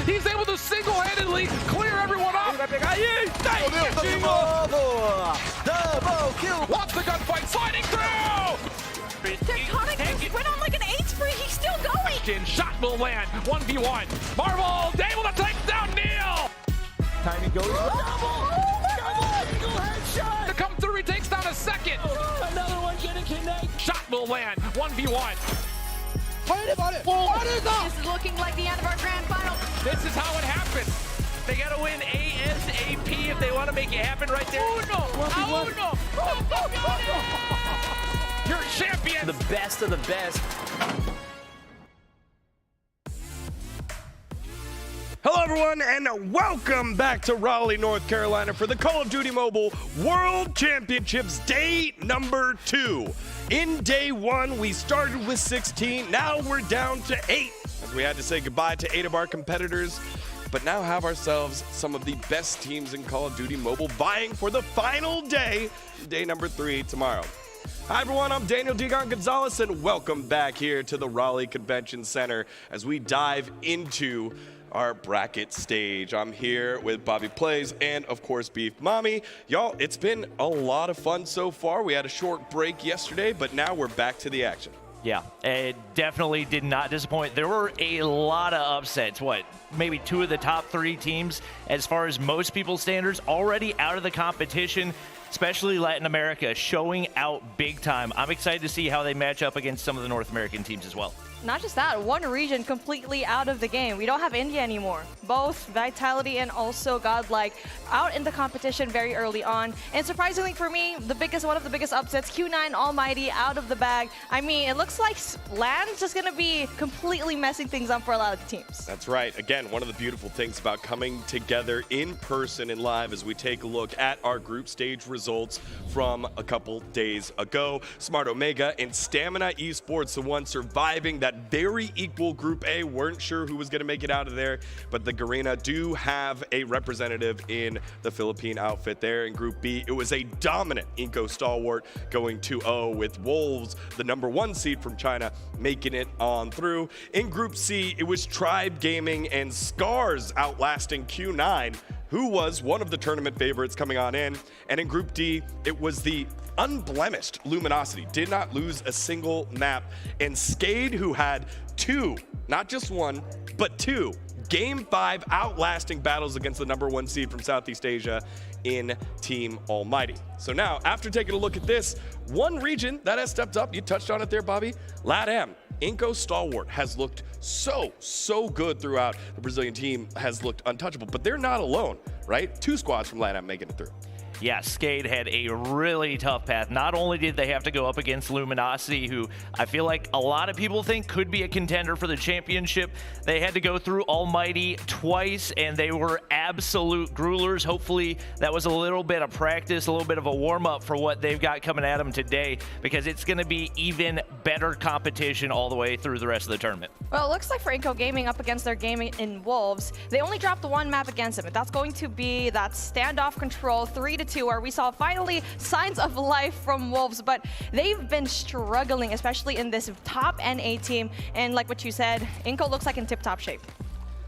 He's able to single-handedly clear everyone off. Vai pegar aí, tá aí, de novo! Double kill! Watch the gunfight sliding through! Tectonic went on like an 8 spree, he's still going! Shot will land, 1v1. Marvel able to take down Neil! Timing goes. Double To come through, he takes down a second. Another one getting connect. Shot will land, 1v1. This is looking like the end of our grand final. This is how it happens. They gotta win ASAP if they want to make it happen right there. You're champions. The best of the best. Hello everyone and welcome back to Raleigh, North Carolina for the Call of Duty Mobile World Championships day number 2. In day 1 we started with 16, now we're down to 8 as we had to say goodbye to 8 of our competitors, but now have ourselves some of the best teams in Call of Duty Mobile vying for the final day number 3 tomorrow. Hi everyone, I'm Daniel Digon Gonzalez and welcome back here to the Raleigh Convention Center as we dive into our bracket stage. I'm here with Bobby Plays and of course Beef Mommy. Y'all, it's been a lot of fun so far. We had a short break yesterday, but now we're back to the action. Yeah, it definitely did not disappoint. There were a lot of upsets. Maybe 2 of the top 3 teams, as far as most people's standards, already out of the competition, especially Latin America, showing out big time. I'm excited to see how they match up against some of the North American teams as well. Not just that, one region completely out of the game. We don't have India anymore. Both Vitality and also Godlike out in the competition very early on. And surprisingly for me, one of the biggest upsets, Q9 Almighty out of the bag. I mean, it looks like LAN's just going to be completely messing things up for a lot of the teams. That's right. Again, one of the beautiful things about coming together in person and live as we take a look at our group stage results from a couple days ago. Smart Omega and Stamina Esports, the one surviving that very equal Group A. Weren't sure who was going to make it out of there, but the Garena do have a representative in the Philippine outfit there. In Group B, it was a dominant INCO Stalwart going 2-0 with Wolves, the #1 seed from China, making it on through. In Group C, it was Tribe Gaming and Scars outlasting Q9, who was one of the tournament favorites coming on in. And in Group D, it was the unblemished Luminosity, did not lose a single map. And Skade, who had 2, not just 1, but 2 Game 5 outlasting battles against the #1 seed from Southeast Asia in Team Almighty. So now, after taking a look at this, one region that has stepped up, you touched on it there, Bobby, LATAM. INCO Stalwart has looked so good throughout. The Brazilian team has looked untouchable, but they're not alone, right? 2 squads from LATAM making it through. Yeah, Skade had a really tough path. Not only did they have to go up against Luminosity, who I feel like a lot of people think could be a contender for the championship, they had to go through Almighty twice, and they were absolute gruelers. Hopefully that was a little bit of practice, a little bit of a warm-up for what they've got coming at them today, because it's going to be even better competition all the way through the rest of the tournament. Well, it looks like for INCO Gaming up against their game in Wolves, they only dropped the 1 map against them. That's going to be that standoff control 3-2, where we saw finally signs of life from Wolves, but they've been struggling, especially in this top NA team. And like what you said, INCO looks like in tip-top shape.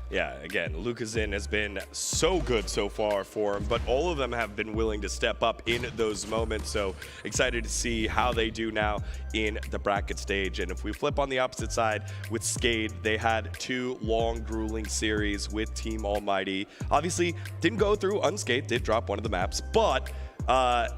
Yeah, again, Lucaszin has been so good so far for him, but all of them have been willing to step up in those moments. So excited to see how they do now in the bracket stage. And if we flip on the opposite side with Skade, they had 2 long, grueling series with Team Almighty. Obviously, didn't go through unscathed, did drop one of the maps, but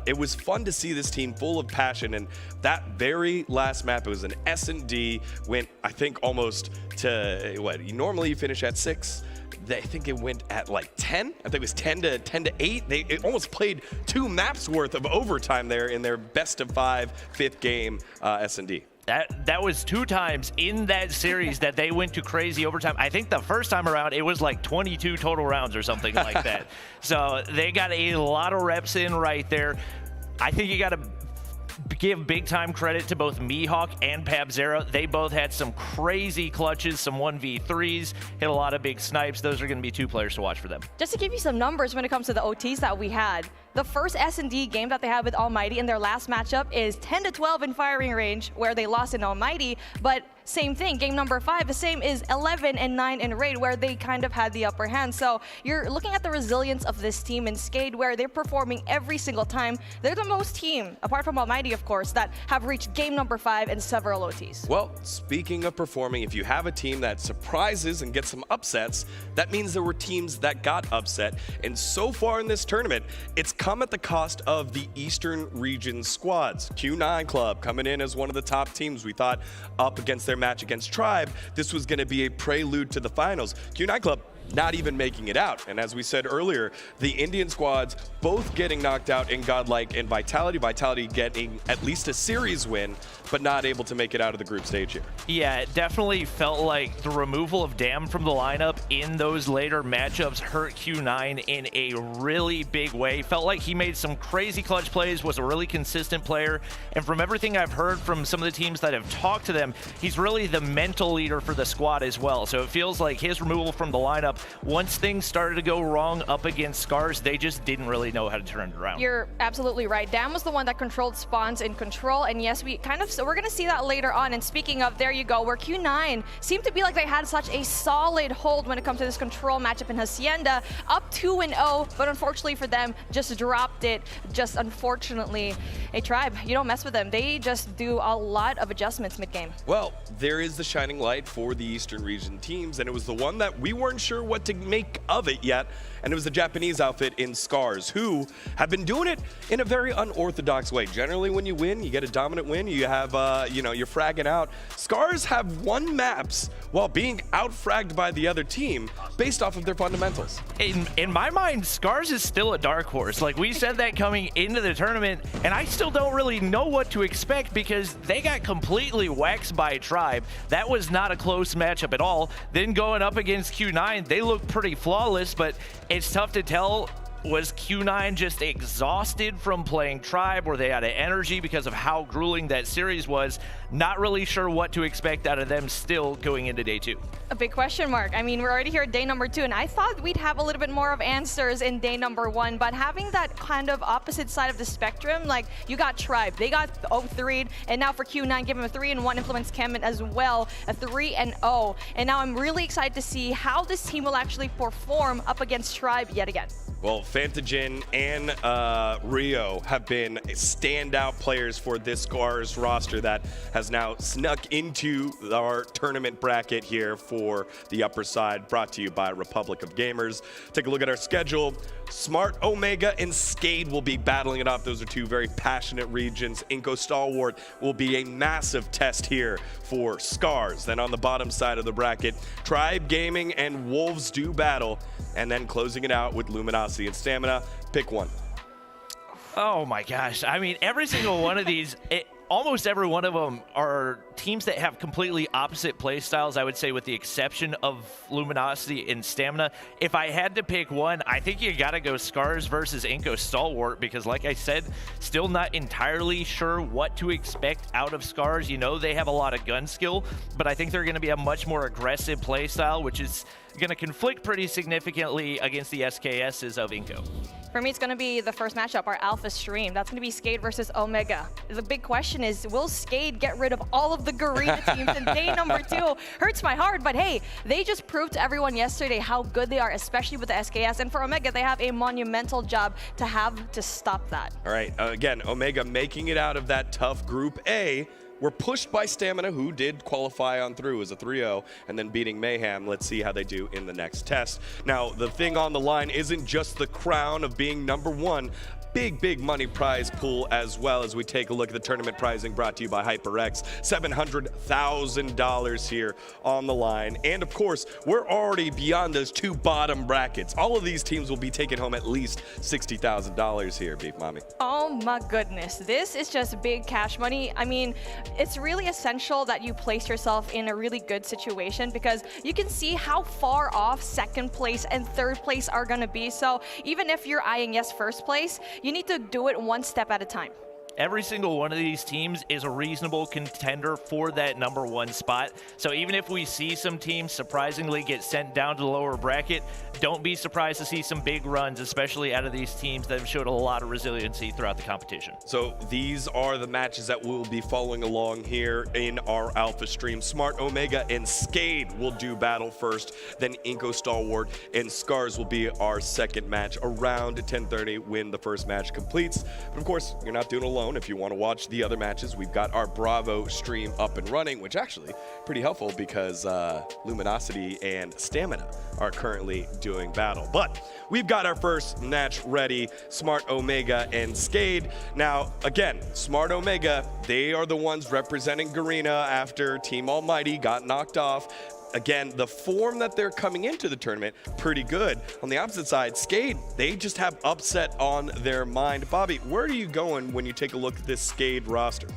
it was fun to see this team full of passion. And that very last map, it was an S&D, went, I think, almost to, normally you finish at 6. I think it went at like 10. I think it was 10 to 8. It almost played 2 maps worth of overtime there in their best of 5 5th game S&D. That was 2 times in that series that they went to crazy overtime. I think the first time around, it was like 22 total rounds or something like that. So they got a lot of reps in right there. I think you got to give big time credit to both Mihawk and Pabzera. They both had some crazy clutches, some 1v3s, hit a lot of big snipes. Those are going to be 2 players to watch for them. Just to give you some numbers when it comes to the OTs that we had, the first S&D game that they had with Almighty in their last matchup is 10-12 in firing range, where they lost in Almighty, but same thing. Game number 5, the same is 11-9 in raid, where they kind of had the upper hand. So you're looking at the resilience of this team in Skade, where they're performing every single time. They're the most team, apart from Almighty, of course, that have reached game number 5 in several OTs. Well, speaking of performing, if you have a team that surprises and gets some upsets, that means there were teams that got upset. And so far in this tournament, it's come at the cost of the Eastern region squads. Q9 Club coming in as one of the top teams. We thought up against their match against Tribe, this was going to be a prelude to the finals. Q9 Club not even making it out. And as we said earlier, the Indian squads both getting knocked out in Godlike and Vitality. Vitality getting at least a series win, but not able to make it out of the group stage here. Yeah, it definitely felt like the removal of Dam from the lineup in those later matchups hurt Q9 in a really big way. Felt like he made some crazy clutch plays, was a really consistent player, and from everything I've heard from some of the teams that have talked to them, he's really the mental leader for the squad as well. So it feels like his removal from the lineup, once things started to go wrong up against Scars, they just didn't really know how to turn it around. You're absolutely right. Dam was the one that controlled spawns in control, and yes, we're going to see that later on. And speaking of, there you go, where Q9 seemed to be like they had such a solid hold when it comes to this control matchup in Hacienda, up 2-0, but unfortunately for them, just dropped it. Just unfortunately, a Tribe, you don't mess with them. They just do a lot of adjustments mid-game. Well, there is the shining light for the Eastern region teams, and it was the one that we weren't sure what to make of it yet, and it was the Japanese outfit in Scars, who have been doing it in a very unorthodox way. Generally, when you win, you get a dominant win, you have, you're fragging out. Scars have won maps while being out-fragged by the other team based off of their fundamentals. In my mind, Scars is still a dark horse. Like, we said that coming into the tournament, and I still don't really know what to expect because they got completely waxed by Tribe. That was not a close matchup at all. Then going up against Q9, they look pretty flawless, but it's tough to tell. Was Q9 just exhausted from playing Tribe? Were they out of energy because of how grueling that series was? Not really sure what to expect out of them still going into day 2. A big question mark. I mean, we're already here at day number 2, and I thought we'd have a little bit more of answers in day number 1, but having that kind of opposite side of the spectrum, like you got Tribe, they got 0-3'd, and now for Q9, give them a 3-1 influence Kemet as well, a 3-0. And now I'm really excited to see how this team will actually perform up against Tribe yet again. Well, Fantagen and Rio have been standout players for this Scars roster that has now snuck into our tournament bracket here for the upper side, brought to you by Republic of Gamers. Take a look at our schedule. Smart, Omega, and Skade will be battling it up. Those are two very passionate regions. INCO Stalwart will be a massive test here for Scars. Then on the bottom side of the bracket, Tribe Gaming and Wolves do battle. And then closing it out with Luminosity and Stamina. Pick one. Oh my gosh. I mean, every single one of these, almost every one of them are teams that have completely opposite play styles, I would say, with the exception of Luminosity and Stamina. If I had to pick one, I think you gotta go Scars versus INCO Stalwart, because like I said, still not entirely sure what to expect out of Scars. You know, they have a lot of gun skill, but I think they're gonna be a much more aggressive play style, which is gonna conflict pretty significantly against the SKSs of INCO. For me, it's going to be the first matchup, our Alpha stream. That's going to be Skade versus Omega. The big question is, will Skade get rid of all of the Garena teams in day number 2? Hurts my heart, but hey, they just proved to everyone yesterday how good they are, especially with the SKS. And for Omega, they have a monumental job to have to stop that. All right, again, Omega making it out of that tough Group A. We're pushed by Stamina, who did qualify on through as a 3-0, and then beating Mayhem. Let's see how they do in the next test. Now, the thing on the line isn't just the crown of being number 1. Big money prize pool as well, as we take a look at the tournament pricing brought to you by HyperX. $700,000 here on the line. And of course, we're already beyond those 2 bottom brackets. All of these teams will be taking home at least $60,000 here, Beef Mommy. Oh my goodness, this is just big cash money. I mean, it's really essential that you place yourself in a really good situation, because you can see how far off 2nd place and 3rd place are gonna be. So even if you're eyeing yes 1st place, you need to do it one step at a time. every single one of these teams is a reasonable contender for that #1 spot. So even if we see some teams surprisingly get sent down to the lower bracket, don't be surprised to see some big runs, especially out of these teams that have showed a lot of resiliency throughout the competition. So these are the matches that we'll be following along here in our Alpha stream. Smart Omega and Skade will do battle first, then INCO Stalwart and Scars will be our second match around 10:30 when the first match completes. But of course, you're not doing it alone. If you want to watch the other matches, we've got our Bravo stream up and running, which actually pretty helpful because Luminosity and Stamina are currently doing battle. But we've got our first match ready, Smart Omega and Skade. Now, again, Smart Omega, they are the ones representing Garena after Team Almighty got knocked off. Again, the form that they're coming into the tournament, pretty good. On the opposite side, Skade, they just have upset on their mind. Bobby, where are you going when you take a look at this Skade roster?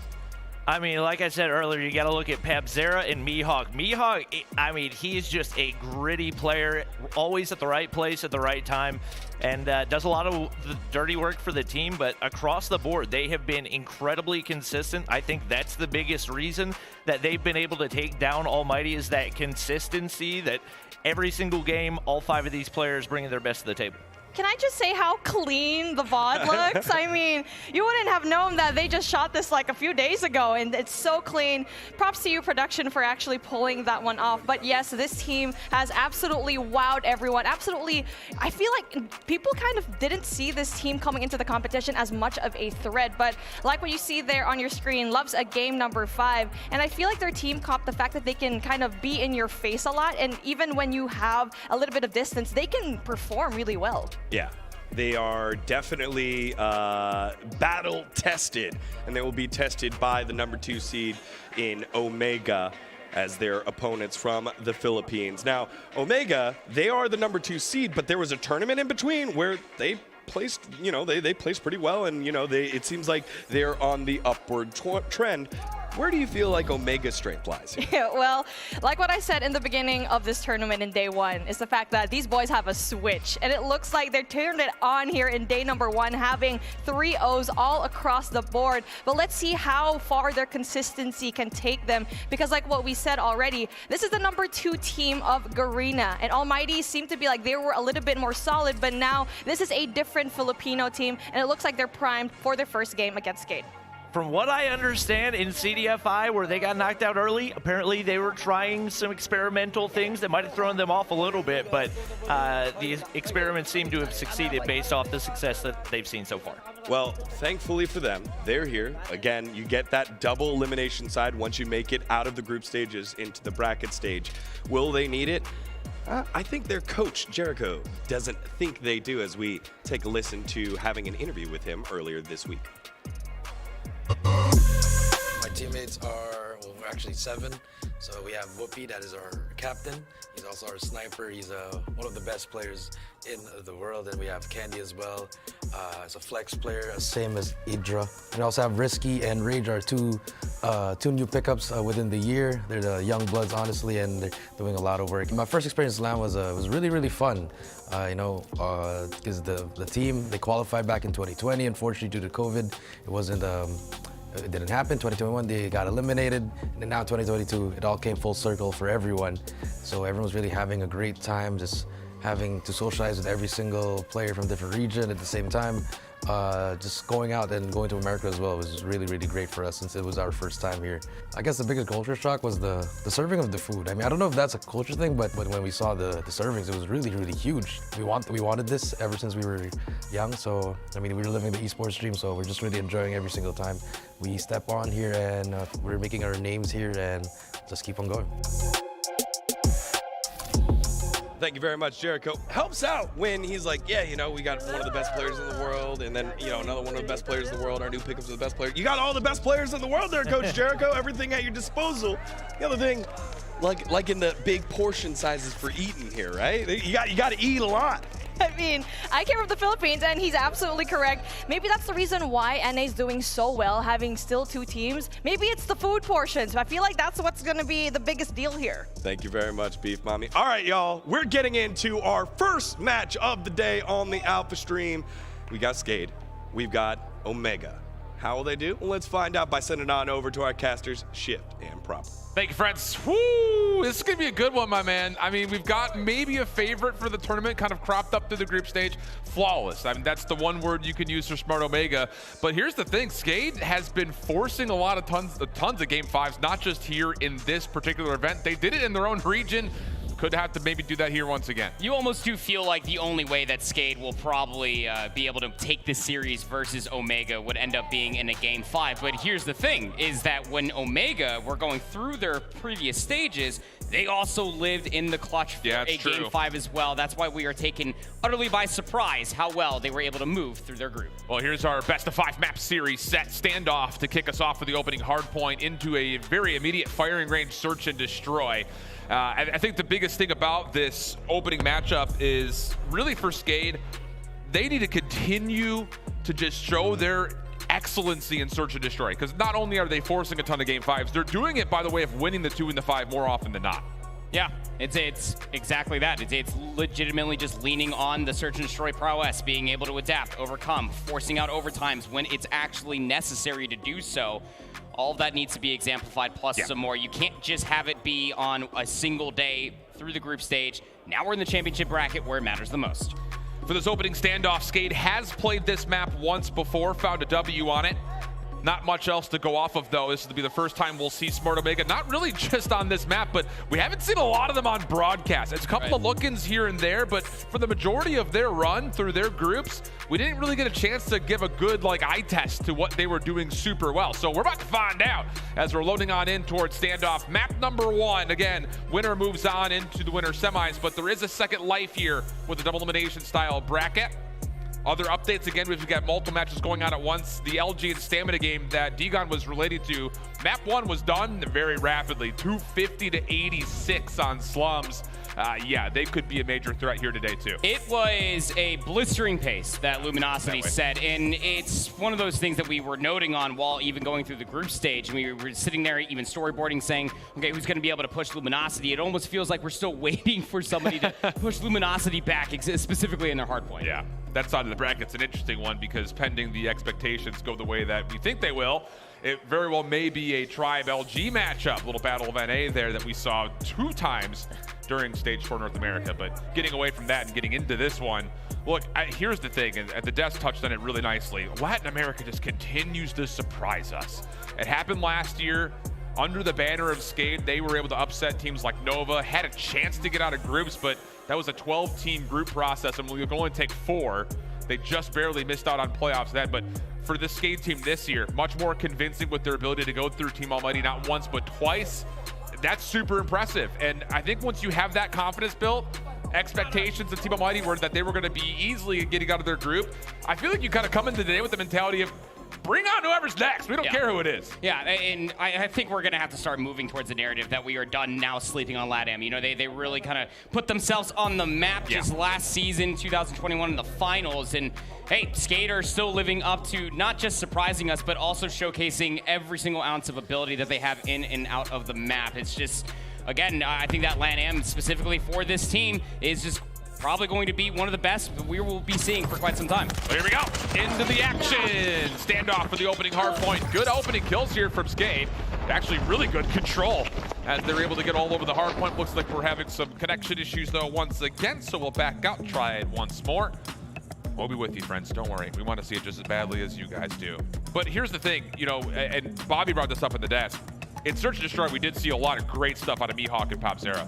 I mean, like I said earlier, you got to look at Pabzera and Mihawk. Mihawk, I mean, he is just a gritty player, always at the right place at the right time, and does a lot of the dirty work for the team. But across the board, they have been incredibly consistent. I think that's the biggest reason that they've been able to take down Almighty, is that consistency, that every single game, all 5 of these players bringing their best to the table. Can I just say how clean the VOD looks? I mean, you wouldn't have known that they just shot this like a few days ago, and it's so clean. Props to you, production, for actually pulling that one off. But yes, this team has absolutely wowed everyone. Absolutely, I feel like people kind of didn't see this team coming into the competition as much of a threat. But like what you see there on your screen, Love's a game #5. And I feel like their team copped the fact that they can kind of be in your face a lot. And even when you have a little bit of distance, they can perform really well. Yeah, they are definitely battle tested, and they will be tested by the #2 seed in Omega as their opponents from the Philippines. Now, Omega, they are the #2 seed, but there was a tournament in between where they placed, they placed pretty well, and it seems like they're on the upward trend. Where do you feel like Omega's strength lies here? Yeah, well, like what I said in the beginning of this tournament in day 1, is the fact that these boys have a switch. And it looks like they're turned it on here in day #1, having 3 O's all across the board. But let's see how far their consistency can take them. Because like what we said already, this is the #2 team of Garena. And Almighty seemed to be like they were a little bit more solid, but now this is a different Filipino team. And it looks like they're primed for their first game against Skade. From what I understand, in CDFI, where they got knocked out early, apparently they were trying some experimental things that might have thrown them off a little bit, but the experiments seem to have succeeded based off the success that they've seen so far. Well, thankfully for them, they're here. Again, you get that double elimination side once you make it out of the group stages into the bracket stage. Will they need it? I think their coach, Jericho, doesn't think they do, as we take a listen to having an interview with him earlier this week. My teammates are, well, we're actually 7. So we have Woopiiee, that is our captain. He's also our sniper. He's one of the best players in the world. And we have Kendy as well. He's a flex player, same as Idra. We also have Risky and Rage, are two new pickups within the year. They're the young bloods, honestly, and they're doing a lot of work. My first experience in LAN was really, really fun. Because the team, they qualified back in 2020. Unfortunately, due to COVID, it didn't happen. 2021, they got eliminated. And then now 2022, it all came full circle for everyone. So everyone was really having a great time, just having to socialize with every single player from different region at the same time. Just going out and going to America as well was really, really great for us since it was our first time here. I guess the biggest culture shock was the serving of the food. I mean, I don't know if that's a culture thing, but when we saw the servings, it was really, really huge. We wanted this ever since we were young. So, I mean, we were living the esports dream, so we're just really enjoying every single time we step on here, and we're making our names here and just keep on going. Thank you very much, Jericho. Helps out when he's like, yeah, we got one of the best players in the world, and then, another one of the best players in the world. Our new pickups are the best players. You got all the best players in the world there, Coach Jericho. Everything at your disposal. The other thing, like in the big portion sizes for eating here, right? You got to eat a lot. I mean, I came from the Philippines, and he's absolutely correct. Maybe that's the reason why NA is doing so well, having still 2 teams. Maybe it's the food portions. I feel like that's what's going to be the biggest deal here. Thank you very much, Beef Mommy. All right, y'all, we're getting into our first match of the day on the Alpha stream. We got Skade. We've got Omega. How will they do? Well, let's find out by sending on over to our casters, Shift and Proper. Thank you, friends. Woo! This is going to be a good one, my man. I mean, we've got maybe a favorite for the tournament kind of cropped up through the group stage. Flawless. I mean, that's the one word you can use for Smart Omega. But here's the thing. Skade has been forcing a lot of tons of Game 5s, not just here in this particular event. They did it in their own region. Could have to maybe do that here once again. You almost do feel like the only way that Skade will probably be able to take this series versus Omega would end up being in a Game 5. But here's the thing, is that when Omega were going through their previous stages, they also lived in the clutch for a Game 5 as well. That's why we are taken utterly by surprise how well they were able to move through their group. Well, here's our best of 5 map series set standoff to kick us off for the opening hard point into a very immediate firing range search and destroy. I think the biggest thing about this opening matchup is really for Skade, they need to continue to just show their excellency in search and destroy, because not only are they forcing a ton of Game 5s, they're doing it by the way of winning the 2 and the 5 more often than not. Yeah, it's exactly that. It's legitimately just leaning on the search and destroy prowess, being able to adapt, overcome, forcing out overtimes when it's actually necessary to do so. All of that needs to be exemplified, plus some more. You can't just have it be on a single day through the group stage. Now we're in the championship bracket where it matters the most. For this opening standoff, Skade has played this map once before, found a W on it. Not much else to go off of, though. This will be the first time we'll see Smart Omega, not really just on this map, but we haven't seen a lot of them on broadcast. It's a couple of look-ins here and there, but for the majority of their run through their groups, we didn't really get a chance to give a good eye test to what they were doing super well. So we're about to find out as we're loading on in towards standoff. Map number 1, again, winner moves on into the winner semis, but there is a second life here with a double elimination style bracket. Other updates, again, we've got multiple matches going on at once. The LG and Stamina game that Degon was related to, map 1 was done very rapidly, 250 to 86 on Slums. Yeah, they could be a major threat here today, too. It was a blistering pace that Luminosity set, and it's one of those things that we were noting on while even going through the group stage. And we were sitting there even storyboarding saying, okay, who's going to be able to push Luminosity? It almost feels like we're still waiting for somebody to push Luminosity back, specifically in their hard point. Yeah, that side of the bracket's an interesting one because pending the expectations go the way that we think they will, it very well may be a Tribe LG matchup, little Battle of NA there that we saw 2 times during Stage 4 North America. But getting away from that and getting into this one, look, here's the thing, and the Desk touched on it really nicely. Latin America just continues to surprise us. It happened last year. Under the banner of Skade, they were able to upset teams like Nova, had a chance to get out of groups, but that was a 12-team group process, and we could only take 4. They just barely missed out on playoffs then, but for the Skade team this year, much more convincing with their ability to go through Team Almighty not once but twice. That's super impressive, and I think once you have that confidence built, expectations of Team Almighty were that they were going to be easily getting out of their group. I feel like you kind of come into the day with the mentality of bring on whoever's next. We don't care who it is. Yeah, and I think we're going to have to start moving towards the narrative that we are done now sleeping on LATAM. You know, they really kind of put themselves on the map just last season, 2021, in the finals. And, hey, Skade are still living up to not just surprising us, but also showcasing every single ounce of ability that they have in and out of the map. It's just, again, I think that LATAM specifically for this team is just probably going to be one of the best that we will be seeing for quite some time. Well, here we go. Into the action. Standoff for the opening hard point. Good opening kills here from Skade. Actually, really good control as they're able to get all over the hard point. Looks like we're having some connection issues, though, once again, so we'll back out, try it once more. We'll be with you, friends. Don't worry. We want to see it just as badly as you guys do. But here's the thing, you know, and Bobby brought this up in the desk. In Search and Destroy, we did see a lot of great stuff out of Mihawk and Popzera.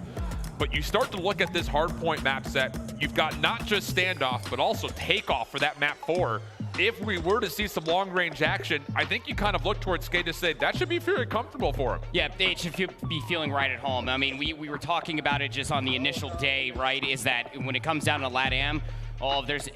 But you start to look at this hardpoint map set, you've got not just standoff, but also takeoff for that map 4. If we were to see some long-range action, I think you kind of look towards Skade to say that should be very comfortable for him. Yeah, they should be feeling right at home. I mean, we were talking about it just on the initial day, right, is that when it comes down to LATAM,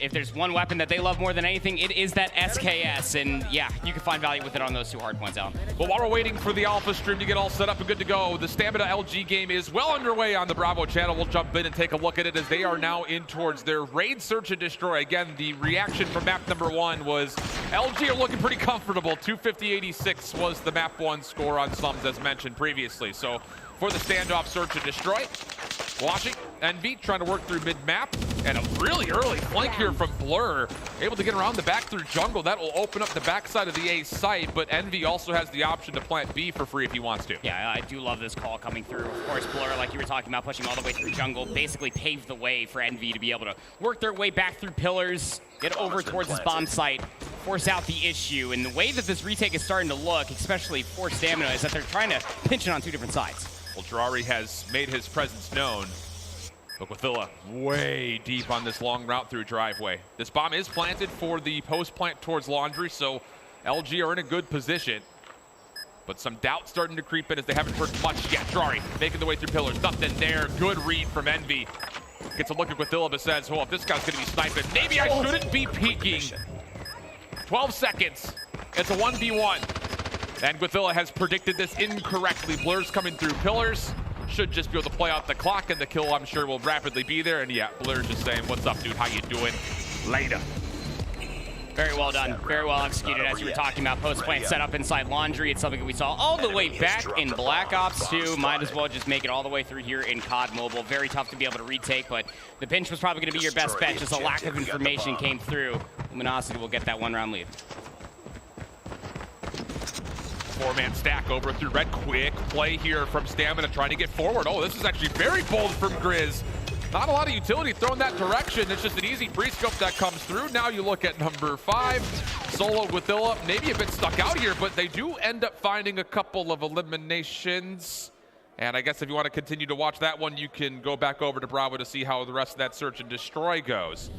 if there's one weapon that they love more than anything, it is that SKS, and yeah, you can find value with it on those 2 hard points out. Well, while we're waiting for the Alpha stream to get all set up and good to go, the Stamina LG game is well underway on the Bravo channel. We'll jump in and take a look at it as they are now in towards their raid search and destroy. Again, the reaction from map number 1 was LG are looking pretty comfortable. 250-86 was the map 1 score on Slums as mentioned previously. So for the standoff search and destroy, Watching Envy trying to work through mid-map, and a really early flank here from Blur. Able to get around the back through jungle. That will open up the backside of the A site, but Envy also has the option to plant B for free if he wants to. Yeah, I do love this call coming through. Of course, Blur, like you were talking about, pushing all the way through jungle, basically paved the way for Envy to be able to work their way back through pillars, get over towards this bomb site, force out the issue. And the way that this retake is starting to look, especially for Stamina, is that they're trying to pinch it on two different sides. Well, Drari has made his presence known. But Woopiiee way deep on this long route through driveway. This bomb is planted for the post plant towards Laundry, so LG are in a good position. But some doubt starting to creep in as they haven't heard much yet. Drari making the way through pillars. Nothing there. Good read from Envy. Gets a look at Woopiiee, but says, well, if this guy's going to be sniping, maybe I shouldn't be peeking. 12 seconds. It's a 1v1. And Woopiiee has predicted this incorrectly. Blur's coming through pillars. Should just be able to play out the clock, and the kill, I'm sure, will rapidly be there. And yeah, Blur's just saying, what's up, dude? How you doing? Later. Very well done. Very well executed, as you were talking about. Post plant set up inside Laundry. It's something that we saw all the way back in Black Ops 2. Might as well just make it all the way through here in COD Mobile. Very tough to be able to retake, but the pinch was probably going to be your best bet. Just a lack of information came through. Luminosity will get that one-round lead. Four-man stack over through red. Quick play here from Stamina trying to get forward. Oh, this is actually very bold from Grizz. Not a lot of utility thrown that direction. It's just an easy pre-scope that comes through. Now you look at number 5. Solo Woopiiee, maybe a bit stuck out here, but they do end up finding a couple of eliminations. And I guess if you want to continue to watch that one, you can go back over to Bravo to see how the rest of that search and destroy goes.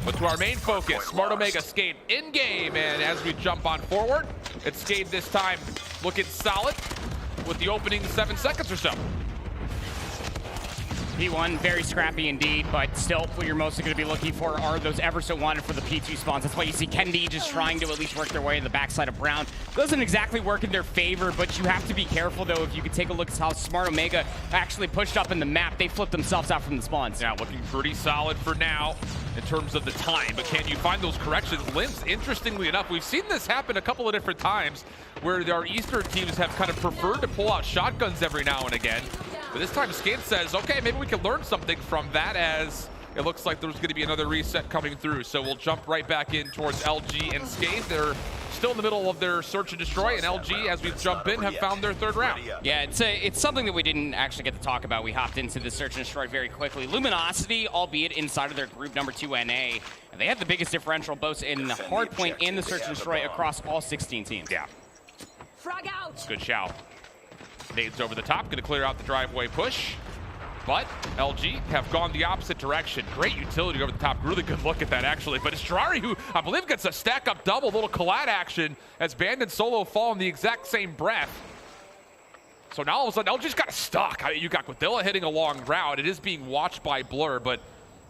But to our main focus, Smart Omega Skate in-game, and as we jump on forward, it's Skate this time looking solid with the opening 7 seconds or so. P1, very scrappy indeed, but still what you're mostly going to be looking for are those ever so wanted for the P2 spawns. That's why you see Kendy just trying to at least work their way in the backside of Brown. Doesn't exactly work in their favor, but you have to be careful though. If you could take a look at how Smart Omega actually pushed up in the map, they flipped themselves out from the spawns. Yeah, looking pretty solid for now in terms of the time, but can you find those corrections? Limbs, interestingly enough, we've seen this happen a couple of different times where our Eastern teams have kind of preferred to pull out shotguns every now and again. But this time Skate says, okay, maybe we can learn something from that, as it looks like there's going to be another reset coming through. So we'll jump right back in towards LG and Skate. They're still in the middle of their search and destroy, and LG, as we jump in, have found their 3rd round. Yeah, it's something that we didn't actually get to talk about. We hopped into the search and destroy very quickly. Luminosity, albeit inside of their group number 2 NA, and they have the biggest differential both in the hardpoint and the search and destroy across all 16 teams. Yeah. Frag out. Good shout. Nades over the top, going to clear out the driveway push. But LG have gone the opposite direction. Great utility over the top. Really good look at that, actually. But it's Drari who, I believe, gets a stack-up double, little collide action as Band and Solo fall in the exact same breath. So now all of a sudden, LG's got stuck. You got Woopiiee hitting a long route. It is being watched by Blur, but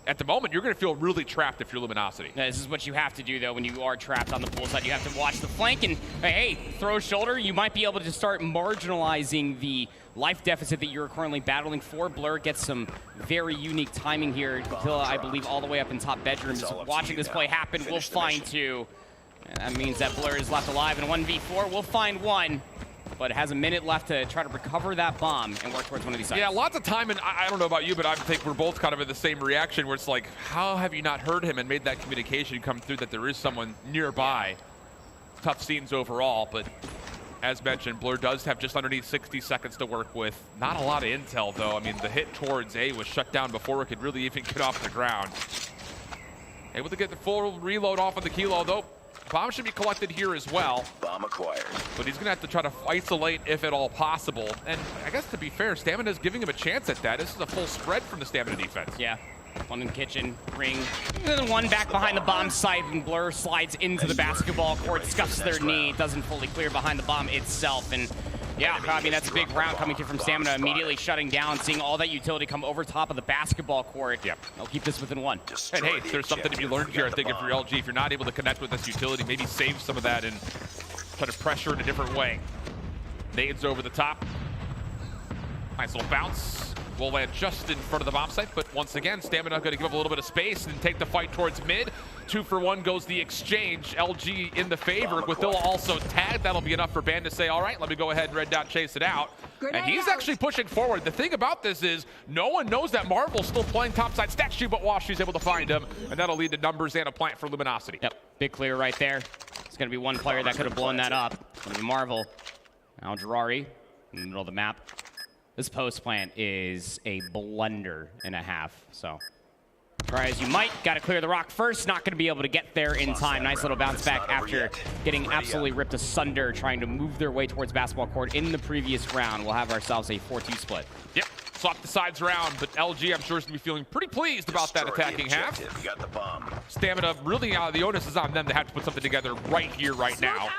at the moment, you're going to feel really trapped if you're Luminosity. Now, this is what you have to do, though, when you are trapped on the pool side. You have to watch the flank and, hey, throw a shoulder. You might be able to start marginalizing the life deficit that you're currently battling for. Blur gets some very unique timing here. Woopiiee, I believe, all the way up in top bedrooms. Watching this play happen, we'll find 2. And that means that Blur is left alive in 1v4. We'll find 1. But has a minute left to try to recover that bomb and work towards one of these sites. Yeah, lots of time, and I don't know about you, but I think we're both kind of in the same reaction where it's like, how have you not heard him and made that communication come through that there is someone nearby? Tough scenes overall, but as mentioned, Blur does have just underneath 60 seconds to work with. Not a lot of intel, though. I mean, the hit towards A was shut down before it could really even get off the ground. Able to get the full reload off of the kilo, though. Bomb should be collected here as well. Bomb acquired. But he's going to have to try to isolate if at all possible. And I guess to be fair, Stamina's giving him a chance at that. This is a full spread from the Stamina defense. Yeah. One in the kitchen, ring. And then one back behind the bomb site, and Blur slides into the basketball court, scuffs their knee, doesn't fully clear behind the bomb itself. And yeah, I mean, that's a big round coming through from Stamina, immediately shutting down, seeing all that utility come over top of the basketball court. Yep. They'll keep this within 1. And hey, there's something to be learned here, I think, if you're LG. If you're not able to connect with this utility, maybe save some of that and try to pressure in a different way. Nades over the top. Nice little bounce. Will land just in front of the bomb site, but once again, Stamina going to give up a little bit of space and take the fight towards mid. 2 for 1 goes the exchange. LG in the favor. Gwithilla also tagged. That'll be enough for Band to say, all right, let me go ahead and red dot chase it out. And he's actually pushing forward. The thing about this is no one knows that Marvel's still playing topside statue, but Washi's able to find him, and that'll lead to numbers and a plant for Luminosity. Yep, big clear right there. It's going to be one player that could have blown that up. It's going to be Marvel. Now Drari in the middle of the map. This post plant is a blunder and a half, so try as you might. Got to clear the rock first. Not going to be able to get there in time. Nice little bounce back after getting absolutely ripped asunder, trying to move their way towards basketball court in the previous round. We'll have ourselves a 4-2 split. Yep, swap the sides around, but LG, I'm sure, is going to be feeling pretty pleased about that attacking half. You got the bomb. Stamina, really, the onus is on them to have to put something together right here, right now.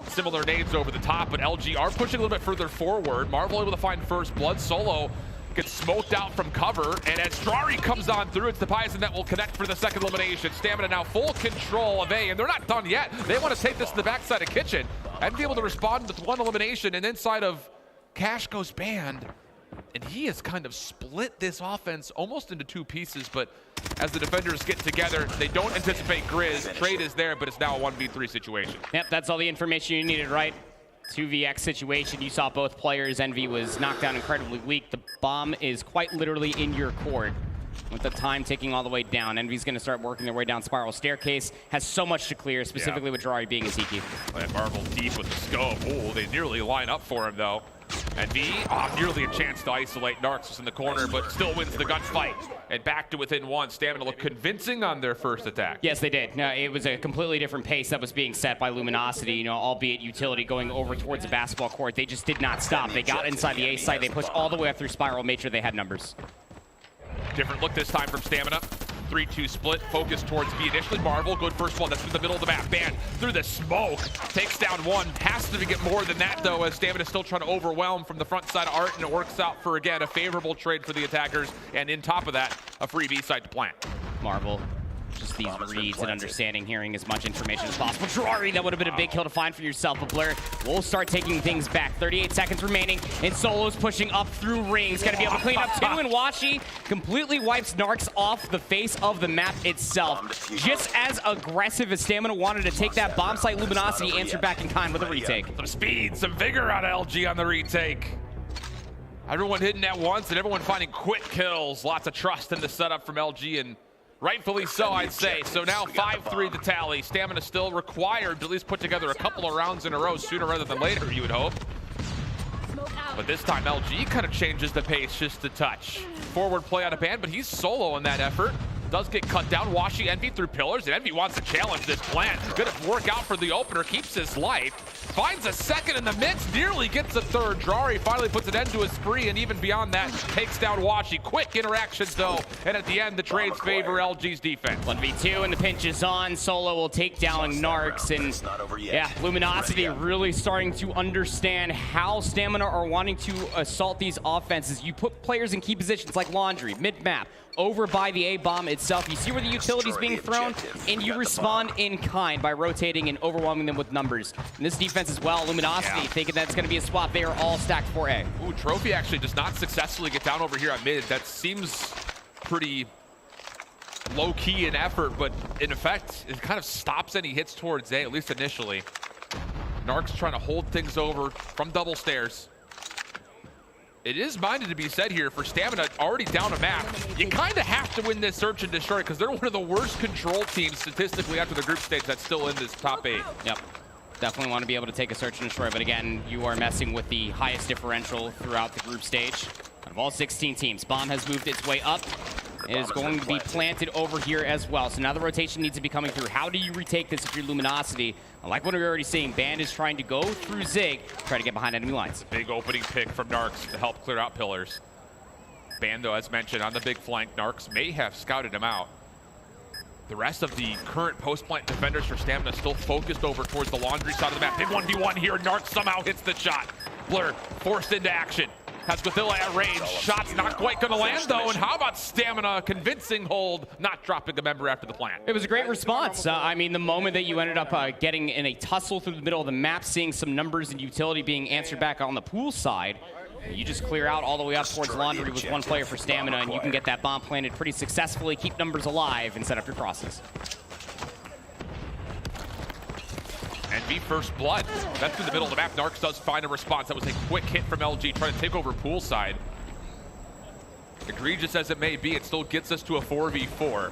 Similar nades over the top, but LG are pushing a little bit further forward. Marvel able to find first blood. Solo gets smoked out from cover, and as Drari comes on through, it's the Bison that will connect for the second elimination. Stamina now full control of A, and they're not done yet. They want to take this to the backside of Kitchen and be able to respond with 1 elimination, and inside of Cash goes Band. And he has kind of split this offense almost into 2 pieces, but as the defenders get together, they don't anticipate Grizz. Trade is there, but it's now a 1v3 situation. Yep, that's all the information you needed, right? 2vx situation. You saw both players. Envy was knocked down incredibly weak. The bomb is quite literally in your court with the time ticking all the way down. Envy's going to start working their way down Spiral Staircase. Has so much to clear, specifically with Drari being a Ziki. And Marvel deep with the scope. Oh, they nearly line up for him, though. And V, nearly a chance to isolate Naarkz in the corner, but still wins the gunfight. And back to within 1. Stamina looked convincing on their first attack. Yes, they did. No, it was a completely different pace that was being set by Luminosity, you know, albeit utility going over towards the basketball court. They just did not stop. They got inside the A site. They pushed all the way up through Spiral, made sure they had numbers. Different look this time from Stamina. 3-2 split, focus towards B initially. Marvel, good first one, that's through the middle of the map. Band through the smoke, takes down 1. Has to get more than that, though, as Stamina still trying to overwhelm from the front side of Art, and it works out for, again, a favorable trade for the attackers, and in top of that, a free B side to plant. Marvel, just these reads and understanding, hearing as much information as possible. Drari, that would have been a big kill to find for yourself, but Blur will start taking things back. 38 seconds remaining, and Solo's pushing up through rings. Gotta be able to clean up 2, and Washi completely wipes Naarkz off the face of the map itself. Just as aggressive as Stamina wanted to take that bomb site, Luminosity answered back in kind with a retake. Some speed, some vigor out of LG on the retake. Everyone hitting at once, and everyone finding quick kills. Lots of trust in the setup from LG, and rightfully so, I'd say. So now 5-3 the tally. Stamina still required to at least put together a couple of rounds in a row sooner rather than later, you would hope. But this time LG kind of changes the pace just a touch. Forward play out of Band, but he's solo in that effort. Does get cut down. Washi, Envy through pillars, and Envy wants to challenge this plan. Gonna work out for the opener, keeps his life. Finds a second in the mix, nearly gets a third. Drari finally puts an end to his spree, and even beyond that, takes down Washi. Quick interactions, though, and at the end, the trades favor LG's defense. 1v2, and the pinch is on. Solo will take down Naarkz, and yeah, Luminosity really starting to understand how Stamina are wanting to assault these offenses. You put players in key positions like Laundry, mid-map, over by the A-bomb itself. You see where the utility's being thrown, and you respond in kind by rotating and overwhelming them with numbers. And this defense as well, Luminosity thinking that's going to be a swap. They are all stacked for A. Ooh, Trophy actually does not successfully get down over here at mid. That seems pretty low-key in effort, but in effect, it kind of stops any hits towards A, at least initially. Naarkz trying to hold things over from double stairs. It is minded to be said here for Stamina already down a map. You kind of have to win this search and destroy because they're one of the worst control teams statistically after the group stage that's still in this top 8. Yep. Definitely want to be able to take a search and destroy, but again, you are messing with the highest differential throughout the group stage. Out of all 16 teams, Bomb has moved its way up. It is going to be planted over here as well. So now the rotation needs to be coming through. How do you retake this if you're Luminosity? I like what we're already seeing. Band is trying to go through Zig, try to get behind enemy lines. Big opening pick from Naarkz to help clear out pillars. Band, though, as mentioned, on the big flank. Naarkz may have scouted him out. The rest of the current post-plant defenders for Stamina still focused over towards the Laundry side of the map. Big 1v1 here. Naarkz somehow hits the shot. Blur forced into action. Has Gwithilla at range. Shots not quite going to land, though. And how about Stamina? Convincing hold, not dropping a member after the plant. It was a great response. I mean, the moment that you ended up getting in a tussle through the middle of the map, seeing some numbers and utility being answered back on the pool side, You just clear out all the way up towards Laundry with one player for Stamina, and you can get that bomb planted pretty successfully, keep numbers alive, and set up your crosses. Envy first blood. That's in the middle of the map. Naarkz does find a response. That was a quick hit from LG trying to take over poolside. Egregious as it may be, it still gets us to a 4v4.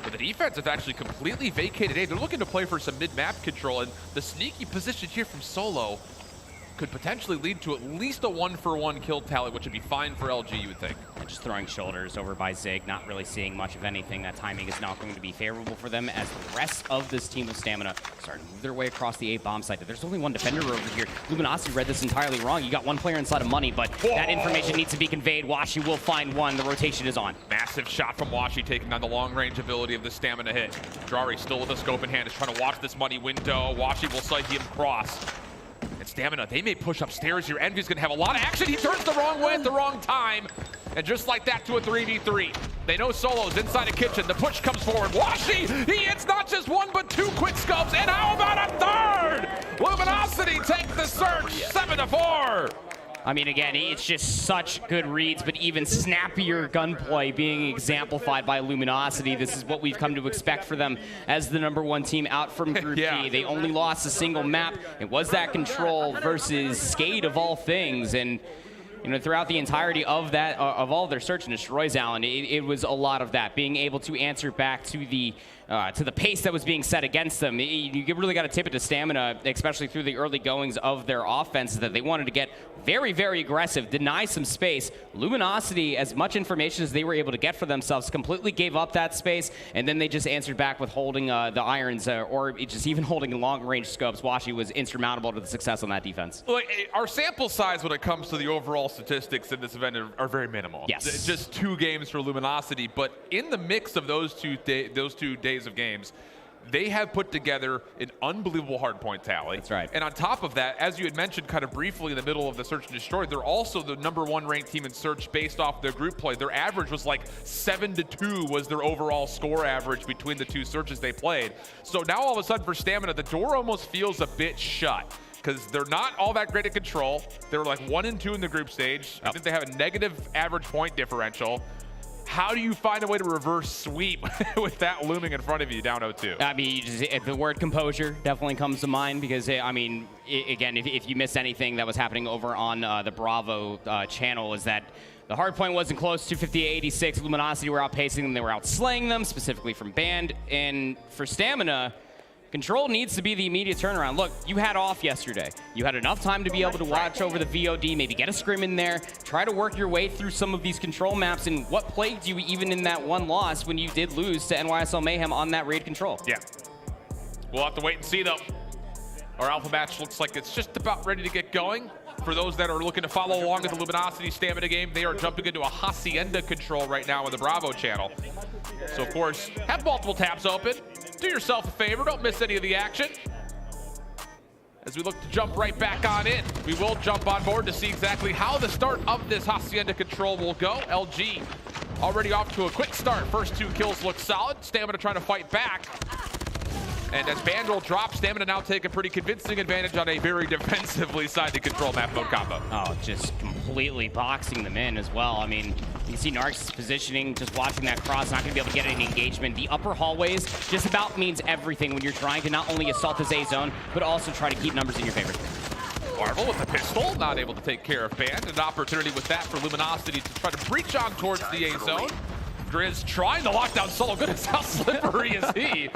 But the defense has actually completely vacated A. They're looking to play for some mid-map control, and the sneaky position here from Solo could potentially lead to at least a 1-for-1 kill tally, which would be fine for LG, you would think. Just throwing shoulders over by Zig, not really seeing much of anything. That timing is not going to be favorable for them as the rest of this team of Stamina start to move their way across the A bomb site. There's only one defender over here. Luminosity read this entirely wrong. You got one player inside of Money, but that information needs to be conveyed. Washi will find one. The rotation is on. Massive shot from Washi taking on the long-range ability of the Stamina hit. Drari still with a scope in hand is trying to watch this Money window. Washi will sight him cross. And Stamina, they may push upstairs here. Envy's gonna have a lot of action. He turns the wrong way at the wrong time. And just like that to a 3v3. They know Solo's inside a kitchen. The push comes forward. Washi, he hits not just one, but two quick scopes. And how about a third? Luminosity takes the search, 7-4. I mean, again, it's just such good reads, but even snappier gunplay being exemplified by Luminosity. This is what we've come to expect for them as the #1 team out from Group G. They only lost a single map. It was that Control versus Skate of all things, and you know, throughout the entirety of that, of all their search and destroys, Alan, it was a lot of that, being able to answer back to the pace that was being set against them. You really got to tip it to Stamina, especially through the early goings of their offenses, that they wanted to get very, very aggressive, deny some space. Luminosity, as much information as they were able to get for themselves, completely gave up that space, and then they just answered back with holding the irons, or just even holding long-range scopes. Washi was insurmountable to the success on that defense. Look, our sample size when it comes to the overall statistics in this event are very minimal. Yes. Just 2 games for Luminosity, but in the mix of those two days of games, they have put together an unbelievable hardpoint tally. That's right. And on top of that, as you had mentioned kind of briefly in the middle of the Search and Destroy, they're also the #1 ranked team in Search based off their group play. Their average was like 7-2 was their overall score average between the 2 searches they played. So now all of a sudden for Stamina, the door almost feels a bit shut, because they're not all that great at Control. They were like 1 and 2 in the group stage. I think they have a negative average point differential. How do you find a way to reverse sweep with that looming in front of you down 0-2? I mean, the word composure definitely comes to mind, because, I mean, again, if you missed anything that was happening over on the Bravo channel, is that the hard point wasn't close to 58-86. Luminosity were outpacing them. They were outslaying them, specifically from Band. And for Stamina, Control needs to be the immediate turnaround. Look, you had off yesterday. You had enough time to be able to watch over the VOD, maybe get a scrim in there, try to work your way through some of these Control maps, and what plagued you even in that one loss when you did lose to NYSL Mayhem on that raid Control? Yeah. We'll have to wait and see, though. Our alpha match looks like it's just about ready to get going. For those that are looking to follow along with the Luminosity Stamina game, they are jumping into a Hacienda Control right now on the Bravo channel. So, of course, have multiple tabs open. Do yourself a favor, don't miss any of the action. As we look to jump right back on in, we will jump on board to see exactly how the start of this Hacienda Control will go. LG already off to a quick start. First 2 kills look solid. Stamina trying to fight back. And as Bandroll drops, Stamina now take a pretty convincing advantage on a very defensively sided Control map mode combo. Oh, just completely boxing them in as well. I mean, you can see Naarkz' positioning, just watching that cross, not going to be able to get any engagement. The upper hallways just about means everything when you're trying to not only assault this A zone, but also try to keep numbers in your favor. Marvel with the pistol, not able to take care of Band. An opportunity with that for Luminosity to try to breach on towards the A zone. Grizz trying to lock down Solo. Goodness, how slippery is he?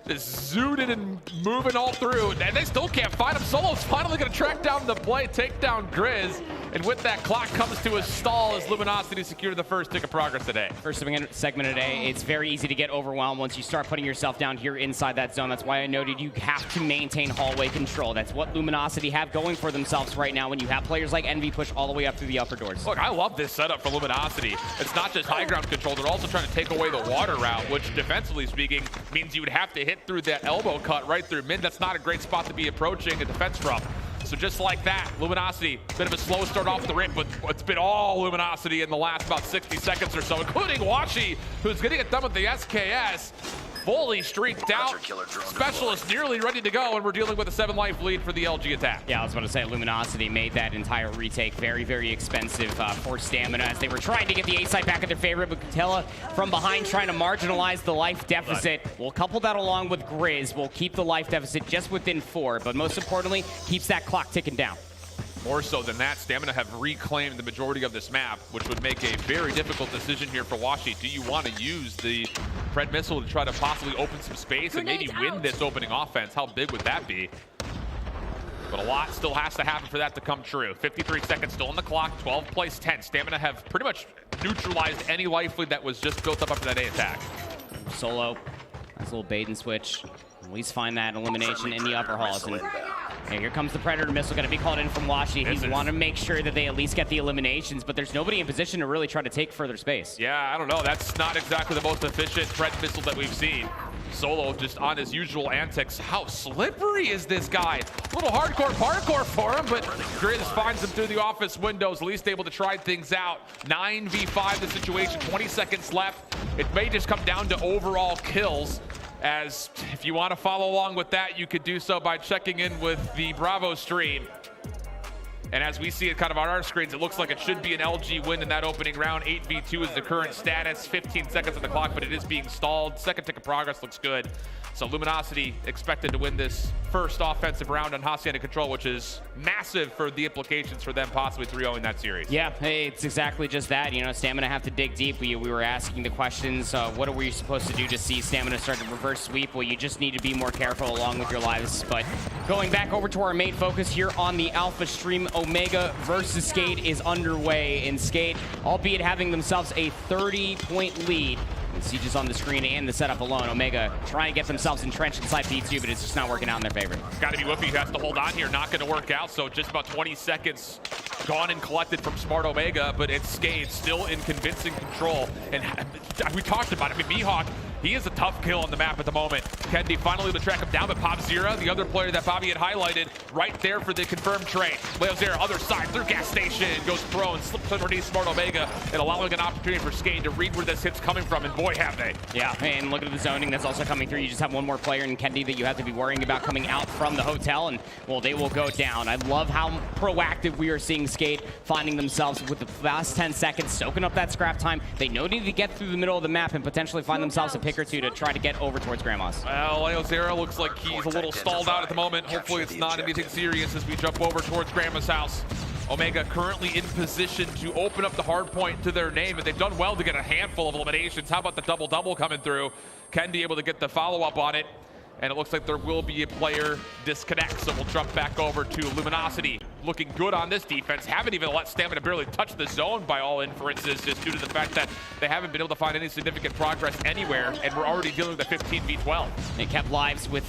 Just zooted and moving all through, and they still can't find him. Solo's finally going to track down the play, take down Grizz, and with that, clock comes to a stall as Luminosity secured the first tick of progress today. First segment today, it's very easy to get overwhelmed once you start putting yourself down here inside that zone. That's why I noted you have to maintain hallway control. That's what Luminosity have going for themselves right now when you have players like Envy push all the way up through the upper doors. Look, I love this setup for Luminosity. It's not just high ground control, they're also trying to take away the water route, which defensively speaking means you would have to hit through that elbow cut right through mid. That's not a great spot to be approaching a defense from. So just like that, Luminosity, bit of a slow start off the rip, but it's been all Luminosity in the last about 60 seconds or so, including Washi, who's getting it done with the SKS. fully streaked out. Specialist nearly ready to go, and we're dealing with a 7-life lead for the LG attack. Yeah, I was about to say, Luminosity made that entire retake very, very expensive for stamina as they were trying to get the A site back in their favor, but Kutella from behind trying to marginalize the life deficit. We'll couple that along with Grizz. We'll keep the life deficit just within 4, but most importantly, keeps that clock ticking down. More so than that, Stamina have reclaimed the majority of this map, which would make a very difficult decision here for Woopiiee. Do you want to use the Pred Missile to try to possibly open some space and maybe win this opening offense? How big would that be? But a lot still has to happen for that to come true. 53 seconds still on the clock, 12 plays 10. Stamina have pretty much neutralized any life lead that was just built up after that A attack. Solo, nice little bait and switch. At least find that elimination in the upper halls. And here comes the Predator Missile, going to be called in from Woopiiee. He want to make sure that they at least get the eliminations, but there's nobody in position to really try to take further space. Yeah, I don't know. That's not exactly the most efficient Pred Missile that we've seen. Solo just on his usual antics. How slippery is this guy? A little hardcore parkour for him, but Grizz finds him through the office windows, at least able to try things out. 9v5 the situation, 20 seconds left. It may just come down to overall kills. As if you want to follow along with that, you could do so by checking in with the Bravo stream. And as we see it kind of on our screens, it looks like it should be an LG win in that opening round. 8v2 is the current status, 15 seconds on the clock, but it is being stalled. Second tick of progress looks good. So Luminosity expected to win this first offensive round on Hacienda Control, which is massive for the implications for them possibly 3-0 in that series. Yeah, hey, it's exactly just that. You know, Stamina have to dig deep. We were asking the questions, what are we supposed to do to see Stamina start to reverse sweep? Well, you just need to be more careful along with your lives. But going back over to our main focus here on the Alpha stream, Omega versus Skate is underway. And Skate, albeit having themselves a 30-point lead, Siege is on the screen and the setup alone. Omega trying to get themselves entrenched inside P2, but it's just not working out in their favor. It's got to be Woopiiee who has to hold on here. Not going to work out, so just about 20 seconds gone and collected from Smart Omega, but it's Skate still in convincing control. And we talked about it. I mean, Mihawk, he is a tough kill on the map at the moment. Kendy finally able to track him down, but Popzera, the other player that Bobby had highlighted, right there for the confirmed trade. Leozera, other side, through gas station, goes prone, slips underneath Smart Omega, and allowing an opportunity for Skate to read where this hit's coming from, and boy, have they. Yeah, and look at the zoning that's also coming through. You just have one more player in Kendy that you have to be worrying about coming out from the hotel, and, well, they will go down. I love how proactive we are seeing Skate, finding themselves with the last 10 seconds, soaking up that scrap time. They know they need to get through the middle of the map and potentially find themselves a pick or two to try to get over towards Grandma's. Well, Leozera looks like he's a little stalled out at the moment. Hopefully it's not anything serious as we jump over towards Grandma's house. Omega currently in position to open up the hard point to their name, and they've done well to get a handful of eliminations. How about the double-double coming through? Kendy able to get the follow-up on it, and it looks like there will be a player disconnect, so we'll jump back over to Luminosity. Looking good on this defense. Haven't even let Stamina barely touch the zone by all inferences, just due to the fact that they haven't been able to find any significant progress anywhere, and we're already dealing with a 15v12. They kept lives with,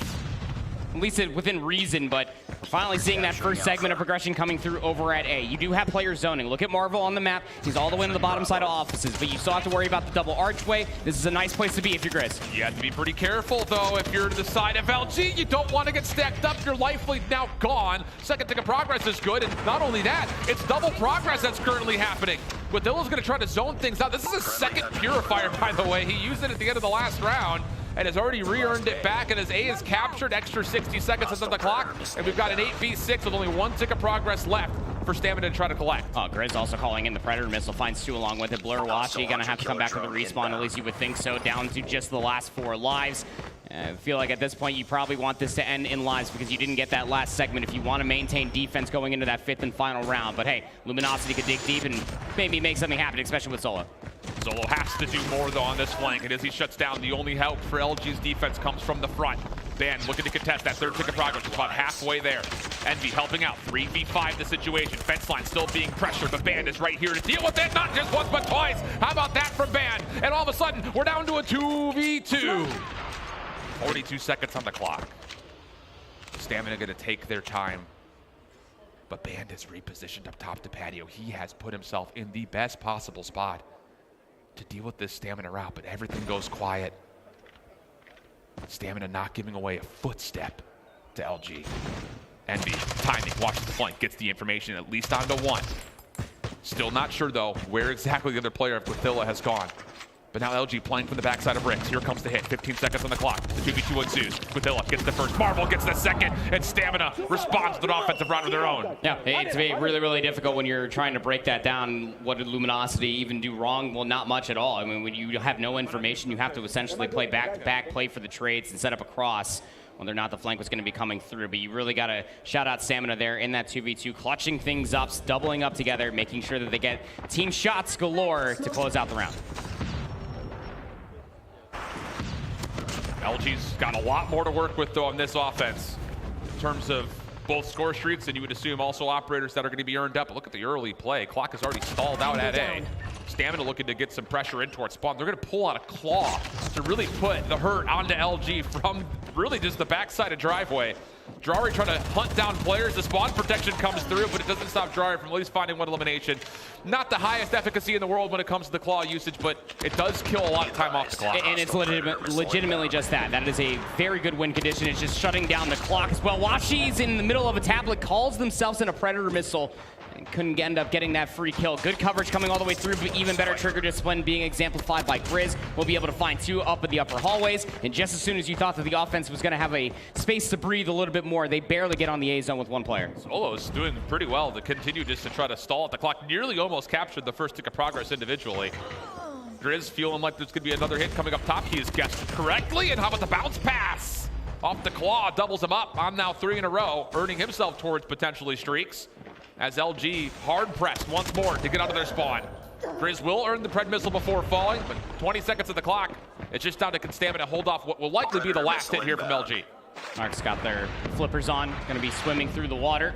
at least within reason, but we're finally seeing that first segment of progression coming through over at A. You do have player zoning. Look at Marvel on the map. He's all the way to the bottom side of offices, but you still have to worry about the double archway. This is a nice place to be if you're Grizz. You have to be pretty careful, though, if you're to the side of LG. You don't want to get stacked up. Your life lead now gone. Second tick of progress is good, and not only that, it's double progress that's currently happening. Guadilla's going to try to zone things out. This is a second purifier, by the way. He used it at the end of the last round and has already re-earned it back, and as A is captured, extra 60 seconds on the clock, and we've got an 8v6 with only one tick of progress left for Stamina to try to collect. Oh, Grizz also calling in the Predator Missile, finds two along with it. Blur Woopiiee gonna have to come back to the respawn, at least you would think so, down to just the last 4 lives. I feel like at this point you probably want this to end in lives because you didn't get that last segment if you want to maintain defense going into that 5th and final round. But hey, Luminosity could dig deep and maybe make something happen, especially with Solo. Solo has to do more, though, on this flank, and as he shuts down, the only help for LG's defense comes from the front. Ban looking to contest that third tick of progress. It's about halfway there. Envy helping out. 3v5 the situation. Fence line still being pressured, but Band is right here to deal with it. Not just once, but twice. How about that from Band? And all of a sudden, we're down to a 2v2. 42 seconds on the clock. Stamina gonna take their time. But Band is repositioned up top to patio. He has put himself in the best possible spot to deal with this Stamina route, but everything goes quiet. Stamina not giving away a footstep to LG. Envy, timing, watches the flank, gets the information at least onto one. Still not sure, though, where exactly the other player of Guadilla has gone. But now LG playing from the backside of Bricks. Here comes the hit. 15 seconds on the clock. The 2v2 ensues. Guthilla gets the first. Marvel gets the second. And Stamina responds to the offensive round of their own. Yeah, it's really, really difficult when you're trying to break that down. What did Luminosity even do wrong? Well, not much at all. I mean, when you have no information, you have to essentially play back-to-back, play for the trades, and set up a cross whether or not the flank was going to be coming through. But you really got to shout out Stamina there in that 2v2, clutching things up, doubling up together, making sure that they get team shots galore to close out the round. LG's got a lot more to work with, though, on this offense in terms of both score streaks, and you would assume also operators that are going to be earned up. But look at the early play. Clock is already stalled out at A. Stamina looking to get some pressure in towards spawn. They're going to pull out a claw to really put the hurt onto LG from really just the backside of driveway. Drari trying to hunt down players. The spawn protection comes through, but it doesn't stop Drari from at least finding one elimination. Not the highest efficacy in the world when it comes to the claw usage, but it does kill a lot of time off the clock. And it's legitimately just that. That is a very good win condition. It's just shutting down the clock as well. Washi's in the middle of a tablet, calls themselves in a Predator missile. Couldn't end up getting that free kill. Good coverage coming all the way through, but even better trigger discipline being exemplified by Grizz. We'll be able to find two up in the upper hallways, and just as soon as you thought that the offense was going to have a space to breathe a little bit more, they barely get on the A zone with one player. Solo's doing pretty well to continue just to try to stall at the clock. Nearly almost captured the first tick of progress individually. Grizz feeling like there's going to be another hit coming up top. He has guessed correctly, and how about the bounce pass? Off the claw, doubles him up on now 3 in a row, earning himself towards potentially streaks. As LG hard-pressed once more to get out of their spawn. Grizz will earn the Pred missile before falling, but 20 seconds of the clock. It's just down to Stamina hold off what will likely be the last hit here from LG. Naarkz got their flippers on, gonna be swimming through the water.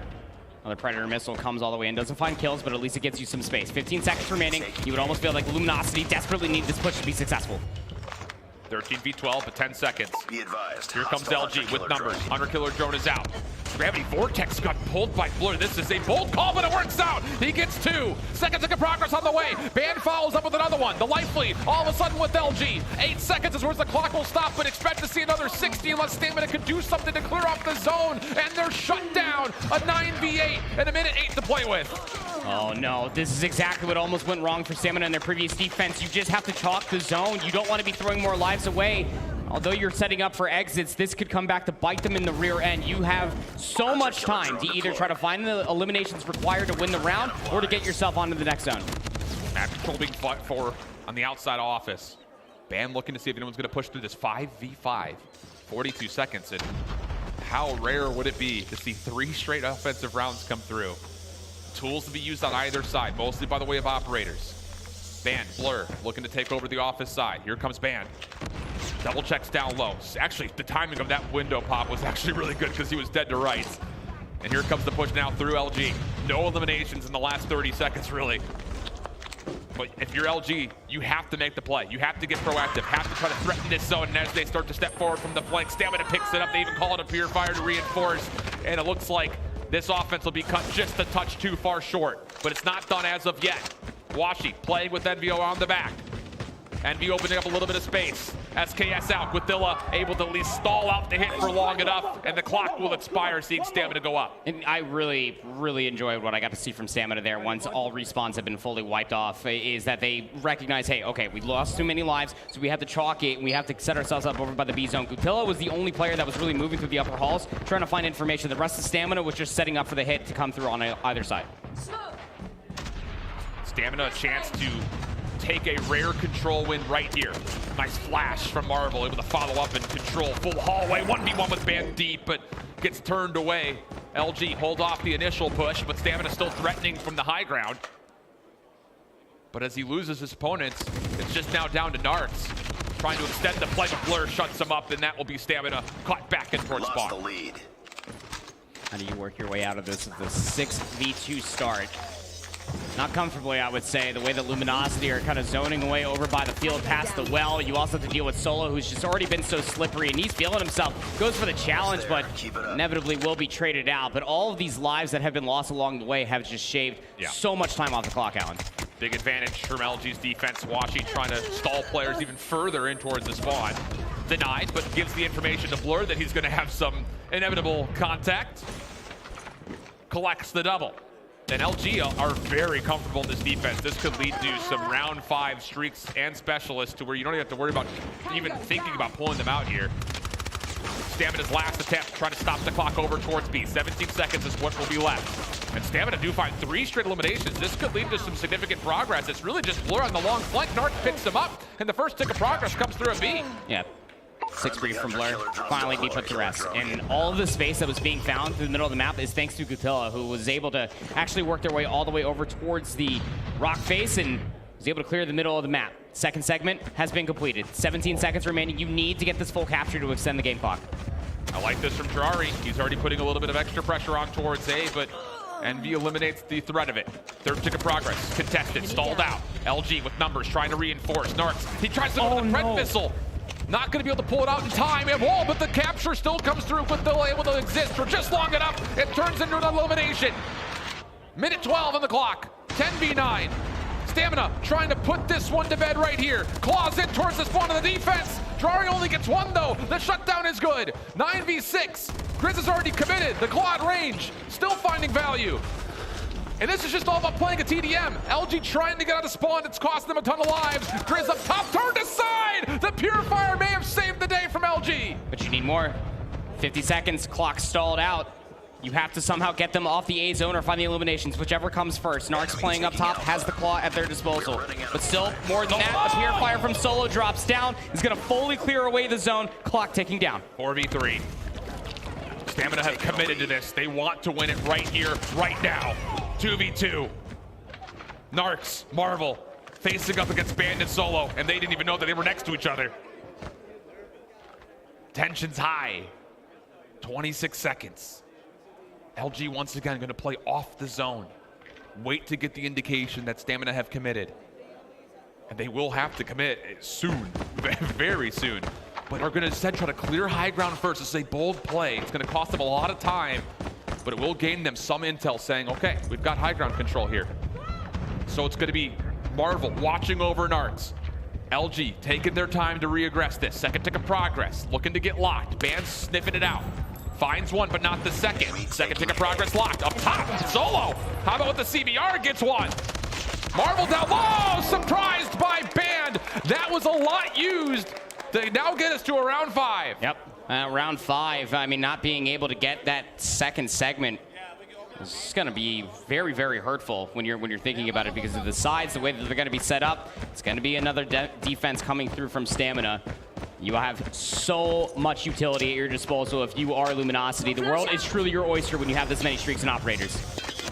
Another Predator missile comes all the way in, doesn't find kills, but at least it gets you some space. 15 seconds remaining. You would almost feel like Luminosity desperately need this push to be successful. 13v12, but 10 seconds. Be advised. Here comes LG with numbers. Hunter Killer drone is out. Gravity Vortex got pulled by Blur. This is a bold call, but it works out. He gets 2. Second tick of progress on the way. Band follows up with another one. The life lead all of a sudden with LG. 8 seconds is where the clock will stop, but expect to see another 60 unless Stamina can do something to clear off the zone. And they're shut down. A 9v8 and a minute 8 to play with. Oh no, this is exactly what almost went wrong for Stamina in their previous defense. You just have to chalk the zone. You don't want to be throwing more lives away. Although you're setting up for exits, this could come back to bite them in the rear end. You have so much time to either try to find the eliminations required to win the round or to get yourself onto the next zone. Map control being fought for on the outside office. Bam looking to see if anyone's going to push through this 5v5. 42 seconds, and how rare would it be to see 3 straight offensive rounds come through? Tools to be used on either side, mostly by the way of operators. Band, Blur, looking to take over the office side. Here comes Band. Double checks down low. Actually, the timing of that window pop was actually really good because he was dead to rights. And here comes the push now through LG. No eliminations in the last 30 seconds, really. But if you're LG, you have to make the play. You have to get proactive, have to try to threaten this zone. And as they start to step forward from the flank, Stamina picks it up. They even call it a purifier to reinforce. And it looks like this offense will be cut just a touch too far short. But it's not done as of yet. Washi playing with NVO on the back. NV opening up a little bit of space. SKS out. Guthilla able to at least stall out the hit for long enough, and the clock will expire, seeing Stamina go up. And I really, really enjoyed what I got to see from Stamina there once all respawns have been fully wiped off, is that they recognize, hey, okay, we lost too many lives, so we have to chalk it, and we have to set ourselves up over by the B zone. Guthilla was the only player that was really moving through the upper halls, trying to find information. The rest of Stamina was just setting up for the hit to come through on either side. Stamina a chance to take a rare control win right here. Nice flash from Marvel, able to follow up and control full hallway. 1v1 with Band deep, but gets turned away. LG hold off the initial push, but Stamina still threatening from the high ground. But as he loses his opponents, it's just now down to Naarkz. Trying to extend the play, but Blur shuts him up, and that will be Stamina caught back in towards spawn. The lead. How do you work your way out of this at the 6v2 start? Not comfortably, I would say, the way that Luminosity are kind of zoning away over by the field past the well. You also have to deal with Solo, who's just already been so slippery, and he's feeling himself. Goes for the challenge, but inevitably will be traded out. But all of these lives that have been lost along the way have just shaved so much time off the clock, Alan. Big advantage from LG's defense. Washi trying to stall players even further in towards the spawn. Denied, but gives the information to Blur that he's going to have some inevitable contact. Collects the double. And LG are very comfortable in this defense. This could lead to some round 5 streaks and specialists to where you don't even have to worry about even thinking about pulling them out here. Stamina's last attempt, trying to stop the clock over towards B. 17 seconds is what will be left. And Stamina do find 3 straight eliminations. This could lead to some significant progress. It's really just Blur on the long flank. Naarkz picks him up, and the first tick of progress comes through a B. Yeah. 6 free from Blur, finally be put to rest. And all of the space that was being found through the middle of the map is thanks to Gutilla, who was able to actually work their way all the way over towards the rock face and was able to clear the middle of the map. Second segment has been completed. 17 seconds remaining. You need to get this full capture to extend the game clock. I like this from Drari. He's already putting a little bit of extra pressure on towards A, but Envy eliminates the threat of it. Third tick of progress, contested, stalled out. LG with numbers trying to reinforce. Naarkz, he tries to go with the Pred missile. Not going to be able to pull it out in time at all, but the capture still comes through with the able to exist for just long enough. It turns into an elimination. Minute 12 on the clock, 10v9. Stamina trying to put this one to bed right here. Claws in towards the spawn of the defense. Drari only gets one though. The shutdown is good. 9v6. Grizz is already committed. The claw at range, still finding value. And this is just all about playing a TDM. LG trying to get out of spawn. It's cost them a ton of lives. Grizz up top, turned aside. The Purifier may have saved the day from LG. But you need more. 50 seconds, clock stalled out. You have to somehow get them off the A zone or find the eliminations, whichever comes first. Naarkz playing up top, has the claw at their disposal. But still, more than that, the Purifier from Solo drops down. Is going to fully clear away the zone. Clock ticking down. 4v3. Stamina have committed to this. They want to win it right here, right now. 2v2. Naarkz, Marvel, facing up against Bandit Solo, and they didn't even know that they were next to each other. Tension's high. 26 seconds. LG once again going to play off the zone. Wait to get the indication that Stamina have committed. And they will have to commit soon, very soon. But are going to instead try to clear high ground first. This is a bold play. It's going to cost them a lot of time, but it will gain them some intel saying, okay, we've got high ground control here. So it's going to be Marvel watching over Naarkz. LG taking their time to reaggress this. Second tick of progress, looking to get locked. Band sniffing it out. Finds one, but not the second. Second tick of progress locked. Up top, Solo. How about with the CBR gets one? Marvel down low, surprised by Band. That was a lot used to now get us to a round 5. Yep, round 5. I mean, not being able to get that second segment is going to be very, very hurtful when you're thinking about it because of the sides, the way that they're going to be set up. It's going to be another defense coming through from Stamina. You have so much utility at your disposal if you are Luminosity. The world is truly your oyster when you have this many streaks and operators.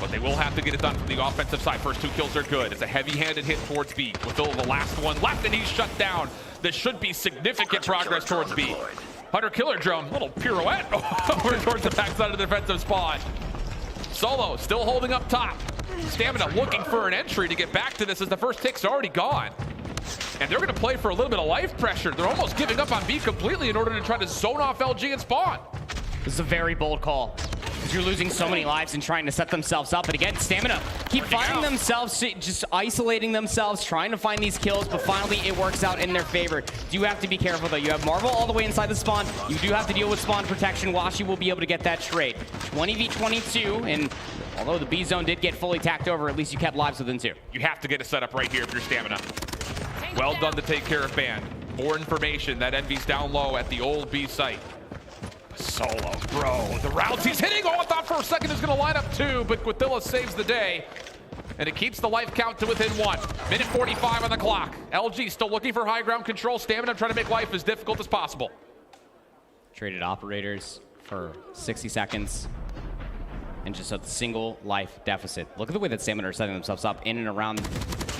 But they will have to get it done from the offensive side. First 2 kills are good. It's a heavy-handed hit towards B. With the last one left, and he's shut down. This should be significant progress towards B. Hunter Killer Drone, little pirouette over towards the backside of the defensive spawn. Solo still holding up top. Stamina looking for an entry to get back to this as the first tick's already gone. And they're going to play for a little bit of life pressure. They're almost giving up on B completely in order to try to zone off LG and spawn. This is a very bold call. Because you're losing so many lives and trying to set themselves up. But again, Stamina keep finding themselves, just isolating themselves, trying to find these kills, but finally it works out in their favor. You have to be careful though. You have Marvel all the way inside the spawn. You do have to deal with spawn protection. Washi will be able to get that trade. 20v22, and although the B zone did get fully tacked over, at least you kept lives within 2. You have to get a setup right here if you're Stamina. Well done to take care of Band. More information that Envy's down low at the old B site. Solo, bro, the routes he's hitting. Oh, I thought for a second he was going to line up 2, but Quintilla saves the day. And it keeps the life count to within 1. Minute 45 on the clock. LG still looking for high ground control. Stamina trying to make life as difficult as possible. Traded operators for 60 seconds. And just a single life deficit. Look at the way that Stamina are setting themselves up in and around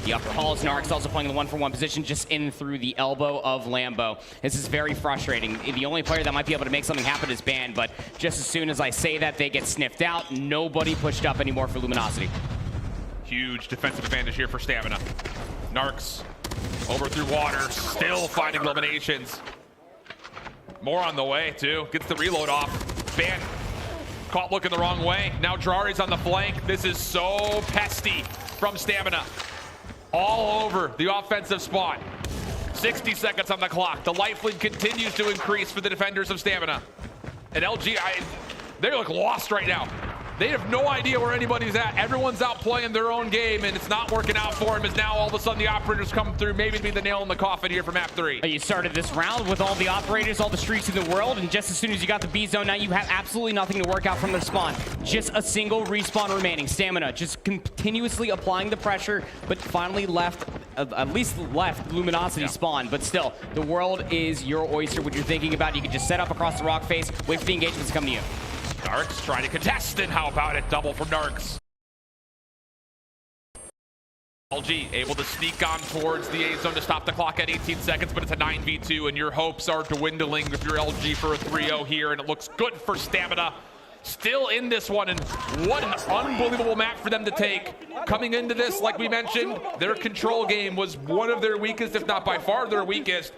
the upper halls. Naarkz also playing the 1-for-1 position just in through the elbow of Lambo. This is very frustrating. The only player that might be able to make something happen is Band, but just as soon as I say that, they get sniffed out. Nobody pushed up anymore for Luminosity. Huge defensive advantage here for Stamina. Naarkz over through water, still finding eliminations. More on the way, too. Gets the reload off. Band caught looking the wrong way. Now Drari's on the flank. This is so pesty from Stamina. All over the offensive spot. 60 seconds on the clock. The life lead continues to increase for the defenders of Stamina. And LG, they look lost right now. They have no idea where anybody's at. Everyone's out playing their own game, and it's not working out for him. As now all of a sudden the operators come through, maybe to be the nail in the coffin here for map 3. You started this round with all the operators, all the streaks in the world, and just as soon as you got the B zone, now you have absolutely nothing to work out from the spawn. Just a single respawn remaining. Stamina just continuously applying the pressure, but finally left, at least left Luminosity spawn. But still, the world is your oyster. What you're thinking about, you can just set up across the rock face, wait for the engagements to come to you. Naarkz trying to contest, and how about it? Double from Naarkz. LG able to sneak on towards the A zone to stop the clock at 18 seconds, but it's a 9v2, and your hopes are dwindling if you're LG for a 3-0 here, and it looks good for Stamina. Still in this one, and what an unbelievable map for them to take. Coming into this, like we mentioned, their control game was one of their weakest, if not by far their weakest.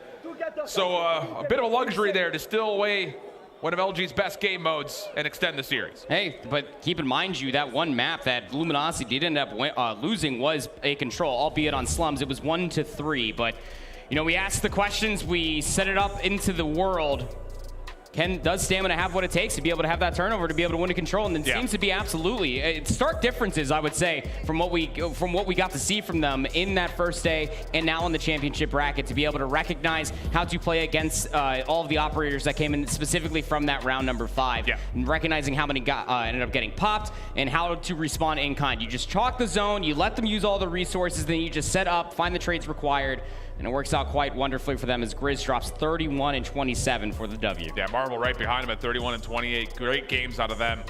So a bit of a luxury there to still away one of LG's best game modes and extend the series. Hey, but keep in mind that one map that Luminosity did end up losing was a control, albeit on slums. It was 1-3, but you know, we asked the questions, we set it up into the world. Does Stamina have what it takes to be able to have that turnover, to be able to win a control? And it seems to be absolutely. Stark differences, I would say, from what we got to see from them in that first day and now in the championship bracket, to be able to recognize how to play against all of the operators that came in specifically from that round number 5. And recognizing how many ended up getting popped and how to respawn in kind. You just chalk the zone, you let them use all the resources, then you just set up, find the trades required, and it works out quite wonderfully for them as Grizz drops 31 and 27 for the W. Yeah, Marvel right behind him at 31 and 28. Great games out of them.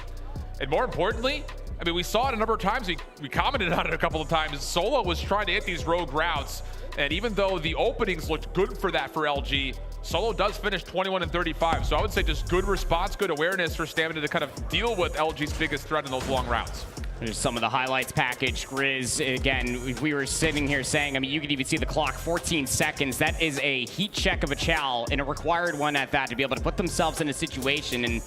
And more importantly, I mean, we saw it a number of times. We commented on it a couple of times. Solo was trying to hit these rogue routes. And even though the openings looked good for that for LG, Solo does finish 21 and 35. So I would say just good response, good awareness for Stamina to kind of deal with LG's biggest threat in those long routes. There's some of the highlights package. Grizz, again, we were sitting here saying, I mean, you could even see the clock, 14 seconds. That is a heat check of a chow, and a required one at that, to be able to put themselves in a situation. And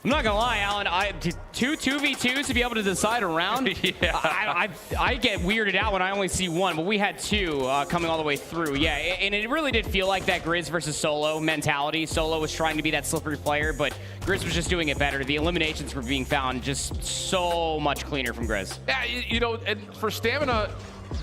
I'm not gonna lie, Alan, 2v2s to be able to decide a round, I get weirded out when I only see one, but we had 2 coming all the way through. Yeah, and it really did feel like that Grizz versus Solo mentality. Solo was trying to be that slippery player, but Grizz was just doing it better. The eliminations were being found just so much cleaner from Grizz. Yeah, you know, and for Stamina,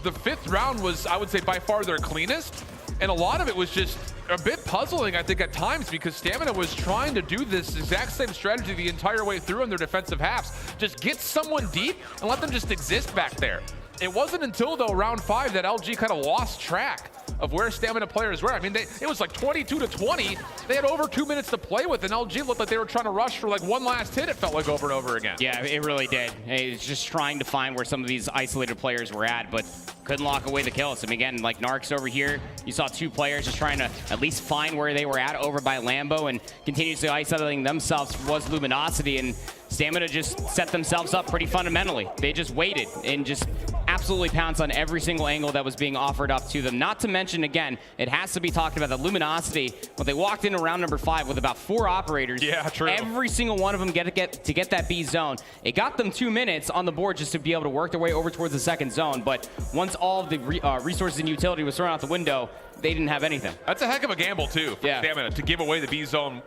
the 5th round was, I would say, by far their cleanest. And a lot of it was just a bit puzzling, I think, at times, because Stamina was trying to do this exact same strategy the entire way through in their defensive halves. Just get someone deep and let them just exist back there. It wasn't until, though, round 5 that LG kind of lost track of where Stamina players were. I mean, it was like 22-20. They had over 2 minutes to play with, and LG looked like they were trying to rush for like one last hit, it felt like, over and over again. Yeah, it really did. It's just trying to find where some of these isolated players were at, but couldn't lock away the kills. I mean, again, like Naarkz over here, you saw 2 players just trying to at least find where they were at over by Lambo, and continuously isolating themselves was Luminosity, and Stamina just set themselves up pretty fundamentally. They just waited and just absolutely pounced on every single angle that was being offered up to them. Not to mention, again, it has to be talked about that Luminosity, when they walked into round number 5 with about 4 operators, every single one of them get that B zone. It got them 2 minutes on the board just to be able to work their way over towards the 2nd zone, but once all of the resources and utility was thrown out the window, they didn't have anything. That's a heck of a gamble, too, for Stamina, to give away the B zone,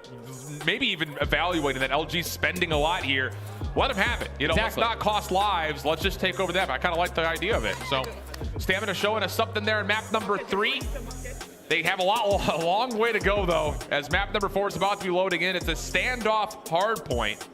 maybe even evaluating that LG's spending a lot here. Let them have it. You know, let's not cost lives. Let's just take over that. I kind of like the idea of it. So Stamina showing us something there in map number 3. They have a long way to go, though, as map number 4 is about to be loading in. It's a standoff hard point.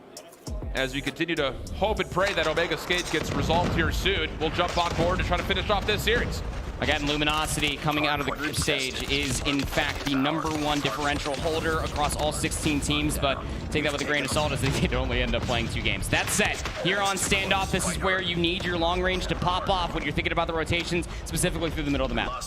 As we continue to hope and pray that Omega Skate gets resolved here soon, we'll jump on board to try to finish off this series. Again, Luminosity coming out of the group stage is, in fact, the #1 differential holder across all 16 teams, but take that with a grain of salt as they did only end up playing 2 games. That said, here on Standoff, this is where you need your long range to pop off when you're thinking about the rotations, specifically through the middle of the map.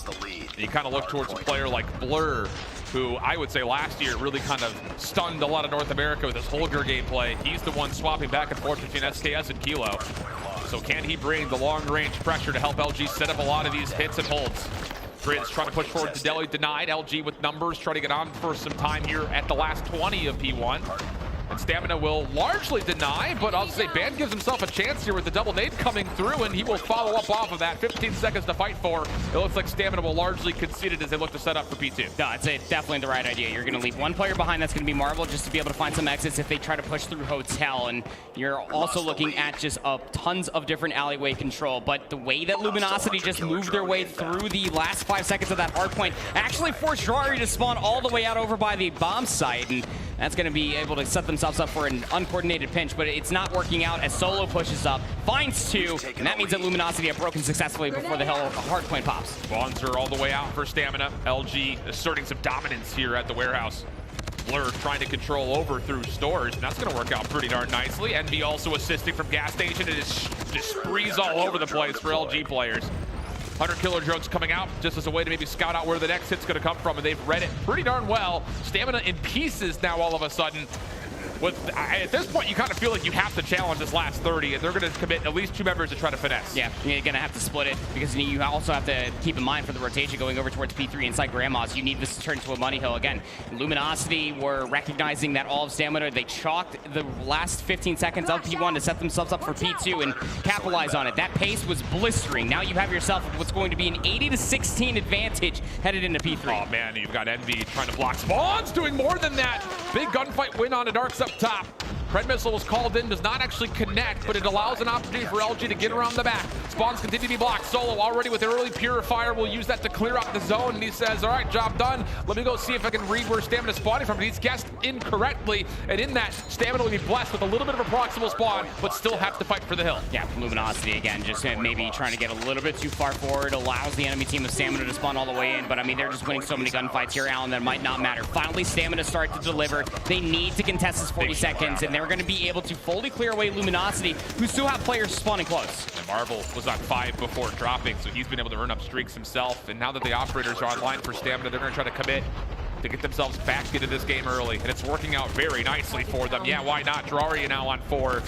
You kind of look towards a player like Blur, who I would say last year really kind of stunned a lot of North America with his Holger gameplay. He's the one swapping back and forth between SKS and Kilo. So can he bring the long-range pressure to help LG set up a lot of these hits and holds? Grizz trying to push forward to Delhi, denied. LG with numbers, trying to get on for some time here at the last 20 of P1. and Stamina will largely deny, but I'll say Band gives himself a chance here with the double nade coming through, and he will follow up off of that. 15 seconds to fight for. It looks like Stamina will largely concede it as they look to set up for P2. No, it's definitely the right idea. You're going to leave one player behind. That's going to be Marvel, just to be able to find some exits if they try to push through Hotel. And you're also looking at just tons of different alleyway control. But the way that Luminosity just moved their way through the last 5 seconds of that hard point actually forced Drari to spawn all the way out over by the bomb site. And that's going to be able to set themselves up for an uncoordinated pinch, but it's not working out as Solo pushes up, finds 2, and that means that Luminosity have broken successfully before the hard point pops. Spawns are all the way out for Stamina. LG asserting some dominance here at the warehouse. Blur trying to control over through stores, and that's going to work out pretty darn nicely. Envy also assisting from gas station. It is just sprees all over the place for LG players. 100 killer drones coming out just as a way to maybe scout out where the next hit's going to come from, and they've read it pretty darn well. Stamina in pieces now all of a sudden. At this point, you kind of feel like you have to challenge this last 30, and they're going to commit at least 2 members to try to finesse. Yeah, you're going to have to split it, because you also have to keep in mind for the rotation going over towards P3 inside Grandma's, you need this to turn into a money hill again. Luminosity were recognizing that all of Stamina, they chalked the last 15 seconds of P1 to set themselves up for P2 and capitalize on it. That pace was blistering. Now you have yourself what's going to be an 80-16 advantage headed into P3. Oh man, you've got Envy trying to block spawns, doing more than that. Big gunfight win on a Naarkz up top. Pred missile was called in, does not actually connect, but it allows an opportunity for LG to get around the back. Spawns continue to be blocked. Solo already with the early Purifier will use that to clear out the zone, and he says, all right, job done. Let me go see if I can read where Stamina's spawning from. He's guessed incorrectly, and in that, Stamina will be blessed with a little bit of a proximal spawn, but still have to fight for the hill. Yeah, Luminosity again, just maybe trying to get a little bit too far forward, allows the enemy team of Stamina to spawn all the way in, but I mean, they're just winning so many gunfights here, Alan, that might not matter. Finally, Stamina start to deliver. They need to contest this 40 seconds, and they're going to be able to fully clear away Luminosity, who still have players spawning close. And Marvel was on 5 before dropping, so he's been able to earn up streaks himself, and now that the operators are online for Stamina, they're going to try to commit to get themselves back into this game early, and it's working out very nicely for them. Yeah, why not? Drari now on 4.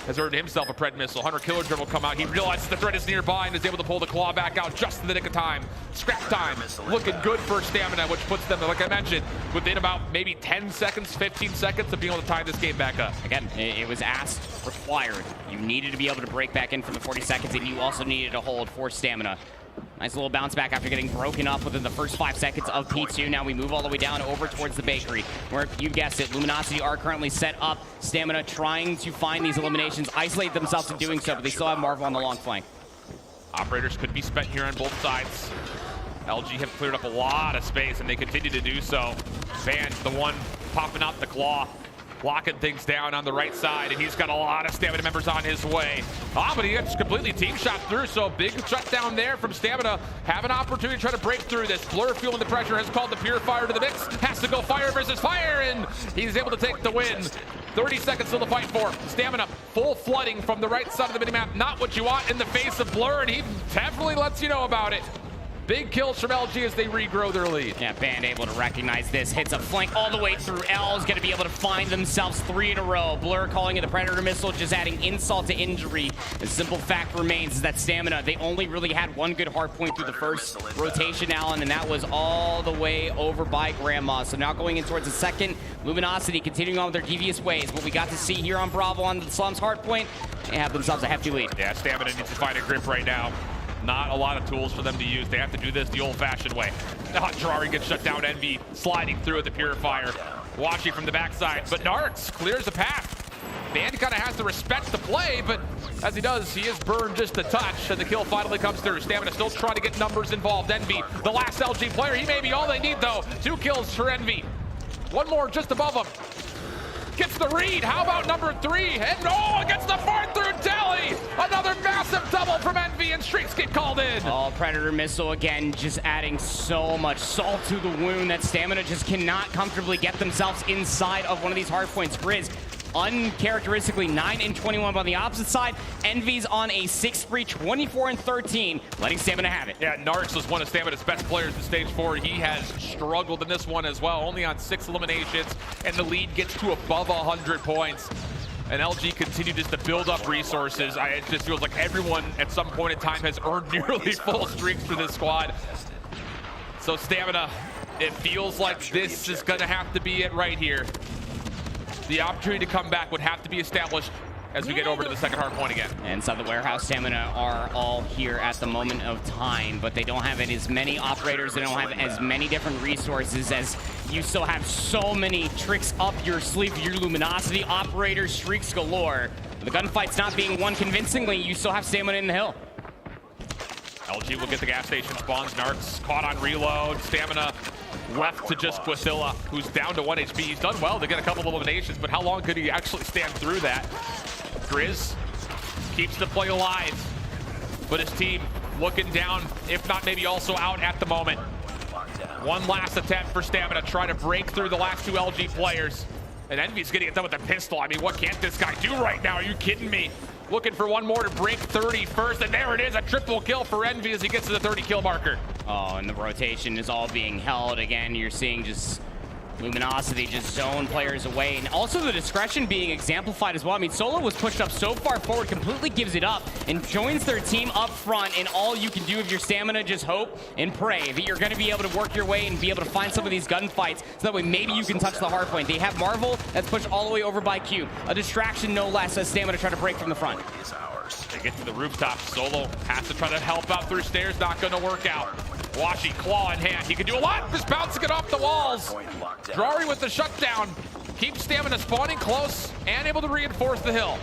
Has earned himself a Pred missile. 100 killer drone will come out. He realizes the threat is nearby and is able to pull the claw back out just in the nick of time. Scrap time. Looking good for Stamina, which puts them, like I mentioned, within about maybe 10 seconds, 15 seconds of being able to tie this game back up. Again, it was asked, required. You needed to be able to break back in for the 40 seconds, and you also needed to hold for Stamina. Nice little bounce back after getting broken up within the first 5 seconds of P2. Now we move all the way down over towards the bakery, where you guessed it, Luminosity are currently set up. Stamina trying to find these eliminations, isolate themselves in doing so, but they still have Marvel on the long flank. Operators could be spent here on both sides. LG have cleared up a lot of space, and they continue to do so. Van, the one popping out the claw, locking things down on the right side, and he's got a lot of Stamina members on his way. But he gets completely team shot through, so big shutdown there from Stamina. Have an opportunity to try to break through this. Blur feeling the pressure, has called the Purifier to the mix, has to go fire versus fire, and he's able to take the win. 30 seconds still to fight for. Stamina full flooding from the right side of the minimap. Not what you want in the face of Blur, and he definitely lets you know about it. Big kills from LG as they regrow their lead. Yeah, Band able to recognize this. Hits a flank all the way through. L is going to be able to find themselves 3 in a row. Blur calling it the Predator missile, just adding insult to injury. The simple fact remains is that Stamina, they only really had one good hard point through the first rotation, Alan, and that was all the way over by Grandma. So now going in towards the second, Luminosity continuing on with their devious ways. What we got to see here on Bravo on the Slums hard point, they have themselves a hefty lead. Yeah, Stamina needs to find a grip right now. Not a lot of tools for them to use. They have to do this the old-fashioned way. Drari gets shut down. Envy sliding through at the Purifier, watching from the backside. But Naarkz clears the path. Band kind of has to respect the play, but as he does, he is burned just a touch, and the kill finally comes through. Stamina still trying to get numbers involved. Envy, the last LG player. He may be all they need, though. 2 kills for Envy. One more just above him. Gets the read. How about number 3? And no, gets the 4th through Telly. Another massive double from Envy, and streaks get called in. Oh, Predator missile again, just adding so much salt to the wound that Stamina just cannot comfortably get themselves inside of one of these hard points. Grizz, uncharacteristically 9 and 21, but on the opposite side, Envy's on a 6-3, 24 and 13, letting Stamina have it. Yeah, Naarkz was one of Stamina's best players in stage 4. He has struggled in this one as well, only on 6 eliminations, and the lead gets to above 100 points. And LG continue just to build up resources. It just feels like everyone at some point in time has earned nearly full streaks for this squad. So Stamina, it feels like this is gonna have to be it right here. the opportunity to come back would have to be established as we get over to the second hard point again. And inside the warehouse, Stamina are all here at the moment of time, but they don't have as many operators, they don't have as many different resources, as you still have so many tricks up your sleeve for your Luminosity. Operators, streaks galore. The gunfight's not being won convincingly, you still have Stamina in the hill. LG will get the gas station spawns. Naarkz caught on reload. Stamina left to just Quathilla, who's down to 1 HP. He's done well to get a couple of eliminations, but how long could he actually stand through that? Grizz keeps the play alive, but his team looking down, if not maybe also out at the moment. One last attempt for Stamina, trying to break through the last two LG players. And Envy's getting it done with the pistol. I mean, what can't this guy do right now? Are you kidding me? Looking for one more to break 30 first, and there it is, a triple kill for Envy as he gets to the 30 kill marker. Oh, and the rotation is all being held. Again, you're seeing just Luminosity just zone players away, and also the discretion being exemplified as well. I mean, Solo was pushed up so far forward, completely gives it up, and joins their team up front, and all you can do with your Stamina, just hope and pray that you're going to be able to work your way and be able to find some of these gunfights, so that way maybe you can touch the hard point. They have Marvel that's pushed all the way over by Q. A distraction no less as Stamina try to break from the front. They get to the rooftop. Solo has to try to help out through stairs, not going to work out. Washi, claw in hand. He can do a lot, just bouncing it off the walls. Drari with the shutdown. Keeps Stamina spawning close and able to reinforce the hill.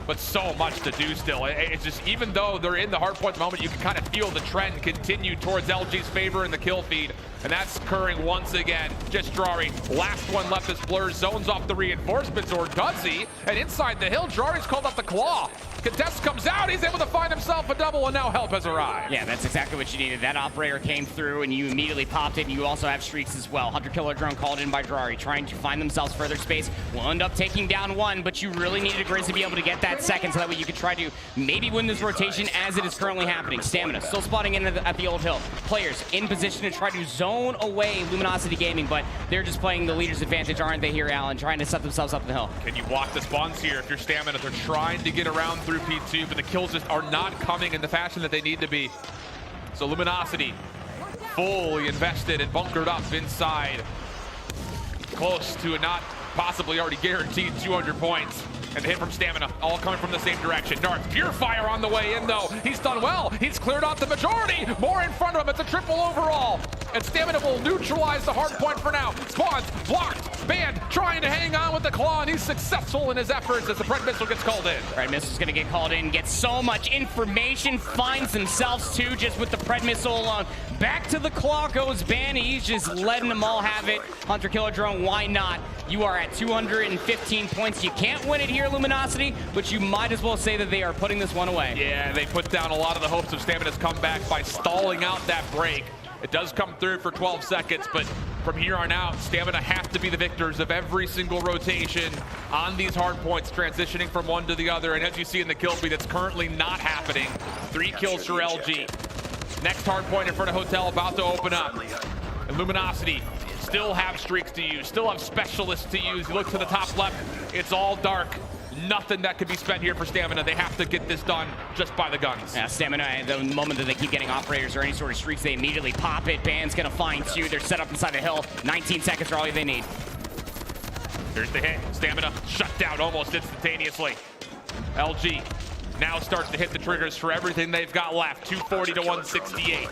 But so much to do still. It's just, even though they're in the hard point moment, you can kind of feel the trend continue towards LG's favor in the kill feed. And that's occurring once again. Just Drari. Last one left as Blur zones off the reinforcements, or does he? And inside the hill, Drari's called up the claw. Contest comes out, he's able to find himself a double, and now help has arrived. Yeah, that's exactly what you needed. That operator came through, and you immediately popped it, and you also have streaks as well. Hunter Killer Drone called in by Drari, trying to find themselves further space. Will end up taking down one, but you really needed a Grizz to be able to get that second, so that way you could try to maybe win this rotation as it is currently happening. Stamina still spotting in at the old hill. Players in position to try to zone away Luminosity Gaming, but they're just playing the leader's advantage, aren't they here, Alan? Trying to set themselves up the hill. Can you block the spawns here if you're Stamina? They're trying to get around through P2, but the kills just are not coming in the fashion that they need to be. So Luminosity fully invested and bunkered up inside. Close to a not possibly already guaranteed 200 points. And the hit from Stamina, all coming from the same direction. Naarkz, Purifier on the way in though. He's done well. He's cleared out the majority. More in front of him. It's a triple overall. And Stamina will neutralize the hard point for now. Spawns, blocked, banned, trying to hang on with the claw, and he's successful in his efforts as the Pred Missile gets called in. Pred Missile's gonna get called in, gets so much information, finds themselves too, just with the Pred Missile alone. Back to the claw goes Ban, he's just letting them all have it. Hunter Killer Drone, why not? You are at 215 points. You can't win it here, Luminosity, but you might as well say that they are putting this one away. Yeah, they put down a lot of the hopes of Stamina's comeback by stalling out that break. It does come through for 12 seconds, but from here on out, Stamina have to be the victors of every single rotation on these hard points, transitioning from one to the other. And as you see in the kill feed, it's currently not happening. 3 kills for LG. Next hard point in front of Hotel about to open up. And Luminosity still have streaks to use, still have specialists to use. You look to the top left, it's all dark. Nothing that could be spent here for Stamina. They have to get this done just by the guns. Yeah, Stamina, the moment that they keep getting operators or any sort of streaks, they immediately pop it. Ban's gonna find two. They're set up inside the hill. 19 seconds are all they need. Here's the hit. Stamina shut down almost instantaneously. LG now starts to hit the triggers for everything they've got left. 240 to 168.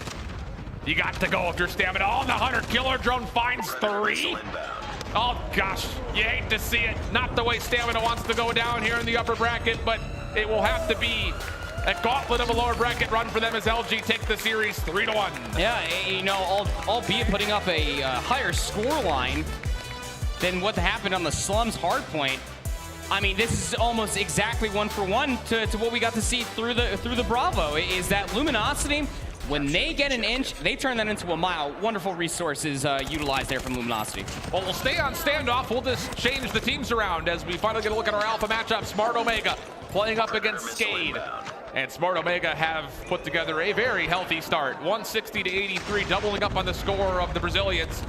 You got to go if you're Stamina. Oh, the Hunter Killer Drone finds 3. Oh gosh, you hate to see it. Not the way Stamina wants to go down here in the upper bracket, but it will have to be a gauntlet of a lower bracket run for them as LG take the series 3-1. Yeah, you know, albeit putting up a higher score line than what happened on the Slums hardpoint. I mean, this is almost exactly 1-for-1 to what we got to see through the Bravo. Is that Luminosity, when they get an inch, they turn that into a mile. Wonderful resources utilized there from Luminosity. Well, we'll stay on standoff. We'll just change the teams around as we finally get a look at our alpha matchup. Smart Omega playing up against Skade. And Smart Omega have put together a very healthy start. 160 to 83, doubling up on the score of the Brazilians.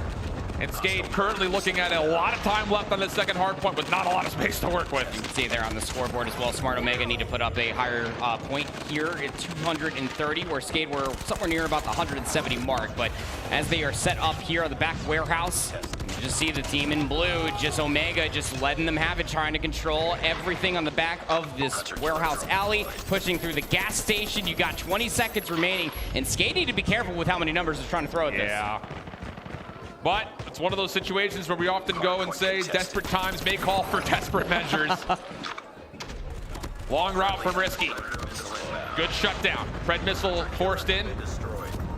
And Skate currently looking at a lot of time left on the second hard point with not a lot of space to work with. You can see there on the scoreboard as well, Smart Omega need to put up a higher point here at 230, where Skate were somewhere near about the 170 mark. But as they are set up here on the back warehouse, you just see the team in blue, just Omega just letting them have it, trying to control everything on the back of this warehouse alley, pushing through the gas station. You got 20 seconds remaining, and Skate need to be careful with how many numbers they're trying to throw at this. Yeah. But it's one of those situations where we often go and say desperate times may call for desperate measures. Long route from Risky. Good shutdown. Pred missile forced in.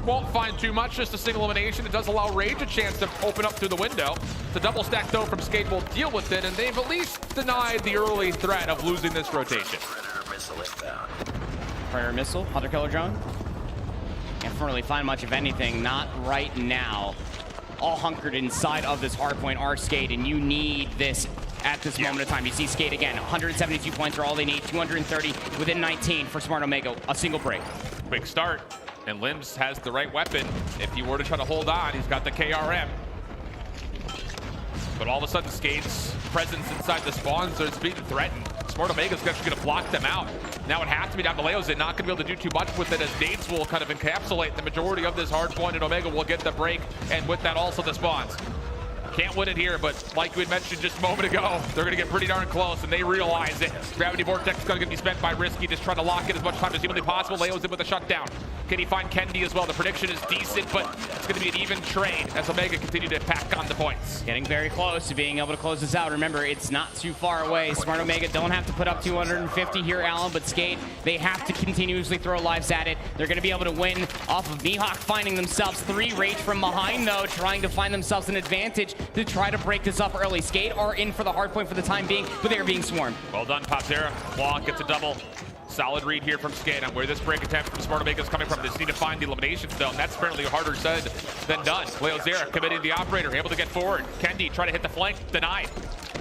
Won't find too much, just a single elimination. It does allow Rage a chance to open up through the window. The double stack though from Skate will deal with it, and they've at least denied the early threat of losing this rotation. Predator missile, Hunter Killer drone. Can't really find much of anything, not right now. All hunkered inside of this hard point are Skate, and you need this at this moment of time. You see Skate again, 172 points are all they need, 230 within 19 for Smart Omega, a single break. Quick start, and Limbs has the right weapon. If he were to try to hold on, he's got the KRM. But all of a sudden, Skate's presence inside the spawns is being threatened. Smart Omega's actually going to block them out. Now it has to be down to Leozin, not going to be able to do too much with it, as Nades will kind of encapsulate the majority of this hard point, and Omega will get the break, and with that also the spawns. Can't win it here, but like we had mentioned just a moment ago, they're going to get pretty darn close, and they realize it. Gravity Vortex is going to be spent by Risky, just trying to lock in as much time as humanly possible. Leozin with a shutdown. Can he find Kendy as well? The prediction is decent, but it's going to be an even trade as Omega continue to pack on the points. Getting very close to being able to close this out. Remember, it's not too far away. Smart Omega don't have to put up 250 here, Alan, but Skate, they have to continuously throw lives at it. They're going to be able to win off of Mihawk finding themselves 3 Rage from behind, though, trying to find themselves an advantage to try to break this up early. Skate are in for the hard point for the time being, but they are being swarmed. Well done, Popzera. Claw gets a double. Solid read here from Skate on where this break attempt from Smart Omega is coming from. They just need to find the elimination zone. That's apparently harder said than done. Leozera committing the operator, able to get forward. Kendy trying to hit the flank, denied.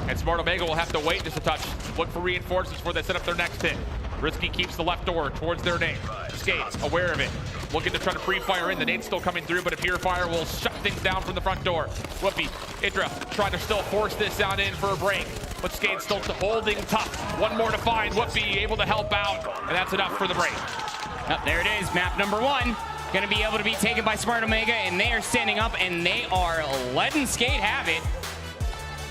And Smart Omega will have to wait just a touch. Look for reinforcements before they set up their next hit. Risky keeps the left door towards their nade. Skate, aware of it. Looking to try to pre-fire in. The nade's still coming through, but a Purifier will shut things down from the front door. Woopiiee, Idra trying to still force this out in for a break. But Skate still holding tough. One more to find. Woopiiee able to help out, and that's enough for the break. Oh, there it is, map number 1. Gonna be able to be taken by Smart Omega, and they are standing up, and they are letting Skate have it.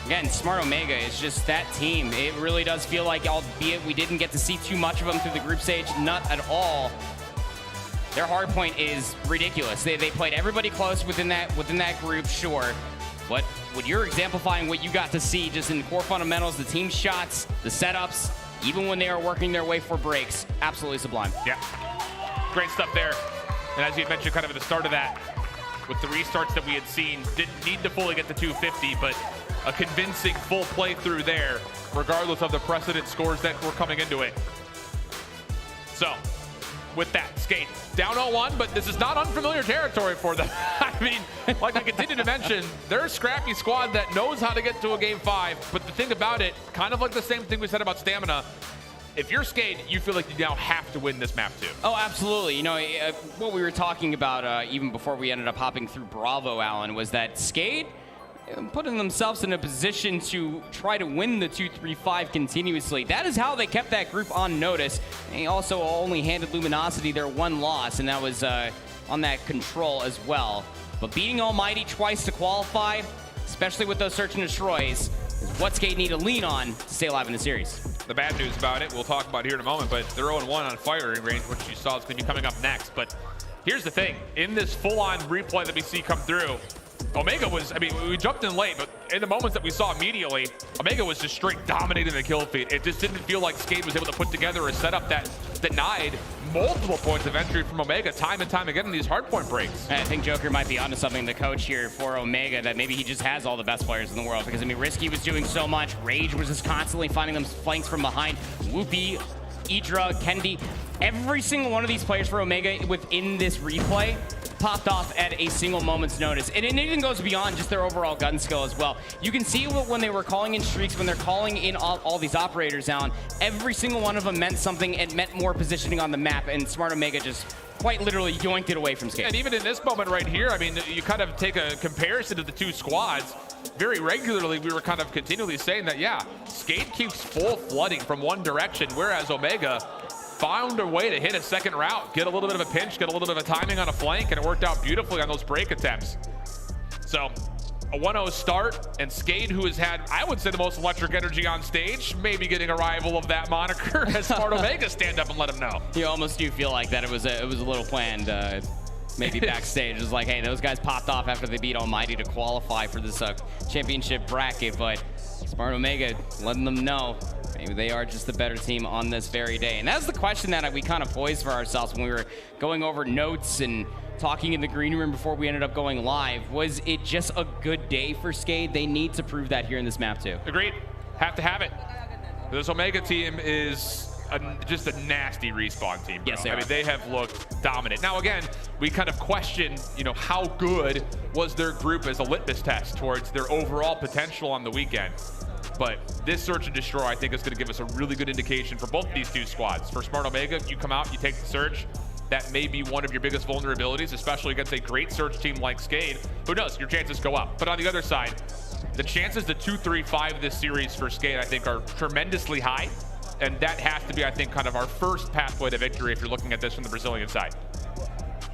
Again, Smart Omega is just that team. It really does feel like, albeit we didn't get to see too much of them through the group stage, not at all. Their hard point is ridiculous. They played everybody close within that group, sure. But when you're exemplifying what you got to see just in the core fundamentals, the team shots, the setups, even when they are working their way for breaks, absolutely sublime. Yeah, great stuff there. And as you mentioned kind of at the start of that, with the restarts that we had seen, didn't need to fully get to 250, but a convincing full playthrough there, regardless of the precedent scores that were coming into it. So, with that, Skate down 0-1, but this is not unfamiliar territory for them. I mean, like I continue to mention, they're a scrappy squad that knows how to get to a game 5, but the thing about it, kind of like the same thing we said about Stamina, if you're Skate, you feel like you now have to win this map too. Oh, absolutely. You know, what we were talking about even before we ended up hopping through Bravo, Alan, was that Skate putting themselves in a position to try to win the 2-3-5 continuously. That is how they kept that group on notice. They also only handed Luminosity their 1 loss, and that was on that control as well. But beating Almighty twice to qualify, especially with those search and destroys, is what Skate need to lean on to stay alive in the series. The bad news about it, we'll talk about here in a moment, but they're 0-1 on firing range, which you saw is going to be coming up next. But here's the thing. In this full-on replay that we see come through, Omega was, I mean, we jumped in late, but in the moments that we saw immediately, Omega was just straight dominating the kill feed. It just didn't feel like Skate was able to put together a setup that denied multiple points of entry from Omega time and time again in these hardpoint breaks. I think Joker might be onto something, the coach here for Omega, that maybe he just has all the best players in the world. Because, I mean, Risky was doing so much. Rage was just constantly finding them flanks from behind. Woopiiee, Idra, Kendy, every single one of these players for Omega within this replay popped off at a single moment's notice. And it even goes beyond just their overall gun skill as well. You can see when they were calling in streaks, when they're calling in all these operators down, every single one of them meant something. It meant more positioning on the map, and Smart Omega just quite literally yoinked it away from Skate. And even in this moment right here, I mean, you kind of take a comparison to the two squads. Very regularly, we were kind of continually saying that, yeah, Skate keeps full flooding from one direction, whereas Omega found a way to hit a second route, get a little bit of a pinch, get a little bit of a timing on a flank, and it worked out beautifully on those break attempts. So a 1-0 start, and Skate, who has had, I would say, the most electric energy on stage, maybe getting a rival of that moniker as Smart Omega stand up and let him know. You almost do feel like that it was a little planned. Maybe backstage. It was like, hey, those guys popped off after they beat Almighty to qualify for this championship bracket, but Smart Omega letting them know maybe they are just the better team on this very day. And that's the question that we kind of posed for ourselves when we were going over notes and talking in the green room before we ended up going live. Was it just a good day for Skate? They need to prove that here in this map too. Agreed. Have to have it. This Omega team is just a nasty respawn team, bro. Yes, they I are. mean, they have looked dominant. Now, again, we kind of question, how good was their group as a litmus test towards their overall potential on the weekend. But this Search and Destroy, I think, is going to give us a really good indication for both these two squads. For Smart Omega, you come out, you take the Search. That may be one of your biggest vulnerabilities, especially against a great Search team like Skade. Who knows? Your chances go up. But on the other side, the chances to 2-3-5 this series for Skade, I think, are tremendously high. And that has to be, I think, kind of our first pathway to victory if you're looking at this from the Brazilian side.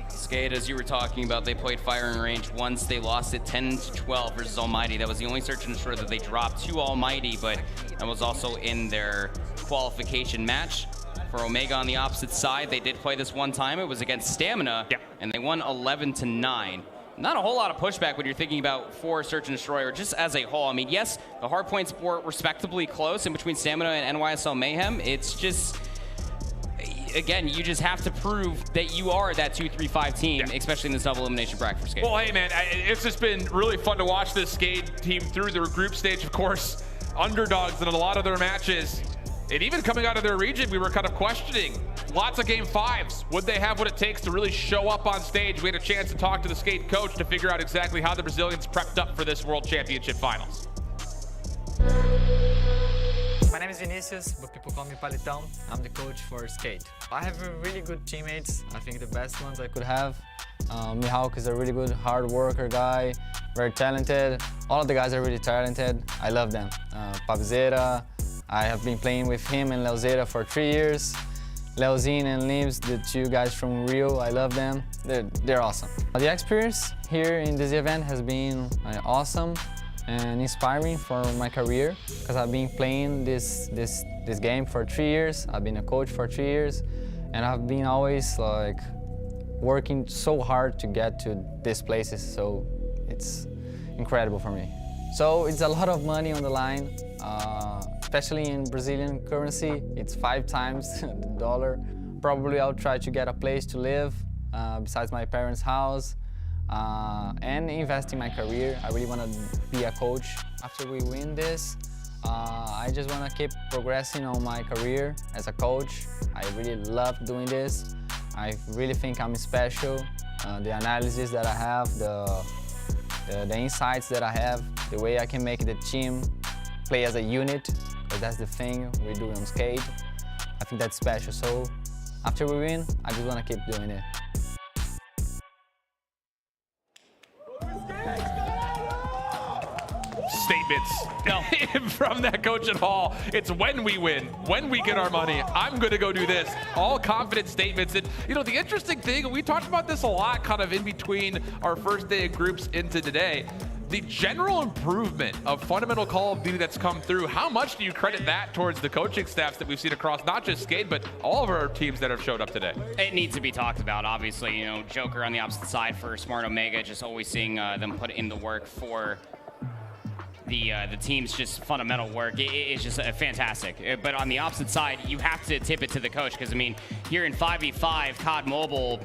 Skate, as you were talking about, they played firing range once. They lost it 10-12 versus Almighty. That was the only Search and Destroy that they dropped to Almighty, but that was also in their qualification match. For Omega on the opposite side, they did play this one time. It was against Stamina, and they won 11-9. Not a whole lot of pushback when you're thinking about for Search and Destroy, or just as a whole. I mean, yes, the hardpoints were respectably close in between Stamina and NYSL Mayhem. It's just, again, you just have to prove that you are that 2-3-5 team, especially in this double elimination bracket for Skate. Well, hey, man, it's just been really fun to watch this Skate team through their group stage. Of course, underdogs in a lot of their matches. And even coming out of their region, we were kind of questioning lots of game fives. Would they have what it takes to really show up on stage? We had a chance to talk to the Skate coach to figure out exactly how the Brazilians prepped up for this World Championship Finals. My name is Vinicius, but people call me Palitão. I'm the coach for Skate. I have really good teammates. I think the best ones I could have. Mihawk is a really good hard worker guy, very talented. All of the guys are really talented. I love them. Pabzeira, I have been playing with him and Leozeira for 3 years. Leozin and Limbs, the two guys from Rio, I love them. They're awesome. The experience here in this event has been awesome and inspiring for my career, because I've been playing this game for 3 years. I've been a coach for 3 years, and I've been always like working so hard to get to these places. So it's incredible for me. So it's a lot of money on the line. Especially in Brazilian currency, it's 5 times the dollar. Probably I'll try to get a place to live besides my parents' house and invest in my career. I really want to be a coach. After we win this, I just want to keep progressing on my career as a coach. I really love doing this. I really think I'm special. The analysis that I have, the insights that I have, the way I can make the team play as a unit, because that's the thing we do on Skate. I think that's special. So after we win, I just want to keep doing it. Statements from that coach at Hall. It's when we win, when we get our money, I'm going to go do this. All confident statements. And, the interesting thing, we talked about this a lot kind of in between our first day of groups into today. The general improvement of fundamental Call of Duty that's come through, how much do you credit that towards the coaching staffs that we've seen across not just Skate, but all of our teams that have showed up today? It needs to be talked about, obviously. Joker on the opposite side for Smart Omega, just always seeing them put in the work for the team's just fundamental work. It's just fantastic. But on the opposite side, you have to tip it to the coach, because, here in 5v5, COD Mobile,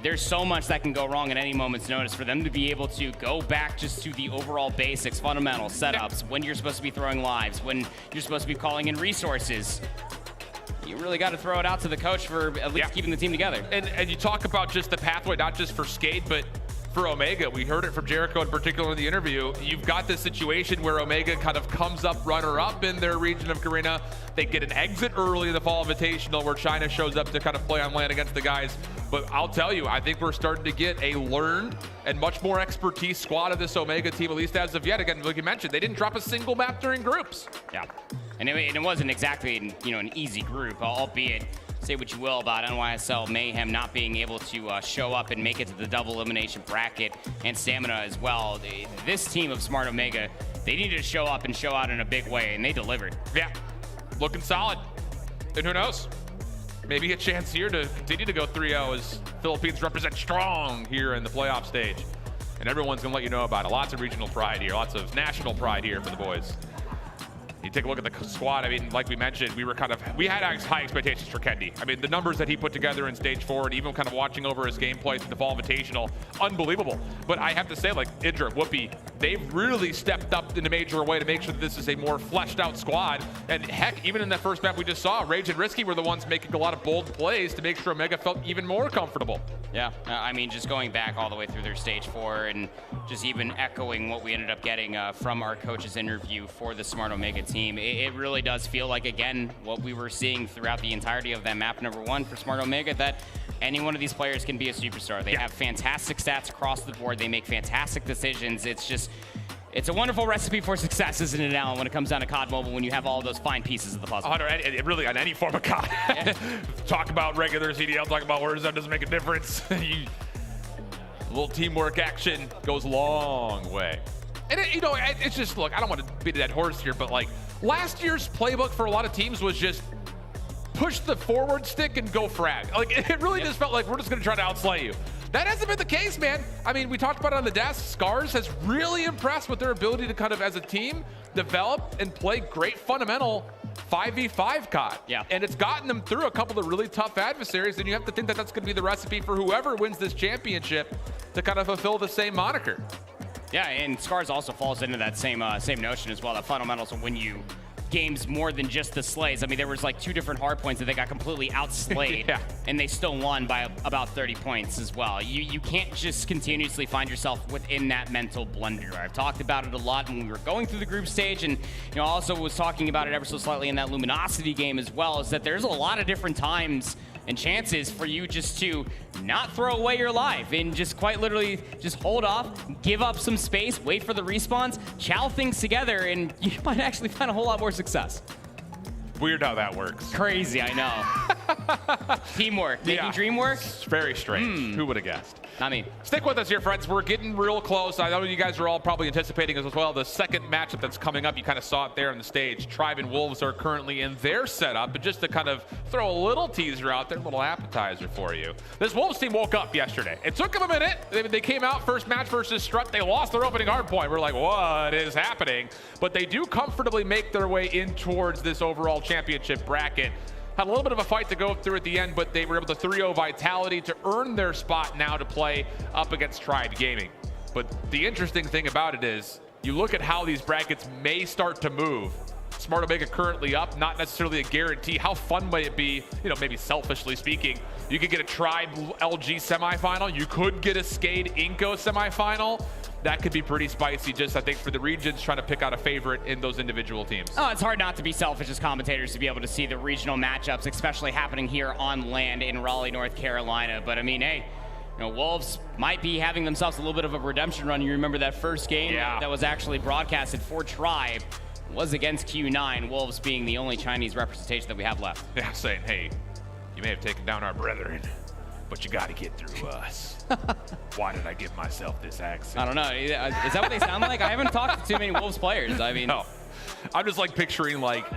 there's so much that can go wrong at any moment's notice. For them to be able to go back just to the overall basics, fundamental setups, when you're supposed to be throwing lives, when you're supposed to be calling in resources, you really got to throw it out to the coach for at least keeping the team together. And you talk about just the pathway, not just for Skate, but for Omega. We heard it from Jericho in particular in the interview. You've got this situation where Omega kind of comes up runner-up in their region of Garena. They get an exit early in the Fall Invitational where China shows up to kind of play on land against the guys. But I'll tell you, I think we're starting to get a learned and much more expertise squad of this Omega team, at least as of yet. Again, like you mentioned, they didn't drop a single map during groups. Yeah, and it wasn't exactly, you know, an easy group, albeit say what you will about NYSL Mayhem not being able to show up and make it to the double elimination bracket, and Stamina as well. This team of Smart Omega, they needed to show up and show out in a big way, and they delivered. Yeah, looking solid. And who knows? Maybe a chance here to continue to go 3-0 as Philippines represent strong here in the playoff stage. And everyone's going to let you know about it. Lots of regional pride here, lots of national pride here for the boys. You take a look at the squad. I mean, like we mentioned, we had high expectations for Kendy. I mean, the numbers that he put together in stage 4 and even kind of watching over his gameplay through the Fall Invitational, unbelievable. But I have to say, like Idra, Woopiiee, they've really stepped up in a major way to make sure that this is a more fleshed out squad. And heck, even in that first map we just saw, Rage and Risky were the ones making a lot of bold plays to make sure Omega felt even more comfortable. Yeah, I mean, just going back all the way through their stage 4 and just even echoing what we ended up getting from our coach's interview for the Smart Omega team, it really does feel like, again, what we were seeing throughout the entirety of that map number 1 for Smart Omega, that any one of these players can be a superstar. They have fantastic stats across the board. They make fantastic decisions. It's a wonderful recipe for success, isn't it, Alan, when it comes down to COD Mobile, when you have all those fine pieces of the puzzle? Really, on any form of COD. Yeah. Talk about regular CDL, talk about Warzone, doesn't make a difference. A little teamwork action goes a long way. And, it's just, look, I don't want to beat a dead horse here, but, like, last year's playbook for a lot of teams was just push the forward stick and go frag. Like, it really just felt like we're just going to try to outslay you. That hasn't been the case, man. I mean, we talked about it on the desk. Scars has really impressed with their ability to kind of, as a team, develop and play great fundamental 5v5 COD. Yeah. And it's gotten them through a couple of really tough adversaries, and you have to think that that's going to be the recipe for whoever wins this championship to kind of fulfill the same moniker. Yeah, and Scars also falls into that same notion as well, that fundamentals will win you games more than just the slays. I mean, there was like 2 different hard points that they got completely outslayed, yeah. And they still won by about 30 points as well. You can't just continuously find yourself within that mental blunder. I've talked about it a lot when we were going through the group stage, and also was talking about it ever so slightly in that Luminosity game as well, is that there's a lot of different times and chances for you just to not throw away your life and just quite literally just hold off, give up some space, wait for the respawns, chow things together, and you might actually find a whole lot more success. Weird how that works. Crazy, I know. Teamwork, making dream work. It's very strange. Who would have guessed? Not me. Stick with us here, friends. We're getting real close. I know you guys are all probably anticipating as well. The second matchup that's coming up, you kind of saw it there on the stage. Tribe and Wolves are currently in their setup, but just to kind of throw a little teaser out there, a little appetizer for you. This Wolves team woke up yesterday. It took them a minute. They came out first match versus STRUT. They lost their opening hard point. We're like, what is happening? But they do comfortably make their way in towards this overall championship bracket. Had a little bit of a fight to go through at the end, but they were able to 3-0 Vitality to earn their spot now to play up against Tribe Gaming. But the interesting thing about it is, you look at how these brackets may start to move. Smart Omega currently up, not necessarily a guarantee. How fun might it be, maybe selfishly speaking, you could get a Tribe LG semifinal, you could get a Skade INCO semifinal. That could be pretty spicy, just I think for the regions trying to pick out a favorite in those individual teams. Oh, it's hard not to be selfish as commentators to be able to see the regional matchups, especially happening here on land in Raleigh, North Carolina. But I mean, hey, Wolves might be having themselves a little bit of a redemption run. You remember that first game that was actually broadcasted for Tribe was against Q9, Wolves being the only Chinese representation that we have left. Yeah, saying, hey, you may have taken down our brethren, but you got to get through us. Why did I give myself this accent? I don't know. Is that what they sound like? I haven't talked to too many Wolves players. I mean, no. I'm just like picturing like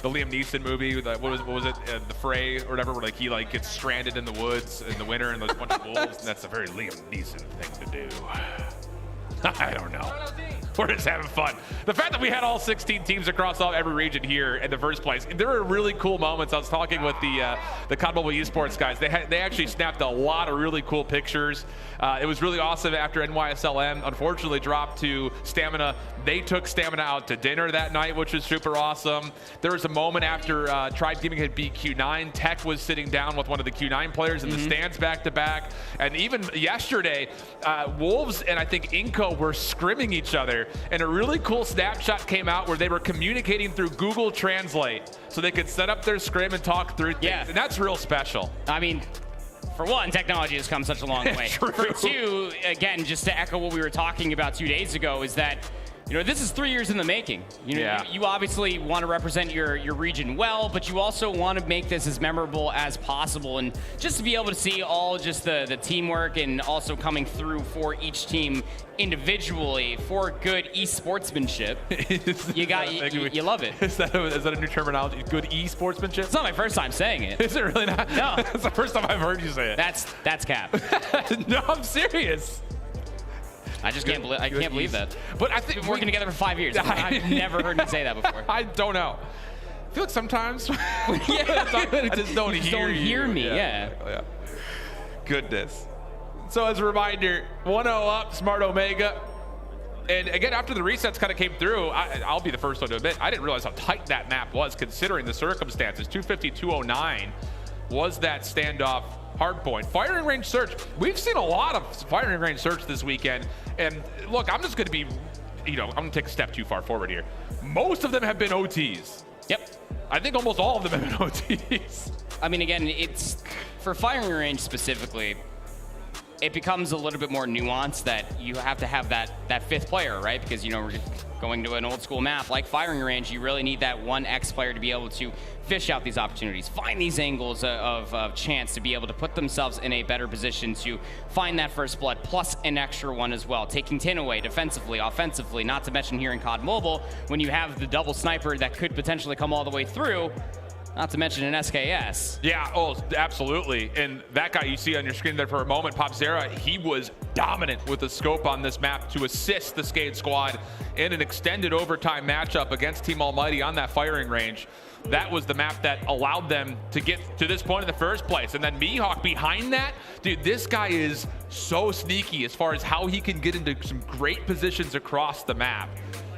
the Liam Neeson movie. What was it? The Fray or whatever, where like he like gets stranded in the woods in the winter and there's a bunch of wolves. And that's a very Liam Neeson thing to do. I don't know. We're just having fun. The fact that we had all 16 teams across every region here in the first place, there were really cool moments. I was talking with the Godlike Esports guys. They actually snapped a lot of really cool pictures. It was really awesome after NYSL unfortunately dropped to Stamina. They took Stamina out to dinner that night, which was super awesome. There was a moment after Tribe Gaming had beat Q9. Tech was sitting down with one of the Q9 players in the stands back to back. And even yesterday, Wolves and I think INCO were scrimming each other. And a really cool snapshot came out where they were communicating through Google Translate so they could set up their scrim and talk through things. Yeah. And that's real special. I mean, for one, technology has come such a long way. True. For two, again, just to echo what we were talking about 2 days ago, is that, you know, this is 3 years in the making. You know, you obviously want to represent your region well, but you also want to make this as memorable as possible. And just to be able to see all just the teamwork and also coming through for each team individually for good e-sportsmanship, you love it. Is that a new terminology? Good e-sportsmanship? It's not my first time saying it. Is it really not? No. That's the first time I've heard you say it. That's cap. No, I'm serious. I just can't believe that. But I think we've been working together for 5 years. I've never heard you say that before. I don't know. I feel like sometimes I just don't hear me. Yeah. Goodness. So as a reminder, 1-0 up, Smart Omega. And again, after the resets kind of came through, I'll be the first one to admit, I didn't realize how tight that map was considering the circumstances. 250-209 was that standoff hardpoint. Firing range search. We've seen a lot of firing range search this weekend. And look, I'm just going to be, I'm going to take a step too far forward here. Most of them have been OTs. Yep. I think almost all of them have been OTs. I mean, again, it's for firing range specifically, it becomes a little bit more nuanced that you have to have that fifth player, right? Because, we're going to an old school map like firing range, you really need that one X player to be able to fish out these opportunities, find these angles of chance to be able to put themselves in a better position to find that first blood, plus an extra one as well. Taking 10 away defensively, offensively, not to mention here in COD Mobile, when you have the double sniper that could potentially come all the way through, not to mention an SKS. Yeah, oh, absolutely. And that guy you see on your screen there for a moment, Popzera, he was dominant with the scope on this map to assist the Skate squad in an extended overtime matchup against Team Almighty on that firing range. That was the map that allowed them to get to this point in the first place. And then Mihawk behind that, dude, this guy is so sneaky as far as how he can get into some great positions across the map.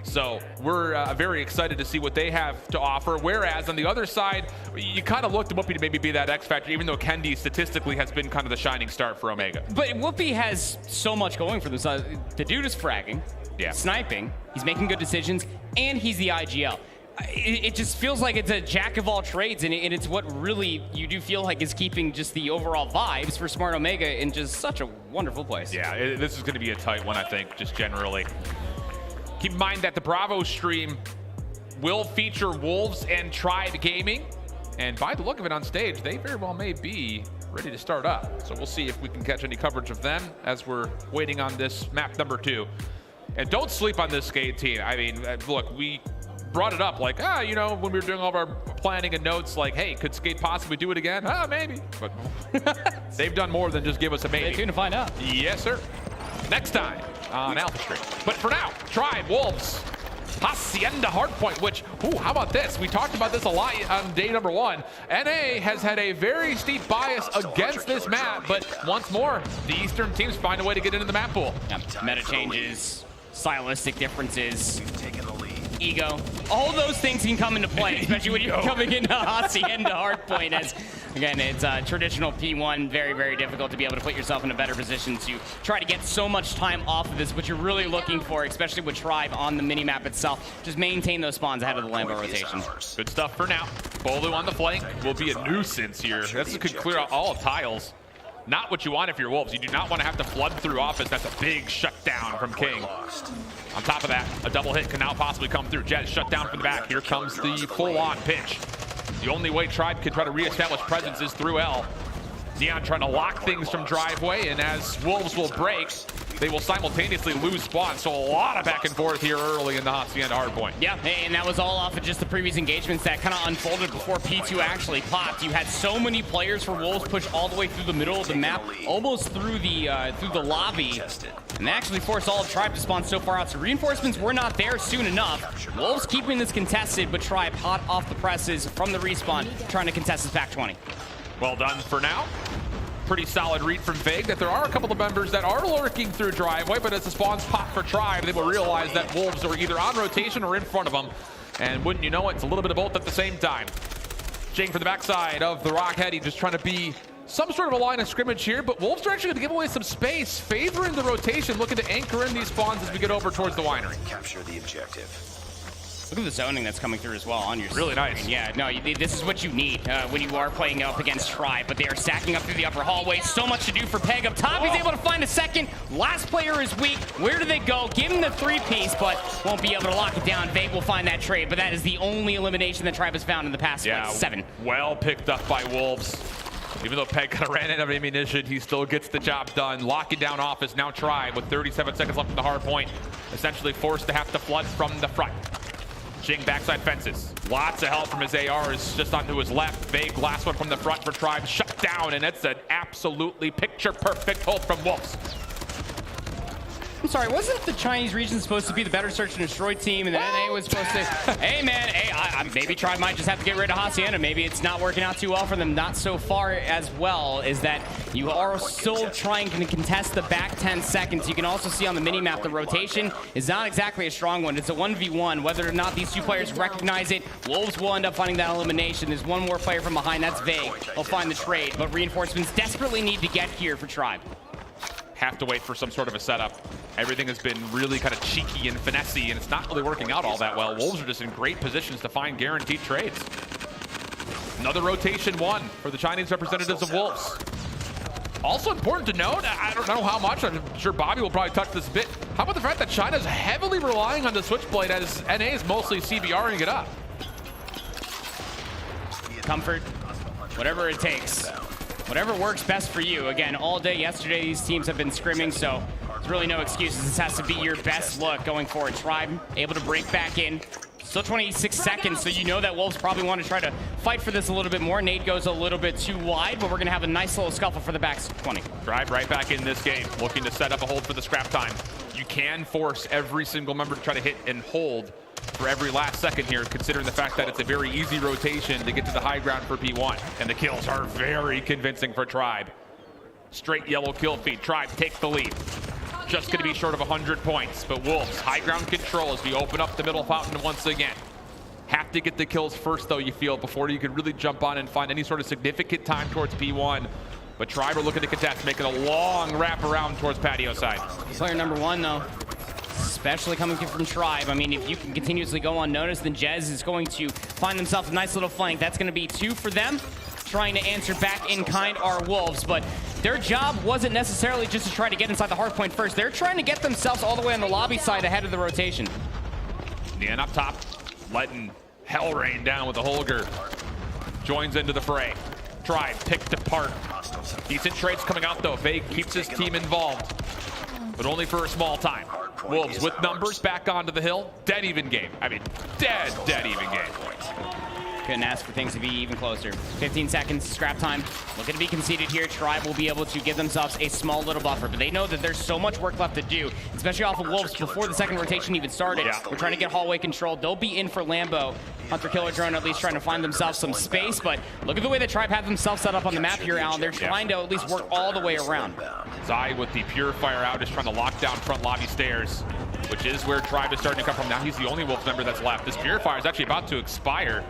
So we're very excited to see what they have to offer. Whereas on the other side, you kind of looked at Woopiiee to maybe be that X factor, even though Kendy statistically has been kind of the shining star for Omega. But Woopiiee has so much going for themselves. The dude is fragging, sniping, he's making good decisions, and he's the IGL. It just feels like it's a jack of all trades, and it's what really you do feel like is keeping just the overall vibes for Smart Omega in just such a wonderful place. Yeah, this is going to be a tight one, I think, just generally. Keep in mind that the Bravo stream will feature Wolves and Tribe Gaming. And by the look of it on stage, they very well may be ready to start up. So we'll see if we can catch any coverage of them as we're waiting on this map number 2. And don't sleep on this Skate team. I mean, look, we brought it up like, when we were doing all of our planning and notes, like, hey, could Skate possibly do it again? Maybe. But they've done more than just give us a maybe. Stay tuned to find out. Yes, sir. Next time on Alpha Stream. But for now, Tribe, Wolves, Hacienda Hardpoint, which, how about this? We talked about this a lot on day number 1. NA has had a very steep bias against this map, but once more, the Eastern teams find a way to get into the map pool. Yeah, meta changes, stylistic differences, ego, all those things can come into play, especially when you're coming into Hacienda Hardpoint. As again, it's traditional P1, very, very difficult to be able to put yourself in a better position to try to get so much time off of this, what you're really looking for, especially with Tribe on the minimap itself. Just maintain those spawns ahead of the Lambo rotation. Good stuff for now. Bolu on the flank will be a nuisance here. This could clear out all tiles. Not what you want if you're Wolves. You do not want to have to flood through office. That's a big shutdown from King. On top of that, a double hit can now possibly come through. Jet shut down from the back. Here comes the full-on pitch. The only way Tribe can try to reestablish presence is through L. Nian trying to lock things from driveway, and as Wolves will break, they will simultaneously lose spawn. So a lot of back and forth here early in the Hacienda hardpoint. Yeah, and that was all off of just the previous engagements that kind of unfolded before P2 actually popped. You had so many players for Wolves push all the way through the middle of the map, almost through the lobby, and they actually forced all of Tribe to spawn so far out. So reinforcements were not there soon enough. Wolves keeping this contested, but Tribe hot off the presses from the respawn, trying to contest this back 20. Well done for now. Pretty solid read from Veg that there are a couple of members that are lurking through driveway, but as the spawns pop for Tribe, they will realize that Wolves are either on rotation or in front of them. And wouldn't you know it, it's a little bit of both at the same time. Jing for the backside of the Rockheady, just trying to be some sort of a line of scrimmage here, but Wolves are actually going to give away some space, favoring the rotation, looking to anchor in these spawns as we get over towards the winery. Capture the objective. Look at the zoning that's coming through as well on your Really screen. nice. Yeah, no, this is what you need when you are playing up against Tribe, but they are stacking up through the upper hallway. So much to do for Pegg up top. He's able to find a second. Last player is weak. Where do they go? Give him the 3-piece, but won't be able to lock it down. Veg will find that trade, but that is the only elimination that Tribe has found in the past 7. Well picked up by Wolves. Even though Pegg kind of ran out of ammunition, he still gets the job done. Locking down Office, now Tribe with 37 seconds left in the hard point. Essentially forced to have to flood from the front. Jing backside fences. Lots of help from his ARs just onto his left. Vague last one from the front for Tribe. Shut down, and it's an absolutely picture-perfect hold from Wolves. I'm sorry, wasn't the Chinese region supposed to be the better search and destroy team, and the NA was supposed to, hey man, hey, maybe Tribe might just have to get rid of Hacienda. Maybe it's not working out too well for them. Not so far as well, is that you are still trying to contest the back 10 seconds. You can also see on the mini-map the rotation is not exactly a strong one. It's a 1v1. Whether or not these two players recognize it, Wolves will end up finding that elimination. There's one more player from behind, that's Veg. They'll find the trade, but reinforcements desperately need to get here for Tribe. Have to wait for some sort of a setup. Everything has been really kind of cheeky and finessey, and it's not really working out all that well. Wolves are just in great positions to find guaranteed trades. Another rotation one for the Chinese representatives of Wolves. Also important to note, I don't know how much, I'm sure Bobby will probably touch this a bit. How about the fact that China's heavily relying on the Switchblade as NA is mostly CBRing it up? Comfort, whatever it takes. Whatever works best for you. Again, all day yesterday, these teams have been scrimming, so there's really no excuses. This has to be your best look going forward. Tribe able to break back in. Still 26 seconds, so you know that Wolves probably want to try to fight for this a little bit more. Nate goes a little bit too wide, but we're going to have a nice little scuffle for the back 20. Tribe right back in this game, looking to set up a hold for the scrap time. You can force every single member to try to hit and hold for every last second here, considering the fact that it's a very easy rotation to get to the high ground for P1. And the kills are very convincing for Tribe. Straight yellow kill feed. Tribe take the lead. Just going to be short of 100 points, but Wolves, high ground control as we open up the middle fountain once again. Have to get the kills first, though, you feel, before you can really jump on and find any sort of significant time towards P1. But Tribe are looking to contest, making a long wrap around towards patio side. Player number 1, though, especially coming from Tribe. I mean, if you can continuously go unnoticed, then Chiezze is going to find themselves a nice little flank. That's going to be 2 for them. Trying to answer back in kind are Wolves, but their job wasn't necessarily just to try to get inside the hard point first. They're trying to get themselves all the way on the lobby side ahead of the rotation. Nian up top, letting hell rain down with the Holger. Joins into the fray. Tribe picked apart. Decent trades coming out though. Veg keeps his team involved, but only for a small time. Wolves with numbers back onto the hill. Dead even game. I mean, dead even game. Couldn't ask for things to be even closer. 15 seconds, scrap time. Looking to be conceded here. Tribe will be able to give themselves a small little buffer, but they know that there's so much work left to do, especially off of Wolves before the second rotation even started. Yeah. We're trying to get hallway control. They'll be in for Lambo. Hunter Killer Drone at least trying to find themselves some space, but look at the way that Tribe have themselves set up on the map here, Alan. They're trying to at least work all the way around. Zai with the Purifier out is trying to lock down front lobby stairs, which is where Tribe is starting to come from. Now he's the only Wolves member that's left. This Purifier is actually about to expire.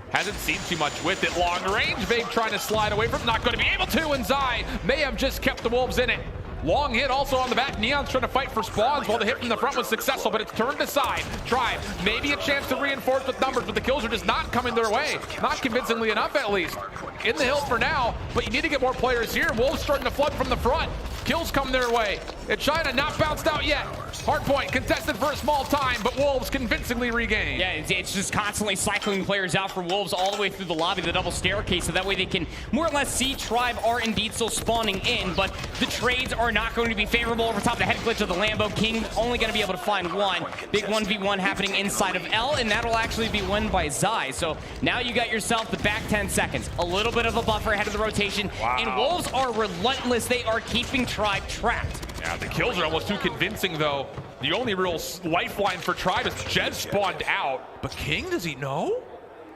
Hasn't seen too much with it. Long range, Veg trying to slide away from, not going to be able to, and Zai may have just kept the Wolves in it. Long hit also on the back. Neon's trying to fight for spawns while the hit from the front was successful, but it's turned aside. Tribe, maybe a chance to reinforce with numbers, but the kills are just not coming their way. Not convincingly enough, at least. In the hills for now, but you need to get more players here. Wolves starting to flood from the front. Kills come their way. And China not bounced out yet. Hardpoint contested for a small time, but Wolves convincingly regained. Yeah, it's just constantly cycling players out for Wolves all the way through the lobby, the double staircase, so that way they can more or less see Tribe are indeed still spawning in, but the trades are not going to be favorable over top of the head glitch of the Lambo. King only going to be able to find one. Big 1v1 happening inside of L, and that'll actually be won by Saze. So now you got yourself the back 10 seconds. A little bit of a buffer ahead of the rotation, and Wolves are relentless. They are keeping Tribe trapped. Yeah, the kills are almost too convincing, though. The only real lifeline for Tribe is Jez spawned out. But King, does he know?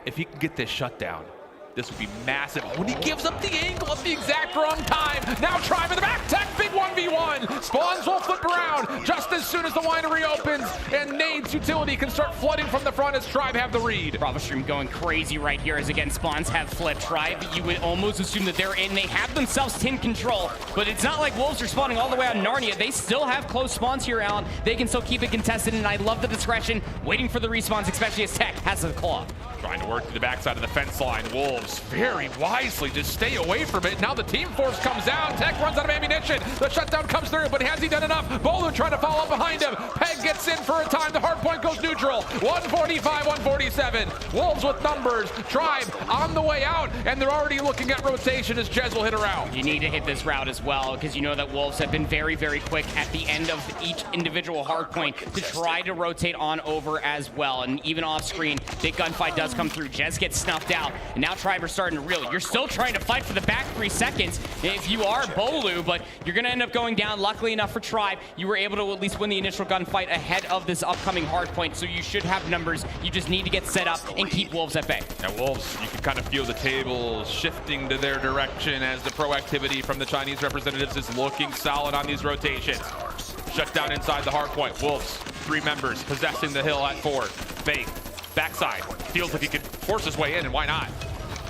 If he can get this shutdown, this would be massive. When he gives up the angle at the exact wrong time. Now Tribe in the back, tech, big 1v1. Spawns will flip around just as soon as the winery opens, and Nade's utility can start flooding from the front as Tribe have the read. Bravo Stream going crazy right here as again spawns have flipped. Tribe, you would almost assume that they're in. They have themselves 10 control, but it's not like Wolves are spawning all the way on Narnia. They still have close spawns here, Alan. They can still keep it contested, and I love the discretion, waiting for the respawns, especially as Tech has the claw. Trying to work to the backside of the fence line. Wolves very wisely just stay away from it. Now the team force comes down. Tech runs out of ammunition. The shutdown comes through, but has he done enough? Bolu trying to follow up behind him. Pegg gets in for a time. The hard point goes neutral. 145, 147. Wolves with numbers. Tribe on the way out, and they're already looking at rotation as Jez will hit a route. You need to hit this route as well, because you know that Wolves have been very, very quick at the end of each individual hard point to try to rotate on over as well. And even off screen, big gunfight does come through. Jez gets snuffed out, and now Tribe are starting to reel. You're still trying to fight for the back 3 seconds if you are Bolu, but you're going to end up going down. Luckily enough for Tribe, you were able to at least win the initial gunfight ahead of this upcoming hard point, so you should have numbers. You just need to get set up and keep Wolves at bay. Now Wolves, you can kind of feel the tables shifting to their direction as the proactivity from the Chinese representatives is looking solid on these rotations. Shut down inside the hard point. Wolves, 3 members possessing the hill at 4. Fake. Backside. Feels like he could force his way in, and why not?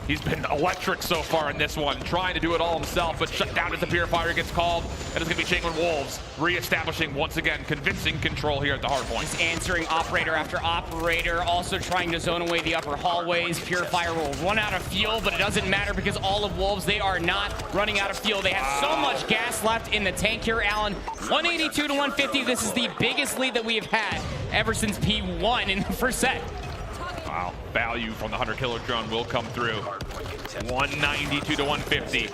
He's been electric so far in this one, trying to do it all himself, but shut down as the Purifier gets called, and it's going to be Changwon Wolves reestablishing once again convincing control here at the hard point. He's answering operator after operator, also trying to zone away the upper hallways. Purifier will run out of fuel, but it doesn't matter because all of Wolves, they are not running out of fuel. They have so much gas left in the tank here, Alan. 182 to 150. This is the biggest lead that we have had ever since P1 in the first set. Wow, value from the 100 killer drone will come through. 192 to 150.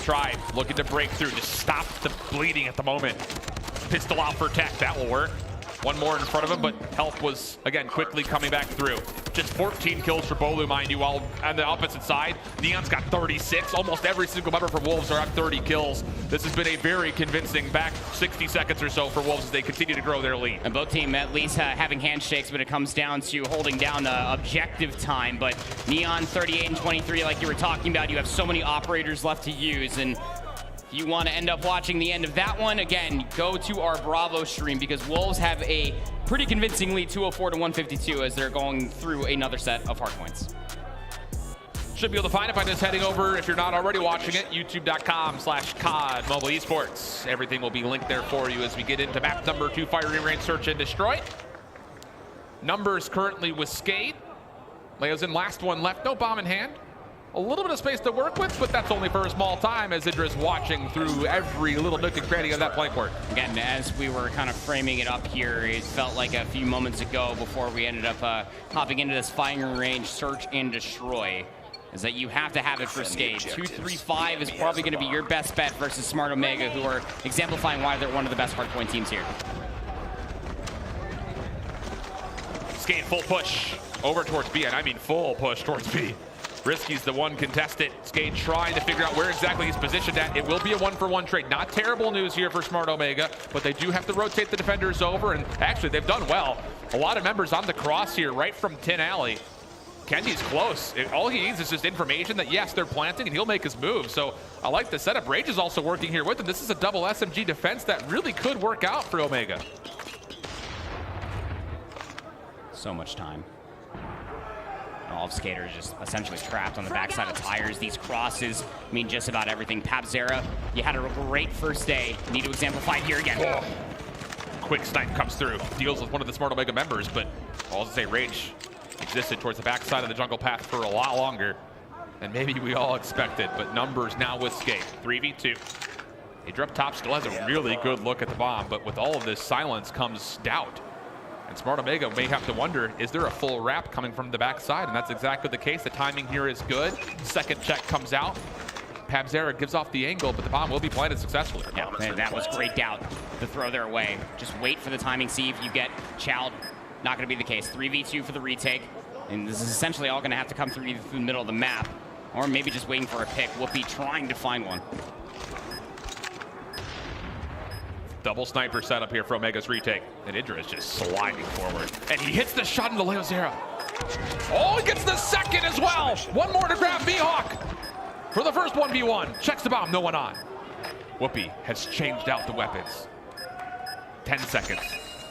Tribe looking to break through, just stop the bleeding at the moment. Pistol out for Tech, that will work. One more in front of him, but health was, again, quickly coming back through. Just 14 kills for Bolu, mind you, while on the opposite side, Nian's got 36. Almost every single member for Wolves are at 30 kills. This has been a very convincing back 60 seconds or so for Wolves as they continue to grow their lead. And both teams at least having handshakes when it comes down to holding down the objective time, but Nian 38 and 23, like you were talking about, you have so many operators left to use, and if you want to end up watching the end of that one, again, go to our Bravo stream because Wolves have a pretty convincing lead, 204 to 152, as they're going through another set of hard points. Should be able to find it by just heading over, if you're not already watching it, youtube.com/COD Mobile Esports. Everything will be linked there for you as we get into map number 2, Firing Range Search and Destroy. Numbers currently with Skate. Leo's in last one left, no bomb in hand. A little bit of space to work with, but that's only for a small time as Idra's watching through every little nook and cranny of that flank work. Again, as we were kind of framing it up here, it felt like a few moments ago before we ended up hopping into this firing range, search and destroy, is that you have to have it for Skate. 2-3-5 is probably going to be your best bet versus Smart Omega, who are exemplifying why they're one of the best hardpoint teams here. Skate full push over towards B, and I mean full push towards B. Risky's the one contested. Skate trying to figure out where exactly he's positioned at. It will be a 1-for-1 trade. Not terrible news here for Smart Omega, but they do have to rotate the defenders over, and actually they've done well. A lot of members on the cross here, right from Tin Alley. Kendy's close. All he needs is just information that, yes, they're planting, and he'll make his move. So I like the setup. Rage is also working here with him. This is a double SMG defense that really could work out for Omega. So much time. All of Skater is just essentially trapped on the backside of tires. These crosses mean just about everything. Papzera, you had a great first day. Need to exemplify here again. Oh. Quick snipe comes through. Deals with one of the Smart Omega members, but I'll just say Rage existed towards the backside of the jungle path for a lot longer than maybe we all expected. But numbers now with Skate. 3v2. Idra up top still has a really good look at the bomb, but with all of this silence comes doubt. And Smart Omega may have to wonder, is there a full wrap coming from the backside? And that's exactly the case. The timing here is good. Second check comes out. Pabzera gives off the angle, but the bomb will be planted successfully. Yeah, man, that was great doubt. The throw their way. Just wait for the timing, see if you get Child. Not going to be the case. 3v2 for the retake. And this is essentially all going to have to come through either through the middle of the map, or maybe just waiting for a pick. Woopiiee trying to find one. Double sniper setup here for Omega's retake. And Idra is just sliding forward. And he hits the shot into Leozera. Oh, he gets the second as well. One more to grab Mihawk for the first 1v1. Checks the bomb, no one on. Woopiiee has changed out the weapons. 10 seconds.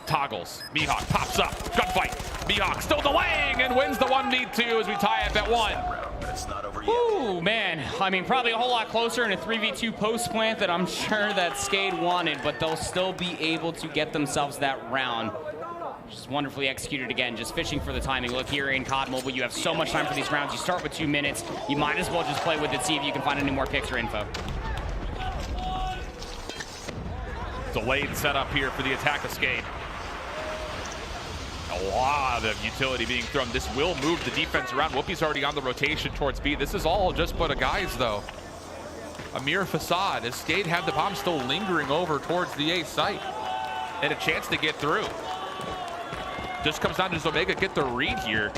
Toggles. Mihawk pops up. Gunfight. Mihawk still delaying and wins the 1v2 as we tie up at 1. Ooh, man. I mean, probably a whole lot closer in a 3v2 post plant that I'm sure that Skade wanted, but they'll still be able to get themselves that round. Just wonderfully executed again, just fishing for the timing. Look here in COD Mobile, you have so much time for these rounds. You start with 2 minutes. You might as well just play with it, see if you can find any more picks or info. Delayed setup here for the attack of Skade. A lot of utility being thrown. This will move the defense around. Woopii's already on the rotation towards B. This is all just but a guys, though. A mere facade as Skade have the bomb still lingering over towards the A site. And a chance to get through. Just comes down to Omega get the read here.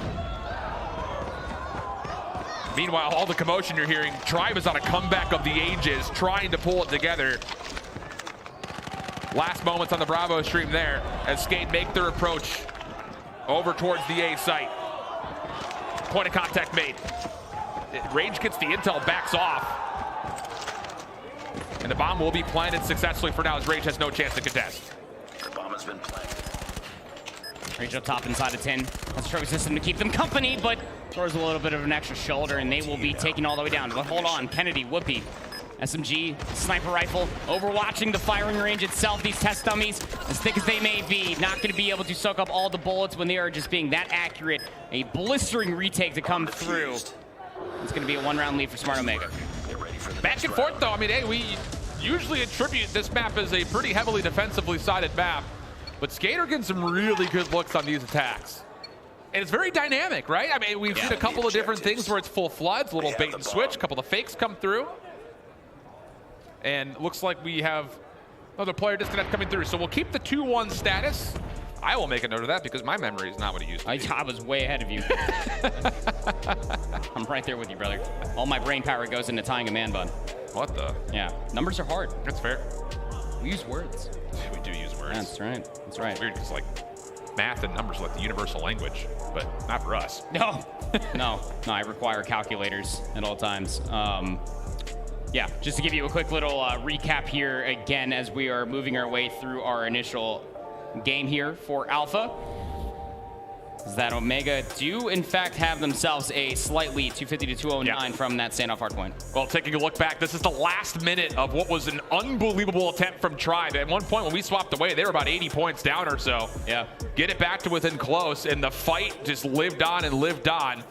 Meanwhile, all the commotion you're hearing, Tribe is on a comeback of the ages, trying to pull it together. Last moments on the Bravo stream there as Skade make their approach over towards the A site. Point of contact made. Rage gets the intel, backs off. And the bomb will be planted successfully for now as Rage has no chance to contest. The bomb has been planted. Rage up top inside of 10. That's a trophy system to keep them company, but throws a little bit of an extra shoulder, and they will be taken all the way down. But hold on, Kendy, Woopiiee. SMG, sniper rifle, overwatching the firing range itself. These test dummies, as thick as they may be, not going to be able to soak up all the bullets when they are just being that accurate. A blistering retake to come through. It's going to be a 1-round lead for Smart Omega. Back and forth, though. I mean, hey, we usually attribute this map as a pretty heavily defensively sided map, but Skater getting some really good looks on these attacks. And it's very dynamic, right? I mean, we've seen a couple of different things where it's full floods, a little bait and switch, a couple of fakes come through. And looks like we have another player disconnect coming through. So we'll keep the 2-1 status. I will make a note of that because my memory is not what it used to be. I was way ahead of you. I'm right there with you, brother. All my brain power goes into tying a man bun. What the? Yeah, numbers are hard. That's fair. We use words. We do use words. That's right. That's right. It's weird because like math and numbers are like the universal language, but not for us. No, no, I require calculators at all times. Yeah, just to give you a quick little recap here again as we are moving our way through our initial game here for Alpha. Is that Omega do in fact have themselves a slight lead, 250 to 209 from that standoff hardpoint. Well, taking a look back, this is the last minute of what was an unbelievable attempt from Tribe. At one point when we swapped away, they were about 80 points down or so. Yeah. Get it back to within close, and the fight just lived on and lived on.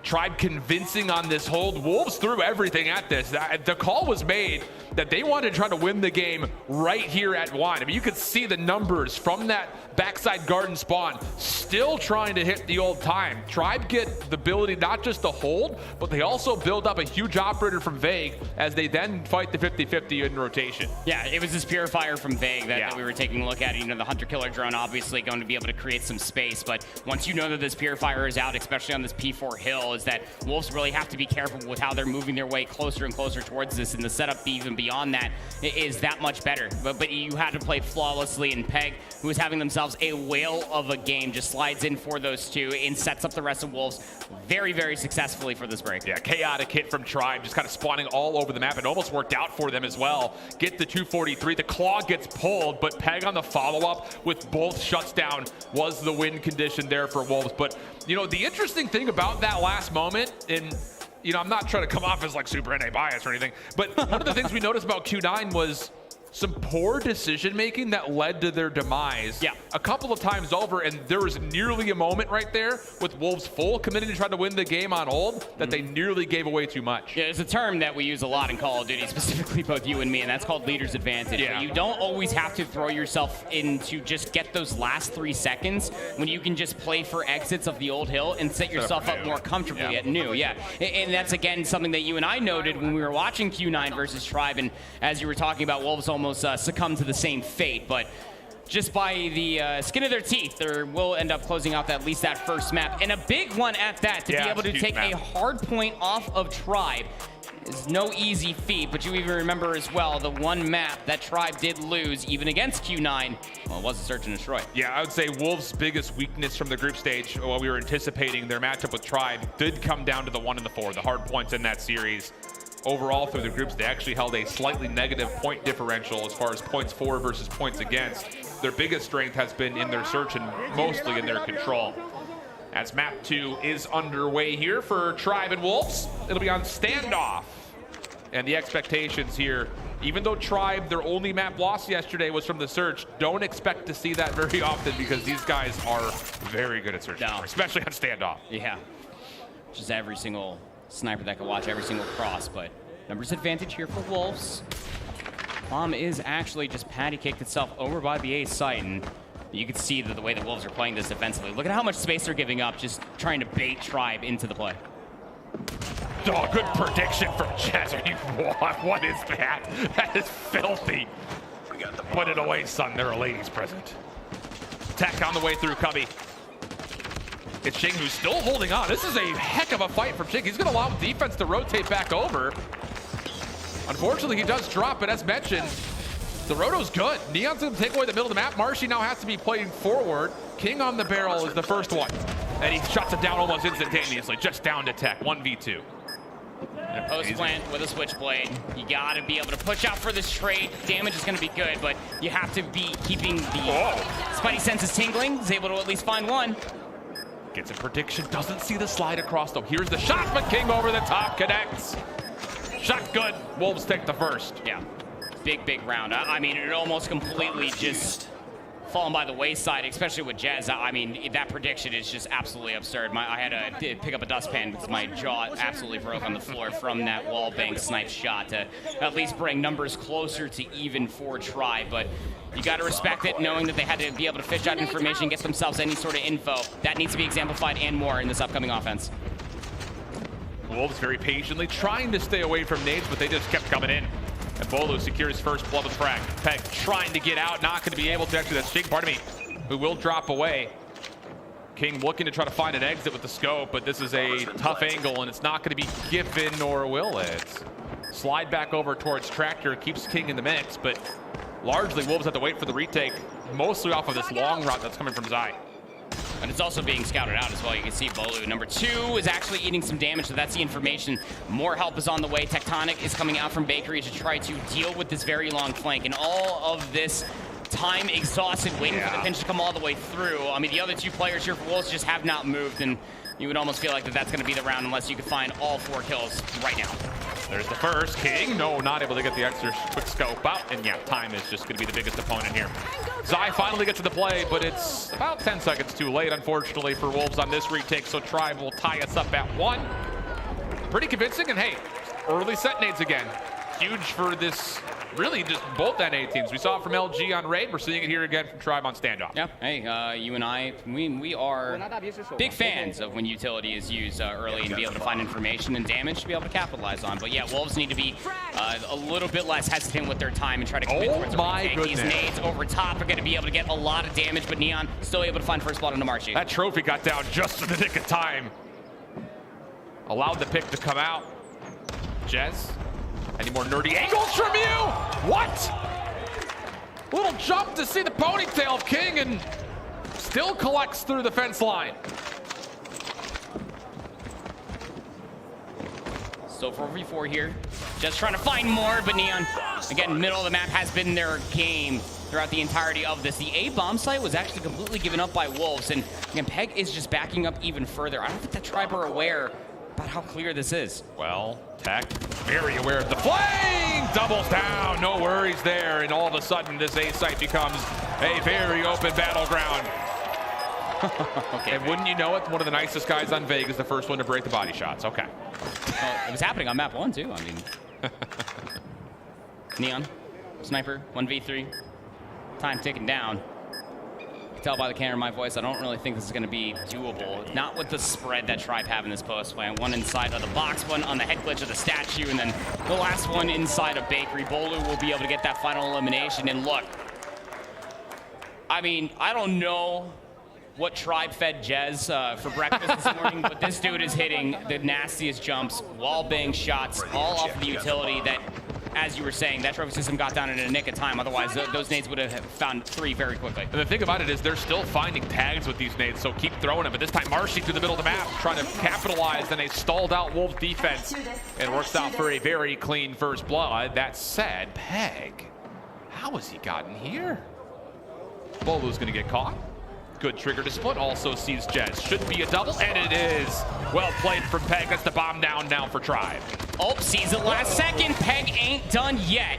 Tribe convincing on this hold. Wolves threw everything at this. The call was made that they wanted to try to win the game right here at 1. I mean, you could see the numbers from that backside garden spawn still trying to hit the old time. Tribe get the ability not just to hold, but they also build up a huge operator from Veg as they then fight the 50-50 in rotation. Yeah, it was this Purifier from Veg that we were taking a look at. You know, the Hunter-Killer drone obviously going to be able to create some space, but once you know that this Purifier is out, especially on this P4 hill, is that Wolves really have to be careful with how they're moving their way closer and closer towards this, and the setup even beyond that is that much better. But you had to play flawlessly, and Pegg, who is having themselves a whale of a game, just slides in for those two and sets up the rest of Wolves very, very successfully for this break. Yeah, chaotic hit from Tribe, just kind of spawning all over the map. It almost worked out for them as well. Get the 243. The claw gets pulled, but Pegg on the follow-up with both shuts down was the win condition there for Wolves. But, you know, the interesting thing about that last moment, and you know, I'm not trying to come off as like super NA bias or anything, but one of the things we noticed about Q9 was some poor decision making that led to their demise a couple of times over, and there was nearly a moment right there with Wolves full committing to try to win the game on hold that they nearly gave away too much. Yeah, there's a term that we use a lot in Call of Duty, specifically both you and me, and that's called leader's advantage. Yeah. You don't always have to throw yourself in to just get those last 3 seconds when you can just play for exits of the old hill and set yourself up more comfortably at new. Yeah, and that's again something that you and I noted when we were watching Q9 versus Tribe, and as you were talking about, Wolves almost succumb to the same fate, but just by the skin of their teeth, they will end up closing out at least that first map, and a big one at that, to be able to take a hard point off of Tribe is no easy feat. But you even remember as well the one map that Tribe did lose, even against Q9, well, it was a Search and Destroy. Yeah, I would say Wolves' biggest weakness from the group stage, while we were anticipating their matchup with Tribe, did come down to the 1 and the 4, the hard points in that series. Overall, through the groups, they actually held a slightly negative point differential as far as points for versus points against. Their biggest strength has been in their search and mostly in their control. As map 2 is underway here for Tribe and Wolves, it'll be on standoff. And the expectations here, even though Tribe, their only map loss yesterday was from the search, don't expect to see that very often because these guys are very good at search, especially on standoff. Yeah, just every single sniper that can watch every single cross, but numbers advantage here for Wolves. Bomb is actually just patty kicked itself over by the A site, and you can see that the way the Wolves are playing this defensively. Look at how much space they're giving up, just trying to bait Tribe into the play. Oh, good prediction from Chiezze. What is that? That is filthy. Put it away, son. There are ladies present. Tech on the way through Cubby. It's Xing who's still holding on. This is a heck of a fight from Xing. He's going to allow defense to rotate back over. Unfortunately, he does drop, but as mentioned, the roto's good. Nian's going to take away the middle of the map. Marshy now has to be playing forward. King on the barrel is the first one. And he shuts it down almost instantaneously, just down to Tech, 1v2. Post plant with a switchblade. You got to be able to push out for this trade. Damage is going to be good, but you have to be keeping the spidey senses tingling. He's able to at least find one. Gets a prediction, doesn't see the slide across though. Here's the shot, but King over the top connects. Shot good. Wolves take the first. Yeah, big round. I mean, it almost completely just fallen by the wayside, especially with Jazz. I mean, that prediction is just absolutely absurd. I had to pick up a dustpan because my jaw absolutely broke on the floor from that wall bank snipe shot to at least bring numbers closer to even for Tribe. But you got to respect it, knowing that they had to be able to fish out information, get themselves any sort of info. That needs to be exemplified and more in this upcoming offense. Wolves very patiently trying to stay away from nades, but they just kept coming in. And Bolu secures first blood with frag. Pegg trying to get out, not going to be able to. Actually, that's Xing, pardon me, who will drop away. King looking to try to find an exit with the scope, but this is a tough angle, and it's not going to be given, nor will it. Slide back over towards Tractor, keeps King in the mix, but largely Wolves have to wait for the retake, mostly off of this long route that's coming from Zai. And it's also being scouted out as well. You can see Bolu, number 2, is actually eating some damage, so that's the information. More help is on the way. Tectonic is coming out from Bakery to try to deal with this very long flank. And all of this time exhausted, waiting for the pinch to come all the way through. I mean, the other 2 players here for Wolves just have not moved, and you would almost feel like that's going to be the round unless you could find all 4 kills right now. There's the first. King, no, not able to get the extra quick scope out. And yeah, time is just going to be the biggest opponent here. Zai finally gets to the play, but it's about 10 seconds too late, unfortunately, for Wolves on this retake. So Tribe will tie us up at 1. Pretty convincing, and hey, early set nades again. Huge for this, really just both NA teams. We saw it from LG on Raid. We're seeing it here again from Tribe on standoff. Yeah, hey, you and I, we are big fans of when utility is used early and be able to find information and damage to be able to capitalize on. But yeah, Wolves need to be a little bit less hesitant with their time and try to commit towards a retake. These nades over top are going to be able to get a lot of damage, but Nian still able to find first blood on the Marshy. That trophy got down just in the nick of time. Allowed the pick to come out. Jez, any more nerdy angles from you? What? Little jump to see the ponytail of King and still collects through the fence line. Still 4v4 here. Just trying to find more, but Nian, again, middle of the map has been their game throughout the entirety of this. The A bomb site was actually completely given up by Wolves, and again, Pegg is just backing up even further. I don't think the Tribe are aware about how clear this is. Well, Tech, very aware of the flank, doubles down, no worries there, and all of a sudden this A site becomes a very open battleground. Okay, and wouldn't you know it, one of the nicest guys on Vegaz, the first one to break the body shots. Okay. Well, it was happening on map 1 too. I mean, Nian, sniper, 1v3, time ticking down. You can tell by the camera in my voice, I don't really think this is going to be doable. Not with the spread that Tribe have in this post plan. One inside of the box, one on the head glitch of the statue, and then the last one inside of Bakery. Bolu will be able to get that final elimination. And look, I mean, I don't know what Tribe fed Jez for breakfast this morning, but this dude is hitting the nastiest jumps, wall bang shots, all off of the utility that, as you were saying, that trophy system got down in a nick of time. Otherwise, those nades would have found 3 very quickly. And the thing about it is they're still finding tags with these nades, so keep throwing them. But this time, Marshy through the middle of the map, trying to capitalize on a stalled out Wolves defense. And works out for a very clean first blood. That said, Pegg, how has he gotten here? Bolu's gonna get caught. Good trigger discipline, also sees Jez. Should be a double, and it is. Well played from Pegg. That's the bomb down now for Tribe. Oh, sees it last second. Pegg ain't done yet.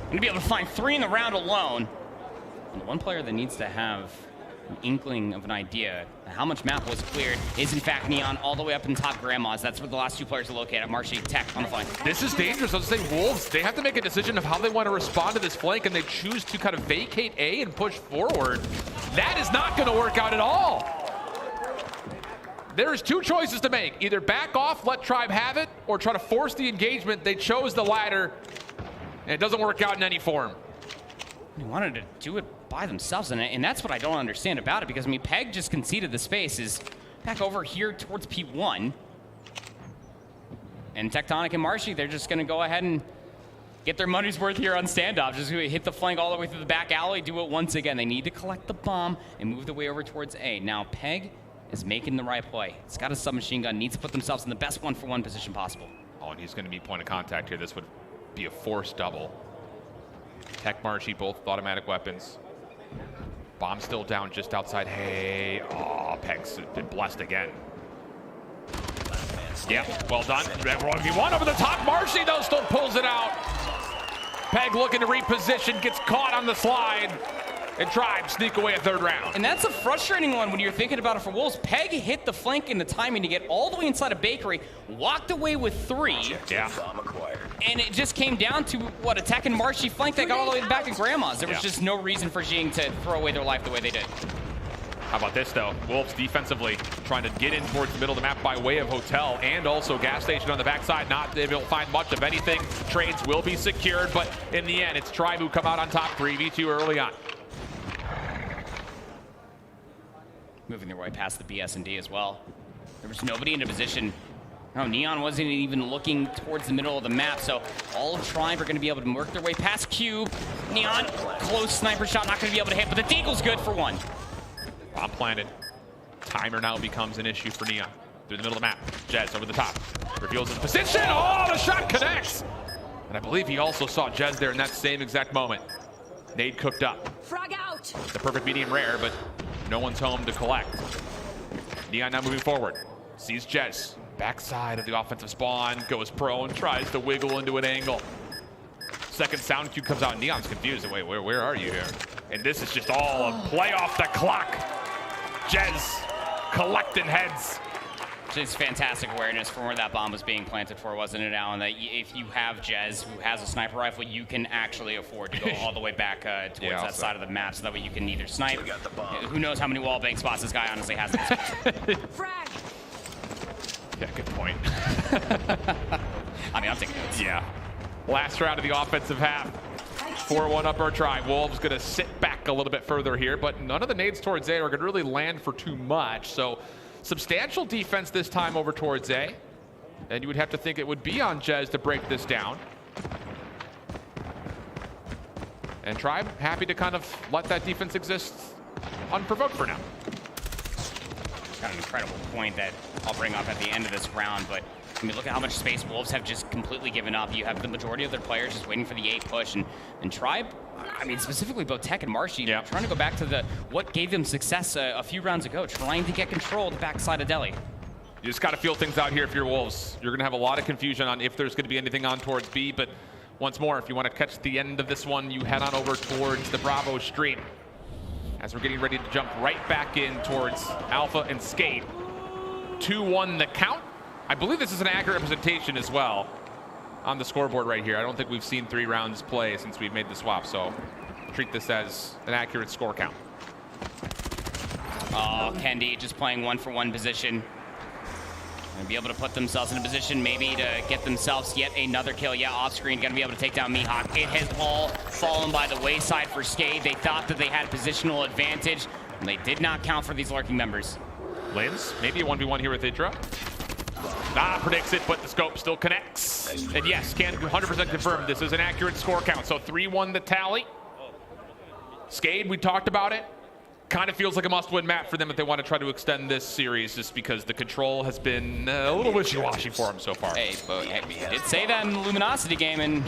Gonna be able to find 3 in the round alone. And one player that needs to have an inkling of an idea how much map was cleared is in fact Nian all the way up in top Grandma's. That's where the last 2 players are located. Marshy, Tech on the flank. This is dangerous. I was saying Wolves, they have to make a decision of how they want to respond to this flank, and they choose to kind of vacate A and push forward. That is not going to work out at all. There's 2 choices to make. Either back off, let Tribe have it, or try to force the engagement. They chose the latter, and it doesn't work out in any form. They wanted to do it by themselves, and that's what I don't understand about it, because I mean, Pegg just conceded the space, is back over here towards P1. And Tectonic and Marshy, they're just gonna go ahead and get their money's worth here on standoff. Just gonna hit the flank all the way through the back alley, do it once again. They need to collect the bomb and move the way over towards A. Now, Pegg is making the right play. He's got a submachine gun, needs to put themselves in the best 1-for-1 position possible. Oh, and he's gonna be point of contact here. This would be a forced double. Tech, Marshy, both automatic weapons. Bomb still down just outside. Hey, oh, Pegg's been blessed again. Yeah, well done. 1v1 over the top. Marshy, though, still pulls it out. Pegg looking to reposition, gets caught on the slide, and Tribe sneak away a 3rd round. And that's a frustrating one when you're thinking about it for Wolves. Pegg hit the flank in the timing to get all the way inside of Bakery, walked away with 3. Yeah. And it just came down to, what, attacking Marshy flank that got all the way back to Grandma's. There was just no reason for Jing to throw away their life the way they did. How about this, though? Wolves defensively trying to get in towards the middle of the map by way of Hotel and also gas station on the backside. Not they don't find much of anything. Trades will be secured, but in the end, it's Tribe who come out on top 3v2 early on. Moving their way past the BS and D as well. There was nobody in a position. No, Nian wasn't even looking towards the middle of the map, so all of Tribe are going to be able to work their way past Cube. Nian, close sniper shot, not going to be able to hit, but the Deagle's good for 1. Bomb planted. Timer now becomes an issue for Nian. Through the middle of the map. Jez over the top. Reveals his position. Oh, the shot connects. And I believe he also saw Jez there in that same exact moment. Nade cooked up. Frag out. The perfect medium rare, but no one's home to collect. Nian now moving forward. Sees Jez. Backside of the offensive spawn. Goes prone. Tries to wiggle into an angle. Second sound cue comes out. Neon's confused. Wait, where are you here? And this is just all a play off the clock. Jez collecting heads. Just fantastic awareness from where that bomb was being planted for, wasn't it, Alan? That if you have Jez, who has a sniper rifle, you can actually afford to go all the way back towards that side of the map, so that way you can either snipe. Who knows how many wall bang spots this guy honestly has. Frag. Yeah, good point. I mean, I'm taking notes. Yeah. Last round of the offensive half. 4-1 up our Tribe. Wolves gonna sit back a little bit further here, but none of the nades towards A are gonna really land for too much. So substantial defense this time over towards A. And you would have to think it would be on Jez to break this down. And Tribe happy to kind of let that defense exist unprovoked for now. Kind of an incredible point that I'll bring up at the end of this round, but I mean, look at how much space Wolves have just completely given up. You have the majority of their players just waiting for the A push, and Tribe, I mean, specifically both Tech and Marshy, trying to go back to what gave them success a few rounds ago, trying to get control of the backside of Delhi. You just got to feel things out here if you're Wolves. You're going to have a lot of confusion on if there's going to be anything on towards B, but once more, if you want to catch the end of this one, you head on over towards the Bravo stream. As we're getting ready to jump right back in towards Alpha and Skate. 2-1 the count. I believe this is an accurate representation as well on the scoreboard right here. I don't think we've seen 3 rounds play since we've made the swap, so treat this as an accurate score count. Oh, Kendy just playing 1-for-1 position. Gonna be able to put themselves in a position maybe to get themselves yet another kill. Yeah, off screen, gonna be able to take down Mihawk. It has all fallen by the wayside for Skate. They thought that they had positional advantage, and they did not count for these lurking members. Lins, maybe a 1v1 here with Idra. Predicts it, but the scope still connects. And yes, can 100% confirm this is an accurate score count. So 3-1 the tally. Skate, we talked about it. Kind of feels like a must-win map for them if they want to try to extend this series, just because the control has been a little wishy-washy for them so far. Hey, but we did say that in the Luminosity game, and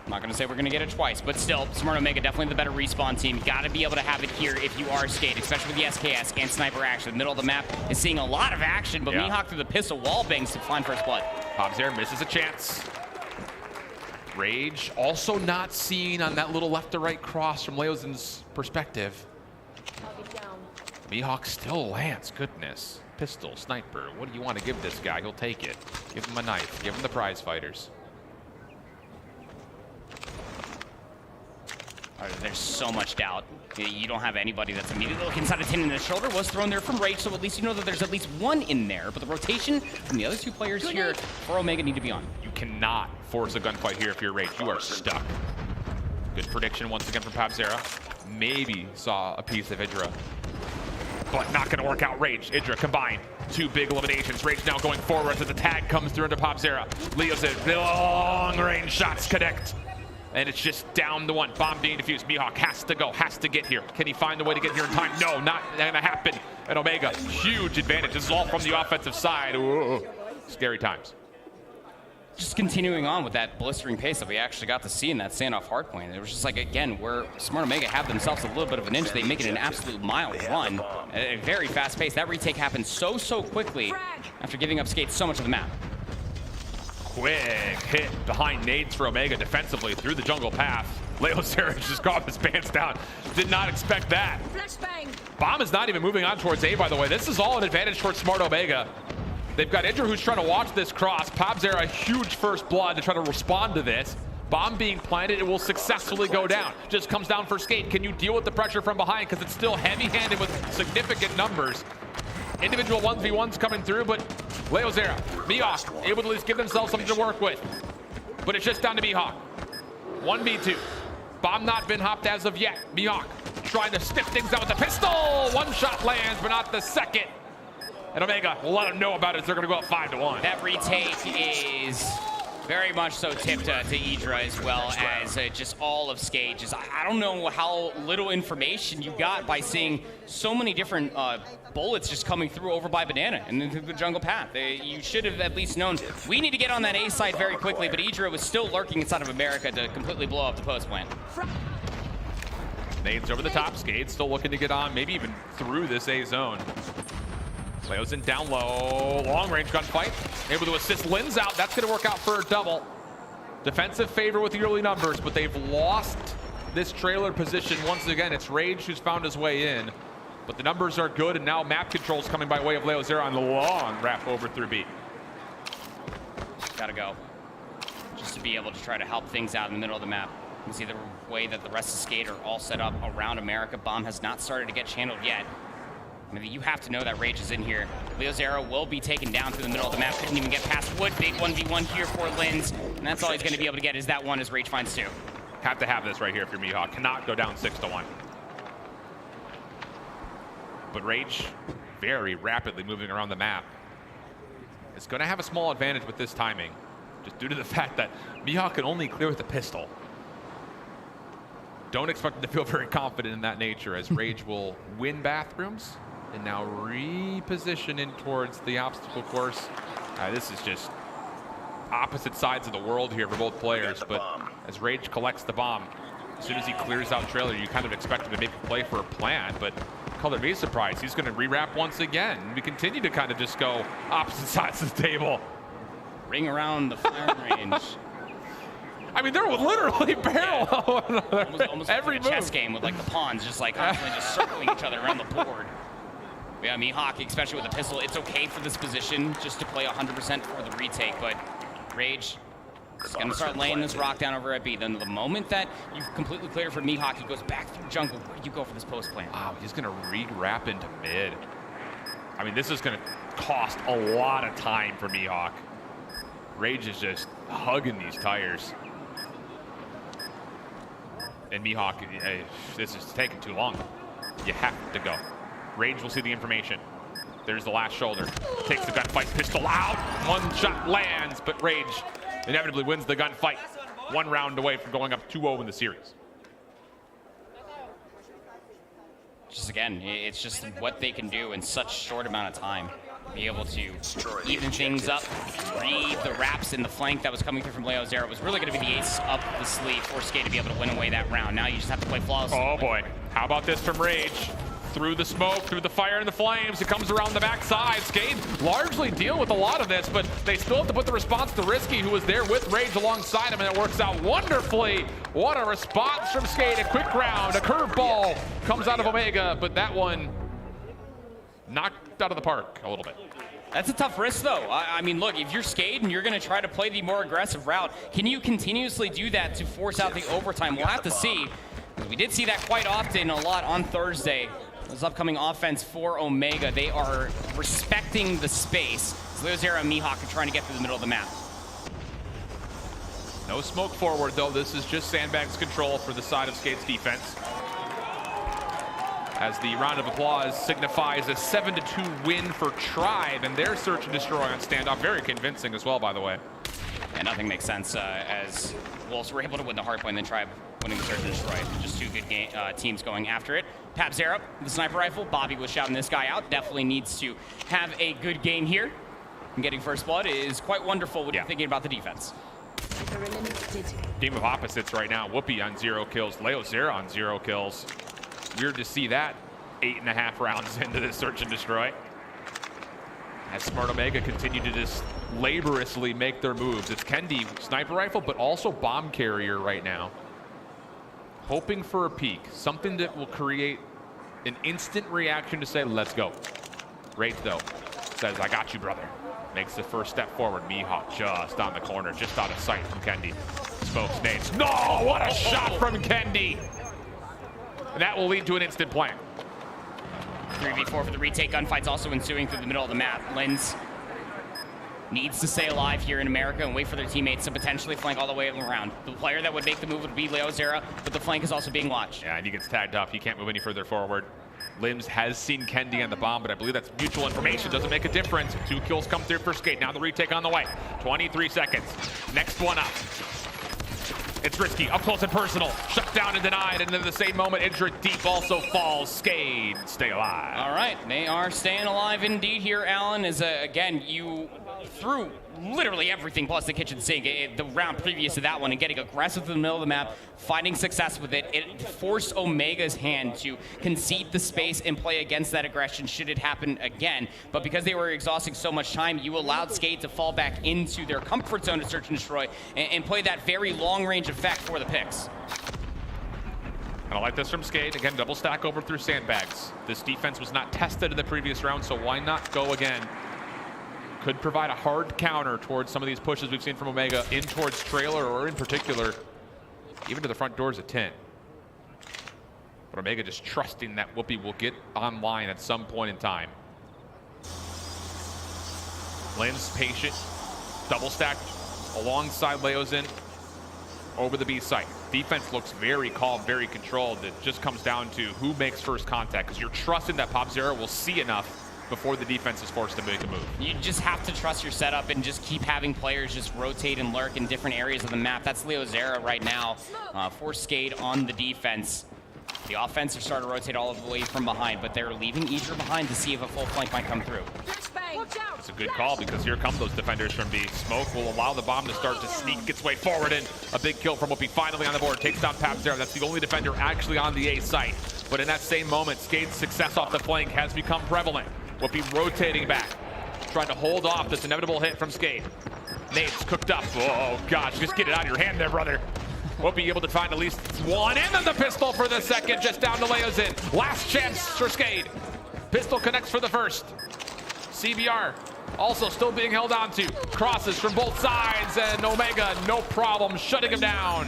I'm not going to say we're going to get it twice, but still, Smart Omega definitely the better respawn team. Got to be able to have it here if you are Skate, especially with the SKS and sniper action. The middle of the map is seeing a lot of action, but Mihawk through the pistol wall bangs to find first blood. Pobs misses a chance. Rage also not seen on that little left to right cross from Leozin's perspective. Mihawk still lands, goodness. Pistol, sniper, what do you want to give this guy? He'll take it. Give him a knife, give him the prize fighters. There's so much doubt. You don't have anybody that's immediately looking inside of Tin in the shoulder. Was thrown there from Rage, so at least you know that there's at least one in there. But the rotation from the other 2 players here for Omega need to be on. You cannot force a gunfight here if you're Rage. You are stuck. Good prediction once again from Pobzera. Maybe saw a piece of Idra, but not going to work out. Rage, Idra combined. 2 big eliminations. Rage now going forward as the tag comes through into Pobzera. Leo's in. Long range shots connect. And it's just down the 1. Bomb being defused. Mihawk has to go, has to get here. Can he find a way to get here in time? No, not going to happen. And Omega, huge advantage. This is all from the offensive side. Ooh, scary times. Just continuing on with that blistering pace that we actually got to see in that standoff hardpoint. It was just like, again, where Smart Omega have themselves a little bit of an inch. They make it an absolute mile run at a very fast pace. That retake happened so quickly after giving up Skate so much of the map. Quick hit behind nades for Omega defensively through the jungle path. Leo Sarich just got his pants down. Did not expect that. Bomb is not even moving on towards A, by the way. This is all an advantage towards Smart Omega. They've got Idra who's trying to watch this cross. Pobzera, a huge first blood to try to respond to this. Bomb being planted, it will successfully go down. Just comes down for Skate. Can you deal with the pressure from behind? Because it's still heavy-handed with significant numbers. Individual 1v1s coming through, but Leozera, Mihawk, able to at least give themselves something to work with. But it's just down to Mihawk. 1v2. Bomb not been hopped as of yet. Mihawk trying to sniff things out with the pistol. 1 shot lands, but not the second. And Omega will let them know about it as they're going to go up 5-1. That retake is very much so tipped to Idra, as well as just all of Skate. Just, I don't know how little information you got by seeing so many different bullets just coming through over by Banana and then through the jungle path. You should have at least known we need to get on that A side very quickly, but Idra was still lurking inside of America to completely blow up the post plant. Nades over the top. Skate still looking to get on, maybe even through this A zone. Leo's in down low, long range gunfight. Able to assist Linz out. That's going to work out for a double. Defensive favor with the early numbers, but they've lost this trailer position once again. It's Rage who's found his way in, but the numbers are good, and now map control's coming by way of Leozera on the long wrap over through B. Gotta go. Just to be able to try to help things out in the middle of the map. You can see the way that the rest of Skate are all set up around America. Bomb has not started to get channeled yet. I mean, you have to know that Rage is in here. Leozera will be taken down through the middle of the map. Couldn't even get past Wood. Big 1v1 here for Linz. And that's all he's going to be able to get is that one as Rage finds 2. Have to have this right here for Mihawk. Cannot go down 6-1. But Rage very rapidly moving around the map. It's going to have a small advantage with this timing, just due to the fact that Mihawk can only clear with a pistol. Don't expect him to feel very confident in that nature, as Rage will win bathrooms and now reposition in towards the obstacle course. This is just opposite sides of the world here for both players, but as Rage collects the bomb, as soon as he clears out trailer, you kind of expect him to make a play for a plant, but color me surprised. He's going to re-wrap once again. We continue to kind of just go opposite sides of the table. Ring around the firing range. I mean, they're literally parallel. Yeah. Almost every like a chess move. game with like the pawns just like constantly just circling each other around the board. Yeah, Mihawk, especially with the pistol, it's okay for this position just to play 100% for the retake, but Rage is going to start laying this rock down over at B. Then the moment that you've completely cleared for Mihawk, he goes back through jungle. Where do you go for this post plant? Wow, he's going to re-wrap into mid. I mean, this is going to cost a lot of time for Mihawk. Rage is just hugging these tires. And Mihawk, this is taking too long. You have to go. Rage will see the information. There's the last shoulder. Takes the gunfight, pistol out. One shot lands, but Rage inevitably wins the gunfight. 1 round away from going up 2-0 in the series. Just again, it's just what they can do in such short amount of time. Be able to even things up, read the wraps in the flank that was coming through from Leozera was really going to be the ace up the sleeve for Skate to be able to win away that round. Now you just have to play flawlessly. Oh boy, how about this from Rage? Through the smoke, through the fire and the flames, it comes around the backside. Skate largely deal with a lot of this, but they still have to put the response to Risky, who was there with Rage alongside him, and it works out wonderfully. What a response from Skate. A quick round, a curveball comes out of Omega, but that one knocked out of the park a little bit. That's a tough risk, though. I mean, look, if you're Skate and you're going to try to play the more aggressive route, can you continuously do that to force out the overtime? We'll have to see. We did see that quite often a lot on Thursday. This upcoming offense for Omega, they are respecting the space. So Leozera and Mihawk are trying to get through the middle of the map. No smoke forward, though. This is just sandbags control for the side of Skate's defense. As the round of applause signifies a 7-2 win for Tribe and their search and destroy on standoff. Very convincing as well, by the way. And nothing makes sense as Wolves were able to win the hard point and then Tribe winning the search and destroy. Just two good teams going after it. Pabzera, the sniper rifle. Bobby was shouting this guy out. Definitely needs to have a good game here. And getting first blood is quite wonderful when you're thinking about the defense. Game of opposites right now. Woopiiee on 0 kills. Leozera on 0 kills. Weird to see that 8.5 rounds into this search and destroy. As Smart Omega continue to just laboriously make their moves. It's Kendy, sniper rifle, but also bomb carrier right now. Hoping for a peek, something that will create an instant reaction to say, let's go. Rage, though, says, I got you, brother. Makes the first step forward. Mihawk just on the corner, just out of sight from Kendy. Smokes nades. No, what a shot from Kendy. And that will lead to an instant plan. 3v4 for the retake. Gunfights also ensuing through the middle of the map. Lens needs to stay alive here in America and wait for their teammates to potentially flank all the way around. The player that would make the move would be Leozera, but the flank is also being watched. Yeah, and he gets tagged up. He can't move any further forward. Limbs has seen Kendy on the bomb, but I believe that's mutual information. Doesn't make a difference. 2 kills come through for Skate. Now the retake on the way. 23 seconds. Next one up. It's risky, up close and personal. Shut down and denied, and in the same moment, Idra deep also falls. Skate, stay alive. All right, they are staying alive indeed here, Alan. As again, you threw literally everything plus the kitchen sink the round previous to that one and getting aggressive in the middle of the map, finding success with it. It forced Omega's hand to concede the space and play against that aggression should it happen again. But because they were exhausting so much time, you allowed Skate to fall back into their comfort zone to search and destroy and play that very long range effect for the picks. And I like this from Skate. Again, double stack over through sandbags. This defense was not tested in the previous round, so why not go again? Could provide a hard counter towards some of these pushes we've seen from Omega in towards trailer, or in particular, even to the front doors of 10. But Omega just trusting that Woopiiee will get online at some point in time. Lynn's patient, double stacked alongside Leozin over the B site. Defense looks very calm, very controlled. It just comes down to who makes first contact, because you're trusting that Pabzera will see enough before the defense is forced to make a move. You just have to trust your setup and just keep having players just rotate and lurk in different areas of the map. That's Leozera right now for Skate on the defense. The offense are starting to rotate all the way from behind, but they're leaving Idra behind to see if a full flank might come through. It's a good call, because here come those defenders from B. Smoke will allow the bomb to start to sneak its way forward, and a big kill from Woopiiee finally on the board. Takes down Pabzera. That's the only defender actually on the A site. But in that same moment, Skate's success off the flank has become prevalent. Woopiiee rotating back, trying to hold off this inevitable hit from Skate. Nate's cooked up. Oh gosh, just get it out of your hand there, brother. Woopiiee able to find at least one, and then the pistol for the second, just down to Jrozin. Last chance for Skate. Pistol connects for the first. CBR also still being held on to. Crosses from both sides, and Omega, no problem, shutting him down.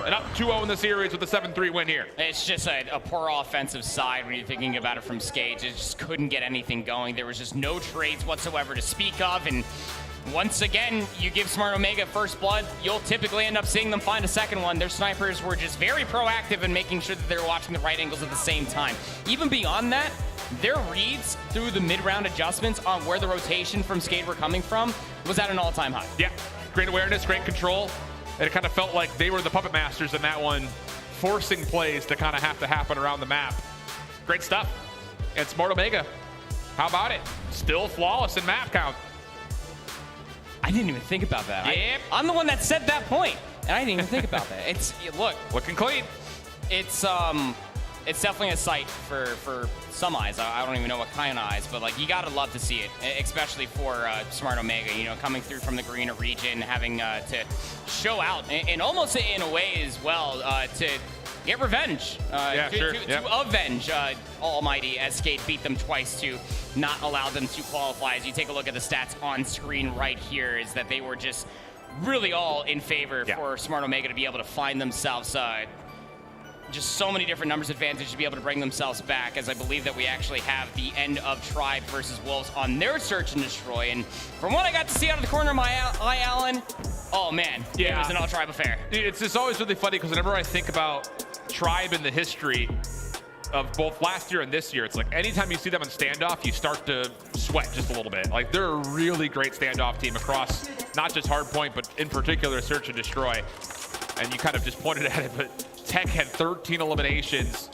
And up 2-0 in the series with a 7-3 win here. It's just a poor offensive side when you're thinking about it from Skate. It just couldn't get anything going. There was just no trades whatsoever to speak of, and once again, you give Smart Omega first blood, you'll typically end up seeing them find a second one. Their snipers were just very proactive in making sure that they're watching the right angles at the same time. Even beyond that, their reads through the mid-round adjustments on where the rotation from Skate were coming from was at an all-time high. Yeah, great awareness, great control. And it kind of felt like they were the puppet masters in that one, forcing plays to kind of have to happen around the map. Great stuff. And Smart Omega, how about it? Still flawless in map count. I didn't even think about that. Yep. I'm the one that said that point, and I didn't even think about that. It's look, looking clean. It's definitely a sight for some eyes. I don't even know what kind of eyes, but like you gotta love to see it, especially for Smart Omega. You know, coming through from the green region, having to show out, and almost in a way as well to get revenge, to avenge Almighty, as Skate beat them twice to not allow them to qualify. As you take a look at the stats on screen right here, is that they were just really all in favor for Smart Omega to be able to find themselves just so many different numbers advantage to be able to bring themselves back, as I believe that we actually have the end of Tribe versus Wolves on their search and destroy. And from what I got to see out of the corner of my eye, Alan, oh man, it was an all-Tribe affair. It's just always really funny because whenever I think about Tribe in the history of both last year and this year, it's like anytime you see them in standoff, you start to sweat just a little bit. Like they're a really great standoff team across not just hardpoint, but in particular search and destroy. And you kind of just pointed at it, but Tech had 13 eliminations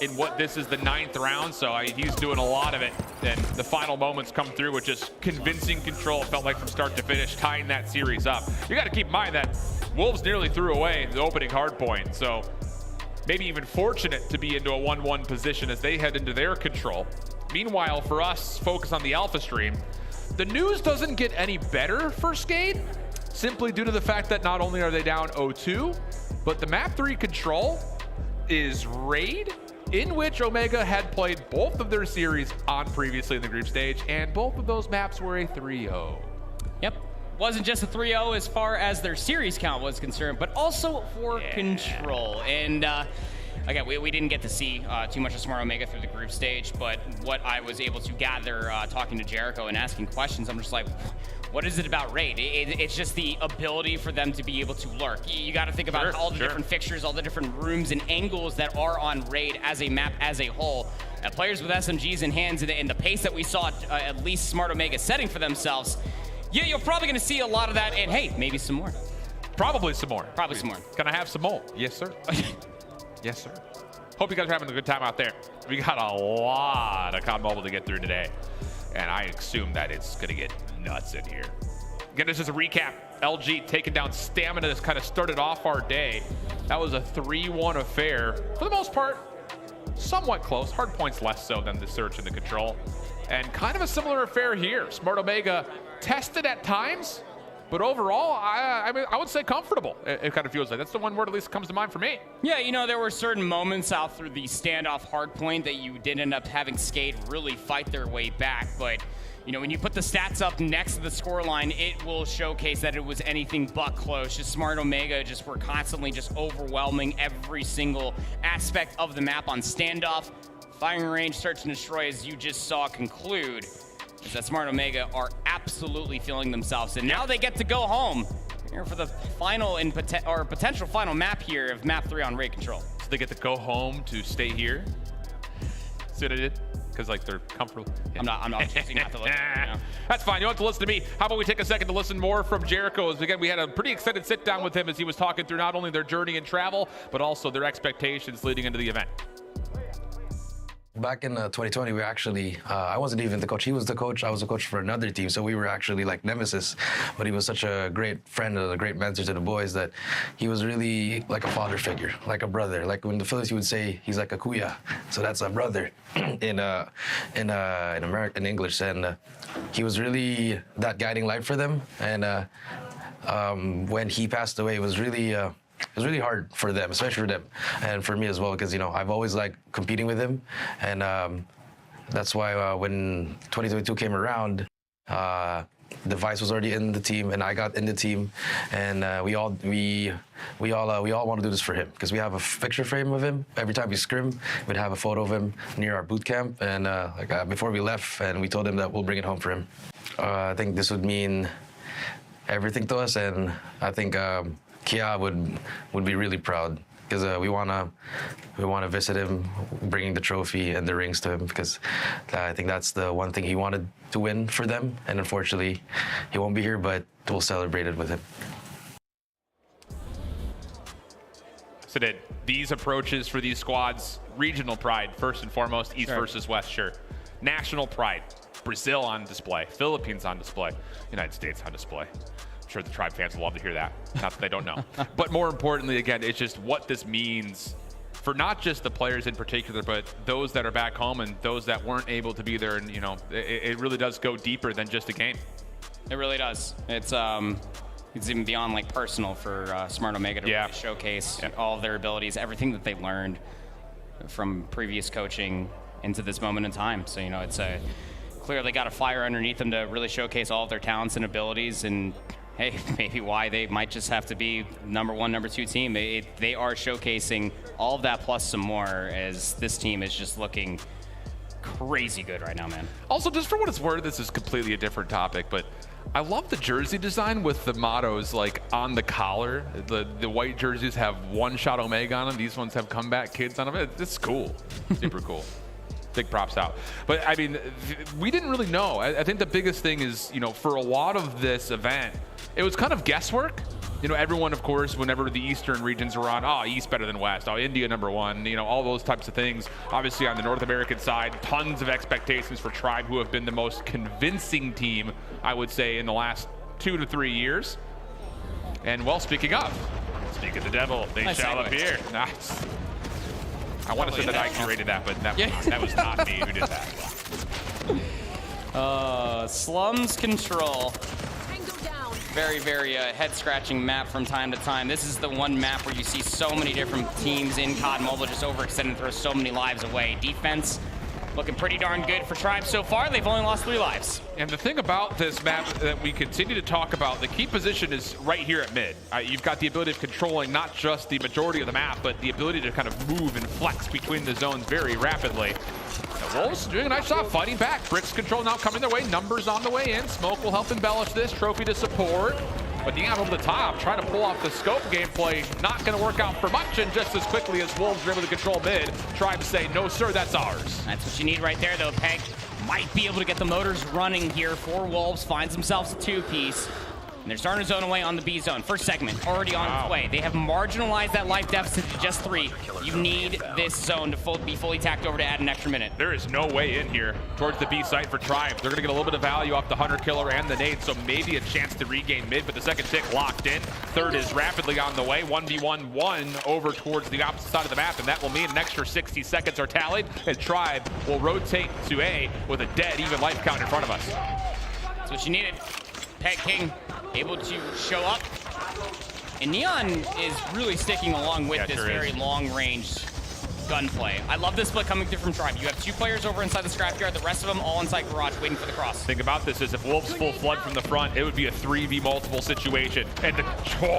in what this is the 9th round, so he's doing a lot of it. And the final moments come through with just convincing control, it felt like from start to finish, tying that series up. You got to keep in mind that Wolves nearly threw away the opening hard point, so maybe even fortunate to be into a 1-1 position as they head into their control. Meanwhile, for us, focus on the Alpha stream, the news doesn't get any better for Skate, simply due to the fact that not only are they down 0-2, but the map 3 control is Raid, in which Omega had played both of their series on previously in the group stage, and both of those maps were a 3-0. Yep. Wasn't just a 3-0 as far as their series count was concerned, but also for control. And again, we didn't get to see too much of Smart Omega through the group stage, but what I was able to gather talking to Jericho and asking questions, I'm just like, what is it about Raid? It's just the ability for them to be able to lurk. You got to think about all the different fixtures, all the different rooms and angles that are on Raid as a map as a whole. Players with SMGs in hands and the pace that we saw at least Smart Omega setting for themselves, you're probably going to see a lot of that, and hey, maybe some more. Probably some more. Probably some more. Can I have some more? Yes, sir. Yes, sir. Hope you guys are having a good time out there. We got a lot of COD Mobile to get through today, and I assume that it's going to get nuts in here. Again, this is a recap. LG taking down Stamina. This kind of started off our day. That was a 3-1 affair. For the most part, somewhat close. Hard points less so than the search and the control. And kind of a similar affair here. Smart Omega tested at times, but overall, I would say comfortable. It kind of feels like that's the one word at least comes to mind for me. Yeah, you know, there were certain moments out through the standoff hardpoint that you did end up having Skate really fight their way back, but you know, when you put the stats up next to the scoreline, it will showcase that it was anything but close. Just Smart Omega just were constantly just overwhelming every single aspect of the map on standoff. Firing range, search and destroy, as you just saw conclude, is that Smart Omega are absolutely feeling themselves. And now they get to go home here for the final or potential final map here of map 3 on Raid Control. So they get to go home to stay here. See what I did? Because like they're comfortable. I'm not choosing not to listen. That's fine. You don't have to listen to me. How about we take a second to listen more from Jericho? As again, we had a pretty extended sit down with him as he was talking through not only their journey and travel, but also their expectations leading into the event. Back in 2020, we actually, I wasn't even the coach. He was the coach. I was the coach for another team. So we were actually like nemesis. But he was such a great friend and a great mentor to the boys that he was really like a father figure, like a brother. Like when the Phillies, you would say he's like a kuya. So that's a brother in American English. And he was really that guiding light for them. And when he passed away, it was really hard for them, especially for them, and for me as well, because, you know, I've always liked competing with him, and that's why when 2022 came around, the Vice was already in the team, and I got in the team, and we all want to do this for him, because we have a picture frame of him. Every time we scrim, we'd have a photo of him near our boot camp, and before we left, and we told him that we'll bring it home for him. I think this would mean everything to us, and I think Kia would be really proud, because we wanna visit him, bringing the trophy and the rings to him, because I think that's the one thing he wanted to win for them, and unfortunately he won't be here, but we'll celebrate it with him. So did these approaches for these squads, regional pride first and foremost, East versus West, sure. National pride, Brazil on display, Philippines on display, United States on display. I'm sure the Tribe fans will love to hear that. Not that they don't know. But more importantly, again, it's just what this means for not just the players in particular, but those that are back home and those that weren't able to be there. And, you know, it really does go deeper than just a game. It really does. It's even beyond like personal for Smart Omega to really showcase all of their abilities, everything that they learned from previous coaching into this moment in time. So, you know, it's clearly got a fire underneath them to really showcase all of their talents and abilities, and hey, maybe why they might just have to be number 1, number 2 team. They are showcasing all of that plus some more, as this team is just looking crazy good right now, man. Also, just for what it's worth, this is completely a different topic, but I love the jersey design with the mottos like on the collar. The white jerseys have One Shot Omega on them. These ones have Comeback Kids on them. It's cool, super cool. Big props out. But I mean, we didn't really know. I think the biggest thing is, you know, for a lot of this event, it was kind of guesswork. You know, everyone, of course, whenever the Eastern regions were on, oh, East better than West, oh, India #1, you know, all those types of things. Obviously, on the North American side, tons of expectations for Tribe, who have been the most convincing team, I would say, in the last 2 to 3 years. And, well, speaking of the devil, they nice shall segue. appear. Nice. I want to say that I curated that, but that was not me who did that. Slums Control. Very, very head-scratching map from time to time. This is the one map where you see so many different teams in COD Mobile just overextend and throw so many lives away. Defense looking pretty darn good for Tribe so far. They've only lost 3 lives. And the thing about this map that we continue to talk about, the key position is right here at mid. You've got the ability of controlling not just the majority of the map, but the ability to kind of move and flex between the zones very rapidly. The Wolves doing a nice job fighting back. Bricks control now coming their way. Numbers on the way in. Smoke will help embellish this. Trophy to support. But Nian over the top, trying to pull off the scope gameplay. Not going to work out for much, and just as quickly as Wolves are able to control mid, Tribe say, no sir, that's ours. That's what you need right there, though. Pegg might be able to get the motors running here for Wolves. Finds themselves a 2-piece. And they're starting to zone away on the B zone. First segment already on its way. They have marginalized that life deficit to just 3. You need this zone to be fully tacked over to add an extra minute. There is no way in here towards the B site for Tribe. They're going to get a little bit of value off the Hunter Killer and the nade, so maybe a chance to regain mid, but the second tick locked in. Third is rapidly on the way. 1v1 over towards the opposite side of the map, and that will mean an extra 60 seconds are tallied, and Tribe will rotate to A with a dead even life count in front of us. That's what you needed. Pegg King able to show up. And Nian is really sticking along with this very long-range gunplay. I love this split coming through from Tribe. You have 2 players over inside the scrapyard, the rest of them all inside garage waiting for the cross. Thing about this is if Wolves full flood from the front, it would be a 3v multiple situation. And the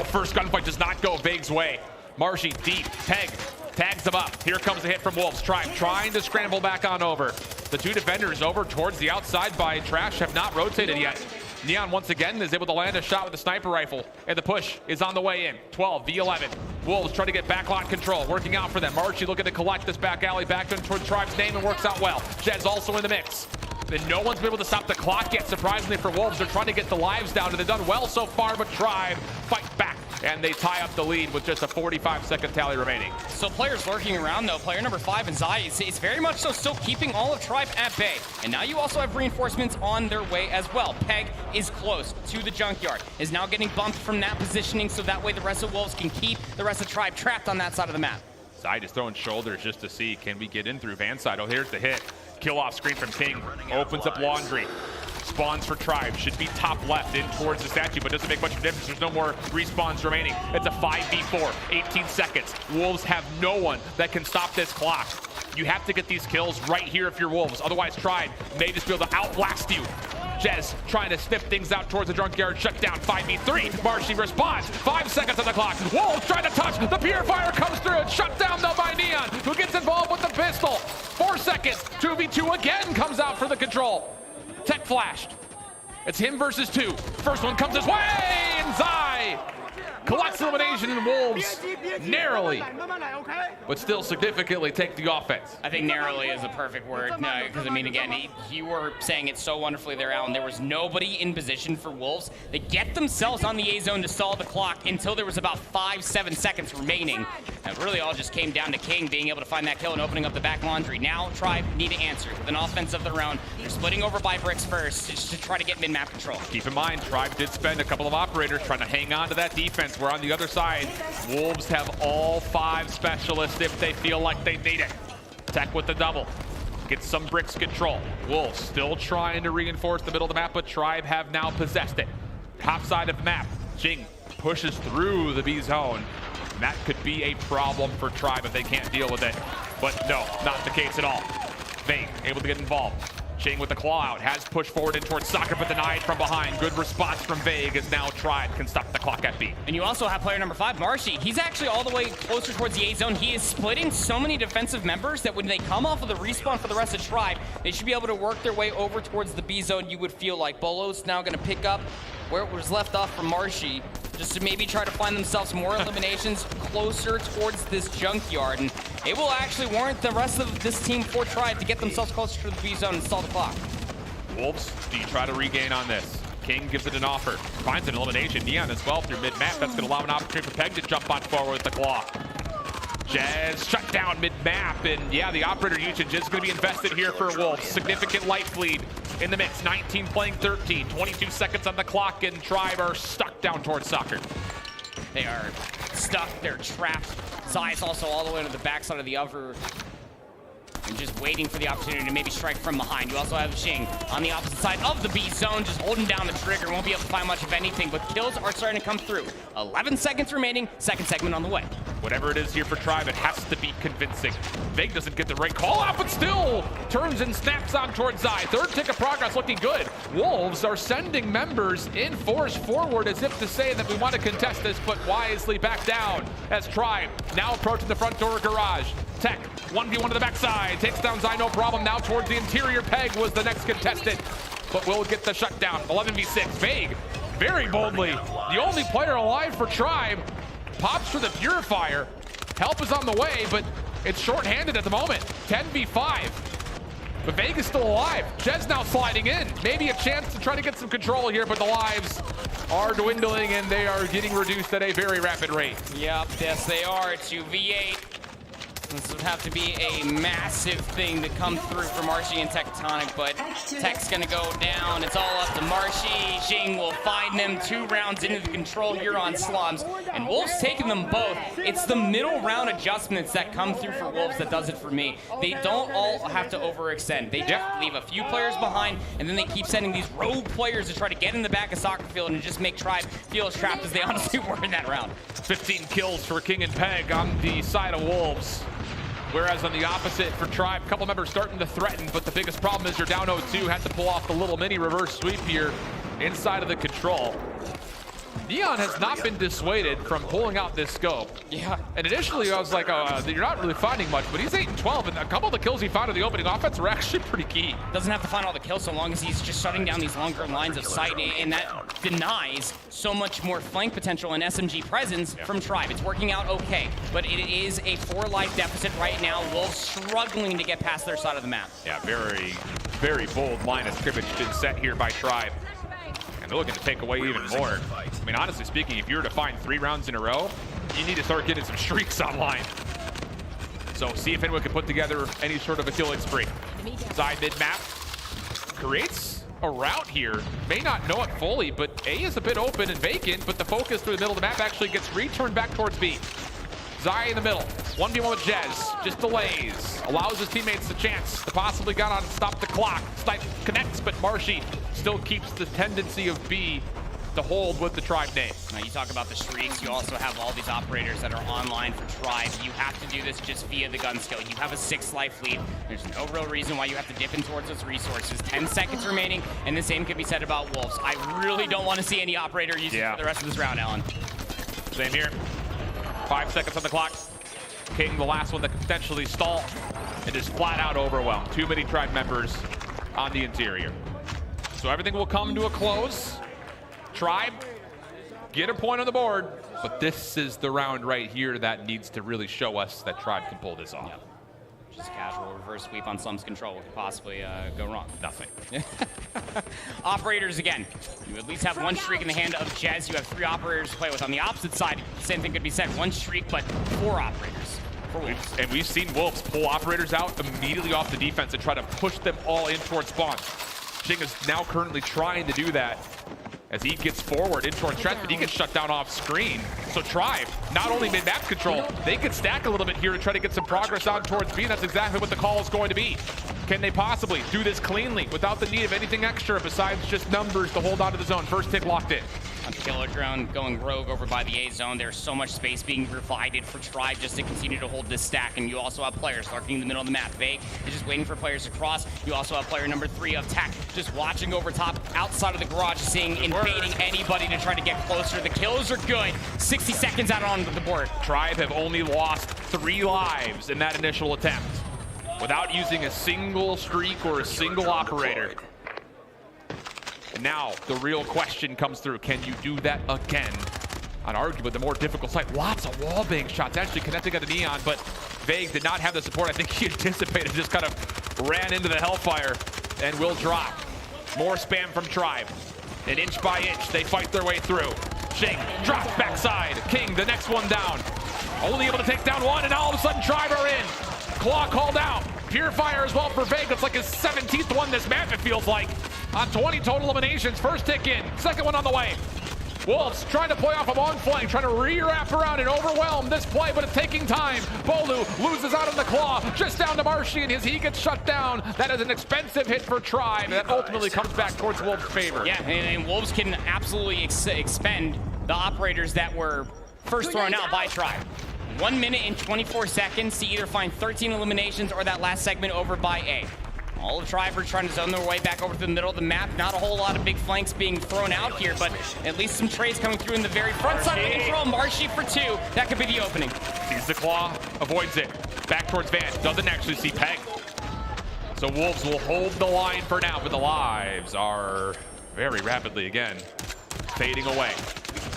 first gunfight does not go Veg's way. Marshy deep, Pegg tags them up. Here comes the hit from Wolves. Tribe trying to scramble back on over. The 2 defenders over towards the outside by Trash have not rotated yet. Nian once again is able to land a shot with the sniper rifle, and the push is on the way in. 12v11. Wolves trying to get backlot control, working out for them. Marshy looking to collect this back alley back toward Tribe's name, and works out well. Jed's also in the mix. Then no one's been able to stop the clock yet, surprisingly for Wolves. They're trying to get the lives down, and they've done well so far, but Tribe fight back and they tie up the lead with just a 45-second tally remaining. So players lurking around though, player number 5 and Saze is very much so still keeping all of Tribe at bay. And now you also have reinforcements on their way as well. Pegg is close to the junkyard, is now getting bumped from that positioning so that way the rest of Wolves can keep the rest of Tribe trapped on that side of the map. Side is throwing shoulders just to see, can we get in through van side? Oh, here's the hit. Kill off screen from King, opens up Laundry. Spawns for Tribe, should be top left in towards the statue, but doesn't make much of a difference. There's no more respawns remaining. It's a 5v4, 18 seconds. Wolves have no one that can stop this clock. You have to get these kills right here if you're Wolves. Otherwise, Tribe may just be able to outlast you. Jez trying to sniff things out towards the junkyard. Shut down 5v3. Marshy responds. 5 seconds on the clock. Wolves trying to touch. The purifier comes through and shut down though by Nian, who gets involved with the pistol. 4 seconds. 2v2 again comes out for the control. Tech flashed. It's him versus 2. First one comes his way, and Zai collects elimination, and Wolves narrowly, but still significantly take the offense. I think narrowly is a perfect word, because I mean, again, you were saying it so wonderfully there, Alan. There was nobody in position for Wolves. They get themselves on the A zone to stall the clock until there was about 5-7 seconds remaining. And it really all just came down to King being able to find that kill and opening up the back laundry. Now Tribe need to answer with an offense of their own. They're splitting over by bricks first just to try to get mid-map control. Keep in mind, Tribe did spend a couple of operators trying to hang on to that defense, where on the other side, Wolves have all 5 specialists if they feel like they need it. Tech with the double. Get some bricks control. Wolves still trying to reinforce the middle of the map, but Tribe have now possessed it. Top side of the map, Jing pushes through the B zone. And that could be a problem for Tribe if they can't deal with it. But no, not the case at all. Vegaz able to get involved. Ching with the claw out, has pushed forward in towards soccer, but denied from behind. Good response from Vegaz, as now Tribe can stop the clock at B. And you also have player number 5, Marshy. He's actually all the way closer towards the A zone. He is splitting so many defensive members that when they come off of the respawn for the rest of Tribe, they should be able to work their way over towards the B zone, you would feel like. Bolo's now going to pick up where it was left off from Marshy, just to maybe try to find themselves more eliminations closer towards this junkyard. And it will actually warrant the rest of this team for Tribe to get themselves closer to the B zone and stall the clock. Wolves, do you try to regain on this? King gives it an offer, finds an elimination. Nian as well through mid-map. That's going to allow an opportunity for Pegg to jump on forward with the claw. Jez shut down mid-map, and yeah, the operator usage is going to be invested here for Wolves. Significant life lead in the mix. 19 playing 13, 22 seconds on the clock, and Tribe are stuck down towards soccer. They are stuck, they're trapped. Saze also all the way to the backside of the Apher, and just waiting for the opportunity to maybe strike from behind. You also have Xing on the opposite side of the B zone, just holding down the trigger. Won't be able to find much of anything, but kills are starting to come through. 11 seconds remaining, second segment on the way. Whatever it is here for Tribe, it has to be convincing. Vegaz doesn't get the right call out, but still turns and snaps on towards Zai. Third tick of progress looking good. Wolves are sending members in force forward as if to say that we want to contest this, but wisely back down as Tribe now approaching the front door garage. Tech, 1v1 to the backside, takes down Zai, no problem. Now towards the interior, Pegg was the next contestant, but will get the shutdown. 11v6, Vegaz, very boldly, the only player alive for Tribe, pops for the purifier. Help is on the way, but it's short-handed at the moment. 10v5, but Vegaz still alive. Jez now sliding in, maybe a chance to try to get some control here, but the lives are dwindling and they are getting reduced at a very rapid rate. Yep, yes they are. 2v8. This would have to be a massive thing to come through for Marshy and Tectonic, but Tech's gonna go down. It's all up to Marshy. Xing will find them 2 rounds into the control here on Slums, and Wolves taking them both. It's the middle round adjustments that come through for Wolves that does it for me. They don't all have to overextend. They just leave a few players behind, and then they keep sending these rogue players to try to get in the back of soccer field and just make Tribe feel as trapped as they honestly were in that round. 15 kills for King and Pegg on the side of Wolves. Whereas on the opposite for Tribe, a couple members starting to threaten, but the biggest problem is you're down 0-2, had to pull off the little mini reverse sweep here inside of the control. Nian has not been dissuaded from pulling out this scope. Yeah. And initially I was like, oh, you're not really finding much, but he's 8-12, and a couple of the kills he found in the opening offense were actually pretty key. Doesn't have to find all the kills so long as he's just shutting down these longer lines of sight, and that denies so much more flank potential and SMG presence from Tribe. It's working out okay, but it is a 4-life deficit right now. Wolves struggling to get past their side of the map. Yeah, very, very bold line of scrimmage been set here by Tribe. And they're looking to take away even more. I mean, honestly speaking, if you were to find 3 rounds in a row, you need to start getting some streaks online. So see if anyone can put together any sort of a killing spree. Side mid-map creates a route here. May not know it fully, but A is a bit open and vacant, but the focus through the middle of the map actually gets returned back towards B. Zai in the middle, 1v1 with Jez, just delays, allows his teammates the chance to possibly get on and stop the clock. Snipe connects, but Marshy still keeps the tendency of B to hold with the Tribe name. Now you talk about the streaks, you also have all these operators that are online for Tribe. You have to do this just via the gun skill. You have a 6 life lead. There's no real reason why you have to dip in towards those resources. 10 seconds remaining, and the same can be said about Wolves. I really don't want to see any operator use it for the rest of this round, Alan. Same here. 5 seconds on the clock. King, the last one that could potentially stall. It is flat out overwhelmed. Too many Tribe members on the interior. So everything will come to a close. Tribe, get a point on the board, but this is the round right here that needs to really show us that Tribe can pull this off. Just a casual reverse sweep on Slum's control. What could possibly go wrong? Nothing. Operators again. You at least have 1 streak in the hand of Jez. You have 3 operators to play with. On the opposite side, same thing could be said. 1 streak, but 4 operators for Wolves. And we've seen Wolves pull operators out immediately off the defense and try to push them all in towards spawn. Jing is now currently trying to do that as he gets forward in towards Trent, but he gets shut down off screen. So Tribe, not only mid-map control, they could stack a little bit here to try to get some progress on towards B, and that's exactly what the call is going to be. Can they possibly do this cleanly without the need of anything extra besides just numbers to hold on to the zone? First tick locked in. On Killer Drone going rogue over by the A zone. There's so much space being provided for Tribe just to continue to hold this stack, and you also have players lurking in the middle of the map. Veg is just waiting for players to cross. You also have player number 3 of Tech just watching over top outside of the garage, seeing invading anybody to try to get closer. The kills are good. 60 seconds out on the board. Tribe have only lost 3 lives in that initial attempt without using a single streak or a single operator. Now, the real question comes through. Can you do that again on arguably the more difficult site? Lots of wallbang shots actually connecting at the Nian, but Veg did not have the support. I think he anticipated, just kind of ran into the Hellfire and will drop. More spam from Tribe. And inch by inch, they fight their way through. Shing drops backside. King, the next one down. Only able to take down 1, and all of a sudden Tribe are in. Claw called out. Purifier as well for Veg. It's like his 17th one this map, it feels like. On 20 total eliminations. First tick in, second one on the way. Wolves trying to play off a long flank, trying to re-wrap around and overwhelm this play, but it's taking time. Bolu loses out on the claw, just down to Marshy, and he gets shut down. That is an expensive hit for Tribe that ultimately comes back towards Wolves' favor. Yeah, and Wolves can absolutely expend the operators that were first thrown out by Tribe. 1 minute and 24 seconds to either find 13 eliminations or that last segment over by A. All of Tribe are trying to zone their way back over to the middle of the map. Not a whole lot of big flanks being thrown out here, but at least some trades coming through in the very front side of the control. Marshy for 2. That could be the opening. Sees the claw, avoids it. Back towards Van. Doesn't actually see Pegg. So Wolves will hold the line for now, but the lives are very rapidly again fading away.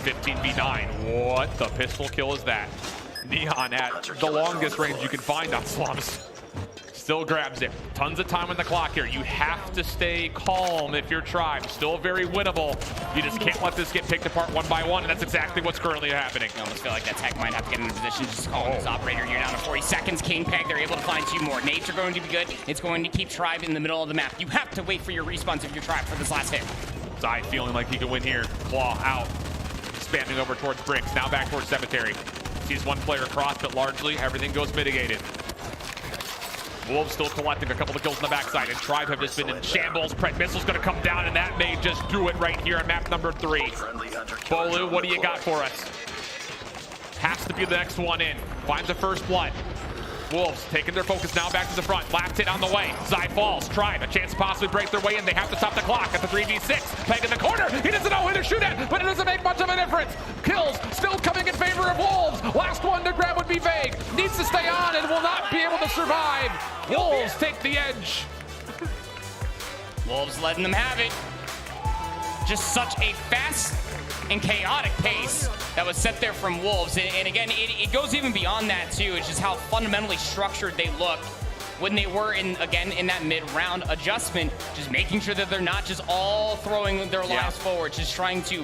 15v9. What the pistol kill is that? Nian at the longest range you can find on Slums. Still grabs it. Tons of time on the clock here. You have to stay calm if you're Tribe. Still very winnable. You just can't let this get picked apart 1 by 1, and that's exactly what's currently happening. I almost feel like that Tech might have to get in a position just to call this operator. You're down to 40 seconds. King Pegg, they're able to find 2 more. Nades are going to be good. It's going to keep Tribe in the middle of the map. You have to wait for your respawns if you're Tribe for this last hit. Zai feeling like he can win here. Claw out. Spamming over towards Bricks. Now back towards Cemetery. Sees 1 player cross, but largely everything goes mitigated. Wolves still collecting a couple of kills on the backside, and Tribe have just been in shambles. Pret missile's gonna come down, and that may just do it right here on map number 3. Bolu, what do you got for us? Has to be the next one in. Finds the first blood. Wolves taking their focus now back to the front. Last hit on the way. Zai falls. Tribe, a chance to possibly break their way in. They have to stop the clock at the 3v6. Pegg in the corner. He doesn't know who to shoot at, but it doesn't make much of a difference. Kills still coming in favor of Wolves. Last one to grab would be Veg. Needs to stay on and will not be able to survive. Wolves take the edge. Wolves letting them have it. Just such a fast and chaotic pace that was set there from Wolves. And again, it goes even beyond that too. It's just how fundamentally structured they look. when they were in that mid-round adjustment, just making sure that they're not just all throwing their lives forward, just trying to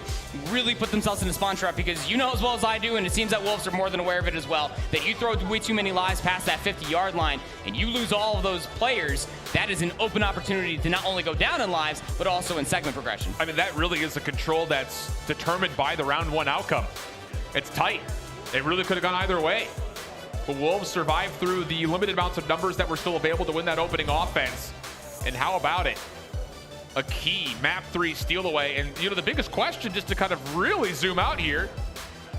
really put themselves in a spawn trap, because you know as well as I do, and it seems that Wolves are more than aware of it as well, that you throw way too many lives past that 50-yard line and you lose all of those players, that is an open opportunity to not only go down in lives, but also in segment progression. I mean, that really is a control that's determined by the round 1 outcome. It's tight. It really could have gone either way. But Wolves survived through the limited amounts of numbers that were still available to win that opening offense. And how about it? A key map 3 steal away. And, you know, the biggest question, just to kind of really zoom out here,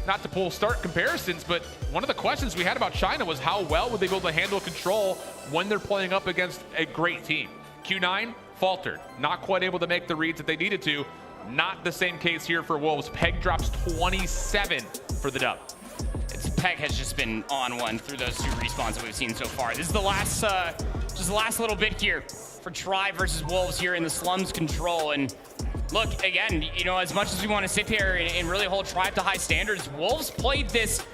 not to pull start comparisons, but one of the questions we had about China was how well would they be able to handle control when they're playing up against a great team. Q9 faltered, not quite able to make the reads that they needed to. Not the same case here for Wolves. Pegg drops 27 for the dub. Pegg has just been on one through those 2 respawns that we've seen so far. This is the last, just the last little bit here for Tribe versus Wolves here in the Slums control. And look, again, you know, as much as we want to sit here and really hold Tribe to high standards, Wolves played this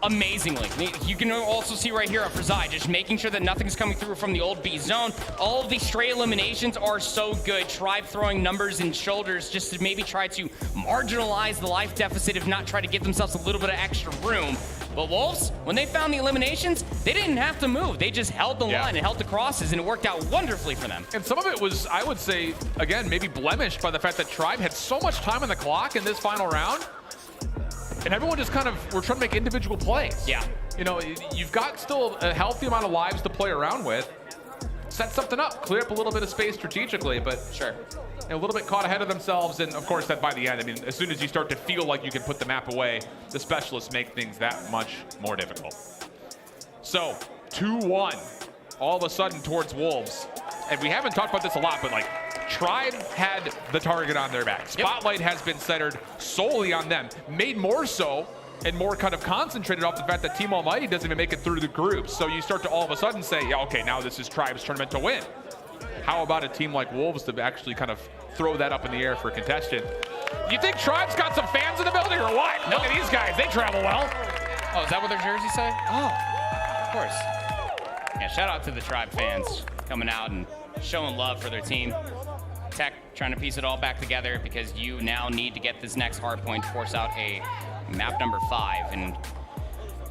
amazingly. You can also see right here for Zai, just making sure that nothing's coming through from the old B zone. All of these stray eliminations are so good. Tribe throwing numbers and shoulders just to maybe try to marginalize the life deficit, if not try to give themselves a little bit of extra room. But Wolves, when they found the eliminations, they didn't have to move. They just held the line and held the crosses, and it worked out wonderfully for them. And some of it was, I would say, again, maybe blemished by the fact that Tribe had so much time on the clock in this final round. And everyone just kind of, we're trying to make individual plays. Yeah. You know, you've got still a healthy amount of lives to play around with. Set something up, clear up a little bit of space strategically, but sure, a little bit caught ahead of themselves. And of course, that by the end, I mean, as soon as you start to feel like you can put the map away, the specialists make things that much more difficult. So 2-1, all of a sudden towards Wolves. And we haven't talked about this a lot, but like, Tribe had the target on their back. Spotlight has been centered solely on them, made more so and more kind of concentrated off the fact that Team Almighty doesn't even make it through the groups. So you start to all of a sudden say, yeah, okay, now this is Tribe's tournament to win. How about a team like Wolves to actually kind of throw that up in the air for contention? You think Tribe's got some fans in the building or what? Look at these guys, they travel well. Oh, is that what their jerseys say? Oh, of course. Yeah, shout out to the Tribe fans coming out and showing love for their team. Tech trying to piece it all back together, because you now need to get this next hard point to force out a map number 5. And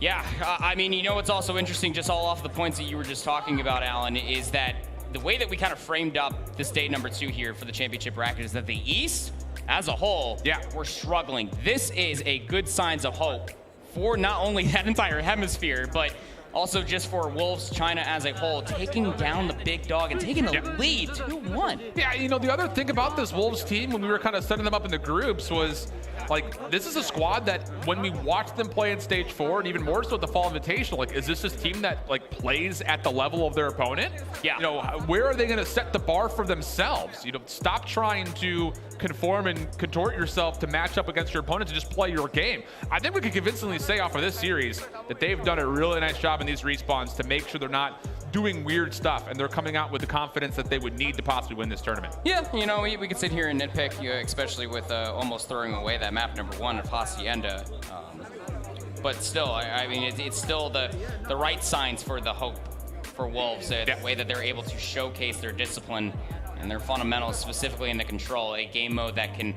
yeah, I mean, you know what's also interesting, just all off the points that you were just talking about, Alan, is that the way that we kind of framed up this day number 2 here for the championship bracket is that the East as a whole, we're struggling. This is a good signs of hope for not only that entire hemisphere, but also just for Wolves China as a whole, taking down the big dog and taking the lead 2-1. Yeah, you know, the other thing about this Wolves team when we were kind of setting them up in the groups was, like, this is a squad that when we watched them play in stage 4, and even more so at the Fall Invitational, like, is this team that, like, plays at the level of their opponent? Yeah. You know, where are they going to set the bar for themselves? You know, stop trying to conform and contort yourself to match up against your opponent, to just play your game. I think we could convincingly say off of this series that they've done a really nice job in these respawns to make sure they're not doing weird stuff, and they're coming out with the confidence that they would need to possibly win this tournament. Yeah, you know, we could sit here and nitpick, especially with almost throwing away that map number 1 of Hacienda. But still, I mean, it's still the right signs for the hope for Wolves, the way that they're able to showcase their discipline and their fundamentals, specifically in the control, a game mode that can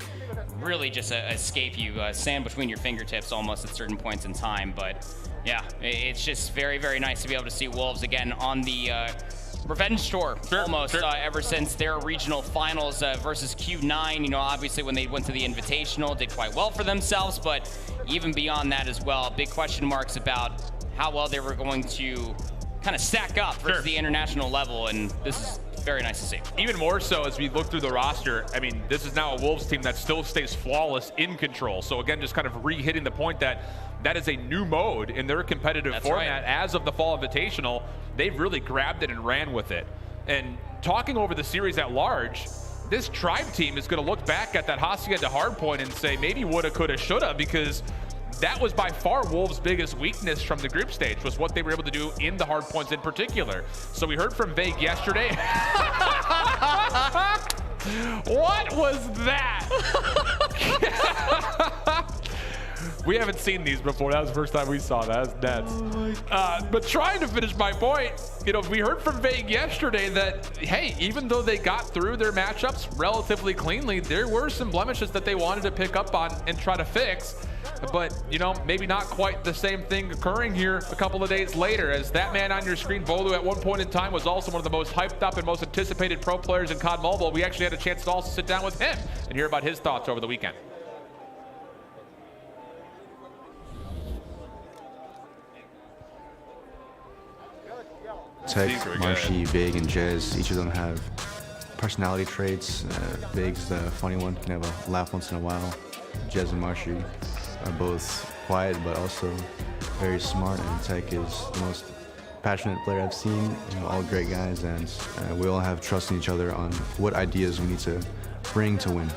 really just escape you, sand between your fingertips almost at certain points in time. But yeah, it's just very, very nice to be able to see Wolves again on the revenge tour, almost, ever since their regional finals versus Q9. You know, obviously when they went to the Invitational, did quite well for themselves, but even beyond that as well, big question marks about how well they were going to kind of stack up versus the international level, and this is very nice to see. Even more so as we look through the roster, I mean, this is now a Wolves team that still stays flawless in control. So again, just kind of re-hitting the point that that is a new mode in their competitive format. As of the Fall Invitational, they've really grabbed it and ran with it. And talking over the series at large, this Tribe team is going to look back at that Hacienda hardpoint and say maybe woulda, coulda, shoulda, because that was by far Wolves' biggest weakness from the group stage, was what they were able to do in the hard points in particular. So we heard from Vegaz yesterday. What was that? We haven't seen these before. That was the first time we saw that. That's nuts. But trying to finish my point, you know, we heard from Vegaz yesterday that, hey, even though they got through their matchups relatively cleanly, there were some blemishes that they wanted to pick up on and try to fix. But, you know, maybe not quite the same thing occurring here a couple of days later, as that man on your screen, Volu, at one point in time was also one of the most hyped up and most anticipated pro players in COD Mobile. We actually had a chance to also sit down with him and hear about his thoughts over the weekend. Tech, Marshy, Big, and Jez, each of them have personality traits. Big's the funny one, can have a laugh once in a while. Jez and Marshy are both quiet but also very smart, and Tech is the most passionate player I've seen. You know, all great guys, and we all have trust in each other on what ideas we need to bring to win.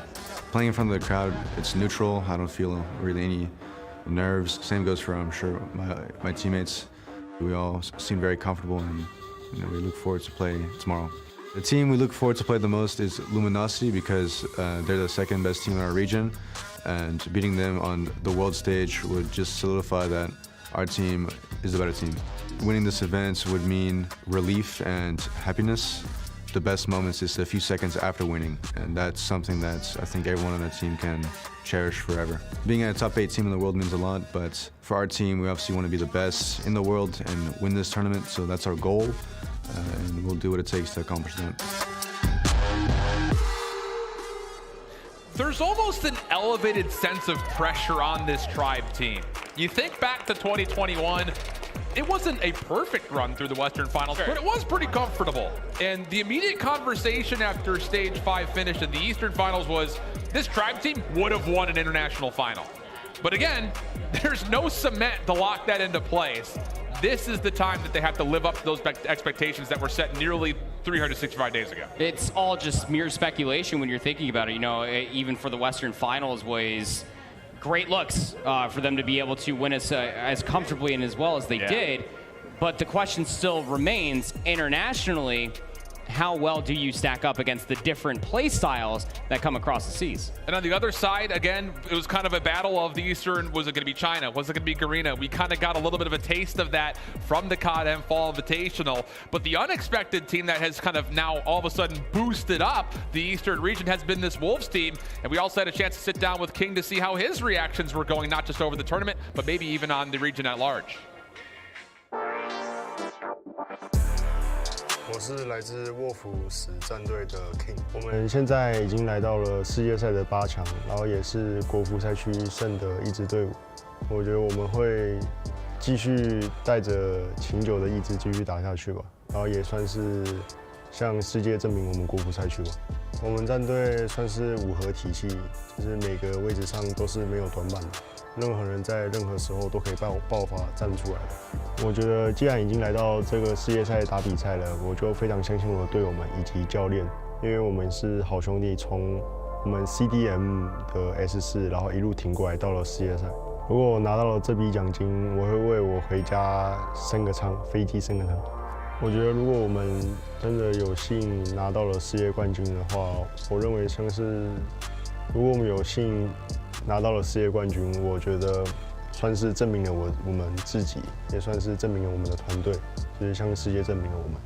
Playing in front of the crowd, it's neutral. I don't feel really any nerves. Same goes for, I'm sure, my teammates. We all seem very comfortable, and you know, we look forward to play tomorrow. The team we look forward to play the most is Luminosity, because they're the second best team in our region, and beating them on the world stage would just solidify that our team is the better team. Winning this event would mean relief and happiness. The best moments is a few seconds after winning, and that's something that I think everyone on that team can cherish forever. Being a top 8 team in the world means a lot, but for our team, we obviously want to be the best in the world and win this tournament, so that's our goal, and we'll do what it takes to accomplish that. There's almost an elevated sense of pressure on this Tribe team. You think back to 2021, it wasn't a perfect run through the Western Finals, but it was pretty comfortable. And the immediate conversation after Stage 5 finished in the Eastern Finals was, this Tribe team would have won an international final. But again, there's no cement to lock that into place. This is the time that they have to live up to those expectations that were set nearly 365 days ago. It's all just mere speculation when you're thinking about it. You know, even for the Western Finals was great looks for them to be able to win as comfortably and as well as they did. But the question still remains, internationally, how well do you stack up against the different play styles that come across the seas? And on the other side, again, it was kind of a battle of the Eastern. Was it going to be China? Was it going to be Garena? We kind of got a little bit of a taste of that from the COD Fall Invitational. But the unexpected team that has kind of now all of a sudden boosted up the Eastern region has been this Wolves team. And we also had a chance to sit down with King to see how his reactions were going, not just over the tournament, but maybe even on the region at large. 我是来自沃夫史战队的 King， 我们现在已经来到了世界赛的8强，然后也是国服赛区胜的一支队伍。我觉得我们会继续带着秦9的意志继续打下去吧，然后也算是向世界证明我们国服赛区吧。我们战队算是5合体系，就是每个位置上都是没有短板的。 任何人在任何时候都可以爆发站出来的。我觉得既然已经来到这个世界赛打比赛了，我就非常相信我的队友们以及教练，因为我们是好兄弟，从我们 CDM 的 S4， 然后一路挺过来到了世界赛。如果我拿到了这笔奖金，我会为我回家升个舱，飞机升个舱。我觉得如果我们真的有幸拿到了世界冠军的话，我认为像是如果我们有幸 拿到了世界冠军，我觉得算是证明了我们自己，也算是证明了我们的团队，就是向世界证明了我们。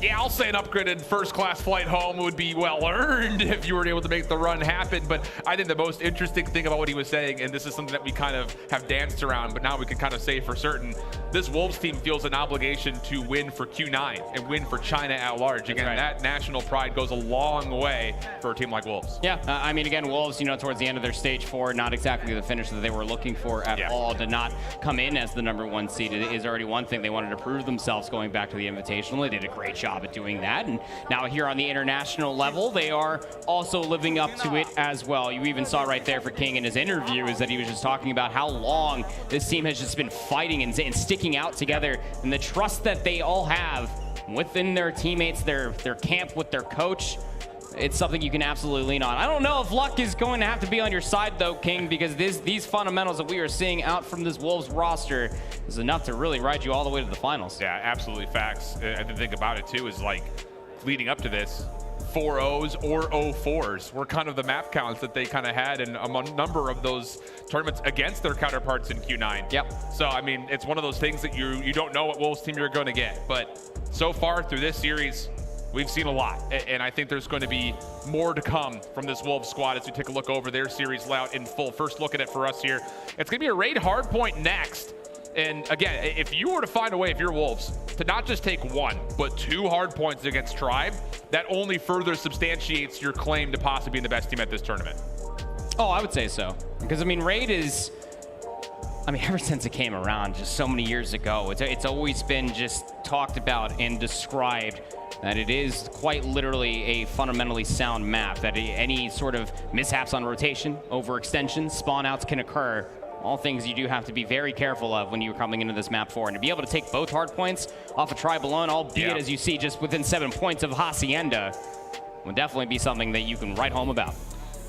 Yeah, I'll say an upgraded first-class flight home would be well-earned if you were able to make the run happen. But I think the most interesting thing about what he was saying, and this is something that we kind of have danced around, but now we can kind of say for certain, this Wolves team feels an obligation to win for Q9 and win for China at large. Again, that national pride goes a long way for a team like Wolves. Yeah, I mean, again, Wolves, you know, towards the end of their stage 4, not exactly the finish that they were looking for at all. To not come in as the #1 seed is already one thing. They wanted to prove themselves going back to the Invitational. They did a great job at doing that, and now here on the international level, they are also living up to it as well. You even saw right there for King in his interview is that he was just talking about how long this team has just been fighting and sticking out together, and the trust that they all have within their teammates, their camp with their coach. It's something you can absolutely lean on. I don't know if luck is going to have to be on your side though, King, because these fundamentals that we are seeing out from this Wolves roster is enough to really ride you all the way to the finals. Yeah, absolutely facts. And the thing about it too is, like, leading up to this, 4-0s or 0-4s were kind of the map counts that they kind of had in a number of those tournaments against their counterparts in Q9. Yep. So, I mean, it's one of those things that you don't know what Wolves team you're going to get. But so far through this series, we've seen a lot. And I think there's going to be more to come from this Wolves squad as we take a look over their series layout in full. First look at it for us here. It's going to be a raid hardpoint next. And again, if you were to find a way, if you're Wolves, to not just take 1, but 2 hard points against Tribe, that only further substantiates your claim to possibly being the best team at this tournament. Oh, I would say so. Because, I mean, Raid is, I mean, ever since it came around just so many years ago, it's always been just talked about and described that it is quite literally a fundamentally sound map, that any sort of mishaps on rotation, overextensions, spawn outs can occur. All things you do have to be very careful of when you're coming into this map 4. And to be able to take both hard points off of Tribe alone, albeit as you see just within 7 points of Hacienda, would definitely be something that you can write home about.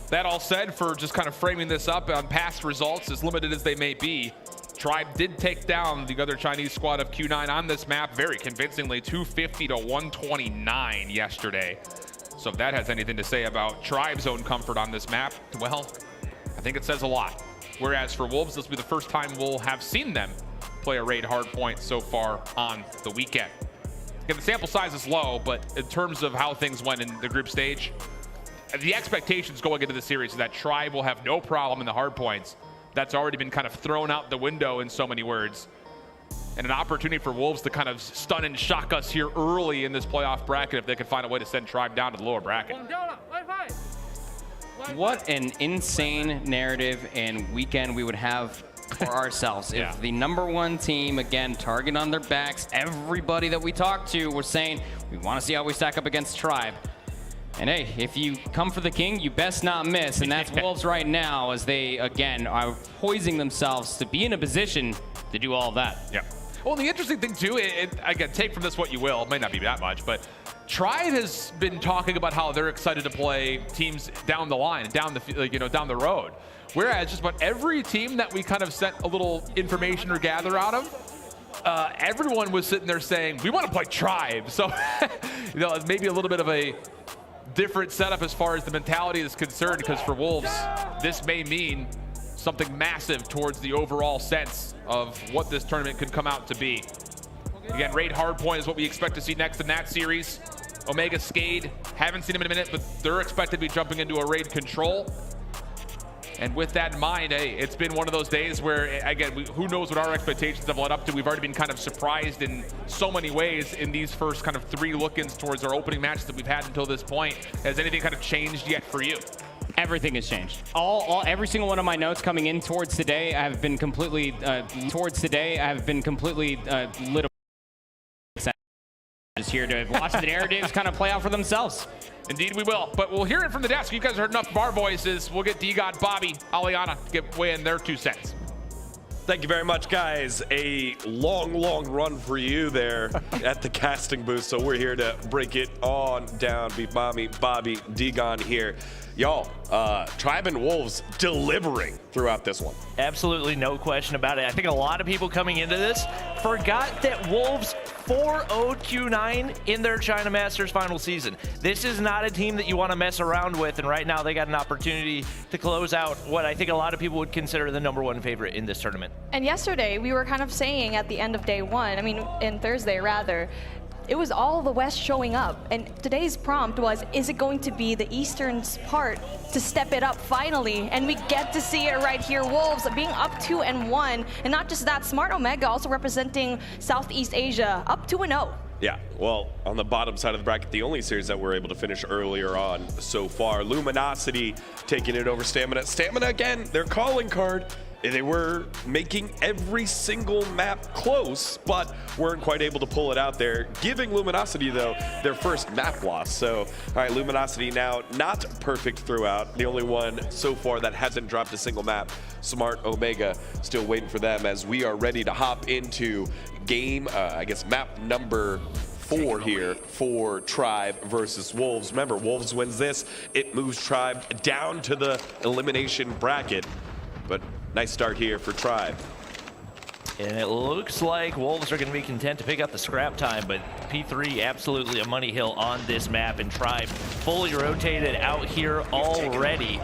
That all said, for just kind of framing this up on past results, as limited as they may be, Tribe did take down the other Chinese squad of Q9 on this map very convincingly, 250 to 129 yesterday. So if that has anything to say about Tribe's own comfort on this map, well, I think it says a lot. Whereas for Wolves, this will be the first time we'll have seen them play a raid hardpoint so far on the weekend. Again, the sample size is low, but in terms of how things went in the group stage, the expectations going into the series is that Tribe will have no problem in the hardpoints. That's already been kind of thrown out the window in so many words. And an opportunity for Wolves to kind of stun and shock us here early in this playoff bracket if they can find a way to send Tribe down to the lower bracket. What an insane narrative and weekend we would have for ourselves if the #1 team, again, target on their backs, everybody that we talked to was saying, we want to see how we stack up against Tribe. And hey, if you come for the king, you best not miss. And that's Wolves right now as they, again, are poising themselves to be in a position to do all of that. Yeah. Well, the interesting thing too, again, take from this what you will, it might not be that much, but Tribe has been talking about how they're excited to play teams down the line, down the road. Whereas just about every team that we kind of sent a little information or gather out of, everyone was sitting there saying, we want to play Tribe. So, maybe a little bit of a different setup as far as the mentality is concerned, because for Wolves, this may mean something massive towards the overall sense of what this tournament could come out to be. Again, raid hardpoint is what we expect to see next in that series. Omega Skade, haven't seen him in a minute, but they're expected to be jumping into a raid control. And with that in mind, hey, it's been one of those days where, again, who knows what our expectations have led up to. We've already been kind of surprised in so many ways in these first kind of 3 look-ins towards our opening matches that we've had until this point. Has anything kind of changed yet for you? Everything has changed. Every single one of my notes coming in towards today, I have been completely lit up. Just here to watch the narratives kind of play out for themselves. Indeed we will, but we'll hear it from the desk. You guys heard enough of our voices. We'll get D-God, Bobby, Aliana to weigh in their 2 cents. Thank you very much, guys. A long, long run for you there at the casting booth. So we're here to break it on down. Beat Mommy, Bobby, D-Gon here. Y'all, Tribe and Wolves delivering throughout this one. Absolutely no question about it. I think a lot of people coming into this forgot that Wolves 4-0 Q9 in their China Masters final season. This is not a team that you want to mess around with, and right now they got an opportunity to close out what I think a lot of people would consider the #1 favorite in this tournament. And yesterday, we were kind of saying at the end of day 1, I mean, in Thursday rather, it was all the West showing up. And today's prompt was, is it going to be the Eastern's part to step it up finally? And we get to see it right here. Wolves being up 2-1. And not just that, Smart Omega also representing Southeast Asia, up 2-0. Yeah, well, on the bottom side of the bracket, the only series that we're able to finish earlier on so far, Luminosity taking it over Stamina. Stamina, again, their calling card. They were making every single map close, but weren't quite able to pull it out there, giving Luminosity, though, their first map loss. So, all right, Luminosity now not perfect throughout. The only one so far that hasn't dropped a single map. Smart Omega still waiting for them as we are ready to hop into game, map number 4 here for Tribe versus Wolves. Remember, Wolves wins this, it moves Tribe down to the elimination bracket. But nice start here for Tribe. And it looks like Wolves are going to be content to pick up the scrap time, but P3 absolutely a money hill on this map, and Tribe fully rotated out here already.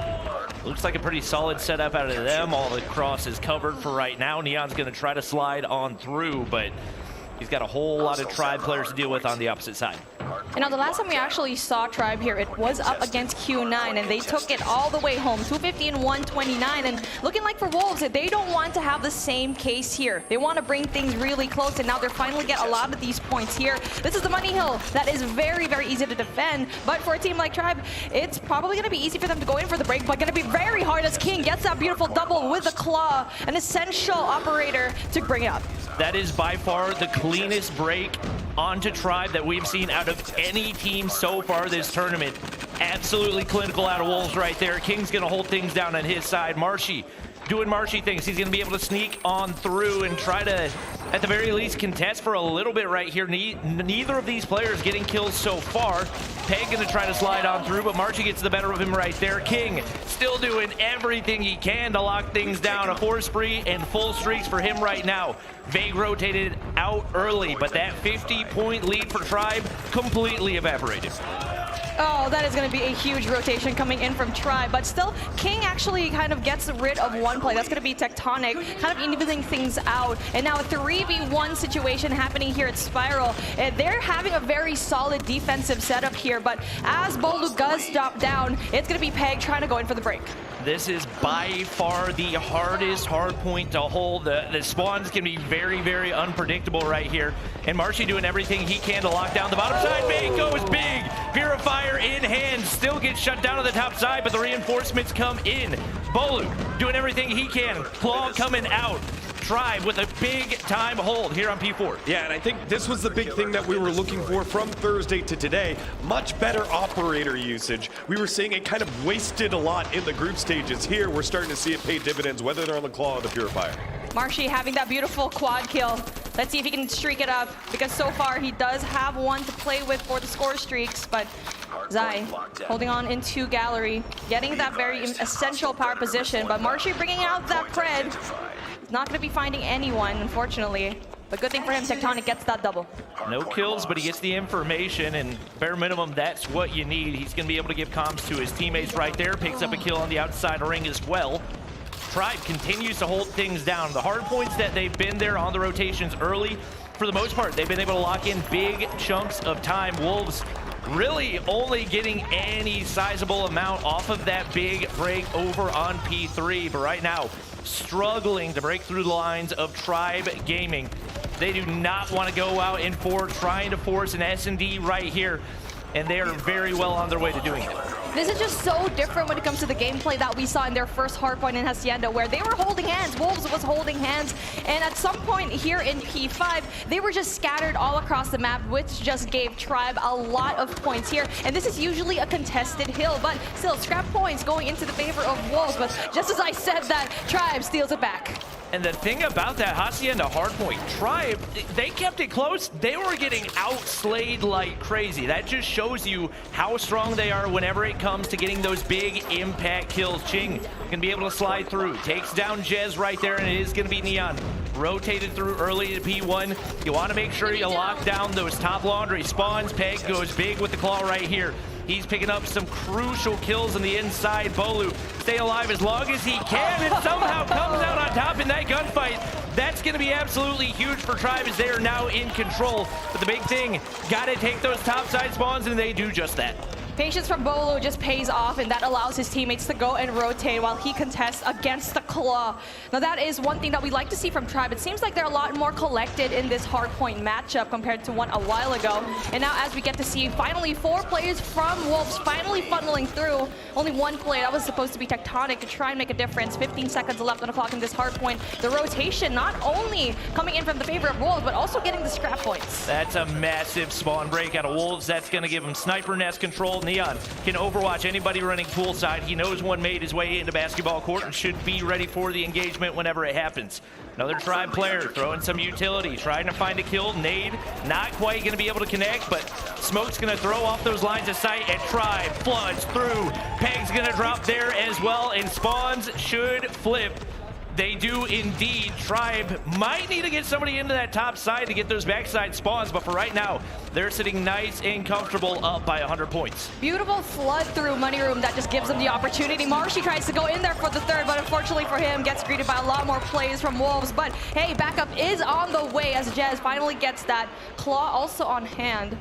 Looks like a pretty solid setup out of them. All the cross is covered for right now. Neon's going to try to slide on through, but he's got a whole lot of Tribe players to deal with on the opposite side. And now the last time we actually saw Tribe here, it was up against Q9, and they took it all the way home, 250 and 129. And looking like for Wolves, they don't want to have the same case here. They want to bring things really close, and now they're finally get a lot of these points here. This is the money hill that is very, very easy to defend. But for a team like Tribe, it's probably going to be easy for them to go in for the break, but going to be very hard as King gets that beautiful double with the claw, an essential operator to bring it up. That is by far the cleanest break onto Tribe that we've seen out of any team so far this tournament. Absolutely clinical out of Wolves right there. King's gonna hold things down on his side. Marshy doing Marshy things. He's gonna be able to sneak on through and try to, at the very least, contest for a little bit right here. Neither of these players getting kills so far. Pegg gonna try to slide on through, but Marshy gets the better of him right there. King still doing everything he can to lock things down. A 4 spree and full streaks for him right now. Veg rotated out early, but that 50-point lead for Tribe completely evaporated. Oh, that is going to be a huge rotation coming in from Tribe, but still, King actually kind of gets rid of one play. That's going to be Tectonic, kind of evening things out. And now a 3v1 situation happening here at Spiral. They're having a very solid defensive setup here, but as Bolu does drop down, it's going to be Pegg trying to go in for the break. This is by far the hardest hard point to hold. The spawns can be very, very unpredictable right here. And Marshy doing everything he can to lock down the bottom side. Bait goes big. Purifier in hand. Still gets shut down on the top side, but the reinforcements come in. Bolu doing everything he can. Claw coming out. Tribe with a big time hold here on P4. Yeah, and I think this was the big thing that we were looking for from Thursday to today. Much better operator usage. We were seeing it kind of wasted a lot in the group stages. Here, we're starting to see it pay dividends, whether they're on the Claw or the Purifier. Marshy having that beautiful quad kill. Let's see if he can streak it up, because so far he does have one to play with for the score streaks, but Zai holding on into Gallery, getting that very essential power position, but Marshy bringing out that Pred. Not going to be finding anyone, unfortunately. But good thing for him, Tectonic gets that double. No kills, but he gets the information, and bare minimum, that's what you need. He's going to be able to give comms to his teammates right there. Picks up a kill on the outside ring as well. Tribe continues to hold things down. The hard points that they've been there on the rotations early, for the most part, they've been able to lock in big chunks of time. Wolves really only getting any sizable amount off of that big break over on P3, but right now, struggling to break through the lines of Tribe Gaming. They do not want to go out in four, trying to force an S&D right here, and they are very well on their way to doing it. This is just so different when it comes to the gameplay that we saw in their first hardpoint in Hacienda, where they were holding hands. Wolves was holding hands, and at some point here in P5, they were just scattered all across the map, which just gave Tribe a lot of points here. And this is usually a contested hill, but still, scrap points going into the favor of Wolves. But just as I said that, Tribe steals it back. And the thing about that Hacienda hardpoint, Tribe, they kept it close. They were getting outslayed like crazy. That just shows you how strong they are whenever it comes to getting those big impact kills. Ching can be able to slide through, takes down Jez right there, and it is going to be Nian. Rotated through early to P1. You want to make sure you lock down those top laundry spawns. Pegg goes big with the claw right here. He's picking up some crucial kills on the inside. Bolu stay alive as long as he can and somehow comes out on top in that gunfight. That's going to be absolutely huge for Tribe as they are now in control. But the big thing, got to take those top side spawns, and they do just that. Patience from Bolu just pays off, and that allows his teammates to go and rotate while he contests against the Claw. Now that is one thing that we like to see from Tribe. It seems like they're a lot more collected in this hardpoint matchup compared to one a while ago. And now as we get to see finally 4 players from Wolves finally funneling through, only one play that was supposed to be Tectonic to try and make a difference. 15 seconds left on the clock in this hardpoint. The rotation not only coming in from the favor of Wolves, but also getting the scrap points. That's a massive spawn break out of Wolves. That's going to give him sniper nest control. Neon can overwatch anybody running poolside. He knows one made his way into basketball court and should be ready for the engagement whenever it happens. Another Tribe player throwing some utility, trying to find a kill. Nade not quite going to be able to connect, but Smoke's going to throw off those lines of sight, and Tribe floods through. Pegg's going to drop there as well, and spawns should flip. They do indeed. Tribe might need to get somebody into that top side to get those backside spawns, but for right now, they're sitting nice and comfortable up by 100 points. Beautiful flood through Money Room that just gives them the opportunity. Marshy tries to go in there for the third, but unfortunately for him, gets greeted by a lot more plays from Wolves. But hey, backup is on the way as Jez finally gets that claw also on hand.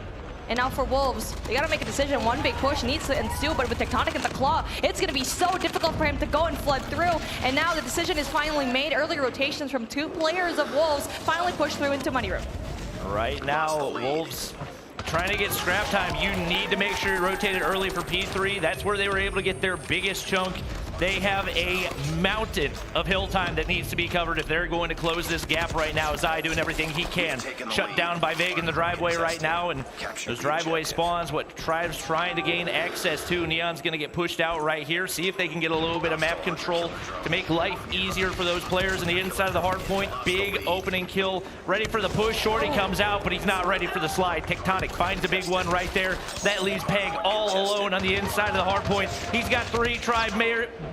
And now for Wolves, they gotta make a decision. One big push needs to ensue, but with Tectonic and the claw, it's gonna be so difficult for him to go and flood through. And now the decision is finally made. Early rotations from 2 players of Wolves finally push through into Money Room. Right now, Wolves trying to get scrap time. You need to make sure you rotate it early for P3. That's where they were able to get their biggest chunk. They have a mountain of hill time that needs to be covered if they're going to close this gap right now. Zai doing everything he can. Shut down by Veg in the driveway right now, and those driveway spawns, what Tribe's trying to gain access to. Neon's going to get pushed out right here. See if they can get a little bit of map control to make life easier for those players on the inside of the hard point. Big opening kill. Ready for the push. Shorty comes out, but he's not ready for the slide. Tectonic finds a big one right there. That leaves Pegg all alone on the inside of the hard point. He's got 3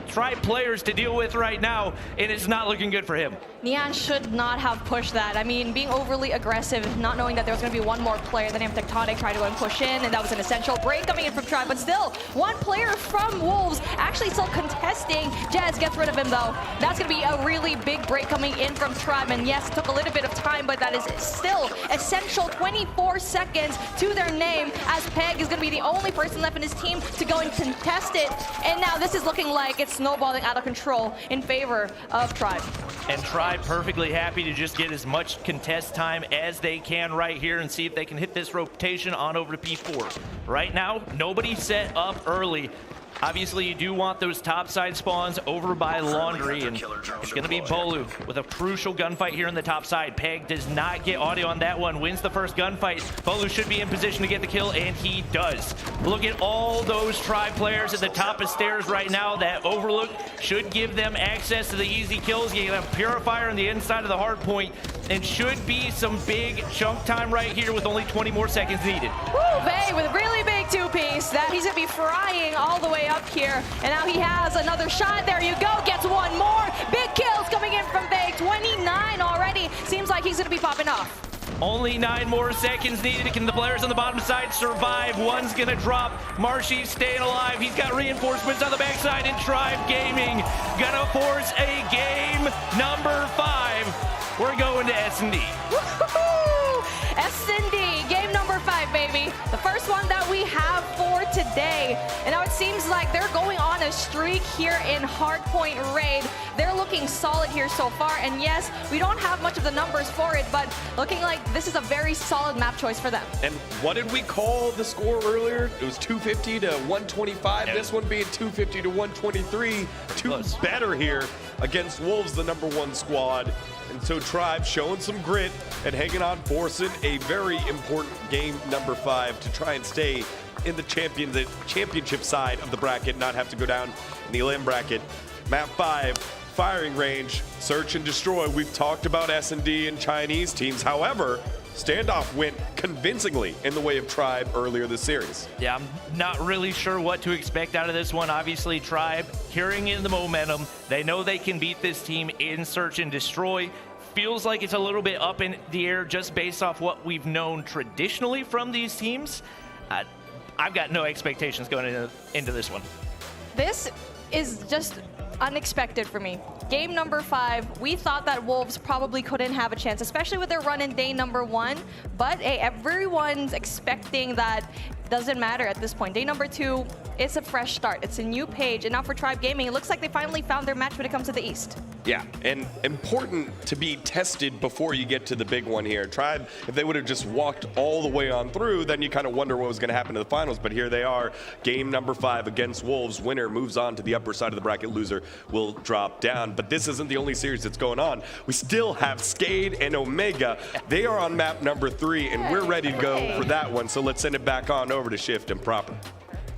Tribe players to deal with right now, and it's not looking good for him. Nian should not have pushed that. I mean, being overly aggressive, not knowing that there was going to be one more player, the name Tectonic tried to go and push in, and that was an essential break coming in from Tribe, but still, one player from Wolves actually still contesting. Jez gets rid of him though. That's going to be a really big break coming in from Tribe, and yes, it took a little bit of time, but that is still essential. 24 seconds to their name, as Pegg is going to be the only person left in his team to go and contest it, and now this is looking like it's snowballing out of control in favor of Tribe. And Tribe perfectly happy to just get as much contest time as they can right here and see if they can hit this rotation on over to P4. Right now, nobody set up early. Obviously, you do want those topside spawns over by Laundry, and it's going to be Bolu with a crucial gunfight here on the top side. Pegg does not get audio on that one, wins the first gunfight. Bolu should be in position to get the kill, and he does. Look at all those Tribe players at the top of stairs right now. That overlook should give them access to the easy kills. You have Purifier on the inside of the hard point, and should be some big chunk time right here with only 20 more seconds needed. Woo, Vey with a really big 2-piece that he's going to be frying all the way up here. And now he has another shot. There you go. Gets one more. Big kills coming in from Vey. 29 already. Seems like he's going to be popping off. Only 9 more seconds needed. Can the players on the bottom side survive? One's gonna drop. Marshy's staying alive. He's got reinforcements on the backside, and Tribe Gaming gonna force a game number 5. We're going to S&D. S&D, game number 5, baby. The first one that we have for today. And now it seems like they're going on a streak here in Hardpoint Raid. They're looking solid here so far. And yes, we don't have much of the numbers for it, but looking like this is a very solid map choice for them. And what did we call the score earlier? It was 250 to 125. Yeah. This one being 250 to 123. Two's better here against Wolves, the #1 squad. And so Tribe showing some grit and hanging on, forcing a very important game number 5 to try and stay in the championship side of the bracket, not have to go down in the elim bracket. Map 5, firing range, search and destroy. We've talked about S&D and Chinese teams. However, standoff went convincingly in the way of Tribe earlier this series. Yeah, I'm not really sure what to expect out of this one. Obviously, Tribe carrying in the momentum. They know they can beat this team in search and destroy. Feels like it's a little bit up in the air just based off what we've known traditionally from these teams. I've got no expectations going into this one. This is just unexpected for me. Game number 5, we thought that Wolves probably couldn't have a chance, especially with their run in day number 1. But hey, everyone's expecting that. Doesn't matter at this point. Day number 2, it's a fresh start. It's a new page. And now for Tribe Gaming, it looks like they finally found their match when it comes to the East. Yeah, and important to be tested before you get to the big one here. Tribe, if they would have just walked all the way on through, then you kind of wonder what was going to happen to the finals. But here they are, game number 5 against Wolves. Winner moves on to the upper side of the bracket. Loser will drop down. But this isn't the only series that's going on. We still have Skade and Omega. They are on map number 3, and we're ready to go for that one. So let's send it back on over to Shift and Proper.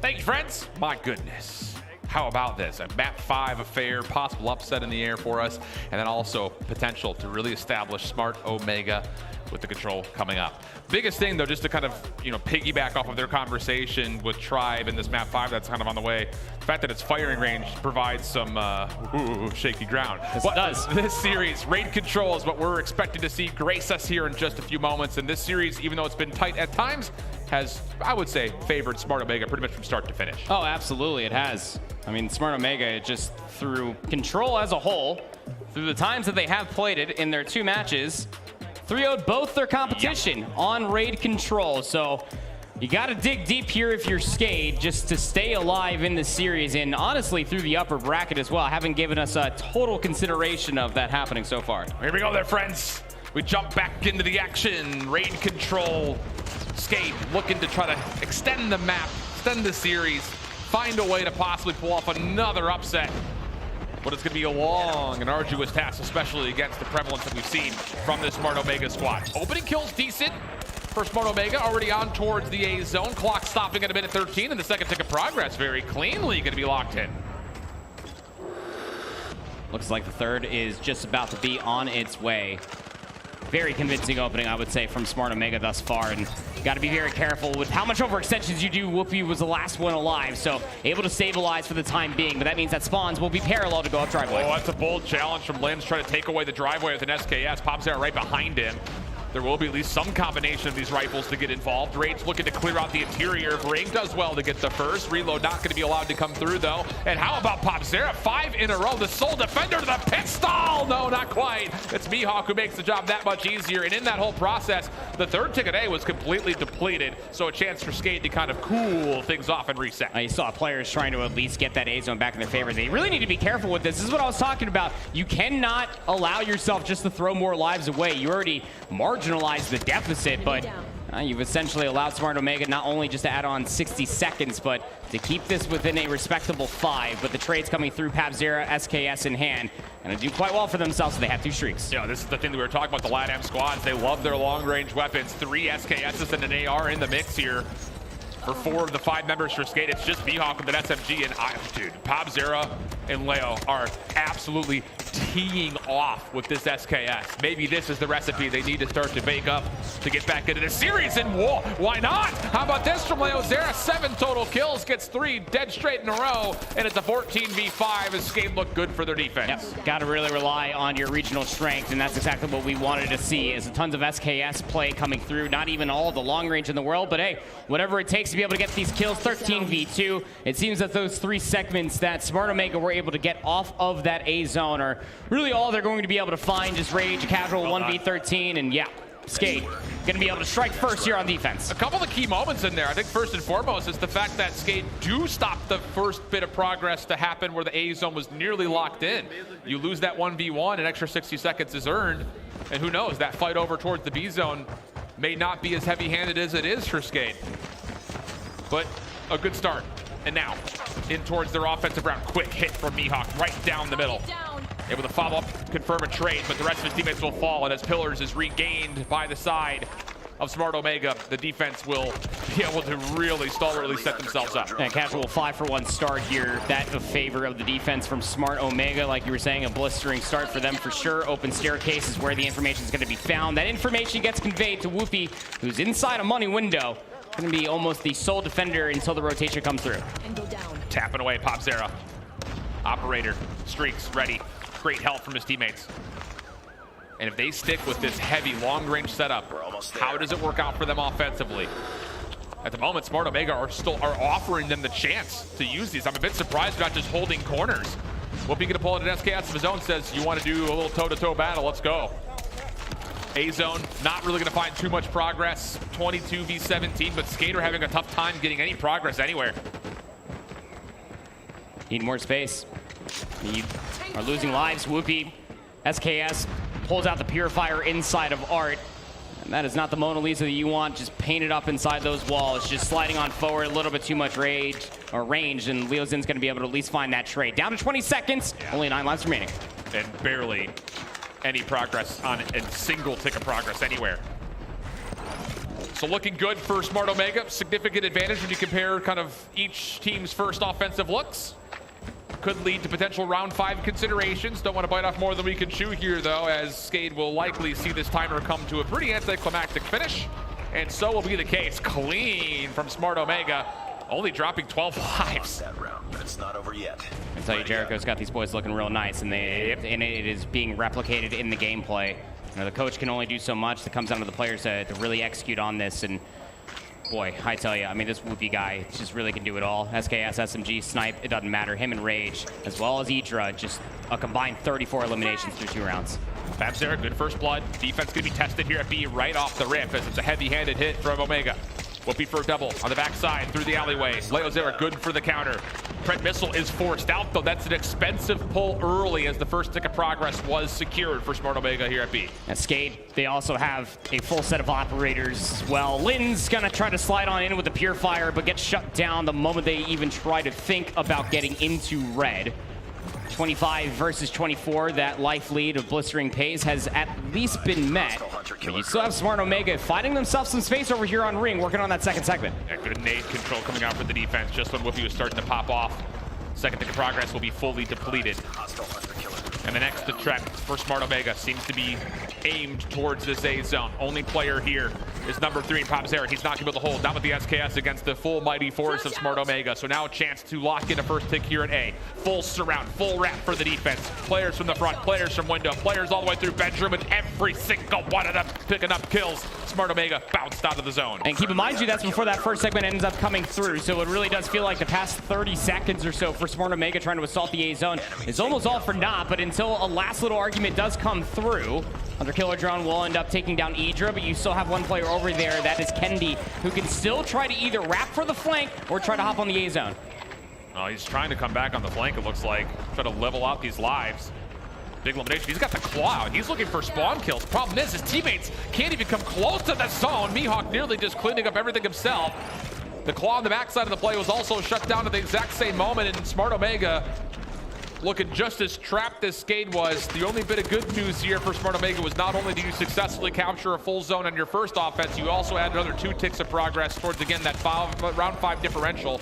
Thank you, friends. My goodness. How about this? A map 5 affair, possible upset in the air for us, and then also potential to really establish Smart Omega with the control coming up. Biggest thing though, just to kind of, you know, piggyback off of their conversation with Tribe in this map 5 that's kind of on the way. The fact that it's firing range provides some shaky ground. Yes, it does. This series, raid control is what we're expecting to see grace us here in just a few moments. And this series, even though it's been tight at times, has, I would say, favored Smart Omega pretty much from start to finish. Oh, absolutely, it has. I mean, Smart Omega, just through control as a whole, through the times that they have played it in their 2 matches, 3-0'd both their competition on raid control. So you got to dig deep here if you're Skate just to stay alive in the series, and honestly through the upper bracket as well. Haven't given us a total consideration of that happening so far. Here we go there, friends. We jump back into the action. Raid control. Skate looking to try to extend the map, extend the series, find a way to possibly pull off another upset. But it's going to be a long and arduous task, especially against the prevalence that we've seen from this Smart Omega squad. Opening kills decent for Smart Omega, already on towards the A zone. Clock stopping at a minute 13, and the second tick of progress very cleanly going to be locked in. Looks like the third is just about to be on its way. Very convincing opening, I would say, from Smart Omega thus far, and got to be very careful with how much overextensions you do. Woopiiee was the last one alive, so able to stabilize for the time being, but that means that spawns will be parallel to go up driveway. Oh, that's a bold challenge from Limbs, trying to take away the driveway with an SKS. Pops out right behind him. There will be at least some combination of these rifles to get involved. Raid's looking to clear out the interior. Ring does well to get the first. Reload not going to be allowed to come through, though. And how about Popzera? 5 in a row. The sole defender to the pit stall. No, not quite. It's Mihawk who makes the job that much easier. And in that whole process, the third ticket A was completely depleted. So a chance for Skate to kind of cool things off and reset. You saw players trying to at least get that A zone back in their favor. They really need to be careful with this. This is what I was talking about. You cannot allow yourself just to throw more lives away. You already marginalize the deficit, but you've essentially allowed Smart Omega not only just to add on 60 seconds, but to keep this within a respectable 5. But the trades coming through, Popzera, SKS in hand, and do quite well for themselves. So they have 2 streaks. Yeah, this is the thing that we were talking about, the LATAM squads. They love their long-range weapons. 3 SKSs and an AR in the mix here. For 4 of the 5 members for Skate, it's just Mihawk with an SMG, and dude, Popzera and Leo are absolutely teeing off with this SKS. Maybe this is the recipe they need to start to bake up to get back into the series, and why not? How about this from Leo Zera? 7 total kills, gets 3 dead straight in a row, and it's a 14v5 as Skate look good for their defense. Yep. Got to really rely on your regional strength, and that's exactly what we wanted to see, is tons of SKS play coming through. Not even all the long range in the world, but hey, whatever it takes to be able to get these kills. 13v2. It seems that those 3 segments that Smart Omega were able to get off of that A zone are really all they're going to be able to find. Just rage, casual 1v13, and yeah, Skate going to be able to strike first here on defense. A couple of key moments in there. I think first and foremost is the fact that Skate do stop the first bit of progress to happen where the A zone was nearly locked in. You lose that 1v1, an extra 60 seconds is earned, and who knows, that fight over towards the B zone may not be as heavy-handed as it is for Skate. But a good start. And now, in towards their offensive round. Quick hit from Mihawk right down the middle. Able to follow up, confirm a trade, but the rest of his teammates will fall, and as Pillars is regained by the side of Smart Omega, the defense will be able to really stalwartly set themselves up. And casual 5-for-1 start here. That in favor of the defense from Smart Omega. Like you were saying, a blistering start for them for sure. Open staircase is where the information is going to be found. That information gets conveyed to Woopiiee, who's inside a money window. Going to be almost the sole defender until the rotation comes through. And go down. Tapping away, Popzera. Operator, streaks, ready. Great help from his teammates. And if they stick with this heavy long-range setup, how does it work out for them offensively? At the moment, Smart Omega are offering them the chance to use these. I'm a bit surprised they're not just holding corners. Woopiiee going to pull in an SKS of his own, says, you want to do a little toe-to-toe battle, let's go. A-zone, not really going to find too much progress. 22v17, but Skater having a tough time getting any progress anywhere. Need more space. You are losing lives. Woopiiee, SKS pulls out the Purifier inside of Art. And that is not the Mona Lisa that you want, just painted up inside those walls. Just sliding on forward, a little bit too much range, and Leozin's going to be able to at least find that trade. Down to 20 seconds, only 9 lives remaining. And barely any progress on a single tick of progress anywhere. So looking good for Smart Omega. Significant advantage when you compare kind of each team's first offensive looks. could lead to potential round 5 considerations. Don't want to bite off more than we can chew here, though, as Skade will likely see this timer come to a pretty anticlimactic finish. And so will be the case. Clean from Smart Omega, only dropping 12 lives. That round, but it's not over yet. I tell you, Jericho's got these boys looking real nice, and it is being replicated in the gameplay. You know, the coach can only do so much. That comes down to the players to really execute on this. And boy, I tell you, I mean, this Woopiiee guy just really can do it all. SKS, SMG, Snipe, it doesn't matter. Him and Rage, as well as Idra, just a combined 34 eliminations through 2 rounds. Fabzera, good first blood. Defense going to be tested here at B right off the rip as it's a heavy-handed hit from Omega. Woopiiee for a double on the backside through the alleyway. Leozera good for the counter. Pred Missile is forced out, though. That's an expensive pull early as the first tick of progress was secured for Smart Omega here at B. And Skade, they also have a full set of operators as well. Lynn's gonna try to slide on in with the Purifier, but gets shut down the moment they even try to think about getting into red. 25 versus 24, that life lead of Blistering Pace has at least been met. But you still have Smart Omega fighting themselves some space over here on ring, working on that second segment. Yeah, good nade control coming out for the defense just when Woopiiee was starting to pop off. Second tick of progress will be fully depleted. And the next threat for Smart Omega seems to be aimed towards this A zone. Only player here is number 3 in Popzera. He's not going to be able to hold, not with the SKS against the full mighty force of Smart Omega. So now a chance to lock in a first tick here at A. Full surround, full wrap for the defense. Players from the front, players from window, players all the way through bedroom, and every single one of them picking up kills. Smart Omega bounced out of the zone. And keep in mind, you, that's before that first segment ends up coming through. So it really does feel like the past 30 seconds or so for Smart Omega trying to assault the A zone is almost all for naught. But until a last little argument does come through, Hunter Killer Drone will end up taking down Idra, but you still have one player over there, that is Kendy, who can still try to either wrap for the flank or try to hop on the A zone. Oh, he's trying to come back on the flank, it looks like. Try to level out these lives. Big elimination. He's got the claw out. He's looking for spawn kills. Problem is, his teammates can't even come close to the zone. Mihawk nearly just cleaning up everything himself. The claw on the backside of the play was also shut down at the exact same moment, and Smart Omega looking just as trapped as Skade was. The only bit of good news here for Smart Omega was not only did you successfully capture a full zone on your first offense, you also had another 2 ticks of progress towards, again, that round 5 differential,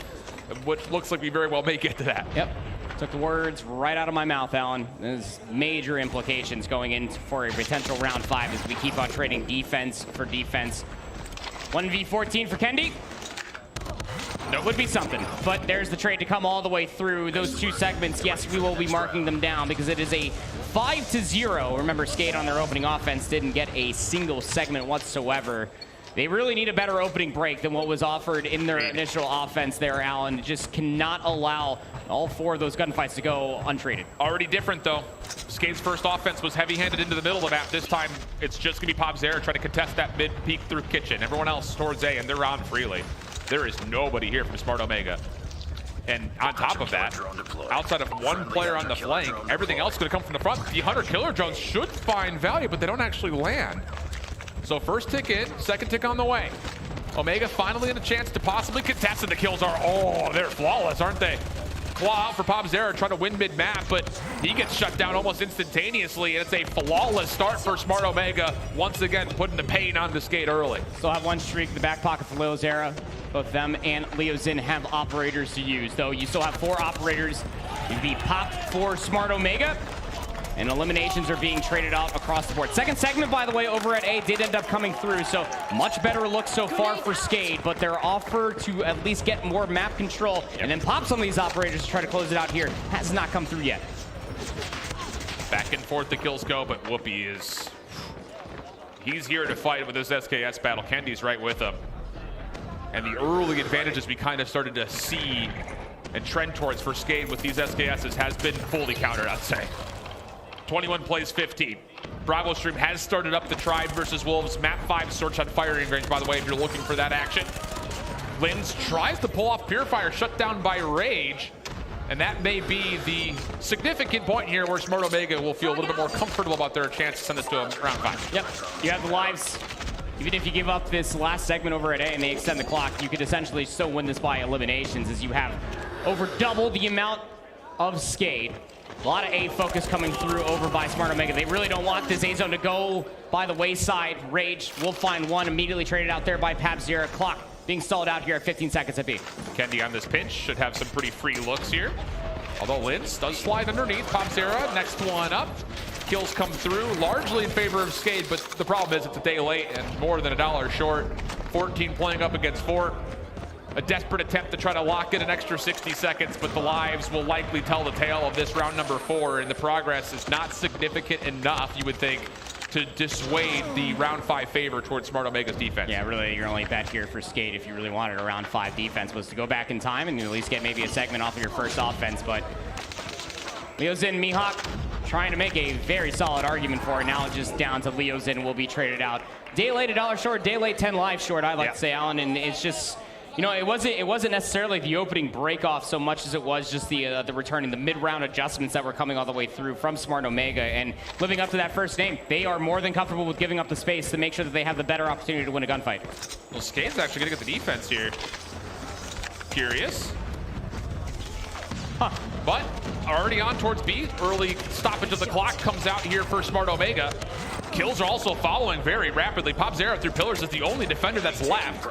which looks like we very well may get to that. Yep. Took the words right out of my mouth, Alan. There's major implications going in for a potential round 5 as we keep on trading defense for defense. 1v14 for Kendy. That would be something, but there's the trade to come all the way through those 2 segments. Yes, we will be marking them down because it is a 5-0. Remember, Skade on their opening offense didn't get a single segment whatsoever. They really need a better opening break than what was offered in their initial offense there, Alan. Just cannot allow all 4 of those gunfights to go untreated. Already different, though. Skade's first offense was heavy-handed into the middle of the map. This time, it's just going to be Popzera trying to contest that mid-peek through kitchen. Everyone else towards A, and they're on freely. There is nobody here from Smart Omega. And on top of that, outside of one player on the flank, everything else is going to come from the front. The Hunter Killer Drones should find value, but they don't actually land. So first tick in, second tick on the way. Omega finally in a chance to possibly contest, and the kills are, oh, they're flawless, aren't they? Claw out for Popzera trying to win mid-map, but he gets shut down almost instantaneously, and it's a flawless start for Smart Omega, once again putting the pain on the Skade early. Still have one streak in the back pocket for Leozera. Both them and Leozin have operators to use, though you still have 4 operators to be popped for Smart Omega. And eliminations are being traded out across the board. Second segment, by the way, over at A did end up coming through, so much better look so far for Skade, but their offer to at least get more map control and then pop some of these operators to try to close it out here has not come through yet. Back and forth the kills go, but Woopiiee is... he's here to fight with this SKS battle. Kendy's right with him. And the early advantages we kind of started to see and trend towards for Skade with these SKSs has been fully countered, I'd say. 21 plays 15. Bravo Stream has started up the Tribe versus Wolves map 5 search on firing range, by the way, if you're looking for that action. Lins tries to pull off Purifier, shut down by Rage, and that may be the significant point here where Smart Omega will feel a little bit more comfortable about their chance to send this to round 5. Yep, you have the lives. Even if you give up this last segment over at A and they extend the clock, you could essentially still win this by eliminations, as you have over double the amount of Skade. A lot of A focus coming through over by Smart Omega. They really don't want this A zone to go by the wayside. Rage will find one, immediately traded out there by Popzera. Clock being stalled out here at 15 seconds at B. Kendy on this pinch should have some pretty free looks here. Although Linz does slide underneath. Popzera, next one up. Kills come through, largely in favor of Skate, but the problem is it's a day late and more than $1 short. 14 playing up against 4. A desperate attempt to try to lock in an extra 60 seconds, but the lives will likely tell the tale of this round number 4, and the progress is not significant enough, you would think, to dissuade the round 5 favor towards Smart Omega's defense. Yeah, really, your only bet here for Skate, if you really wanted a round 5 defense, was to go back in time and at least get maybe a segment off of your first offense, but Leozin, Mihawk trying to make a very solid argument for it. Now just down to Leozin will be traded out. Day late, $1 short, day late, 10 lives short, I'd like to say, Alan, and it's just, you know, it wasn't necessarily the opening break off so much as it was just the returning, the mid-round adjustments that were coming all the way through from Smart Omega, and living up to that first name, they are more than comfortable with giving up the space to make sure that they have the better opportunity to win a gunfight. Well, Skate's actually gonna get the defense here. Curious. But already on towards B. Early stoppage of the clock comes out here for Smart Omega. Kills are also following very rapidly. Popzera through pillars is the only defender that's left.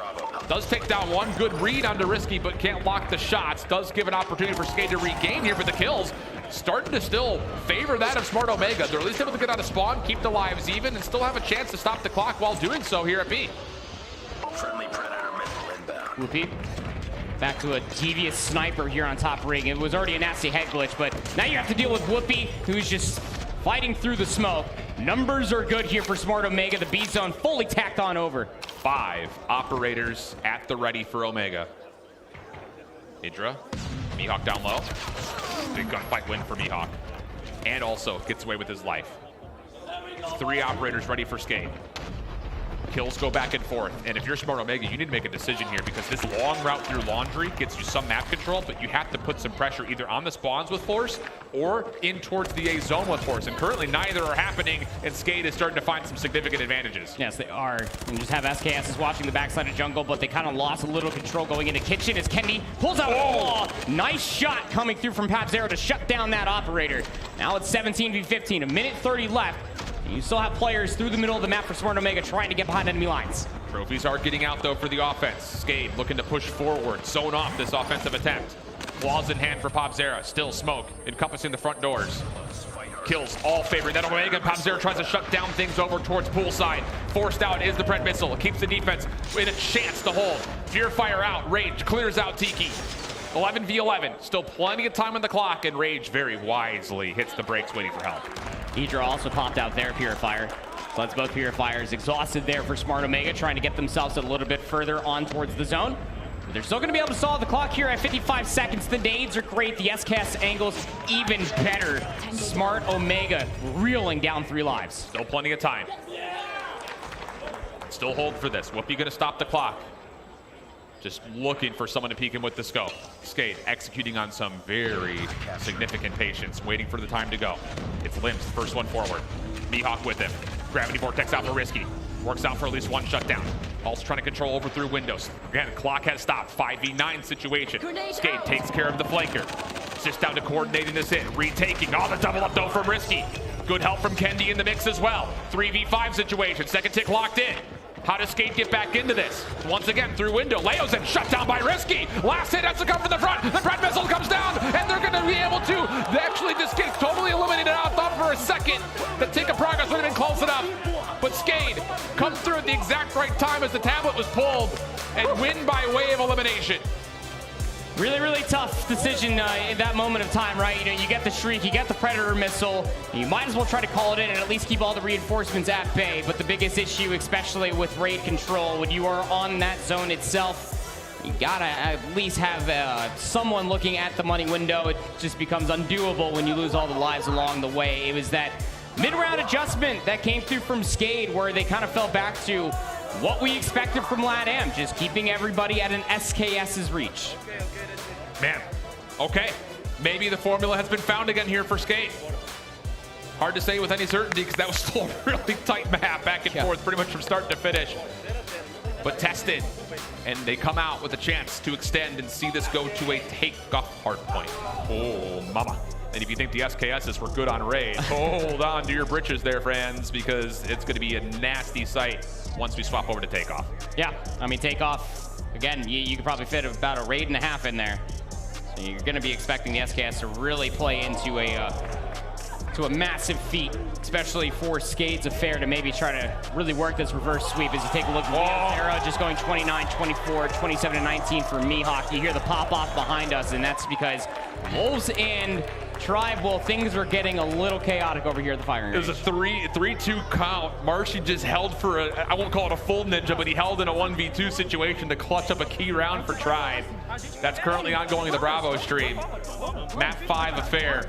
Does take down one. Good read onto Risky, but can't lock the shots. Does give an opportunity for Skate to regain here, but the kills starting to still favor that of Smart Omega. They're at least able to get out of spawn, keep the lives even, and still have a chance to stop the clock while doing so here at B. Friendly Predator missile inbound. Woopiiee. Back to a devious sniper here on top ring. It was already a nasty head glitch, but now you have to deal with Woopiiee, who's just fighting through the smoke. Numbers are good here for Smart Omega. The B zone fully tacked on over. 5 operators at the ready for Omega. Idra, Mihawk down low. Big gunfight win for Mihawk. And also gets away with his life. 3 operators ready for Skate. Kills go back and forth, and if you're Smart Omega, you need to make a decision here, because this long route through Laundry gets you some map control, but you have to put some pressure either on the spawns with force or in towards the A zone with force, and currently neither are happening, and Skate is starting to find some significant advantages. Yes, they are. And just have SKS is watching the backside of jungle, but they kind of lost a little control going into kitchen as Kendy pulls out a wall. Nice shot coming through from Popzera to shut down that operator. Now it's 17v15, 1:30 left. You still have players through the middle of the map for Smart Omega trying to get behind enemy lines. Trophies are getting out though for the offense. Skate looking to push forward, zone off this offensive attempt. Claws in hand for Popzera, still smoke encompassing the front doors. Kills all favoring that Omega, and Popzera tries to shut down things over towards poolside. Forced out is the Pred missile, keeps the defense with a chance to hold. Fear Fire out, Rage clears out Tiki. 11v11, still plenty of time on the clock, and Rage very wisely hits the brakes waiting for help. Idra also popped out their Purifier. So that's both Purifiers exhausted there for Smart Omega, trying to get themselves a little bit further on towards the zone. But they're still going to be able to solve the clock here at 55 seconds. The nades are great. The SKS angles even better. Smart Omega reeling down 3 lives. Still plenty of time. Still hold for this. Woopiiee going to stop the clock. Just looking for someone to peek him with the scope. Skate executing on some very significant patience, waiting for the time to go. It's Limbs, first one forward. Mihawk with him. Gravity Vortex out for Risky. Works out for at least one shutdown. Also trying to control over through windows. Again, clock has stopped. 5v9 situation. Skate takes care of the flanker. It's just down to coordinating this in. Retaking. Oh, the double up though from Risky. Good help from Kendy in the mix as well. 3v5 situation. Second tick locked in. How does Skate get back into this? Once again, through window. Leo's in, shut down by Risky. Last hit has to come from the front. The Pred missile comes down, and they're going to be able to actually just get totally eliminated out. Thought for a second the tick of progress would have been close enough. But Skate comes through at the exact right time as the tablet was pulled and win by way of elimination. Really, really tough decision in that moment of time, right? You know, you get the Shriek, you get the Predator missile. You might as well try to call it in and at least keep all the reinforcements at bay. But the biggest issue, especially with raid control, when you are on that zone itself, you gotta at least have someone looking at the money window. It just becomes undoable when you lose all the lives along the way. It was that mid-round adjustment that came through from Skade where they kind of fell back to what we expected from LATAM, just keeping everybody at an SKS's reach. Man, okay. Maybe the formula has been found again here for Skate. Hard to say with any certainty because that was still a really tight map back and forth pretty much from start to finish. But tested, and they come out with a chance to extend and see this go to a take-off hard point. Oh, mama. And if you think the SKSs were good on raid, hold on to your britches there, friends, because it's going to be a nasty sight once we swap over to takeoff. Yeah, I mean, takeoff, again, you could probably fit about a raid and a half in there. So you're going to be expecting the SKS to really play into a massive feat, especially for Skade's Apher to maybe try to really work this reverse sweep. As you take a look at Nero just going 29, 24, 27 to 19 for Mihawk. You hear the pop off behind us, and that's because Wolves and Tribe, well, things are getting a little chaotic over here at the firing range. It was a 3-2 count. Marshy just held for I won't call it a full ninja, but he held in a 1v2 situation to clutch up a key round for Tribe. That's currently ongoing in the Bravo stream. Map 5 Apher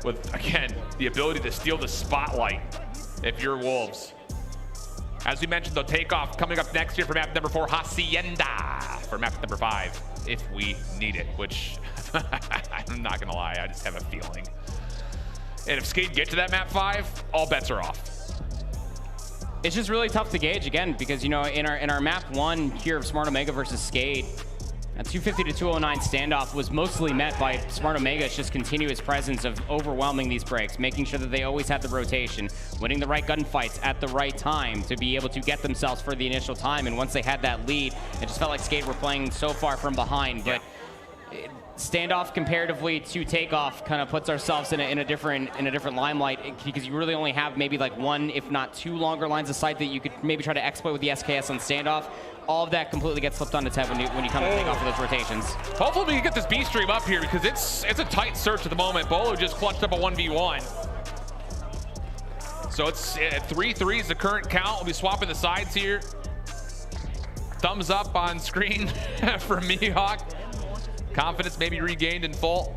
with, again, the ability to steal the spotlight if you're Wolves. As we mentioned, though, takeoff coming up next year for map number 4, Hacienda, for map number 5, if we need it, which I'm not gonna lie, I just have a feeling. And if Skade get to that map 5, all bets are off. It's just really tough to gauge, again, because, you know, in our map 1 here of Smart Omega versus Skade, that 250 to 209 standoff was mostly met by Smart Omega's just continuous presence of overwhelming these breaks, making sure that they always had the rotation, winning the right gunfights at the right time to be able to get themselves for the initial time. And once they had that lead, it just felt like Skade were playing so far from behind. But standoff comparatively to takeoff kind of puts ourselves in a different limelight, because you really only have maybe like 1, if not 2 longer lines of sight that you could maybe try to exploit with the SKS on standoff. All of that completely gets flipped on its head when you come to take off with those rotations. Hopefully we can get this B stream up here, because it's a tight search at the moment. Bolo just clutched up a 1v1. So it's 3-3 is the current count. We'll be swapping the sides here. Thumbs up on screen for Mihawk. Confidence maybe regained in full.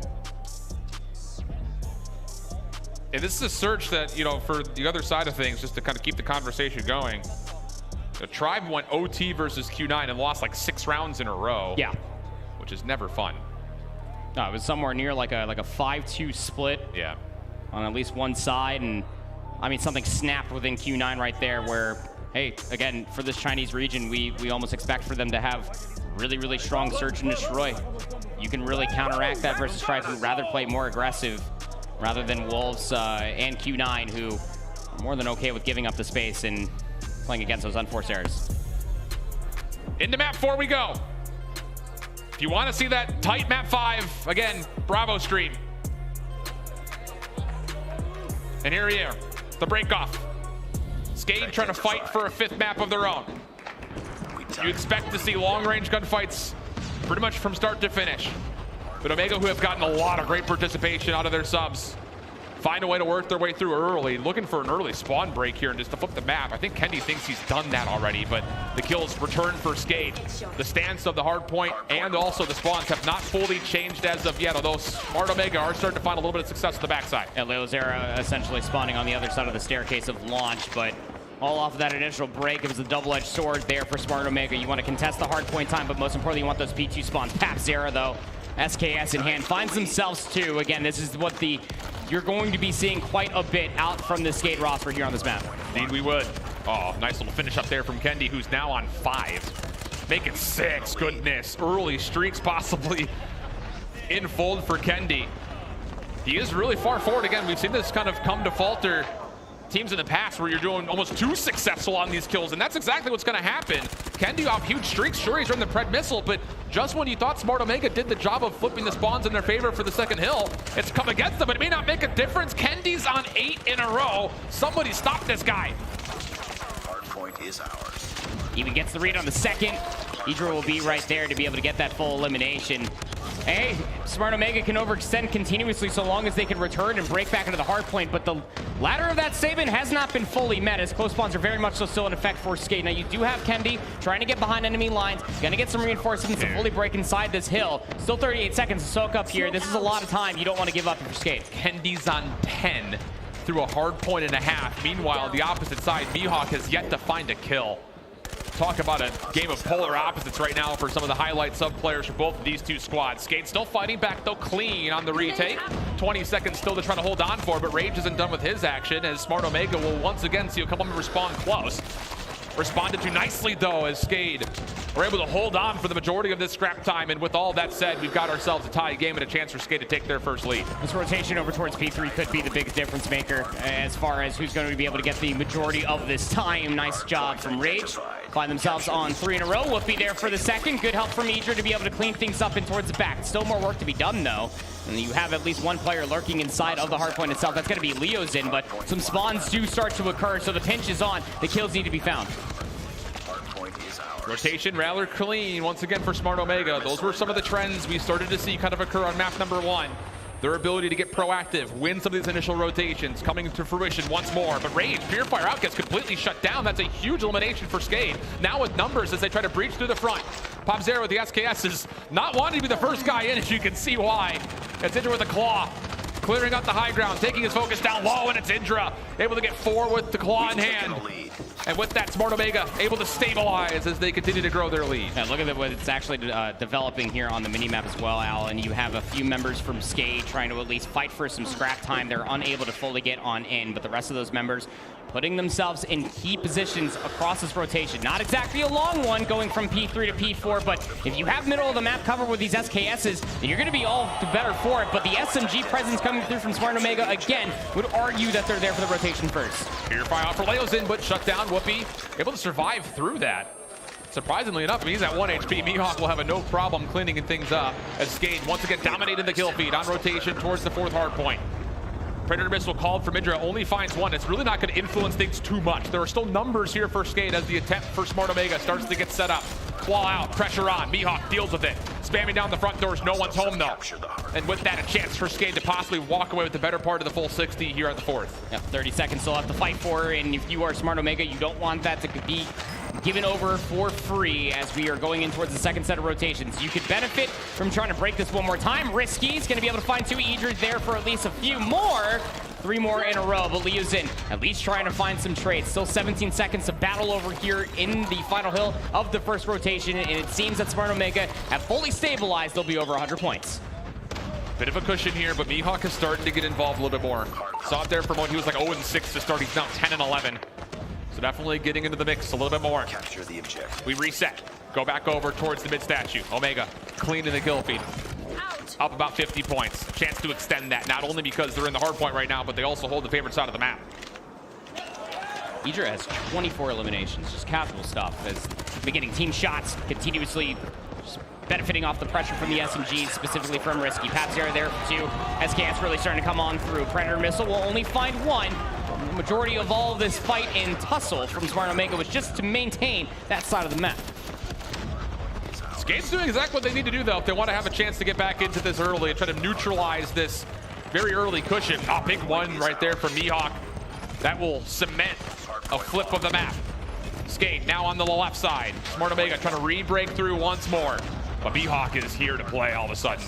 And this is a search that, you know, for the other side of things, just to kind of keep the conversation going. The Tribe went OT versus Q9 and lost like 6 rounds in a row. Yeah. Which is never fun. No, it was somewhere near like a 5-2 split. Yeah. On at least one side, and I mean, something snapped within Q9 right there where, hey, again, for this Chinese region, we almost expect for them to have really, really strong search and destroy. You can really counteract that versus Tribe, who rather play more aggressive rather than Wolves and Q9, who are more than okay with giving up the space and playing against those unforced errors. Into map 4 we go. If you want to see that tight map 5, again, Bravo stream. And here we are, the break off. Skade trying to fight for a 5th map of their own. You expect to see long range gunfights pretty much from start to finish. But Omega, who have gotten a lot of great participation out of their subs, find a way to work their way through early, looking for an early spawn break here and just to flip the map. I think Kendy thinks he's done that already, but the kills return for Skade. The stance of the hard point and also the spawns have not fully changed as of yet, although Smart Omega are starting to find a little bit of success on the backside. And Leozera essentially spawning on the other side of the staircase of launch, but all off of that initial break. It was a double-edged sword there for Smart Omega. You want to contest the hard point time, but most importantly, you want those P2 spawns. Pap Zera, though, SKS in hand, finds themselves too. Again, this is what you're going to be seeing quite a bit out from the Skade roster here on this map. Indeed we would. Oh, nice little finish up there from Kendy, who's now on 5. Make it 6, goodness. Early streaks possibly in fold for Kendy. He is really far forward. Again, we've seen this kind of come to falter teams in the past where you're doing almost too successful on these kills, and that's exactly what's going to happen. Kendy off huge streaks. Sure, he's running the Pred missile, but just when you thought Smart Omega did the job of flipping the spawns in their favor for the second hill, it's come against them, but it may not make a difference. Kendy's on 8 in a row. Somebody stop this guy. Hardpoint is ours. Even gets the read on the second. Idra will be right there to be able to get that full elimination. Hey, Smart Omega can overextend continuously so long as they can return and break back into the hard point, but the ladder of that Sabin has not been fully met, as close spawns are very much so still in effect for Skade. Now you do have Kendy trying to get behind enemy lines, gonna get some reinforcements to fully break inside this hill. Still 38 seconds to soak up here. This is a lot of time you don't want to give up for Skade. Kendy's on 10 through a hard point and a half. Meanwhile, the opposite side, Mihawk has yet to find a kill. Talk about a game of polar opposites right now for some of the highlight sub players for both of these two squads. Skade still fighting back though, clean on the retake. 20 seconds still to try to hold on for, but Rage isn't done with his action, as Smart Omega will once again see a couple members spawn close. Responded to nicely though, as Skade were able to hold on for the majority of this scrap time. And with all that said, we've got ourselves a tie game and a chance for Skade to take their first lead. This rotation over towards P3 could be the biggest difference maker as far as who's going to be able to get the majority of this time. Nice job from Rage. find themselves on 3 in a row. Woopiiee there for the second. Good help from Idra to be able to clean things up and towards the back. Still more work to be done, though. And you have at least one player lurking inside of the hardpoint itself. That's going to be Leozin, but some spawns do start to occur, so the pinch is on. The kills need to be found. Rotation rather clean once again for Smart Omega. Those were some of the trends we started to see kind of occur on map number 1. Their ability to get proactive, win some of these initial rotations, coming to fruition once more. But Rage, Purifier out gets completely shut down. That's a huge elimination for Skade. Now with numbers as they try to breach through the front. Pop Zero with the SKS is not wanting to be the first guy in, as you can see why. It's Idra with a claw, clearing out the high ground, taking his focus down low, and it's Idra able to get 4 with the claw in hand. And with that, Smart Omega able to stabilize as they continue to grow their lead. Yeah, look at what it's actually developing here on the minimap as well, Al. And you have a few members from Skade trying to at least fight for some scrap time. They're unable to fully get on in, but the rest of those members putting themselves in key positions across this rotation. Not exactly a long one going from P3 to P4, but if you have middle of the map covered with these SKSs, then you're going to be all the better for it. But the SMG presence coming through from Smart Omega, again, would argue that they're there for the rotation first. Purify out for Leozin, but shut down. Woopiiee able to survive through that. Surprisingly enough, he's at 1 HP. Mihawk will have no problem cleaning things up as Skade once again dominated the kill feed on rotation towards the 4th hard point. Predator Missile called from Idra, only finds 1. It's really not going to influence things too much. There are still numbers here for Skade as the attempt for Smart Omega starts to get set up. Claw out, pressure on, Mihawk deals with it. Spamming down the front doors, no one's home though. And with that, a chance for Skade to possibly walk away with the better part of the full 60 here at the 4th. Yep, 30 seconds still have to fight for, and if you are Smart Omega, you don't want that to be given over for free as we are going in towards the second set of rotations. You could benefit from trying to break this one more time. Risky's going to be able to find 2 Idras there for at least a few more. 3 more in a row, but Leozin at least trying to find some trades. Still 17 seconds to battle over here in the final hill of the first rotation, and it seems that Smart Omega have fully stabilized. They'll be over 100 points. Bit of a cushion here, but Mihawk is starting to get involved a little bit more. Saw it there for a moment. He was like 0-6 to start. He's now 10-11. So definitely getting into the mix a little bit more. Capture the objective. We reset. Go back over towards the mid statue. Omega clean in the kill feed. Up about 50 points. Chance to extend that, not only because they're in the hard point right now, but they also hold the favorite side of the map. Idra has 24 eliminations, just casual stuff, as they're getting team shots, continuously benefiting off the pressure from the SMGs, specifically from Risky. Pap-Zero there for 2. SKS really starting to come on through. Predator Missile will only find 1. The majority of all of this fight and tussle from Smart Omega was just to maintain that side of the map. Skade's doing exactly what they need to do, though, if they want to have a chance to get back into this early and try to neutralize this very early cushion. Oh, big one right there from Mihawk. That will cement a flip of the map. Skade now on the left side. Smart Omega trying to re-break through once more. But Mihawk is here to play all of a sudden.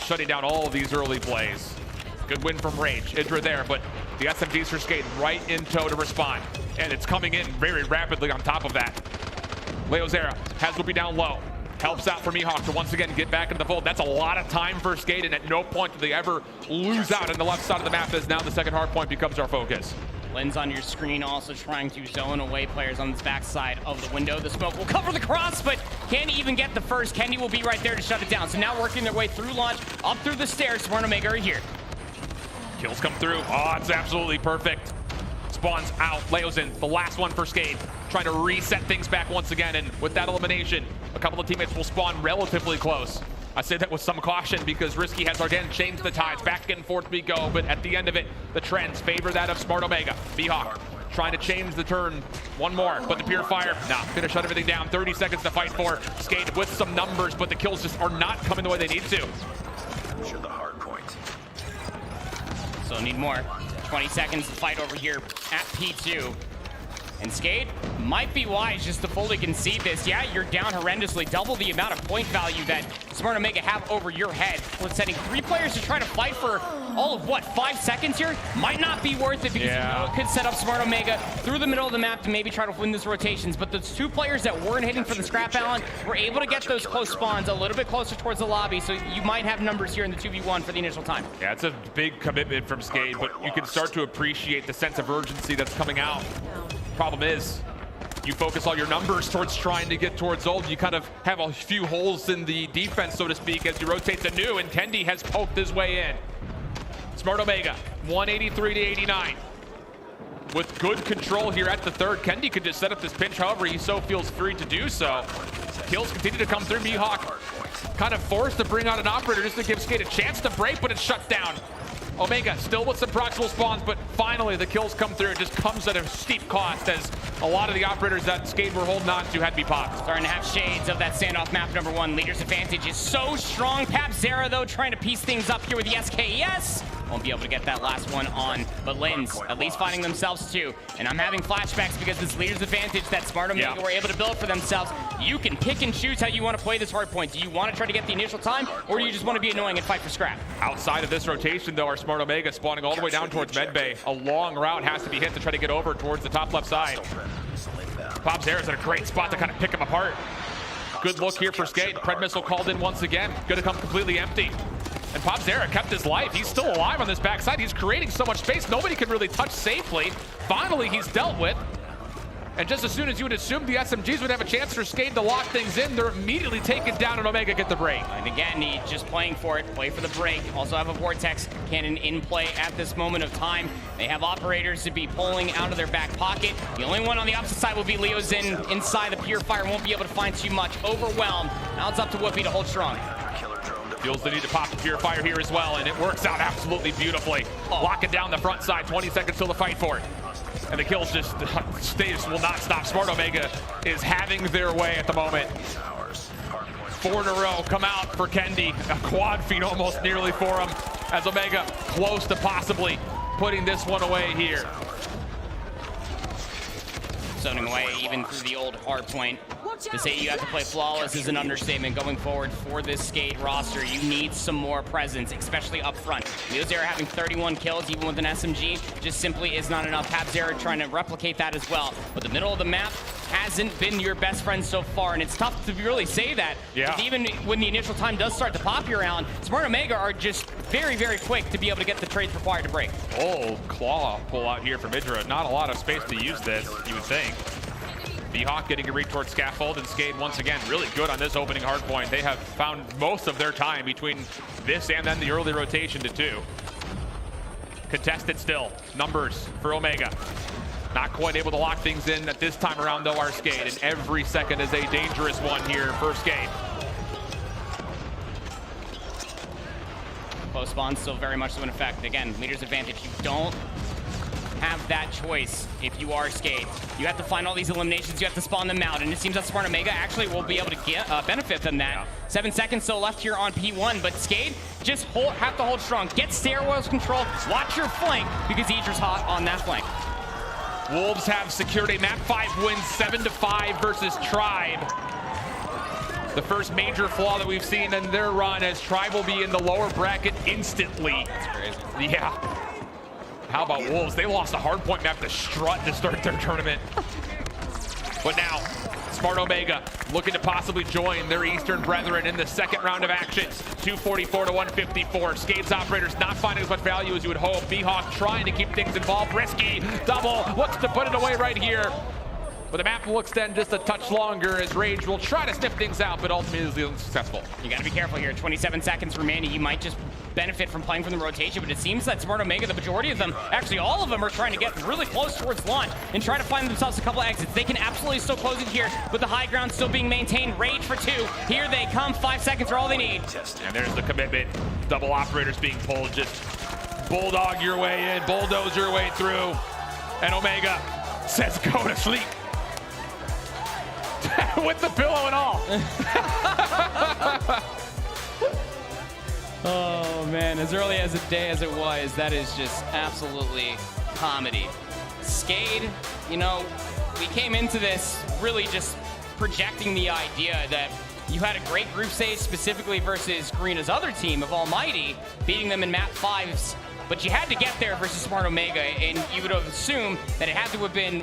Shutting down all of these early plays. Good win from Rage. Idra there, but the SMGs for Skade right in tow to respond. And it's coming in very rapidly on top of that. Leozera has Woopiiee down low. Helps out for Mihawk to once again get back into the fold. That's a lot of time for Skade, and at no point do they ever lose out on the left side of the map, as now the second hard point becomes our focus. Lens on your screen also trying to zone away players on this backside of the window. The smoke will cover the cross, but can't even get the first. Kendy will be right there to shut it down. So now working their way through launch, up through the stairs. Smart Omega are here. Kills come through. Oh, it's absolutely perfect. Spawns out. Leozin, the last one for Skade, trying to reset things back once again. And with that elimination, a couple of teammates will spawn relatively close. I say that with some caution because Risky has again changed the tides. Back and forth we go, but at the end of it, the trends favor that of Smart Omega. Mihawk trying to change the turn. One more, but the Purifier, gonna shut everything down. 30 seconds to fight for. Skade with some numbers, but the kills just are not coming the way they need to. Capture the hard point. So need more. 20 seconds to fight over here at P2. And Skade might be wise just to fully concede this. Yeah, you're down horrendously. Double the amount of point value that Smart Omega have over your head. With sending 3 players to try to fight for all of, what, 5 seconds here? Might not be worth it because you know it could set up Smart Omega through the middle of the map to maybe try to win those rotations. But those 2 players that weren't hitting for the scrap Allen were able to get those close spawns a little bit closer towards the lobby. So you might have numbers here in the 2v1 for the initial time. Yeah, it's a big commitment from Skade, but you can start to appreciate the sense of urgency that's coming out. Problem is, you focus all your numbers towards trying to get towards Old. You kind of have a few holes in the defense, so to speak, as you rotate to new, and Kendy has poked his way in. Smart Omega, 183 to 89. with good control here at the third. Kendy could just set up this pinch however he so feels free to do so. Kills continue to come through. Mihawk kind of forced to bring out an operator just to give Skate a chance to break, but it's shut down. Omega still with some proximal spawns, but finally the kills come through. It just comes at a steep cost as a lot of the operators that Skate were holding on to had to be popped. Starting to have shades of that standoff map number 1. Leader's advantage is so strong. Papzera, though, trying to piece things up here with the SKES. Won't be able to get that last one on, but Lins at least finding themselves too. And I'm having flashbacks because this leader's advantage that Smart Omega were able to build for themselves. You can pick and choose how you want to play this hard point. Do you want to try to get the initial time, or do you just want to be annoying and fight for scrap? Outside of this rotation, though, our Smart Omega spawning all the way down towards Medbay. A long route has to be hit to try to get over towards the top left side. Papzera's in a great spot to kind of pick him apart. Good look here for Skate. Pred missile called in once again. Gonna come completely empty. And Papzera kept his life. He's still alive on this backside. He's creating so much space. Nobody can really touch safely. Finally, he's dealt with. And just as soon as you would assume the SMGs would have a chance for Skate to lock things in, they're immediately taken down and Omega get the break. And again, he's just playing for it, play for the break. Also have a Vortex cannon in play at this moment of time. They have operators to be pulling out of their back pocket. The only one on the opposite side will be Leozin inside the Purifier. Won't be able to find too much. Overwhelmed. Now it's up to Woopiiee to hold strong. Feels the need to pop the Purifier here as well, and it works out absolutely beautifully. Locking down the front side, 20 seconds till the fight for it. And the kills just will not stop. Smart Omega is having their way at the moment. 4 in a row come out for Kendy. A quad feed almost nearly for him as Omega close to possibly putting this one away here. Zoning away even through the old hard point. To say you have to play flawless is an understatement going forward for this Skate roster. You need some more presence, especially up front. Leozera having 31 kills, even with an SMG, just simply is not enough. Papzera trying to replicate that as well. But the middle of the map hasn't been your best friend so far, and it's tough to really say that. Yeah. Even when the initial time does start to pop you around, Smart Omega are just very, very quick to be able to get the trades required to break. Oh, claw pull out here from Idra. Not a lot of space to use this, you would think. Mihawk getting a read towards Scaffold, and Skate once again really good on this opening hard point. They have found most of their time between this and then the early rotation to 2. Contested still. Numbers for Omega. Not quite able to lock things in at this time around though, our Skate, and every second is a dangerous one here for Skate. Close spawn still very much so in effect. Again, leader's advantage. You don't have that choice if you are Skate. You have to find all these eliminations, you have to spawn them out, and it seems that Smart Omega actually will be able to get benefit from that. Yeah. 7 seconds still left here on P1, but Skate just have to hold strong. Get stairwells control, watch your flank, because Idra's hot on that flank. Wolves have secured a map 5 win, 7-5 versus Tribe. The first major flaw that we've seen in their run as Tribe will be in the lower bracket instantly. That's crazy. Yeah. How about Wolves? They lost a hardpoint map to Strut to start their tournament. But now, Smart Omega looking to possibly join their Eastern brethren in the second round of action. 244 to 154. Skate's operators not finding as much value as you would hope. Mihawk trying to keep things involved. Risky double, looks to put it away right here. But the map will extend just a touch longer as Rage will try to sniff things out, but ultimately is unsuccessful. You gotta be careful here. 27 seconds remaining. You might just benefit from playing from the rotation, but it seems that Smart Omega, the majority of them, actually all of them, are trying to get really close towards launch and try to find themselves a couple exits. They can absolutely still close it here, but the high ground still being maintained. Rage for 2. Here they come. 5 seconds are all they need. And there's the commitment. Double operators being pulled. Just bulldog your way in, bulldoze your way through. And Omega says go to sleep. With the pillow and all. Oh man, as early as a day as it was, that is just absolutely comedy. Skate, you know, we came into this really just projecting the idea that you had a great group stage specifically versus Garina's other team of Almighty, beating them in map 5s, but you had to get there versus Smart Omega, and you would have assumed that it had to have been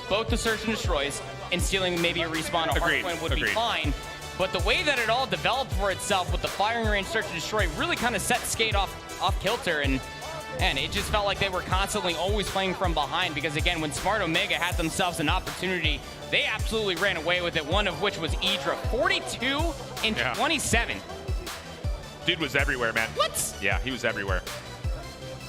both the search and destroys, and stealing maybe a respawn or hardpoint would be fine. But the way that it all developed for itself with the firing range search and destroy really kind of set Skate off kilter, and it just felt like they were constantly always playing from behind, because again, when Smart Omega had themselves an opportunity, they absolutely ran away with it, one of which was Idra. 42 and 27. Dude was everywhere, man. What? Yeah, he was everywhere.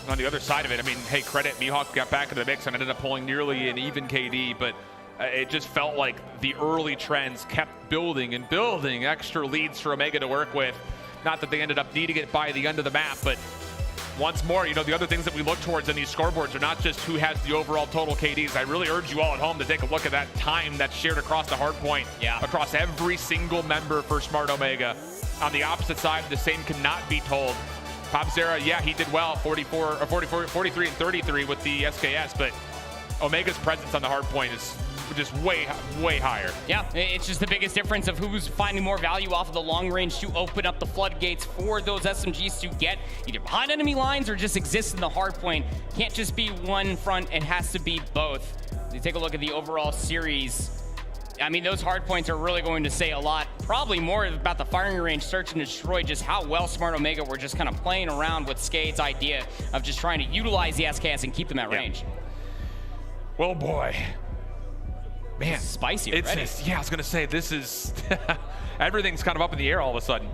on the other side of it, I mean, hey, credit, Mihawk got back into the mix and ended up pulling nearly an even KD, but it just felt like the early trends kept building and building extra leads for Omega to work with. Not that they ended up needing it by the end of the map, but once more, you know, the other things that we look towards in these scoreboards are not just who has the overall total KDs. I really urge you all at home to take a look at that time that's shared across the hard point, across every single member for Smart Omega. On the opposite side, the same cannot be told. Popzera, yeah, he did well, 43 and 33 with the SKS, but Omega's presence on the hard point is just way higher. Yeah, it's just the biggest difference of who's finding more value off of the long range to open up the floodgates for those SMGs to get either behind enemy lines or just exist in the hard point. Can't just be one front, it has to be both. You take a look at the overall series, I mean, those hard points are really going to say a lot, probably more about the firing range, search and destroy, just how well Smart Omega were just kind of playing around with Skade's idea of just trying to utilize the SKS and keep them at range. Well, boy. Man, it's spicy already. Yeah, I was gonna say, this is, everything's kind of up in the air all of a sudden.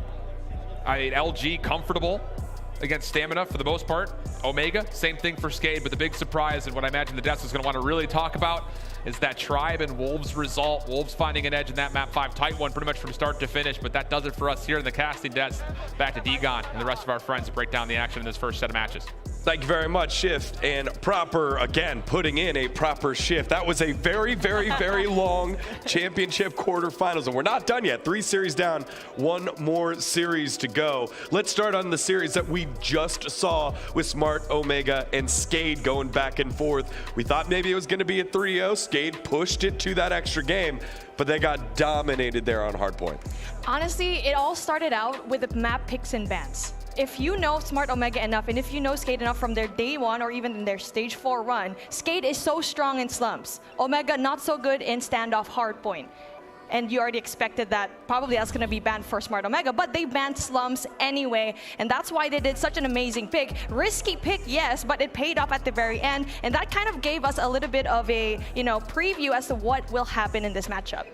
I mean, LG comfortable against Stamina for the most part. Omega, same thing for Skade, but the big surprise and what I imagine the desk is gonna wanna really talk about is that Tribe and Wolves result. Wolves finding an edge in that map 5, tight one pretty much from start to finish, but that does it for us here in the casting desk. Back to Degon and the rest of our friends to break down the action in this first set of matches. Thank you very much, Shift, and proper, again, putting in a proper shift. That was a very, very, very long championship quarterfinals, and we're not done yet. 3 series down, 1 more series to go. Let's start on the series that we just saw with Smart Omega and Skade going back and forth. We thought maybe it was gonna be a 3-0. Skade pushed it to that extra game, but they got dominated there on hardpoint. Honestly, it all started out with the map picks and bans. If you know Smart Omega enough, and if you know Skade enough from their day 1 or even in their stage 4 run, Skade is so strong in slumps. Omega not so good in standoff hardpoint. And you already expected that probably that's going to be banned for Smart Omega, but they banned slumps anyway, and that's why they did such an amazing pick. Risky pick, yes, but it paid off at the very end, and that kind of gave us a little bit of a, you know, preview as to what will happen in this matchup.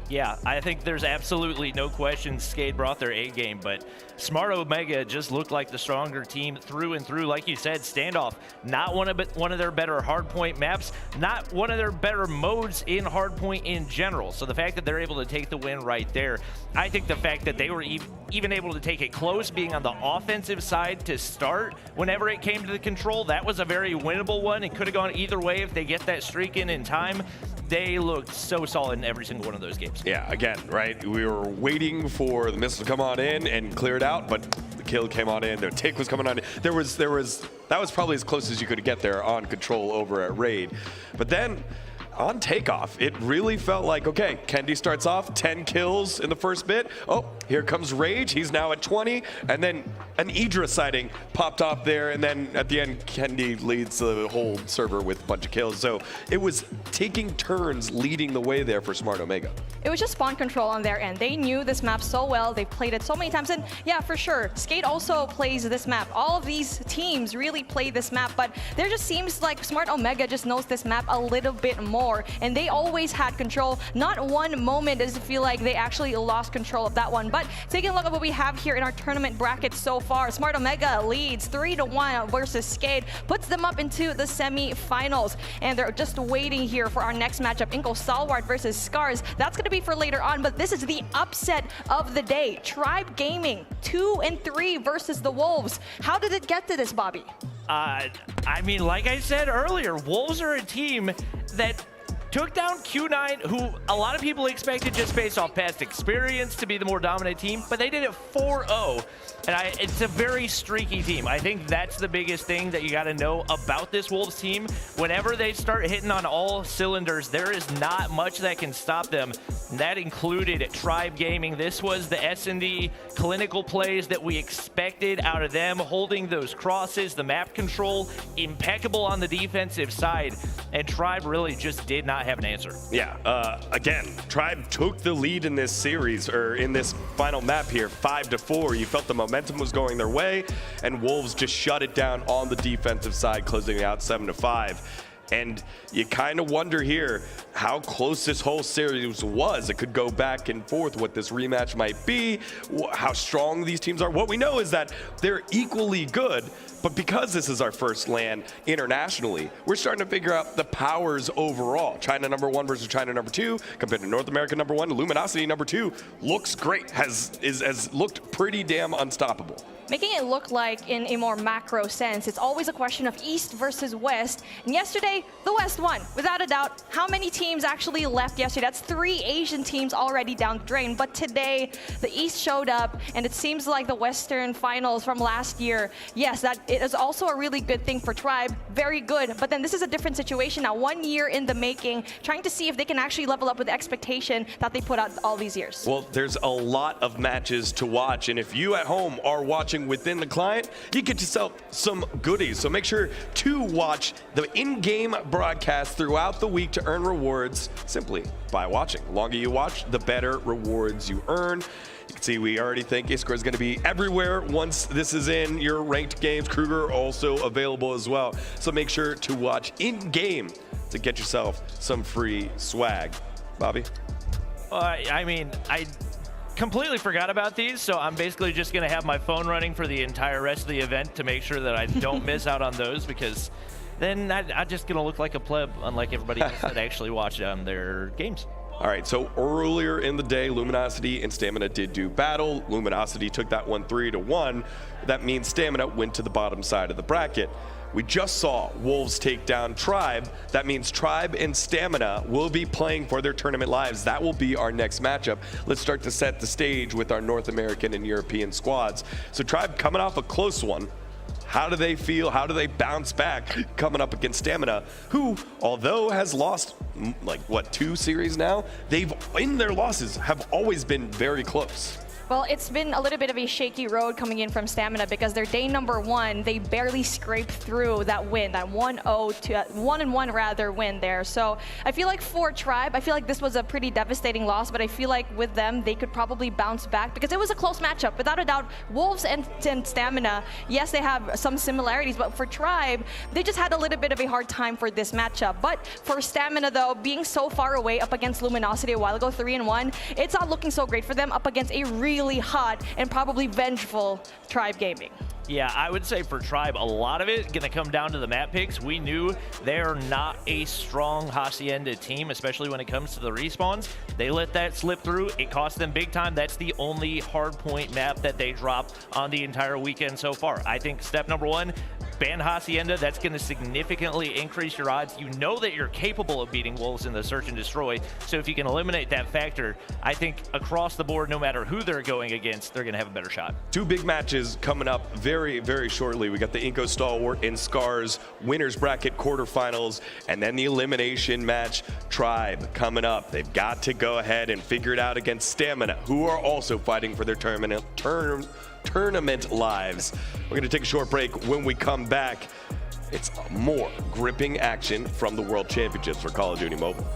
Yeah, I think there's absolutely no question Skade brought their A game, but Smart Omega just looked like the stronger team through and through. Like you said, standoff, not one of their better hardpoint maps, not one of their better modes in hardpoint in general. So the fact that they're able to take the win right there, I think the fact that they were even able to take it close, being on the offensive side to start whenever it came to the control, that was a very winnable one. It could have gone either way if they get that streak in time. They looked so solid in every single one of those games. Yeah, again, right? We were waiting for the missile to come on in and clear it out, but the kill came on in. Their take was coming on in. That was probably as close as you could get there on control over at Raid. But then on takeoff, it really felt like, okay, Kendy starts off 10 kills in the first bit. Oh, here comes Rage. He's now at 20. And then an Idra sighting popped off there. And then at the end, Kendy leads the whole server with a bunch of kills. So it was taking turns leading the way there for Smart Omega. It was just spawn control on their end. They knew this map so well. They played it so many times. And yeah, for sure, Skade also plays this map. All of these teams really play this map, but there just seems like Smart Omega just knows this map a little bit more. And they always had control. Not one moment does it feel like they actually lost control of that one. But taking a look at what we have here in our tournament bracket so far, Smart Omega leads 3-1 versus Skade, puts them up into the semi-finals. And they're just waiting here for our next matchup, INCO Stalwart versus Scars. That's going to be for later on, but this is the upset of the day. Tribe Gaming, 2-3 versus the Wolves. How did it get to this, Bobby? I mean, like I said earlier, Wolves are a team that took down Q9, who a lot of people expected just based off past experience to be the more dominant team, but they did it 4-0. And it's a very streaky team. I think that's the biggest thing that you got to know about this Wolves team. Whenever they start hitting on all cylinders, there is not much that can stop them. And that included Tribe Gaming. This was the S&D clinical plays that we expected out of them, holding those crosses, the map control, impeccable on the defensive side. And Tribe really just did not have an answer. Yeah, again, Tribe took the lead in this series, or in this final map here, 5-4. You felt the momentum was going their way, and Wolves just shut it down on the defensive side, closing it out 7-5. And you kind of wonder here how close this whole series was. It could go back and forth what this rematch might be, how strong these teams are. What we know is that they're equally good, but because this is our first LAN internationally, we're starting to figure out the powers overall. China #1 versus China #2 compared to North America #1. Luminosity #2 looks great, has looked pretty damn unstoppable. Making it look like in a more macro sense, it's always a question of East versus West. And yesterday, the West won, without a doubt. How many teams actually left yesterday? That's 3 Asian teams already down the drain. But today, the East showed up, and it seems like the Western finals from last year, yes, that it is also a really good thing for Tribe. Very good. But then this is a different situation now. 1 year in the making, trying to see if they can actually level up with the expectation that they put out all these years. Well, there's a lot of matches to watch, and if you at home are watching within the client, you get yourself some goodies. So make sure to watch the in-game broadcast throughout the week to earn rewards simply by watching. The longer you watch, the better rewards you earn. You can see we already think Iskra is going to be everywhere once this is in your ranked games. Kruger also available as well. So make sure to watch in-game to get yourself some free swag. Bobby? I mean, I completely forgot about these, so I'm basically just going to have my phone running for the entire rest of the event to make sure that I don't miss out on those, because then I'm just going to look like a pleb, unlike everybody else that actually watched their games. All right, so earlier in the day, Luminosity and Stamina did do battle. Luminosity took that one 3-1. That means Stamina went to the bottom side of the bracket. We just saw Wolves take down Tribe. That means Tribe and Stamina will be playing for their tournament lives. That will be our next matchup. Let's start to set the stage with our North American and European squads. So Tribe coming off a close one. How do they feel? How do they bounce back coming up against Stamina, who, although has lost, like, what, 2 series now? They've, in their losses, have always been very close. Well, it's been a little bit of a shaky road coming in from Stamina because their day #1, they barely scraped through that win, that 1-0 to 1-1 rather win there. So I feel like for Tribe, I feel like this was a pretty devastating loss, but I feel like with them, they could probably bounce back because it was a close matchup. Without a doubt, Wolves and Stamina, yes, they have some similarities, but for Tribe, they just had a little bit of a hard time for this matchup. But for Stamina, though, being so far away up against Luminosity a while ago, 3-1, it's not looking so great for them up against a really hot and probably vengeful Tribe Gaming. Yeah, I would say for Tribe, a lot of it going to come down to the map picks. We knew they're not a strong Hacienda team, especially when it comes to the respawns. They let that slip through. It cost them big time. That's the only hard point map that they dropped on the entire weekend so far. I think step #1, ban Hacienda. That's going to significantly increase your odds. You know that you're capable of beating Wolves in the search and destroy. So if you can eliminate that factor, I think across the board, no matter who they're going against, they're going to have a better shot. 2 big matches coming up very, very shortly. We got the INCO Stalwart and Scars winners bracket quarterfinals, and then the elimination match. Tribe coming up. They've got to go ahead and figure it out against Stamina, who are also fighting for their tournament lives. We're going to take a short break. When we come back, it's more gripping action from the World Championships for Call of Duty Mobile.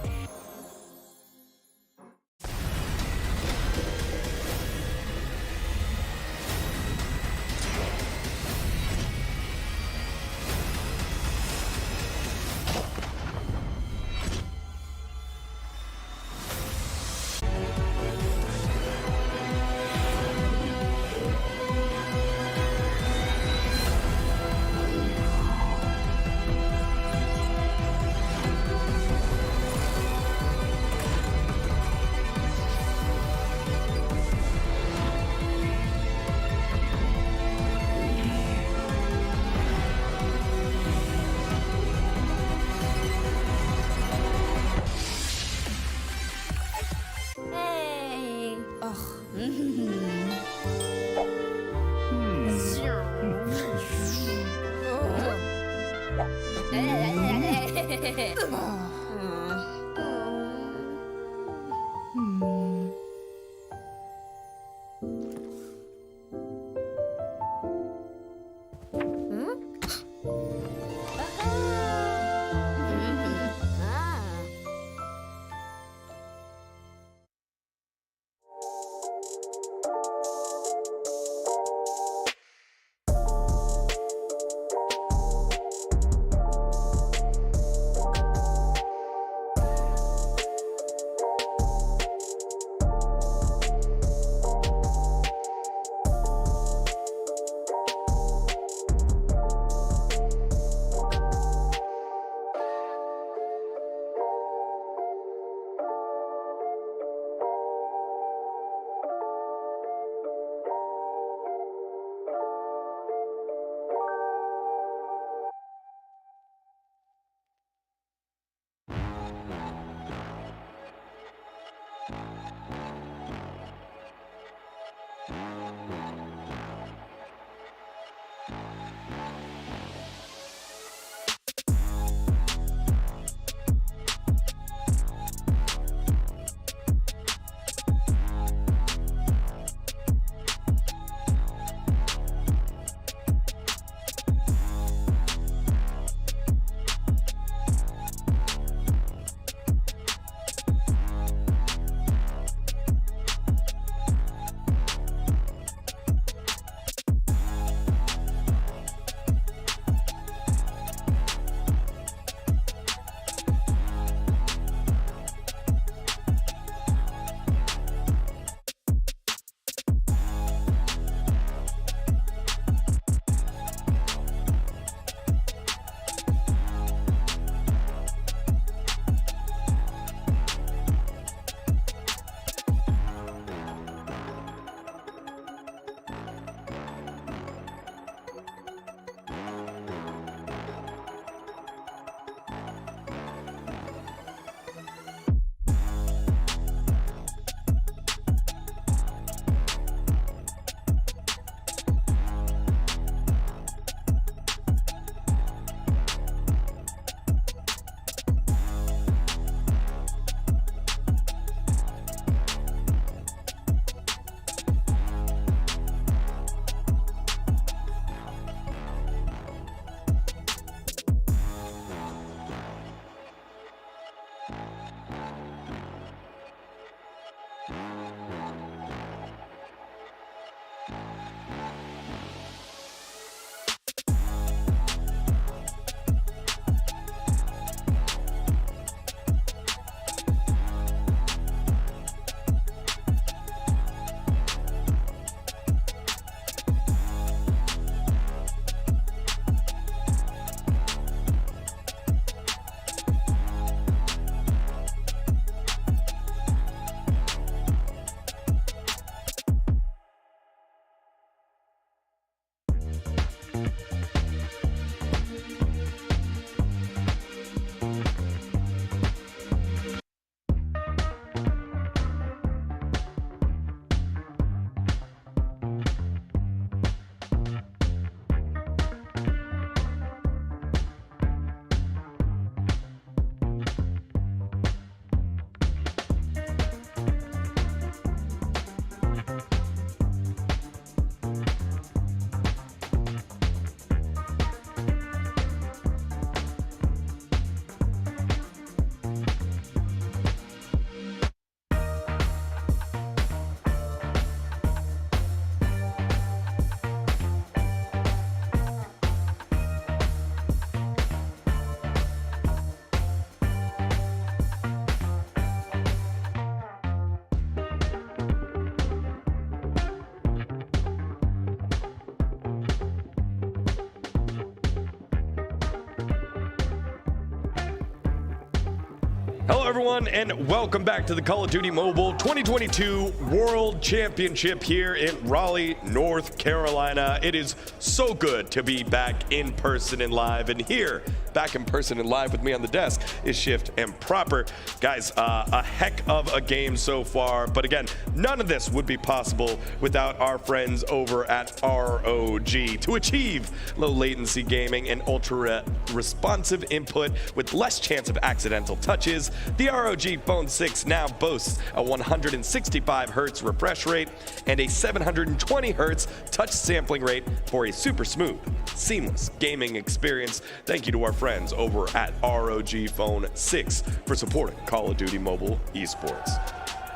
Hello everyone and welcome back to the Call of Duty Mobile 2022 World Championship here in Raleigh, North Carolina. It is so good to be back in person and live, and here, back in person and live with me on the desk is Shift and Proper. Guys, a heck of a game so far, but again, none of this would be possible without our friends over at ROG. To achieve low latency gaming and ultra responsive input with less chance of accidental touches, the ROG Phone 6 now boasts a 165 Hz refresh rate and a 720 Hz touch sampling rate for a super smooth, seamless gaming experience. Thank you to our friends over at ROG Phone 6 for supporting Call of Duty Mobile Esports.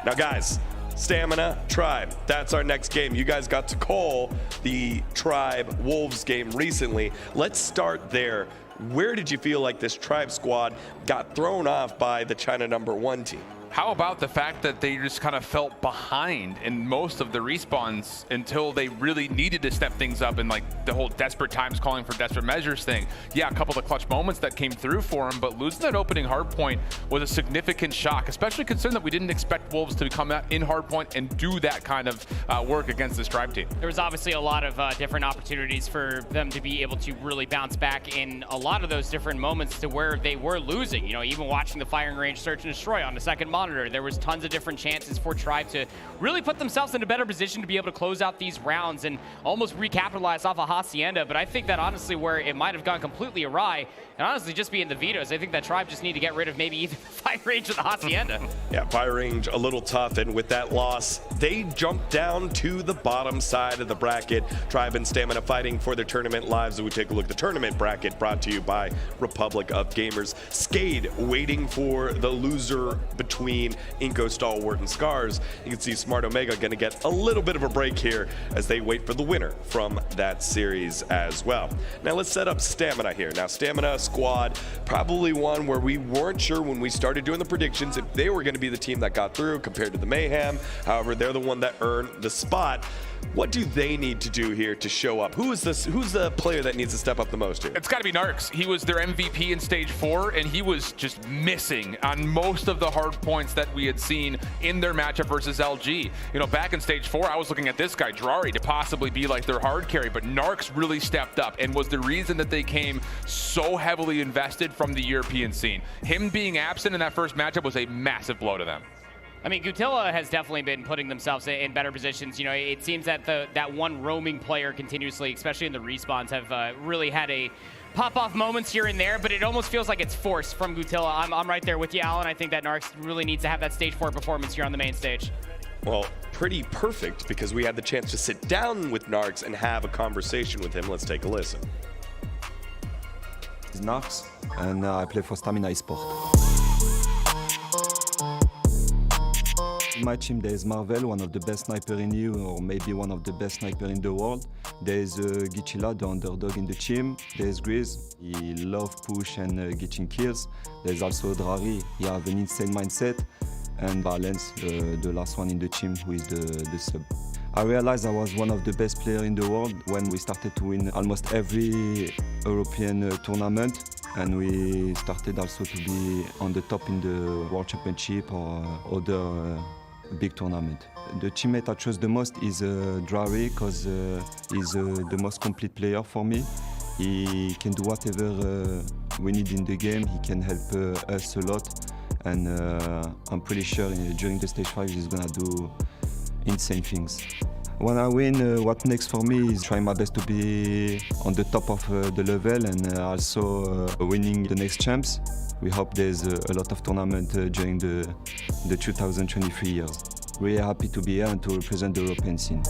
Now guys, Stamina, Tribe, that's our next game. You guys got to call the Tribe Wolves game recently. Let's start there. Where did you feel like this Tribe squad got thrown off by the China #1 team? How about the fact that they just kind of felt behind in most of the respawns until they really needed to step things up, and like the whole desperate times calling for desperate measures thing. Yeah, a couple of clutch moments that came through for them, but losing that opening hardpoint was a significant shock, especially considering that we didn't expect Wolves to come out in hardpoint and do that kind of work against this Tribe team. There was obviously a lot of different opportunities for them to be able to really bounce back in a lot of those different moments to where they were losing. You know, even watching the firing range search and destroy on the second monitor, there was tons of different chances for Tribe to really put themselves in a better position to be able to close out these rounds and almost recapitalize off of Hacienda. But I think that honestly where it might have gone completely awry, and honestly just being the vetoes, I think that Tribe just need to get rid of maybe either the fire range or the Hacienda. Yeah, fire range a little tough, and with that loss, they jumped down to the bottom side of the bracket. Tribe and Stamina fighting for their tournament lives. As we take a look at the tournament bracket brought to you by Republic of Gamers. Skade waiting for the loser between INCO Stalwart and Scars. You can see Smart Omega going to get a little bit of a break here as they wait for the winner from that series as well. Now let's set up Stamina here. Now Stamina squad, probably one where we weren't sure when we started doing the predictions if they were going to be the team that got through compared to the Mayhem. However, they're the one that earned the spot. What do they need to do here to show up? Who's the player that needs to step up the most here? It's got to be Naarkz. He was their MVP in stage 4, and he was just missing on most of the hard points that we had seen in their matchup versus LG. You know, back in stage 4, I was looking at this guy, Drari, to possibly be like their hard carry, but Naarkz really stepped up and was the reason that they came so heavily invested from the European scene. Him being absent in that first matchup was a massive blow to them. I mean, Gutilla has definitely been putting themselves in better positions. You know, it seems that that one roaming player continuously, especially in the respawns, have really had a pop-off moments here and there, but it almost feels like it's forced from Gutilla. I'm right there with you, Alan. I think that Naarkz really needs to have that stage 4 performance here on the main stage. Well, pretty perfect, because we had the chance to sit down with Naarkz and have a conversation with him. Let's take a listen. It's Naarkz, and I play for Stamina Esports. In my team, there is Marvel, one of the best sniper in EU, or maybe one of the best sniper in the world. There is Gichila, the underdog in the team. There is Grizz, he loves push and getting kills. There is also Drari, he has an insane mindset. And Balance, the last one in the team, who is the sub. I realized I was one of the best players in the world when we started to win almost every European tournament. And we started also to be on the top in the World Championship or other big tournament. The teammate I trust the most is Drari, because he's the most complete player for me. He can do whatever we need in the game. He can help us a lot, and I'm pretty sure during the stage 5 he's gonna do insane things. When I win, what next for me is trying my best to be on the top of the level, and also winning the next champs. We hope there's a lot of tournament during the 2023 years. We're happy to be here and to represent the European scene.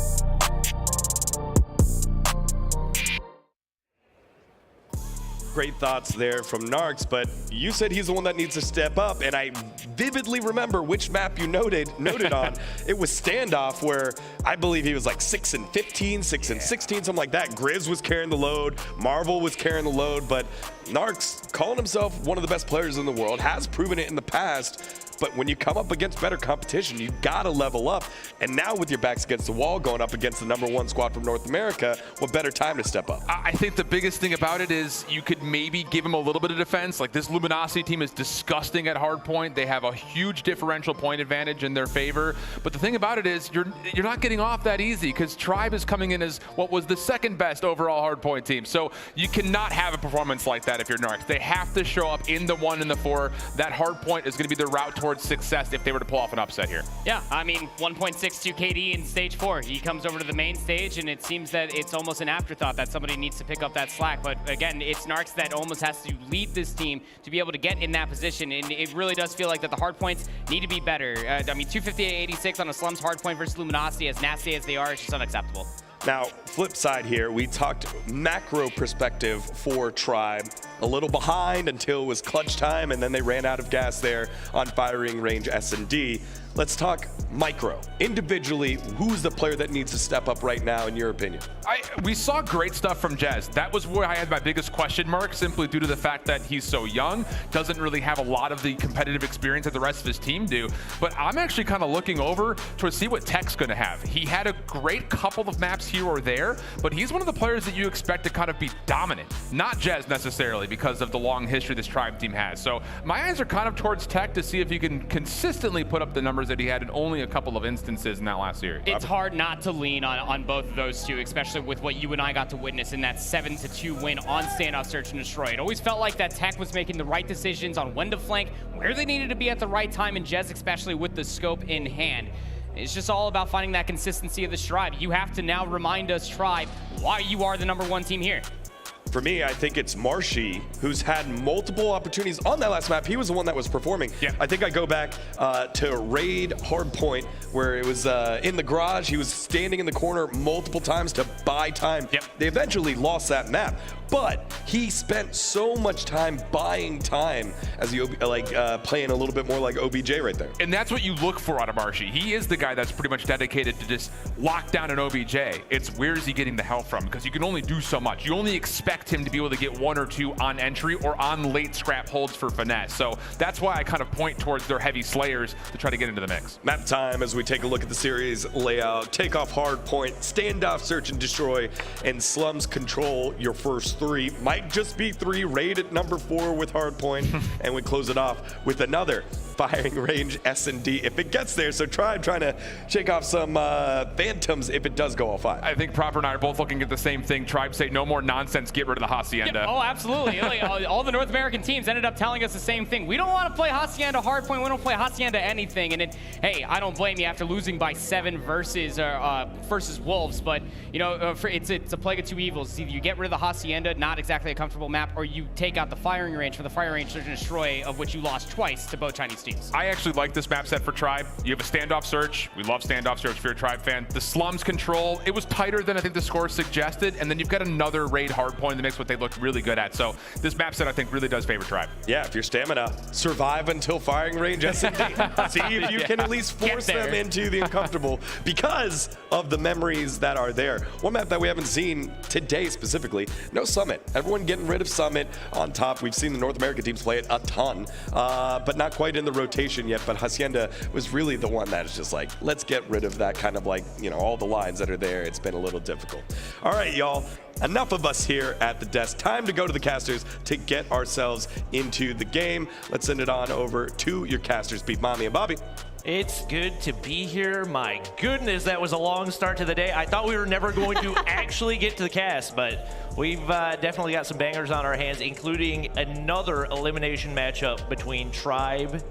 Great thoughts there from Naarkz, but you said he's the one that needs to step up, and I vividly remember which map you noted on. It was Standoff, where I believe he was like 6 and 15, 6 and 16, something like that. Grizz was carrying the load, Marvel was carrying the load, but Naarkz, calling himself one of the best players in the world, has proven it in the past. but when you come up against better competition, you gotta level up. And now with your backs against the wall, going up against the #1 squad from North America, what better time to step up? I think the biggest thing about it is you could maybe give them a little bit of defense. Like, this Luminosity team is disgusting at hardpoint. They have a huge differential point advantage in their favor. But the thing about it is you're not getting off that easy, because Tribe is coming in as what was the second best overall hardpoint team. So you cannot have a performance like that if you're Naarkz. They have to show up in the 1 and the 4. That hardpoint is going to be the route towards success if they were to pull off an upset here. Yeah, I mean, 1.62 KD in stage 4. He comes over to the main stage, and it seems that it's almost an afterthought that somebody needs to pick up that slack. But again, it's Naarkz that almost has to lead this team to be able to get in that position. And it really does feel like that the hard points need to be better. I mean, 258-86 on a Slums hard point versus Luminosity, as nasty as they are, it's just unacceptable. Now, flip side here, we talked macro perspective for Tribe. A little behind until it was clutch time, and then they ran out of gas there on firing range S&D. Let's talk micro. Individually, who's the player that needs to step up right now, in your opinion? We saw great stuff from Jez. That was where I had my biggest question mark, simply due to the fact that he's so young, doesn't really have a lot of the competitive experience that the rest of his team do. But I'm actually kind of looking over to see what Tech's going to have. He had a great couple of maps here or there, but he's one of the players that you expect to kind of be dominant. Not Jez necessarily, because of the long history this Tribe team has. So my eyes are kind of towards Tech to see if he can consistently put up the numbers that he had in only a couple of instances in that last series. It's hard not to lean on both of those two, especially with what you and I got to witness in that 7-2 win on Standoff Search and Destroy. It always felt like that Tech was making the right decisions on when to flank, where they needed to be at the right time, and Jez especially with the scope in hand. It's just all about finding that consistency of the Tribe. You have to now remind us, Tribe, why you are the #1 team here. For me, I think it's Marshy, who's had multiple opportunities on that last map. He was the one that was performing. Yeah. I think I go back to Raid Hardpoint, where it was in the garage. He was standing in the corner multiple times to buy time. Yep. They eventually lost that map, but he spent so much time buying time as he playing a little bit more like OBJ right there. And that's what you look for out of Marshy. He is the guy that's pretty much dedicated to just lock down an OBJ. It's where is he getting the help from? Because you can only do so much. You only expect him to be able to get 1 or 2 on entry or on late scrap holds for finesse. So that's why I kind of point towards their heavy slayers to try to get into the mix. Map time as we take a look at the series layout. Take off hard point, standoff search and destroy, and slums control your first 3. Might just be 3. Raid at #4 with hard point, and we close it off with another firing range S&D if it gets there. So Tribe trying to shake off some phantoms if it does go all 5. I think Proper and I are both looking at the same thing. Tribe say no more nonsense, get rid of the Hacienda. Yep. Oh, absolutely. Like, all the North American teams ended up telling us the same thing. We don't want to play Hacienda hardpoint. We don't play Hacienda anything. And hey, I don't blame you after losing by 7 versus Wolves. But you know, it's a plague of 2 evils. It's either you get rid of the Hacienda, not exactly a comfortable map, or you take out the firing range for the firing range search and destroy, of which you lost twice to both Chinese teams. I actually like this map set for Tribe. You have a standoff search. We love standoff search if you're a Tribe fan. The slums control, it was tighter than I think the score suggested. And then you've got another raid hardpoint in the mix, what they look really good at. So this map set I think really does favor Tribe. Yeah, if your stamina, survive until firing range S&D. See if you can at least force them into the uncomfortable because of the memories that are there. One map that we haven't seen today specifically, no Summit. Everyone getting rid of Summit on top. We've seen the North American teams play it a ton, but not quite in the rotation yet. But Hacienda was really the one that is just like, let's get rid of that kind of like, you know, all the lines that are there. It's been a little difficult. All right, y'all. Enough of us here at the desk. Time to go to the casters to get ourselves into the game. Let's send it on over to your casters, Beef Mommy and Bobby. It's good to be here. My goodness, that was a long start to the day. I thought we were never going to actually get to the cast, but we've definitely got some bangers on our hands, including another elimination matchup between Tribe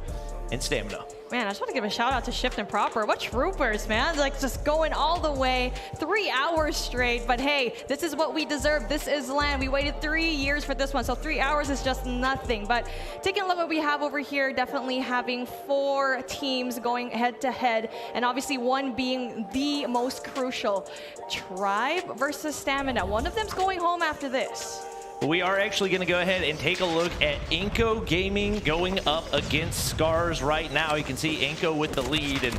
and Stamina. Man, I just want to give a shout out to Shift and Proper. What troopers, man. Like just going all the way, 3 hours straight. But hey, this is what we deserve. This is land. We waited 3 years for this one. So 3 hours is just nothing. But taking a look at what we have over here, definitely having 4 teams going head to head. And obviously one being the most crucial. Tribe versus Stamina. One of them's going home after this. We are actually going to go ahead and take a look at INCO Gaming going up against Scars right now. You can see INCO with the lead, and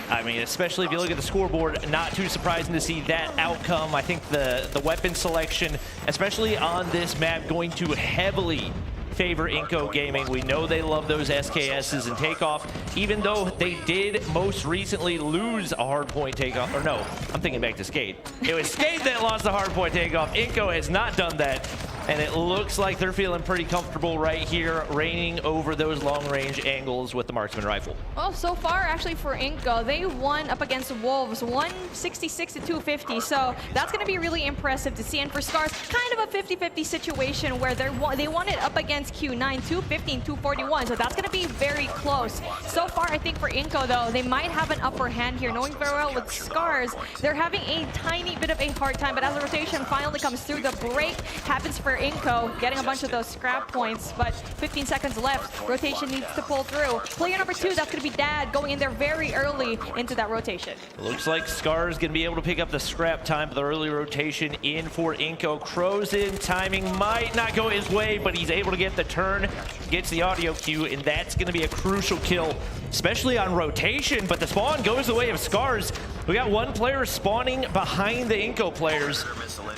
I mean, especially if you look at the scoreboard, not too surprising to see that outcome. I think the weapon selection, especially on this map, going to heavily favor INCO Gaming. We know they love those SKSs and takeoff, even though they did most recently lose a hardpoint takeoff. Or no, I'm thinking back to Skate. It was Skate that lost the hardpoint takeoff. INCO has not done that. And it looks like they're feeling pretty comfortable right here, reigning over those long-range angles with the marksman rifle. Well, so far, actually, for INCO, they won up against Wolves, 166 to 250. So that's going to be really impressive to see. And for Scars, kind of a 50-50 situation where they won it up against Q9, 215, 241. So that's going to be very close. So far, I think for INCO, though, they might have an upper hand here. Knowing very well with Scars, they're having a tiny bit of a hard time. But as the rotation finally comes through, the break happens for INCO, getting a bunch of those scrap points, but 15 seconds left. Rotation needs to pull through. Player number 2, that's going to be Dad, going in there very early into that rotation. Looks like Scar's going to be able to pick up the scrap time for the early rotation in for INCO. Jrozin timing might not go his way, but he's able to get the turn, gets the audio cue, and that's going to be a crucial kill, especially on rotation, but the spawn goes the way of Scars. We got one player spawning behind the INCO players.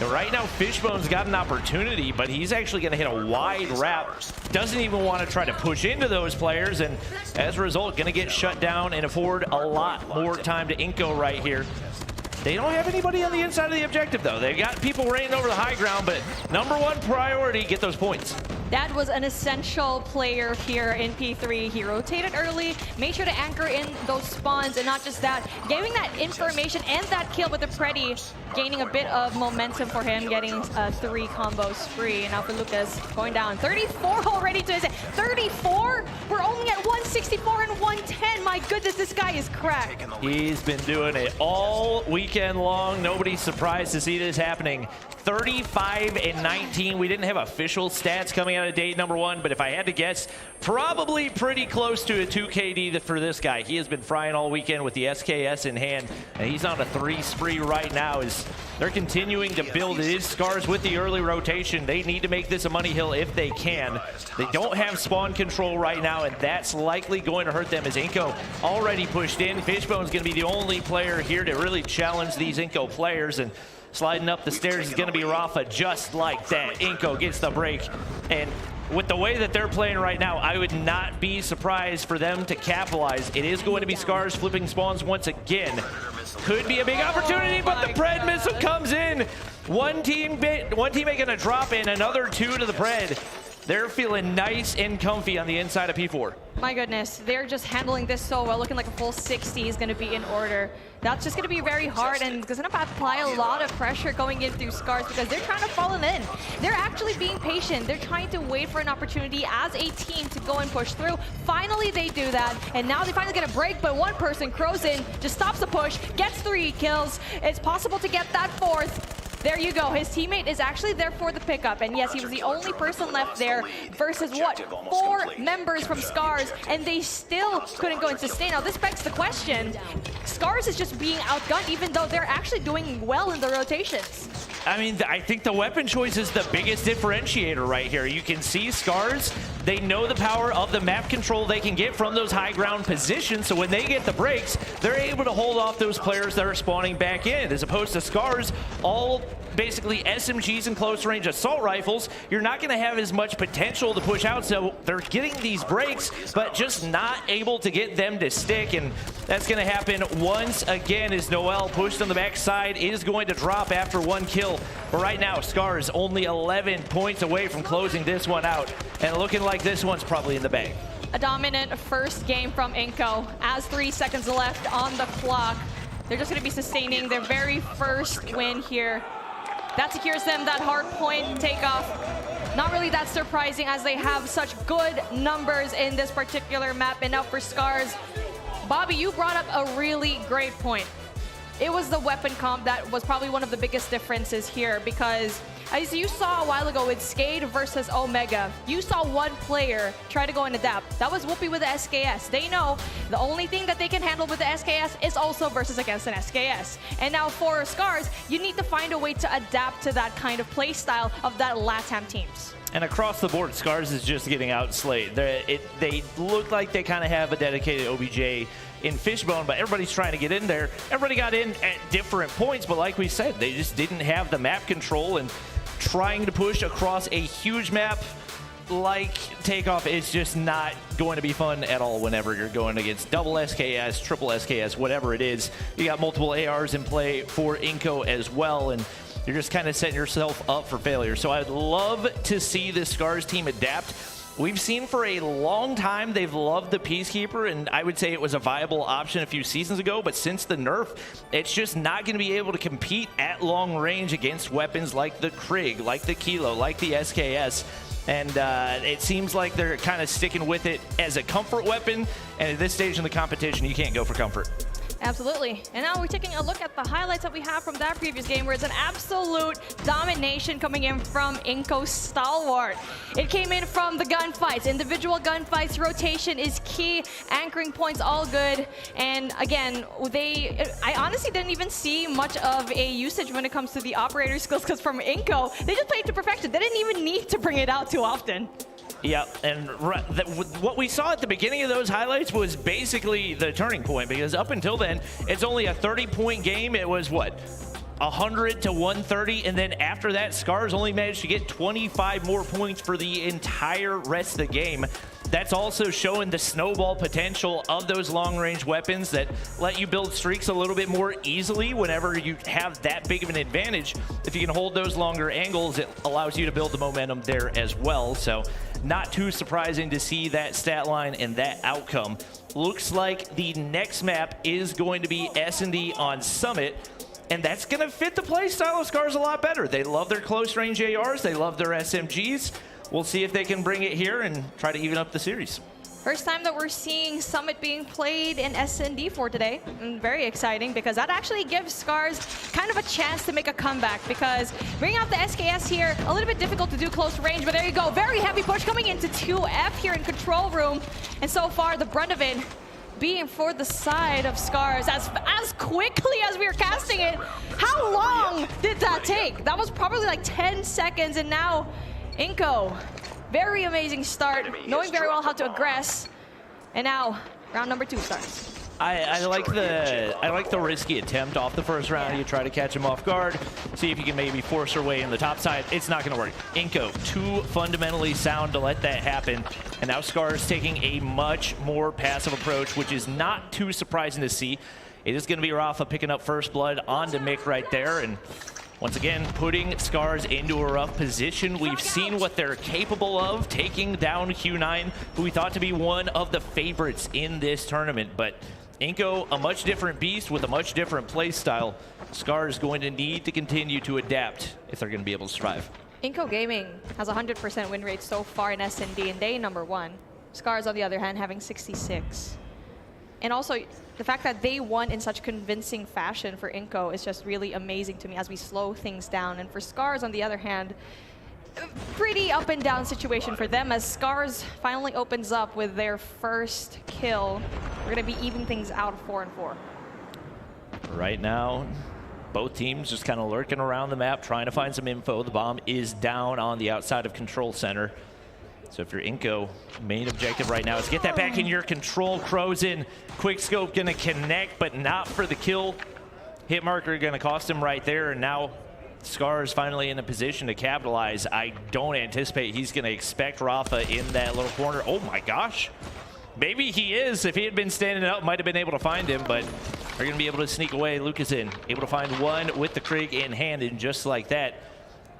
And right now, Fishbone's got an opportunity, but he's actually going to hit a wide wrap. Doesn't even want to try to push into those players, and as a result, going to get shut down and afford a lot more time to INCO right here. They don't have anybody on the inside of the objective, though. They've got people reigning over the high ground, but #1 priority, get those points. That was an essential player here in P3. He rotated early, made sure to anchor in those spawns, and not just that, giving that information and that kill with the Preddy, gaining a bit of momentum for him, getting 3 combos free. And now for Lucas, going down 34 already to his 34? We're only at 164 and 110. My goodness, this guy is cracked. He's been doing it all weekend long. Nobody's surprised to see this happening. 35 and 19. We didn't have official stats coming out of day #1, but if I had to guess, probably pretty close to a 2 KD for this guy. He has been frying all weekend with the SKS in hand, and he's on a 3 spree right now as they're continuing to build. It is Scars with the early rotation. They need to make this a money hill if they can. They don't have spawn control right now, and that's likely going to hurt them as INCO already pushed in. Fishbone's going to be the only player here to really challenge these INCO players, and sliding up the stairs is going to be Rafa just like that. INCO gets the break, and with the way that they're playing right now, I would not be surprised for them to capitalize. It is going to be Scars flipping spawns once again. Could be a big opportunity, but the Pred missile comes in. One team making a drop in, another 2 to the Pred. They're feeling nice and comfy on the inside of P4. My goodness, they're just handling this so well. Looking like a full 60 is going to be in order. That's just going to be very hard, and it's going to apply a lot of pressure going in through Scars because they're trying to fall in. They're actually being patient. They're trying to wait for an opportunity as a team to go and push through. Finally, they do that, and now they finally get a break, but one person, Jrozin, just stops the push, gets 3 kills. It's possible to get that 4th. There you go. His teammate is actually there for the pickup. And yes, he was the only person left there versus what? 4 members from Scars, and they still couldn't go and sustain. Now, this begs the question. Scars is just being outgunned, even though they're actually doing well in the rotations. I mean, I think the weapon choice is the biggest differentiator right here. You can see Scars, they know the power of the map control they can get from those high ground positions, so when they get the breaks, they're able to hold off those players that are spawning back in, as opposed to Scars, all basically SMGs and close range assault rifles. You're not going to have as much potential to push out, so they're getting these breaks, but just not able to get them to stick, and that's going to happen once again as Noel pushed on the backside is going to drop after 1 kill. But right now, Scars only 11 points away from closing this one out, and looking like this one's probably in the bag. A dominant first game from INCO as 3 seconds left on the clock. They're just going to be sustaining their very first win here. That secures them that hard point takeoff. Not really that surprising as they have such good numbers in this particular map. And now for Scars, Bobby, you brought up a really great point. It was the weapon comp that was probably one of the biggest differences here, because as you saw a while ago with Skate versus Omega, you saw one player try to go and adapt. That was Woopiiee with the SKS. They know the only thing that they can handle with the SKS is also versus against an SKS. And now for Scars, you need to find a way to adapt to that kind of play style of that LATAM teams. And across the board, Scars is just getting outslayed. They look like they kind of have a dedicated OBJ in Fishbone, but everybody's trying to get in there. Everybody got in at different points, but like we said, they just didn't have the map control, and trying to push across a huge map like Takeoff is just not going to be fun at all whenever you're going against double SKS, triple SKS, whatever it is. You got multiple ARs in play for INCO as well, and you're just kind of setting yourself up for failure. So I'd love to see the Scars team adapt. We've seen for a long time they've loved the Peacekeeper, and I would say it was a viable option a few seasons ago, but since the nerf, it's just not going to be able to compete at long range against weapons like the Krieg, like the Kilo, like the SKS. And it seems like they're kind of sticking with it as a comfort weapon, and at this stage in the competition, you can't go for comfort. Absolutely. And now we're taking a look at the highlights that we have from that previous game, where it's an absolute domination coming in from INCO Stalwart. It came in from the gunfights, individual gunfights, rotation is key, anchoring points all good. And again, I honestly didn't even see much of a usage when it comes to the operator skills, because from INCO, they just played to perfection. They didn't even need to bring it out too often. Yeah, and what we saw at the beginning of those highlights was basically the turning point, because up until then, it's only a 30-point game. It was, what, 100 to 130, and then after that, Scars only managed to get 25 more points for the entire rest of the game. That's also showing the snowball potential of those long-range weapons that let you build streaks a little bit more easily whenever you have that big of an advantage. If you can hold those longer angles, it allows you to build the momentum there as well. So not too surprising to see that stat line and that outcome. Looks like the next map is going to be S&D on Summit, and that's going to fit the playstyle of Scars a lot better. They love their close-range ARs. They love their SMGs. We'll see if they can bring it here and try to even up the series. First time that we're seeing Summit being played in S&D for today. And very exciting, because that actually gives Scars kind of a chance to make a comeback, because bringing out the SKS here, a little bit difficult to do close range, but there you go. Very heavy push coming into 2F here in control room. And so far, the brunt of it being for the side of Scars as quickly as we were casting it. How long did that take? That was probably like 10 seconds, and now INCO, very amazing start, knowing very well how to aggress, and now round number 2 starts. I like the risky attempt off the first round. You try to catch him off guard, see if you can maybe force your way in the top side. It's not going to work. INCO, too fundamentally sound to let that happen, and now Scars taking a much more passive approach, which is not too surprising to see. It is going to be Rafa picking up first blood onto Mick right there, and once again, putting Scars into a rough position. We've seen what they're capable of, taking down Q9, who we thought to be one of the favorites in this tournament. But INCO, a much different beast with a much different play style. Scars going to need to continue to adapt if they're going to be able to survive. INCO Gaming has 100% win rate so far in S&D in day number 1. Scars, on the other hand, having 66. And also, the fact that they won in such convincing fashion for INCO is just really amazing to me as we slow things down. And for Scars, on the other hand, pretty up and down situation for them, as Scars finally opens up with their first kill. We're going to be even things out 4-4. Right now, both teams just kind of lurking around the map, trying to find some info. The bomb is down on the outside of Control Center. So if you're INCO, main objective right now is get that back in your control. Jrozin, quick scope gonna connect, but not for the kill. Hit marker gonna cost him right there, and now Scars finally in a position to capitalize. I don't anticipate he's gonna expect Rafa in that little corner. Oh my gosh. Maybe he is. If he had been standing up, might have been able to find him, but they're gonna be able to sneak away. Lucaszin able to find one with the Krieg in hand, and just like that,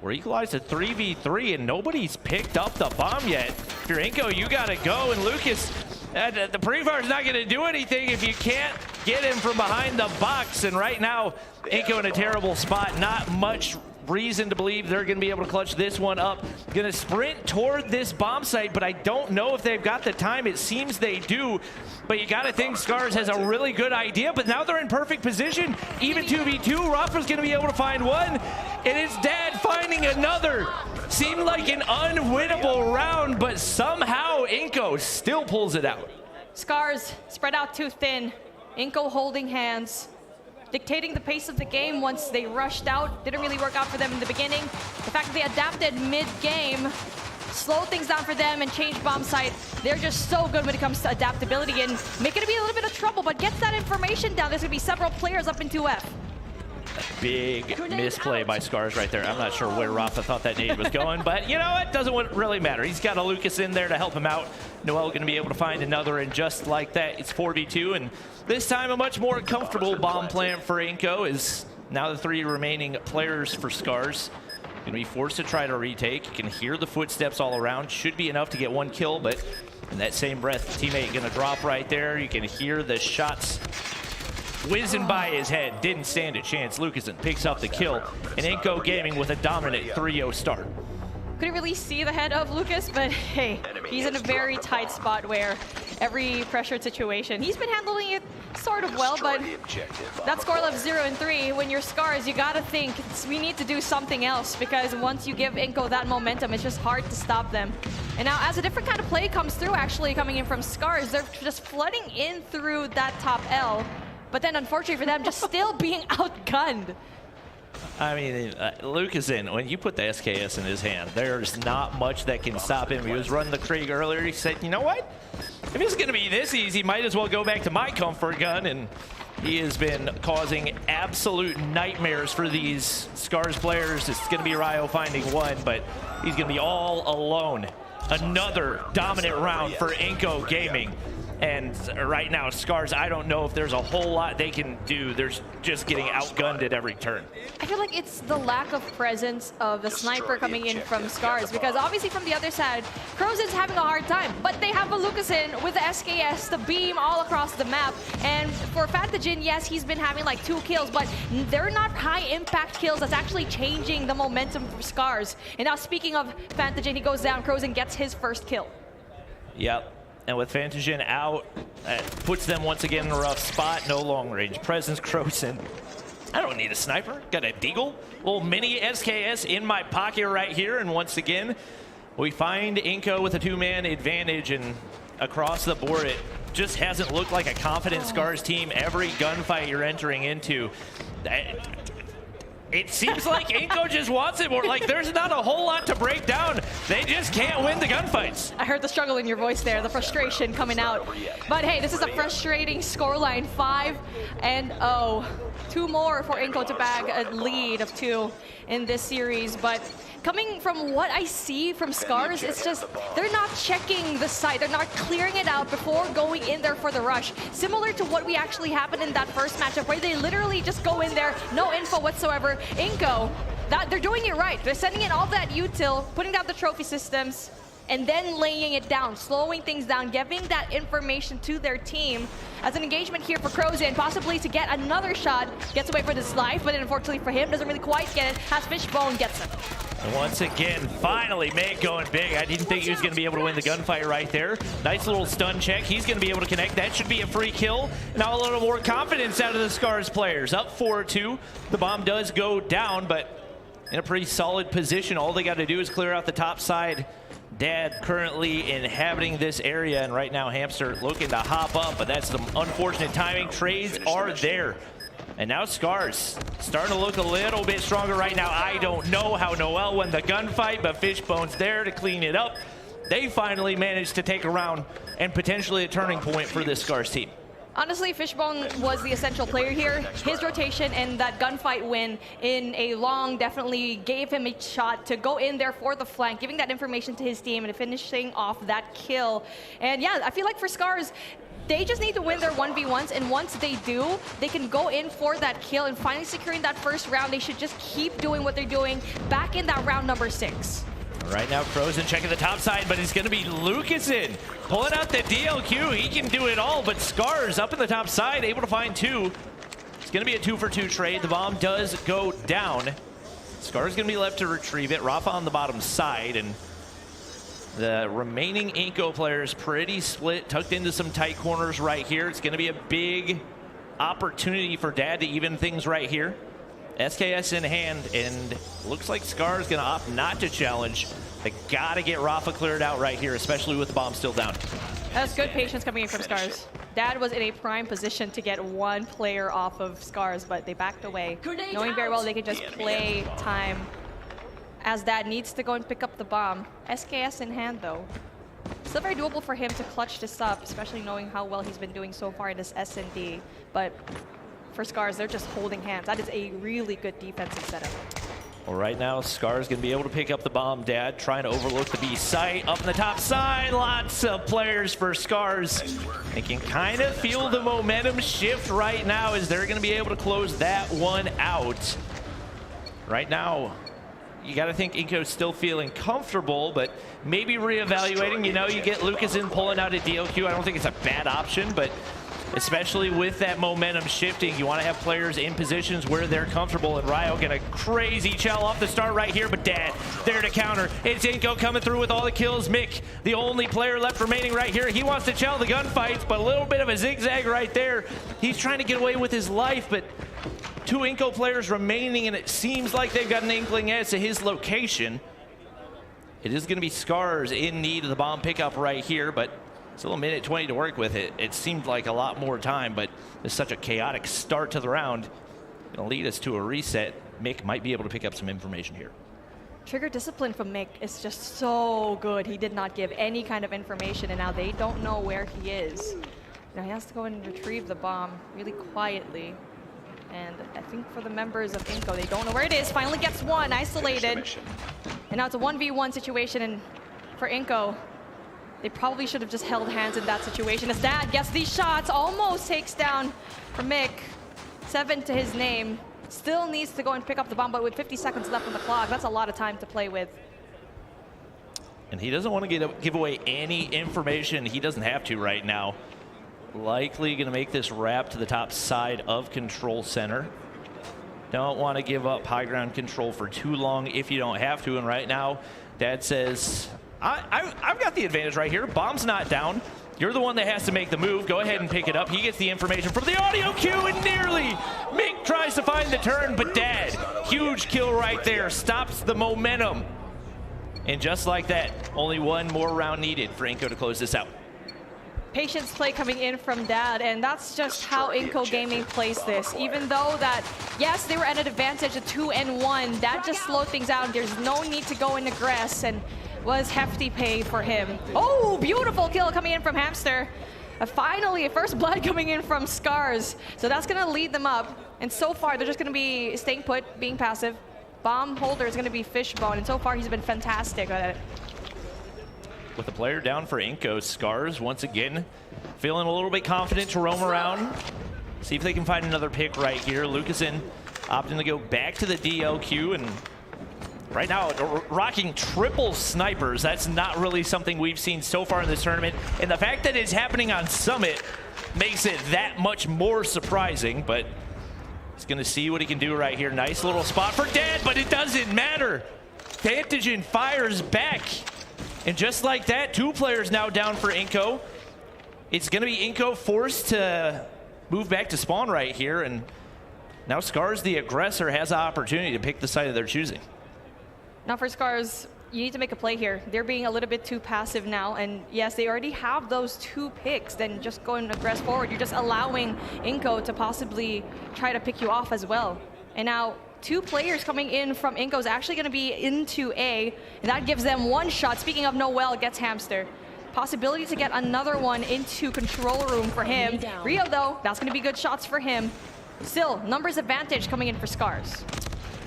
we're equalized at 3v3, and nobody's picked up the bomb yet. If you're INCO, you gotta go, and Lucas, the pre-fire's not gonna do anything if you can't get him from behind the box, and right now, INCO in a terrible spot. Not much reason to believe they're gonna be able to clutch this one up. Gonna sprint toward this bomb site, but I don't know if they've got the time. It seems they do, but you gotta think Scars has a really good idea, but now they're in perfect position. Even 2v2, Rafa's gonna be able to find one, and his dad finding another. Seemed like an unwinnable round, but somehow INCO still pulls it out. Scars spread out too thin. INCO holding hands, dictating the pace of the game once they rushed out. Didn't really work out for them in the beginning. The fact that they adapted mid-game slowed things down for them and changed bomb site. They're just so good when it comes to adaptability and make it be a little bit of trouble, but gets that information down. There's gonna be several players up in 2F. Big misplay by Scars right there. I'm not sure where Rafa thought that nade was going, but you know, it doesn't really matter. He's got a Lucaszin there to help him out. Noel going to be able to find another, and just like that, it's 4v2, and this time a much more comfortable bomb plant for INCO is now the 3 remaining players for Scars. Going to be forced to try to retake. You can hear the footsteps all around. Should be enough to get 1 kill, but in that same breath, teammate going to drop right there. You can hear the shots whizzing by his head. Didn't stand a chance. Lucaszin picks up the kill, and INCO Gaming with a dominant 3-0 start. Couldn't really see the head of Lucas, but hey, he's in a very tight spot where every pressured situation, he's been handling it sort of well, but that score left 0-3. When you're Scars, you gotta think, we need to do something else, because once you give INCO that momentum, it's just hard to stop them. And now as a different kind of play comes through, actually coming in from Scars, they're just flooding in through that top L, but then unfortunately for them, just still being outgunned. I mean, Lucaszin, when you put the SKS in his hand, there's not much that can stop him. He was running the Krieg earlier. He said, you know what? If it's going to be this easy, might as well go back to my comfort gun. And he has been causing absolute nightmares for these Scars players. It's going to be Ryo finding 1, but he's going to be all alone. Another dominant round for INCO Gaming. And right now, Scars, I don't know if there's a whole lot they can do. They're just getting outgunned at every turn. I feel like it's the lack of presence of the sniper coming in from Scars, because obviously from the other side, Jrozin's having a hard time, but they have a Lucaszin with the SKS, the beam all across the map. And for Fantagen, yes, he's been having like 2 kills, but they're not high impact kills. That's actually changing the momentum for Scars. And now speaking of Fantagen, he goes down, Jrozin gets his first kill. Yep. And with Fantagen out, that puts them once again in a rough spot. No long range presence. Jrozin, I don't need a sniper. Got a deagle, little mini SKS in my pocket right here. And once again, we find INCO with a 2-man advantage, and across the board, it just hasn't looked like a confident Scars team. Every gunfight you're entering into, it seems like INCO just wants it more. Like, there's not a whole lot to break down. They just can't win the gunfights. I heard the struggle in your voice there, the frustration coming out. But hey, this is a frustrating scoreline, 5-0. 2 more for INCO to bag a lead of 2 in this series. But coming from what I see from Scars, it's just they're not checking the site. They're not clearing it out before going in there for the rush. Similar to what we actually happened in that first matchup, where they literally just go in there, no info whatsoever. INCO, they're doing it right. They're sending in all that util, putting down the trophy systems, and then laying it down, slowing things down, giving that information to their team. As an engagement here for Jrozin, possibly to get another shot, gets away for this life, but unfortunately for him, doesn't really quite get it, has Fishbone, gets him. And once again, finally, Meg going big. I didn't think he was going to be able to win the gunfight right there. Nice little stun check. He's going to be able to connect. That should be a free kill. Now a little more confidence out of the Scars players. Up 4-2. The bomb does go down, but in a pretty solid position. All they got to do is clear out the top side. Dad currently inhabiting this area, and right now Hamster looking to hop up, but that's the unfortunate timing. Trades are there. And now Scars starting to look a little bit stronger right now. I don't know how Noel won the gunfight, but Fishbone's there to clean it up. They finally managed to take a round and potentially a turning point for this Scars team. Honestly, Fishbone was the essential player here. His rotation and that gunfight win in a long definitely gave him a shot to go in there for the flank, giving that information to his team and finishing off that kill. And yeah, I feel like for Scars, they just need to win their 1v1s, and once they do, they can go in for that kill, and finally securing that first round. They should just keep doing what they're doing back in that round number 6. Right now, Jrozin checking the top side, but it's going to be Lucaszin pulling out the DLQ. He can do it all, but Scars up in the top side, able to find 2. It's going to be a 2-for-2 trade. The bomb does go down. Scars going to be left to retrieve it. Rafa on the bottom side, and the remaining INCO players pretty split, tucked into some tight corners right here. It's going to be a big opportunity for Dad to even things right here. SKS in hand, and looks like Scar's going to opt not to challenge. They got to get Rafa cleared out right here, especially with the bomb still down. That's good patience coming in from Scars. Dad was in a prime position to get 1 player off of Scars, but they backed away, knowing very well they could just play time, as Dad needs to go and pick up the bomb. SKS in hand, though. Still very doable for him to clutch this up, especially knowing how well he's been doing so far in this S&D. But for Scars. They're just holding hands. That is a really good defensive setup. Well, right now, Scar's going to be able to pick up the bomb. Dad trying to overlook the B site. Up in the top side, lots of players for Scars. They can kind of feel the momentum shift right now as they're going to be able to close that one out. Right now, you got to think INCO's still feeling comfortable, but maybe reevaluating. You know, you get Lucaszin pulling out a DLQ. I don't think it's a bad option, but especially with that momentum shifting, you want to have players in positions where they're comfortable. And Ryo get a crazy chow off the start right here, but Dad there to counter. It's INCO coming through with all the kills. Mick, the only player left remaining right here. He wants to chow the gunfights, but a little bit of a zigzag right there. He's trying to get away with his life, but 2 INCO players remaining, and it seems like they've got an inkling as to his location. It is going to be Scars in need of the bomb pickup right here, but still a minute 20 to work with it. It seemed like a lot more time, but it's such a chaotic start to the round. It'll lead us to a reset. Mick might be able to pick up some information here. Trigger discipline from Mick is just so good. He did not give any kind of information, and now they don't know where he is. Now he has to go and retrieve the bomb really quietly. And I think for the members of INCO, they don't know where it is. Finally gets one, isolated. And now it's a 1v1 situation, and for INCO, they probably should have just held hands in that situation. As Dad gets these shots, almost takes down for Mick. 7 to his name. Still needs to go and pick up the bomb, but with 50 seconds left on the clock, that's a lot of time to play with. And he doesn't want to give away any information. He doesn't have to right now. Likely going to make this wrap to the top side of control center. Don't want to give up high ground control for too long if you don't have to. And right now, Dad says, I've got the advantage right here. Bomb's not down. You're the one that has to make the move. Go ahead and pick it up. He gets the information from the audio cue, and nearly Mick tries to find the turn, but Dad, huge kill right there, stops the momentum. And just like that, only one more round needed for INCO to close this out. Patience play coming in from Dad, and that's just how INCO Gaming plays this. Even though that, yes, they were at an advantage of 2-1, that just slowed things out. There's no need to go into Grizz, and was hefty pay for him. Oh, beautiful kill coming in from Hamster. Finally, a first blood coming in from Scars. So that's going to lead them up. And so far, they're just going to be staying put, being passive. Bomb holder is going to be Fishbone, and so far he's been fantastic at it. With the player down for INCO, Scars once again feeling a little bit confident to roam around. See if they can find another pick right here. Lucaszin opting to go back to the DLQ, and right now rocking triple snipers. That's not really something we've seen so far in this tournament. And the fact that it's happening on Summit makes it that much more surprising, but he's gonna see what he can do right here. Nice little spot for Dad, but it doesn't matter. Vantagen fires back. And just like that, 2 players now down for INCO. It's going to be INCO forced to move back to spawn right here. And now Scars, the aggressor, has an opportunity to pick the side of their choosing. Now for Scars, you need to make a play here. They're being a little bit too passive now. And yes, they already have those 2 picks. Then just go and aggress forward. You're just allowing INCO to possibly try to pick you off as well. And now 2 players coming in from INCO is actually going to be into A, and that gives them 1 shot. Speaking of Noel, gets Hamster. Possibility to get another one into control room for him. Rio, though, that's going to be good shots for him. Still, numbers advantage coming in for Scars.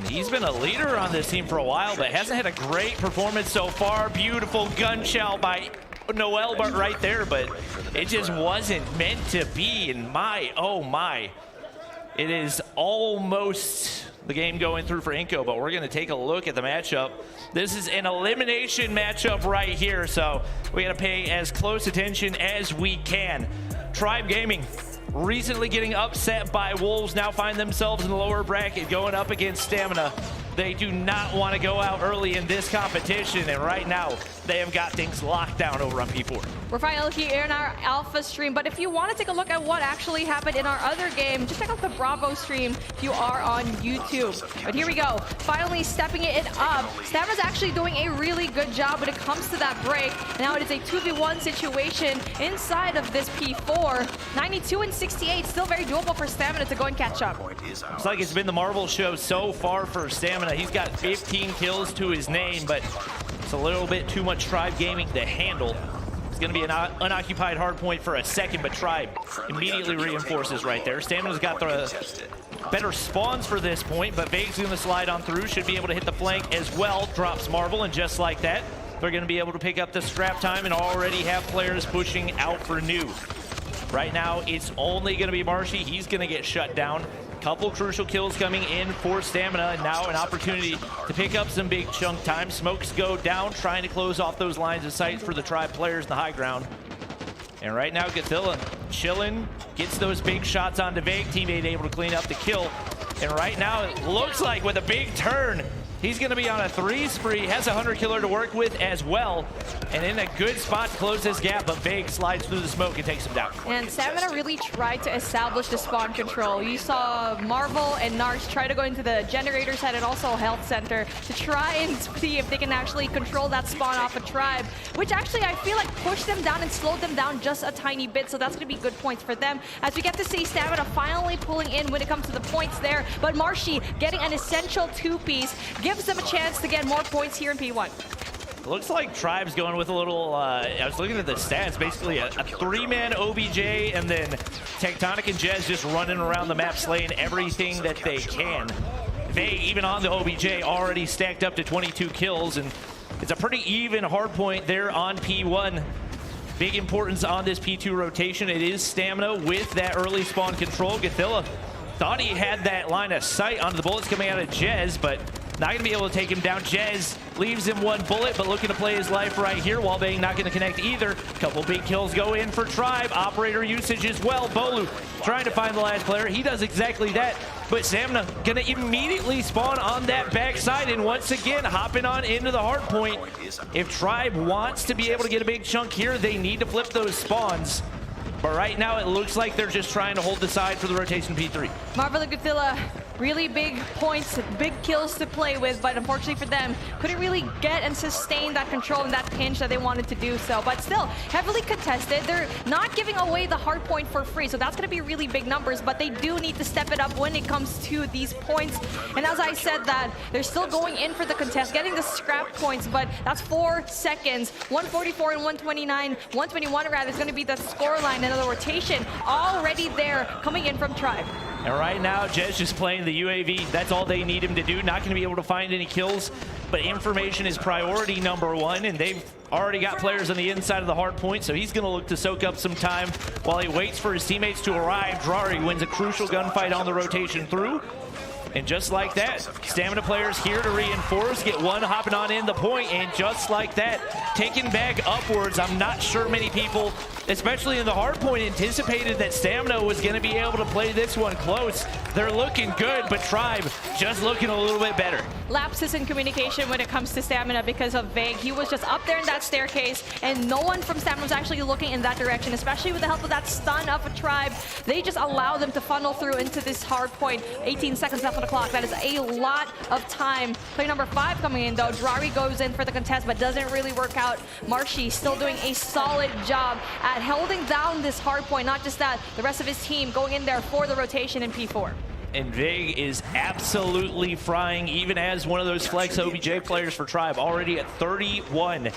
He's been a leader on this team for a while, but hasn't had a great performance so far. Beautiful gun shell by Noel right there, but it just wasn't meant to be. And my, oh my, it is almost the game going through for INCO, but we're going to take a look at the matchup. This is an elimination matchup right here, so we got to pay as close attention as we can. Tribe Gaming recently getting upset by Wolves, now find themselves in the lower bracket going up against Stamina. They do not want to go out early in this competition, and right now they have got things locked down over on P4. We're finally here in our alpha stream, but if you want to take a look at what actually happened in our other game, just check out the Bravo stream if you are on YouTube. But here we go, finally stepping it up. Stamina's actually doing a really good job when it comes to that break. Now it is a 2v1 situation inside of this P4. 92 and 68, still very doable for Stamina to go and catch up. Looks like it's been the Marvel show so far for Stamina. He's got 15 kills to his name, but it's a little bit too much Tribe Gaming to handle. It's going to be an unoccupied hard point for a second, but Tribe immediately reinforces right there. Stamina's got the better spawns for this point, but Vegaz going to slide on through, should be able to hit the flank as well. Drops Marvel, and just like that, they're going to be able to pick up the scrap time and already have players pushing out for new. Right now, it's only going to be Marshy. He's going to get shut down. Couple crucial kills coming in for Stamina, and now an opportunity to pick up some big chunk time. Smokes go down, trying to close off those lines of sight for the Tribe players in the high ground. And right now, Godzilla chilling, gets those big shots onto Veg. Teammate able to clean up the kill. And right now, it looks like with a big turn, he's going to be on a 3 spree, has a Hunter Killer to work with as well, and in a good spot to close this gap, but Veg slides through the smoke and takes him down. And Stamina really tried to establish the spawn control. You saw Marvel and Naarkz try to go into the generator side and also health center to try and see if they can actually control that spawn off a Tribe, which actually I feel like pushed them down and slowed them down just a tiny bit, so that's going to be good points for them. As we get to see Stamina finally pulling in when it comes to the points there, but Marshy getting an essential 2-piece, gives them a chance to get more points here in P1. Looks like Tribe's going with a little, I was looking at the stats, basically a 3-man OBJ, and then Tectonic and Jez just running around the map slaying everything that they can. They, even on the OBJ, already stacked up to 22 kills, and it's a pretty even hard point there on P1. Big importance on this P2 rotation. It is Stamina with that early spawn control. Godzilla thought he had that line of sight onto the bullets coming out of Jez, but not going to be able to take him down. Jez leaves him 1 bullet, but looking to play his life right here. Wallbang not going to connect either. Couple big kills go in for Tribe. Operator usage as well. Bolu trying to find the last player. He does exactly that, but Stamina going to immediately spawn on that backside, and once again hopping on into the hard point. If Tribe wants to be able to get a big chunk here, they need to flip those spawns. But right now, it looks like they're just trying to hold the side for the rotation P3. Marvel and Godzilla, really big points, big kills to play with, but unfortunately for them, couldn't really get and sustain that control and that pinch that they wanted to do so. But still, heavily contested. They're not giving away the hard point for free, so that's going to be really big numbers, but they do need to step it up when it comes to these points. And as I said that, they're still going in for the contest, getting the scrap points, but that's 4 seconds. 144 and 129, 121 rather, is going to be the score line. Another rotation already there coming in from Tribe. And right now, Jez just playing the UAV. That's all they need him to do. Not going to be able to find any kills, but information is priority #1, and they've already got players on the inside of the hard point, so he's going to look to soak up some time while he waits for his teammates to arrive. Drari wins a crucial gunfight on the rotation through. And just like that, Stamina players here to reinforce, get one hopping on in the point, and just like that, taking back upwards. I'm not sure many people, especially in the hard point, anticipated that Stamina was going to be able to play this one close. They're looking good, but Tribe just looking a little bit better. Lapses in communication when it comes to Stamina because of Veg. He was just up there in that staircase, and no one from Stamina was actually looking in that direction, especially with the help of that stun of a Tribe. They just allow them to funnel through into this hard point. 18 seconds left on the clock. That is a lot of time. Player number 5 coming in, though. Drari goes in for the contest, but doesn't really work out. Marshy still doing a solid job at holding down this hard point. Not just that, the rest of his team going in there for the rotation in P4. And Veg is absolutely frying, even as one of those flex OBJ players for Tribe, already at 31.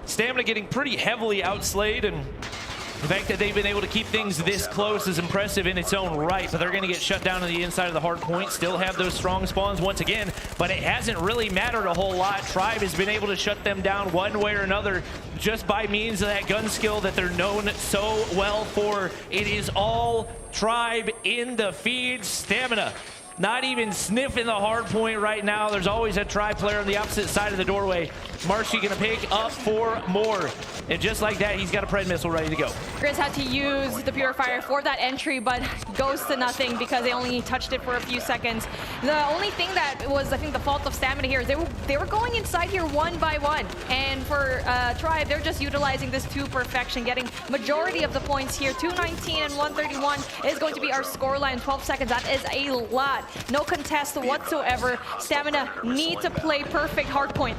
Stamina getting pretty heavily outslayed, and the fact that they've been able to keep things this close is impressive in its own right, but they're going to get shut down on the inside of the hard point, still have those strong spawns once again, but it hasn't really mattered a whole lot. Tribe has been able to shut them down one way or another just by means of that gun skill that they're known so well for. It is all Tribe in the feed. Stamina not even sniffing the hard point right now. There's always a Tribe player on the opposite side of the doorway. Marshy gonna pick up 4 more. And just like that, he's got a Pred missile ready to go. Grizz had to use the Purifier for that entry, but goes to nothing because they only touched it for a few seconds. The only thing that was, I think, the fault of Stamina here is they were going inside here one by one. And for Tribe, they're just utilizing this to perfection, getting majority of the points here. 219 and 131 is going to be our scoreline. 12 seconds, that is a lot. No contest whatsoever. Stamina need to play perfect hard point.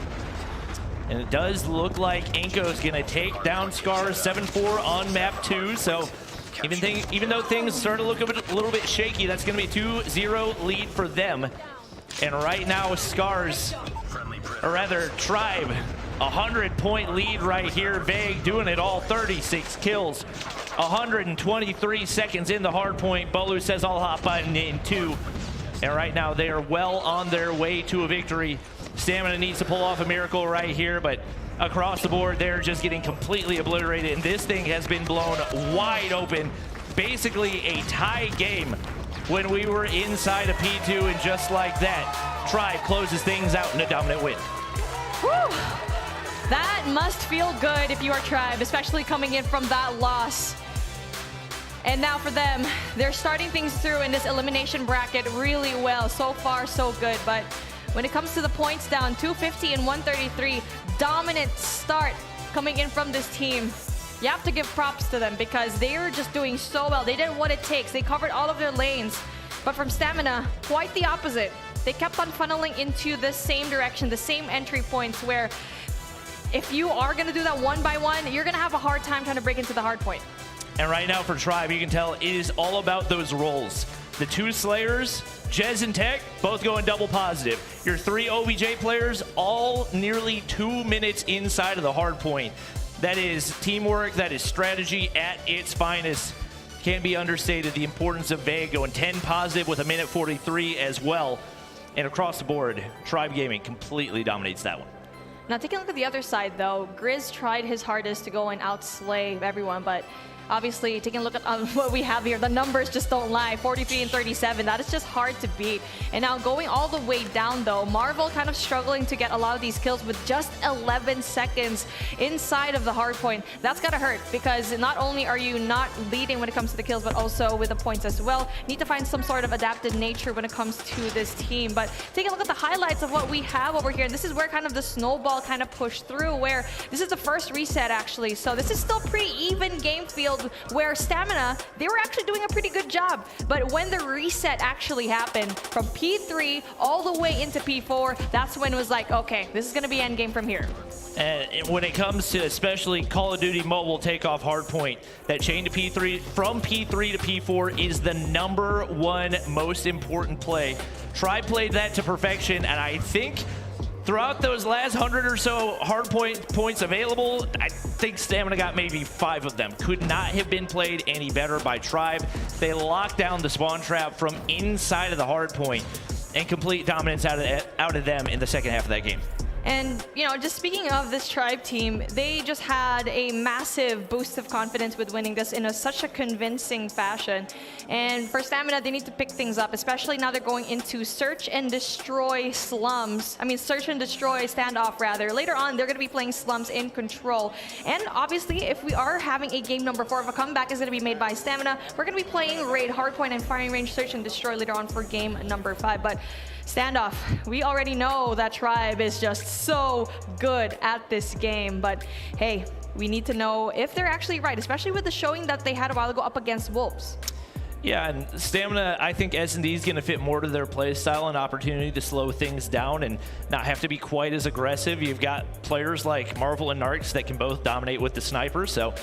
And it does look like INCO's gonna take down Scars 7-4 on map 2. So even though things start to look a little bit shaky, that's gonna be a 2-0 lead for them. And right now, Scars, or rather Tribe, 100-point lead right here. Veg doing it all, 36 kills, 123 seconds in the hard point. Bolu says I'll hop button in 2. And right now they are well on their way to a victory. Stamina needs to pull off a miracle right here, but across the board, they're just getting completely obliterated. And this thing has been blown wide open. Basically a tie game when we were inside of P2, and just like that, Tribe closes things out in a dominant win. Whew. That must feel good if you are Tribe, especially coming in from that loss. And now for them, they're starting things through in this elimination bracket really well. So far, so good. But when it comes to the points down, 250 and 133, dominant start coming in from this team. You have to give props to them because they are just doing so well. They did what it takes. They covered all of their lanes. But from Stamina, quite the opposite. They kept on funneling into the same direction, the same entry points, where if you are going to do that one by one, you're going to have a hard time trying to break into the hard point. And right now for Tribe, you can tell it is all about those roles. The 2 Slayers, Jez and Tech, both going double positive. Your 3 OBJ players, all nearly 2 minutes inside of the hard point. That is teamwork, that is strategy at its finest. Can't be understated the importance of Veg going 10 positive with 1:43 as well. And across the board, Tribe Gaming completely dominates that one. Now taking a look at the other side though, Grizz tried his hardest to go and outslay everyone, but obviously, taking a look at what we have here, the numbers just don't lie. 43 and 37, that is just hard to beat. And now going all the way down though, Marvel kind of struggling to get a lot of these kills with just 11 seconds inside of the hard point. That's gotta hurt because not only are you not leading when it comes to the kills, but also with the points as well. Need to find some sort of adapted nature when it comes to this team. But taking a look at the highlights of what we have over here, and this is where kind of the snowball kind of pushed through, where this is the first reset actually. So this is still pretty even game field, where Stamina, they were actually doing a pretty good job. But when the reset actually happened from P3 all the way into P4, that's when it was like, okay, this is going to be endgame from here. And when it comes to especially Call of Duty Mobile takeoff hardpoint, that chain to P3, from P3 to P4 is the #1 most important play. Tribe played that to perfection, and I think throughout those last 100 or so hardpoint points available, I think Stamina got maybe 5 of them. Could not have been played any better by Tribe. They locked down the spawn trap from inside of the hardpoint and complete dominance out of them in the second half of that game. And, you know, just speaking of this Tribe team, they just had a massive boost of confidence with winning this in such a convincing fashion. And for Stamina, they need to pick things up, especially now they're going into Search and Destroy Slums. I mean, Search and Destroy Standoff, rather. Later on, they're going to be playing Slums in Control. And obviously, if we are having a game #4, if a comeback is going to be made by Stamina, we're going to be playing Raid, Hardpoint, and Firing Range Search and Destroy later on for game #5. But Standoff, we already know that Tribe is just so good at this game, but hey, we need to know if they're actually right, especially with the showing that they had a while ago up against Wolves. Yeah, and Stamina, I think S&D is going to fit more to their play style, an opportunity to slow things down and not have to be quite as aggressive. You've got players like Marvel and Naarkz that can both dominate with the sniper, so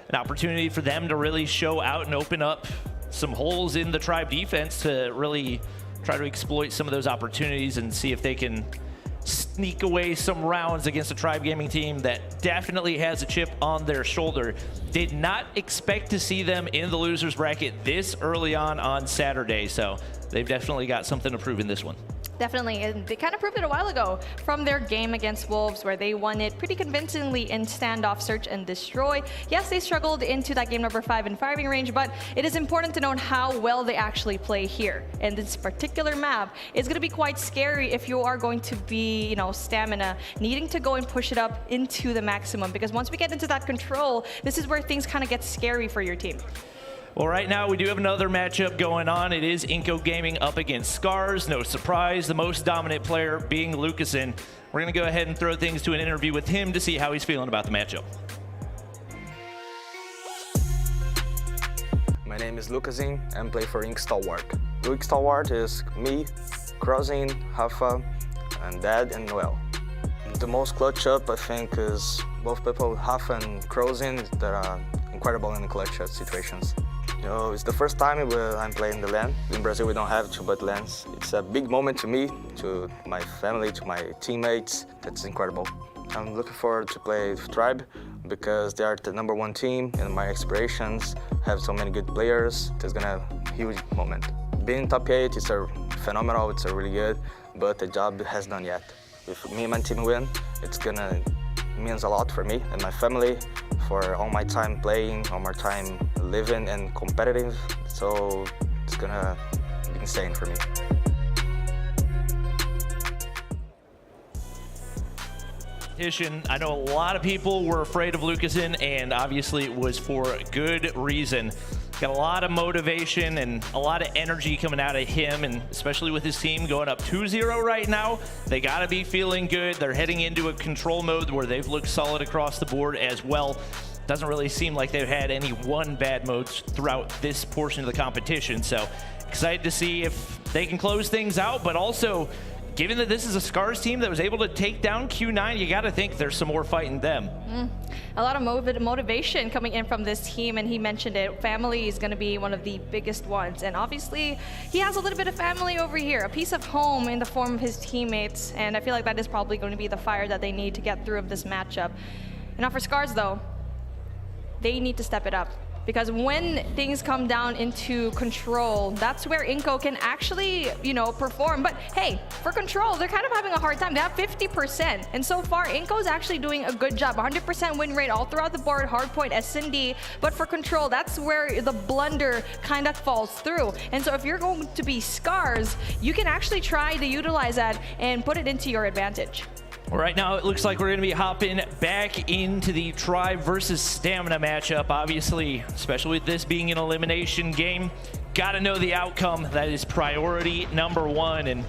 an opportunity for them to really show out and open up some holes in the Tribe defense to really try to exploit some of those opportunities and see if they can sneak away some rounds against a Tribe Gaming team that definitely has a chip on their shoulder. Did not expect to see them in the losers bracket this early on Saturday, so they've definitely got something to prove in this one. Definitely, and they kind of proved it a while ago from their game against Wolves, where they won it pretty convincingly in Standoff, Search, and Destroy. Yes, they struggled into that game #5 in Firing Range, but it is important to note how well they actually play here. And this particular map is going to be quite scary if you are going to be, you know, Stamina, needing to go and push it up into the maximum, because once we get into that control, this is where things kind of get scary for your team. Well, right now we do have another matchup going on. It is INCO Gaming up against Scars. No surprise, the most dominant player being Lucaszin. We're going to go ahead and throw things to an interview with him to see how he's feeling about the matchup. My name is Lucaszin and play for INCO Stalwart. INCO Stalwart is me, Jrozin, Apher, and Dad, and Noel. The most clutch up, I think, is both people, Apher and Jrozin, that are incredible in the clutch up situations. You know, it's the first time I'm playing the LAN. In Brazil, we don't have 2 but LANs. It's a big moment to me, to my family, to my teammates. That's incredible. I'm looking forward to play with Tribe because they are the #1 team and my aspirations have so many good players. It's gonna be a huge moment. Being top 8 is a phenomenal, it's a really good, but the job has done yet. If me and my team win, it's gonna means a lot for me and my family, for all my time playing, all my time living and competitive. So it's gonna be insane for me. I know a lot of people were afraid of Lucaszin, and obviously it was for good reason. Got a lot of motivation and a lot of energy coming out of him, and especially with his team going up 2-0 right now, they got to be feeling good. They're heading into a control mode where they've looked solid across the board as well. Doesn't really seem like they've had any one bad modes throughout this portion of the competition, so excited to see if they can close things out, but also given that this is a Scars team that was able to take down Q9, you got to think there's some more fight in them. A lot of motivation coming in from this team, and he mentioned it. Family is going to be one of the biggest ones, and obviously he has a little bit of family over here, a piece of home in the form of his teammates, and I feel like that is probably going to be the fire that they need to get through of this matchup. And now for Scars, though, they need to step it up. Because when things come down into control, that's where INCO can actually, you know, perform. But hey, for control, they're kind of having a hard time. They have 50%. And so far, INCO's actually doing a good job. 100% win rate all throughout the board, hardpoint, S&D. But for control, that's where the blunder kind of falls through. And so if you're going to be Scars, you can actually try to utilize that and put it into your advantage. Right now, it looks like we're going to be hopping back into the Tribe versus Stamina matchup. Obviously, especially with this being an elimination game, got to know the outcome. That is priority #1. And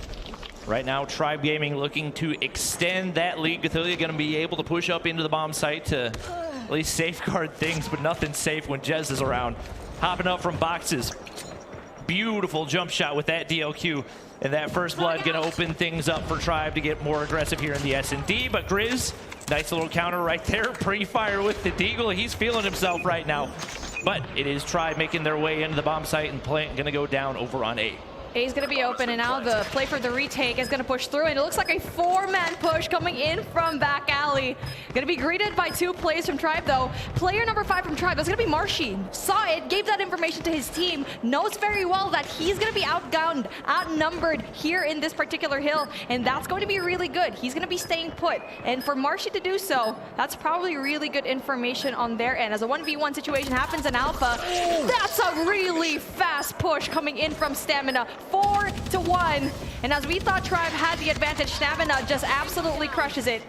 right now, Tribe Gaming looking to extend that lead. Gothillia going to be able to push up into the bomb site to at least safeguard things, but nothing's safe when Jez is around. Hopping up from boxes. Beautiful jump shot with that DLQ. And that first blood gonna open things up for Tribe to get more aggressive here in the S&D, but Grizz, nice little counter right there, pre-fire with the Deagle. He's feeling himself right now, but it is Tribe making their way into the bomb site, and Plant gonna go down over on A. A's going to be open, and now the play for the retake is going to push through, and it looks like a 4-man push coming in from back alley. Going to be greeted by 2 plays from Tribe, though. Player number 5 from Tribe, that's going to be Marshy. Saw it, gave that information to his team, knows very well that he's going to be outgunned, outnumbered here in this particular hill, and that's going to be really good. He's going to be staying put, and for Marshy to do so, that's probably really good information on their end. As a 1v1 situation happens in Alpha, that's a really fast push coming in from Stamina. 4-1, and as we thought Tribe had the advantage, Stamina just absolutely crushes it.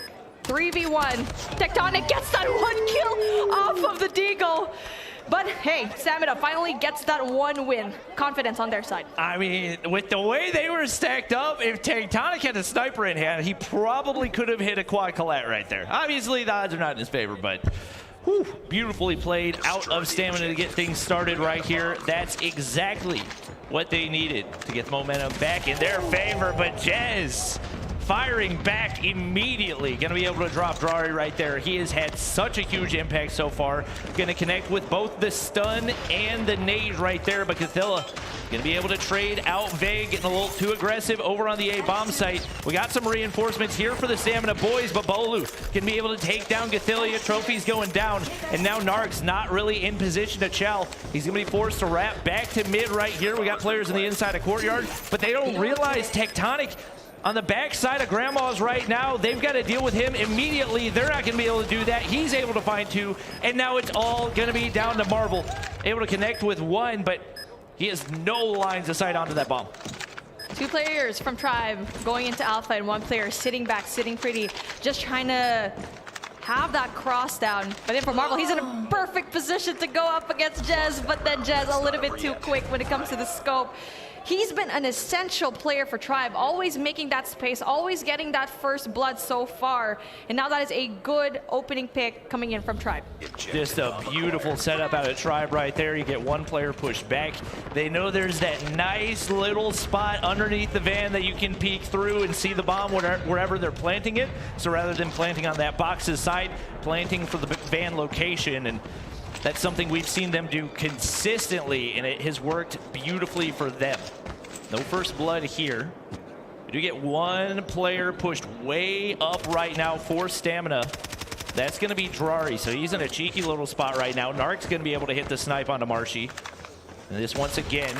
3v1, Tectonic gets that 1 kill off of the Deagle. But hey, Stamina finally gets that 1 win. Confidence on their side. I mean, with the way they were stacked up, if Tectonic had a sniper in hand, he probably could have hit a quad collat right there. Obviously, the odds are not in his favor, but whew, beautifully played out of Stamina to get things started right here. That's exactly what they needed to get the momentum back in their favor, but Jez firing back immediately. Gonna be able to drop Drari right there. He has had such a huge impact so far. Gonna connect with both the stun and the nade right there, but Gothillia gonna be able to trade out Veg, getting a little too aggressive over on the A bomb site. We got some reinforcements here for the Stamina boys, but Bolu can be able to take down Gothillia. Trophy's going down, and now Naarkz not really in position to chow. He's gonna be forced to wrap back to mid right here. We got players on the inside of courtyard, but they don't realize Tectonic on the backside of Grandma's right now. They've got to deal with him immediately. They're not going to be able to do that. He's able to find 2, and now it's all going to be down to Marvel. Able to connect with 1, but he has no lines of sight onto that bomb. 2 players from Tribe going into Alpha, and 1 player sitting back, sitting pretty, just trying to have that cross down. But then for Marvel, he's in a perfect position to go up against Jez, but then Jez a little bit too quick when it comes to the scope. He's been an essential player for Tribe, always making that space, always getting that first blood so far. And now that is a good opening pick coming in from Tribe. Just a beautiful setup out of Tribe right there. You get 1 player pushed back. They know there's that nice little spot underneath the van that you can peek through and see the bomb wherever they're planting it. So rather than planting on that box's side, planting for the van location. And that's something we've seen them do consistently, and it has worked beautifully for them. No first blood here. We do get one player pushed way up right now for Stamina. That's going to be Drari, so he's in a cheeky little spot right now. Naarkz going to be able to hit the snipe onto Marshy. And this once again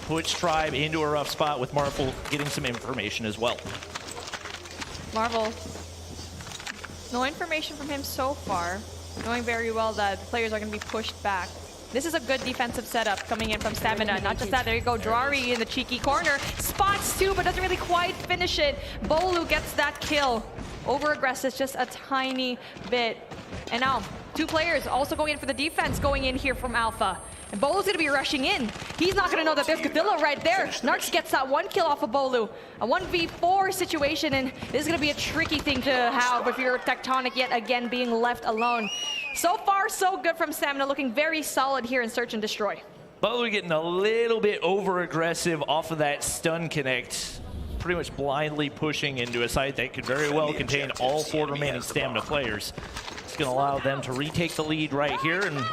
puts Tribe into a rough spot with Marvel getting some information as well. Marvel, no information from him so far, knowing very well that players are going to be pushed back. This is a good defensive setup coming in from Stamina. Not just that, there you go, Drari in the cheeky corner. Spots too, but doesn't really quite finish it. Bolu gets that kill. Over aggressive just a tiny bit. And now, two players also going in for the defense, going in here from Alpha. And Bolu's gonna be rushing in. He's not gonna know that there's Godzilla right there. Naarkz gets that one kill off of Bolu. A 1v4 situation, and this is gonna be a tricky thing to have if you're Tectonic yet again being left alone. So far, so good from Stamina, looking very solid here in Search and Destroy. Bolu getting a little bit over aggressive off of that stun connect. Pretty much blindly pushing into a site that could very well contain all 4 remaining Stamina players. It's gonna allow them to retake the lead right here, and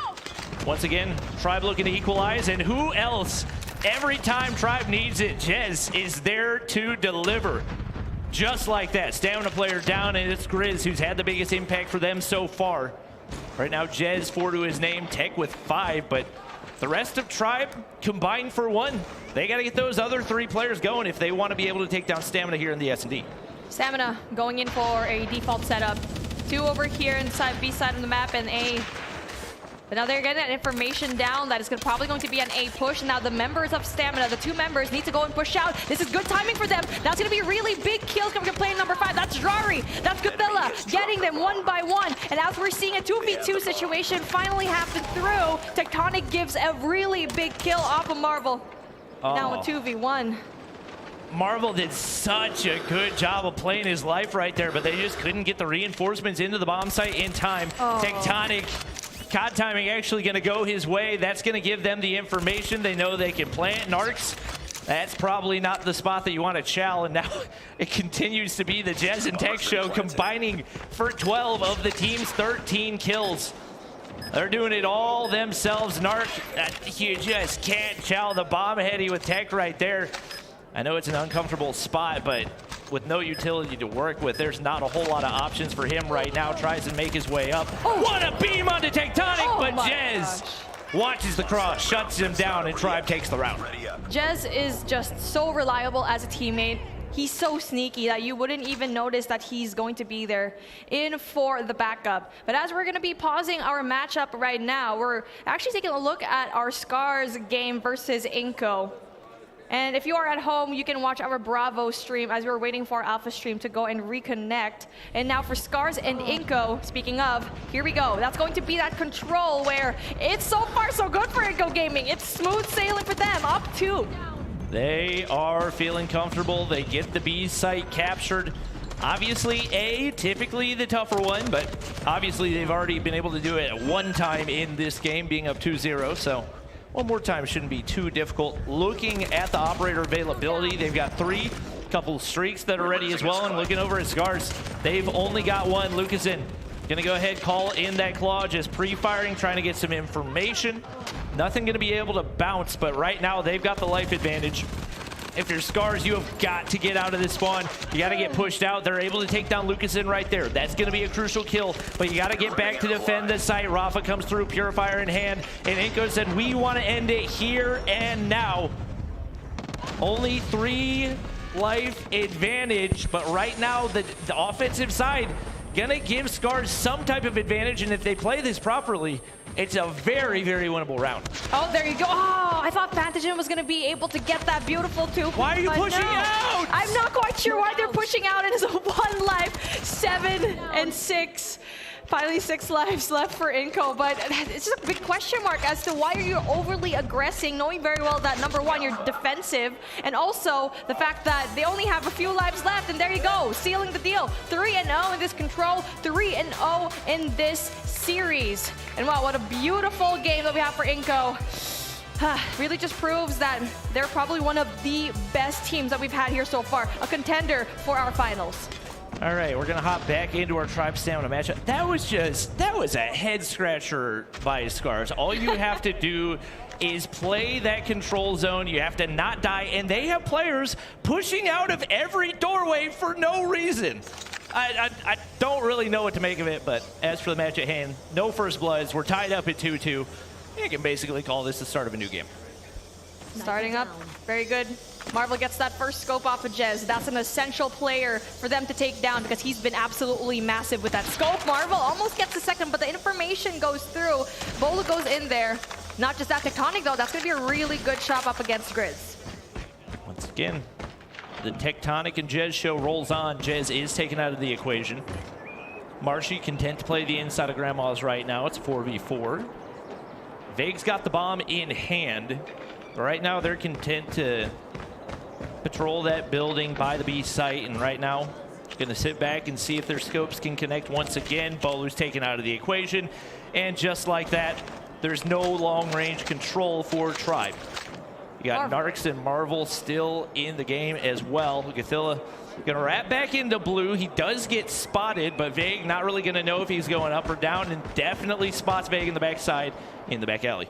once again, Tribe looking to equalize, and who else? Every time Tribe needs it, Chiezze is there to deliver. Just like that, Stamina player down, and it's Grizz who's had the biggest impact for them so far. Right now, Chiezze 4 to his name, Tech with 5, but the rest of Tribe combined for 1. They got to get those other 3 players going if they want to be able to take down Stamina here in the S&D. Stamina going in for a default setup. 2 over here inside B side of the map and A. But now they're getting that information down that it's probably going to be an A push. Now the members of Stamina, the 2 members, need to go and push out. This is good timing for them. That's going to be really big kills coming from player number 5. That's Drari. That's Godzilla getting them 1 by 1. And as we're seeing a 2v2 situation finally happen through, Tectonic gives a really big kill off of Marvel. Now a 2v1. Marvel did such a good job of playing his life right there, but they just couldn't get the reinforcements into the bomb site in time. Tectonic, COD timing actually going to go his way. That's going to give them the information. They know they can plant. Naarkz, that's probably not the spot that you want to chow, and now it continues to be the Chiezze and Tech show combining for 12 of the team's 13 kills. They're doing it all themselves. Naarkz, you just can't chow the bomb heady with Tech right there. I know it's an uncomfortable spot, but with no utility to work with, there's not a whole lot of options for him right now. Tries to make his way up. What a beam onto Tectonic, but Chiezze watches the cross, shuts him down, and Tribe takes the round. Chiezze is just so reliable as a teammate. He's so sneaky that you wouldn't even notice that he's going to be there in for the backup. But as we're going to be pausing our matchup right now, we're actually taking a look at our Scars game versus INCO. And if you are at home, you can watch our Bravo stream as we're waiting for Alpha stream to go and reconnect. And now for Scars and INCO, speaking of, here we go. That's going to be that control where it's so far so good for INCO Gaming. It's smooth sailing for them, up 2. They are feeling comfortable. They get the B site captured. Obviously, A, typically the tougher one, but obviously they've already been able to do it at 1 time in this game, being up 2-0, so one more time shouldn't be too difficult. Looking at the operator availability, they've got 3, couple streaks that are ready as well, and looking over at Scars, they've only got 1. Lucaszin gonna go ahead, call in that claw, just pre-firing, trying to get some information. Nothing gonna be able to bounce, but right now they've got the life advantage. If you're Scars, you have got to get out of this spawn. You got to get pushed out. They're able to take down Lucaszin right there. That's going to be a crucial kill, but you got to get back to defend the site. Rafa comes through, Purifier in hand, and INCO said, we want to end it here and now. Only 3 life advantage, but right now the offensive side going to give Scars some type of advantage, and if they play this properly, it's a very, very winnable round. Oh, there you go. Oh, I thought Pantogen was going to be able to get that beautiful 2. Why are you pushing out? I'm not quite sure why they're pushing out. It is a 1 life, 7 and 6. Finally 6 lives left for INCO, but it's just a big question mark as to why are you overly aggressive, knowing very well that number 1, you're defensive, and also the fact that they only have a few lives left, and there you go, sealing the deal. 3-0 in this control, 3-0 in this series. And wow, what a beautiful game that we have for INCO. Really just proves that they're probably one of the best teams that we've had here so far, a contender for our finals. All right, we're gonna hop back into our Tribe Stamina matchup. That was a head scratcher by Scars. All you have to do is play that control zone. You have to not die, and they have players pushing out of every doorway for no reason. I don't really know what to make of it, but as for the match at hand, no first bloods. We're tied up at 2-2. You can basically call this the start of a new game. Starting up, very good. Marvel gets that first scope off of Jez. That's an essential player for them to take down because he's been absolutely massive with that scope. Marvel almost gets the second, but the information goes through. Bolu goes in there. Not just that Tectonic though, that's gonna be a really good shot up against Grizz. Once again, the Tectonic and Jez show rolls on. Jez is taken out of the equation. Marshy content to play the inside of Grandma's right now. It's 4v4. Veg's got the bomb in hand. But right now they're content to patrol that building by the B site, and right now gonna sit back and see if their scopes can connect once again. Bolu's taken out of the equation, and just like that, there's no long-range control for Tribe. You got Naarkz and Marvel still in the game as well. Gothilla gonna wrap back into blue. He does get spotted, but Veg not really gonna know if he's going up or down, and definitely spots Veg in the backside in the back alley.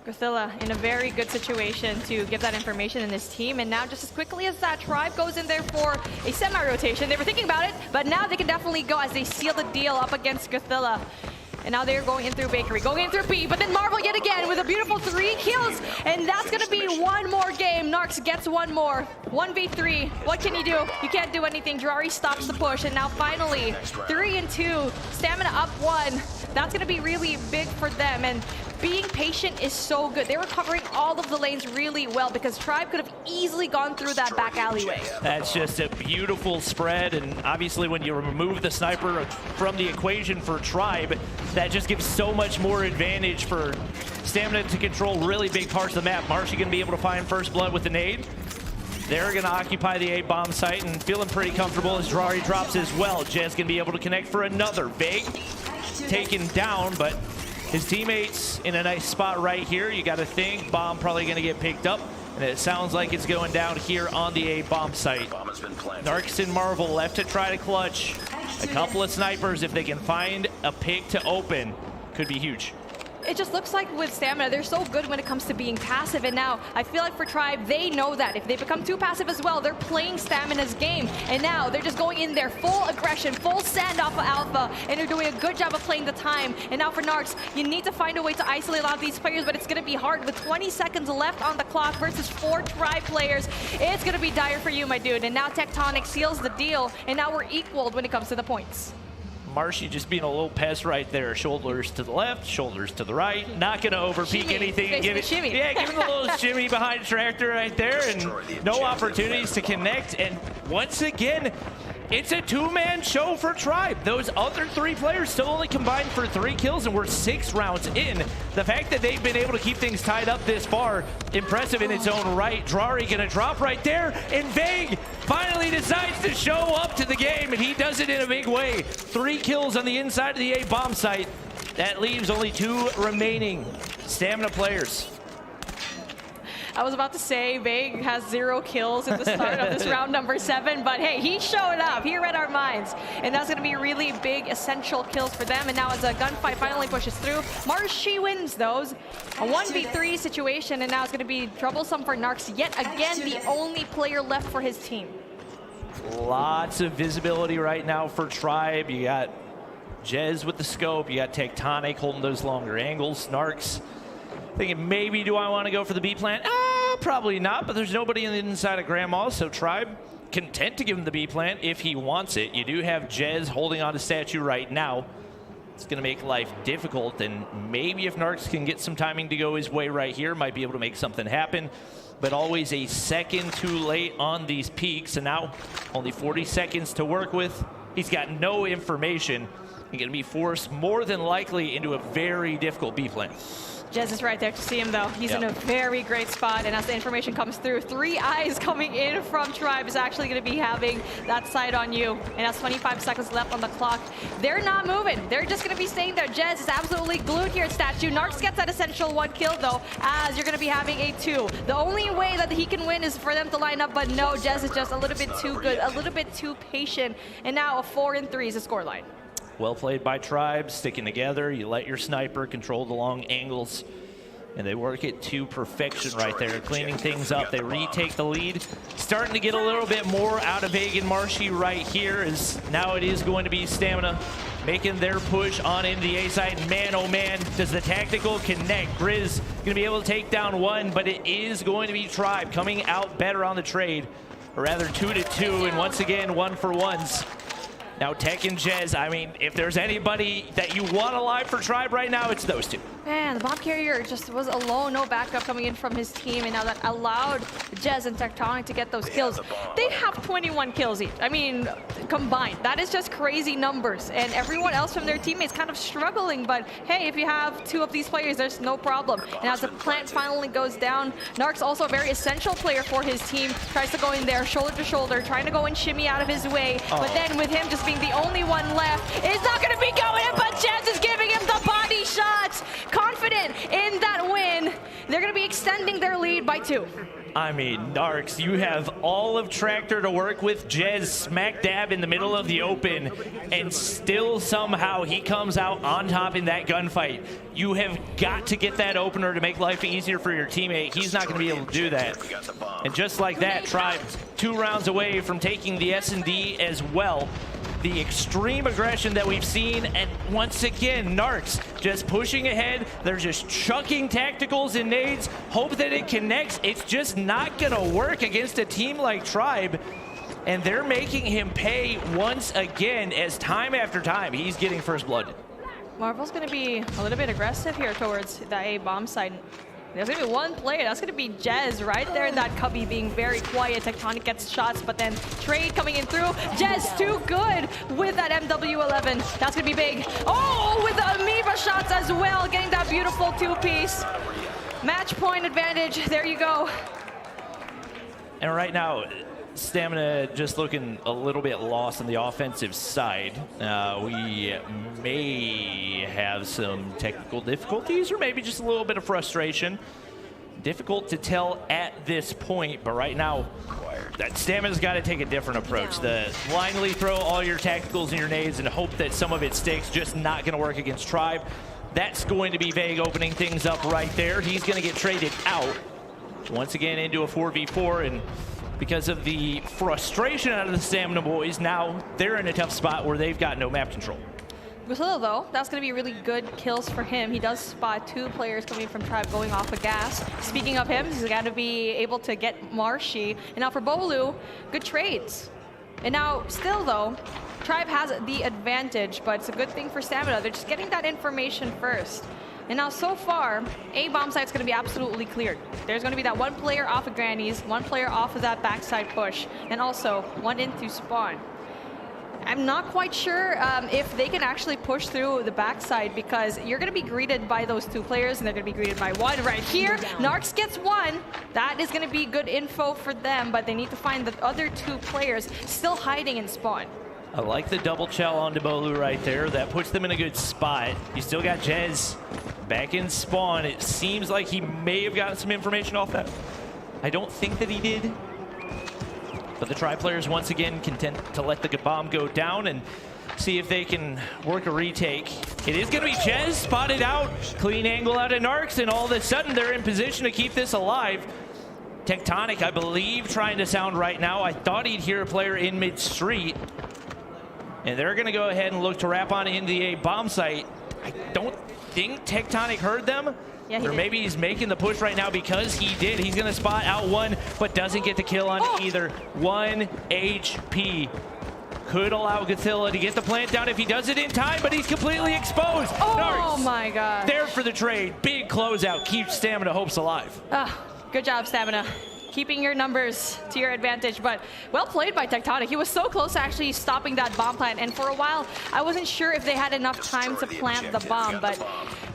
Gothilla in a very good situation to give that information in his team, and now just as quickly as that, Tribe goes in there for a semi-rotation. They were thinking about it, but now they can definitely go as they seal the deal up against Gothilla. And now they're going in through Bakery, going in through B, but then Marvel yet again with a beautiful 3 kills, and that's gonna be one more game. Naarkz gets one more, 1v3. What can you do? You can't do anything. Drari stops the push, and now finally 3-2, stamina up 1. That's gonna be really big for them, and being patient is so good. They were covering all of the lanes really well because Tribe could have easily gone through that back alleyway. That's just a beautiful spread, and obviously when you remove the sniper from the equation for Tribe, that just gives so much more advantage for Stamina to control really big parts of the map. Marshy gonna be able to find first blood with the nade. They're gonna occupy the A bomb site and feeling pretty comfortable as Drari drops as well. Jez gonna be able to connect for another. Veg taken down, but his teammates in a nice spot right here. You got to think bomb probably going to get picked up, and it sounds like it's going down here on the A bomb site. Naarkz and Marvel left to try to clutch. A couple of snipers, if they can find a pick to open, could be huge. It just looks like with Stamina, they're so good when it comes to being passive, and now I feel like for Tribe, they know that if they become too passive as well, they're playing Stamina's game, and now they're just going in there full aggression, full sand off of Alpha, and they're doing a good job of playing the time. And now for Naarkz, you need to find a way to isolate a lot of these players, but it's going to be hard with 20 seconds left on the clock versus 4 Tribe players. It's going to be dire for you, my dude, and now Tectonic seals the deal, and now we're equaled when it comes to the points. Marshy just being a little pest right there. Shoulders to the left, shoulders to the right. Not going to overpeak anything. And give it, shimmy. Yeah, give him a little shimmy behind Tractor right there, and no opportunities to connect. And once again, it's a 2-man show for Tribe. Those other 3 players still only combined for 3 kills, and we're 6 rounds in. The fact that they've been able to keep things tied up this far, impressive in its own right. Drari gonna drop right there, and Veg finally decides to show up to the game, and he does it in a big way. 3 kills on the inside of the A bomb site. That leaves only 2 remaining Stamina players. I was about to say Veg has 0 kills at the start of this round number 7, but hey, he showed up. He read our minds, and that's going to be really big, essential kills for them. And now as a gunfight finally pushes through, Marshy wins those. A 1v3 situation, and now it's going to be troublesome for Naarkz. Yet again, the only player left for his team. Lots of visibility right now for Tribe. You got Jez with the scope. You got Tectonic holding those longer angles. Naarkz thinking, maybe do I want to go for the B plant? Probably not, but there's nobody in the inside of Grandma, so Tribe content to give him the B plant if he wants it. You do have Jez holding on to statue right now. It's going to make life difficult, and maybe if Naarkz can get some timing to go his way right here, might be able to make something happen, but always a second too late on these peaks, and now only 40 seconds to work with. He's got no information. and going to be forced more than likely into a very difficult B plan. Jez is right there to see him, though. He's in a very great spot, and as the information comes through, 3 eyes coming in from Tribe is actually going to be having that sight on you. And that's 25 seconds left on the clock. They're not moving. They're just going to be staying there. Jez is absolutely glued here at Statue. Naarkz gets that essential 1 kill, though, as you're going to be having a 2. The only way that he can win is for them to line up, but no, Jez is just a little bit too good, a little bit too patient. And now a 4-3 is the scoreline. Well played by Tribe, sticking together. You let your sniper control the long angles, and they work it to perfection right there, cleaning things up. They retake the lead, starting to get a little bit more out of Vegaz and Marshy right here, as now it is going to be Stamina making their push on into the A side. Man, oh man, does the tactical connect. Grizz gonna be able to take down 1, but it is going to be Tribe coming out better on the trade, or rather 2-2, and once again 1-for-1s. Now Tech and Jez, I mean, if there's anybody that you want alive for Tribe right now, it's those 2. Man, the bomb carrier just was alone, no backup coming in from his team, and now that allowed Jez and Tectonic to get those kills. They have 21 kills each. I mean, combined. That is just crazy numbers, and everyone else from their teammates kind of struggling, but hey, if you have 2 of these players, there's no problem. And as the plant finally goes down, Naarkz, also a very essential player for his team, tries to go in there shoulder to shoulder, trying to go and shimmy out of his way, but then with him just being the only one left, it's not going to be going in, but Jez is giving him the body shots. Confident in that win. They're going to be extending their lead by 2. I mean, Naarkz, you have all of Tractor to work with, Jez smack dab in the middle of the open, and still somehow he comes out on top in that gunfight. You have got to get that opener to make life easier for your teammate. He's not going to be able to do that. And just like that, Tribe 2 rounds away from taking the S&D as well. The extreme aggression that we've seen, and once again, Naarkz just pushing ahead. They're just chucking tacticals and nades, hope that it connects. It's just not gonna work against a team like Tribe, and they're making him pay once again, as time after time, he's getting first blood. Marvel's gonna be a little bit aggressive here towards the A bomb side. There's gonna be 1 player, that's gonna be Jez right there in that cubby, being very quiet. Tectonic gets shots, but then trade coming in through. Jez too good with that MW11. That's gonna be big. Oh, with the amoeba shots as well, getting that beautiful 2-piece. Match point advantage, there you go. And right now, Stamina just looking a little bit lost on the offensive side. We may have some technical difficulties, or maybe just a little bit of frustration. Difficult to tell at this point, but right now, that Stamina's got to take a different approach. The blindly throw all your tacticals and your nades and hope that some of it sticks, just not going to work against Tribe. That's going to be Veg opening things up right there. He's going to get traded out once again into a 4v4, and because of the frustration out of the Stamina boys, now they're in a tough spot where they've got no map control. Grizz, though, that's going to be really good kills for him. He does spot 2 players coming from Tribe going off of gas. Speaking of him, he's got to be able to get Marshy. And now for Bolu, good trades. And now, still though, Tribe has the advantage, but it's a good thing for Stamina. They're just getting that information first. And now, so far, A bomb site's going to be absolutely cleared. There's going to be that 1 player off of Granny's, 1 player off of that backside push, and also 1 into spawn. I'm not quite sure if they can actually push through the backside, because you're going to be greeted by those 2 players, and they're going to be greeted by 1 right here. Naarkz gets 1. That is going to be good info for them, but they need to find the other 2 players still hiding in spawn. I like the double chow onto Bolu right there. That puts them in a good spot. You still got Jez back in spawn. It seems like he may have gotten some information off that. I don't think that he did. But the Tribe players once again content to let the bomb go down and see if they can work a retake. It is going to be Jez spotted out. Clean angle out of Naarkz, and all of a sudden they're in position to keep this alive. Tectonic, I believe, trying to sound right now. I thought he'd hear a player in mid-street. And they're going to go ahead and look to wrap on into a bomb site. I don't think Tectonic heard them. Yeah, or maybe he's making the push right now because he did. He's going to spot out 1, but doesn't get the kill on either. 1 HP. Could allow Godzilla to get the plant down if he does it in time, but he's completely exposed. Oh Naarkz my God. there for the trade. Big closeout. Keeps Stamina hopes alive. Good job, Stamina. keeping your numbers to your advantage, but well played by Tectonic. He was so close to actually stopping that bomb plant, and for a while, I wasn't sure if they had enough time to plant the bomb, but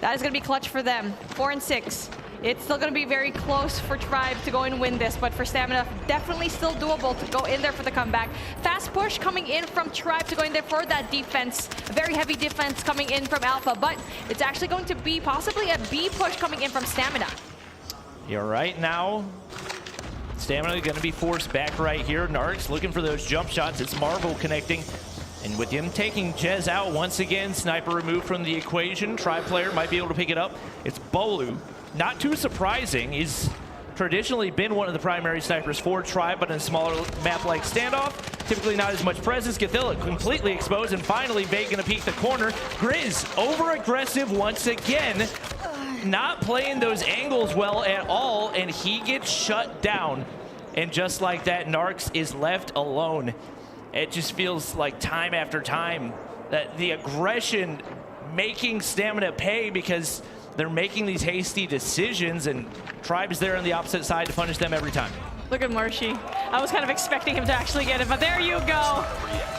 that is going to be clutch for them. 4 and 6. It's still going to be very close for Tribe to go and win this, but for Stamina, definitely still doable to go in there for the comeback. Fast push coming in from Tribe to go in there for that defense. A very heavy defense coming in from Alpha, but it's actually going to be possibly a B push coming in from Stamina. You're right now. Stamina going to be forced back right here. Naarkz looking for those jump shots. It's Marvel connecting. And with him taking Chiezze out once again, sniper removed from the equation. Tribe player might be able to pick it up. It's Bolu. Not too surprising. He's traditionally been one of the primary snipers for Tribe, but in a smaller map like Standoff, typically not as much presence. Githilla completely exposed, and finally Vegaz gonna peek the corner. Grizz over-aggressive once again. Not playing those angles well at all, and he gets shut down. And just like that, Naarkz is left alone. It just feels like time after time that the aggression making Stamina pay because they're making these hasty decisions, and Tribe's there on the opposite side to punish them every time. Look at Marshy. I was kind of expecting him to actually get it, but there you go.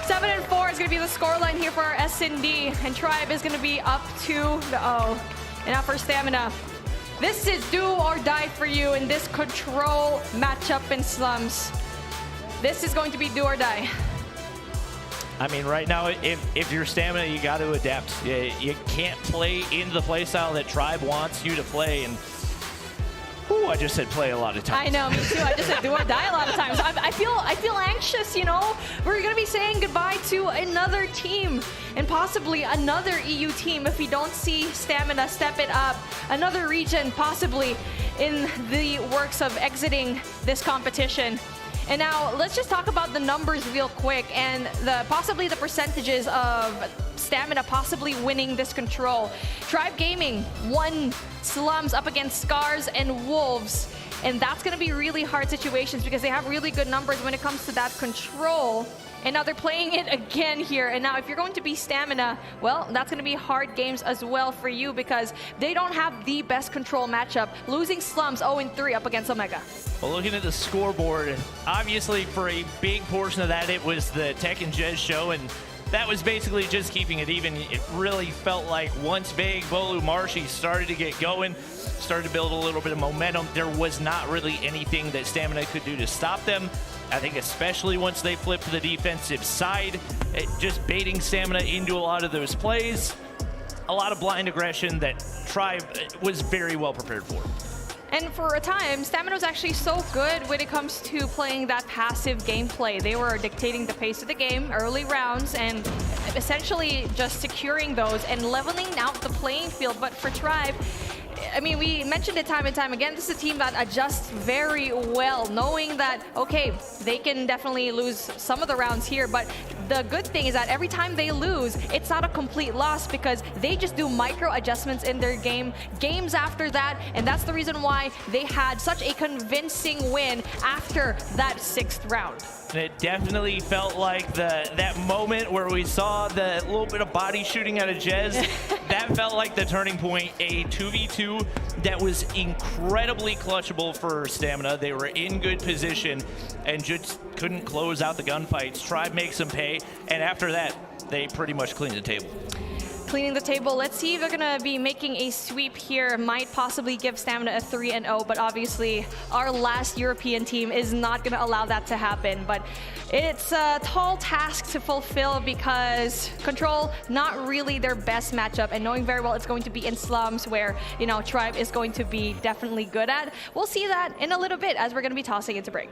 7 and 4 is going to be the scoreline here for our S&D, and Tribe is going to be up 2-0. And now for Stamina. This is do or die for you in this control matchup in slums. This is going to be do or die. I mean, right now, if you're Stamina, you got to adapt. You can't play into the play style that Tribe wants you to play. And ooh, I just said play a lot of times. I know, me too. I just said do or die a lot of times. I feel anxious, you know? We're going to be saying goodbye to another team and possibly another EU team if we don't see Stamina step it up. Another region possibly in the works of exiting this competition. And now let's just talk about the numbers real quick and possibly the percentages of Stamina possibly winning this control. Tribe Gaming won slums up against Scars and Wolves, and that's going to be really hard situations because they have really good numbers when it comes to that control. And now they're playing it again here. And now if you're going to be Stamina, well, that's going to be hard games as well for you because they don't have the best control matchup. Losing slums 0-3 up against Omega. Well, looking at the scoreboard, obviously for a big portion of that, it was the Tech and Jez show, and that was basically just keeping it even. It really felt like once Big, Bolu, Marshy started to get going, started to build a little bit of momentum, there was not really anything that Stamina could do to stop them. I think especially once they flipped to the defensive side, just baiting Stamina into a lot of those plays. A lot of blind aggression that Tribe was very well prepared for. And for a time, Stamina was actually so good when it comes to playing that passive gameplay. They were dictating the pace of the game, early rounds, and essentially just securing those and leveling out the playing field. But for Tribe, I mean, we mentioned it time and time again, this is a team that adjusts very well, knowing that, okay, they can definitely lose some of the rounds here, but the good thing is that every time they lose, it's not a complete loss because they just do micro adjustments in their games after that, and that's the reason why they had such a convincing win after that 6th round. And it definitely felt like that moment where we saw the little bit of body shooting out of Chiezze. That felt like the turning point, a 2v2 that was incredibly clutchable for Stamina. They were in good position and just couldn't close out the gunfights. Tribe makes them pay, and after that, they pretty much cleaned the table. Cleaning the table. Let's see if they're going to be making a sweep here. Might possibly give Stamina a 3-0, but obviously our last European team is not going to allow that to happen. But it's a tall task to fulfill because Control, not really their best matchup, and knowing very well it's going to be in slums where, you know, Tribe is going to be definitely good at. We'll see that in a little bit as we're going to be tossing into break.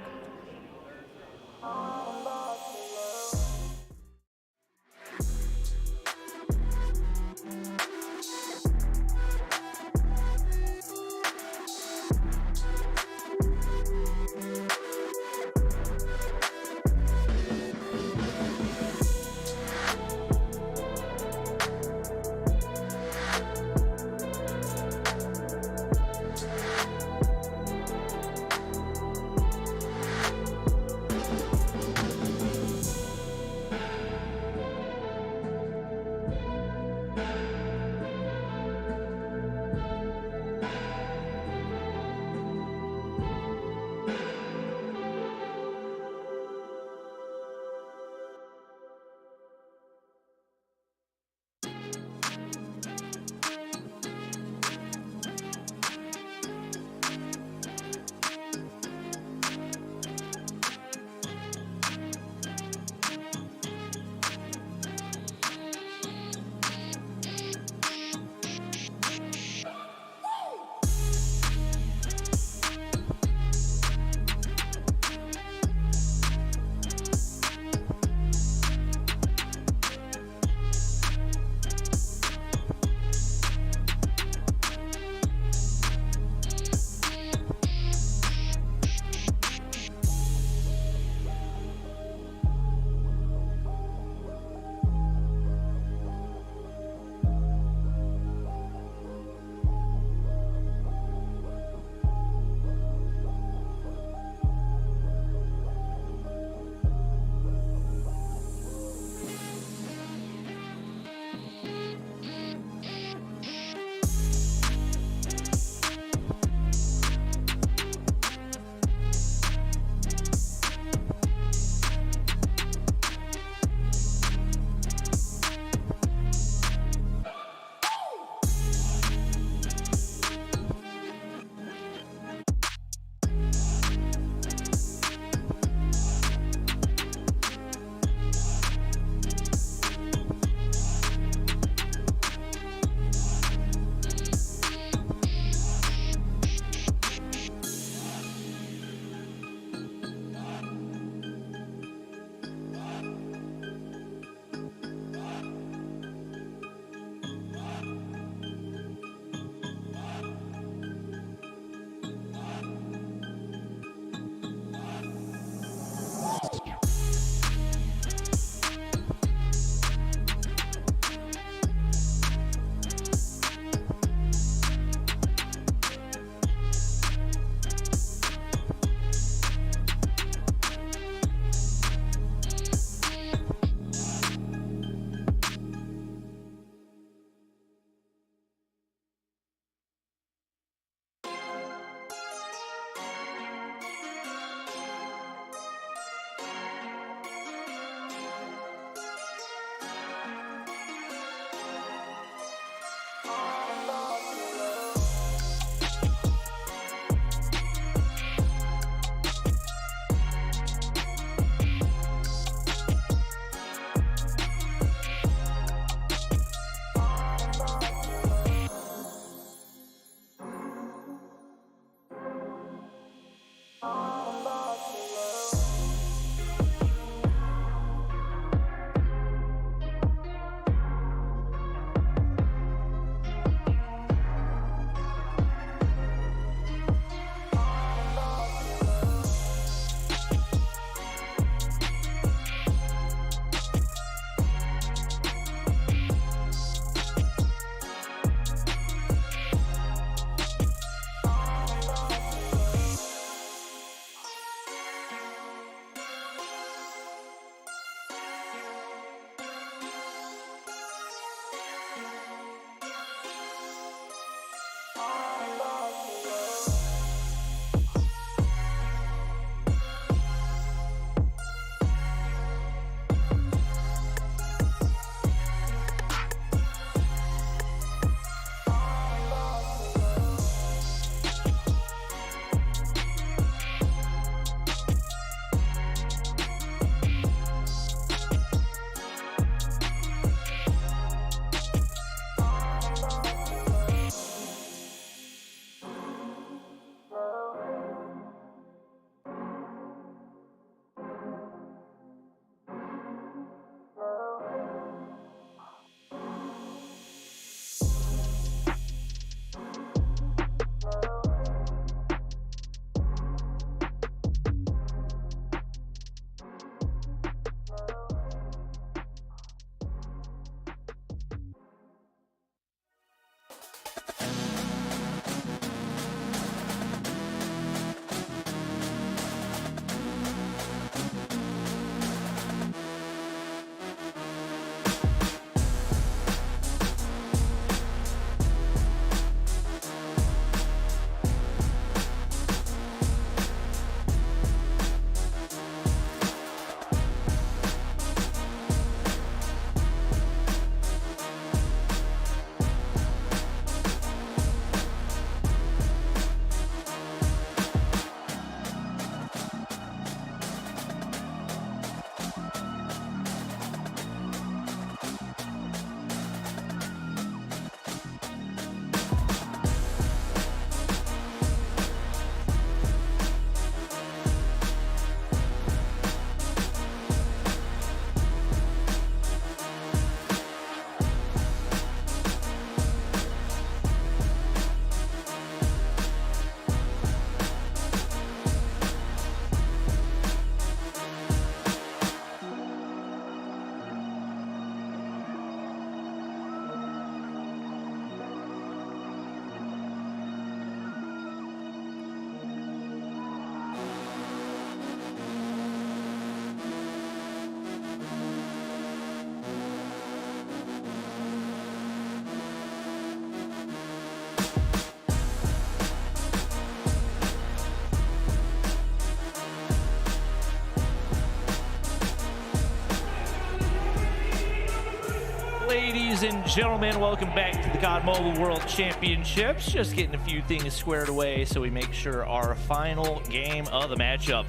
ladies and gentlemen, welcome back to the COD Mobile World Championships. Just getting a few things squared away so we make sure our final game of the matchup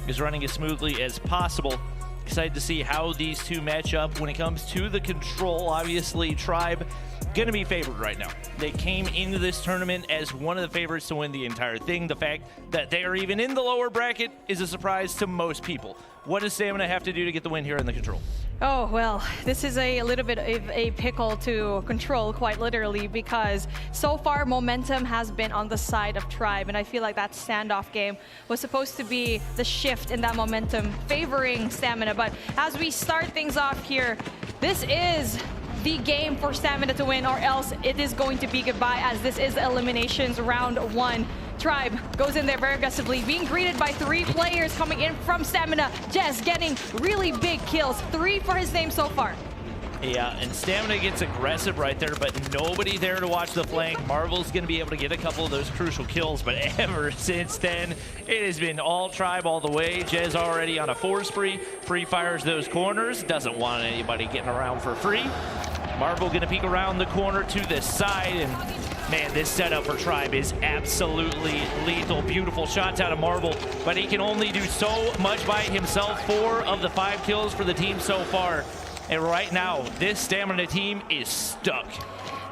is running as smoothly as possible. Excited to see how these two match up when it comes to the control. Obviously, Tribe gonna be favored right now. They came into this tournament as one of the favorites to win the entire thing. The fact that they are even in the lower bracket is a surprise to most people. What does Stamina have to do to get the win here in the control? Oh, well, this is a little bit of a pickle to control, quite literally, because so far momentum has been on the side of Tribe, and I feel like that standoff game was supposed to be the shift in that momentum favoring Stamina. But as we start things off here, this is the game for Stamina to win, or else it is going to be goodbye, as this is eliminations round 1. Tribe goes in there very aggressively, being greeted by 3 players coming in from Stamina. Jez getting really big kills, 3 for his name so far. Yeah, and Stamina gets aggressive right there, but nobody there to watch the flank. Marvel's going to be able to get a couple of those crucial kills, but ever since then, it has been all Tribe all the way. Jez already on a 4 spree, pre-fires those corners, doesn't want anybody getting around for free. Marvel going to peek around the corner to the side, and man, this setup for Tribe is absolutely lethal. Beautiful shots out of Marvel, but he can only do so much by himself. 4 of the 5 kills for the team so far. And right now, this Stamina team is stuck.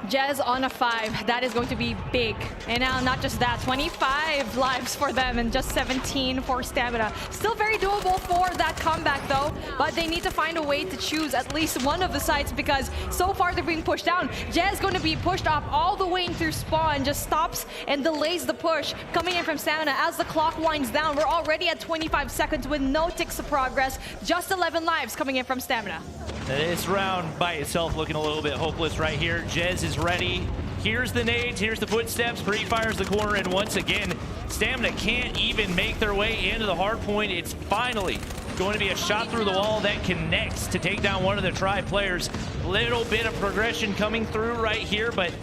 Jez on a 5, that is going to be big. And now not just that, 25 lives for them and just 17 for Stamina. Still very doable for that comeback though, but they need to find a way to choose at least one of the sides, because so far they're being pushed down. Jez going to be pushed up all the way through spawn, just stops and delays the push coming in from Stamina. As the clock winds down, we're already at 25 seconds with no ticks of progress, just 11 lives coming in from Stamina. This round by itself looking a little bit hopeless right here. Jez is ready. Here's the nades, here's the footsteps, pre-fires the corner, and once again, Stamina can't even make their way into the hard point. It's finally going to be a shot through the wall that connects to take down one of the Tribe players. Little bit of progression coming through right here, but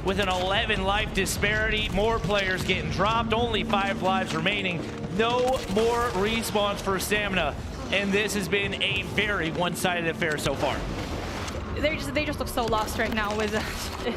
with an 11 life disparity, more players getting dropped, only 5 lives remaining. No more respawns for Stamina. And this has been a very one-sided affair so far. They just look so lost right now with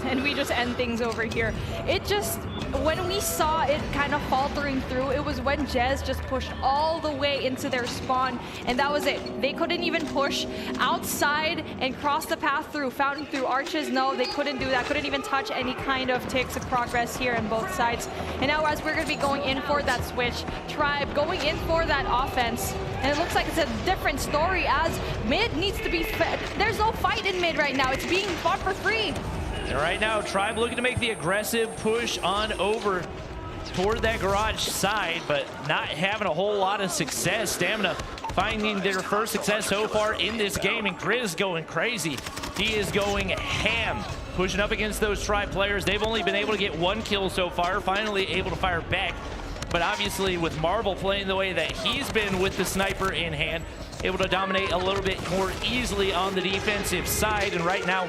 and we just end things over here. It just, when we saw it kind of faltering through, it was when Jez just pushed all the way into their spawn, and that was it. They couldn't even push outside and cross the path through, fountain through arches. No, they couldn't do that. Couldn't even touch any kind of ticks of progress here on both sides. And now as we're going to be going in for that switch, Tribe going in for that offense, and it looks like it's a different story as mid needs to be fed. There's no fight in mid right now. It's being fought for free. And right now, Tribe looking to make the aggressive push on over toward that garage side, but not having a whole lot of success. Stamina finding their first success so far in this game, and Grizz going crazy. He is going ham, pushing up against those Tribe players. They've only been able to get 1 kill so far, finally able to fire back. But obviously with Marvel playing the way that he's been with the sniper in hand, able to dominate a little bit more easily on the defensive side. And right now,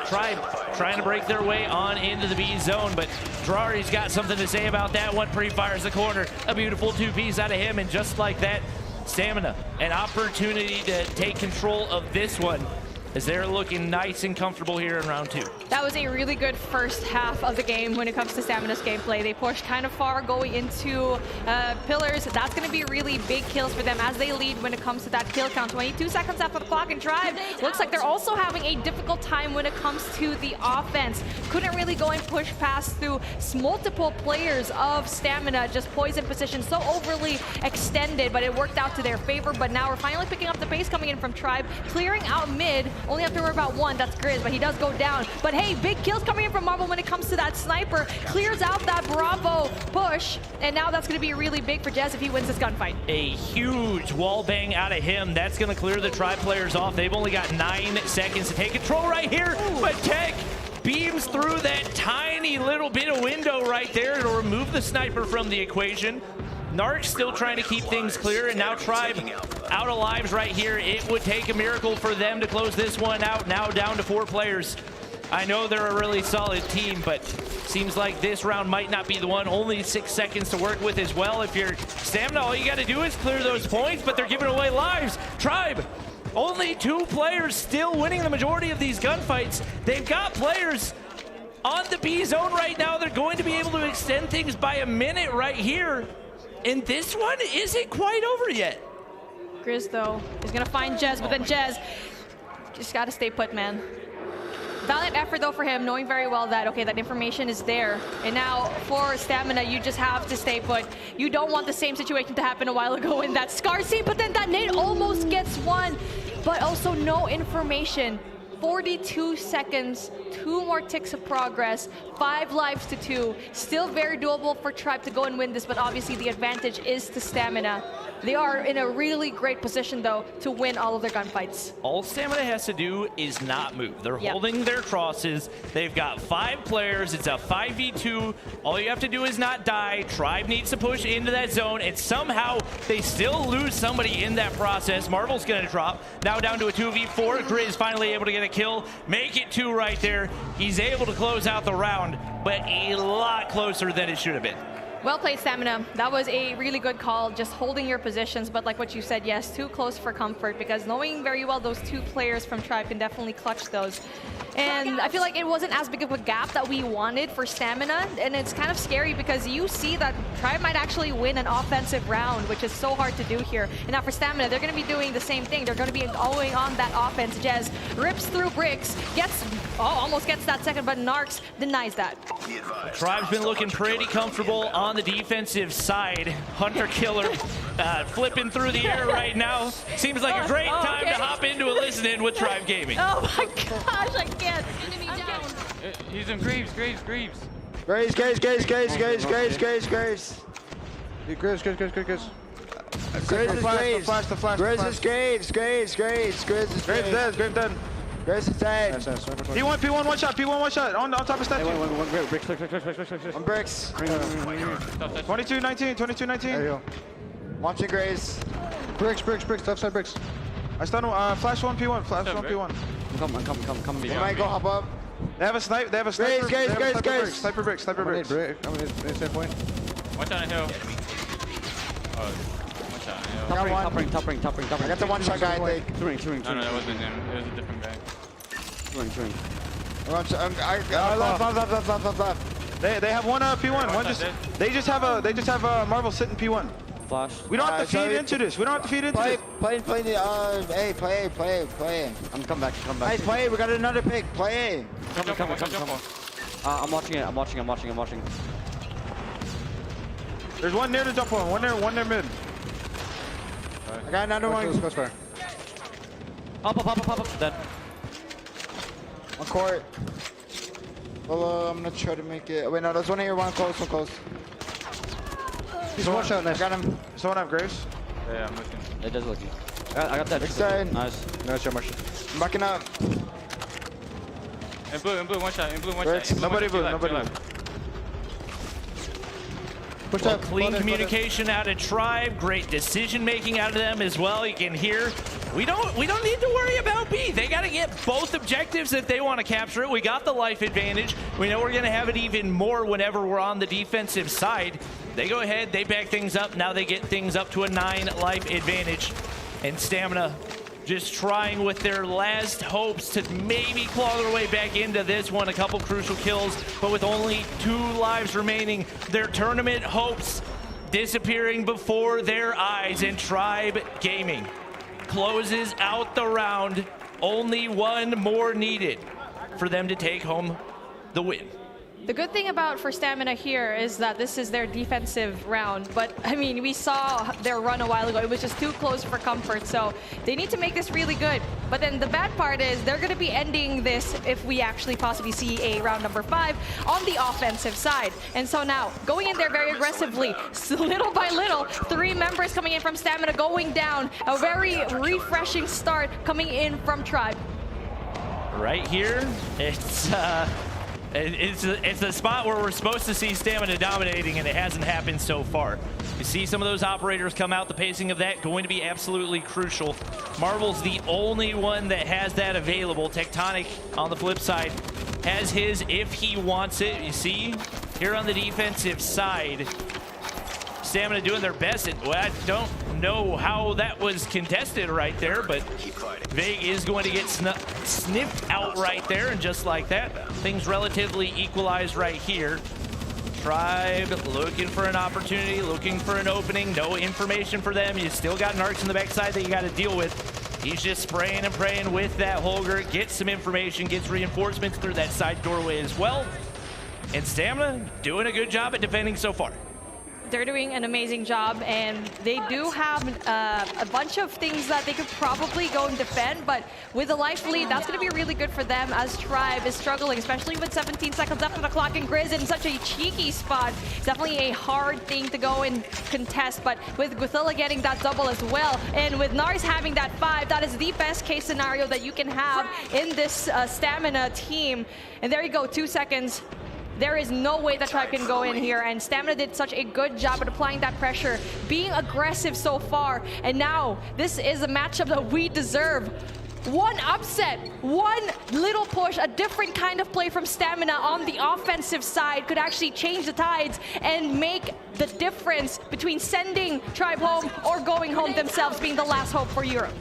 Tribe trying to break their way on into the B zone, but Drari's got something to say about that one. Pre-fires the corner, a beautiful 2-piece out of him, and just like that, Stamina, an opportunity to take control of this one, as they're looking nice and comfortable here in round 2. That was a really good first half of the game when it comes to Stamina's gameplay. They pushed kind of far going into pillars. That's going to be really big kills for them as they lead when it comes to that kill count. 22 seconds after the clock, and Tribe looks like they're also having a difficult time when it comes to the offense. Couldn't really go and push past through multiple players of Stamina, just poison position so overly extended, but it worked out to their favor. But now we're finally picking up the pace coming in from Tribe, clearing out mid. Only have to worry about 1, that's Grizz, but he does go down. But hey, big kills coming in from Marvel when it comes to that sniper. Clears out that Bravo push, and now that's going to be really big for Jez if he wins this gunfight. A huge wall bang out of him. That's going to clear the Tribe players off. They've only got 9 seconds to take control right here, but Tech beams through that tiny little bit of window right there to remove the sniper from the equation. Naarkz still trying to keep things clear, and now Tribe out of lives right here. It would take a miracle for them to close this one out. Now down to 4 players. I know they're a really solid team, but seems like this round might not be the one. Only 6 seconds to work with as well. If you're Stamina, all you got to do is clear those points, but they're giving away lives. Tribe Only 2 players still winning the majority of these gunfights. They've got players on the B zone right now. They're going to be able to extend things by a minute right here. And this one isn't quite over yet. Grizz, though, is going to find Jez, but then Jez just got to stay put, man. Valiant effort, though, for him, knowing very well that, okay, that information is there. And now, for Stamina, you just have to stay put. You don't want the same situation to happen a while ago in that Scar scene, but then that nade almost gets one. But also no information. 42 seconds, 2 more ticks of progress, 5 lives to 2. Still very doable for Tribe to go and win this, but obviously the advantage is to Stamina. They are in a really great position, though, to win all of their gunfights. All Stamina has to do is not move. They're holding their crosses. They've got 5 players. It's a 5v2. All you have to do is not die. Tribe needs to push into that zone, and somehow they still lose somebody in that process. Marvel's going to drop. Now down to a 2v4. Grizz finally able to get a kill. Make it 2 right there. He's able to close out the round, but a lot closer than it should have been. Well played, Stamina. That was a really good call, just holding your positions. But like what you said, yes, too close for comfort, because knowing very well those 2 players from Tribe can definitely clutch those. And I feel like it wasn't as big of a gap that we wanted for Stamina. And it's kind of scary because you see that Tribe might actually win an offensive round, which is so hard to do here. And now for Stamina, they're going to be doing the same thing. They're going to be going on that offense. Jez rips through bricks, gets, almost gets that second, but Naarkz denies that. Tribe's been looking pretty comfortable on the defensive side. Hunter Killer flipping through the air right now. Seems like a great time to hop into a listen-in with Tribe Gaming. Oh my gosh, I can't. Enemy down. He's in Greaves. Graves. Graves. Grizz is dead. P1, one shot. On top of statue. On bricks. 22-19. There you go. Watching Graves. Bricks, left side bricks. I stun him, flash 1 P1, I'm coming. They might go hop up. They have a sniper. Graves. Sniper bricks. I'm gonna hit point. Watch on a hill. Top ring. I got the one shot guy, I think. Touring. No, that wasn't him. It was a different guy. Left. They have one P1. They just have a Marvel sitting P1. Flash. We don't have to feed into this. Play. I'm coming back. Nice play. We got another pick. Play. Come. I'm watching. There's one near the jump on. One near mid. I got another one. Close fire. Up. Dead. On court. Well, I'm gonna try to make it. Wait, no, there's one here. One close. He's one shot. Nice. I got him. Someone have Graves? Yeah, I'm looking. It does looking. I got that. Big side. Nice. No shot, Marshall. I'm backing up. In blue, one shot. Nobody blue. Push up. Clean communication out of Tribe. Great decision making out of them as well. You can hear. We don't need to worry about B. They got to get both objectives if they want to capture it. We got the life advantage. We know we're going to have it even more whenever we're on the defensive side. They go ahead, they back things up. Now they get things up to a 9 life advantage. And Stamina just trying with their last hopes to maybe claw their way back into this one. A couple crucial kills, but with only 2 lives remaining, their tournament hopes disappearing before their eyes. And Tribe Gaming closes out the round. Only 1 more needed for them to take home the win. The good thing about for Stamina here is that this is their defensive round, but I mean, we saw their run a while ago. It was just too close for comfort, so they need to make this really good. But then the bad part is they're going to be ending this if we actually possibly see a round number 5 on the offensive side. And so now, going in there very aggressively, little by little, 3 members coming in from Stamina going down. A very refreshing start coming in from Tribe. Right here, it's the spot where we're supposed to see Stamina dominating, and it hasn't happened so far. You see some of those operators come out, the pacing of that going to be absolutely crucial. Marvel's the only one that has that available. Tectonic, on the flip side, has his if he wants it. You see, here on the defensive side, Stamina doing their best. And well, I don't know how that was contested right there, but Veg is going to get sniffed out right there, and just like that, things relatively equalized right here. Tribe looking for an opportunity, looking for an opening. No information for them. You still got Naarkz in the backside that you got to deal with. He's just spraying and praying with that Holger. Gets some information, gets reinforcements through that side doorway as well. And Stamina doing a good job at defending so far. They're doing an amazing job, and they do have a bunch of things that they could probably go and defend, but with a life lead, that's going to be really good for them as Tribe is struggling, especially with 17 seconds left on the clock, and Grizz in such a cheeky spot. It's definitely a hard thing to go and contest, but with Gothilla getting that double as well, and with Naarkz having that 5, that is the best case scenario that you can have in this Stamina team. And there you go, 2 seconds. There is no way that Tribe can go in here, and Stamina did such a good job at applying that pressure, being aggressive so far, and now this is a matchup that we deserve. One upset, one little push, a different kind of play from Stamina on the offensive side could actually change the tides and make the difference between sending Tribe home or going home themselves, being the last hope for Europe.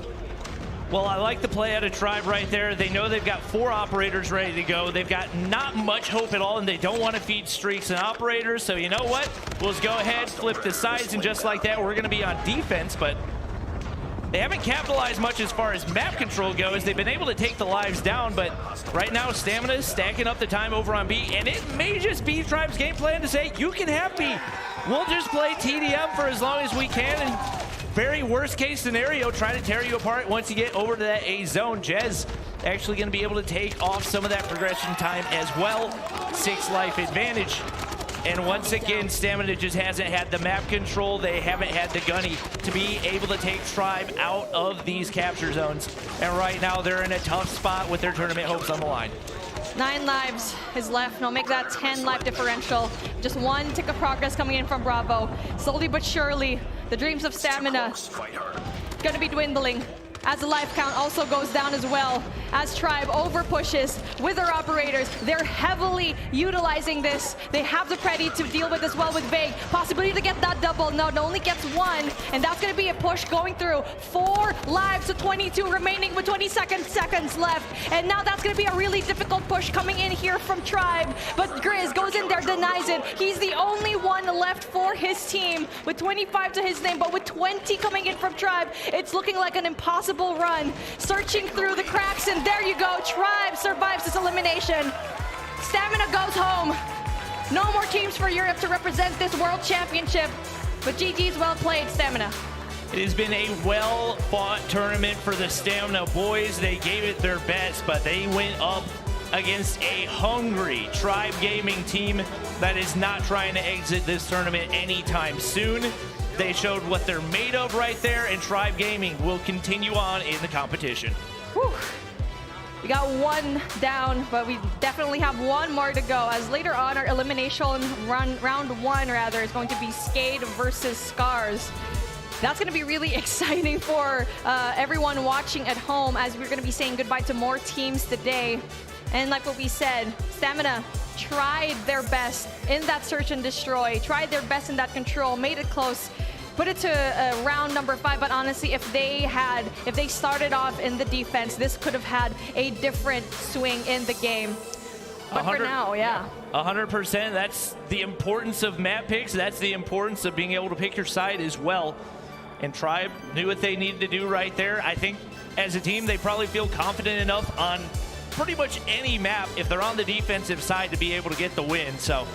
Well, I like the play out of Tribe right there. They know they've got 4 operators ready to go. They've got not much hope at all, and they don't want to feed streaks and operators. So you know what? We'll just go ahead, flip the sides, and just like that, we're going to be on defense. But they haven't capitalized much as far as map control goes. They've been able to take the lives down, but right now, Stamina is stacking up the time over on B, and it may just be Tribe's game plan to say, you can have B. We'll just play TDM for as long as we can, and very worst case scenario, try to tear you apart once you get over to that A zone. Jez actually going to be able to take off some of that progression time as well. 6 life advantage. And once again, Stamina just hasn't had the map control. They haven't had the gunny to be able to take Tribe out of these capture zones. And right now, they're in a tough spot with their tournament hopes on the line. 9 lives is left, and I'll make that 10 life differential. Just 1 tick of progress coming in from Bravo. Slowly but surely, the dreams of Stamina gonna be dwindling as the life count also goes down as well. As Tribe over pushes with their operators, they're heavily utilizing this. They have the ready to deal with as well with Veg. Possibility to get that double. No, it only gets 1, and that's gonna be a push going through. 4 lives to 22 remaining with 20 seconds left. And now that's gonna be a really difficult push coming in here from Tribe. But Grizz goes in there, denies it. He's the only one left for his team with 25 to his name, but with 20 coming in from Tribe, it's looking like an impossible run. Searching through the cracks, and there you go. Tribe survives this elimination. Stamina goes home. No more teams for Europe to represent this World Championship. But GG's well played, Stamina. It has been a well-fought tournament for the Stamina boys. They gave it their best, but they went up against a hungry Tribe Gaming team that is not trying to exit this tournament anytime soon. They showed what they're made of right there, and Tribe Gaming will continue on in the competition. Whew. We got 1 down, but we definitely have 1 more to go, as later on our elimination round 1 rather is going to be Skade versus Scars. That's going to be really exciting for everyone watching at home, as we're going to be saying goodbye to more teams today. And like what we said, Stamina tried their best in that search and destroy, tried their best in that control, made it close, put it to round number 5. But honestly, if they started off in the defense, this could have had a different swing in the game. But for now, yeah. 100%. That's the importance of map picks. That's the importance of being able to pick your side as well. And Tribe knew what they needed to do right there. I think as a team, they probably feel confident enough on pretty much any map if they're on the defensive side to be able to get the win. So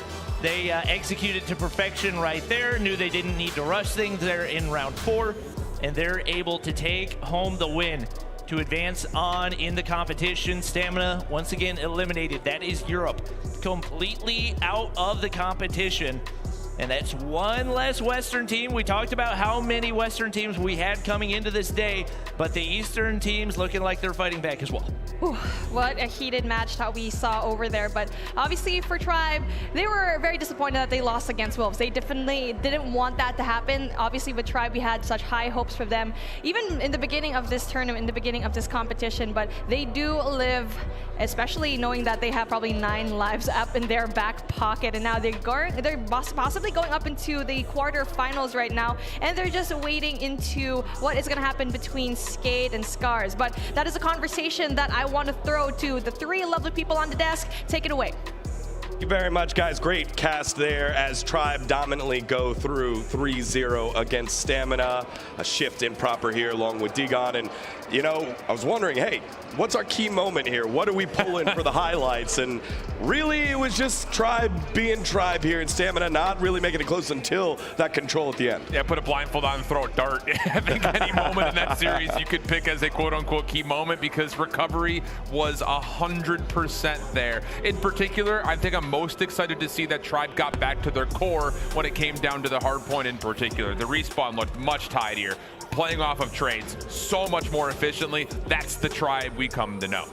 they executed to perfection right there, knew they didn't need to rush things there in round 4, and they're able to take home the win to advance on in the competition. Stamina once again eliminated. That is Europe completely out of the competition. And that's 1 less Western team. We talked about how many Western teams we had coming into this day, but the Eastern teams looking like they're fighting back as well. Whew, what a heated match that we saw over there. But obviously for Tribe, they were very disappointed that they lost against Wolves. They definitely didn't want that to happen. Obviously with Tribe, we had such high hopes for them, even in the beginning of this tournament, in the beginning of this competition. But they do live, especially knowing that they have probably 9 lives up in their back pocket, and now they're possibly currently going up into the quarterfinals right now, and they're just waiting into what is going to happen between Skate and Scars. But that is a conversation that I want to throw to the three lovely people on the desk. Take it away. Thank you very much, guys. Great cast there as Tribe dominantly go through 3-0 against Stamina. A shift improper here along with Digon. And, you know, I was wondering, hey, what's our key moment here? What are we pulling for the highlights? And really, it was just Tribe being Tribe here, and Stamina not really making it close until that control at the end. Yeah, put a blindfold on and throw a dart. I think any moment in that series you could pick as a quote-unquote key moment, because recovery was 100% there. In particular, I think I'm most excited to see that Tribe got back to their core when it came down to the hard point in particular. The respawn looked much tidier, playing off of trades so much more efficiently. That's the Tribe we come to know.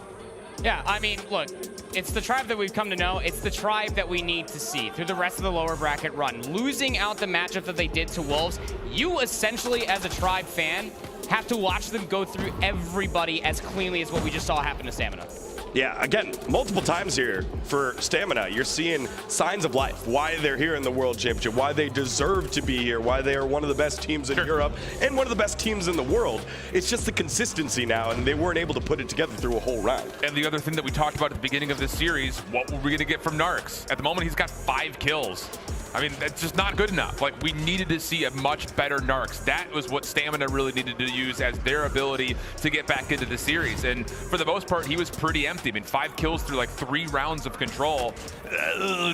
Yeah, I mean, look, it's the Tribe that we've come to know. It's the Tribe that we need to see through the rest of the lower bracket run. Losing out the matchup that they did to Wolves, you essentially, as a Tribe fan, have to watch them go through everybody as cleanly as what we just saw happen to Stamina. Yeah, again, multiple times here for Stamina. You're seeing signs of life, why they're here in the World Championship, why they deserve to be here, why they are one of the best teams in Europe and one of the best teams in the world. It's just the consistency now, and they weren't able to put it together through a whole round. And the other thing that we talked about at the beginning of this series, what were we going to get from Naarkz? At the moment, he's got 5 kills. I mean, that's just not good enough. Like, we needed to see a much better Naarkz. That was what Stamina really needed to use as their ability to get back into the series. And for the most part, he was pretty empty. I mean, 5 kills through like 3 rounds of control.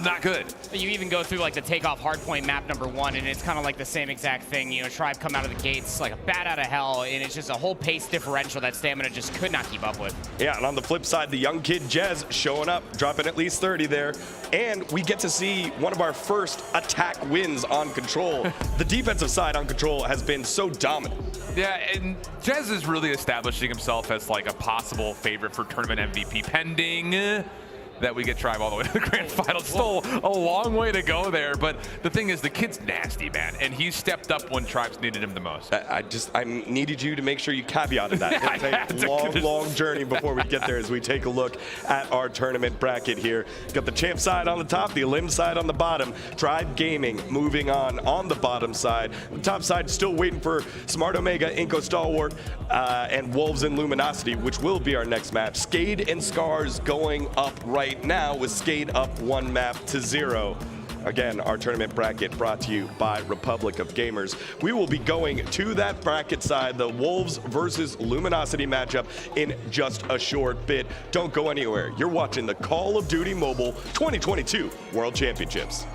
Not good. You even go through like the takeoff hardpoint map #1, and it's kind of like the same exact thing. You know, Tribe come out of the gates like a bat out of hell, and it's just a whole pace differential that Stamina just could not keep up with. Yeah, and on the flip side, the young kid Chiezze showing up, dropping at least 30 there. And we get to see one of our first attack wins on Control. The defensive side on Control has been so dominant. Yeah, and Chiezze is really establishing himself as like a possible favorite for tournament MVP, pending that we get Tribe all the way to the grand final. Still a long way to go there, but the thing is, the kid's nasty, man, and he's stepped up when Tribes needed him the most. I needed you to make sure you caveated that. It's a long journey before we get there as we take a look at our tournament bracket here. Got the champ side on the top, the Elim side on the bottom. Tribe Gaming moving on the bottom side. The top side still waiting for Smart Omega, INCO Stalwart, and Wolves and Luminosity, which will be our next match. Skade and Scars going up right now with Skade up 1 map to 0. Again, our tournament bracket brought to you by Republic of Gamers. We will be going to that bracket side, the Wolves versus Luminosity matchup, in just a short bit. Don't go anywhere. You're watching the Call of Duty Mobile 2022 World Championships.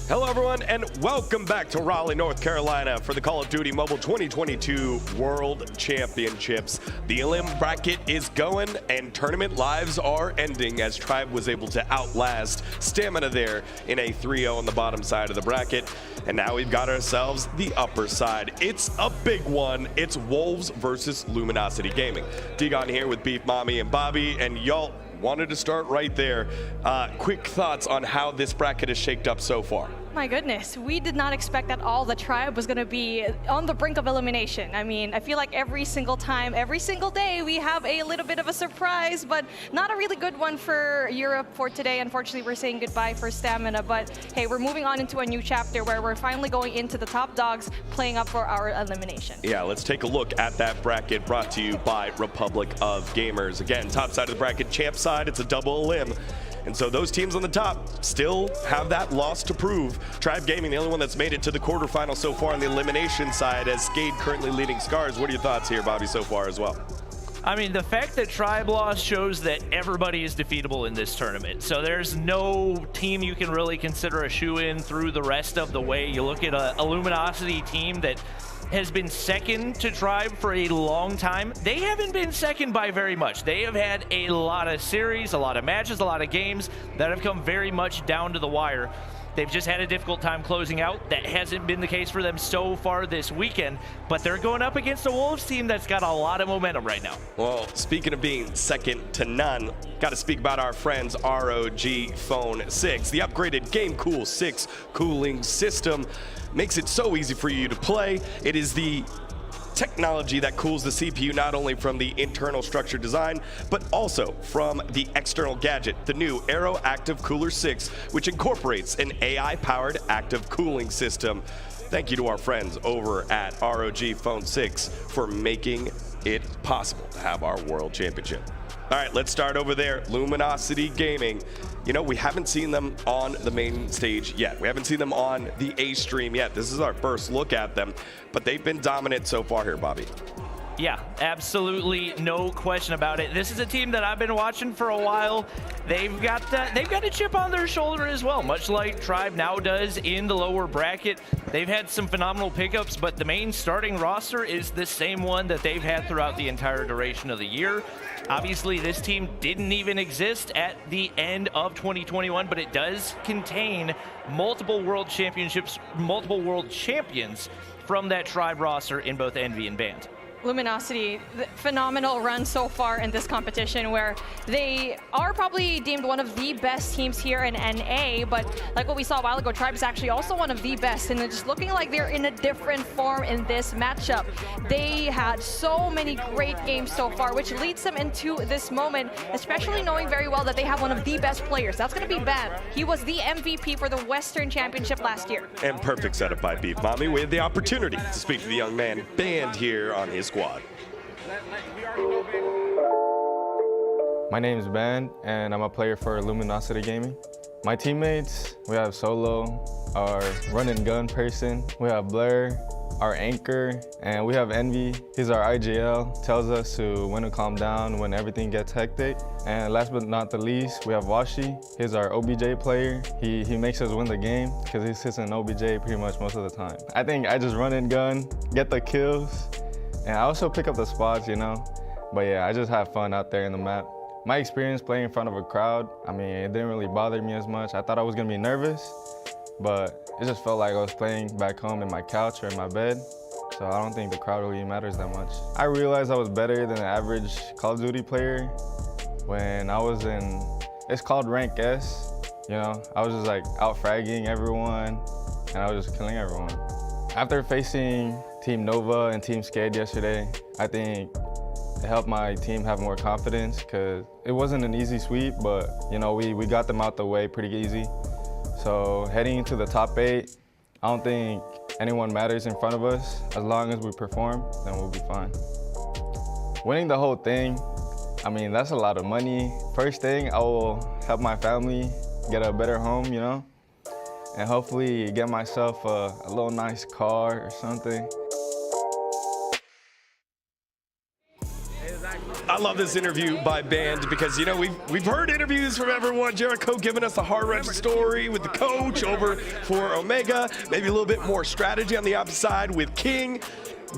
Hello everyone and welcome back to Raleigh, North Carolina for the Call of Duty Mobile 2022 World Championships. The elim bracket is going and tournament lives are ending as Tribe was able to outlast Stamina there in a 3-0 on the bottom side of the bracket. And now we've got ourselves the upper side. It's a big one. It's Wolves versus Luminosity Gaming. Digon here with Beef Mommy and Bobby, and y'all wanted to start right there. Quick thoughts on how this bracket is shaped up so far. My goodness, we did not expect at all the Tribe was going to be on the brink of elimination. I mean, I feel like every single time, every single day, we have a little bit of a surprise, but not a really good one for Europe for today. Unfortunately, we're saying goodbye for Stamina, but hey, we're moving on into a new chapter where we're finally going into the top dogs playing up for our elimination. Yeah, let's take a look at that bracket brought to you by Republic of Gamers. Again, top side of the bracket, champ side, it's a double elim. And so those teams on the top still have that loss to prove. Tribe Gaming, the only one that's made it to the quarterfinals so far on the elimination side, as Skade currently leading Scars. What are your thoughts here, Bobby, so far as well? I mean, the fact that Tribe lost shows that everybody is defeatable in this tournament. So there's no team you can really consider a shoe-in through the rest of the way. You look at a Luminosity team that has been second to Tribe for a long time. They haven't been second by very much. They have had a lot of series, a lot of matches, a lot of games that have come very much down to the wire. They've just had a difficult time closing out. That hasn't been the case for them so far this weekend, but they're going up against a Wolves team that's got a lot of momentum right now. Well, speaking of being second to none, got to speak about our friends ROG Phone 6. The upgraded Game Cool 6 cooling system makes it so easy for you to play. It is the technology that cools the CPU not only from the internal structure design, but also from the external gadget, the new Aero Active Cooler 6, which incorporates an AI-powered active cooling system. Thank you to our friends over at ROG Phone 6 for making it possible to have our World Championship. All right, let's start over there. Luminosity Gaming. You know, we haven't seen them on the main stage yet. We haven't seen them on the A stream yet. This is our first look at them, but they've been dominant so far here, Bobby. Yeah, absolutely no question about it. This is a team that I've been watching for a while. They've got a chip on their shoulder as well, much like Tribe now does in the lower bracket. They've had some phenomenal pickups, but the main starting roster is the same one that they've had throughout the entire duration of the year. Obviously, this team didn't even exist at the end of 2021, but it does contain multiple world championships, multiple world champions from that Tribe roster in both Envy and Band. Luminosity, phenomenal run so far in this competition, where they are probably deemed one of the best teams here in NA, but like what we saw a while ago, Tribe is actually also one of the best, and they're just looking like they're in a different form in this matchup. They had so many great games so far, which leads them into this moment, especially knowing very well that they have one of the best players. That's going to be Band. He was the MVP for the Western Championship last year. And perfect setup by Beef Mommy. We had the opportunity to speak to the young man Band here on his squad. My name is Band, and I'm a player for Luminosity Gaming. My teammates, we have Solo, our run and gun person. We have Blair, our anchor, and we have Envy. He's our IGL, tells us when to calm down when everything gets hectic. And last but not the least, we have Washi. He's our OBJ player. He makes us win the game because he sits in OBJ pretty much most of the time. I think I just run and gun, get the kills, and I also pick up the spots, you know. But yeah, I just have fun out there in the map. My experience playing in front of a crowd, I mean, it didn't really bother me as much. I thought I was gonna be nervous, but it just felt like I was playing back home in my couch or in my bed. So I don't think the crowd really matters that much. I realized I was better than the average Call of Duty player when I was in, it's called Rank S. You know, I was just like out fragging everyone, and I was just killing everyone. After facing Team Nova and Team Skade yesterday, I think it helped my team have more confidence because it wasn't an easy sweep, but you know, we got them out the way pretty easy. So heading into the top 8, I don't think anyone matters in front of us. As long as we perform, then we'll be fine. Winning the whole thing, I mean, that's a lot of money. First thing, I will help my family get a better home, you know, and hopefully get myself a little nice car or something. I love this interview by Band because, you know, we've heard interviews from everyone. Jericho giving us a hard-run story with the coach over for Omega. Maybe a little bit more strategy on the opposite side with King.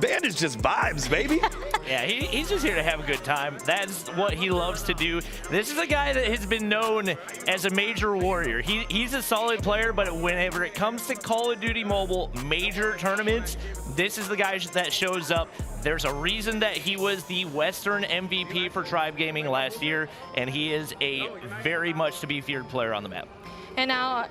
Band is just vibes, baby. Yeah, he's just here to have a good time. That's what he loves to do. This is a guy that has been known as a major warrior. He's a solid player, but whenever it comes to Call of Duty Mobile major tournaments, this is the guy that shows up. There's a reason that he was the Western MVP for Tribe Gaming last year, and he is a very much to be feared player on the map. And now,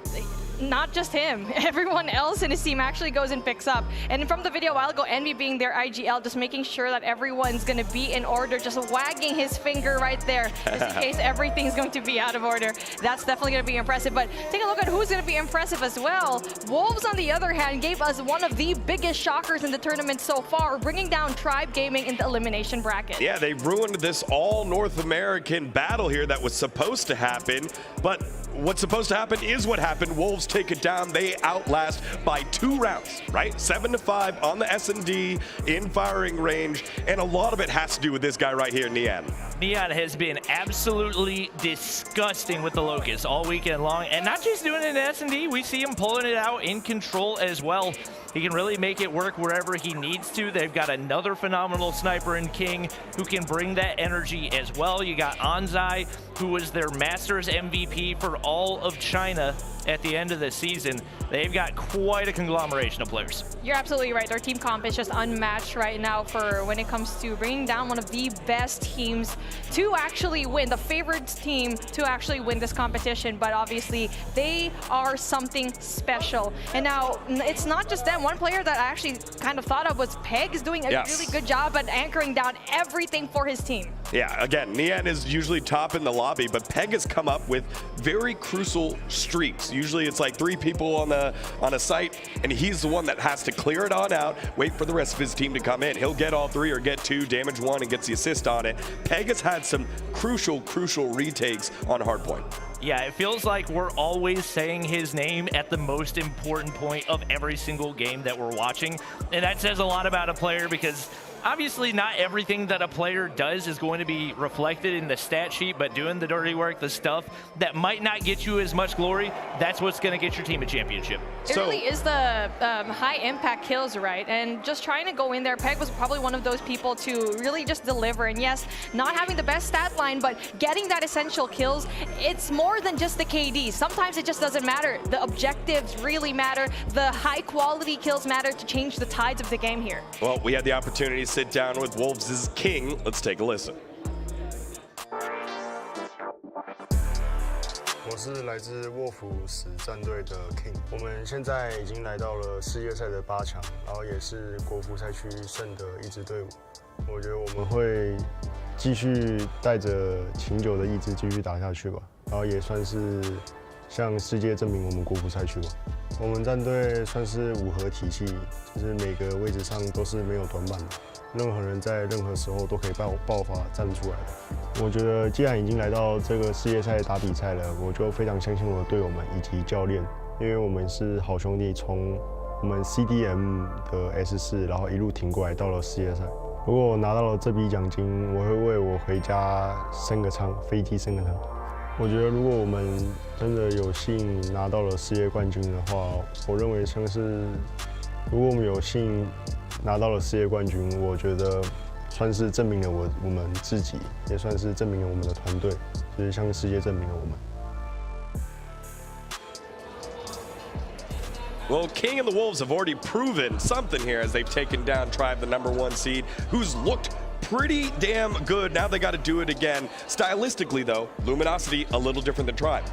not just him, everyone else in his team actually goes and picks up. And from the video a while ago, Envy being their IGL, just making sure that everyone's going to be in order, just wagging his finger right there, just in case everything's going to be out of order. That's definitely going to be impressive. But take a look at who's going to be impressive as well. Wolves, on the other hand, gave us one of the biggest shockers in the tournament so far, bringing down Tribe Gaming in the elimination bracket. Yeah, they ruined this all North American battle here that was supposed to happen, but what's supposed to happen is what happened. Wolves take it down. They outlast by 2 rounds, right? 7-5 on the S&D in firing range, and a lot of it has to do with this guy right here, Nian. Nian has been absolutely disgusting with the Locust all weekend long, and not just doing it in S&D, we see him pulling it out in Control as well. He can really make it work wherever he needs to. They've got another phenomenal sniper in King who can bring that energy as well. You got Anzai, who was their Masters MVP for all of China at the end of the season. They've got quite a conglomeration of players. You're absolutely right. Their team comp is just unmatched right now for when it comes to bringing down one of the best teams to actually win, the favored team to actually win this competition. But obviously, they are something special. And now, it's not just them. One player that I actually kind of thought of was Pegg is doing a really good job at anchoring down everything for his team. Yeah, again, Nian is usually top in the lobby, but Pegg has come up with very crucial streaks. Usually it's like 3 people on a site, and he's the one that has to clear it on out, wait for the rest of his team to come in. He'll get all 3 or get 2, damage 1, and gets the assist on it. Pegg has had some crucial retakes on hardpoint. Yeah, it feels like we're always saying his name at the most important point of every single game that we're watching. And that says a lot about a player, because obviously not everything that a player does is going to be reflected in the stat sheet, but doing the dirty work, the stuff that might not get you as much glory, that's what's going to get your team a championship. It really is the high impact kills, right? And just trying to go in there, Pegg was probably one of those people to really just deliver. And yes, not having the best stat line, but getting that essential kills, it's more than just the KD. Sometimes it just doesn't matter. The objectives really matter. The high quality kills matter to change the tides of the game here. Well, we had the opportunity to sit down with Wolves' king. Let's take a listen. 我是来自沃夫斯战队的 King， 我们现在已经来到了世界赛的8强，然后也是国服赛区胜的一支队伍。我觉得我们会继续带着秦9的意志继续打下去吧，然后也算是向世界证明我们国服赛区吧。我们战队算是5合体系，就是每个位置上都是没有短板的。 任何人在任何时候都可以爆发站出来的。我觉得既然已经来到这个世界赛打比赛了，我就非常相信我的队友们以及教练，因为我们是好兄弟，从我们 CDM 的 S4， 然后一路挺过来到了世界赛。如果我拿到了这笔奖金，我会为我回家升个舱，飞机升个舱。我觉得如果我们真的有幸拿到了世界冠军的话，我认为像是如果我们有幸 拿到了世界冠军，我觉得算是证明了我们自己，也算是证明了我们的团队，就是向世界证明了我们。 Well, King and the Wolves have already proven something here as they've taken down Tribe, the #1 seed, who's looked pretty damn good. Now they got to do it again. Stylistically, though, Luminosity a little different than Tribe.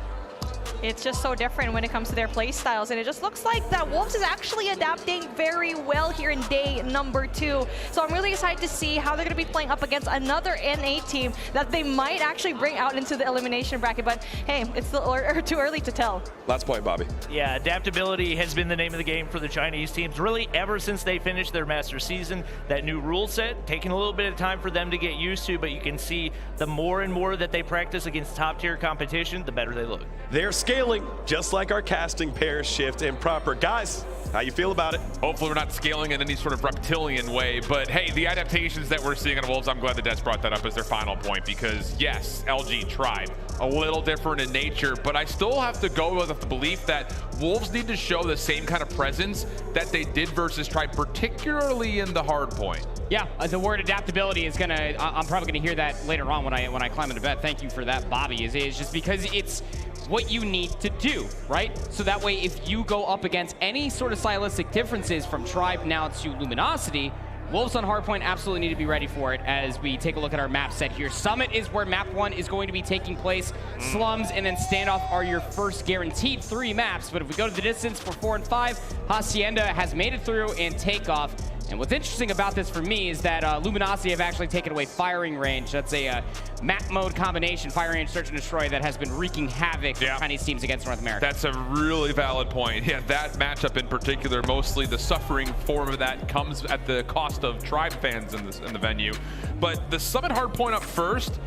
It's just so different when it comes to their play styles, and it just looks like that Wolves is actually adapting very well here in day number 2. So I'm really excited to see how they're going to be playing up against another NA team that they might actually bring out into the elimination bracket. But hey, it's still too early to tell. Last point, Bobby. Yeah, adaptability has been the name of the game for the Chinese teams, really ever since they finished their master season. That new rule set, taking a little bit of time for them to get used to, but you can see the more and more that they practice against top-tier competition, the better they look. They're scaling, just like our casting pairs shift improper. Guys, how you feel about it? Hopefully we're not scaling in any sort of reptilian way, but hey, the adaptations that we're seeing on Wolves, I'm glad that Des brought that up as their final point, because yes, LG Tribe, a little different in nature, but I still have to go with the belief that Wolves need to show the same kind of presence that they did versus Tribe, particularly in the hard point. Yeah, the word adaptability is gonna, I'm probably gonna hear that later on when I climb into bed. Thank you for that, Bobby, is just because it's what you need to do, right? So that way, if you go up against any sort of stylistic differences from Tribe now to Luminosity, Wolves on Hardpoint absolutely need to be ready for it as we take a look at our map set here. Summit is where map 1 is going to be taking place. Slums and then Standoff are your first guaranteed 3 maps, but if we go to the distance for 4 and 5, Hacienda has made it through and Takeoff. And what's interesting about this for me is that Luminosity have actually taken away Firing Range. That's a map mode combination, Firing Range, Search and Destroy, that has been wreaking havoc for Chinese teams against North America. That's a really valid point. Yeah, that matchup in particular, mostly the suffering form of that comes at the cost of Tribe fans in the venue. But the Summit Hardpoint up first,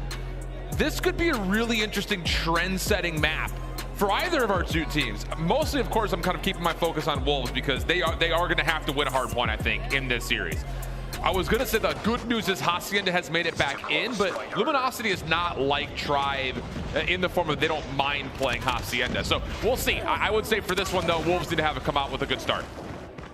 this could be a really interesting trend-setting map for either of our 2 teams. Mostly, of course, I'm kind of keeping my focus on Wolves because they are going to have to win a hard point, I think, in this series. I was going to say the good news is Hacienda has made it back in, but Luminosity is not like Tribe in the form of they don't mind playing Hacienda. So we'll see. I would say for this one, though, Wolves need to have to come out with a good start.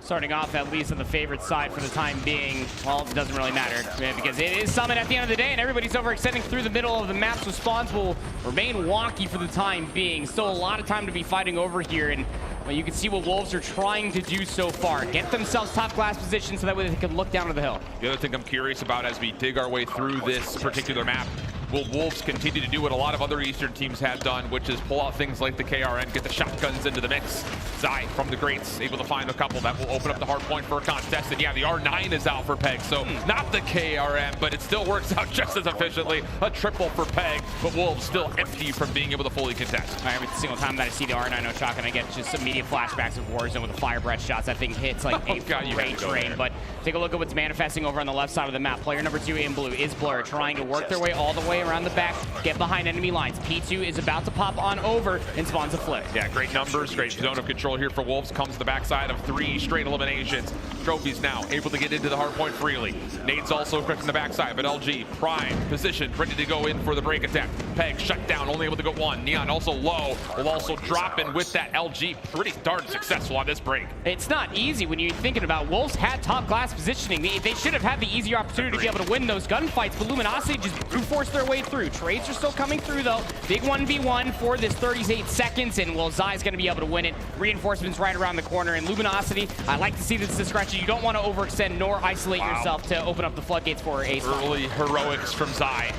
Starting off at least on the favorite side for the time being, well, it doesn't really matter because it is Summit at the end of the day and everybody's overextending through the middle of the map, so spawns will remain wonky for the time being. Still a lot of time to be fighting over here, and well, you can see what Wolves are trying to do so far. Get themselves top glass position so that way they can look down to the hill. The other thing I'm curious about as we dig our way through this particular map, will Wolves continue to do what a lot of other Eastern teams have done, which is pull out things like the KRN, get the shotguns into the mix. Zai from the Greats, able to find a couple that will open up the hard point for a contest. And yeah, the R9 is out for Pegg, so not the KRM, but it still works out just as efficiently. A triple for Pegg, but Wolves still empty from being able to fully contest. Every single time that I see the R9 shotgun, I get just immediate flashbacks of Warzone with the fire breath shots. That thing hits like a great train. But take a look at what's manifesting over on the left side of the map. Player number 2 in blue is Blur, trying to work their way all the way around the back, get behind enemy lines. P2 is about to pop on over and spawns a flip. Yeah, great numbers, great zone of control here for Wolves. Comes the backside of 3 straight eliminations. Trophies now able to get into the hard point freely. Nade's also quick from the backside, but LG prime positioned, ready to go in for the break attack. Pegg shut down, only able to go 1. Nian also low, will also drop in with that. LG pretty darn successful on this break. It's not easy when you're thinking about Wolves had top class positioning. They should have had the easier opportunity to be able to win those gunfights, but Luminosity just brute forced their way through. Trades are still coming through though. Big 1v1 for this 38 seconds, and well, Zai's gonna be able to win it. Reinforcements right around the corner, and Luminosity, I like to see this discretion. You don't want to overextend nor isolate yourself to open up the floodgates for a early heroics from Zai.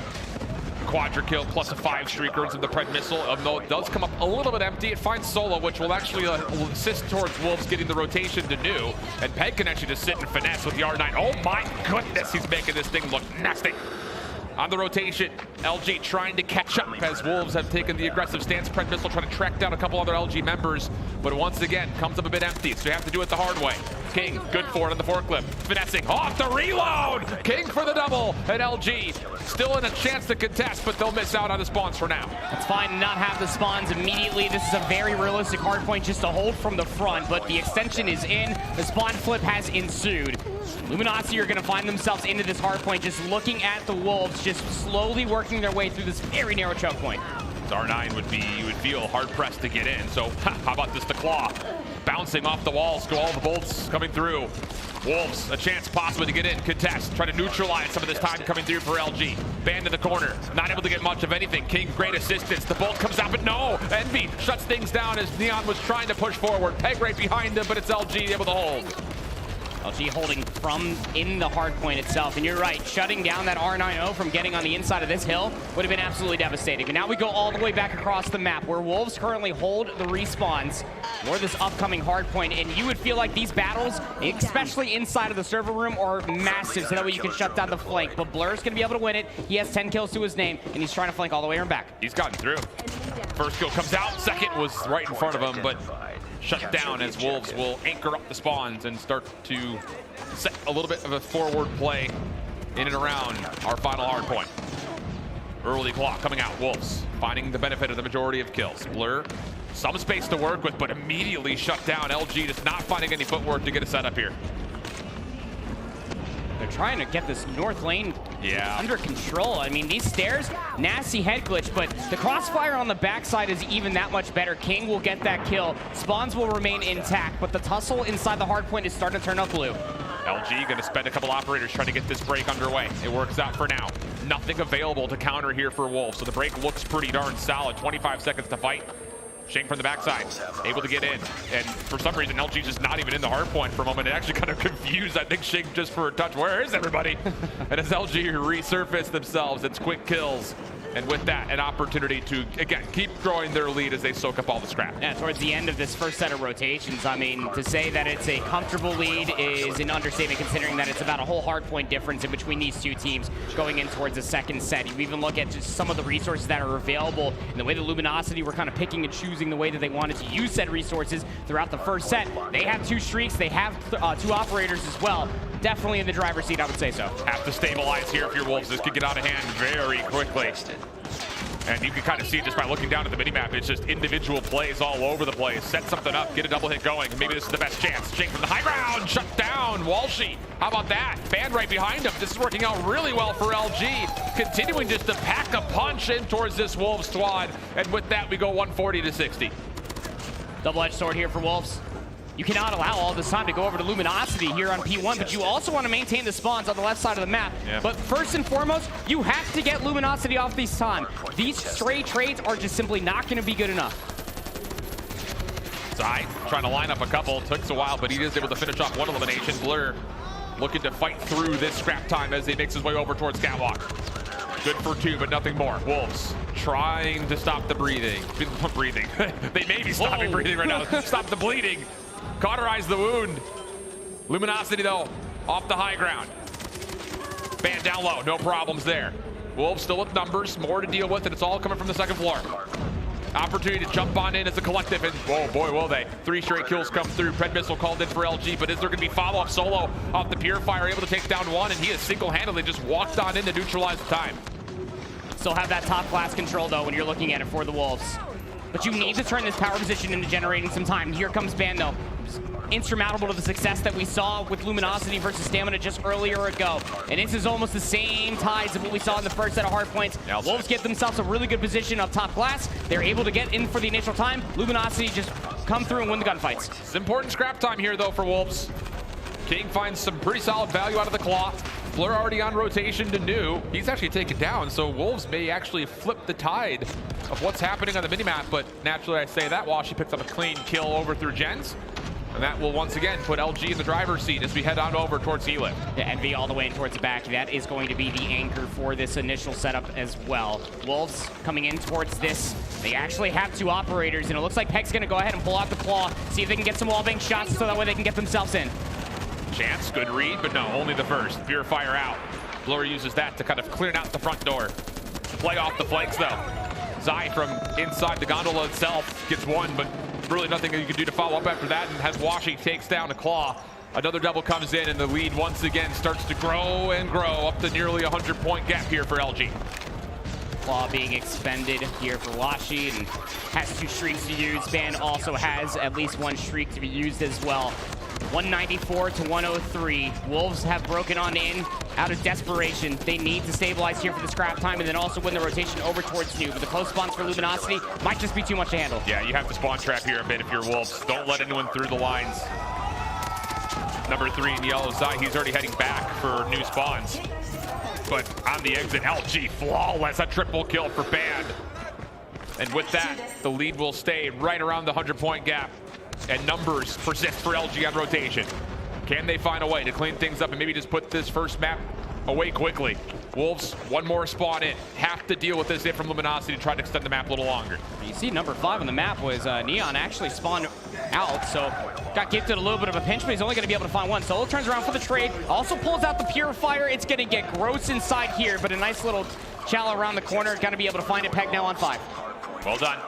Quadra kill plus a 5 streak earns him the Pred missile. Though it does come up a little bit empty, it finds Solo, which will actually assist towards Wolves getting the rotation to New. And Pegg can actually just sit and finesse with the R9. Oh my goodness, he's making this thing look nasty. On the rotation, LG trying to catch up as Wolves have taken the aggressive stance. Pred missile trying to track down a couple other LG members, but once again, comes up a bit empty, so you have to do it the hard way. King, good for it on the forklift. Finessing off the reload! King for the double, and LG still in a chance to contest, but they'll miss out on the spawns for now. It's fine to not have the spawns immediately. This is a very realistic hard point just to hold from the front, but the extension is in. The spawn flip has ensued. Luminosity are going to find themselves into this hard point, just looking at the Wolves, just slowly working their way through this very narrow choke point. R9 would be, you would feel hard-pressed to get in, so how about this, the claw? Bouncing off the walls, go all the bolts coming through. Wolves, a chance possibly to get in, contest, try to neutralize some of this time coming through for LG. Band to the corner, not able to get much of anything. King, great assistance, the bolt comes out, but no! Envy shuts things down as Nian was trying to push forward. Pegg right behind him, but it's LG able to hold. LG holding from in the hard point itself, and you're right, shutting down that R9O from getting on the inside of this hill would have been absolutely devastating. And now we go all the way back across the map where Wolves currently hold the respawns for this upcoming hard point, and you would feel like these battles, especially inside of the server room, are massive, so that way you can shut down the flank. But Blur's gonna be able to win it. He has 10 kills to his name, and he's trying to flank all the way around back. He's gotten through. First kill comes out, second was right in front of him, but shut down as Wolves will anchor up the spawns and start to set a little bit of a forward play in and around our final hard point. Early clock coming out, Wolves finding the benefit of the majority of kills. Blur, some space to work with, but immediately shut down. LG just not finding any footwork to get a setup here. They're trying to get this north lane under control. I mean, these stairs, nasty head glitch, but the crossfire on the backside is even that much better. King will get that kill. Spawns will remain intact, but the tussle inside the hard point is starting to turn up blue. LG gonna spend a couple operators trying to get this break underway. It works out for now. Nothing available to counter here for Wolves, so the break looks pretty darn solid. 25 seconds to fight. Shank from the backside, able to get in. And for some reason, LG's just not even in the hard point for a moment. It actually kind of confused, I think, Shank just for a touch. Where is everybody? And as LG resurface themselves, it's quick kills. And with that, an opportunity to, again, keep growing their lead as they soak up all the scrap. Yeah, towards the end of this first set of rotations, I mean, to say that it's a comfortable lead is an understatement, considering that it's about a whole hard point difference in between these two teams going in towards the second set. You even look at just some of the resources that are available and the way the Luminosity were kind of picking and choosing the way that they wanted to use said resources throughout the first set. They have 2 streaks, they have 2 operators as well. Definitely in the driver's seat, I would say so. Have to stabilize here if you're Wolves. This could get out of hand very quickly. And you can kind of see just by looking down at the minimap, it's just individual plays all over the place. Set something up, get a double hit going. Maybe this is the best chance. Jake from the high ground, shut down. Walshy, how about that? Band right behind him. This is working out really well for LG. Continuing just to pack a punch in towards this Wolves squad. And with that, we go 140 to 60. Double-edged sword here for Wolves. You cannot allow all this time to go over to Luminosity here on P1, but you also want to maintain the spawns on the left side of the map. Yeah. But first and foremost, you have to get Luminosity off this time. These stray trades are just simply not going to be good enough. Zai trying to line up a couple. Took a while, but he is able to finish off one elimination. Blur looking to fight through this scrap time as he makes his way over towards Catwalk. Good for 2, but nothing more. Wolves trying to stop the breathing. Breathing. They may be stopping breathing right now. Stop the bleeding. Cauterize the wound. Luminosity, though, off the high ground. Band down low, no problems there. Wolves still with numbers, more to deal with, and it's all coming from the second floor. Opportunity to jump on in as a collective, and oh boy, will they. 3 straight kills come through. Pred missile called in for LG, but is there going to be follow-up? Solo off the Purifier, able to take down 1, and he has single-handedly just walked on in to neutralize the time. Still have that top class control, though, when you're looking at it for the Wolves. But you need to turn this power position into generating some time. Here comes Ban, though. Insurmountable to the success that we saw with Luminosity versus Stamina just earlier ago. And this is almost the same ties of what we saw in the first set of hardpoints. Wolves get themselves a really good position up top class. They're able to get in for the initial time. Luminosity just come through and win the gunfights. It's important scrap time here, though, for Wolves. King finds some pretty solid value out of the claw. Blur already on rotation to New. He's actually taken down, so Wolves may actually flip the tide of what's happening on the minimap, but naturally I say that while she picks up a clean kill over through Gens. And that will once again put LG in the driver's seat as we head on over towards Elif. Yeah, Envy all the way in towards the back. That is going to be the anchor for this initial setup as well. Wolves coming in towards this. They actually have 2 operators, and it looks like Pegg's going to go ahead and pull out the claw, see if they can get some wallbang shots so that way they can get themselves in. Chance, good read, but no, only the first. Purifier out. Blur uses that to kind of clear out the front door. Play off the flanks, though. Zai from inside the gondola itself gets 1, but really nothing that you can do to follow up after that, and has Washing takes down a claw. Another double comes in, and the lead once again starts to grow and grow up to nearly a 100-point gap here for LG. Claw being expended here for Washi, and has 2 streaks to use. Ban also has at least 1 streak to be used as well. 194 to 103. Wolves have broken on in out of desperation. They need to stabilize here for the scrap time and then also win the rotation over towards New. But the close spawns for Luminosity might just be too much to handle. Yeah, you have to spawn trap here a bit if you're Wolves. Don't let anyone through the lines. Number 3 in the yellow side, he's already heading back for new spawns. But on the exit, LG flawless, a triple kill for Band. And with that, the lead will stay right around the 100-point gap. And numbers persist for LG on rotation. Can they find a way to clean things up and maybe just put this first map away quickly? Wolves, 1 more spawn in. Have to deal with this hit from Luminosity to try to extend the map a little longer. You see number 5 on the map was Nian actually spawned out, so got gifted a little bit of a pinch, but he's only going to be able to find 1. Solo turns around for the trade, also pulls out the Purifier. It's going to get gross inside here, but a nice little shallow around the corner. Going to be able to find it. Pegg now on 5. Well done.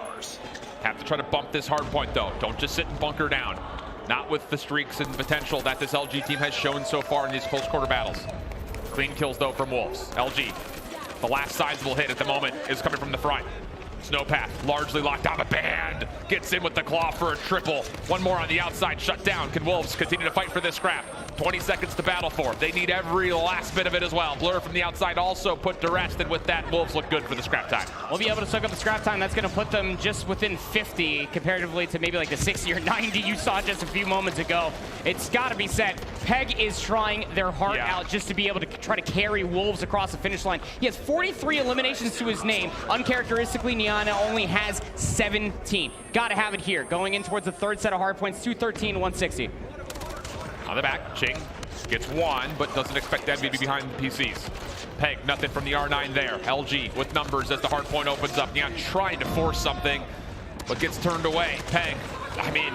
Have to try to bump this hard point, though. Don't just sit and bunker down. Not with the streaks and potential that this LG team has shown so far in these close quarter battles. Clean kills, though, from Wolves. LG, the last sizable hit at the moment is coming from the front. Snowpath largely locked down. A Band gets in with the claw for a triple. 1 more on the outside, shut down. Can Wolves continue to fight for this scrap? 20 seconds to battle for. They need every last bit of it as well. Blur from the outside also put to rest, and with that, Wolves look good for the scrap time. We'll be able to soak up the scrap time. That's going to put them just within 50 comparatively to maybe like the 60 or 90 you saw just a few moments ago. It's got to be said, Pegg is trying their heart out just to be able to try to carry Wolves across the finish line. He has 43 eliminations to his name. Uncharacteristically, Nian only has 17. Got to have it here. Going in towards the 3rd set of hard points, 213, 160. On the back, Ching gets 1, but doesn't expect Envy to be behind the PCs. Pegg, nothing from the R9 there. LG with numbers as the hard point opens up. Nian trying to force something, but gets turned away. Pegg, I mean,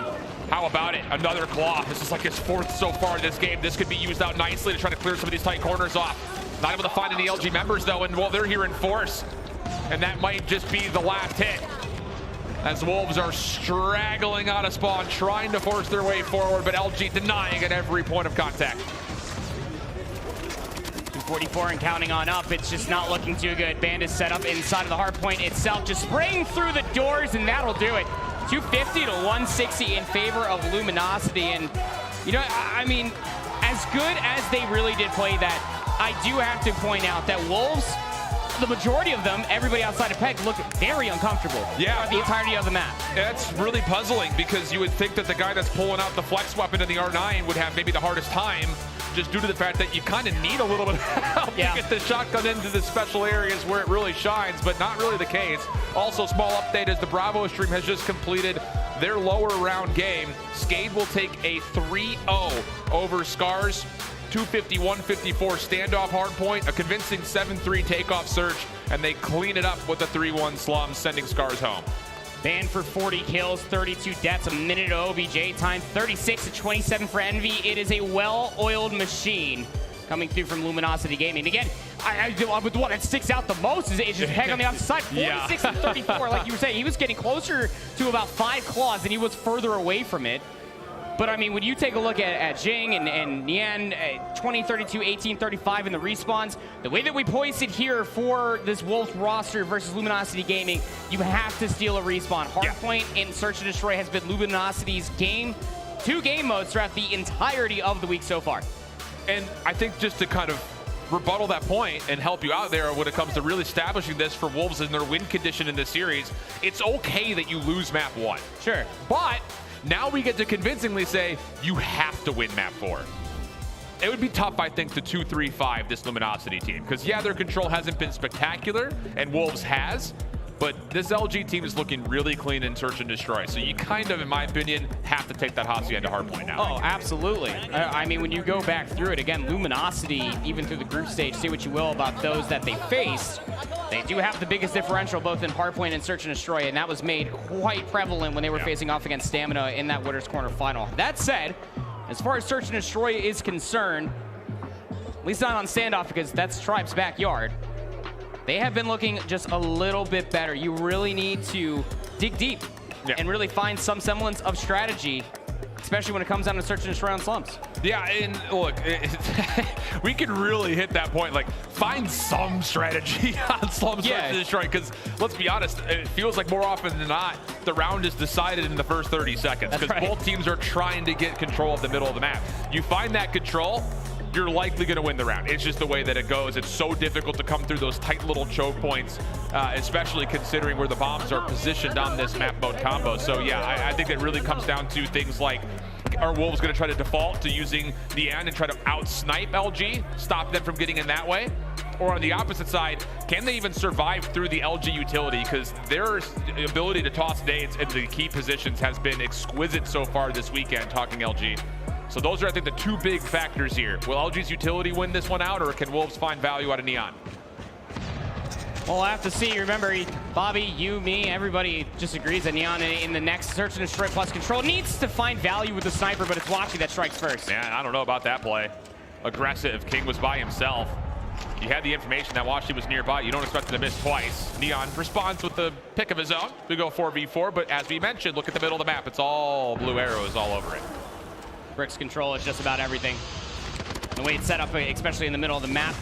how about it? Another claw. This is like his 4th so far in this game. This could be used out nicely to try to clear some of these tight corners off. Not able to find any LG members, though, and well, they're here in force. And that might just be the last hit. As Wolves are straggling out of spawn, trying to force their way forward, but LG denying at every point of contact. 244 and counting on up. It's just not looking too good. Band is set up inside of the hard point itself, just spraying through the doors, and that'll do it. 250 to 160 in favor of Luminosity. And, you know, I mean, as good as they really did play that, I do have to point out that Wolves, the majority of them, everybody outside of Pegg, looked very uncomfortable throughout the entirety of the map. That's really puzzling because you would think that the guy that's pulling out the flex weapon in the R9 would have maybe the hardest time, just due to the fact that you kind of need a little bit of help to get the shotgun into the special areas where it really shines, but not really the case. Also, small update as the Bravo stream has just completed their lower round game. Skade will take a 3-0 over Scars. 250, 154 standoff hardpoint, a convincing 7-3 takeoff search, and they clean it up with a 3-1 slum, sending Scars home. Banned for 40 kills, 32 deaths, a minute of OBJ time, 36 to 27 for Envy. It is a well-oiled machine coming through from Luminosity Gaming. Again, the one that sticks out the most is just Pegg on the outside, 46 to 34. Like you were saying, he was getting closer to about 5 claws, and he was further away from it. But I mean, when you take a look at Jing and Nian, 20, 32, 18, 35 in the respawns, the way that we poised it here for this Wolves roster versus Luminosity Gaming, you have to steal a respawn. Hardpoint and Search and Destroy has been Luminosity's two game modes throughout the entirety of the week so far. And I think just to kind of rebuttal that point and help you out there when it comes to really establishing this for Wolves in their win condition in this series, it's okay that you lose map 1. Sure. But now we get to convincingly say, you have to win map 4. It would be tough, I think, to 2-3-5 this Luminosity team. Because, yeah, their control hasn't been spectacular, and Wolves has. But this LG team is looking really clean in Search and Destroy. So you kind of, in my opinion, have to take that Hacienda hardpoint now. Oh, absolutely. I mean, when you go back through it, again, Luminosity, even through the group stage, say what you will about those that they faced, they do have the biggest differential both in hardpoint and Search and Destroy, and that was made quite prevalent when they were facing off against Stamina in that Winner's Corner final. That said, as far as Search and Destroy is concerned, at least not on standoff because that's Tribe's backyard, they have been looking just a little bit better. You really need to dig deep and really find some semblance of strategy, especially when it comes down to Search and Destroy on slumps. Yeah, and look, we can really hit that point, like, find some strategy on slums Search and Destroy, because let's be honest, it feels like more often than not, the round is decided in the first 30 seconds, because both teams are trying to get control of the middle of the map. You find that control, you're likely going to win the round. It's just the way that it goes. It's so difficult to come through those tight little choke points, especially considering where the bombs are positioned on this map mode combo. So yeah, I think it really comes down to things like, are Wolves going to try to default to using Nian and try to out-snipe LG, stop them from getting in that way? Or on the opposite side, can they even survive through the LG utility? Because their ability to toss nades into the key positions has been exquisite so far this weekend, talking LG. So those are, I think, the two big factors here. Will LG's utility win this one out, or can Wolves find value out of Nian? Well, we'll have to see. Remember, Bobby, you, me, everybody just agrees that Nian in the next Search and Destroy plus control needs to find value with the sniper, but it's Woopiiee that strikes first. Man, I don't know about that play. Aggressive. King was by himself. You had the information that Woopiiee was nearby. You don't expect him to miss twice. Nian responds with the pick of his own. We go 4v4, but as we mentioned, look at the middle of the map. It's all blue arrows all over it. Brick's control is just about everything. The way it's set up, especially in the middle of the map,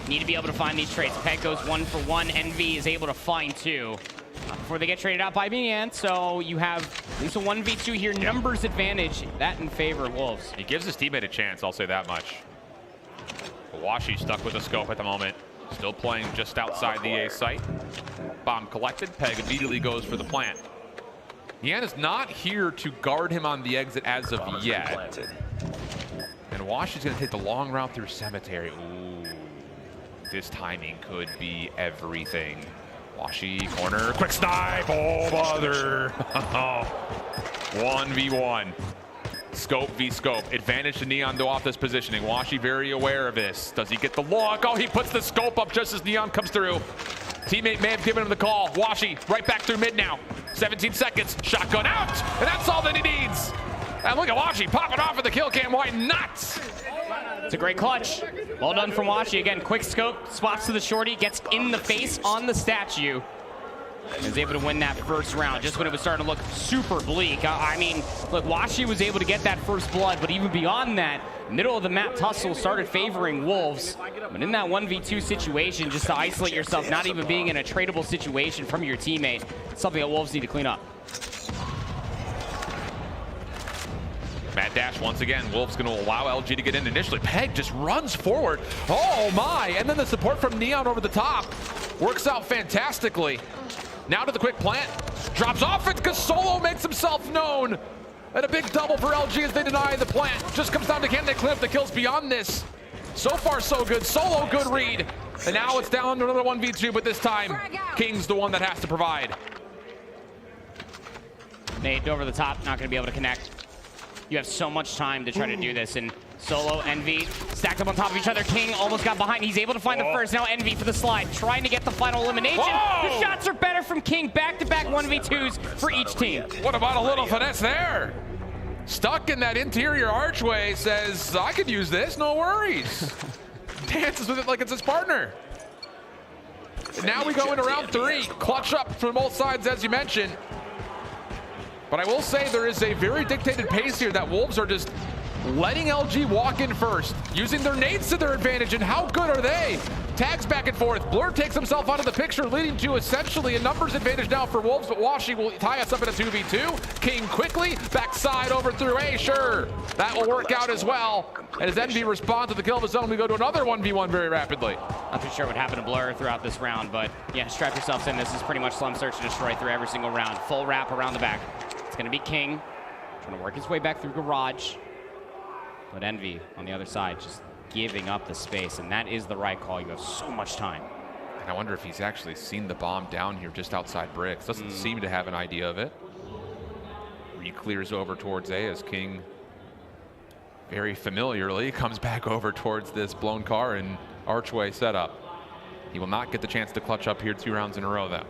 need to be able to find these trades. Pegg goes 1 for 1. Envy is able to find 2 before they get traded out by Nian. So you have at least a 1v2 here. Numbers advantage, that in favor of Wolves. He gives his teammate a chance, I'll say that much. Woopiiee stuck with a scope at the moment. Still playing just outside the A site. Bomb collected. Pegg immediately goes for the plant. Nian is not here to guard him on the exit as of yet. And Wooppiee's going to take the long route through Cemetery. Ooh, this timing could be everything. Woopiiee corner, quick snipe, oh bother. 1v1. Scope v scope. Advantage to Nian though off this positioning. Woopiiee very aware of this. Does he get the look? Oh, he puts the scope up just as Nian comes through. Teammate may have given him the call. Woopiiee right back through mid now. 17 seconds. Shotgun out. And that's all that he needs. And look at Woopiiee popping off of the kill cam. Why not? It's a great clutch. Well done from Woopiiee. Again, quick scope. Spots to the shorty. Gets in the face on the statue. And is able to win that first round just when it was starting to look super bleak. I mean, look, Woopiiee was able to get that first blood, but even beyond that, middle of the map tussle started favoring Wolves. But in that 1v2 situation, just to isolate yourself, not even being in a tradable situation from your teammate, something that Wolves need to clean up. Mad dash once again. Wolves going to allow LG to get in initially. Pegg just runs forward. Oh my! And then the support from Nian over the top works out fantastically. Now to the quick plant. Drops off it because Solo makes himself known. And a big double for LG as they deny the plant. Just comes down to can they clean up the kills beyond this. So far, so good. Solo, good read. And now it's down to another 1v2, but this time, King's the one that has to provide. Nade over the top, not going to be able to connect. You have so much time to try to do this, and Solo, Envy, stacked up on top of each other. King almost got behind. He's able to find the first. Now Envy for the slide, trying to get the final elimination. Whoa! The shots are better from King. Back-to-back 1v2s for each team. What about a little finesse there? Stuck in that interior archway, says, I could use this, no worries. Dances with it like it's his partner. Now we go into round 3. Clutch up from both sides, as you mentioned. But I will say there is a very dictated pace here that Wolves are just letting LG walk in first, using their nades to their advantage, and how good are they? Tags back and forth. Blur takes himself out of the picture, leading to essentially a numbers advantage now for Wolves, but Woopiiee will tie us up in a 2v2. King quickly, backside over through A, sure. That will work out as well. And as Envy responds to the kill of his own, we go to another 1v1 very rapidly. Not too sure what happened to Blur throughout this round, but yeah, strap yourselves in. This is pretty much Slum Search and Destroy through every single round. Full wrap around the back. It's gonna be King, trying to work his way back through Garage. But Envy on the other side, just giving up the space, and that is the right call. You have so much time. And I wonder if he's actually seen the bomb down here just outside bricks. Doesn't seem to have an idea of it. Re-clears over towards A as King very familiarly comes back over towards this blown car and archway setup. He will not get the chance to clutch up here 2 rounds in a row, though.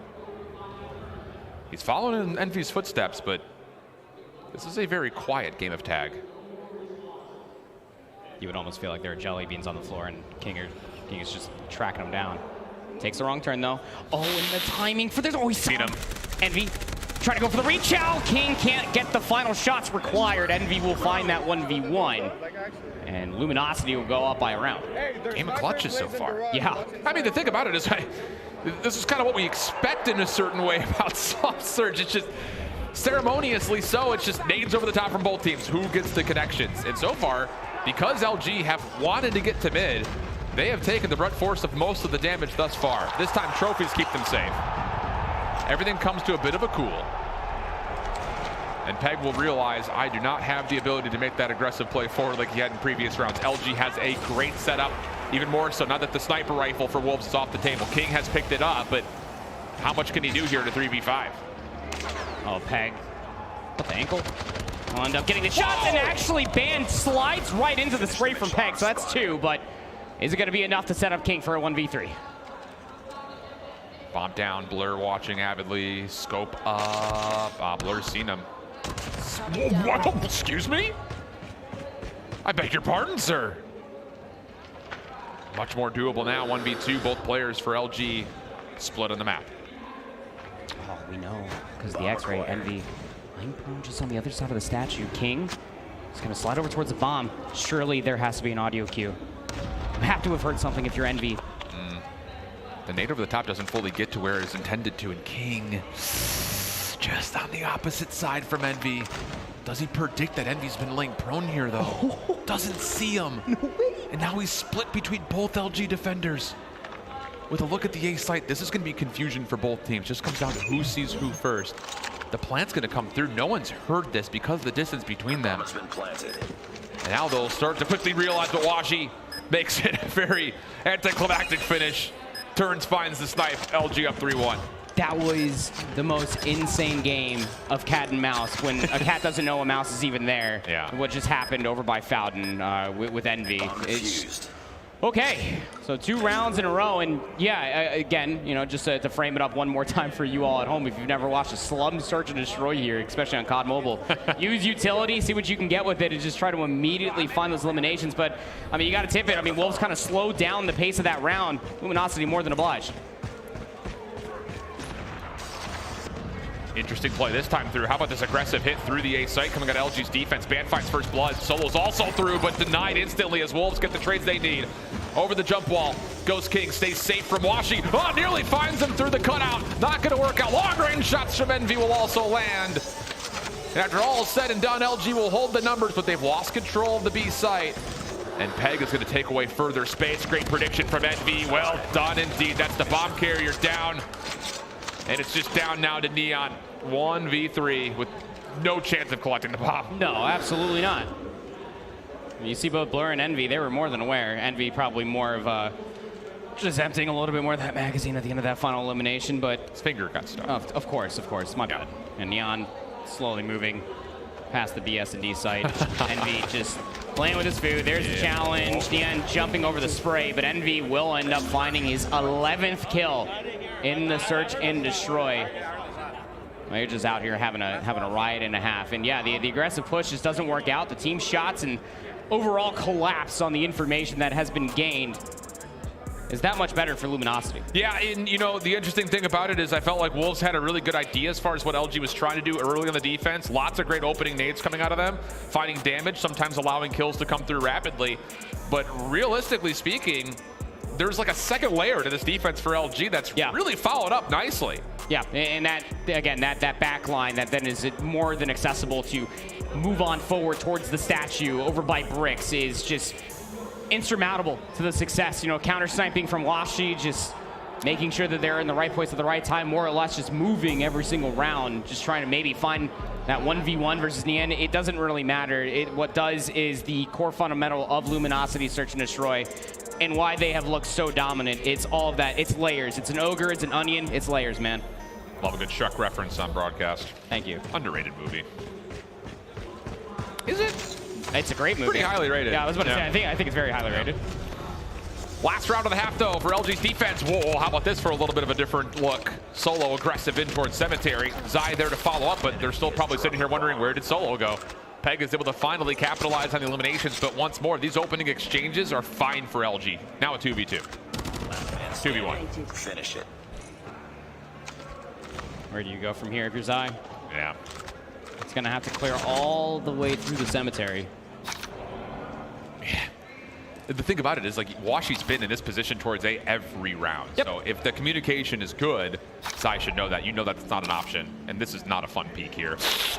He's following in Envy's footsteps, but this is a very quiet game of tag. You would almost feel like there are jelly beans on the floor, and King is just tracking them down. Takes the wrong turn, though. Oh, and the timing for this. Oh, he's seen him. Envy trying to go for the reach out. King can't get the final shots required. Envy will find that 1v1. And Luminosity will go up by a round. Game of clutches so far. Yeah. I mean, the thing about it is, this is kind of what we expect in a certain way about Slum Surge. It's just ceremoniously so. It's just nades over the top from both teams. Who gets the connections? And so far, because LG have wanted to get to mid, they have taken the brunt force of most of the damage thus far. This time, trophies keep them safe. Everything comes to a bit of a cool. And Pegg will realize, I do not have the ability to make that aggressive play forward like he had in previous rounds. LG has a great setup, even more so now that the sniper rifle for Wolves is off the table. King has picked it up, but how much can he do here to 3v5? Oh, Pegg. What the ankle? Will end up getting the shots, and actually Band slides right into the spray from Pegg, so that's 2, but is it going to be enough to set up King for a 1v3? Bomb down, Blur watching avidly, scope up. Blur's seen him. What? Excuse me? I beg your pardon, sir. Much more doable now, 1v2, both players for LG split on the map. Oh, we know, because the X-ray, Envy, lying prone just on the other side of the statue. King is going to slide over towards the bomb. Surely there has to be an audio cue. You have to have heard something if you're Envy. The nade over the top doesn't fully get to where it is intended to, and King just on the opposite side from Envy. Does he predict that Envy's been laying prone here, though? Doesn't see him. And now he's split between both LG defenders. With a look at the A site, this is going to be confusion for both teams. Just comes down to who sees who first. The plant's going to come through. No one's heard this because of the distance between them. And now they'll start to quickly realize that Woopiiee makes it a very anticlimactic finish. Turns, finds the snipe. LG up 3-1. That was the most insane game of cat and mouse when a cat doesn't know a mouse is even there. Yeah. What just happened over by Fountain with Envy. It's, okay, so 2 rounds in a row, and yeah, again, you know, just to frame it up one more time for you all at home, if you've never watched a Slum Search and Destroy here, especially on COD Mobile, use utility, see what you can get with it, and just try to immediately find those eliminations. But I mean, you got to tip it. I mean, Wolves kind of slowed down the pace of that round. Luminosity more than obliged. Interesting play this time through. How about this aggressive hit through the A site coming out of LG's defense? Band finds first blood. Solo's also through, but denied instantly as Wolves get the trades they need. Over the jump wall goes King, stays safe from Woopiiee. Oh, nearly finds him through the cutout. Not going to work out. Long range shots from Envy will also land. And after all is said and done, LG will hold the numbers, but they've lost control of the B site. And Pegg is going to take away further space. Great prediction from Envy. Well done indeed. That's the bomb carrier down. And it's just down now to Nian. 1v3 with no chance of collecting the bomb. No, absolutely not. You see both Blur and Envy, they were more than aware. Envy probably more of just emptying a little bit more of that magazine at the end of that final elimination, but... His finger got stuck. Of course, my bad. And Neon slowly moving past the BS&D site. Envy just Playing with his food. There's the challenge. Nian jumping over the spray, but Envy will end up finding his 11th kill in the search and destroy. Well, you're just out here having a riot and a half. And yeah, the aggressive push just doesn't work out. The team shots and overall collapse on the information that has been gained is that much better for Luminosity. Yeah, and you know, the interesting thing about it is I felt like Wolves had a really good idea as far as what LG was trying to do early on the defense. Lots of great opening nades coming out of them, finding damage, sometimes allowing kills to come through rapidly. But realistically speaking, there's like a second layer to this defense for LG that's really followed up nicely. Yeah, and that, again, that back line that then is more than accessible to move on forward towards the statue over by bricks is just insurmountable to the success. You know, counter sniping from Woopiiee, just making sure that they're in the right place at the right time, more or less just moving every single round, just trying to maybe find that 1v1 versus Nian. It doesn't really matter. What does is the core fundamental of Luminosity search and destroy, and why they have looked so dominant. It's all of that. It's layers. It's an ogre, it's an onion, it's layers, man. Love a good Shuck reference on broadcast. Thank you. Underrated movie. Is it? It's a great movie. Pretty highly rated. Yeah, I was about to say, I think it's very highly rated. Last round of the half, though, for LG's defense. Whoa, how about this for a little bit of a different look? Solo aggressive in towards Cemetery. Zai there to follow up, but they're still probably sitting here wondering, where did Solo go? Pegg is able to finally capitalize on the eliminations, but once more, these opening exchanges are fine for LG. Now a 2v2. 2v1. Finish it. Where do you go from here if you're Zai? Yeah. It's going to have to clear all the way through the Cemetery. Yeah. The thing about it is, like, Wooppiee's been in this position towards A every round. Yep. So if the communication is good, Zai should know that. You know that's not an option. And this is not a fun peek here.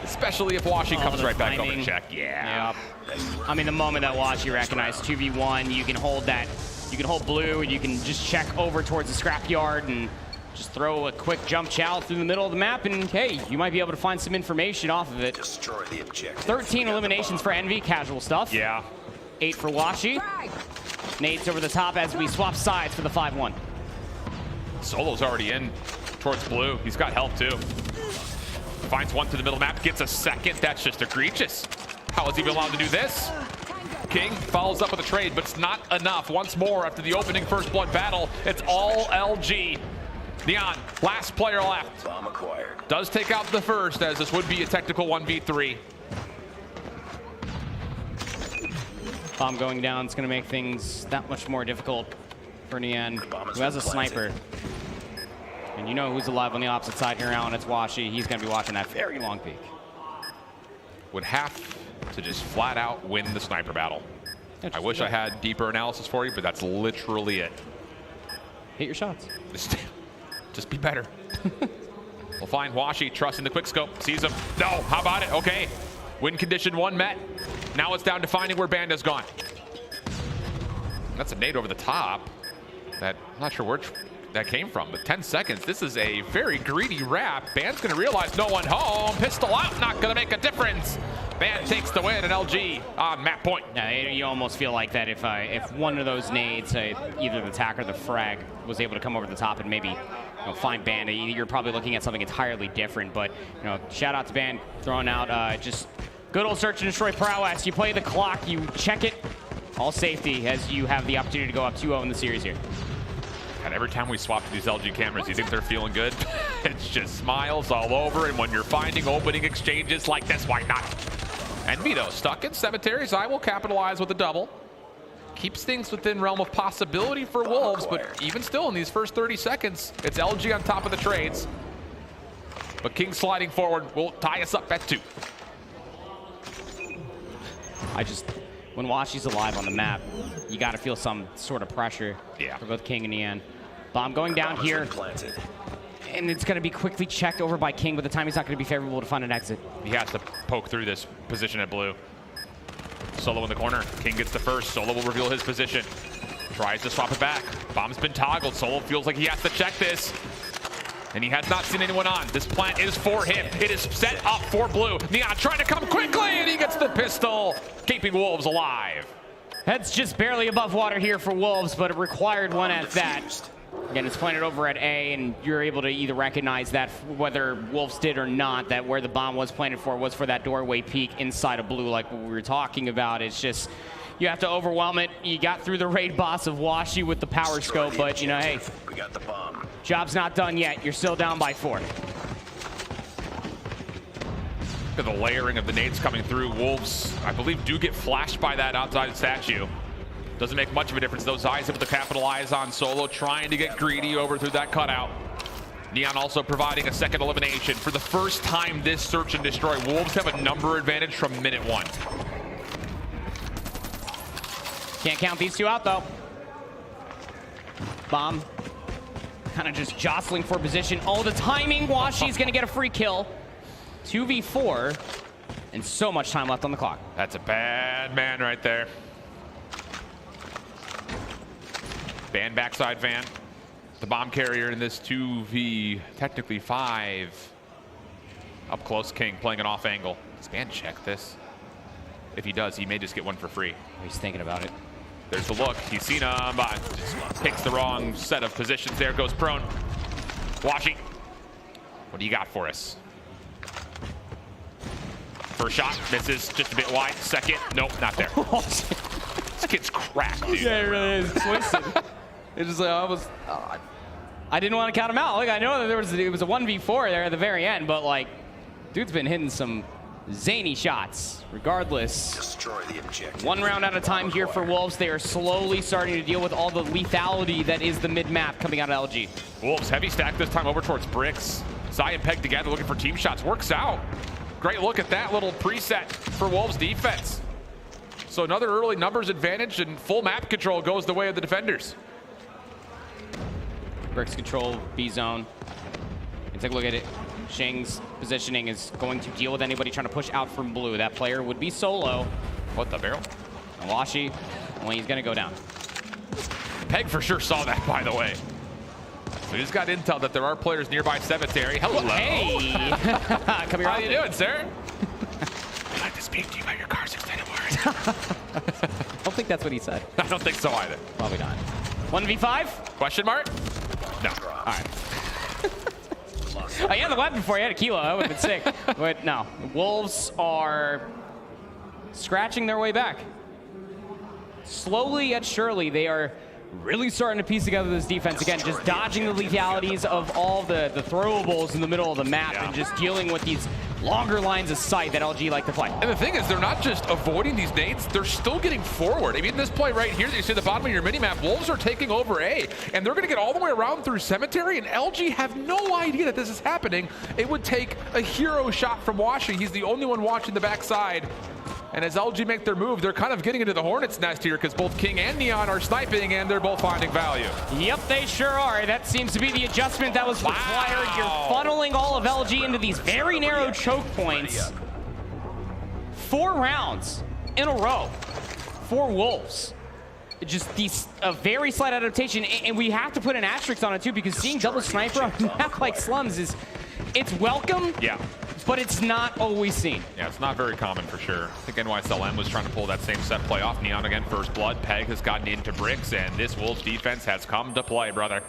Especially if Wooppie comes right back over to check. Yeah. Yep. I mean, the moment that Wooppie recognized 2v1, you can hold that. You can hold blue, and you can just check over towards the scrapyard and just throw a quick jump chow through the middle of the map, and hey, you might be able to find some information off of it. Destroy the objective. 13 eliminations for Envy, casual stuff. Yeah. 8 for Wooppie. Nades over the top as we swap sides for the 5-1. Solo's already in towards blue. He's got help too. Finds one to the middle map, gets a second. That's just egregious. How is he allowed to do this? King follows up with a trade, but it's not enough. Once more after the opening first blood battle, it's all LG. Nian, last player left. Bomb acquired. Does take out the first, as this would be a technical 1v3. Bomb going down is going to make things that much more difficult for Nian, who has a sniper. And you know who's alive on the opposite side here now, and it's Wooppie. He's going to be watching that very long peek. Would have to just flat out win the sniper battle. I wish I had deeper analysis for you, but that's literally it. Hit your shots. Just be better. We'll find Wooppie trusting the quick scope. Sees him. No, how about it? Okay. Win condition 1 met. Now it's down to finding where Band has gone. That's a nade over the top. That, I'm not sure where that came from, but 10 seconds. This is a very greedy wrap. Band's going to realize no one home. Pistol out, not going to make a difference. Band takes the win, and LG on map point. Yeah, you almost feel like that if one of those nades, either the tack or the frag, was able to come over the top and maybe find Band, you're probably looking at something entirely different. But shout out to Band throwing out just good old search and destroy prowess. You play the clock, you check it, all safety as you have the opportunity to go up 2-0 in the series here. And every time we swap to these LG cameras, you think they're feeling good? It's just smiles all over, and when you're finding opening exchanges like this, why not? Envy, though, stuck in Cemeteries. I will capitalize with a double. Keeps things within realm of possibility for Wolves, but even still in these first 30 seconds, it's LG on top of the trades. But King sliding forward will tie us up at 2. When Wooppie's alive on the map, you got to feel some sort of pressure for both King and Nian. Bomb going down here, and it's going to be quickly checked over by King, but the time he's not going to be favorable to find an exit. He has to poke through this position at blue. Solo in the corner. King gets the first. Solo will reveal his position. Tries to swap it back. Bomb's been toggled. Solo feels like he has to check this. And he has not seen anyone on. This plant is for him. It is set up for blue. Nian trying to come quickly, and he gets the pistol, keeping Wolves alive. Head's just barely above water here for Wolves, but a required one at that. Again, it's pointed over at A, and you're able to either recognize that whether Wolves did or not, that where the bomb was planted for was for that doorway peek inside of blue, like what we were talking about. It's just, you have to overwhelm it. You got through the raid boss of Woopiiee with the power scope, but you know, hey, we got the bomb. Job's not done yet. You're still down by 4. Look at the layering of the nades coming through. Wolves, I believe, do get flashed by that outside statue. Doesn't make much of a difference. Those eyes able to capitalize on Solo, trying to get greedy over through that cutout. Nian also providing a second elimination. For the first time this search and destroy, Wolves have a number advantage from minute 1. Can't count these two out, though. Bomb kind of just jostling for position. Oh, the timing. Wooppiee's going to get a free kill. 2v4, and so much time left on the clock. That's a bad man right there. Ban backside van. The bomb carrier in this 2v, technically 5. Up close, King playing an off angle. Does Ban check this? If he does, he may just get one for free. He's thinking about it. There's the look. He's seen him, but just picks the wrong set of positions there. Goes prone. Wooppiee, what do you got for us? First shot, misses just a bit wide. Second, nope, not there. This kid's cracked, dude. Yeah, it really is. Twisted. It's just like, I didn't want to count him out. Like, I know that it was a 1v4 there at the very end, but like, dude's been hitting some zany shots. Regardless, destroy the objective. 1 round at a time here for Wolves. They are slowly starting to deal with all the lethality that is the mid-map coming out of LG. Wolves heavy stack this time over towards bricks. Saze and Pegg together looking for team shots. Works out. Great look at that little preset for Wolves defense. So another early numbers advantage, and full map control goes the way of the defenders. Bricks control B zone. And take a look at it. Shing's positioning is going to deal with anybody trying to push out from blue. That player would be Solo. What the barrel? And Wooppie, well, he's going to go down. Pegg for sure saw that, by the way. So he's got intel that there are players nearby cemetery. Hello. Hey. Come here. How you doing, sir? I'd like to speak to you about your car's extended warranty. I don't think that's what he said. I don't think so either. Probably not. 1v5? Question mark? No. All right. I had the weapon before. I had a kilo. That would have been sick. But no. Wolves are scratching their way back. Slowly yet surely, they are really starting to piece together this defense again, just dodging the lethalities of all the throwables in the middle of the map and just dealing with these longer lines of sight that LG like to play. And the thing is, they're not just avoiding these nades, they're still getting forward. I mean, this play right here that you see at the bottom of your minimap, Wolves are taking over A, and they're going to get all the way around through Cemetery, and LG have no idea that this is happening. It would take a hero shot from Wooppiee. He's the only one watching the backside. And as LG make their move, they're kind of getting into the Hornet's nest here because both King and Nian are sniping, and they're both finding value. Yep, they sure are. That seems to be the adjustment that was required. You're funneling all of LG into these very narrow choke points. 4 rounds in a row for Wolves. Just a very slight adaptation, and we have to put an asterisk on it too, because seeing double sniper on a map like Slums it's welcome. Yeah. But it's not always seen. Yeah, it's not very common for sure. I think NYSL was trying to pull that same set play off. Nian again, first blood. Pegg has gotten into bricks, and this Wolves defense has come to play, brother.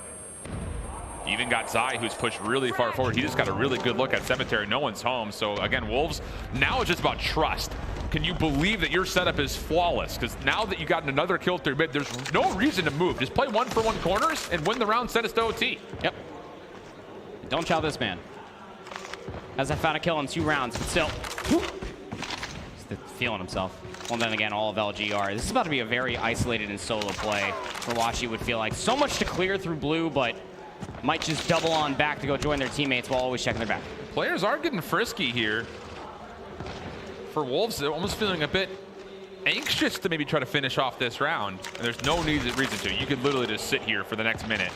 Even got Zai, who's pushed really far forward. He just got a really good look at Cemetery. No one's home. So again, Wolves, now it's just about trust. Can you believe that your setup is flawless? Because now that you got another kill through mid, there's no reason to move. Just play 1-for-1 corners and win the round, send us to OT. Yep. Don't chow this man. As I found a kill in 2 rounds, but still, he's feeling himself. Well, then again, all of LG are. This is about to be a very isolated and solo play for Wooppie. Would feel like so much to clear through blue, but might just double on back to go join their teammates while always checking their back. Players are getting frisky here. For Wolves, they're almost feeling a bit anxious to maybe try to finish off this round. And there's no reason to. You could literally just sit here for the next minute.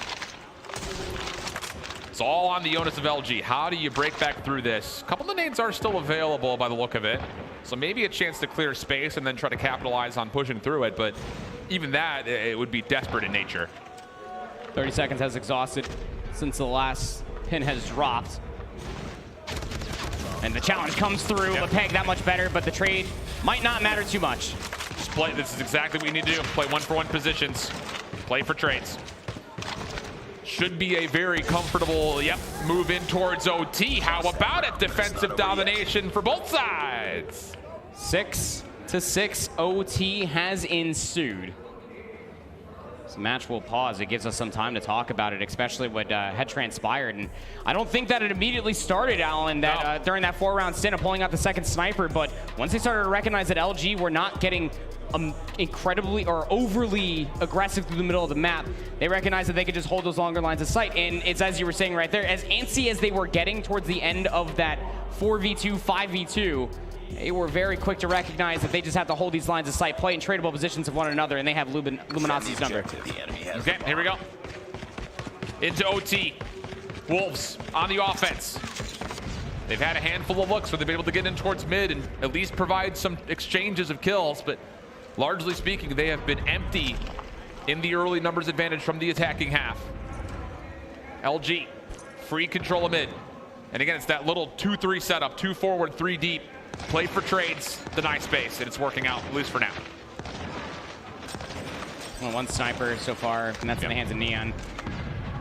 It's all on the onus of LG. How do you break back through this? A couple of nades are still available by the look of it. So maybe a chance to clear space and then try to capitalize on pushing through it. But even that, it would be desperate in nature. 30 seconds has exhausted since the last pin has dropped. And the challenge comes through. Yep. Pegg that much better, but the trade might not matter too much. Just play. This is exactly what we need to do. Play 1-for-1 positions. Play for trades. should be a very comfortable, move in towards OT. How about it? Defensive domination for both sides. 6-6 OT has ensued. So the match will pause. It gives us some time to talk about it, especially what had transpired. And I don't think that it immediately started, Alan, that during that 4-round stint of pulling out the second sniper. But once they started to recognize that LG were not getting incredibly or overly aggressive through the middle of the map, they recognized that they could just hold those longer lines of sight. And it's as you were saying right there, as antsy as they were getting towards the end of that 4v2, 5v2, they were very quick to recognize that they just have to hold these lines of sight, play in tradable positions of one another, and they have Luminosity's number. Okay, here we go. Into OT. Wolves on the offense. They've had a handful of looks where they've been able to get in towards mid and at least provide some exchanges of kills, but largely speaking, they have been empty in the early numbers advantage from the attacking half. LG, free control of mid. And again, it's that little 2-3 setup, 2 forward, 3 deep. Play for trades, deny space, and it's working out, at least for now. Well, one sniper so far, and that's in the hands of Nian.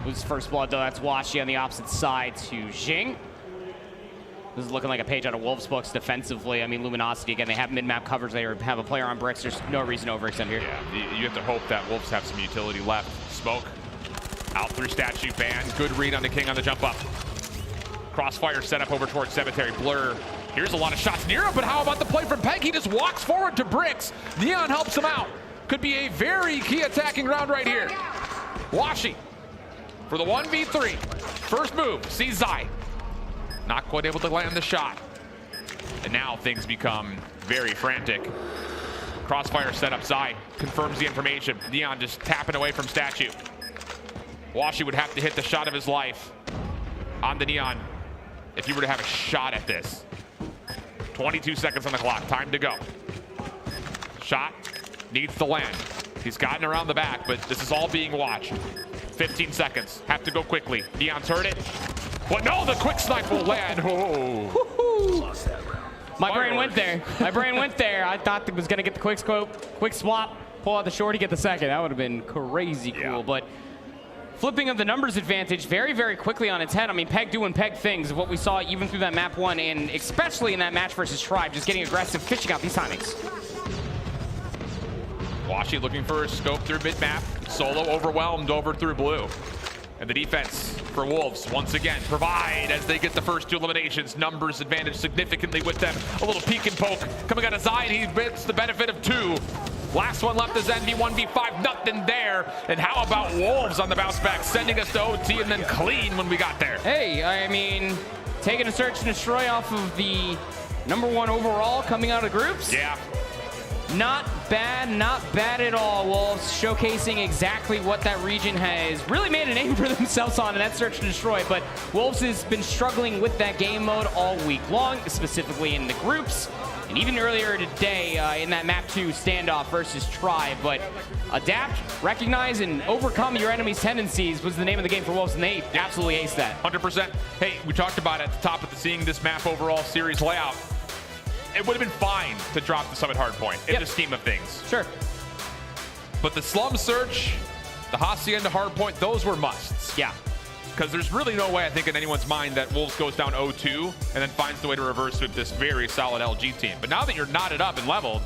Loses first blood, though. That's Woopiiee on the opposite side to Jing. This is looking like a page out of Wolves' books defensively. I mean, Luminosity, again, they have mid-map coverage. They have a player on bricks. There's no reason to overextend here. Yeah, you have to hope that Wolves have some utility left. Smoke out through statue ban. Good read on the King on the jump up. Crossfire set up over towards Cemetery. Blur. Here's a lot of shots. Nero, but how about the play from Pegg? He just walks forward to bricks. Nian helps him out. Could be a very key attacking round right here. Woopiiee for the 1v3. First move, sees Zai. Not quite able to land the shot. And now things become very frantic. Crossfire setup, Zai confirms the information. Nian just tapping away from statue. Woopiiee would have to hit the shot of his life on the Nian if he were to have a shot at this. 22 seconds on the clock, time to go. Shot needs to land. He's gotten around the back, but this is all being watched. 15 seconds, have to go quickly. Nian's heard it. But no, the quick snipe will land. Oh. My brain went there. My brain went there. I thought it was gonna get the quick scope, quick swap, pull out the shorty, get the second. That would have been crazy cool, but flipping of the numbers advantage very, very quickly on its head. I mean, Pegg doing Pegg things of what we saw even through that map 1, and especially in that match versus Tribe, just getting aggressive, fishing out these timings. Woopiiee looking for a scope through mid-map. Solo overwhelmed over through blue. And the defense for Wolves, once again, provide as they get the first 2 eliminations. Numbers advantage significantly with them. A little peek and poke coming out of Zai, and he gets the benefit of 2. Last one left is Envy, 1v5, nothing there. And how about Wolves on the bounce back, sending us to OT and then clean when we got there? Hey, I mean, taking a search and destroy off of the #1 overall coming out of groups. Yeah. Not bad at all. Wolves showcasing exactly what that region has really made a name for themselves on, and that's search and destroy. But Wolves has been struggling with that game mode all week long, specifically in the groups. And even earlier today in that map 2 standoff versus Tribe. But adapt, recognize, and overcome your enemy's tendencies was the name of the game for Wolves, and they absolutely aced that. 100%. Hey, we talked about at the top of seeing this map overall series layout. It would have been fine to drop the Summit Hardpoint in the scheme of things. Sure. But the Slum Search, the Hacienda Hardpoint, those were musts. Yeah. Because there's really no way, I think, in anyone's mind that Wolves goes down 0-2 and then finds the way to reverse with this very solid LG team. But now that you're knotted up and leveled,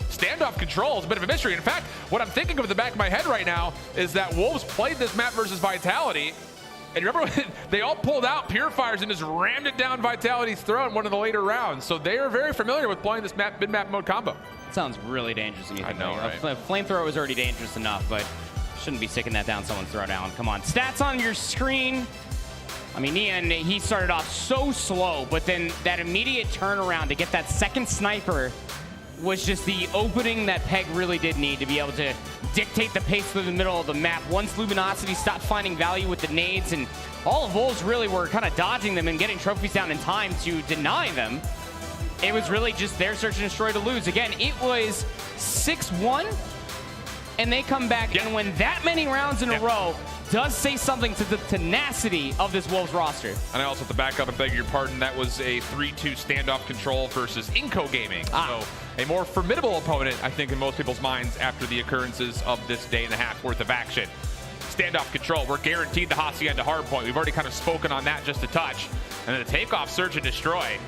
standoff control is a bit of a mystery. In fact, what I'm thinking of in the back of my head right now is that Wolves played this map versus Vitality. And remember when they all pulled out Purifiers and just rammed it down Vitality's throat in one of the later rounds. So they are very familiar with playing this mid-map mode combo. Sounds really dangerous to me. I know, right? Flamethrower is already dangerous enough, but shouldn't be sticking that down someone's throat, Alan. Come on. Stats on your screen. I mean, Nian, he started off so slow, but then that immediate turnaround to get that second sniper was just the opening that Pegg really did need to be able to dictate the pace through the middle of the map. Once Luminosity stopped finding value with the nades, and all of Wolves really were kind of dodging them and getting trophies down in time to deny them, it was really just their search and destroy to lose. Again, it was 6-1, and they come back and win that many rounds in a row does say something to the tenacity of this Wolves roster. And I also have to back up and beg your pardon. That was a 3-2 standoff control versus INCO Gaming. So a more formidable opponent, I think, in most people's minds after the occurrences of this day and a half worth of action. standoff control. We're guaranteed the Hacienda hardpoint. We've already kind of spoken on that just a touch. And then the takeoff, search, and destroy.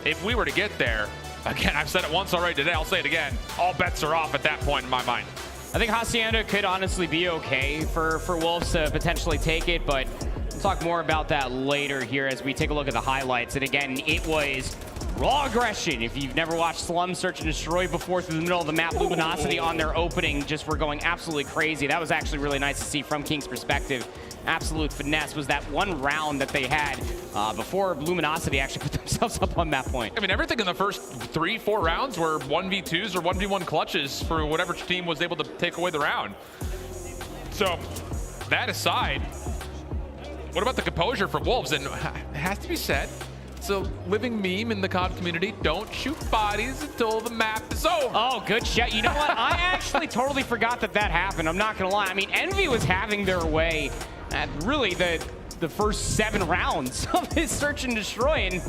If we were to get there, again, I've said it once already today, I'll say it again, all bets are off at that point in my mind. I think Hacienda could honestly be okay for Wolves to potentially take it, but we'll talk more about that later here as we take a look at the highlights. And again, it was raw aggression. If you've never watched Slum Search and Destroy before through the middle of the map, Luminosity on their opening just were going absolutely crazy. That was actually really nice to see from King's perspective. Absolute finesse was that one round that they had before Luminosity actually put themselves up on that point. I mean, everything in the first 3-4 rounds were 1v2s or 1v1 clutches for whatever team was able to take away the round. So, that aside, what about the composure from Wolves? And it has to be said, it's a living meme in the COD community. Don't shoot bodies until the map is over. Oh, good shot. You know what? I actually totally forgot that happened. I'm not going to lie. I mean, Envy was having their way at really the first 7 rounds of his search and destroy. And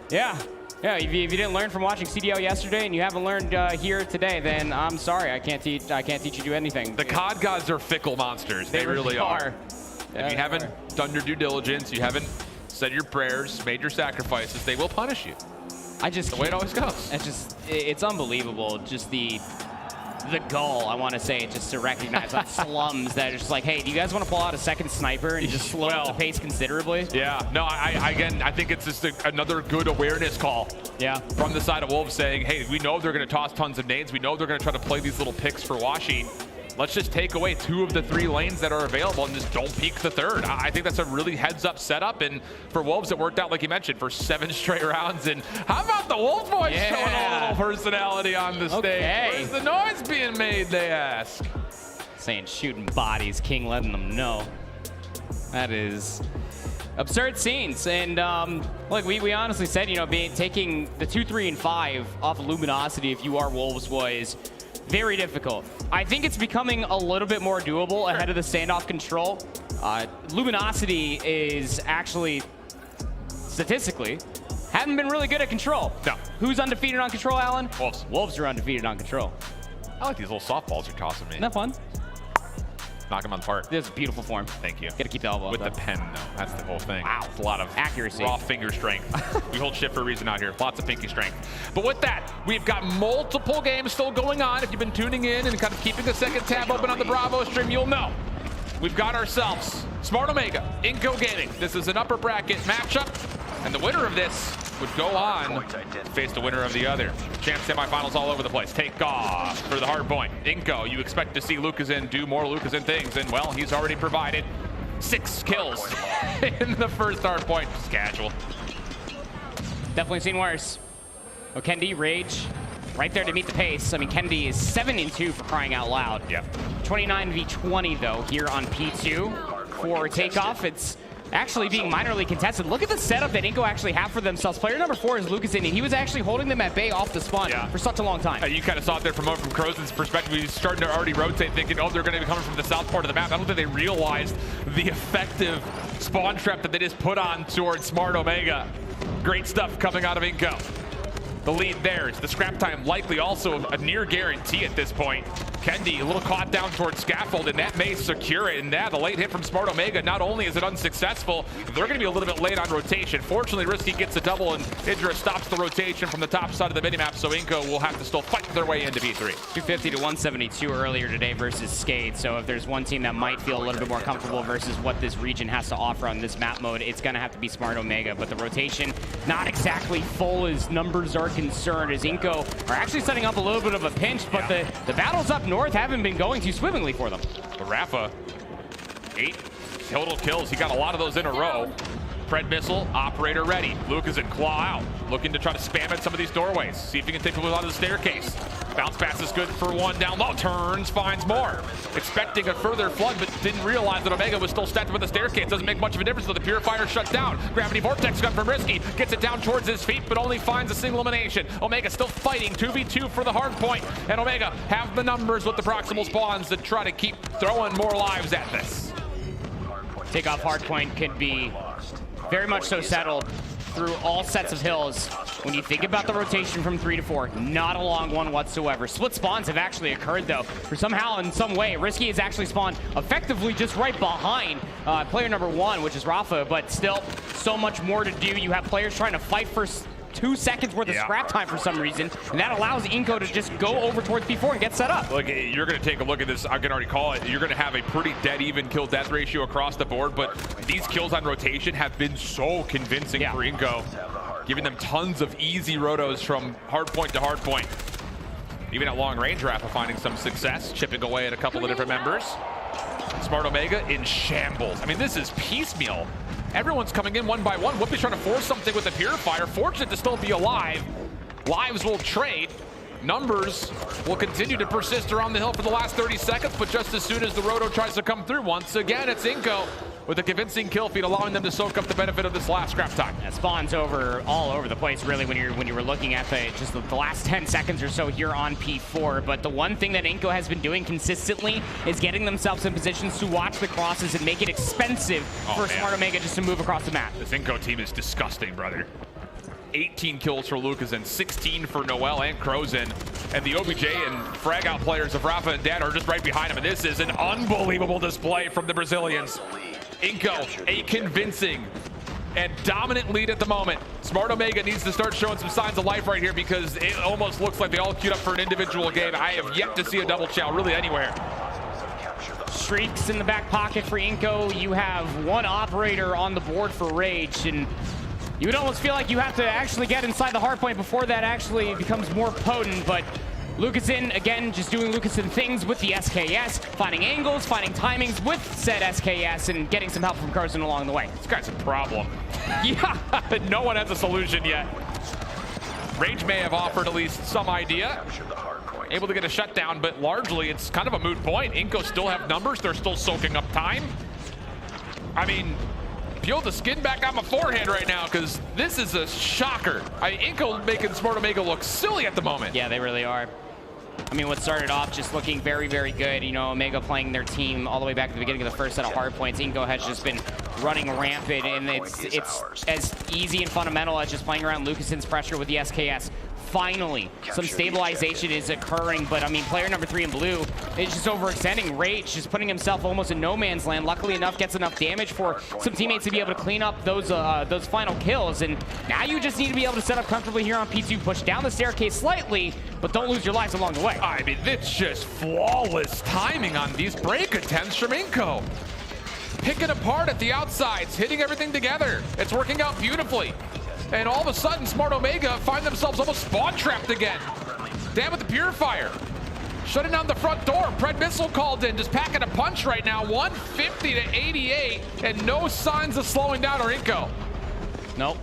yeah, if you didn't learn from watching CDL yesterday and you haven't learned here today, then I'm sorry. I can't teach you anything. The COD gods are fickle monsters. They really are. If you haven't done your due diligence, you haven't said your prayers, made your sacrifices, they will punish you. The way it always goes. It's unbelievable. Just the goal, I want to say, just to recognize on slums that are just like, hey, do you guys want to pull out a second sniper and just slow up the pace considerably? Yeah, no, I think it's just another good awareness call. Yeah. From the side of Wolves saying, hey, we know they're going to toss tons of nades. We know they're going to try to play these little picks for washing. Let's just take away 2 of the 3 lanes that are available and just don't peek the 3rd. I think that's a really heads-up setup, and for Wolves, it worked out, like you mentioned, for 7 straight rounds. And how about the Wolf boys showing a little personality on the stage? Where's the noise being made, they ask? Saying shooting bodies, King letting them know. That is absurd scenes. And look, we honestly said, you know, taking the 2, 3, and 5 off of Luminosity if you are Wolves was very difficult. I think it's becoming a little bit more doable ahead of the standoff control. Luminosity is actually, statistically, haven't been really good at control. No. Who's undefeated on control, Alan? Wolves. Wolves are undefeated on control. I like these little softballs you're tossing me. Isn't that fun? Knock them on the park. This is a beautiful form. Thank you. Gotta keep the elbow with up, the pen, though. That's the whole thing. Wow. It's a lot of accuracy. Raw finger strength. We hold shit for a reason out here. Lots of pinky strength. But with that, we've got multiple games still going on. If you've been tuning in and kind of keeping a second tab open on the Bravo stream, you'll know. We've got ourselves Smart Omega, INCO Gaming. This is an upper bracket matchup, and the winner of this would go on to face the winner of the other. Champ semifinals all over the place. Take off for the hard point. INCO, you expect to see Lucaszin do more Lucaszin things, and well, he's already provided 6 kills in the first hard point. Just casual. Definitely seen worse. Oh, Kendy, Rage, right there to meet the pace. I mean, Kendy is 7-2 for crying out loud. Yeah. 29v20 though here on P2 for takeoff. It's actually being minorly contested. Look at the setup that INCO actually have for themselves. Player number 4 is Lucaszin, and he was actually holding them at bay off the spawn for such a long time. You kind of saw it there from Jrozin's perspective. He's starting to already rotate, thinking, oh, they're going to be coming from the south part of the map. I don't think they realized the effective spawn trap that they just put on towards Smart Omega. Great stuff coming out of INCO. The lead there is the scrap time, likely also a near guarantee at this point. Kendy, a little caught down towards scaffold, and that may secure it. And that, the late hit from Smart Omega, not only is it unsuccessful, they're going to be a little bit late on rotation. Fortunately, Risky gets a double, and Idra stops the rotation from the top side of the minimap, so INCO will have to still fight their way into P3. 250 to 172 earlier today versus Skate. So if there's one team that might feel a little bit more comfortable versus what this region has to offer on this map mode, it's going to have to be Smart Omega. But the rotation, not exactly full as numbers are concerned, as INCO are actually setting up a little bit of a pinch, but the battles up north haven't been going too swimmingly for them. But Rafa, 8 total kills. He got a lot of those in a row. Pred missile, operator ready. Lucaszin claw out, looking to try to spam at some of these doorways. See if he can take people out of the staircase. Bounce pass is good for 1 down low. Turns, finds more. Expecting a further flood, but didn't realize that Omega was still stacked with the staircase. Doesn't make much of a difference, though. The Purifier shut down. Gravity Vortex gun from Risky. Gets it down towards his feet, but only finds a single elimination. Omega still fighting 2v2 for the hard point. And Omega have the numbers with the proximal spawns to try to keep throwing more lives at this. Takeoff hard point could be very much so settled through all sets of hills. when you think about the rotation from 3 to 4, not a long one whatsoever. Split spawns have actually occurred though. For somehow, in some way, Risky has actually spawned effectively just right behind player number 1, which is Rafa, but still so much more to do. You have players trying to fight for 2 seconds worth of scrap time for some reason, and that allows INCO to just go over towards P4 and get set up. Look, you're going to take a look at this. I can already call it. You're going to have a pretty dead even kill-death ratio across the board, but these kills on rotation have been so convincing for INCO, giving them tons of easy rotos from hard point to hard point. Even at long range, Rafa finding some success, chipping away at a couple of different members. Smart Omega in shambles. I mean, this is piecemeal. Everyone's coming in one by one. Woopiiee trying to force something with the Purifier. Fortunate to still be alive. Lives will trade. Numbers will continue to persist around the hill for the last 30 seconds, but just as soon as the roto tries to come through, once again, it's INCO with a convincing kill feed, allowing them to soak up the benefit of this last scrap time. That spawns all over the place, really, when you were looking at the last 10 seconds or so here on P4. But the one thing that INCO has been doing consistently is getting themselves in positions to watch the crosses and make it expensive for Smart Omega just to move across the map. This INCO team is disgusting, brother. 18 kills for Lucaszin, 16 for Noel and Jrozin. And the OBJ and frag out players of Rafa and Dan are just right behind him. And this is an unbelievable display from the Brazilians. INCO, a convincing and dominant lead at the moment. Smart Omega needs to start showing some signs of life right here, because it almost looks like they all queued up for an individual game. I have yet to see a double chow really anywhere. Streaks in the back pocket for INCO. You have one operator on the board for Rage, and you would almost feel like you have to actually get inside the hard point before that actually becomes more potent, but Lucaszin, again, just doing Lucaszin things with the SKS, finding angles, finding timings with said SKS, and getting some help from Carson along the way. This guy's a problem. Yeah, no one has a solution yet. Rage may have offered at least some idea. Able to get a shutdown, but largely it's kind of a moot point. INCO still have numbers. They're still soaking up time. I mean, peel the skin back on my forehead right now, because this is a shocker. INCO making Smart Omega look silly at the moment. Yeah, they really are. I mean, what started off just looking very, very good, you know, Omega playing their team all the way back at the beginning of the first set of hard points. INCO has just been running rampant, and it's as easy and fundamental as just playing around Lucason's pressure with the SKS. Finally, some stabilization is occurring, but I mean, player number 3 in blue is just overextending. Rage just putting himself almost in no man's land. Luckily enough, gets enough damage for some teammates to be able to clean up those final kills, and now you just need to be able to set up comfortably here on P2, push down the staircase slightly, but don't lose your lives along the way. I mean, it's just flawless timing on these break attempts from INCO. Picking apart at the outsides, hitting everything together. It's working out beautifully. And all of a sudden, Smart Omega find themselves almost spawn trapped again. Damn with the Purifier. Shutting down the front door. Pred Missile called in, just packing a punch right now. 150 to 88, and no signs of slowing down or INCO. Nope,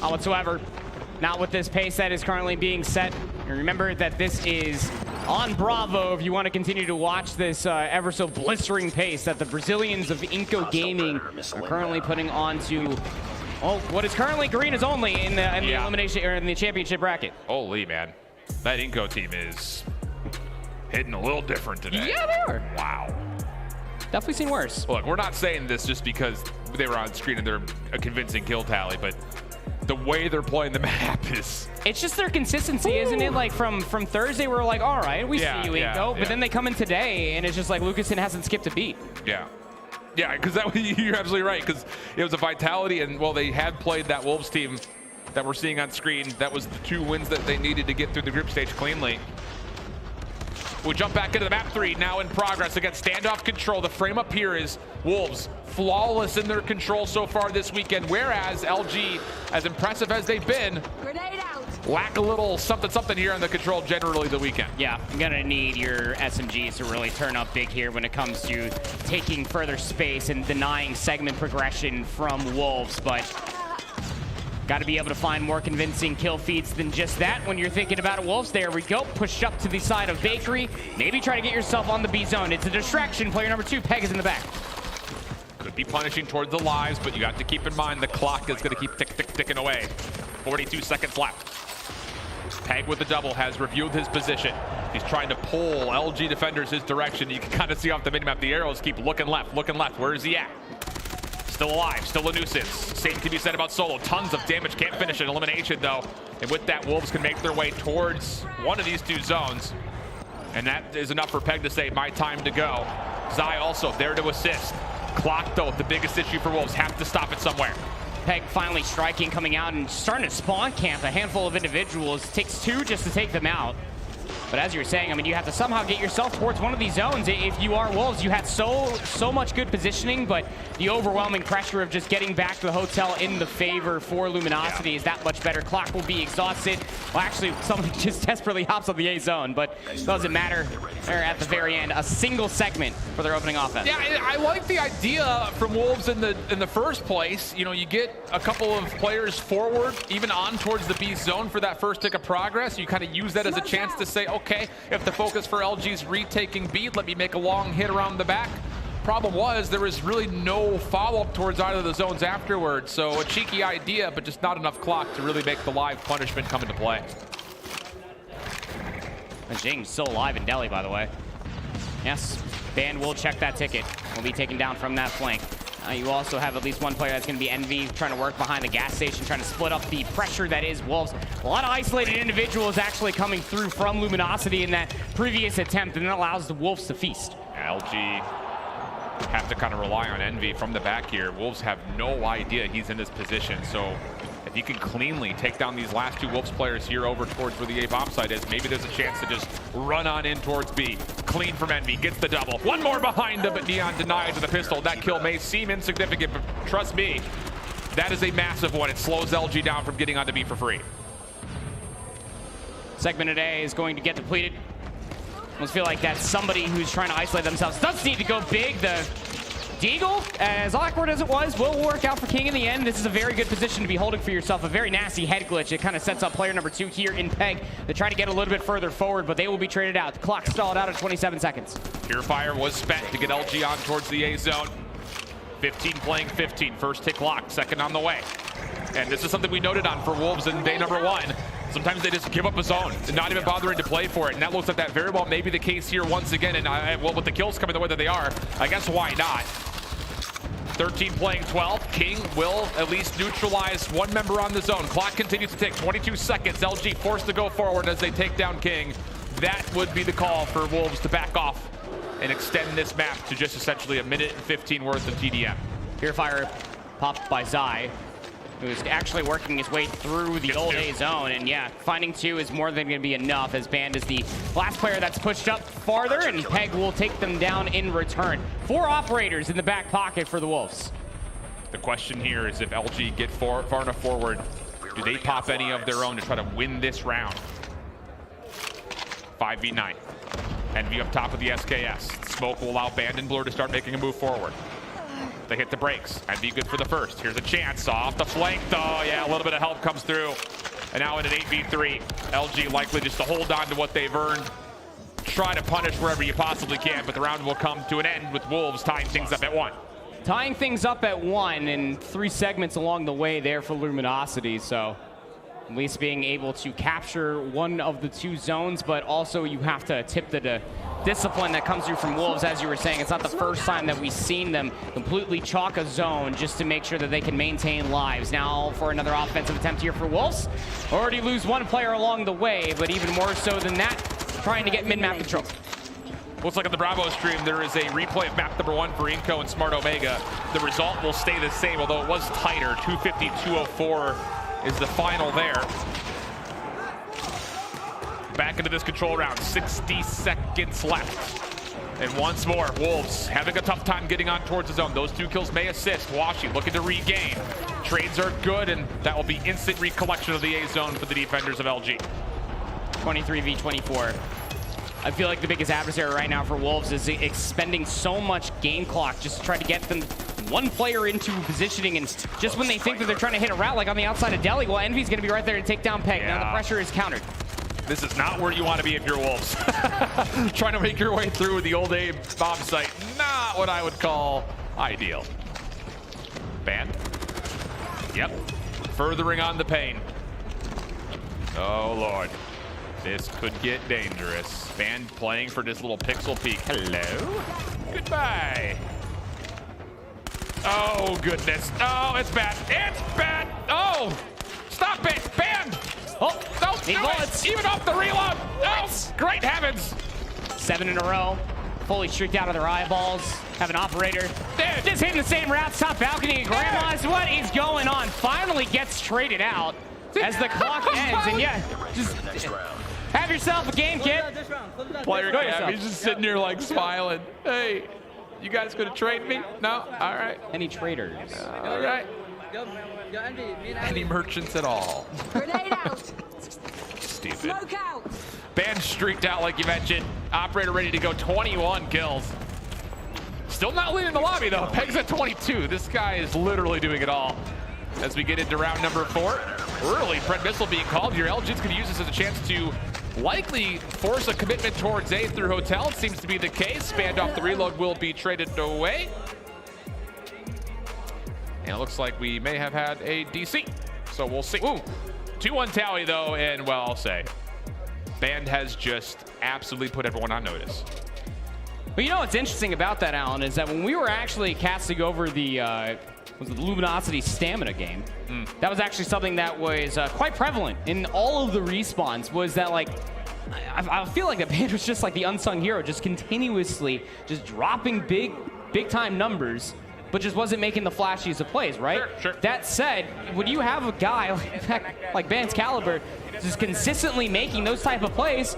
not whatsoever. Not with this pace that is currently being set. And remember that this is on Bravo if you want to continue to watch this ever so blistering pace that the Brazilians of INCO Gaming are currently putting onto what is currently Garena's only in the elimination or in the championship bracket. Holy man, that INCO team is hitting a little different today. Yeah, they are. Wow. Definitely seen worse. Look, we're not saying this just because they were on screen and they're a convincing kill tally, but the way they're playing the map is... It's just their consistency, isn't it? Like from Thursday, we're like, all right, we see you, INCO, but then they come in today and it's just like Lucaszin hasn't skipped a beat. Yeah. Yeah, because you're absolutely right, because it was a Vitality, and well, they had played that Wolves team that we're seeing on screen. That was the 2 wins that they needed to get through the group stage cleanly. We jump back into the map 3, now in progress against standoff control. The frame up here is Wolves, flawless in their control so far this weekend, whereas LG, as impressive as they've been, lack a little something here on the control generally the weekend. Yeah, I'm gonna need your SMGs to really turn up big here when it comes to taking further space and denying segment progression from Wolves, but got to be able to find more convincing kill feeds than just that when you're thinking about Wolves. There we go, push up to the side of Bakery, maybe try to get yourself on the B zone. It's a distraction. Player number 2, Pegg, is in the back. Could be punishing towards the lives, but you got to keep in mind the clock is going to keep ticking away. 42 seconds left. Pegg with the double has reviewed his position. He's trying to pull LG defenders his direction. You can kind of see off the minimap the arrows keep looking left. Where is he at? Still alive, still a nuisance. Same can be said about Solo. Tons of damage, can't finish an elimination though. And with that, Wolves can make their way towards one of these two zones. And that is enough for Pegg to say, my time to go. Zai also there to assist. Clock though, the biggest issue for Wolves, have to stop it somewhere. Pegg finally striking, coming out and starting to spawn camp a handful of individuals. Takes two just to take them out. But as you were saying, I mean, you have to somehow get yourself towards one of these zones. If you are Wolves, you had so much good positioning, but the overwhelming pressure of just getting back to the hotel in the favor for Luminosity is that much better. Clock will be exhausted. Well, actually, somebody just desperately hops on the A zone, but doesn't matter. They're at the very end, a single segment for their opening offense. Yeah, I like the idea from Wolves in the first place. You know, you get a couple of players forward, even on towards the B zone for that first tick of progress. You kind of use that as a chance to say, okay, if the focus for LG is retaking B, let me make a long hit around the back. Problem was, there was really no follow-up towards either of the zones afterwards. So a cheeky idea, but just not enough clock to really make the live punishment come into play. And Jing's still alive in Delhi, by the way. Yes, Ban will check that ticket. Will be taken down from that flank. You also have at least one player that's going to be Envy, trying to work behind the gas station, trying to split up the pressure that is Wolves. A lot of isolated individuals actually coming through from Luminosity in that previous attempt, and that allows the Wolves to feast. LG have to kind of rely on Envy from the back here. Wolves have no idea he's in this position, so if he can cleanly take down these last two Wolves players here over towards where the A bomb site is, maybe there's a chance to just run on in towards B. Clean from Envy, gets the double. One more behind him, but Nian denied with a pistol. That kill may seem insignificant, but trust me, that is a massive one. It slows LG down from getting onto B for free. Segment of A is going to get depleted. I almost feel like that's somebody who's trying to isolate themselves. Does need to go big. The Deagle, as awkward as it was, will work out for King in the end. This is a very good position to be holding for yourself. A very nasty head glitch. It kind of sets up player number 2 here in Pegg. They try to get a little bit further forward, but they will be traded out. The clock stalled out at 27 seconds. Purifier was spent to get LG on towards the A zone. 15 playing 15. First tick locked, second on the way. And this is something we noted on for Wolves in day number 1. Sometimes they just give up a zone and not even bothering to play for it. And that looks like that very well may be the case here once again. And well, with the kills coming the way that they are, I guess why not? 13 playing 12. King will at least neutralize one member on the zone. Clock continues to tick. 22 seconds. LG forced to go forward as they take down King. That would be the call for Wolves to back off and extend this map to just essentially a minute and 15 worth of TDM. Purifier popped by Zai, who's actually working his way through the old A zone. And yeah, finding 2 is more than going to be enough, as Band is the last player that's pushed up farther, and Pegg will take them down in return. 4 operators in the back pocket for the Wolves. The question here is if LG get far enough forward, do they pop any of their own to try to win this round? 5v9. Envy up top of the SKS. Smoke will allow Band and Blur to start making a move forward. They hit the brakes. Envy good for the first. Here's a chance off the flank though. Yeah, a little bit of help comes through. And now in an 8v3, LG likely just to hold on to what they've earned. Try to punish wherever you possibly can, but the round will come to an end with Wolves tying things up at 1. Tying things up at 1 and 3 segments along the way there for Luminosity. So at least being able to capture one of the 2 zones, but also you have to tip the discipline that comes through from Wolves. As you were saying, it's not the first time that we've seen them completely chalk a zone just to make sure that they can maintain lives. Now for another offensive attempt here for Wolves. Already lose 1 player along the way, but even more so than that, trying to get mid-map control. Looks like on the Bravo stream, there is a replay of map number 1 for INCO and Smart Omega. The result will stay the same, although it was tighter. 250-204 is the final there. Back into this control round, 60 seconds left. And once more, Wolves having a tough time getting on towards the zone. Those 2 kills may assist. Washi looking to regain. Trades are good, and that will be instant recollection of the A zone for the defenders of LG. 23v24. I feel like the biggest adversary right now for Wolves is expending so much game clock just to try to get them 1 player into positioning, and just when they think that they're trying to hit a route like on the outside of Delhi, well, Envy's going to be right there to take down Pegg. Yeah. Now the pressure is countered. This is not where you want to be if you're Wolves. Trying to make your way through the old A bomb site, not what I would call ideal. Band. Yep. Furthering on the pain. Oh, Lord. This could get dangerous. Band playing for this little pixel peek. Hello. Goodbye. Oh, goodness. Oh, it's bad. It's bad. Oh, stop it. Banned. Oh, don't do it. Even off the reload. Oh, great heavens. 7 in a row. Fully streaked out of their eyeballs. Have an operator. Just hitting the same routes. Top balcony. Grandma's. What is going on? Finally gets traded out as the clock ends. And yeah, just have yourself a game, kid. Player cam. He's just sitting here like smiling. Hey, you guys gonna trade me? No? All right. Any traders? All right. Any merchants at all? Grenade out. Stupid. Smoke out. Band streaked out like you mentioned. Operator ready to go. 21 kills. Still not leading the lobby though. Pegg's at 22. This guy is literally doing it all. As we get into round number 4. Early Pred missile being called here. LG's going to use this as a chance to likely force a commitment towards A through Hotel. It seems to be the case. Spanned off the reload will be traded away. And it looks like we may have had a DC. So we'll see. Ooh, 2-1 tally though, and well, I'll say, Band has just absolutely put everyone on notice. Well, you know what's interesting about that, Alan, is that when we were actually casting over the Luminosity stamina game, that was actually something that was quite prevalent in all of the respawns, was that like, I feel like the Band was just like the unsung hero, just continuously just dropping big time numbers, but just wasn't making the flashiest of plays, right? Sure. That said, when you have a guy like Band's caliber just consistently making those type of plays,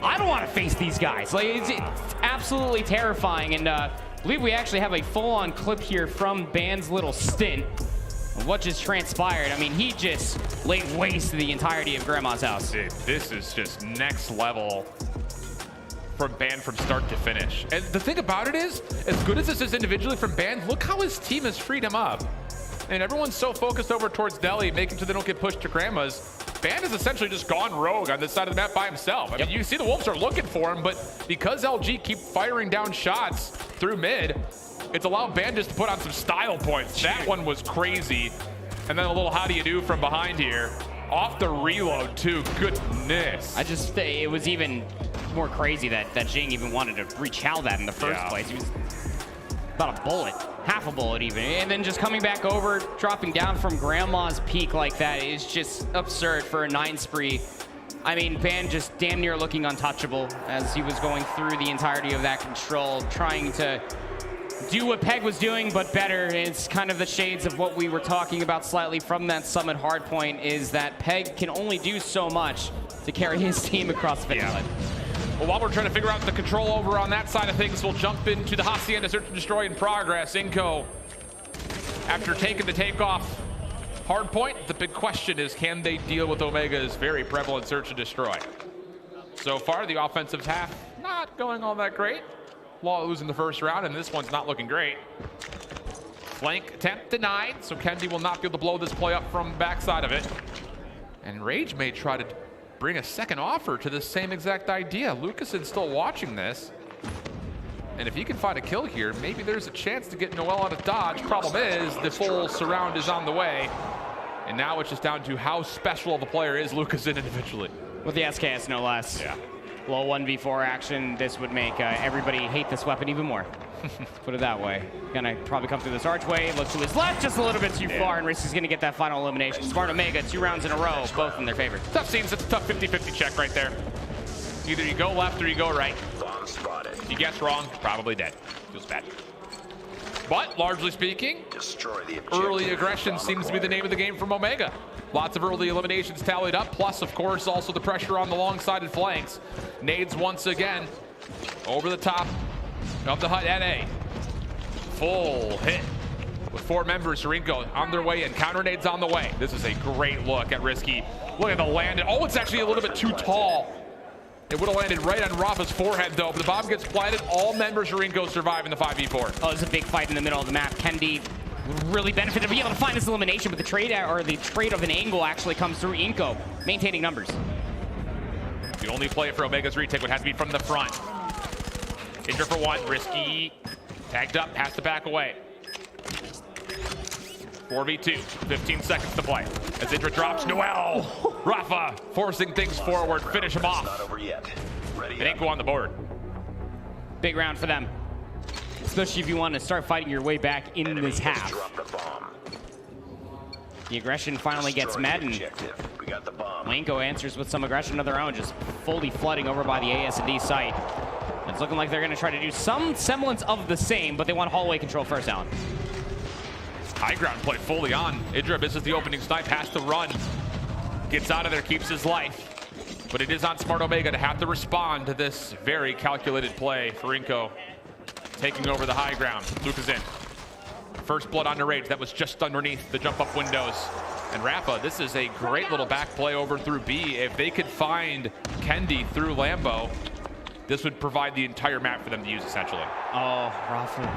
I don't want to face these guys. Like, it's absolutely terrifying. And I believe we actually have a full-on clip here from Band's little stint of what just transpired. I mean, he just laid waste to the entirety of Grandma's house. Dude, this is just next level from Band from start to finish. And the thing about it is, as good as this is individually from Band, look how his team has freed him up. And everyone's so focused over towards Delhi, making sure they don't get pushed to Grandma's. Band has essentially just gone rogue on this side of the map by himself. I mean, you see the Wolves are looking for him, but because LG keep firing down shots through mid, it's allowed Band just to put on some style points. That one was crazy. And then a little how do you do from behind here. Off the reload too, goodness. It was even more crazy that Jing even wanted to reach out that in the first place. He was about a bullet, half a bullet even. And then just coming back over, dropping down from Grandma's peak like that is just absurd for a 9 spree. I mean, Band just damn near looking untouchable as he was going through the entirety of that control, trying to do what Pegg was doing, but better. It's kind of the shades of what we were talking about slightly from that Summit hardpoint, is that Pegg can only do so much to carry his team across the finish line. Well, while we're trying to figure out the control over on that side of things, we'll jump into the Hacienda Search and Destroy in progress. INCO, after taking the takeoff hard point, the big question is, can they deal with Omega's very prevalent Search and Destroy? So far, the offensive half not going all that great. Law losing the first round, and this one's not looking great. Flank attempt denied, so Kendy will not be able to blow this play up from the backside of it. And Rage may try to bring a second offer to this same exact idea. Lucaszin's still watching this. And if he can find a kill here, maybe there's a chance to get Noel out of dodge. Problem is, the full surround is on the way. And now it's just down to how special of a player is Lucaszin individually. With the SKS, no less. Yeah. Low 1v4 action, this would make everybody hate this weapon even more. Put it that way. Gonna probably come through this archway, look to his left just a little bit too far, and Risk is gonna get that final elimination. Smart Omega, 2 rounds in a row, both in their favor. Tough scenes, it's a tough 50-50 check right there. Either you go left or you go right. If you guess wrong, probably dead. Feels bad. But largely speaking, early aggression seems to be the name of the game from Omega. Lots of early eliminations tallied up, plus of course also the pressure on the long-sided flanks. Nades once again over the top of the hut at A. Full hit with 4 members. INCO on their way in. Counter nades on the way. This is a great look at Risky. Look at the land. Oh, it's actually a little bit too tall. It would have landed right on Rafa's forehead though, but the bomb gets planted. All members of INCO survive in the 5v4. Oh, it's a big fight in the middle of the map. Kendy really benefited to be able to find this elimination, but the trade of an angle actually comes through INCO, maintaining numbers. The only play for Omega's retake would have to be from the front. Idra for 1, Risky tagged up, has to back away. 4v2, 15 seconds to play. As Idra drops, Noel! Rafa forcing things forward, finish him off. And INCO on the board. Big round for them. especially if you want to start fighting your way back in this half. The aggression finally gets met, and INCO answers with some aggression of their own, just fully flooding over by the AS&D site. It's looking like they're going to try to do some semblance of the same, but they want hallway control first, Alan. High ground play fully on. Idra misses the opening snipe, has to run. Gets out of there, keeps his life. But it is on Smart Omega to have to respond to this very calculated play for INCO. Taking over the high ground. Lucaszin. First blood on the Rage. That was just underneath the jump up windows. And Rappa, this is a great little back play over through B. If they could find Kendy through Lambo, this would provide the entire map for them to use, essentially. Oh, Rafa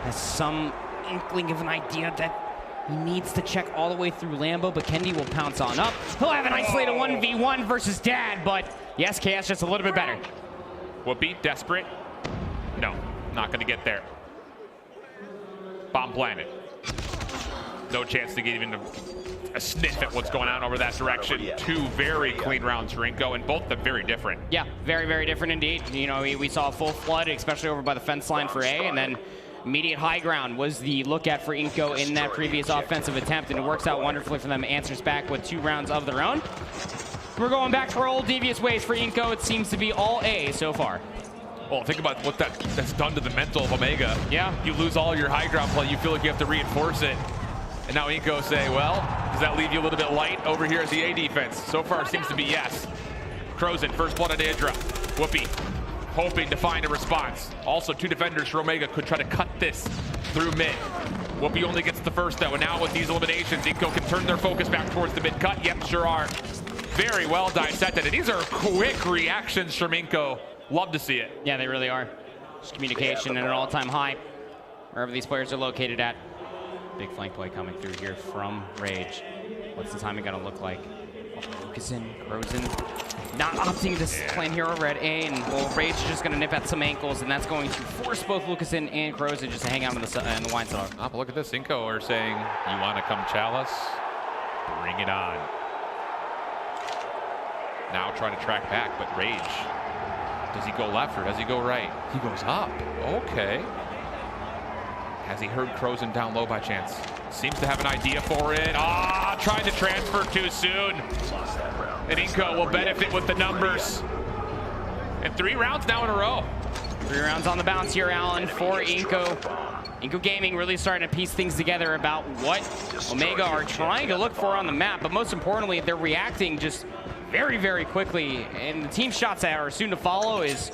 has some inkling of an idea that he needs to check all the way through Lambo, but Kendy will pounce on up. He'll have an isolated 1v1 versus Dad, but yes, KS just a little bit better. Woopiiee, desperate. No, not going to get there. Bomb planted. No chance to get even a sniff at what's going on over that direction. Two very clean rounds for INCO, and both of them very different. Yeah, very, very different indeed. You know, we saw a full flood, especially over by the fence line for A, and then immediate high ground was the look at for INCO in that previous offensive attempt, and it works out wonderfully for them. Answers back with 2 rounds of their own. We're going back to our old devious ways for INCO. It seems to be all A so far. Well, think about what that's done to the mental of Omega. Yeah. You lose all your high ground play, you feel like you have to reinforce it. And now INCO say, well, does that leave you a little bit light over here at the A defense? So far, it seems to be yes. Jrozin, first blood on Idra. Woopiiee, hoping to find a response. Also, 2 defenders for Omega could try to cut this through mid. Woopiiee only gets the first, though, and now with these eliminations, INCO can turn their focus back towards the mid cut. Yep, sure are. Very well dissected, and these are quick reactions from INCO. Love to see it. Yeah, they really are. Just communication at an all-time high, wherever these players are located at. Big flank play coming through here from Rage. What's the timing gonna look like? Lucaszin, Jrozin, not opting to plan hero red A, and well, Rage is just gonna nip at some ankles, and that's going to force both Lucaszin and Jrozin just to hang out in the wine cellar. Oh, but look at this, INCO are saying, you wanna come chalice? Bring it on. Now try to track back, but Rage, does he go left or does he go right? He goes up, okay. Has he heard Jrozin down low by chance? Seems to have an idea for it. Ah, trying to transfer too soon. And INCO will benefit with the numbers. And 3 rounds now in a row. 3 rounds on the bounce here, Alan, for INCO. INCO Gaming really starting to piece things together about what Omega are trying to look for on the map, but most importantly, they're reacting just very, very quickly. And the team shots that are soon to follow is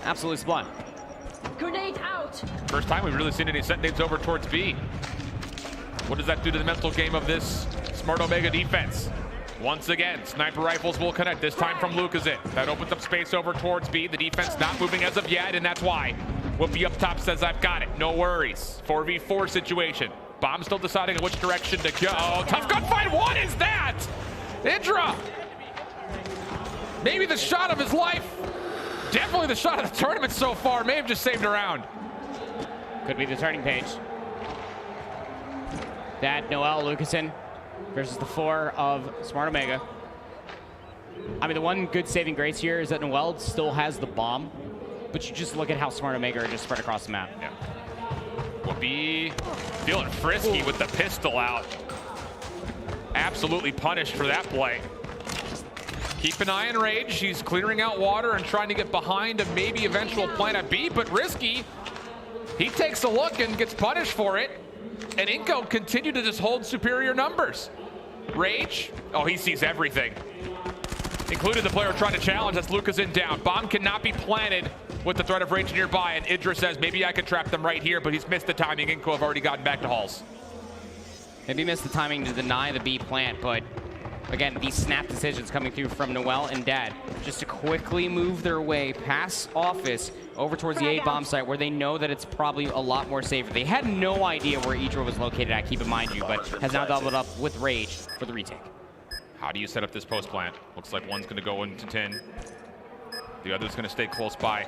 absolutely sublime. Grenade out! First time we've really seen any set nades over towards B. What does that do to the mental game of this Smart Omega defense? Once again, sniper rifles will connect, this time from Lucaszin. That opens up space over towards B. The defense not moving as of yet, and that's why Woopiiee up top says, I've got it, no worries. 4v4 situation. Bomb still deciding on which direction to go. Tough gunfight, what is that? Idra! Maybe the shot of his life. Definitely the shot of the tournament so far. May have just saved a round. Could be the turning page. That Noel, Lucaszin versus the 4 of Smart Omega. I mean, the one good saving grace here is that Noel still has the bomb, but you just look at how Smart Omega are just spread across the map. Yeah. Woopiiee feeling frisky with the pistol out. Absolutely punished for that play. Keep an eye on Rage. She's clearing out water and trying to get behind a maybe eventual plan at B, but risky. He takes a look and gets punished for it. And INCO continue to just hold superior numbers. Rage, oh, he sees everything. Including the player trying to challenge, that's Lucaszin down. Bomb cannot be planted with the threat of Rage nearby, and Idra says, maybe I could trap them right here, but he's missed the timing. INCO have already gotten back to halls. Maybe missed the timing to deny the B plant, but again, these snap decisions coming through from Noel and Dad, just to quickly move their way past office over towards the A bomb site where they know that it's probably a lot more safer. They had no idea where Idra was located at, keep in mind you, but has now doubled up with Rage for the retake. How do you set up this post plant? Looks like one's gonna go into 10. The other's gonna stay close by.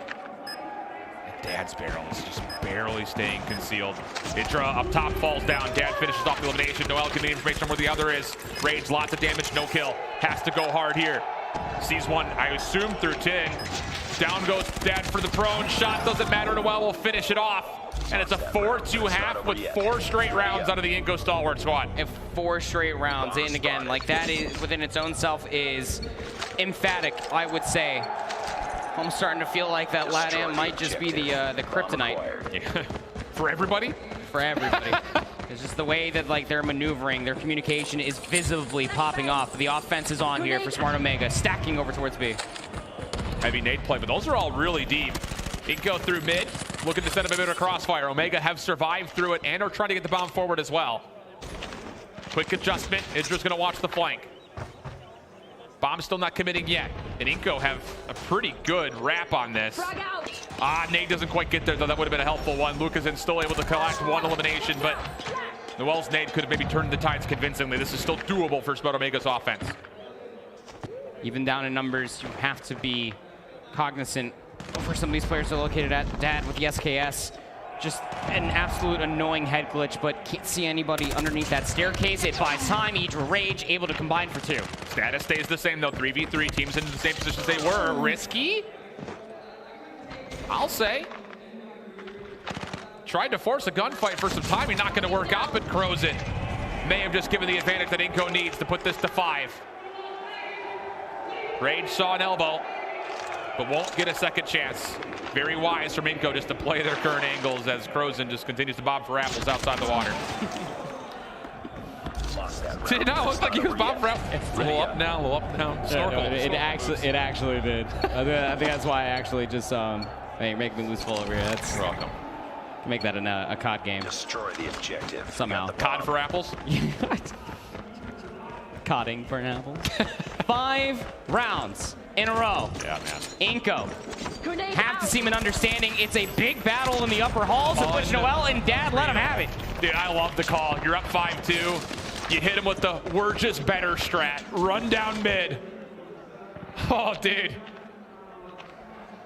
And Dad's barrel is just barely staying concealed. Idra up top falls down. Dad finishes off the elimination. Noel can get information on where the other is. Rage, lots of damage, no kill. Has to go hard here. Sees one, I assume, through 10. Down goes Dad for the prone shot. Doesn't matter. Noel will finish it off. And it's a 4-2 half with 4 straight rounds out of the INCO Stalwart squad. And 4 straight rounds. And again, like that is within its own self is emphatic, I would say. I'm starting to feel like that LATAM might just be the kryptonite. Yeah. For everybody? For everybody. It's just the way that like they're maneuvering, their communication is visibly popping off. The offense is on here for Smart Omega, stacking over towards B. Heavy nade play, but those are all really deep. INCO through mid, looking to set up a bit of crossfire. Omega have survived through it and are trying to get the bomb forward as well. Quick adjustment, Idra's gonna watch the flank. Bomb still not committing yet. And INCO have a pretty good wrap on this. Nade doesn't quite get there, though. That would have been a helpful one. Lucaszin still able to collect one elimination, but Noel's nade could have maybe turned the tides convincingly. This is still doable for Smart Omega's offense. Even down in numbers, you have to be cognizant of where some of these players are located at. Dad with the SKS. Just an absolute annoying head glitch, but can't see anybody underneath that staircase. It buys time. Idra Rage able to combine for 2. Status stays the same, though. 3v3 teams in the same positions they were. Risky, I'll say. Tried to force a gunfight for some timing. Not going to work out, but Jrozin may have just given the advantage that INCO needs to put this to 5. Rage saw an elbow, but won't get a second chance. Very wise from INCO just to play their current angles as Jrozin just continues to bob for apples outside the water. Did it not look like he was bobbing for apples? A little up now, a little up down. Snorkel. It actually did. I think that's why I actually just hey, make me lose full over here. That's You're welcome. Make that a COD game. Destroy the objective. Somehow. COD for apples? Codding for an apple. 5 rounds in a row. Yeah, man. INCO have to seem an understanding. It's a big battle in the upper halls of which Noel and Dad let him have it. Dude, I love the call. You're up 5-2. You hit him with the "we're just better" strat. Run down mid. Oh, dude.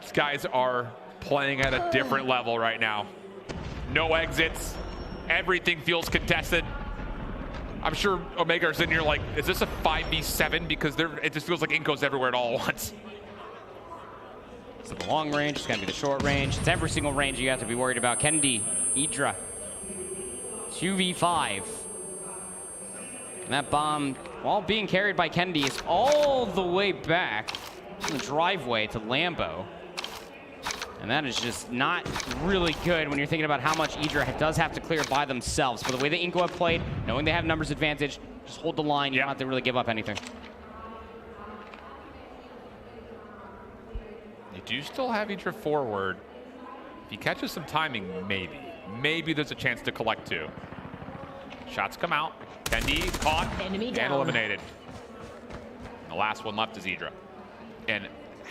These guys are playing at a different level right now. No exits. Everything feels contested. I'm sure Omega's in here like, is this a 5v7? Because it just feels like INCO's everywhere at all at once. It's the long range, it's gonna be the short range. It's every single range you have to be worried about. Kendy, Idra, 2v5. And that bomb, while being carried by Kendy, is all the way back in the driveway to Lambo. And that is just not really good when you're thinking about how much Idra does have to clear by themselves. But the way that INCO have played, knowing they have numbers advantage, just hold the line. You don't have to really give up anything. You do still have Idra forward. If he catches some timing, maybe there's a chance to collect 2. Shots come out. Kendy caught and eliminated. The last one left is Idra. And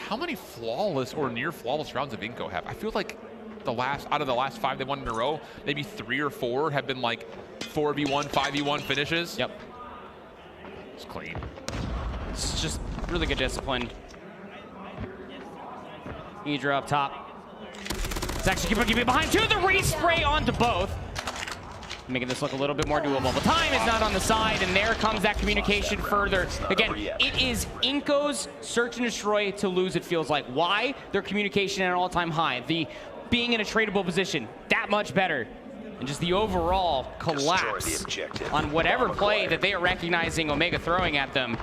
how many flawless or near flawless rounds of INCO have? I feel like out of the last 5 they won in a row, maybe 3 or 4 have been like 4v1, 5v1 finishes. Yep. It's clean. It's just really good discipline. Idra up top. It's actually keeping behind 2. The respray onto both. Making this look a little bit more doable. The time is not on the side, and there comes that communication further. Again, it is INCO's search and destroy to lose, it feels like. Why? Their communication at an all-time high. The being in a tradable position, that much better. And just the overall collapse on whatever play that they are recognizing Omega throwing at them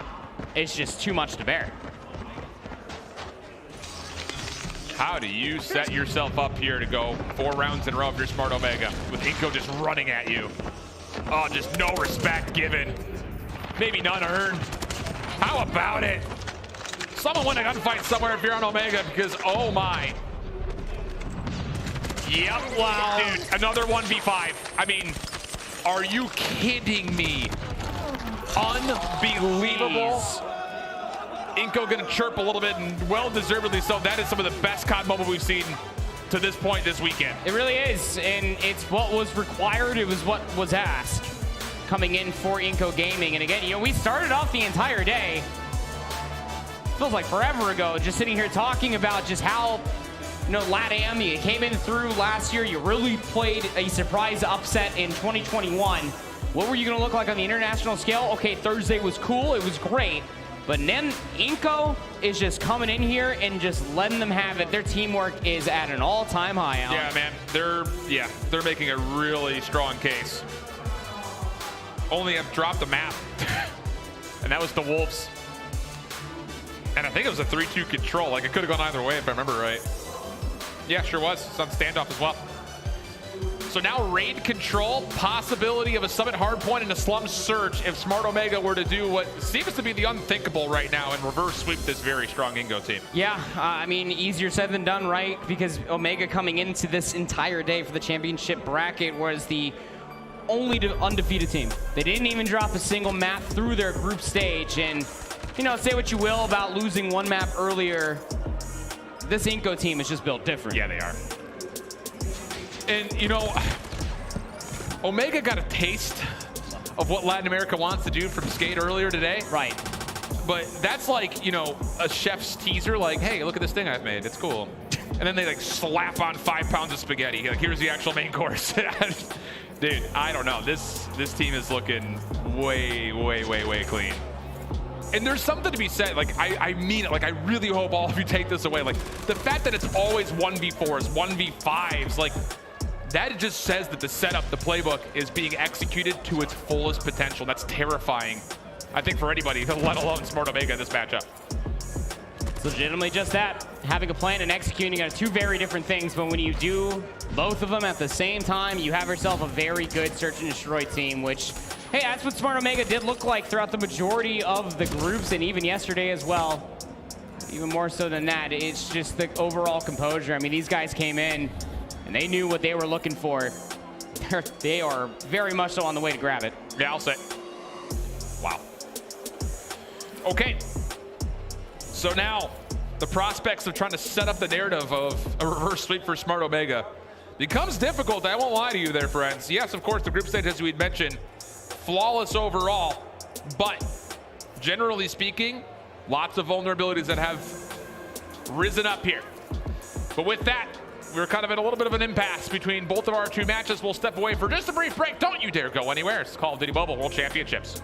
is just too much to bear. How do you set yourself up here to go 4 rounds in a row if you're Smart Omega with INCO just running at you? Oh, just no respect given. Maybe none earned. How about it? Someone win a gunfight somewhere if you're on Omega because, oh my. Yep, wow. Dude, another 1v5. I mean, are you kidding me? Unbelievable. INCO gonna chirp a little bit, and well-deservedly so. That is some of the best COD moment we've seen to this point this weekend. It really is, and it's what was required. It was what was asked coming in for INCO Gaming. And again, you know, we started off the entire day, feels like forever ago, just sitting here talking about just how, you know, LATAM, you came in through last year, you really played a surprise upset in 2021. What were you gonna look like on the international scale? Okay, Thursday was cool, it was great. But then INCO is just coming in here and just letting them have it. Their teamwork is at an all-time high. Alan. Yeah, man. They're making a really strong case. Only have dropped the map. And that was the Wolves. And I think it was a 3-2 control. Like, it could have gone either way if I remember right. Yeah, sure was. It's on standoff as well. So now raid control, possibility of a summit hardpoint and a slum search if Smart Omega were to do what seems to be the unthinkable right now and reverse sweep this very strong INCO team. Yeah, I mean, easier said than done, right? Because Omega coming into this entire day for the championship bracket was the only undefeated team. They didn't even drop a single map through their group stage. And, you know, say what you will about losing one map earlier, this INCO team is just built different. Yeah, they are. And, you know, Omega got a taste of what Latin America wants to do from Skate earlier today. Right. But that's like, you know, a chef's teaser, like, hey, look at this thing I've made. It's cool. And then they, like, slap on 5 pounds of spaghetti. Like, here's the actual main course. Dude, I don't know. This team is looking way, way, way, way clean. And there's something to be said, like, I mean it, like, I really hope all of you take this away. Like, the fact that it's always 1v4s, 1v5s, like, that just says that the setup, the playbook, is being executed to its fullest potential. That's terrifying, I think, for anybody, let alone Smart Omega in this matchup. It's legitimately just that. Having a plan and executing are two very different things, but when you do both of them at the same time, you have yourself a very good search and destroy team, which, hey, that's what Smart Omega did look like throughout the majority of the groups and even yesterday as well. Even more so than that, it's just the overall composure. I mean, these guys came in and they knew what they were looking for. They are very much so on the way to grab it. Yeah, I'll say. Wow. Okay. So now, the prospects of trying to set up the narrative of a reverse sweep for Smart Omega becomes difficult. I won't lie to you there, friends. Yes, of course, the group stage, as we'd mentioned, flawless overall, but generally speaking, lots of vulnerabilities that have risen up here. But with that, we're kind of in a little bit of an impasse between both of our two matches. We'll step away for just a brief break. Don't you dare go anywhere. It's Call of Duty Mobile World Championships.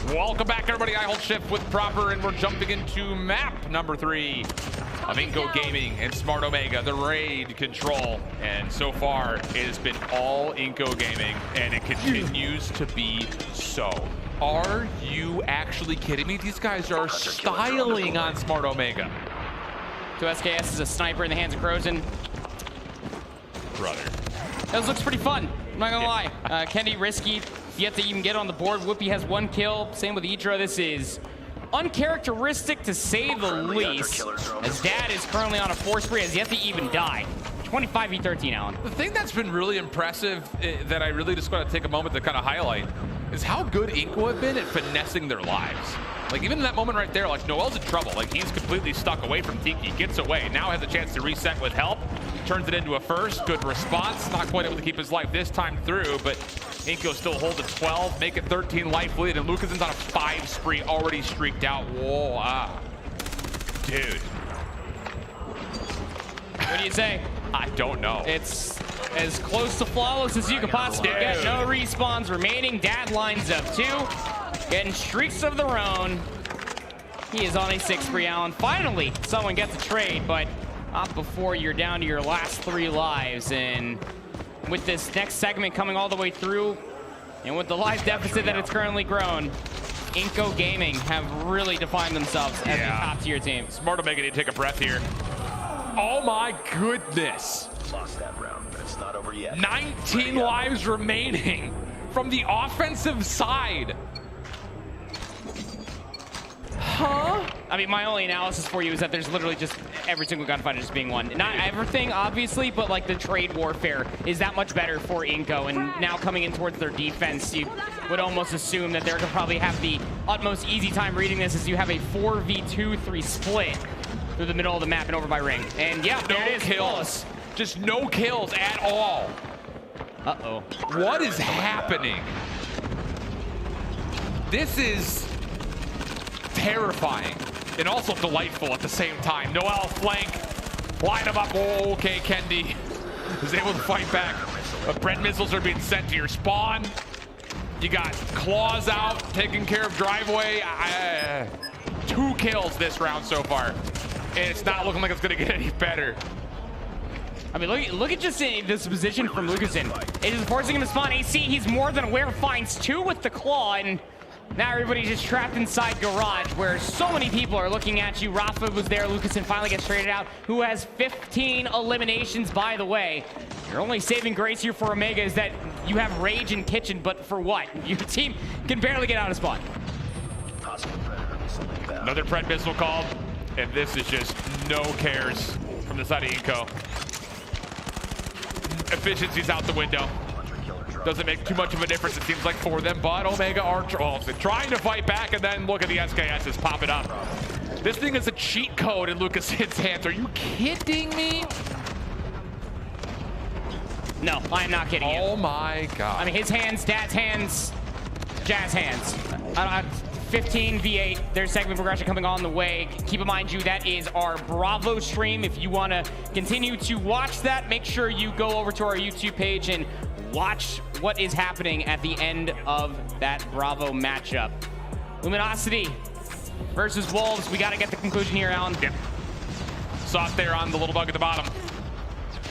Welcome back, everybody. I hold shift with Proper, and we're jumping into map number 3 of INCO Gaming and Smart Omega, the raid control. And so far, it has been all INCO Gaming, and it continues to be so. Are you actually kidding me? These guys are styling on Smart Omega. 2SKS is a sniper in the hands of Jrozin. Brother. This looks pretty fun, I'm not gonna lie. Kendy risky, yet to even get on the board. Woopiiee has 1 kill, same with Idra. This is uncharacteristic to say the least, as Dad is currently on a 4 spree, has yet to even die. 25v13, Alan. The thing that's been really impressive that I really just want to take a moment to kind of highlight is how good INCO have been at finessing their lives. Like, even in that moment right there, like, Noel's in trouble. Like, he's completely stuck away from Tiki, gets away, now has a chance to reset with help, turns it into a first, good response. Not quite able to keep his life this time through, but INCO still holds a 12, make it 13 life lead, and Lucaszin's on a 5 spree, already streaked out. Whoa, dude. What do you say? I don't know. It's as close to flawless as you could possibly get. No respawns remaining. Dad lines up 2. Getting streaks of their own. He is on a 6 spree, Alan. Finally, someone gets a trade, but not before you're down to your last 3 lives. And with this next segment coming all the way through, and with the life deficit that it's currently grown, INCO Gaming have really defined themselves as a top-tier team. Smart Omega need to take a breath here. Oh my goodness. Lost that round, but it's not over yet. 19 lives remaining from the offensive side. Huh? I mean, my only analysis for you is that there's literally just every single gunfighter just being won. Not everything, obviously, but like the trade warfare is that much better for INCO. And now coming in towards their defense, you would almost assume that they're gonna probably have the utmost easy time reading this, as you have a 4v2-3 split through the middle of the map and over by ring. And yeah, there it is. Kills. Just no kills at all. Uh-oh. What is happening? This is terrifying and also delightful at the same time. Noel flank, line him up. Oh, okay, Kendy is able to fight back. But bread missiles are being sent to your spawn. You got claws out, taking care of driveway. 2 kills this round so far, and it's not looking like it's gonna get any better. I mean, look at just this position from Lucaszin. It is forcing him to spawn AC. He's more than aware, finds 2 with the claw, and now everybody's just trapped inside garage, where so many people are looking at you. Rafa was there. Lucaszin finally gets traded out, who has 15 eliminations, by the way. Your only saving grace here for Omega is that you have Rage and Kitchen, but for what? Your team can barely get out of spawn. Another Pred missile called, and this is just no cares from the side of INCO. Efficiency's out the window. Doesn't make too much of a difference, it seems like, for them, but Omega are trying to fight back, and then look at the SKSs popping up. This thing is a cheat code in Lucaszin's hands. Are you kidding me? No, I am not kidding you. Oh my God. I mean, his hands, Dad's hands, Jazz hands. 15v8, there's segment progression coming on the way. Keep in mind, that is our Bravo stream. If you want to continue to watch that, make sure you go over to our YouTube page and watch what is happening at the end of that Bravo matchup. Luminosity versus Wolves. We got to get the conclusion here, Alan. Yep. Saw it there on the little bug at the bottom.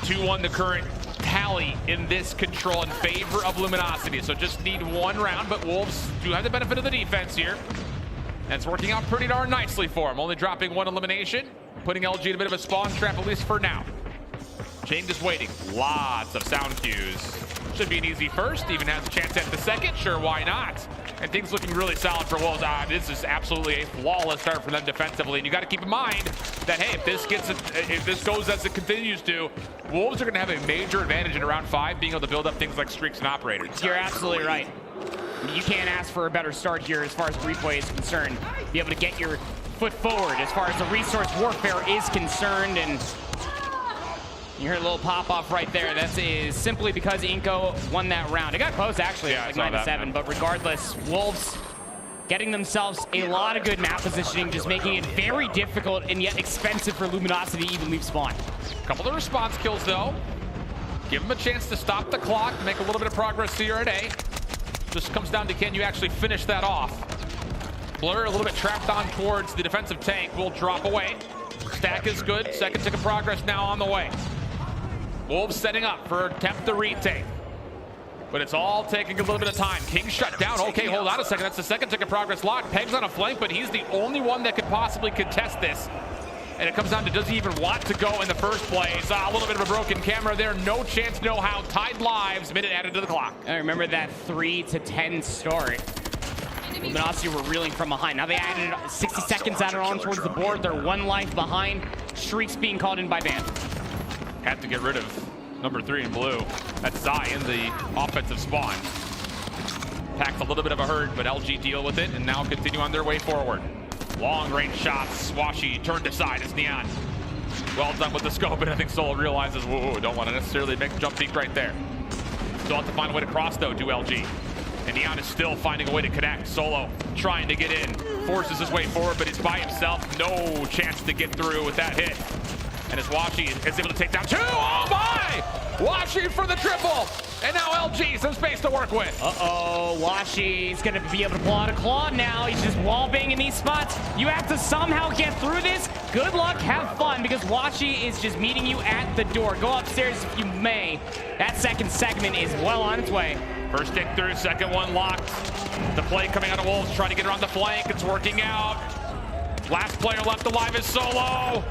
2-1 the current tally in this control in favor of Luminosity. So just need 1 round, but Wolves do have the benefit of the defense here. And it's working out pretty darn nicely for them. Only dropping 1 elimination, putting LG in a bit of a spawn trap, at least for now. Chain just waiting. Lots of sound cues. Should be an easy first, even has a chance at the second. Sure, why not? And things looking really solid for Wolves. This is absolutely a flawless start for them defensively. And you got to keep in mind that, hey, if this goes as it continues to, Wolves are going to have a major advantage in round 5, being able to build up things like streaks and operators. You're absolutely right. You can't ask for a better start here as far as replay is concerned. Be able to get your foot forward as far as the resource warfare is concerned, and you heard a little pop-off right there. That is simply because INCO won that round. It got close, actually, like 9-7, but regardless, Wolves getting themselves a lot of good map positioning, just making it very difficult and yet expensive for Luminosity to even leave spawn. Couple of response kills, though. Give them a chance to stop the clock, make a little bit of progress here at A. Just comes down to, can you actually finish that off? Blur a little bit trapped on towards the defensive tank. Will drop away. Stack is good. Second tick of progress now on the way. Wolves setting up for attempt to retake. But it's all taking a little bit of time. King shut down. Okay, hold on a second. That's the second tick of progress lock. Pegg's on a flank, but he's the only one that could possibly contest this. And it comes down to, does he even want to go in the first place? A little bit of a broken camera there. No chance, no how. Tied lives. Minute added to the clock. I remember that 3-10 start. Luminosity were reeling from behind. Now they added 60 seconds added on towards the board. They're 1 life behind. Shrieks being called in by Van. Had to get rid of number 3 in blue. That's Zai in the offensive spawn. Packs a little bit of a hurt, but LG deal with it and now continue on their way forward. Long range shots. Swashy turned aside as Nian. Well done with the scope, and I think Solo realizes, whoa, don't want to necessarily make a jump peek right there. Still have to find a way to cross though to LG. And Nian is still finding a way to connect. Solo trying to get in. Forces his way forward, but he's by himself. No chance to get through with that hit. And as Washi is able to take down 2. Oh my! Washi for the triple. And now LG, some space to work with. Uh-oh, Washi's gonna be able to pull out a claw now. He's just wallbanging in these spots. You have to somehow get through this. Good luck, have fun, because Washi is just meeting you at the door. Go upstairs if you may. That second segment is well on its way. First stick through, second one locked. The play coming out of Wolves, trying to get around the flank. It's working out. Last player left alive is Solo.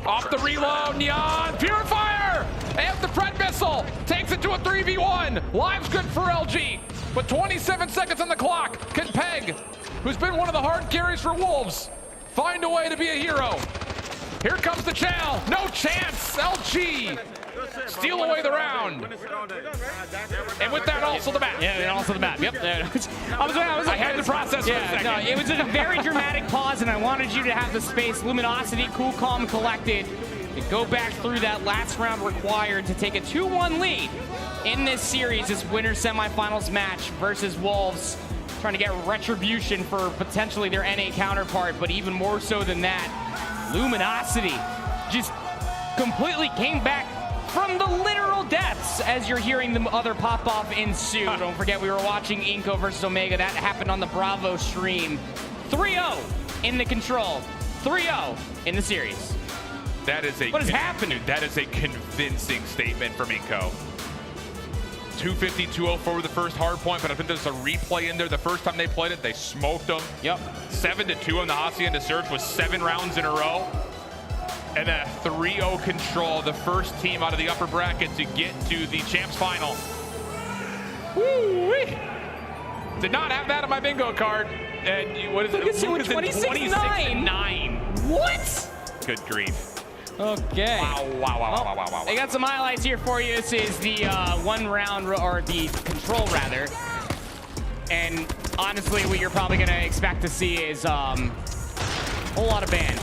Off the reload, Neon, Purifier! And the Pred missile takes it to a 3v1. Live's good for LG, but 27 seconds on the clock. Can Pegg, who's been one of the hard carries for Wolves, find a way to be a hero? Here comes the chow. No chance. LG steal away the round. And with that, also the map. Yeah, and also the map. Yep. I had to process for a second. No, it was a very dramatic pause, and I wanted you to have the space. Luminosity, cool, calm, collected, to go back through that last round required to take a 2-1 lead in this series, this winter semifinals match versus Wolves, trying to get retribution for potentially their NA counterpart, but even more so than that, Luminosity just completely came back from the literal depths as you're hearing the other pop-off ensue. Don't forget, we were watching INCO versus Omega. That happened on the Bravo stream. 3-0 in the control. 3-0 in the series. That is what is happening? That is a convincing statement from INCO. 250, 204 with the first hard point, but I think there's a replay in there. The first time they played it, they smoked them. Yep. 7-2 on the Hacienda Surge with 7 rounds in a row. And a 3-0 control, the first team out of the upper bracket to get to the champs final. Woo-wee. Did not have that on my bingo card. And what is it? Lucaszin with 26-9. What? Good grief. Okay. Wow. I got some highlights here for you. This is the 1 round, or the control rather. And honestly, what you're probably gonna expect to see is a whole lot of ban.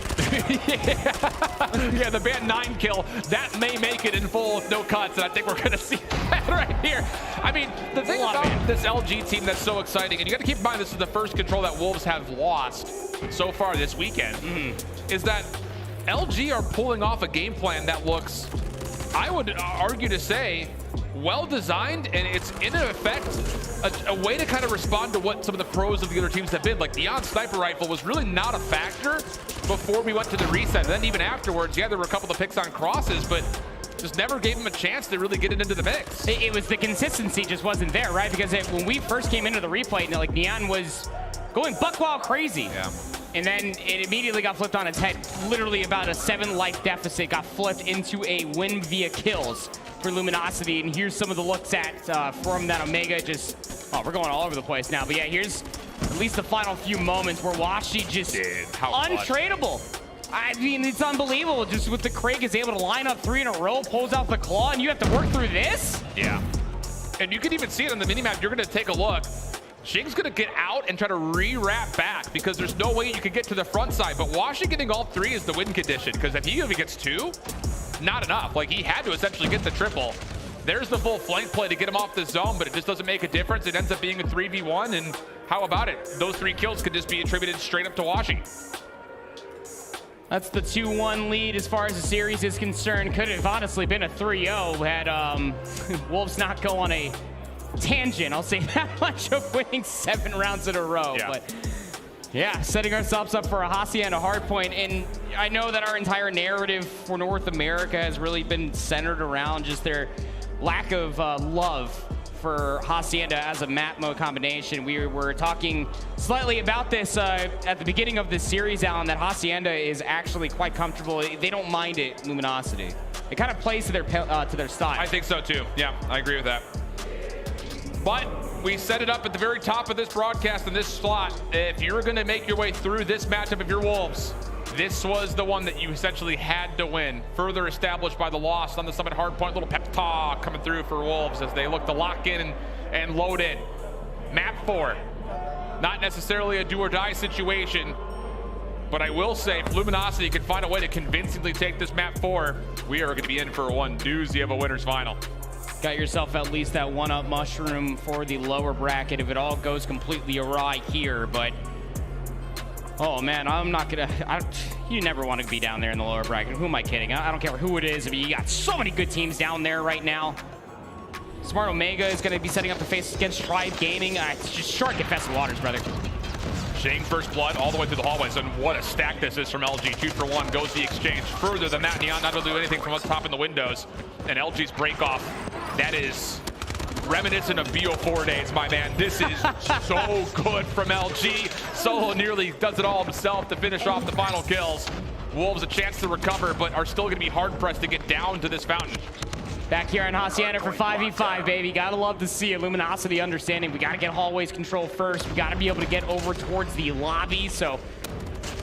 Yeah, the ban 9 kill, that may make it in full with no cuts, and I think we're going to see that right here. I mean, the thing about this LG team that's so exciting, and you got to keep in mind this is the first control that Wolves have lost so far this weekend, is that LG are pulling off a game plan that looks, I would argue to say, well designed, and it's in effect a way to kind of respond to what some of the pros of the other teams have been. Like the Yawn sniper rifle was really not a factor before we went to the reset. And then even afterwards, yeah, there were a couple of picks on crosses, but just never gave him a chance to really get it into the mix. It was the consistency just wasn't there, right? Because when we first came into the replay, like Nian was going buck wild crazy. Yeah. And then it immediately got flipped on its head. Literally about a 7-life deficit got flipped into a win via kills for Luminosity. And here's some of the looks at from that Omega. Just, oh, we're going all over the place now. But yeah, here's at least the final few moments where Washi just untradeable. I mean, it's unbelievable. Just with the Craig is able to line up 3 in a row, pulls out the claw, and you have to work through this? Yeah. And you can even see it on the minimap. You're going to take a look. Shing's going to get out and try to re-wrap back because there's no way you can get to the front side. But Washi getting all 3 is the win condition, because if he even gets 2, not enough. Like, he had to essentially get the triple. There's the full flank play to get him off the zone, but it just doesn't make a difference. It ends up being a 3v1, and how about it? Those 3 kills could just be attributed straight up to Washi. That's the 2-1 lead as far as the series is concerned. Could have honestly been a 3-0 had Wolves not go on a tangent, I'll say that much, of winning 7 rounds in a row. Yeah. But Yeah, setting ourselves up for a Hacienda hardpoint. And I know that our entire narrative for North America has really been centered around just their lack of love for Hacienda as a map mode combination. We were talking slightly about this at the beginning of this series, Alan, that Hacienda is actually quite comfortable. They don't mind it, Luminosity. It kind of plays to their style. I think so too. Yeah, I agree with that. But we set it up at the very top of this broadcast in this slot. If you're going to make your way through this matchup of your Wolves, this was the one that you essentially had to win. Further established by the loss on the Summit hardpoint. Little pep talk coming through for Wolves as they look to lock in and load in. Map 4. Not necessarily a do or die situation, but I will say if Luminosity can find a way to convincingly take this map 4, we are going to be in for one doozy of a winner's final. Got yourself at least that one-up mushroom for the lower bracket if it all goes completely awry here, but oh man, I'm not gonna, you never want to be down there in the lower bracket. Who am I kidding? I don't care who it is. I mean, you got so many good teams down there right now. Smart Omega is gonna be setting up the face against Tribe Gaming. It's just short contested waters, brother. Shane first blood all the way through the hallways, and what a stack this is from LG. 2 for 1 goes the exchange. Further than that, Nian not able to do anything from up top in the windows. And LG's break off, that is reminiscent of BO4 days, my man. This is so good from LG. Solo nearly does it all himself to finish off the final kills. Wolves a chance to recover, but are still going to be hard-pressed to get down to this fountain. Back here on Hacienda for 5v5, baby. Gotta love to see it. Luminosity understanding we gotta get hallways control first. We gotta be able to get over towards the lobby, so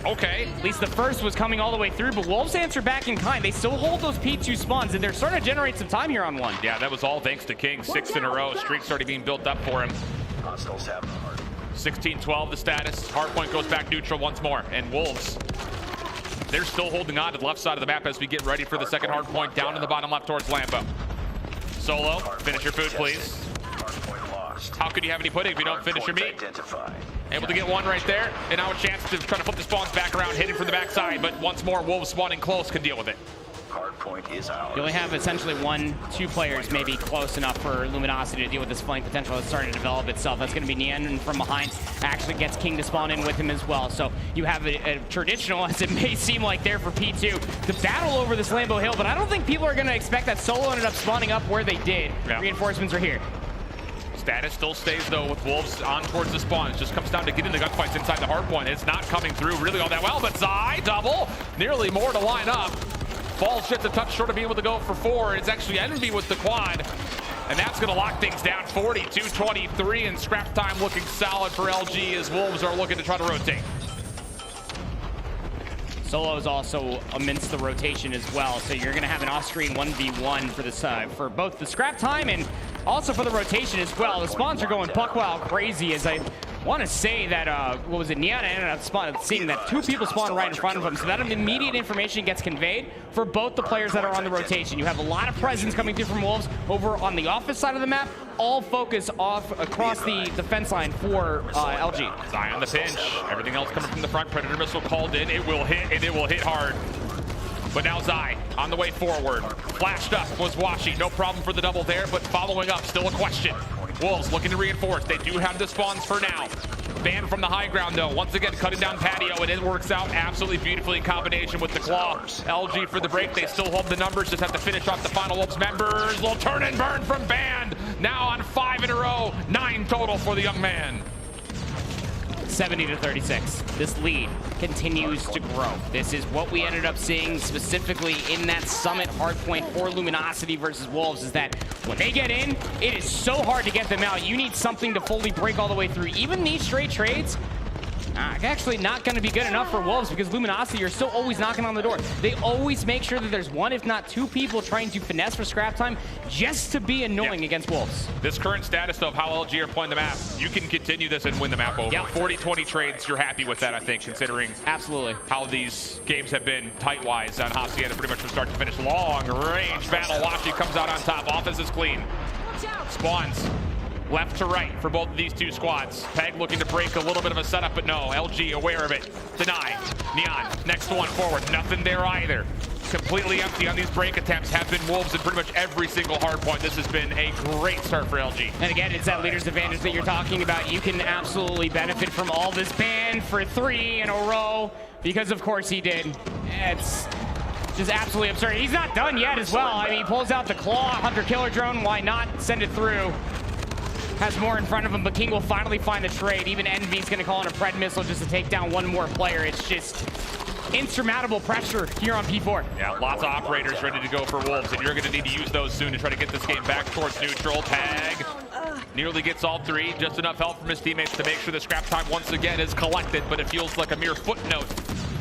okay, at least the first was coming all the way through, but Wolves answer back in kind. They still hold those P2 spawns, and they're starting to generate some time here on one. Yeah, that was all thanks to King. 6 in a row. Streak's already being built up for him. 16-12 the status. Hardpoint goes back neutral once more, and Wolves, they're still holding on to the left side of the map as we get ready for the second hardpoint down in the bottom left towards Lambo. Solo, finish your food, please. How could you have any pudding if you don't finish your meat? Able to get one right there, and now a chance to try to flip the spawns back around, hitting from the backside, but once more, Wolves spawning close can deal with it. You only have essentially 1-2 players maybe close enough for Luminosity to deal with this flank potential that's starting to develop itself. That's going to be Nian, and from behind actually gets King to spawn in with him as well. So you have a traditional, as it may seem like there for P2, to battle over this Lambo Hill, but I don't think people are going to expect that Solo ended up spawning up where they did. Yeah. Reinforcements are here. Status still stays though with Wolves on towards the spawn. It just comes down to getting the gunfights inside the hardpoint. It's not coming through really all that well, but Zai double, nearly more to line up. Falls just a touch short of being able to go for 4. It's actually Envy with the quad, and that's going to lock things down. 42-23, and scrap time looking solid for LG as Wolves are looking to try to rotate. Solo is also amidst the rotation as well, so you're going to have an off-screen 1v1 for this for both the scrap time and also for the rotation as well. The spawns are going buck wild crazy, as I want to say that, what was it, Nian ended up seeing that 2 people spawn right in front of him, so that immediate information gets conveyed for both the players that are on the rotation. You have a lot of presence coming through from Wolves over on the offense side of the map, all focus off across the fence line for LG. Zai on the pinch, everything else coming from the front. Predator missile called in, it will hit, and it will hit hard. But now Zai on the way forward. Flashed up was Washi, no problem for the double there, but following up, still a question. Wolves looking to reinforce. They do have the spawns for now. Banned from the high ground though. Once again, cutting down patio, and it works out absolutely beautifully in combination with the claw. LG for the break. They still hold the numbers. Just have to finish off the final Wolves members. Little turn and burn from Band. Now on 5 in a row. 9 total for the young man. 70-36. This lead continues to grow. This is what we ended up seeing specifically in that Summit hardpoint for Luminosity versus Wolves, is that when they get in, it is so hard to get them out. You need something to fully break all the way through. Even these straight trades, actually not going to be good enough for Wolves, because Luminosity are still always knocking on the door. They always make sure that there's 1, if not 2 people trying to finesse for scrap time just to be annoying against Wolves. This current status of how LG are playing the map, you can continue this and win the map over. 40-20 trades, you're happy with that, I think, considering absolutely how these games have been tight-wise on Hacienda pretty much from start to finish. Long range battle. Washi comes out on top. Offense is clean. Spawns left to right for both of these two squads. Pegg looking to break a little bit of a setup, but no, LG aware of it. Deny. Nian, next one forward. Nothing there either. Completely empty on these break attempts. Have been Wolves in pretty much every single hard point. This has been a great start for LG. And again, it's that leader's advantage that you're talking about. You can absolutely benefit from all this ban for 3 in a row, because of course he did. It's just absolutely absurd. He's not done yet as well. I mean, he pulls out the claw, Hunter Killer Drone. Why not send it through? Has more in front of him, but King will finally find the trade. Even Envy's gonna call in a Pred missile just to take down one more player. It's just insurmountable pressure here on P4. Yeah, lots of operators ready to go for Wolves, and you're going to need to use those soon to try to get this game back towards neutral. Pegg nearly gets all 3. Just enough help from his teammates to make sure the scrap time once again is collected, but it feels like a mere footnote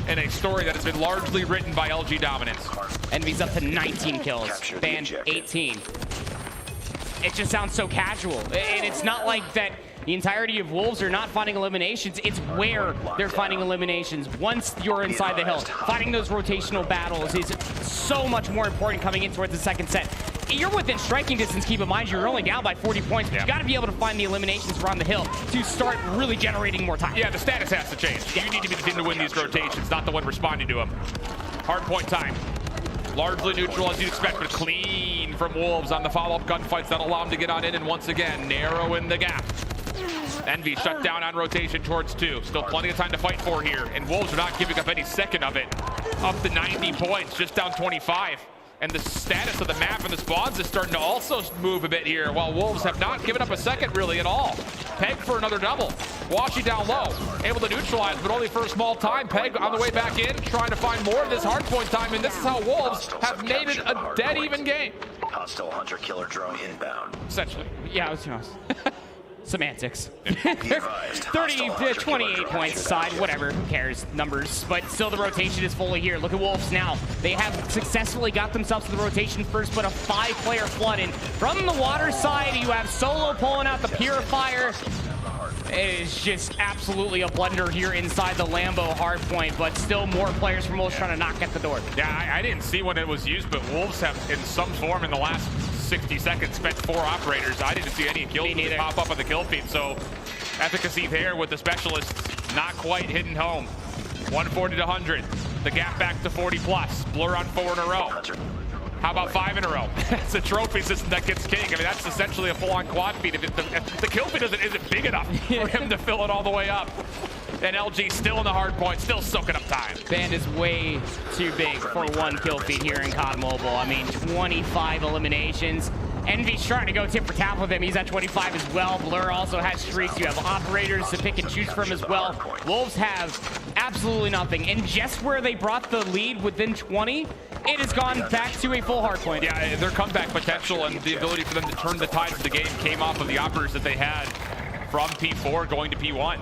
in a story that has been largely written by LG dominance. Envy's up to 19 kills, banned 18. It just sounds so casual, and it's not like that the entirety of Wolves are not finding eliminations. It's where they're finding eliminations. Once you're inside the hill, fighting those rotational battles is so much more important coming in towards the second set. You're within striking distance, keep in mind, you're only down by 40 points, but you gotta be able to find the eliminations around the hill to start really generating more time. Yeah, the status has to change. You need to be the team to win these rotations, not the one responding to them. Hard point time. Largely neutral as you'd expect, but clean from Wolves on the follow-up gunfights that allow him to get on in, and once again, Nero in the gap. Envy shut down on rotation towards 2. Still plenty of time to fight for here, and Wolves are not giving up any second of it. Up to 90 points, just down 25. And the status of the map and the spawns is starting to also move a bit here, while Wolves have not given up a second really at all. Pegg for another double. Washy down low, able to neutralize, but only for a small time. Pegg on the way back in, trying to find more of this hardpoint time, and this is how Wolves have made it a dead even game. Hostile Hunter Killer Drone inbound. Essentially. Yeah, it was semantics. 30 to 28 points aside, whatever, who cares, numbers. But still the rotation is fully here. Look at Wolves now. They have successfully got themselves to the rotation first, but a 5-player flood in. From the water side, you have Solo pulling out the Purifier. It is just absolutely a blunder here inside the Lambo hardpoint, but still more players from Wolves trying to knock at the door. Yeah, I didn't see when it was used, but Wolves have, in some form in the last 60 seconds, spent 4 operators. I didn't see any kills pop up on the kill feed, so efficacy there with the specialists not quite hitting home. 140 to 100. The gap back to 40 plus. Blur on 4 in a row. How about 5 in a row? It's a trophy system that gets King. I mean, that's essentially a full-on quad feed. If the kill feed isn't big enough for him to fill it all the way up. And LG still in the hard point, still soaking up time. Band is way too big for 1 kill feed here in COD Mobile. I mean, 25 eliminations. Envy's trying to go tip for tap with him. He's at 25 as well. Blur also has streaks. You have operators to pick and choose from as well. Wolves have absolutely nothing. And just where they brought the lead within 20, it has gone back to a full hard point. Yeah, their comeback potential and the ability for them to turn the tide of the game came off of the operators that they had from P4 going to P1.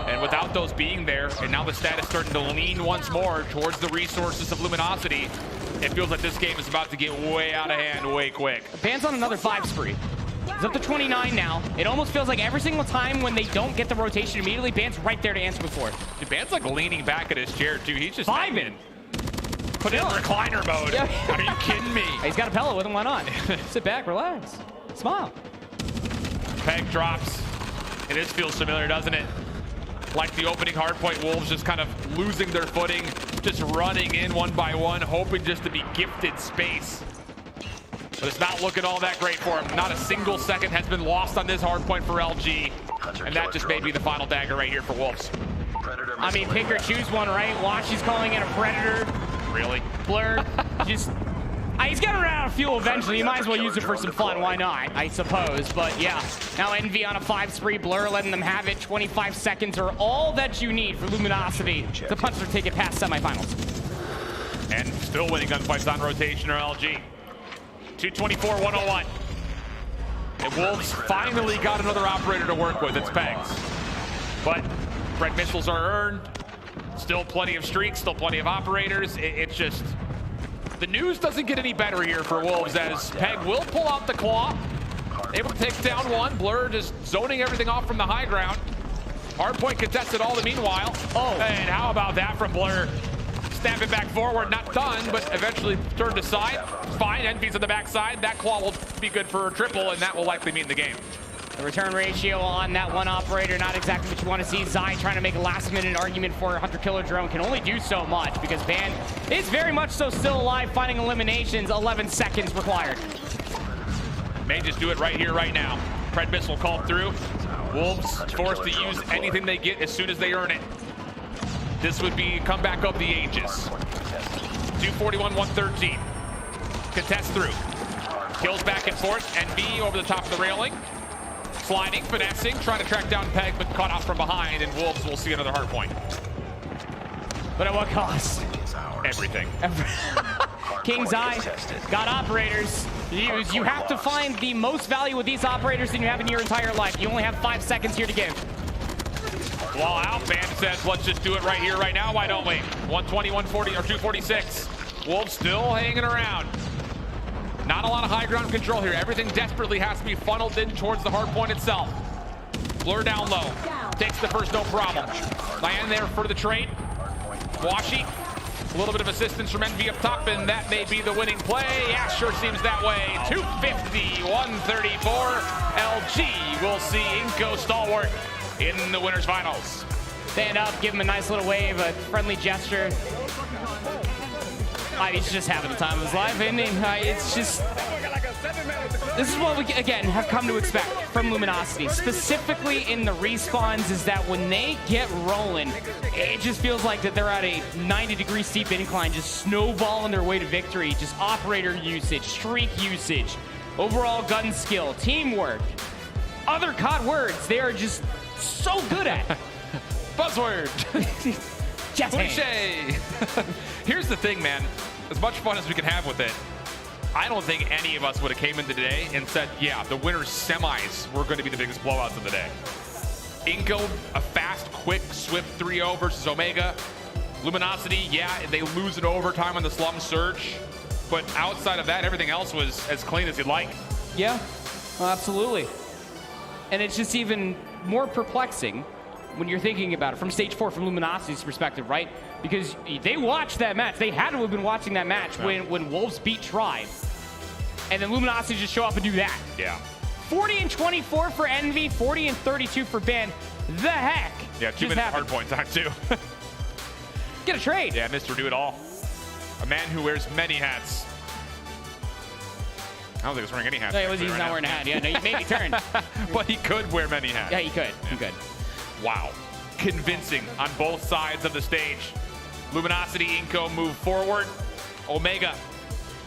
And without those being there, and now the status starting to lean once more towards the resources of Luminosity, it feels like this game is about to get way out of hand way quick. Band's on another 5 spree. He's up to 29 now. It almost feels like every single time when they don't get the rotation immediately, Band's right there to answer before. Dude, Band's like leaning back at his chair too. He's just 5 in. Put it in recliner mode. Yeah. Are you kidding me? He's got a pellet with him, why not? Sit back, relax, smile. Pegg drops. It just feels familiar, doesn't it? Like the opening hardpoint, Wolves just kind of losing their footing, just running in one by one, hoping just to be gifted space. But it's not looking all that great for him. Not a single second has been lost on this hardpoint for LG. And that just may be the final dagger right here for Wolves. I mean, pick or choose one, right? Washy's calling in a Predator. Really? Blur, just... he's gonna run out of fuel eventually. You might as well use it for some fun. Why not? I suppose. But yeah, now Envy on a 5 spree. Blur letting them have it. 25 seconds are all that you need for Luminosity to punch their ticket past semifinals. And still winning gunfights on rotation or LG. 224-101. And Wolves finally got another operator to work with. It's Pegg's. But red missiles are earned. Still plenty of streaks. Still plenty of operators. It's just... the news doesn't get any better here for Wolves as Pegg will pull out the claw. Able to take down one. Blur just zoning everything off from the high ground. Hardpoint contested all the meanwhile. Oh, and how about that from Blur? Snapping back forward, not done, but eventually turned aside. Fine, Envy's on the backside. That claw will be good for a triple, and that will likely mean the game. The return ratio on that one operator, not exactly what you want to see. Zai trying to make a last-minute argument for a hunter-killer drone, can only do so much because Ban is very much so still alive, finding eliminations, 11 seconds required. May just do it right here, right now. Pred missile called through. Wolves forced to use anything they get as soon as they earn it. This would be comeback of the ages. 241, 113. Contest through. Kills back and forth. NB over the top of the railing. Sliding, finessing, trying to track down Pegg, but caught off from behind, and Wolves will see another hard point. But at what cost? Everything. King's Eye got operators. You have to find the most value with these operators than you have in your entire life. You only have 5 seconds here to give. Wall out, Ban says, let's just do it right here, right now. Why don't we? 120, 140, or 246. Wolves still hanging around. Not a lot of high ground control here. Everything desperately has to be funneled in towards the hard point itself. Blur down low. Takes the first, no problem. Nian there for the trade. Washy. A little bit of assistance from NV up top, and that may be the winning play. Yeah, sure seems that way. 250, 134. LG will see INCO Stalwart in the winners finals. Stand up, give him a nice little wave, a friendly gesture. He's just having the time of his life, and it's just, this is what we, again, have come to expect from Luminosity, specifically in the respawns, is that when they get rolling, it just feels like that they're at a 90-degree steep incline, just snowballing their way to victory, just operator usage, streak usage, overall gun skill, teamwork, other COD words they are just so good at. Buzzword. Cliche. Here's the thing, man. As much fun as we can have with it, I don't think any of us would have came in today and said, yeah, the winners semis were going to be the biggest blowouts of the day. INCO, a fast, quick, swift 3-0 versus Omega. Luminosity, yeah, they lose in overtime on the slum search. But outside of that, everything else was as clean as you'd like. Yeah, well, absolutely. And it's just even more perplexing when you're thinking about it from stage 4, from Luminosity's perspective, right? Because they watched that match. They had to have been watching that match when Wolves beat Tribe. And then Luminosity just show up and do that. Yeah. 40 and 24 for Envy, 40 and 32 for Ban. The heck? Yeah, 2 minutes hard points on too. Get a trade. Yeah, Mr. Do It All. A man who wears many hats. I don't think he's wearing any hats. No, he's not wearing a hat. Yeah, no, he made me turn. But he could wear many hats. Yeah, he could. Yeah. He could. Wow. Convincing on both sides of the stage. Luminosity, INCO move forward. Omega,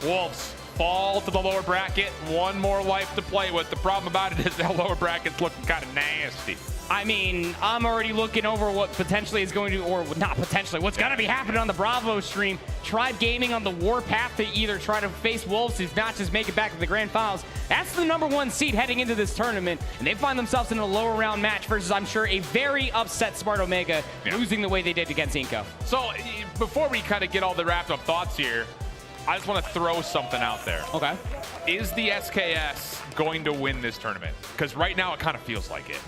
Wolves fall to the lower bracket. One more life to play with. The problem about it is that lower bracket's looking kind of nasty. I mean, I'm already looking over what potentially is going to, or not potentially, what's going to be happening on the Bravo stream. Tribe Gaming on the warpath to either try to face Wolves, if not just make it back to the grand finals. That's the #1 seed heading into this tournament, and they find themselves in a lower round match versus, I'm sure, a very upset Smart Omega, losing the way they did against INCO. So before we kind of get all the wrapped up thoughts here, I just want to throw something out there. Okay. Is the SKS going to win this tournament? Because right now it kind of feels like it.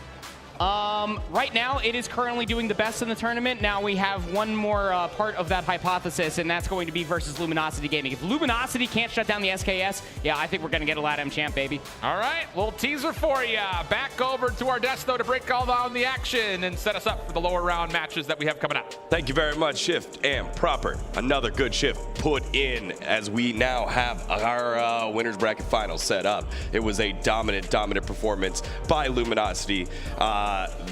Right now, it is currently doing the best in the tournament. Now we have one more part of that hypothesis, and that's going to be versus Luminosity Gaming. If Luminosity can't shut down the SKS, yeah, I think we're going to get a LATAM champ, baby. All right, little teaser for you. Back over to our desk, though, to break all down the action and set us up for the lower round matches that we have coming up. Thank you very much, Shift and Proper. Another good shift put in as we now have our winners bracket finals set up. It was a dominant performance by Luminosity.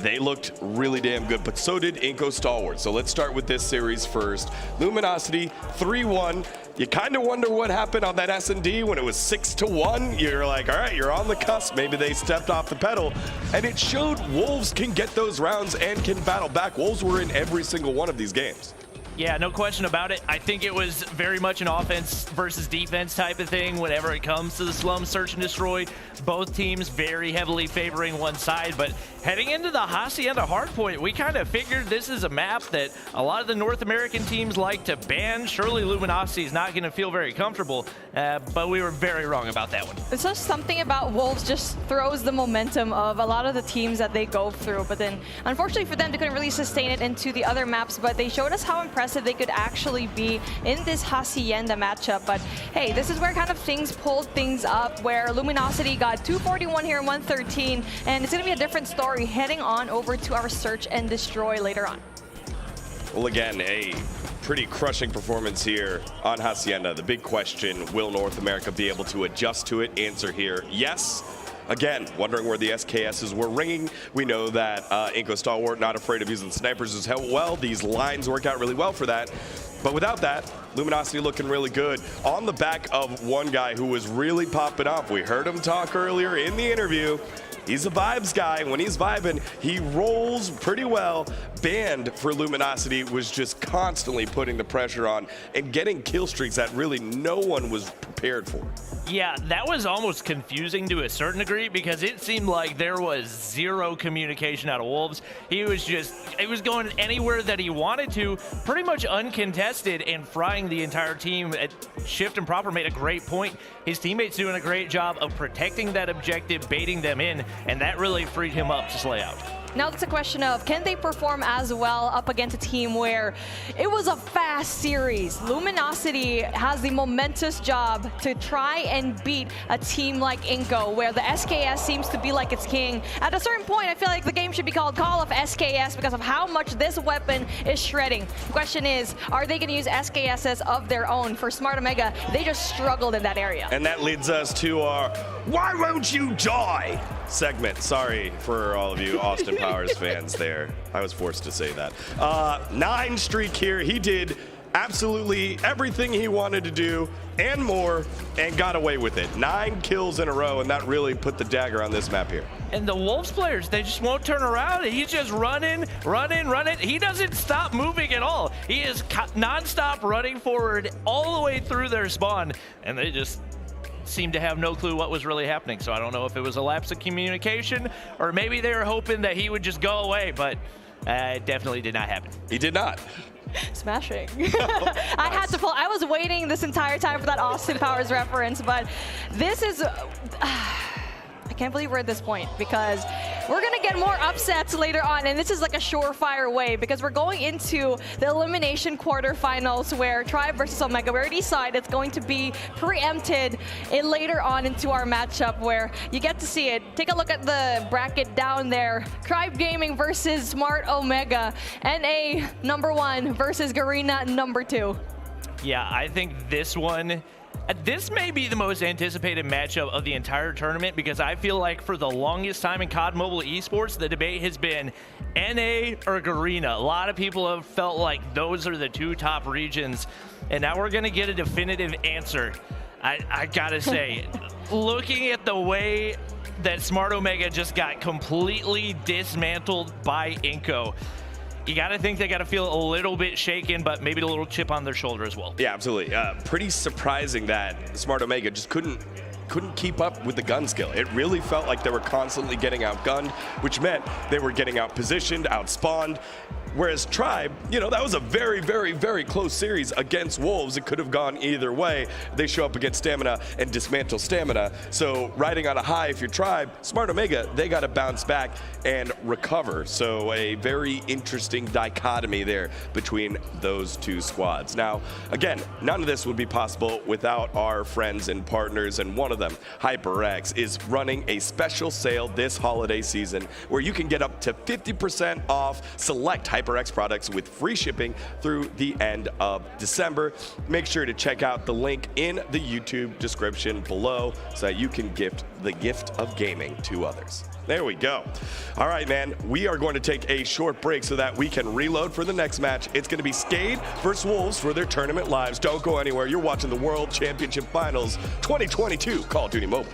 They looked really damn good, but so did INCO Stalwart. So let's start with this series first. Luminosity 3-1. You kind of wonder what happened on that S&D when it was 6-1. You're like, all right, you're on the cusp. Maybe they stepped off the pedal. And it showed Wolves can get those rounds and can battle back. Wolves were in every single one of these games. Yeah, no question about it. I think it was very much an offense versus defense type of thing whenever it comes to the slum search and destroy. Both teams very heavily favoring one side, but heading into the Hacienda Hardpoint, we kind of figured this is a map that a lot of the North American teams like to ban. Surely Luminosity is not going to feel very comfortable, but we were very wrong about that one. It's just something about Wolves just throws the momentum of a lot of the teams that they go through, but then unfortunately for them, they couldn't really sustain it into the other maps, but they showed us how impressive impressive they could actually be in this Hacienda matchup. But hey, this is where kind of things pulled things up, where Luminosity got 241 here in 113, and it's going to be a different story heading on over to our Search and Destroy later on. Well, again, a pretty crushing performance here on Hacienda. The big question, will North America be able to adjust to it? Answer here, yes. Again, wondering where the SKSs were ringing. We know that INCO Stalwart not afraid of using snipers as well. These lines work out really well for that. But without that, Luminosity looking really good on the back of one guy who was really popping off. We heard him talk earlier in the interview. He's a vibes guy. When he's vibing, he rolls pretty well. Band for Luminosity was just constantly putting the pressure on and getting kill streaks that really no one was prepared for. Yeah, that was almost confusing to a certain degree because it seemed like there was zero communication out of Wolves. He was going anywhere that he wanted to, pretty much uncontested, and frying the entire team. Shift and Proper made a great point. His teammates doing a great job of protecting that objective, baiting them in, and that really freed him up to slay out. Now it's a question of, can they perform as well up against a team where it was a fast series? Luminosity has the momentous job to try and beat a team like INCO, where the SKS seems to be like its king. At a certain point, I feel like the game should be called Call of SKS because of how much this weapon is shredding. The question is, are they going to use SKSs of their own? For Smart Omega, they just struggled in that area. And that leads us to our Why Won't You Die segment. Sorry for all of you Austin Powers fans there. I was forced to say that. 9 streak here. He did absolutely everything he wanted to do and more and got away with it. 9 kills in a row, and that really put the dagger on this map here. And the Wolves players, they just won't turn around. He's just running. He doesn't stop moving at all. He is non-stop running forward all the way through their spawn, and they just seemed to have no clue what was really happening. So I don't know if it was a lapse of communication or maybe they were hoping that he would just go away, but it definitely did not happen. He did not. Smashing. I had to pull. I was waiting this entire time for that Austin Powers reference, but this is... I can't believe we're at this point because we're going to get more upsets later on, and this is like a surefire way because we're going into the elimination quarterfinals where Tribe versus Omega. We already saw it. It's going to be preempted later on into our matchup where you get to see it. Take a look at the bracket down there. Tribe Gaming versus Smart Omega. NA #1 versus Garena #2. Yeah, I think this one... This may be the most anticipated matchup of the entire tournament because I feel like for the longest time in COD Mobile Esports, the debate has been NA or Garena. A lot of people have felt like those are the 2 top regions, and now we're going to get a definitive answer. I gotta say, looking at the way that Smart Omega just got completely dismantled by INCO, you got to think they got to feel a little bit shaken, but maybe a little chip on their shoulder as well. Yeah, absolutely. Pretty surprising that Smart Omega just couldn't keep up with the gun skill. It really felt like they were constantly getting outgunned, which meant they were getting out-positioned, out-spawned. Whereas Tribe, you know, that was a very, very, very close series against Wolves. It could have gone either way. They show up against Stamina and dismantle Stamina. So riding on a high, if you're Tribe, Smart Omega, they got to bounce back and recover. So a very interesting dichotomy there between those 2 squads. Now, again, none of this would be possible without our friends and partners, and one of them, HyperX, is running a special sale this holiday season where you can get up to 50% off select HyperX products with free shipping through the end of December. Make sure to check out the link in the YouTube description below so that you can gift the gift of gaming to others. There we go. All right, man, we are going to take a short break so that we can reload for the next match. It's going to be Skade versus Wolves for their tournament lives. Don't go anywhere. You're watching the World Championship Finals 2022 Call of Duty Mobile.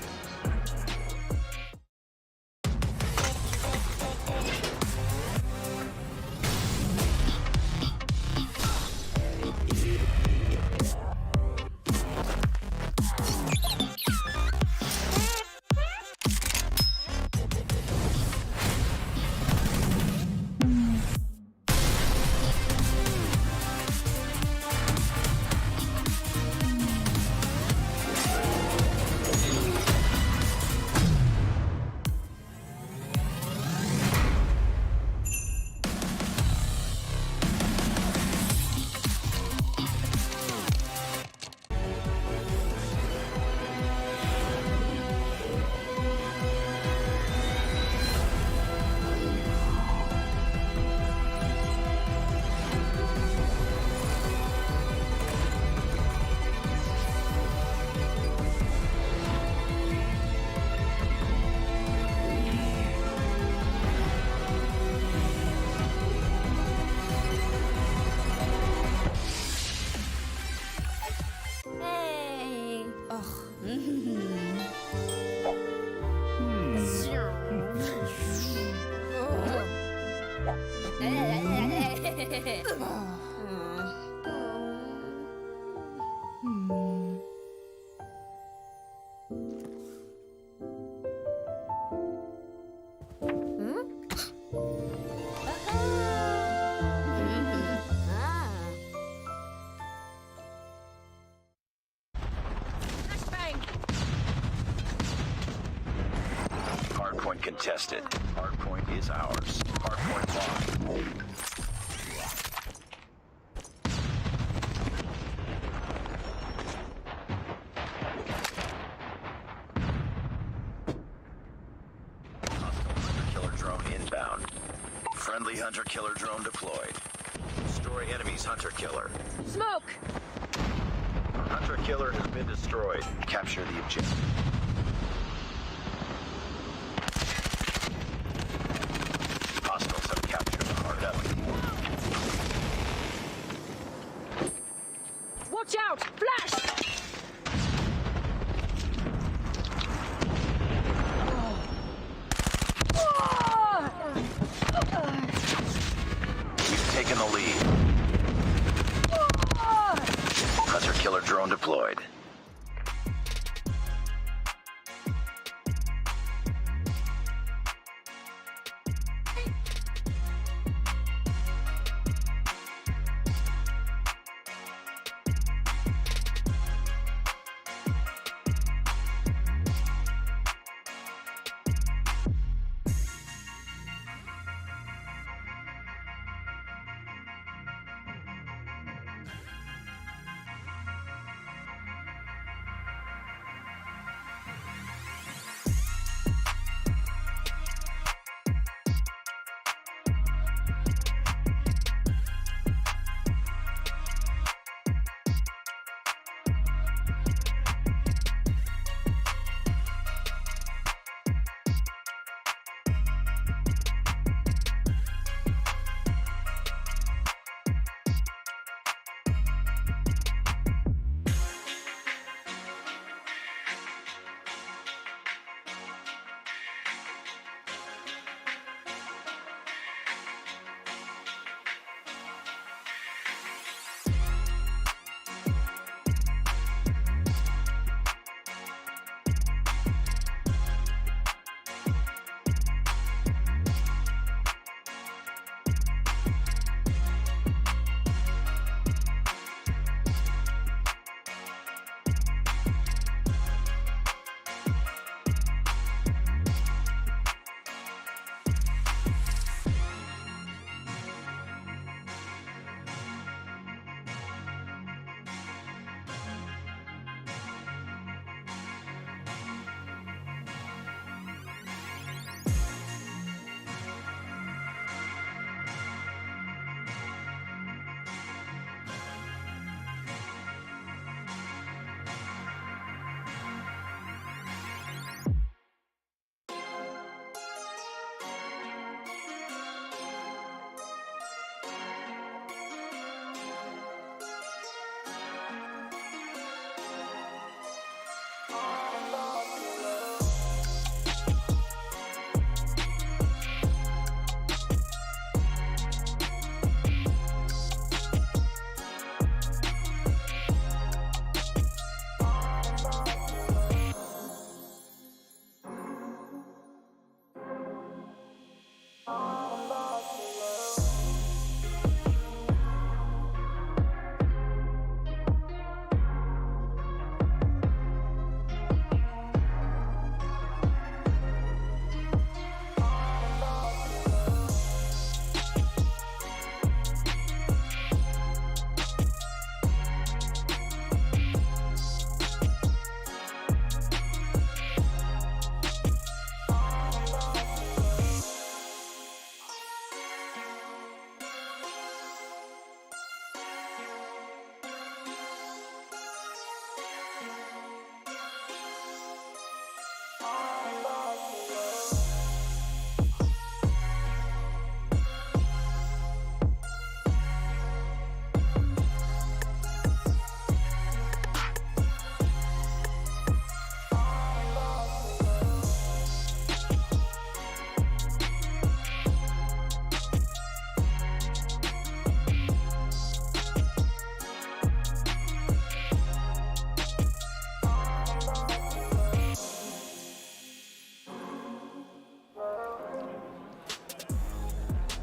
Hardpoint contested. Hardpoint is ours. Hardpoint locked. Hunter-killer drone inbound. Friendly hunter-killer drone deployed. Destroy enemy's hunter-killer. Smoke! Hunter-killer has been destroyed. Capture the objective. Hostiles have captured the hard element. Watch out! Flash! We've taken the lead. Hunter-killer drone deployed.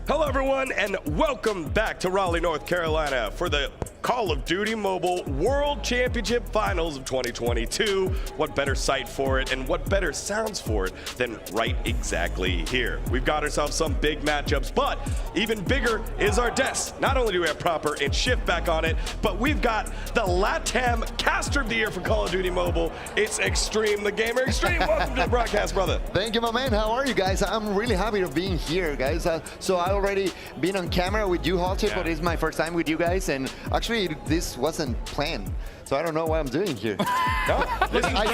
Hello, everyone, and welcome back to Raleigh, North Carolina for the Call of Duty Mobile World Championship Finals of 2022. What better sight for it and what better sounds for it than right exactly here. We've got ourselves some big matchups, but even bigger is our desk. Not only do we have Proper and Shift back on it, but we've got the LATAM Caster of the Year for Call of Duty Mobile. It's Extreme, the Gamer. Extreme, welcome to the broadcast, brother. Thank you, my man. How are you guys? I'm really happy to be here, guys. So I already been on camera with you, Halted, but it's my first time with you guys, and actually this wasn't planned. So I don't know what I'm doing here. No, That's why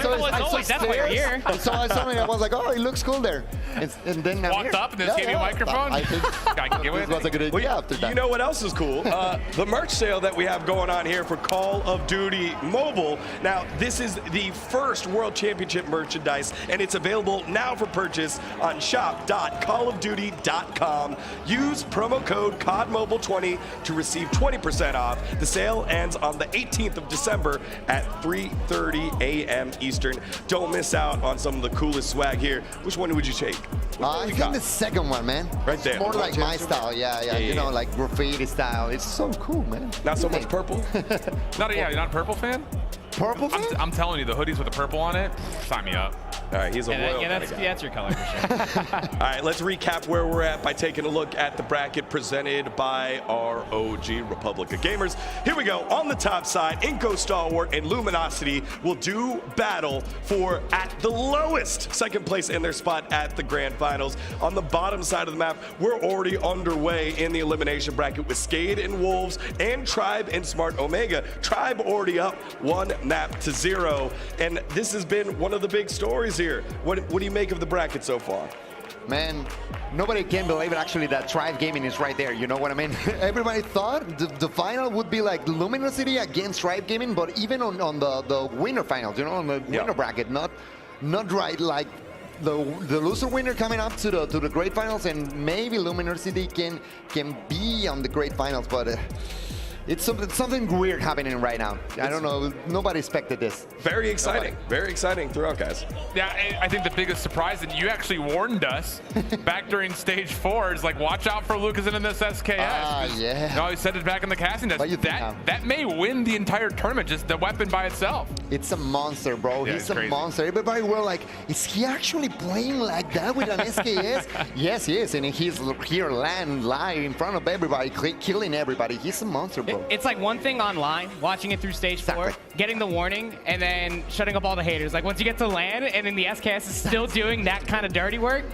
you're here. So I saw it, I was like, oh, it looks cool there. And then I'm Walked here. up and just gave you a microphone. I think I can get this was a good idea after that. You know what else is cool? The merch sale that we have going on here for Call of Duty Mobile. Now, this is the first World Championship merchandise, and it's available now for purchase on shop.callofduty.com. Use promo code CODMOBILE20 to receive 20% off. The sale ends on the 18th of December at 3:30 a.m. Eastern. Don't miss out on some of the coolest swag here. Which one would you take? I think the second one, man. Right there. It's more like my style, yeah. You know, like graffiti style. It's so cool, man. Not so much purple? You're not a purple fan? Purple fan? I'm telling you, the hoodies with the purple on it, sign me up. All right, he's a loyal that's your color for sure. All right, let's recap where we're at by taking a look at the bracket presented by ROG, Republic of Gamers. Here we go. On the top side, INCO Stalwart and Luminosity will do battle for at the lowest second place in their spot at the grand finals. On the bottom side of the map, we're already underway in the elimination bracket with Skade and Wolves and Tribe and Smart Omega. Tribe already up 1-0, and this has been one of the big stories here. What do you make of the bracket so far? Man, nobody can believe it actually that Tribe Gaming is right there, you know what I mean? Everybody thought the final would be like Luminosity against Tribe Gaming, but even on the winner finals, you know, on the winner bracket, not right like the loser winner coming up to the great finals, and maybe Luminosity can be on the great finals, but it's something weird happening right now. I don't know. Nobody expected this. Very exciting. Very exciting throughout, guys. Yeah, I think the biggest surprise, and you actually warned us back during stage 4, is like, watch out for Lucaszin in this SKS. Yeah. No, he said it back in the casting desk. That may win the entire tournament, just the weapon by itself. It's a monster, bro. Yeah, He's a monster. Everybody were like, is he actually playing like that with an SKS? Yes, he is. And he's here live in front of everybody, killing everybody. He's a monster, bro. It's like one thing online, watching it through stage 4, getting the warning, and then shutting up all the haters. Like once you get to land, and then the SKS is still doing that kind of dirty work,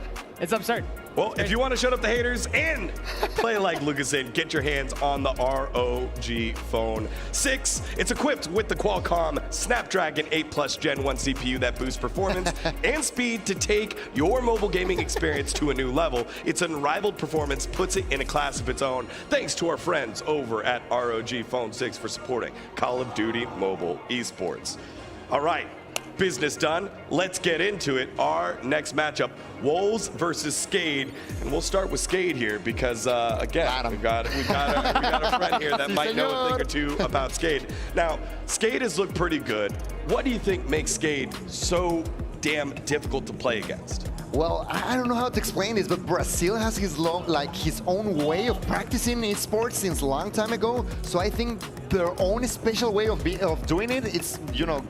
it's absurd. Well, if you want to shut up the haters and play like Lucaszin, get your hands on the ROG Phone 6. It's equipped with the Qualcomm Snapdragon 8 Plus Gen 1 CPU that boosts performance and speed to take your mobile gaming experience to a new level. Its unrivaled performance puts it in a class of its own. Thanks to our friends over at ROG Phone 6 for supporting Call of Duty Mobile Esports. All right. Business done. Let's get into it. Our next matchup, Wolves versus Skade, and we'll start with Skade here because again, we got a friend here that might know a thing or two about Skade. Now, Skade has looked pretty good. What do you think makes Skade so damn difficult to play against? Well, I don't know how to explain this, but Brazil has his own way of practicing esports since a long time ago. So I think their own special way of doing it, it's, you know,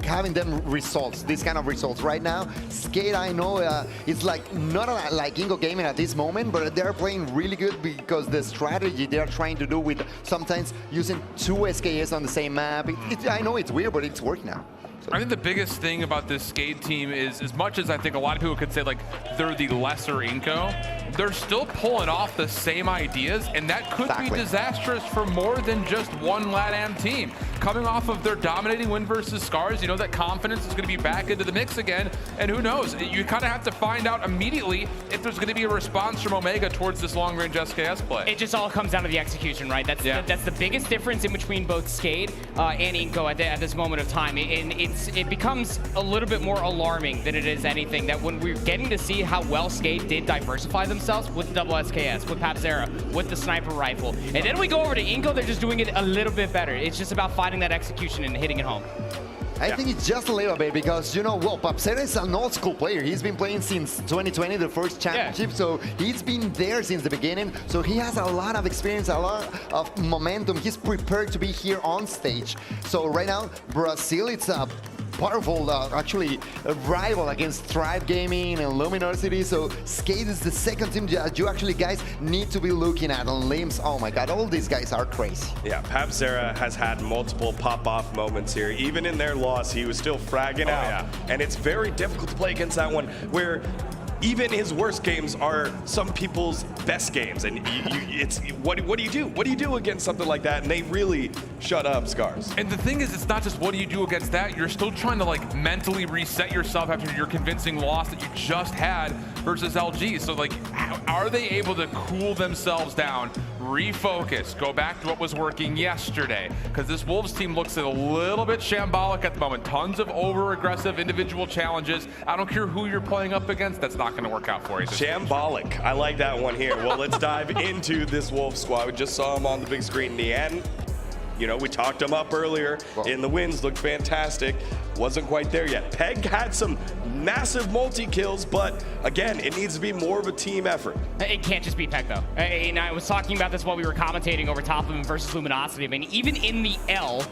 having them results, these kind of results. Right now, Skade, I know, it's like not like INCO Gaming at this moment, but they're playing really good because the strategy they're trying to do with sometimes using 2 SKS on the same map. I know it's weird, but it's working now. I think the biggest thing about this Skade team is, as much as I think a lot of people could say like they're the lesser INCO, they're still pulling off the same ideas, and that could be disastrous for more than just one LATAM team. Coming off of their dominating win versus Scars, you know that confidence is going to be back into the mix again, and who knows? You kind of have to find out immediately if there's going to be a response from Omega towards this long-range SKS play. It just all comes down to the execution, right? That's the biggest difference in between both Skade and INCO at this moment of time. It becomes a little bit more alarming than it is anything, that when we're getting to see how well Skade did diversify themselves with the double SKS, with Papzera, with the sniper rifle, and then we go over to INCO, they're just doing it a little bit better. It's just about finding that execution and hitting it home. I think it's just a little bit because, you know, well, Papsera is an old school player. He's been playing since 2020, the first championship, so he's been there since the beginning. So he has a lot of experience, a lot of momentum. He's prepared to be here on stage. So right now, Brazil, it's a powerful, actually, a rival against Tribe Gaming and Luminosity. So Skate is the second team that you actually guys need to be looking at on Limbs. Oh my God, all these guys are crazy. Yeah, Papsera has had multiple pop-off moments here. Even in their loss, he was still fragging out. Yeah. And it's very difficult to play against that one where even his worst games are some people's best games, and it's what do you do? What do you do against something like that? And they really shut up Scars. And the thing is, it's not just what do you do against that. You're still trying to like mentally reset yourself after your convincing loss that you just had versus LG. So like, are they able to cool themselves down, refocus, go back to what was working yesterday? Because this Wolves team looks a little bit shambolic at the moment. Tons of over-aggressive individual challenges. I don't care who you're playing up against. That's not going to work out for you. Shambolic. I like that one here. Well, let's dive into this Wolf squad. We just saw him on the big screen. Nian, you know, we talked him up earlier in the wins. Looked fantastic. Wasn't quite there yet. Pegg had some massive multi-kills, but again, it needs to be more of a team effort. It can't just be Pegg, though. And I was talking about this while we were commentating over top of him versus Luminosity. I mean, even in the L,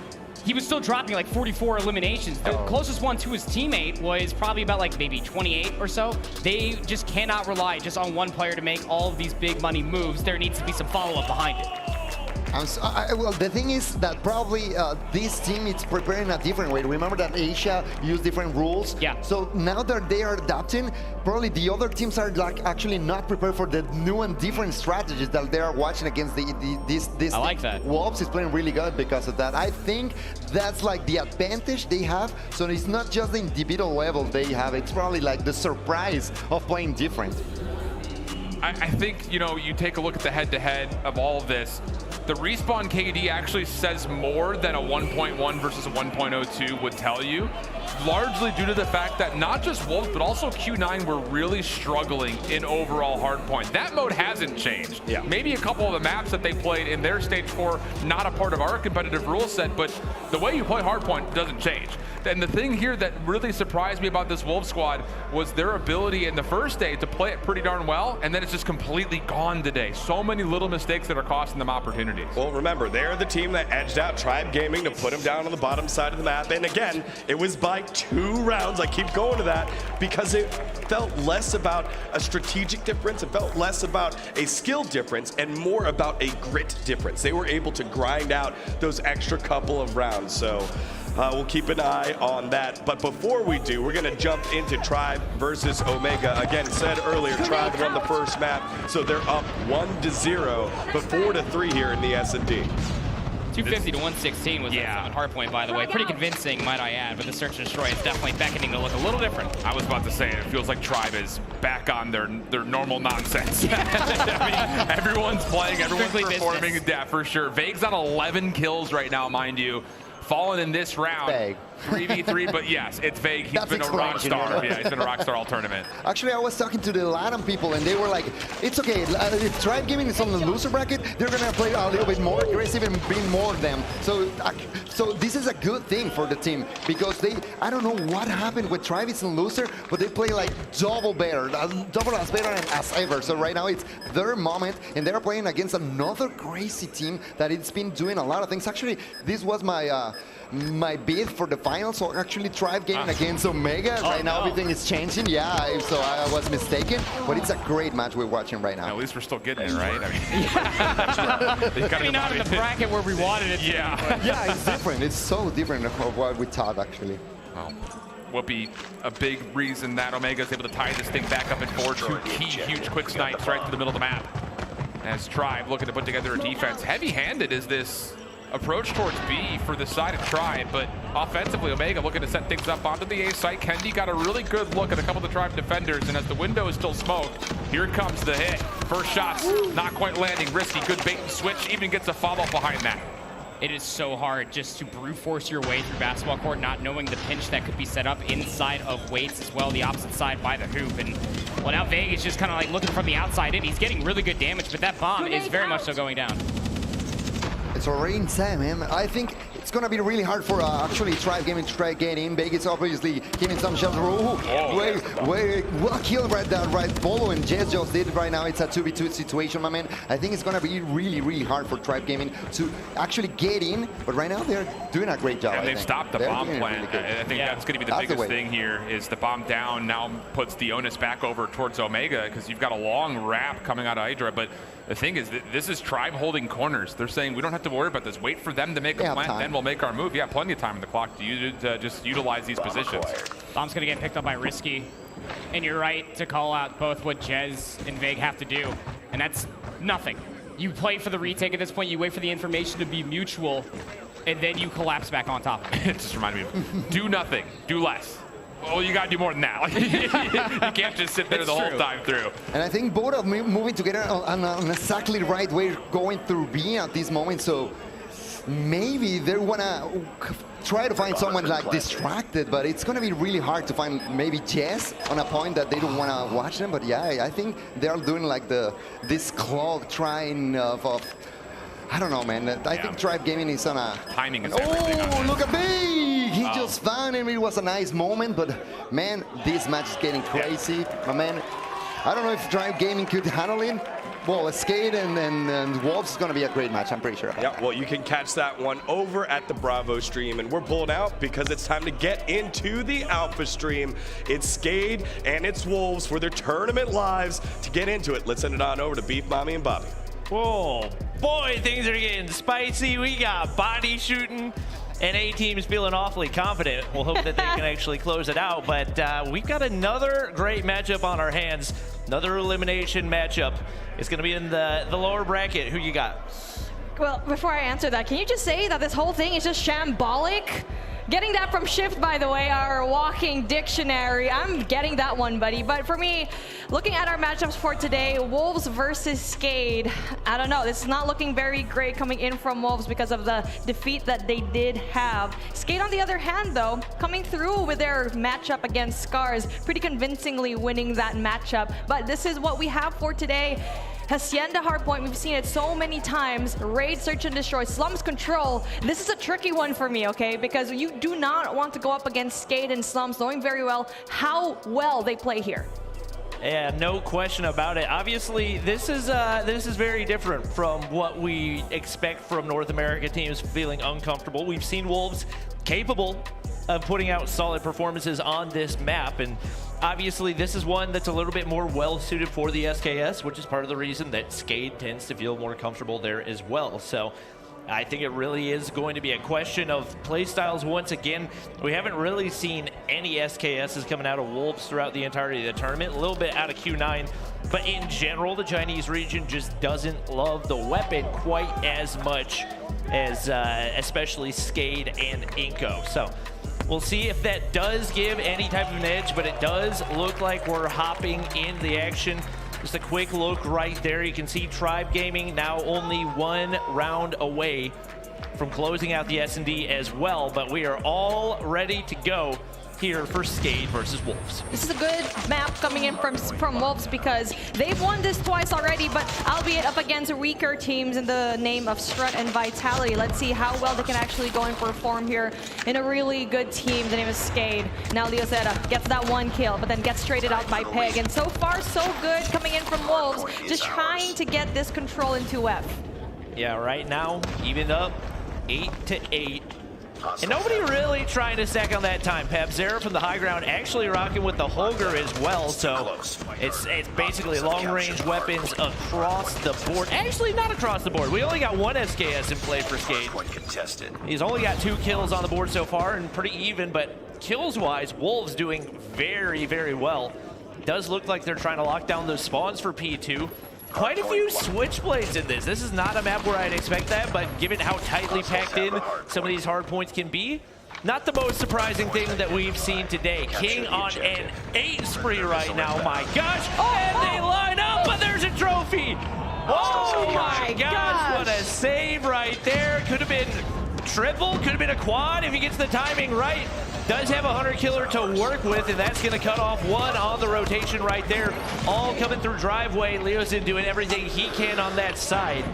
he was still dropping like 44 eliminations. The closest one to his teammate was probably about like maybe 28 or so. They just cannot rely just on one player to make all of these big money moves. There needs to be some follow-up behind it. Well, the thing is that probably this team is preparing a different way. Remember that Asia used different rules? Yeah. So now that they are adapting, probably the other teams are like actually not prepared for the new and different strategies that they are watching against this. I like that. Wolves is playing really good because of that. I think that's like the advantage they have. So it's not just the individual level they have. It's probably like the surprise of playing different. I think, you know, you take a look at the head-to-head of all of this. The respawn KD actually says more than a 1.1 versus a 1.02 would tell you, largely due to the fact that not just Wolves, but also Q9 were really struggling in overall hardpoint. That mode hasn't changed. Yeah. Maybe a couple of the maps that they played in their stage 4, not a part of our competitive rule set, but the way you play hardpoint doesn't change. And the thing here that really surprised me about this Wolves squad was their ability in the first day to play it pretty darn well, and then it's just completely gone today. So many little mistakes that are costing them opportunities. Well, remember, they're the team that edged out Tribe Gaming to put them down on the bottom side of the map. And again, it was by 2 rounds. I keep going to that because it felt less about a strategic difference. It felt less about a skill difference and more about a grit difference. They were able to grind out those extra couple of rounds. So we'll keep an eye on that. But before we do, we're going to jump into Tribe versus Omega. Again, said earlier, Tribe won the first map, so they're up 1-0, but 4-3 here in the S&D. 250 to 116 was on hardpoint, by the way. Pretty convincing, might I add, but the search and destroy is definitely beckoning to look a little different. I was about to say, it feels like Tribe is back on their normal nonsense. I mean, everyone's playing, everyone's performing, yeah, for sure. Vegaz on 11 kills right now, mind you. Fallen in this round. Veg. 3v3, but yes, it's Veg. He's been a rock star. Yeah, he's been a rock star all tournament. Actually, I was talking to the Latin people, and they were like, it's okay. If Tribe Gaming is on the loser bracket, they're going to play a little bit more aggressive and bring more of them. So this is a good thing for the team because I don't know what happened with Tribe is in loser, but they play like double as better as ever. So right now it's their moment, and they're playing against another crazy team that it's been doing a lot of things. Actually, this was my bid for the final, so actually Tribe Gaming against Omega. Right now everything is changing. Yeah, so I was mistaken, but it's a great match we're watching right now. At least we're still getting it, right? I mean, maybe not in the bracket where we wanted it to. Yeah, it's different. It's so different from what we thought, actually. Well, Woopiiee, a big reason that Omega is able to tie this thing back up in 4. 2 key huge quick snipes right to the middle of the map. As Tribe looking to put together a defense. Heavy-handed is this approach towards B for the side of Tribe, but offensively, Omega looking to set things up onto the A site. Kendy got a really good look at a couple of the Tribe defenders, and as the window is still smoked, here comes the hit. First shots, not quite landing, risky, good bait and switch, even gets a follow-up behind that. It is so hard just to brute force your way through basketball court, not knowing the pinch that could be set up inside of weights as well, the opposite side by the hoop. And well, now Veg is just kind of like looking from the outside in. He's getting really good damage, but that bomb is very much so going down. It's already insane, man. I think it's gonna be really hard for actually Tribe Gaming to try to get in. Vegaz obviously giving some shelter. Well killed right there, right? Bolo and Jez just did it right now. It's a 2v2 situation, my man. I think it's gonna be really hard for Tribe Gaming to actually get in, but right now they're doing a great job. And they've stopped the bomb plant. Really I think that's going to be the biggest thing here is the bomb down now puts the onus back over towards Omega because you've got a long wrap coming out of Idra. But the thing is, this is Tribe holding corners. They're saying we don't have to worry about this. Wait for them to make a plant, then we'll make our move. Yeah, plenty of time on the clock to just utilize these positions. Bomb's going to get picked up by Risky. And you're right to call out both what Jez and Veg have to do. And that's nothing. You play for the retake at this point. You wait for the information to be mutual. And then you collapse back on top. It just reminded me of do nothing, do less. Well, you got to do more than that. You can't just sit there the whole time through. And I think both of them moving together on exactly the right way, going through B at this moment. So maybe they want to try to find someone like distracted, but it's going to be really hard to find maybe Jez on a point that they don't want to watch them. But yeah, I think they're doing like this clock trying of I don't know, man. I think Tribe Gaming is on a... Timing is everything. Oh, look at Pegg! He just found him. It was a nice moment, but man, this match is getting crazy. My man, I don't know if Tribe Gaming could handle it. Well, Skate and Wolves is going to be a great match, I'm pretty sure. Yeah, well, you can catch that one over at the Bravo stream, and we're pulling out because it's time to get into the Alpha stream. It's Skate and it's Wolves for their tournament lives. To get into it, let's send it on over to Beef Mommy and Bobby. Whoa, boy, things are getting spicy. We got body shooting, and A-Team's feeling awfully confident. We'll hope that they can actually close it out, but we've got another great matchup on our hands. Another elimination matchup. It's going to be in the lower bracket. Who you got? Well, before I answer that, can you just say that this whole thing is just shambolic? Getting that from Shift, by the way, our walking dictionary. I'm getting that one, buddy. But for me, looking at our matchups for today, Wolves versus Skate. I don't know. This is not looking very great coming in from Wolves because of the defeat that they did have. Skate, on the other hand, though, coming through with their matchup against Scars, pretty convincingly winning that matchup. But this is what we have for today. Hacienda Hardpoint, we've seen it so many times. Raid, Search and Destroy, Slums Control. This is a tricky one for me, okay? Because you do not want to go up against Skate and Slums, knowing very well how well they play here. Yeah, no question about it. Obviously, this is very different from what we expect from North America teams feeling uncomfortable. We've seen Wolves capable of putting out solid performances on this map, and obviously this is one that's a little bit more well-suited for the SKS, which is part of the reason that Skate tends to feel more comfortable there as well. So I think it really is going to be a question of playstyles once again. We haven't really seen any SKSs coming out of Wolves throughout the entirety of the tournament, a little bit out of Q9, but in general, the Chinese region just doesn't love the weapon quite as much as especially Skate and INCO. So we'll see if that does give any type of an edge, but it does look like we're hopping in the action. Just a quick look right there. You can see Tribe Gaming now only one round away from closing out the S&D as well, but we are all ready to go here for Skate versus Wolves. This is a good map coming in from Wolves because they've won this twice already, but albeit up against weaker teams in the name of Strut and Vitality. Let's see how well they can actually go and perform here in a really good team. The name is Skate. Now Leozeta gets that one kill, but then gets traded out by Pegg. And so far, so good coming in from Wolves, just trying to get this control into F. Yeah, right now, even up 8-8. And nobody really trying to stack on that time. Pabzera from the high ground actually rocking with the Holger as well, so it's basically long-range weapons across the board. Actually, not across the board. We only got one SKS in play for Skate. He's only got 2 kills on the board so far, and pretty even, but kills-wise, Wolves doing very, very well. Does look like they're trying to lock down those spawns for P2. Quite a few switchblades in this. This is not a map where I'd expect that, but given how tightly packed in some of these hard points can be, not the most surprising thing that we've seen today. King on an 8 spree right now, my gosh. And they line up, but there's a trophy. Oh my gosh, what a save right there. Could have been triple, could have been a quad if he gets the timing right. Does have a Hunter Killer to work with, and that's going to cut off one on the rotation right there. All coming through driveway. Leozin doing everything he can on that side.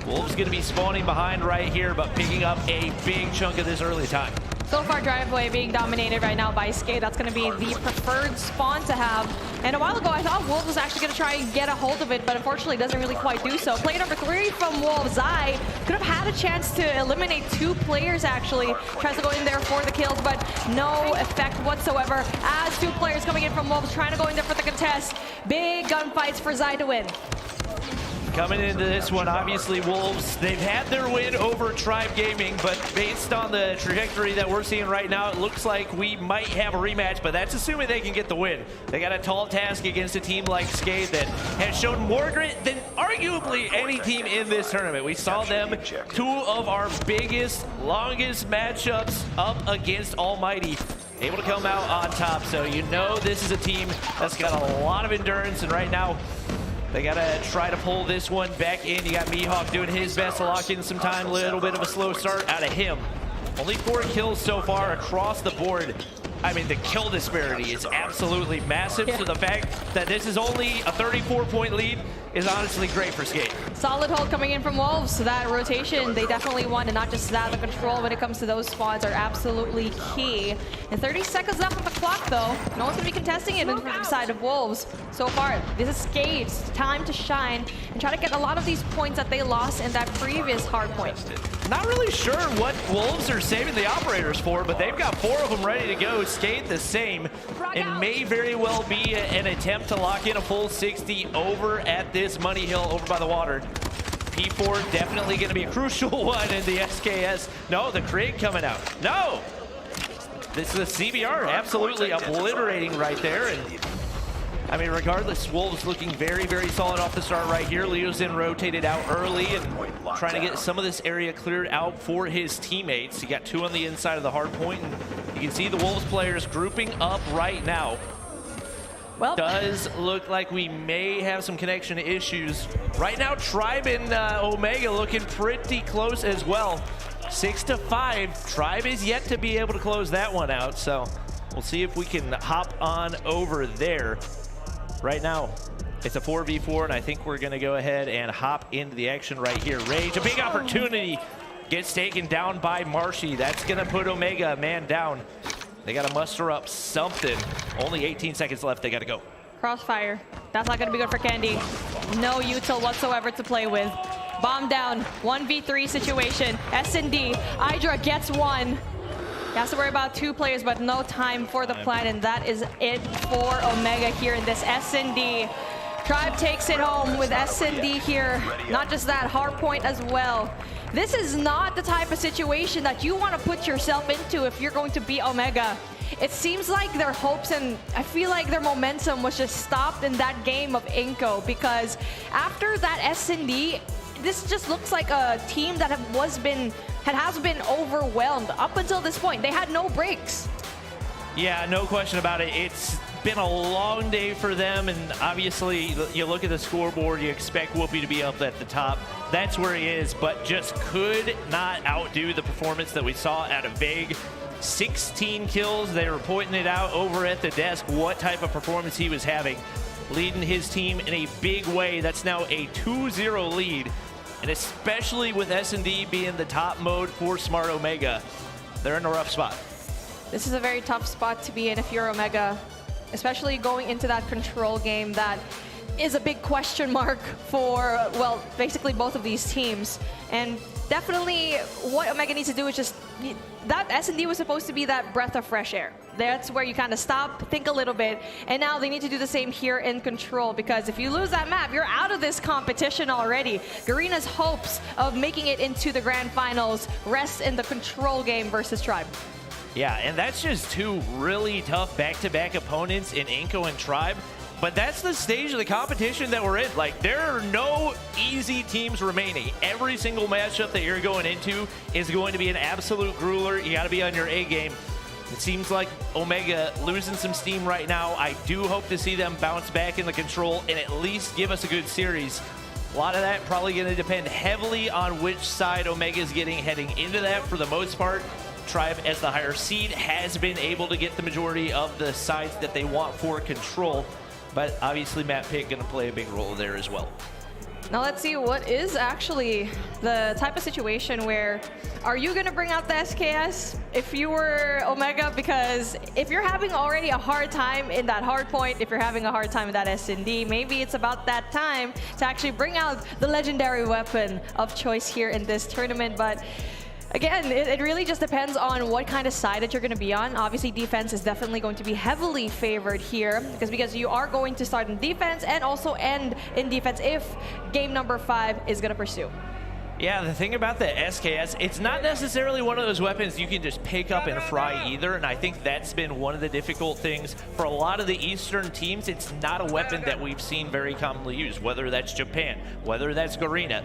Wolves going to be spawning behind right here, but picking up a big chunk of this early time. So far, driveway being dominated right now by Skate. That's going to be the preferred spawn to have. And a while ago, I thought Wolves was actually going to try and get a hold of it, but unfortunately doesn't really quite do so. Player number 3 from Wolves, Zai, could have had a chance to eliminate 2 players, actually. Tries to go in there for the kills, but no effect whatsoever. As 2 players coming in from Wolves, trying to go in there for the contest. Big gunfights for Zai to win. Coming into this one, obviously Wolves, they've had their win over Tribe Gaming, but based on the trajectory that we're seeing right now, it looks like we might have a rematch, but that's assuming they can get the win. They got a tall task against a team like Skate that has shown more grit than arguably any team in this tournament. We saw them 2 of our biggest, longest matchups up against Almighty, able to come out on top. So you know this is a team that's got a lot of endurance, and right now, they gotta try to pull this one back in. You got Mihawk doing his best to lock in some time. A little bit of a slow start out of him. Only 4 kills so far across the board. I mean, the kill disparity is absolutely massive. So the fact that this is only a 34-point lead is honestly great for Skate. Solid hold coming in from Wolves. So that rotation, they definitely won, and not just that, the control when it comes to those spawns are absolutely key. And 30 seconds left on the clock, though. No one's going to be contesting it from the side of Wolves so far. This is Skate's time to shine and try to get a lot of these points that they lost in that previous hard point. Not really sure what Wolves are saving the operators for, but they've got 4 of them ready to go. Skate the same, and may very well be an attempt to lock in a full 60 over at this Money Hill over by the water. P4 definitely going to be a crucial one in the SKS. No, the Krig coming out. No! This is a CBR absolutely obliterating right there. And I mean, regardless, Wolves looking very, very solid off the start right here. Leozin rotated out early and trying to get some of this area cleared out for his teammates. He got 2 on the inside of the hard point, and you can see the Wolves players grouping up right now. Well, does look like we may have some connection issues. Right now, Tribe and Omega looking pretty close as well. 6-5. Tribe is yet to be able to close that one out, so we'll see if we can hop on over there. Right now, it's a 4v4, and I think we're going to go ahead and hop into the action right here. Rage, a big opportunity, gets taken down by Marshy. That's going to put Omega a man down. They got to muster up something. Only 18 seconds left. They got to go. Crossfire. That's not going to be good for Kendy. No util whatsoever to play with. Bomb down. 1v3 situation. S&D. Idra gets 1. He has to worry about 2 players, but no time for the plant, and that is it for Omega here in this S&D. Tribe takes it home with S&D here. Not just that, hard point as well. This is not the type of situation that you want to put yourself into if you're going to beat Omega. It seems like their hopes and I feel like their momentum was just stopped in that game of INCO, because after that S&D, this just looks like a team that has been overwhelmed up until this point. They had no breaks. Yeah, no question about it. It's been a long day for them, and obviously you look at the scoreboard, you expect Woopiiee to be up at the top. That's where he is, but just could not outdo the performance that we saw out of Veg. 16 kills. They were pointing it out over at the desk what type of performance he was having, leading his team in a big way. That's now a 2-0 lead, and especially with S&D being the top mode for Smart Omega, they're in a rough spot. This is a very tough spot to be in if you're Omega, especially going into that control game that is a big question mark for, well, basically both of these teams. And definitely what Omega needs to do is just, that S&D was supposed to be that breath of fresh air. That's where you kind of stop, think a little bit, and now they need to do the same here in control, because if you lose that map, you're out of this competition already. Garena's hopes of making it into the grand finals rest in the control game versus Tribe. Yeah, and that's just 2 really tough back-to-back opponents in INCO and Tribe. But that's the stage of the competition that we're in. Like, there are no easy teams remaining. Every single matchup that you're going into is going to be an absolute grueler. You got to be on your A game. It seems like Omega losing some steam right now. I do hope to see them bounce back in the control and at least give us a good series. A lot of that probably going to depend heavily on which side Omega is getting heading into that. For the most part, Tribe, as the higher seed, has been able to get the majority of the sides that they want for control. But obviously, Matt Pitt going to play a big role there as well. Now let's see what is actually the type of situation where are you going to bring out the SKS if you were Omega? Because if you're having already a hard time in that hard point, if you're having a hard time in that S&D, maybe it's about that time to actually bring out the legendary weapon of choice here in this tournament. But again, it really just depends on what kind of side that you're going to be on. Obviously, defense is definitely going to be heavily favored here because you are going to start in defense and also end in defense if game number 5 is going to pursue. Yeah, the thing about the SKS, it's not necessarily one of those weapons you can just pick up and fry either, and I think that's been one of the difficult things for a lot of the Eastern teams. It's not a weapon that we've seen very commonly used, whether that's Japan, whether that's Garena.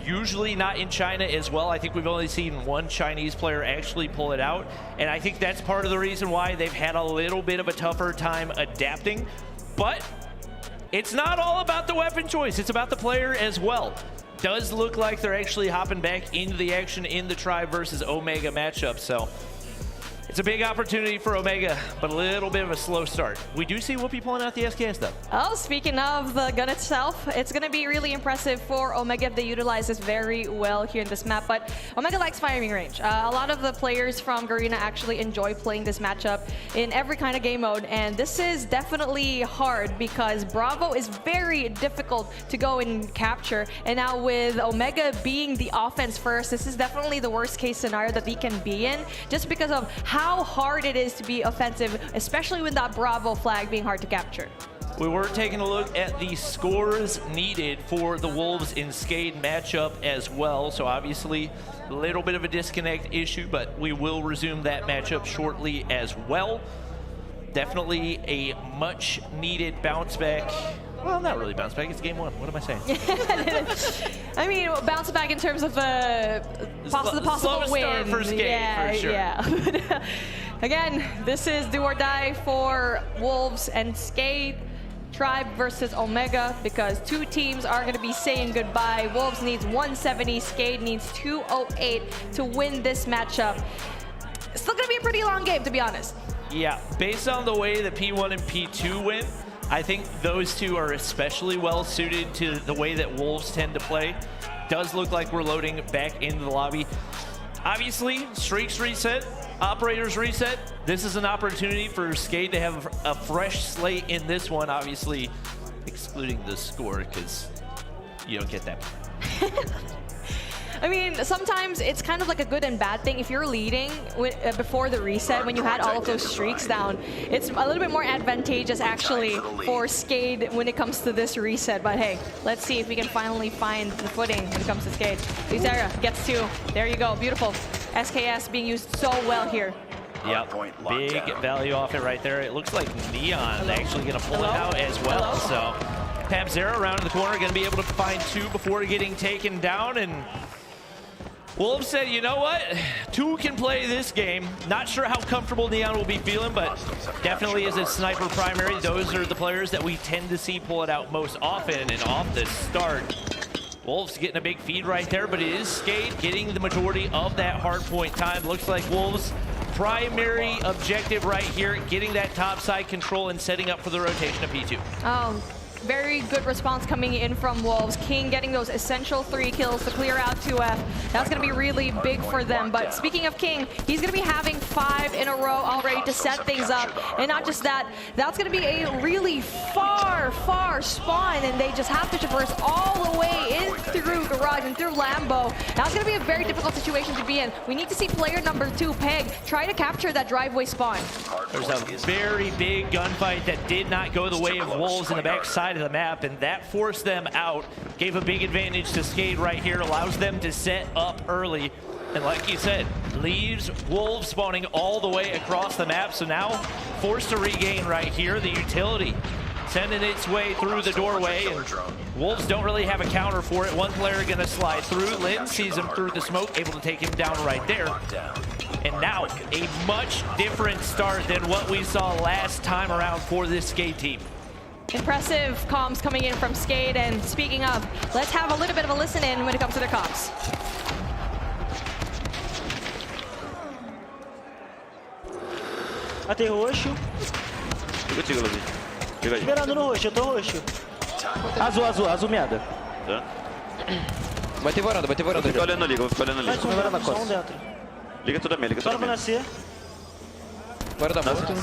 Usually not in China as well. I think we've only seen one Chinese player actually pull it out, and I think that's part of the reason why they've had a little bit of a tougher time adapting. But it's not all about the weapon choice, it's about the player as well. Does look like they're actually hopping back into the action in the Tribe versus Omega matchup, so it's a big opportunity for Omega, but a little bit of a slow start. We do see Woopiiee pulling out the SKS though. Oh, speaking of the gun itself, it's going to be really impressive for Omega if they utilize this very well here in this map. But Omega likes firing range. A lot of the players from Garena actually enjoy playing this matchup in every kind of game mode. And this is definitely hard because Bravo is very difficult to go and capture. And now with Omega being the offense first, this is definitely the worst case scenario that they can be in just because of how hard it is to be offensive, especially with that Bravo flag being hard to capture. We were taking a look at the scores needed for the Wolves in Skade matchup as well. So obviously a little bit of a disconnect issue, but we will resume that matchup shortly as well. Definitely a much needed bounce back. Well, not really bounce back, it's game 1. What am I saying? I mean, bounce back in terms of the possible win. For Skade, for sure. Yeah. Again, this is do or die for Wolves and Skade. Tribe versus Omega, because two teams are going to be saying goodbye. Wolves needs 170, Skade needs 208 to win this matchup. It's still going to be a pretty long game, to be honest. Yeah, based on the way the P1 and P2 went, I think those two are especially well suited to the way that Wolves tend to play. Does look like we're loading back into the lobby. Obviously, streaks reset, operators reset. This is an opportunity for Skade to have a fresh slate in this one, obviously excluding the score because you don't get that. I mean, sometimes it's kind of like a good and bad thing. If you're leading before the reset, when you had all of those streaks down, it's a little bit more advantageous actually for Skade when it comes to this reset. But hey, let's see if we can finally find the footing when it comes to Skade. Idra gets 2. There you go. Beautiful. SKS being used so well here. Yep, big value off it right there. It looks like Nian actually going to pull it out as well. So Pabzera around in the corner, going to be able to find 2 before getting taken down. And Wolves said, you know what? 2 can play this game. Not sure how comfortable Nian will be feeling, but definitely as a sniper primary, those are the players that we tend to see pull it out most often. And off the start, Wolves getting a big feed right there, but it is Skade getting the majority of that hard point time. Looks like Wolves' primary objective right here, getting that top side control and setting up for the rotation of P2. Oh, very good response coming in from Wolves. King getting those essential 3 kills to clear out 2F. That's going to be really big for them. But speaking of King, he's going to be having 5 in a row already to set things up. And not just that, that's going to be a really far, far spawn. And they just have to traverse all the way in through Garage and through Lambo. That's going to be a very difficult situation to be in. We need to see player number 2, Pegg, try to capture that driveway spawn. There's a very big gunfight that did not go the way of Wolves in the back side of the map, and that forced them out. Gave a big advantage to Skade right here, allows them to set up early. And like you said, leaves Wolves spawning all the way across the map. So now forced to regain right here. The utility sending its way through the doorway, and Wolves don't really have a counter for it. One player gonna slide through. Lin sees him through the smoke, able to take him down right there. And now a much different start than what we saw last time around for this Skade team. Impressive comms coming in from Skade, and speaking of, let's have a little bit of a listen in when it comes to their comms. Tem roxo. Fica contigo, Levi. Fica aí. Esperando no roxo, eu tô roxo. Azul, azul, azul meada. Tá. Vai ter varanda, vai ter varanda. Vou ficar olhando ali, vou ficar olhando ali. Mais um varanda, só um dentro. Liga tudo a minha, liga tudo Só a não vou minha. nascer. Varanda morto.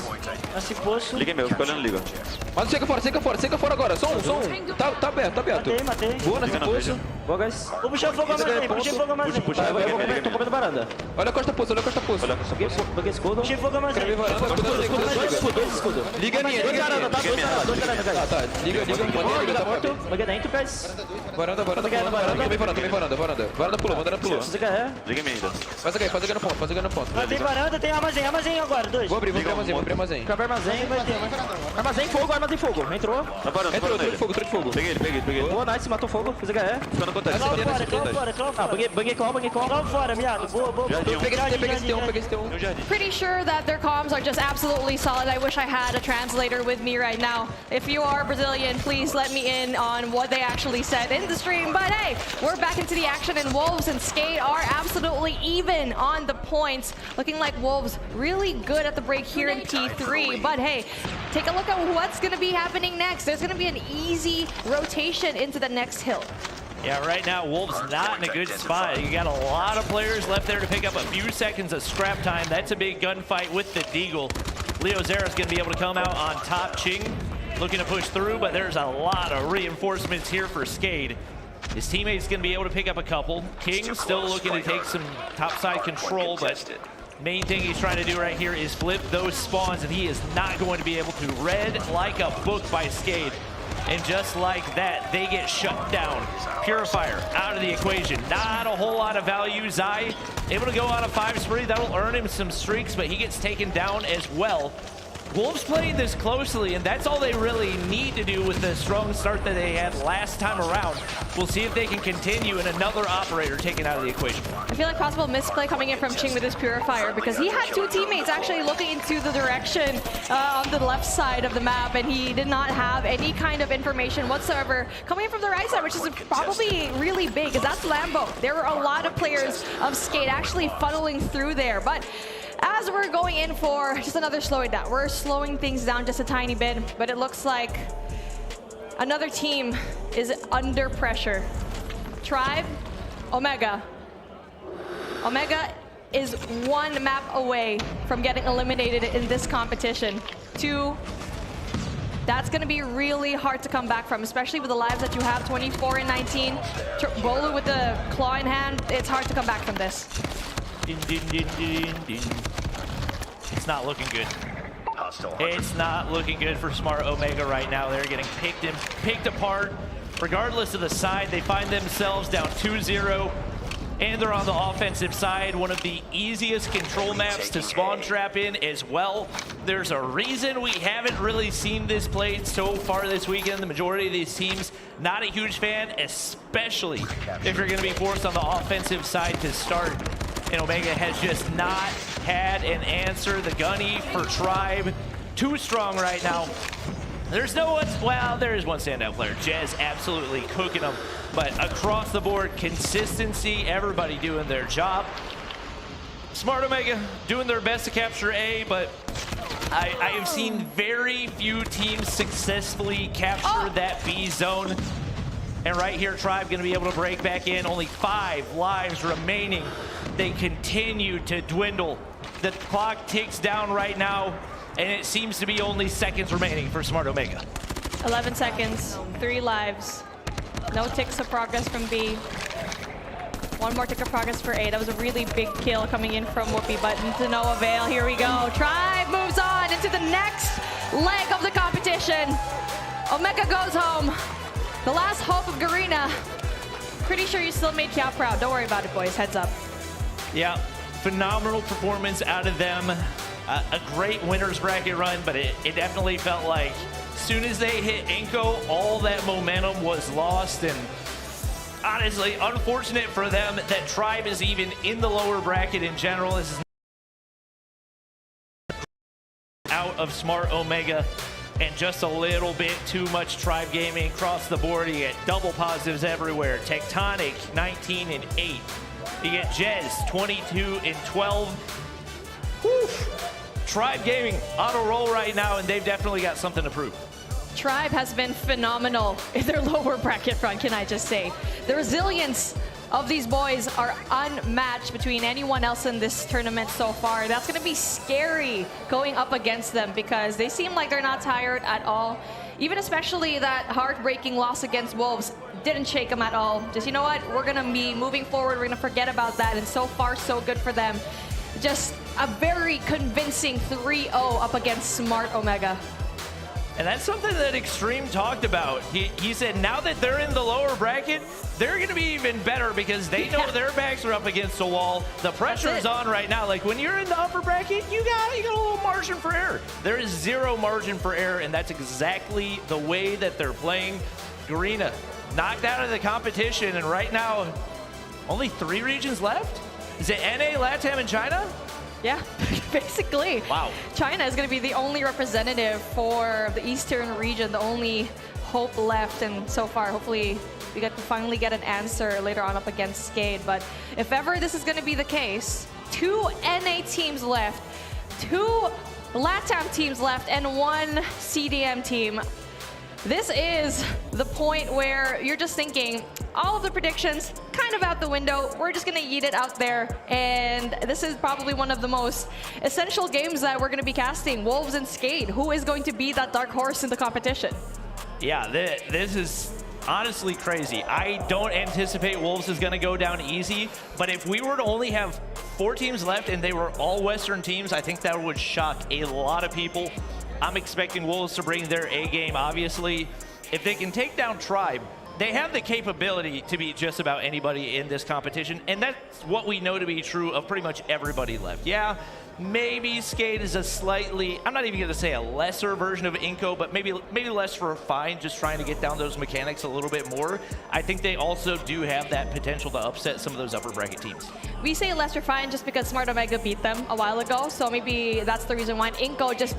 Nasce poço. Liga meu, fica olhando liga. Mas chega fora agora. Só um. Tá aberto, tá aberto. Matei. Boa nessa poço. Boa, guys. Vou puxar fogo a mais aí, puxei fogo a mais aí. Puxa, Tô comendo varanda. Olha a costa poço, olha a costa poço. Peguei escudo. Puxei fogo a mais aí. Quero ver varanda. Dois escudos. Liga a minha, Dois liga a varanda, tá? minha. Dois varanda, guys. Tá, liga, Tá morto. Peguei dentro, guys. Varanda. Também varanda. Varanda pulou. Você quer? Liga a minha ainda. Faz aqui no ponto. Matei varanda, tem armazém agora, dois. Vou abrir armazém. Cabe armazém, vai ter. Armazém fogo. Entrou. Tá parando, Entrou de fogo. Peguei. Boa, nice, matou fogo. Fiz HE. Fica no contexto. Claw fora. Banguei claw fora, miado. Boa. Peguei esse T1. Pretty sure that their comms are just absolutely solid. I wish I had a translator with me right now. If you are Brazilian, please let me in on what they actually said in the stream. But hey, we're back into the action, and Wolves and Skate are absolutely even on the points. Looking like Wolves really good at the break here in P3. But hey, take a look at what's going to be happening next. There's going to be an easy rotation into the next hill. Yeah, right now, Wolves not in a good spot. You got a lot of players left there to pick up a few seconds of scrap time. That's a big gunfight with the Deagle. Leo Zera's going to be able to come out on top. Ching looking to push through, but there's a lot of reinforcements here for Skade. His teammate's going to be able to pick up a couple. King still looking to take some topside control, but main thing he's trying to do right here is flip those spawns, and he is not going to be able to. Read like a book by Skade. And just like that, they get shut down. Purifier out of the equation. Not a whole lot of value. Zai able to go on a 5 spree. That'll earn him some streaks, but he gets taken down as well. Wolves playing this closely, and that's all they really need to do with the strong start that they had last time around. We'll see if they can continue, and another operator taken out of the equation. I feel like possible misplay coming in from Ching with his Purifier, because he had two teammates actually looking into the direction on the left side of the map, and he did not have any kind of information whatsoever coming in from the right side, which is probably really big, because that's Lambo. There were a lot of players of Skate actually funneling through there, but as we're going in for just another slowing down, we're slowing things down just a tiny bit, but it looks like another team is under pressure. Tribe, Omega. Omega is one map away from getting eliminated in this competition. 2, that's going to be really hard to come back from, especially with the lives that you have, 24 and 19. Bolu with the claw in hand, it's hard to come back from this. It's not looking good. It's not looking good for Smart Omega right now. They're getting picked apart. Regardless of the side, they find themselves down 2-0. And they're on the offensive side, one of the easiest control maps to spawn trap in as well. There's a reason we haven't really seen this played so far this weekend. The majority of these teams, not a huge fan, especially if you're going to be forced on the offensive side to start. And Omega has just not had an answer. The gunny for Tribe, too strong right now. There's no one, well, there is one standout player. Jez absolutely cooking them. But across the board, consistency, everybody doing their job. Smart Omega doing their best to capture A, but I have seen very few teams successfully capture that B zone. And right here, Tribe gonna be able to break back in. Only 5 lives remaining. They continue to dwindle. The clock ticks down right now, and it seems to be only seconds remaining for Smart Omega. 11 seconds, 3 lives. No ticks of progress from B. 1 more tick of progress for A. That was a really big kill coming in from Woopiiee, but to no avail. Here we go. Tribe moves on into the next leg of the competition. Omega goes home. The last hope of Garena. Pretty sure you still made Kiao proud. Don't worry about it, boys. Heads up. Yeah, phenomenal performance out of them. A great winners bracket run, but it definitely felt like as soon as they hit INCO, all that momentum was lost. And honestly, unfortunate for them that Tribe is even in the lower bracket in general. This is out of Smart Omega. And just a little bit too much Tribe gaming across the board. You get double positives everywhere. Tectonic, 19 and 8. You get Jez, 22 and 12. Whew. Tribe gaming on a roll right now, and they've definitely got something to prove. Tribe has been phenomenal in their lower bracket run, can I just say. The resilience of these boys are unmatched between anyone else in this tournament so far. That's going to be scary going up against them because they seem like they're not tired at all. Even especially that heartbreaking loss against Wolves didn't shake them at all. Just, you know what, we're going to be moving forward. We're going to forget about that. And so far, so good for them. Just a very convincing 3-0 up against Smart Omega. And that's something that XQing talked about. He said now that they're in the lower bracket, they're going to be even better because they know their backs are up against the wall. The pressure is on right now. Like when you're in the upper bracket, you got a little margin for error. There is zero margin for error, and that's exactly the way that they're playing. Garena knocked out of the competition, and right now, only 3 regions left? Is it NA, LATAM, and China? Yeah, basically. Wow. China is going to be the only representative for the Eastern region, the only hope left. And so far, hopefully, we get to finally get an answer later on up against Skade. But if ever this is going to be the case, 2 NA teams left, 2 LATAM teams left, and 1 CDM team. This is the point where you're just thinking, all of the predictions kind of out the window. We're just going to yeet it out there. And this is probably one of the most essential games that we're going to be casting. Wolves and Skade. Who is going to be that dark horse in the competition? Yeah, this is honestly crazy. I don't anticipate Wolves is going to go down easy. But if we were to only have 4 teams left and they were all Western teams, I think that would shock a lot of people. I'm expecting Wolves to bring their A game, obviously. If they can take down Tribe, they have the capability to beat just about anybody in this competition, and that's what we know to be true of pretty much everybody left. Yeah, maybe Skade is a slightly, I'm not even going to say a lesser version of INCO, but maybe less refined, just trying to get down those mechanics a little bit more. I think they also do have that potential to upset some of those upper bracket teams. We say less refined just because Smart Omega beat them a while ago, so maybe that's the reason why INCO just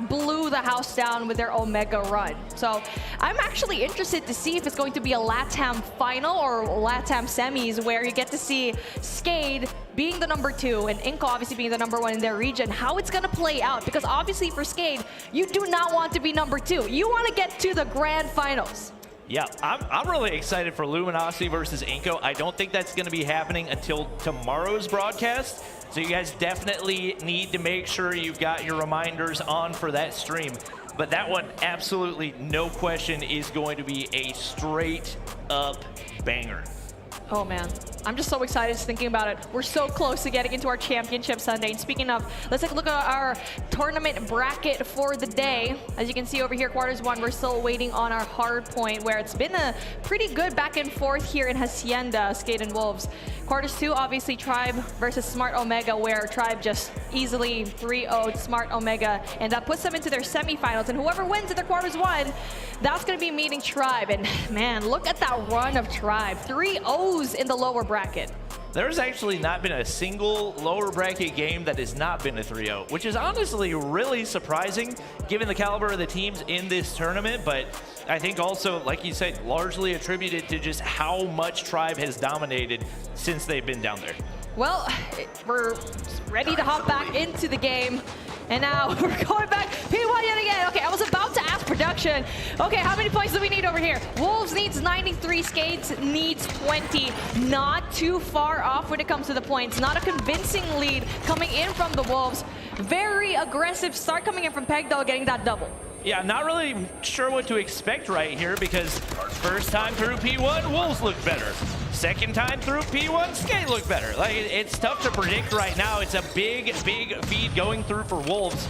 blew the house down with their Omega run. So I'm actually interested to see if it's going to be a LATAM final or LATAM semis where you get to see Skade being the number 2 and INCO obviously being the number 1 in their region, how it's going to play out. Because obviously for Skade, you do not want to be number 2. You want to get to the grand finals. Yeah, I'm really excited for Luminosity versus INCO. I don't think that's going to be happening until tomorrow's broadcast. So you guys definitely need to make sure you've got your reminders on for that stream. But that one, absolutely no question, is going to be a straight up banger. Oh man, I'm just so excited just thinking about it. We're so close to getting into our championship Sunday. And speaking of, let's take a look at our tournament bracket for the day. As you can see over here, quarters 1, we're still waiting on our hard point where it's been a pretty good back and forth here in Hacienda, Skade and Wolves. Quarters 2, obviously Tribe versus Smart Omega, where Tribe just easily 3-0'd Smart Omega, and that puts them into their semifinals. And whoever wins in their quarters 1, that's going to be meeting Tribe. And man, look at that run of Tribe. 3-0s in the lower bracket. There's actually not been a single lower bracket game that has not been a 3-0, which is honestly really surprising given the caliber of the teams in this tournament. But I think also, like you said, largely attributed to just how much Tribe has dominated since they've been down there. Well, we're ready to hop back into the game. And now we're going back. P1 yet again. Okay, I was about to ask production. Okay, how many points do we need over here? Wolves needs 93, Skades needs 20. Not too far off when it comes to the points. Not a convincing lead coming in from the Wolves. Very aggressive start coming in from Pegg, though, getting that double. Yeah, not really sure what to expect right here because first time through P1, Wolves look better. Second time through P1, Skade look better. Like, it's tough to predict right now. It's a big feed going through for Wolves.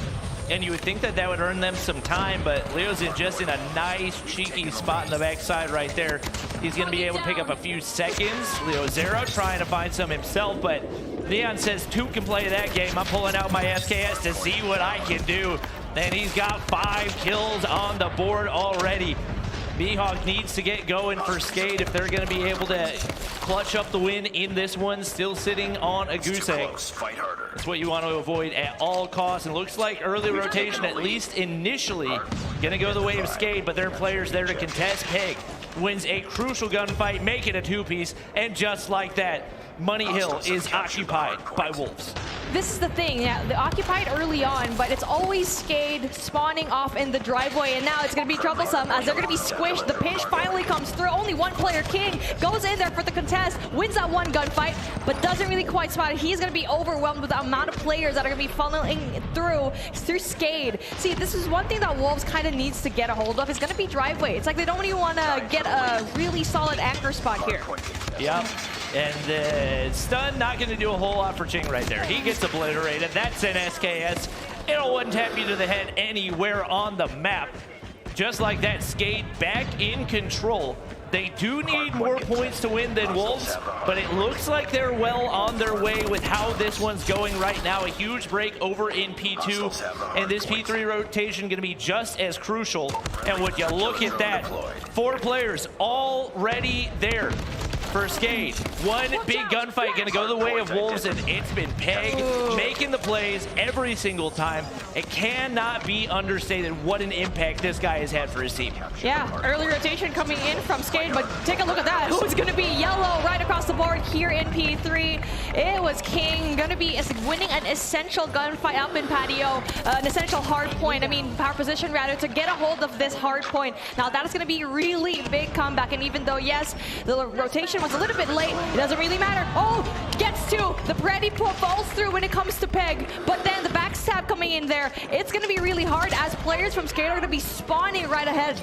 And you would think that that would earn them some time, but Leozin just in a nice, cheeky spot in the backside right there. He's going to be able to pick up a few seconds. Leo Zero trying to find some himself, but Nian says 2 can play that game. I'm pulling out my SKS to see what I can do. And he's got 5 kills on the board already. Mihawk needs to get going for Skade if they're going to be able to clutch up the win in this one. Still sitting on a goose egg. That's what you want to avoid at all costs. And it looks like early rotation, at least initially, going to go the way of Skade, but there are players there to contest. Pegg wins a crucial gunfight, make it a 2-piece, and just like that, Money Hill is occupied by Wolves. This is the thing, yeah, they occupied early on, but it's always Skade spawning off in the driveway, and now it's going to be troublesome as they're going to be squished. The pinch finally comes through. Only one player, King, goes in there for the contest, wins that one gunfight, but doesn't really quite spot it. He's going to be overwhelmed with the amount of players that are going to be funneling through Skade. See, this is one thing that Wolves kind of needs to get a hold of. It's going to be driveway. It's like they don't even want to get a really solid anchor spot here. Yep. And stun, not going to do a whole lot for Ching right there. He gets obliterated. That's an SKS. It'll one-tap you to the head anywhere on the map. Just like that, Skade back in control. They do need more points to win than Wolves, but it looks like they're well on their way with how this one's going right now. A huge break over in P2, and this P3 rotation going to be just as crucial. And would you look at that, 4 players already there for Skade. One big gunfight going to go the way of Wolves, and it's been Pegg making the plays every single time. It cannot be understated what an impact this guy has had for his team. Yeah, early rotation coming in from Skade, but take a look at that. Who's going to be yellow right across the board here in P3? It was King, going to be winning an essential gunfight up in patio, an essential hard point. I mean, power position rather, to get a hold of this hard point. Now that is going to be really big comeback, and even though, yes, the rotation was a little bit late, it doesn't really matter. Oh, gets to the Brady falls through when it comes to Pegg, but then the backstab coming in there, it's going to be really hard as players from Skade are going to be spawning right ahead.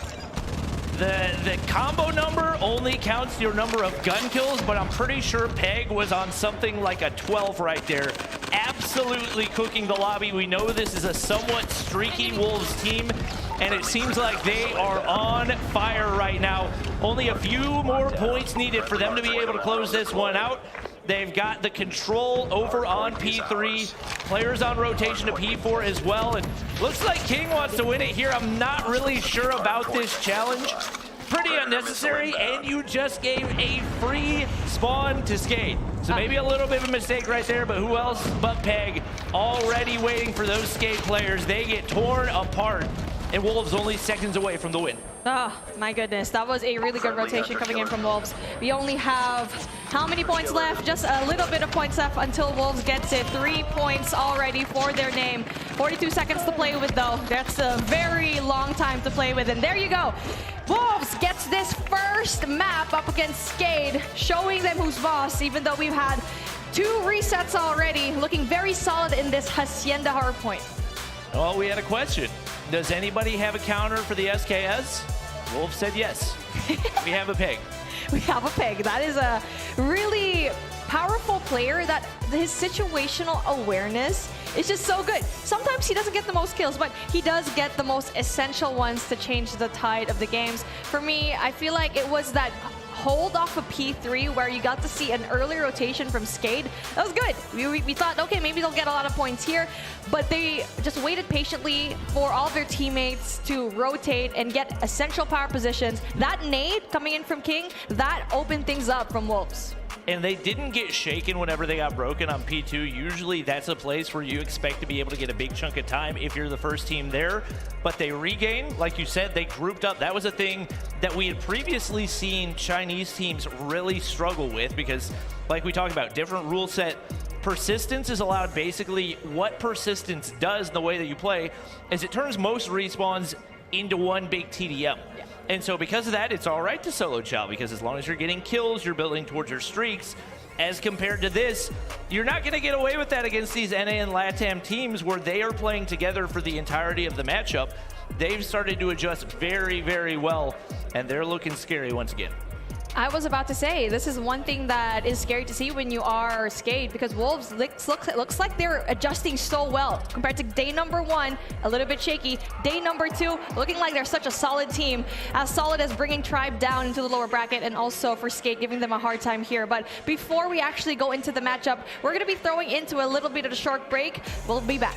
The combo number only counts your number of gun kills, but I'm pretty sure Pegg was on something like a 12 right there. Absolutely cooking the lobby. We know this is a somewhat streaky Wolves team, and it seems like they are on fire right now. Only a few more points needed for them to be able to close this one out. They've got the control over on P3. Players on rotation to P4 as well. And looks like King wants to win it here. I'm not really sure about this challenge. Pretty unnecessary, and you just gave a free spawn to Skade. So maybe a little bit of a mistake right there, but who else but Pegg already waiting for those Skade players. They get torn apart, and Wolves only seconds away from the win. Oh, my goodness. That was a really good rotation coming in from Wolves. We only have how many points left? Just a little bit of points left until Wolves gets it. 3 points already for their name. 42 seconds to play with, though. That's a very long time to play with. And there you go. Wolves gets this first map up against Skade, showing them who's boss, even though we've had 2 resets already. Looking very solid in this Hacienda hardpoint. Well, we had a question. Does anybody have a counter for the SKS? Wolf said yes. We have a Pegg. We have a Pegg. That is a really powerful player that his situational awareness is just so good. Sometimes he doesn't get the most kills, but he does get the most essential ones to change the tide of the games. For me, I feel like it was that hold off of P3 where you got to see an early rotation from Skade. That was good. We thought, okay, maybe they'll get a lot of points here, but they just waited patiently for all of their teammates to rotate and get essential power positions. That nade coming in from King, that opened things up from Wolves. And they didn't get shaken whenever they got broken on P2. Usually that's a place where you expect to be able to get a big chunk of time if you're the first team there. But they regained, like you said, they grouped up. That was a thing that we had previously seen Chinese teams really struggle with because, like we talked about, different rule set. Persistence is allowed. Basically, what persistence does in the way that you play is it turns most respawns into one big TDM. And so because of that, it's all right to solo chow because as long as you're getting kills, you're building towards your streaks. As compared to this, you're not going to get away with that against these NA and LATAM teams where they are playing together for the entirety of the matchup. They've started to adjust very, very well, and they're looking scary once again. I was about to say, this is one thing that is scary to see when you are Skade because Wolves looks like they're adjusting so well compared to day number 1, a little bit shaky. Day number 2, looking like they're such a solid team, as solid as bringing Tribe down into the lower bracket and also for Skade giving them a hard time here. But before we actually go into the matchup, we're going to be throwing into a little bit of a short break. We'll be back.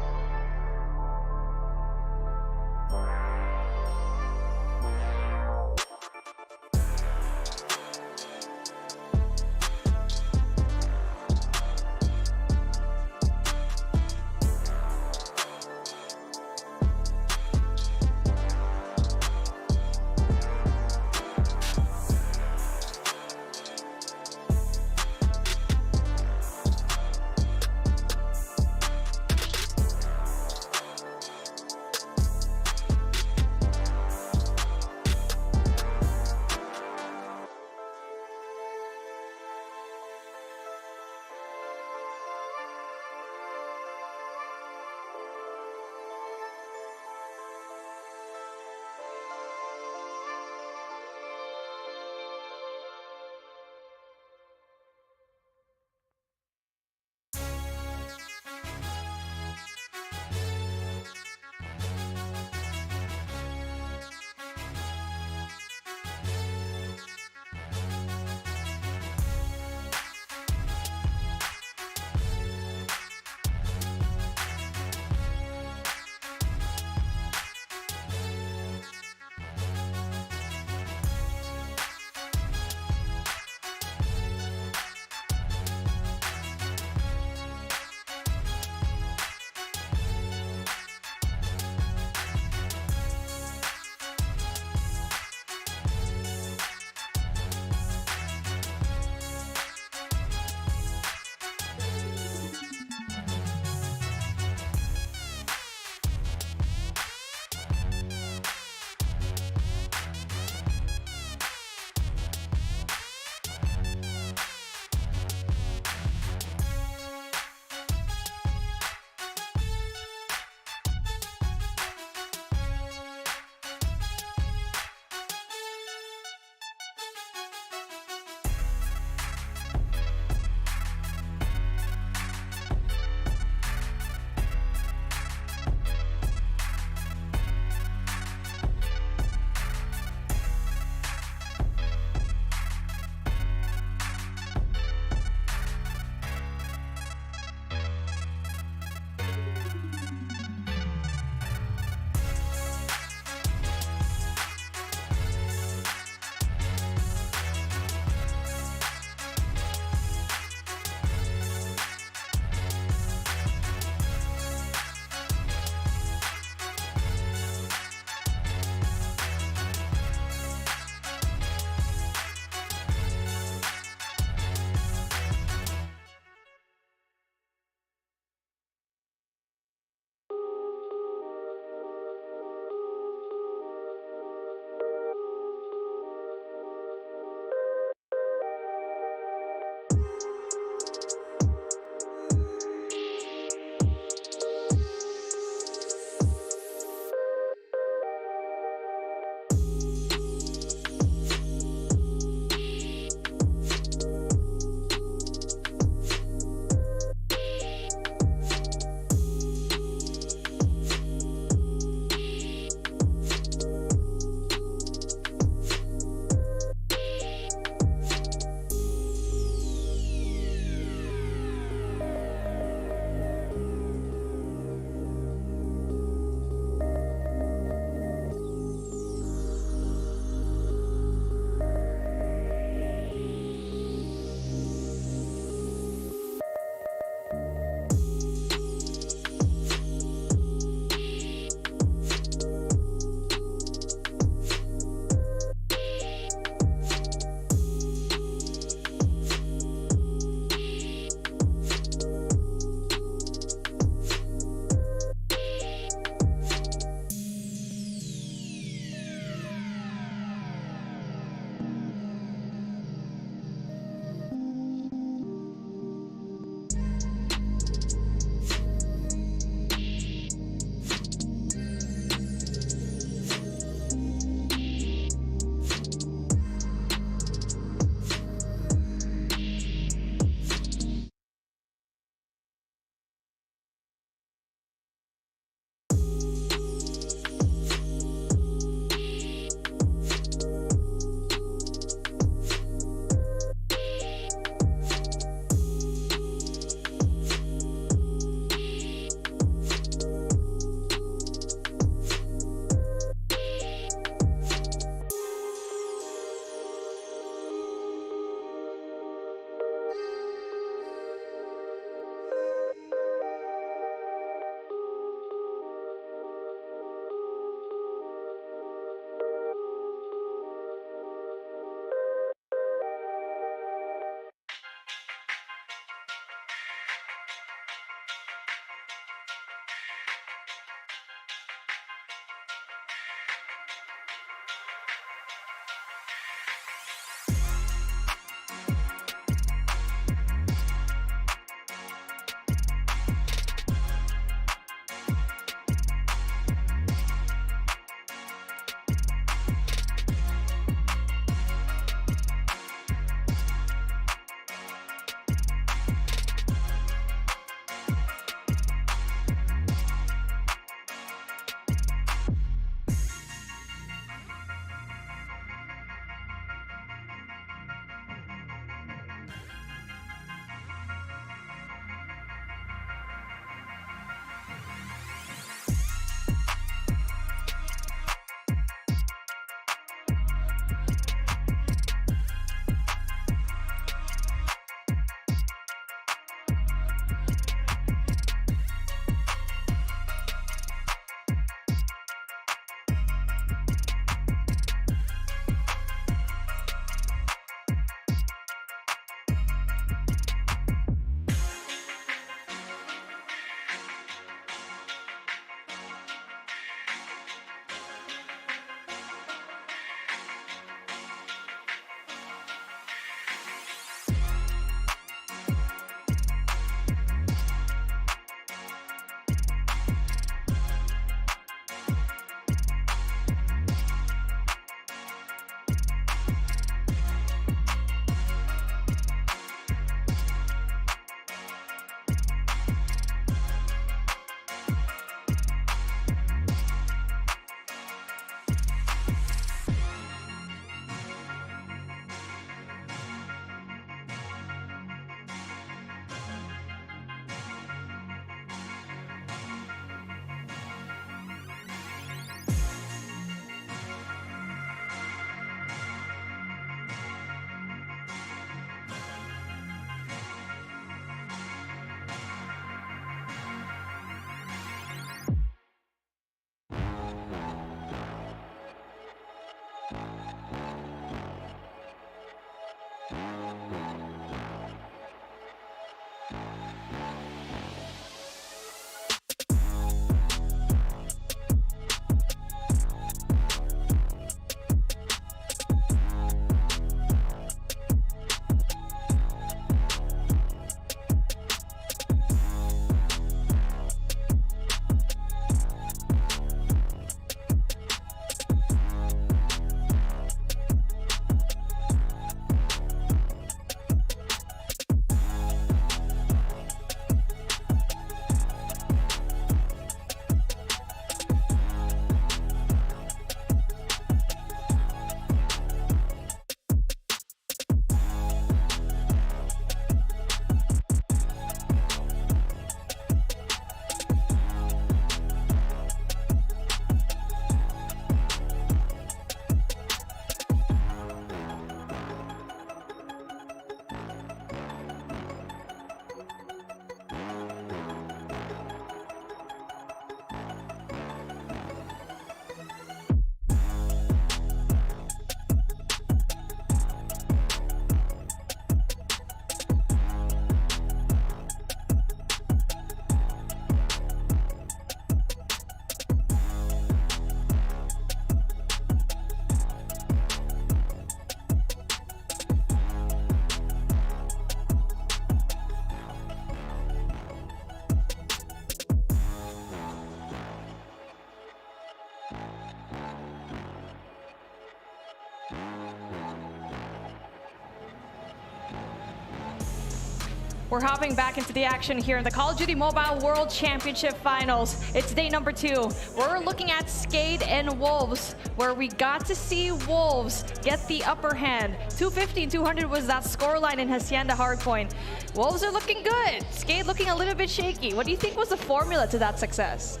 We're hopping back into the action here in the Call of Duty Mobile World Championship Finals. It's day number 2. We're looking at Skade and Wolves, where we got to see Wolves get the upper hand. 250-200 was that scoreline in Hacienda Hardpoint. Wolves are looking good. Skade looking a little bit shaky. What do you think was the formula to that success?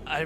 I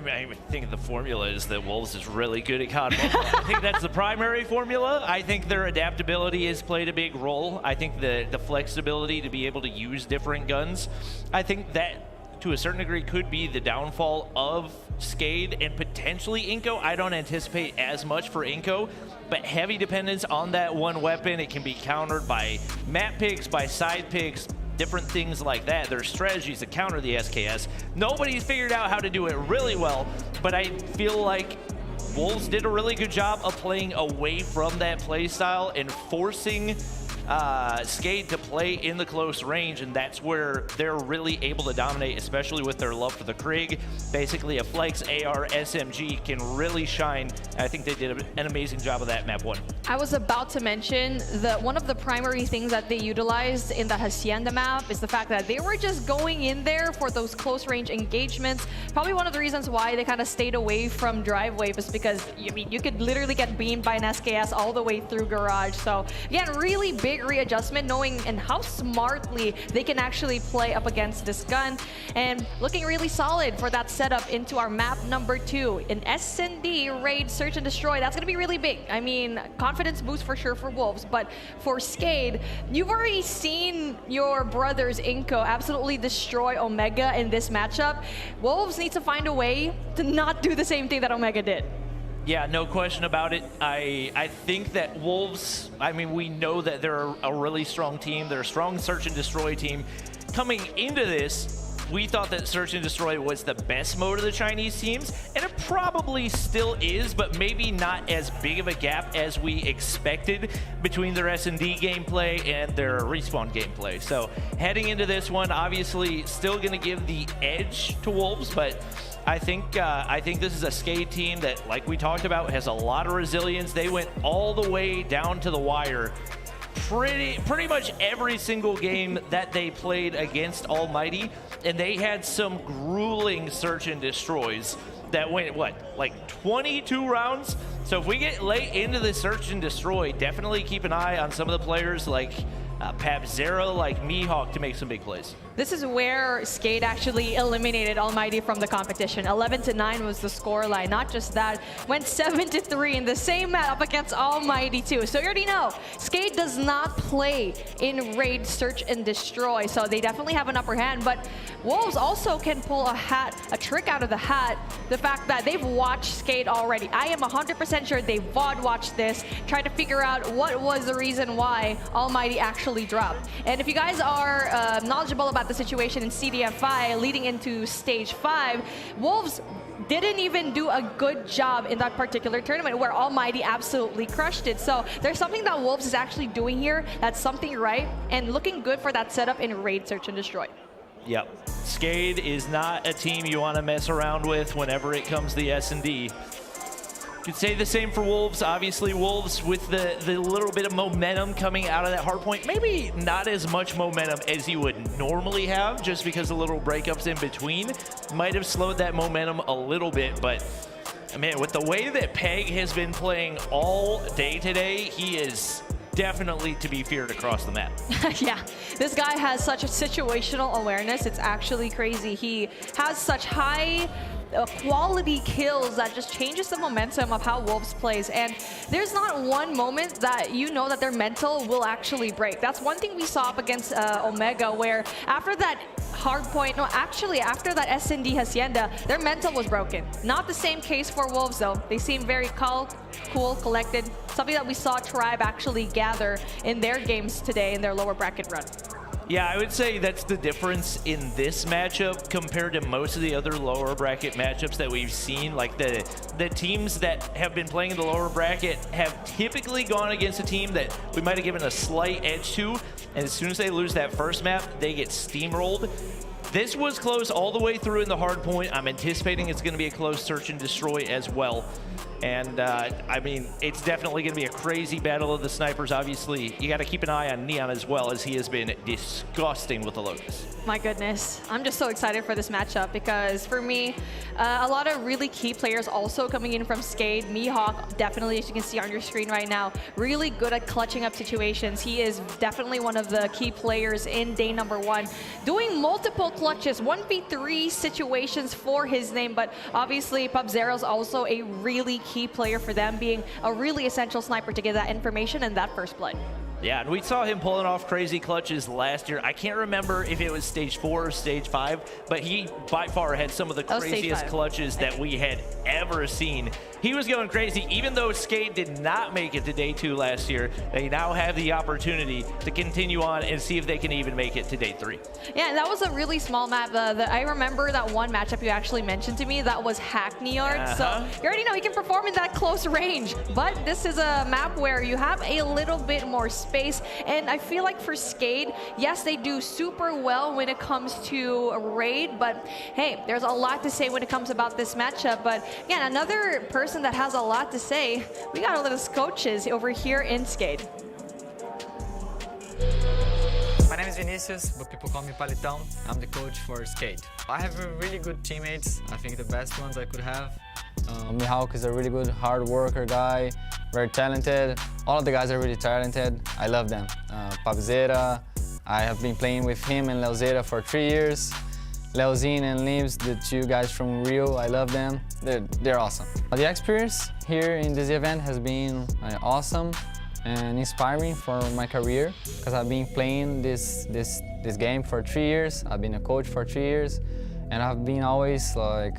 think the formula is that Wolves is really good at COD Mobile. I think that's the primary formula. I think their adaptability has played a big role. I think the flexibility to be able to use different guns. I think that, to a certain degree, could be the downfall of Skade and potentially INCO. I don't anticipate as much for INCO, but heavy dependence on that one weapon. It can be countered by map picks, by side picks, different things like that. There's strategies to counter the SKS. Nobody's figured out how to do it really well, but I feel like Wolves did a really good job of playing away from that play style and forcing Skade to play in the close range, and that's where they're really able to dominate, especially with their love for the Krig. Basically, a Flex AR SMG can really shine. I think they did an amazing job of that map 1. I was about to mention that one of the primary things that they utilized in the Hacienda map is the fact that they were just going in there for those close range engagements. Probably one of the reasons why they kind of stayed away from Drive Wave is because, I mean, you could literally get beamed by an SKS all the way through Garage. So again, really big readjustment, knowing and how smartly they can actually play up against this gun, and looking really solid for that setup into our map number 2 in S&D Raid Search and Destroy. That's gonna be really big. I mean, confidence boost for sure for Wolves, but for Skade, you've already seen your brothers INCO absolutely destroy Omega in this matchup. Wolves need to find a way to not do the same thing that Omega did. Yeah, no question about it. I think that Wolves, I mean, we know that they're a really strong team. They're a strong search and destroy team. Coming into this, we thought that search and destroy was the best mode of the Chinese teams, and it probably still is, but maybe not as big of a gap as we expected between their S&D gameplay and their Respawn gameplay. So heading into this one, obviously still gonna give the edge to Wolves, but I think this is a Skade team that, like we talked about, has a lot of resilience. They went all the way down to the wire pretty much every single game that they played against Almighty, and they had some grueling search and destroys that went, what, like 22 rounds? So if we get late into the search and destroy, definitely keep an eye on some of the players like Pab0, like Mihawk, to make some big plays. This is where Skade actually eliminated Almighty from the competition. 11-9 was the score line. Not just that, went 7-3 in the same map up against Almighty too. So you already know, Skade does not play in Raid Search and Destroy, so they definitely have an upper hand. But Wolves also can pull a trick out of the hat. The fact that they've watched Skade already. I am 100% sure they VOD watched this, tried to figure out what was the reason why Almighty actually dropped. And if you guys are knowledgeable about the situation in CDFI leading into stage 5, Wolves didn't even do a good job in that particular tournament where Almighty absolutely crushed it. So there's something that Wolves is actually doing here that's something right and looking good for that setup in Raid Search and Destroy. Yep, Skade is not a team you want to mess around with whenever it comes to the S&D. Could say the same for Wolves. Obviously, Wolves with the little bit of momentum coming out of that hard point. Maybe not as much momentum as you would normally have, just because the little breakups in between might have slowed that momentum a little bit. But man, with the way that Pegg has been playing all day today, he is definitely to be feared across the map. Yeah, this guy has such a situational awareness. It's actually crazy. He has such high quality kills that just changes the momentum of how Wolves plays. And there's not one moment that you know that their mental will actually break. That's one thing we saw up against Omega, where after that hard point, no, actually after that S&D Hacienda, their mental was broken. Not the same case for Wolves though. They seem very calm, cool, collected. Something that we saw Tribe actually gather in their games today in their lower bracket run. Yeah, I would say that's the difference in this matchup compared to most of the other lower bracket matchups that we've seen. Like the teams that have been playing in the lower bracket have typically gone against a team that we might have given a slight edge to, and as soon as they lose that first map, they get steamrolled. This was close all the way through in the hard point. I'm anticipating it's going to be a close search and destroy as well. And I mean, it's definitely going to be a crazy battle of the snipers. Obviously, you got to keep an eye on Nian as well, as he has been disgusting with the Locust. My goodness, I'm just so excited for this matchup because for me, a lot of really key players also coming in from Skade. Mihawk, definitely, as you can see on your screen right now, really good at clutching up situations. He is definitely one of the key players in day number 1, doing multiple clutches, 1v3 situations for his name. But obviously, PubZero is also a really key player for them, being a really essential sniper to get that information and that first blood. Yeah, and we saw him pulling off crazy clutches last year. I can't remember if it was stage 4 or stage 5, but he by far had some of the craziest clutches that we had ever seen. He was going crazy, even though Skade did not make it to day 2 last year. They now have the opportunity to continue on and see if they can even make it to day 3. Yeah, and that was a really small map. I remember that one matchup you actually mentioned to me, that was Hackney Yard. So you already know he can perform in that close range. But this is a map where you have a little bit more space. And I feel like for Skade, yes, they do super well when it comes to a raid. But hey, there's a lot to say when it comes about this matchup. But again, another person that has a lot to say, we got all those coaches over here in Skade. My name is Vinicius, but people call me Palitão. I'm the coach for Skade. I have really good teammates. I think the best ones I could have. Mihawk is a really good hard worker guy, very talented. All of the guys are really talented. I love them. PubZero, I have been playing with him and Leozera for 3 years. Leozin and Libs, the 2 guys from Rio, I love them. They're awesome. The experience here in this event has been awesome and inspiring for my career because I've been playing this game for 3 years. I've been a coach for 3 years, and I've been always like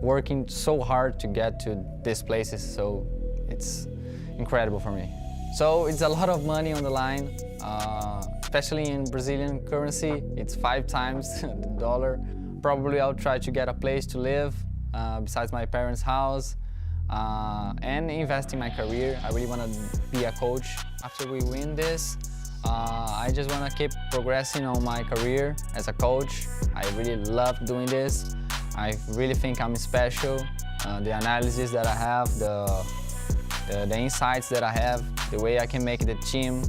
working so hard to get to these places. So it's incredible for me. So it's a lot of money on the line, especially in Brazilian currency. It's 5 times the dollar. Probably I'll try to get a place to live besides my parents' house. And invest in my career. I really want to be a coach. After we win this, I just want to keep progressing on my career as a coach. I really love doing this. I really think I'm special. The analysis that I have, the insights that I have, the way I can make the team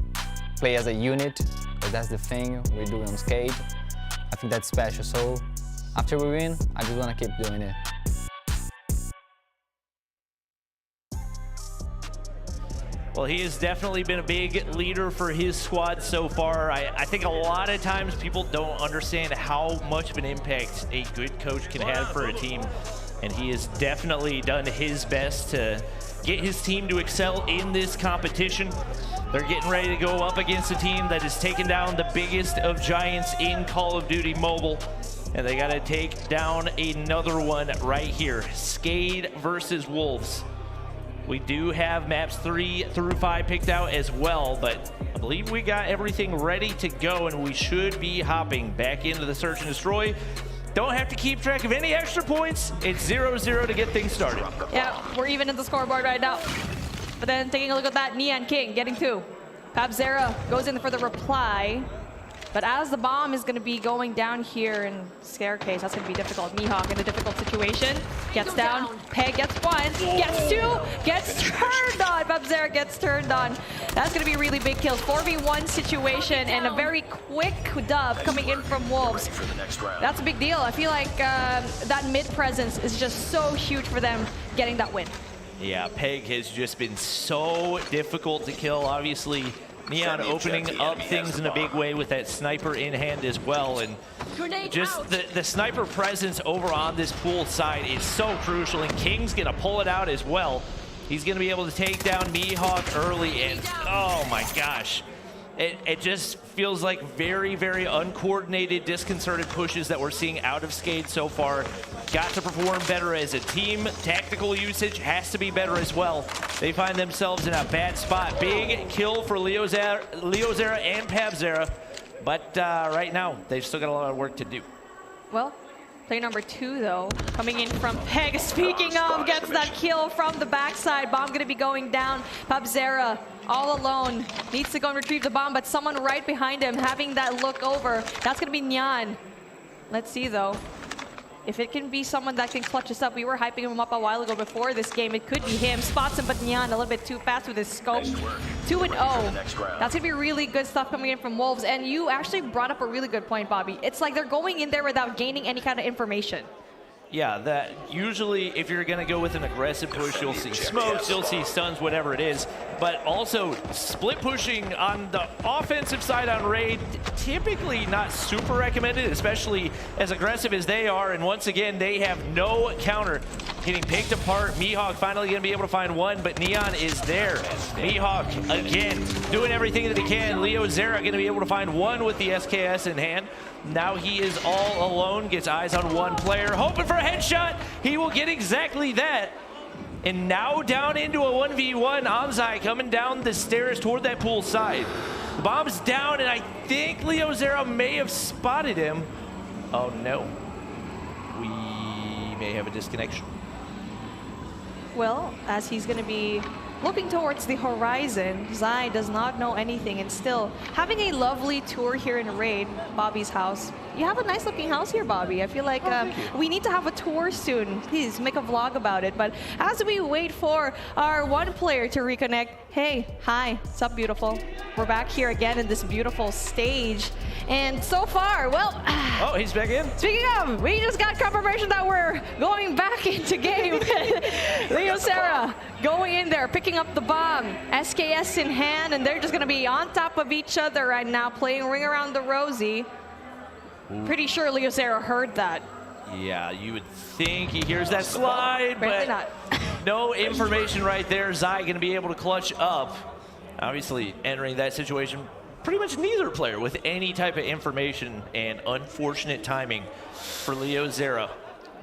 play as a unit, because that's the thing we do on Skade. I think that's special. So after we win, I just want to keep doing it. Well, he has definitely been a big leader for his squad so far. I think a lot of times people don't understand how much of an impact a good coach can have for a team. And he has definitely done his best to get his team to excel in this competition. They're getting ready to go up against a team that has taken down the biggest of giants in Call of Duty Mobile. And they got to take down another one right here. Skade versus Wolves. We do have maps 3 through 5 picked out as well, but I believe we got everything ready to go, and we should be hopping back into the search and destroy. Don't have to keep track of any extra points. It's 0-0 to get things started. Yeah, we're even in the scoreboard right now. But then taking a look at that, Nian King getting 2. PubZero goes in for the reply. But as the bomb is going to be going down here in staircase, that's going to be difficult. Mihawk in a difficult situation. Gets down. Pegg gets 1. Gets 2. Gets turned on. PubZero gets turned on. That's going to be really big kills. 4v1 situation and a very quick dub coming in from Wolves. That's a big deal. I feel like that mid presence is just so huge for them getting that win. Yeah, Pegg has just been so difficult to kill. Obviously, Nian opening up things in a big way with that sniper in hand as well, and just the sniper presence over on this pool side is so crucial, and King's gonna pull it out as well. He's gonna be able to take down Mihawk early, and oh my gosh. It just feels like very, very uncoordinated, disconcerted pushes that we're seeing out of Skade so far. Got to perform better as a team. Tactical usage has to be better as well. They find themselves in a bad spot. Big kill for Leozera and PubZero. But right now, they've still got a lot of work to do. Well, play number 2, though, coming in from Pegg. Speaking of, gets that kill from the backside. Bomb going to be going down. PubZero all alone. Needs to go and retrieve the bomb, but someone right behind him having that look over. That's going to be Nian. Let's see though. If it can be someone that can clutch us up, we were hyping him up a while ago before this game. It could be him. Spots him, but Nian a little bit too fast with his scope. 2-0. That's gonna be really good stuff coming in from Wolves. And you actually brought up a really good point, Bobby. It's like they're going in there without gaining any kind of information. Yeah, that usually if you're going to go with an aggressive push, you'll see smokes, you'll see stuns, whatever it is. But also split pushing on the offensive side on Raid, typically not super recommended, especially as aggressive as they are. And once again, they have no counter. Getting picked apart, Mihawk finally going to be able to find one, but Nian is there. Mihawk, again, doing everything that he can. LeoZera going to be able to find one with the SKS in hand. Now he is all alone, gets eyes on one player, hoping for a headshot. He will get exactly that. And now down into a 1v1, Anzai coming down the stairs toward that pool side. The bomb's down, and I think LeoZera may have spotted him. Oh no, we may have a disconnection. Well, as he's going to be looking towards the horizon, Zai does not know anything, and still having a lovely tour here in Raid, Bobby's house. You have a nice looking house here, Bobby. I feel like we need to have a tour soon. Please make a vlog about it. But as we wait for our one player to reconnect, hey, hi, what's up, beautiful? We're back here again in this beautiful stage. And so far, well... Oh, he's back in. Speaking of, we just got confirmation that we're going back into game. LeoZera going in there, picking up the bomb. SKS in hand, and they're just going to be on top of each other right now, playing Ring Around the Rosie. Pretty sure LeoZera heard that. Yeah, you would think he hears that slide, Apparently but not. no information right there. Zai going to be able to clutch up. Obviously, entering that situation, pretty much neither player with any type of information, and unfortunate timing for LeoZera.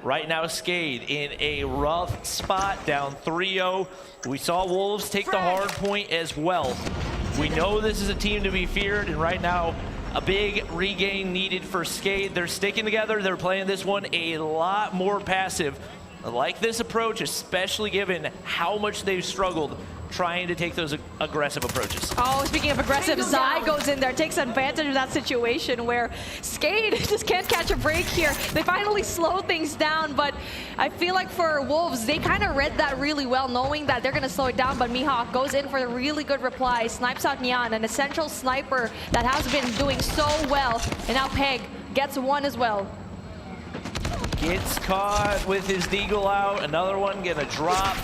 Right now, Skade in a rough spot, down 3-0. We saw Wolves take the hard point as well. We know this is a team to be feared, and right now, a big regain needed for Skade. They're sticking together. They're playing this one a lot more passive. I like this approach, especially given how much they've struggled trying to take those aggressive approaches. Oh, speaking of aggressive, Zai goes in there, takes advantage of that situation where Skade just can't catch a break here. They finally slow things down, but I feel like for Wolves, they kind of read that really well, knowing that they're going to slow it down, but Mihawk goes in for a really good reply, snipes out Nian, an essential sniper that has been doing so well, and now Pegg gets one as well. Gets caught with his deagle out, another one gonna drop.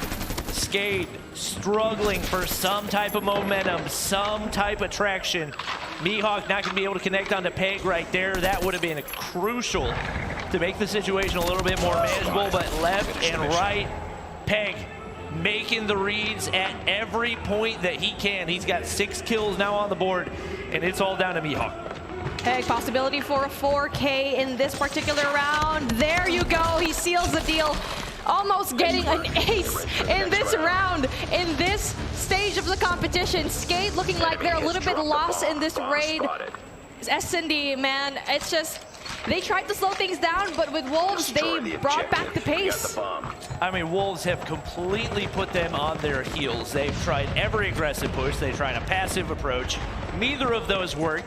Skade struggling for some type of momentum, some type of traction. Mihawk not gonna be able to connect onto Pegg right there. That would have been crucial to make the situation a little bit more manageable, but left and right, Pegg making the reads at every point that he can. He's got 6 kills now on the board, and it's all down to Mihawk. Pegg, possibility for a 4K in this particular round. There you go, he seals the deal. Almost getting an ace in this round, in this stage of the competition. Skade looking like they're a little bit lost in this raid. S&D, man, it's just, they tried to slow things down, but with Wolves, they brought back the pace. I mean, Wolves have completely put them on their heels. They've tried every aggressive push. They tried a passive approach. Neither of those worked.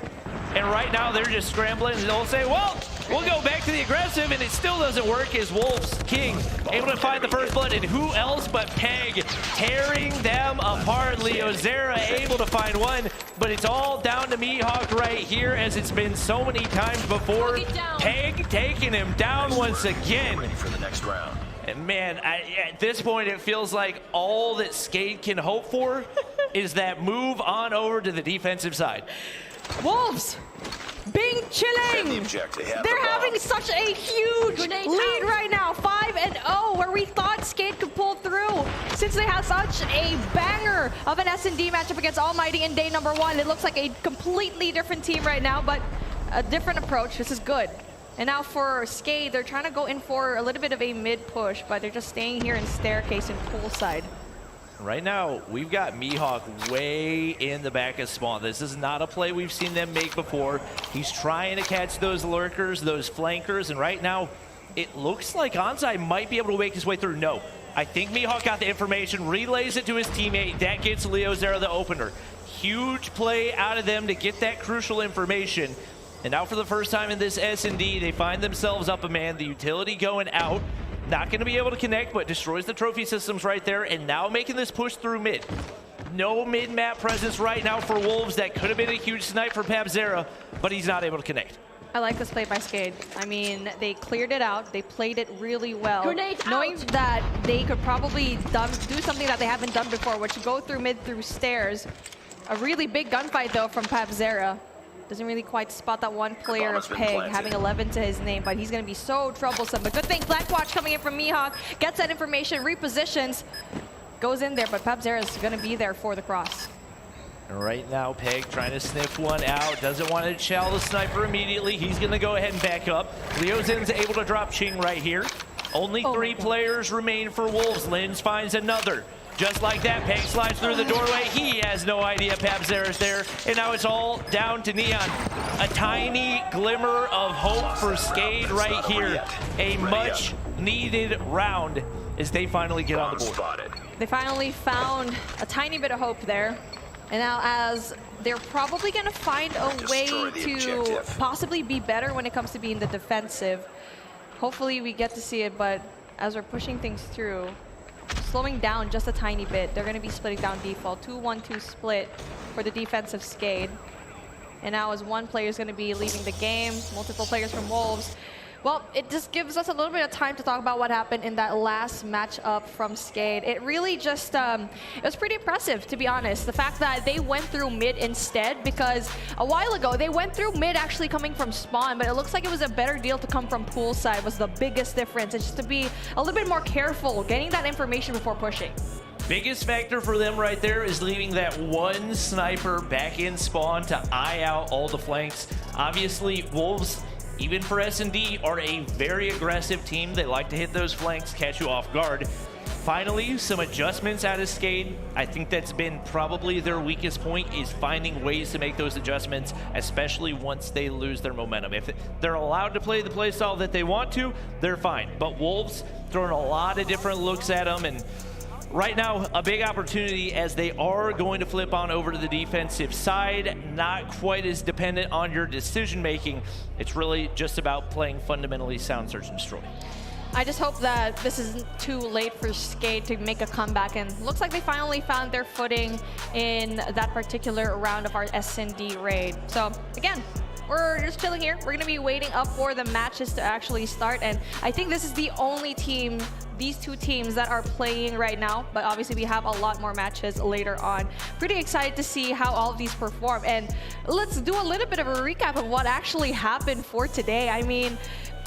And right now, they're just scrambling, and they'll say, well, we'll go back to the aggressive, and it still doesn't work as Wolves King able to find the first blood, and who else but Pegg tearing them apart. LeoZera able to find one, but it's all down to Mihawk right here, as it's been so many times before. Pegg taking him down once again. Ready for the next round. And man, at this point, it feels like all that Skade can hope for is that move on over to the defensive side. Wolves being chilling. They're having such a huge lead right now, 5-0, where we thought Skade could pull through. Since they have such a banger of an S&D matchup against Almighty in day number 1, it looks like a completely different team right now, but a different approach. This is good. And now for Skade, they're trying to go in for a little bit of a mid push, but they're just staying here in staircase and poolside. Right now, we've got Mihawk way in the back of spawn. This is not a play we've seen them make before. He's trying to catch those lurkers, those flankers, and right now, it looks like Anzai might be able to make his way through. No, I think Mihawk got the information, relays it to his teammate. That gets LeoZera the opener. Huge play out of them to get that crucial information. And now for the first time in this S&D, they find themselves up a man, the utility going out. Not going to be able to connect, but destroys the trophy systems right there, and now making this push through mid. No mid-map presence right now for Wolves. That could have been a huge snipe for PabZera, but he's not able to connect. I like this play by Skade. I mean, they cleared it out. They played it really well. Knowing that they could probably do something that they haven't done before, which go through mid through stairs. A really big gunfight, though, from PabZera. Doesn't really quite spot that one player of Pegg, having 11 to his name, but he's going to be so troublesome. But good thing Blackwatch coming in from Mihawk, gets that information, repositions, goes in there, but PabZera is going to be there for the cross. And right now, Pegg trying to sniff one out. Doesn't want to chow the sniper immediately. He's going to go ahead and back up. Leozin's able to drop Ching right here. Only 3 players remain for Wolves. Lins finds another. Just like that, Pegg slides through the doorway. He has no idea PabZera's there. And now it's all down to Nian. A tiny glimmer of hope for Skade right here. A much needed round as they finally get on the board. They finally found a tiny bit of hope there. And now as they're probably going to find a way to possibly be better when it comes to being the defensive. Hopefully we get to see it, but as we're pushing things through, slowing down just a tiny bit. They're going to be splitting down default. 2-1-2 split for the defensive Skade. And now as one player is going to be leaving the game, multiple players from Wolves. Well, it just gives us a little bit of time to talk about what happened in that last matchup from Skade. It really just, it was pretty impressive, to be honest. The fact that they went through mid instead, because a while ago, they went through mid actually coming from spawn, but it looks like it was a better deal to come from poolside was the biggest difference. It's just to be a little bit more careful, getting that information before pushing. Biggest factor for them right there is leaving that one sniper back in spawn to eye out all the flanks. Obviously, Wolves, even for S&D, are a very aggressive team. They like to hit those flanks, catch you off guard. Finally, some adjustments out of Skade. I think that's been probably their weakest point, is finding ways to make those adjustments, especially once they lose their momentum. If they're allowed to play the playstyle that they want to, they're fine. But Wolves throwing a lot of different looks at them, and right now, a big opportunity as they are going to flip on over to the defensive side. Not quite as dependent on your decision making. It's really just about playing fundamentally sound search and destroy. I just hope that this isn't too late for Skade to make a comeback, and looks like they finally found their footing in that particular round of our S&D raid. So again, we're just chilling here. We're gonna be waiting up for the matches to actually start, and I think this is the only team, these two teams that are playing right now, but obviously we have a lot more matches later on. Pretty excited to see how all of these perform, and let's do a little bit of a recap of what actually happened for today. I mean,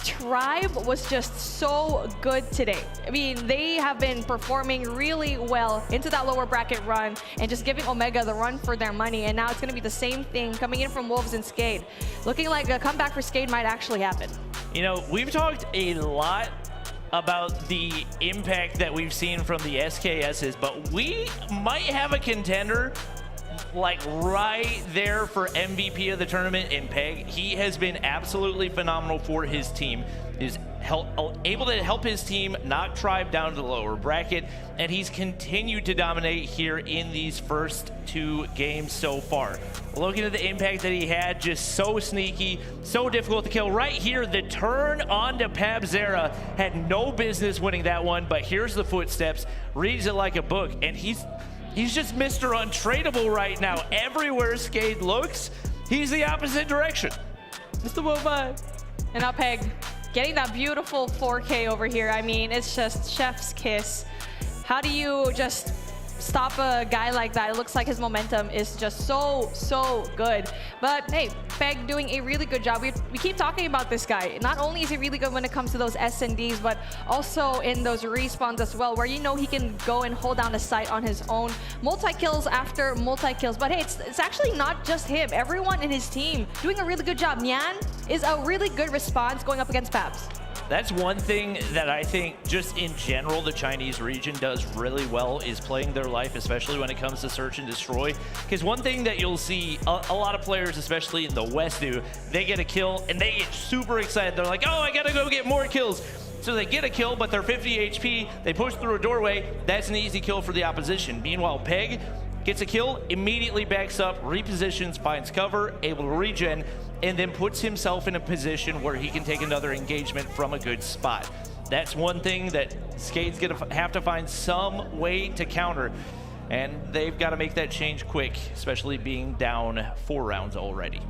Tribe was just so good today. I mean, they have been performing really well into that lower bracket run and just giving Omega the run for their money. And now it's going to be the same thing coming in from Wolves and Skade. Looking like a comeback for Skade might actually happen. You know, we've talked a lot about the impact that we've seen from the SKSs, but we might have a contender like right there for MVP of the tournament in Pegg. He has been absolutely phenomenal for his team. He's able to help his team knock Tribe down to the lower bracket, and he's continued to dominate here in these first 2 games so far. Looking at the impact that he had, just so sneaky, so difficult to kill. Right here, the turn onto PabZera, had no business winning that one, but here's the footsteps, reads it like a book, and he's just Mr. Untradeable right now. Everywhere Skade looks, he's the opposite direction. Mr. Worldwide. And now Pegg getting that beautiful 4K over here. I mean, it's just chef's kiss. How do you just stop a guy like that? It looks like his momentum is just so good. But hey, Pegg doing a really good job. We keep talking about this guy. Not only is he really good when it comes to those S&Ds, but also in those respawns as well, where you know he can go and hold down a site on his own. Multi-kills after multi-kills. But hey, it's actually not just him. Everyone in his team doing a really good job. Nian is a really good response going up against Pabs. That's one thing that I think just in general the Chinese region does really well, is playing their life, especially when it comes to search and destroy. Because one thing that you'll see a lot of players, especially in the West, do, they get a kill and they get super excited. They're like, oh, I gotta go get more kills. So they get a kill, but they're 50 HP. They push through a doorway. That's an easy kill for the opposition. Meanwhile, Pegg gets a kill, immediately backs up, repositions, finds cover, able to regen, and then puts himself in a position where he can take another engagement from a good spot. That's one thing that Skate's gonna have to find some way to counter, and they've got to make that change quick, especially being down 4 rounds already.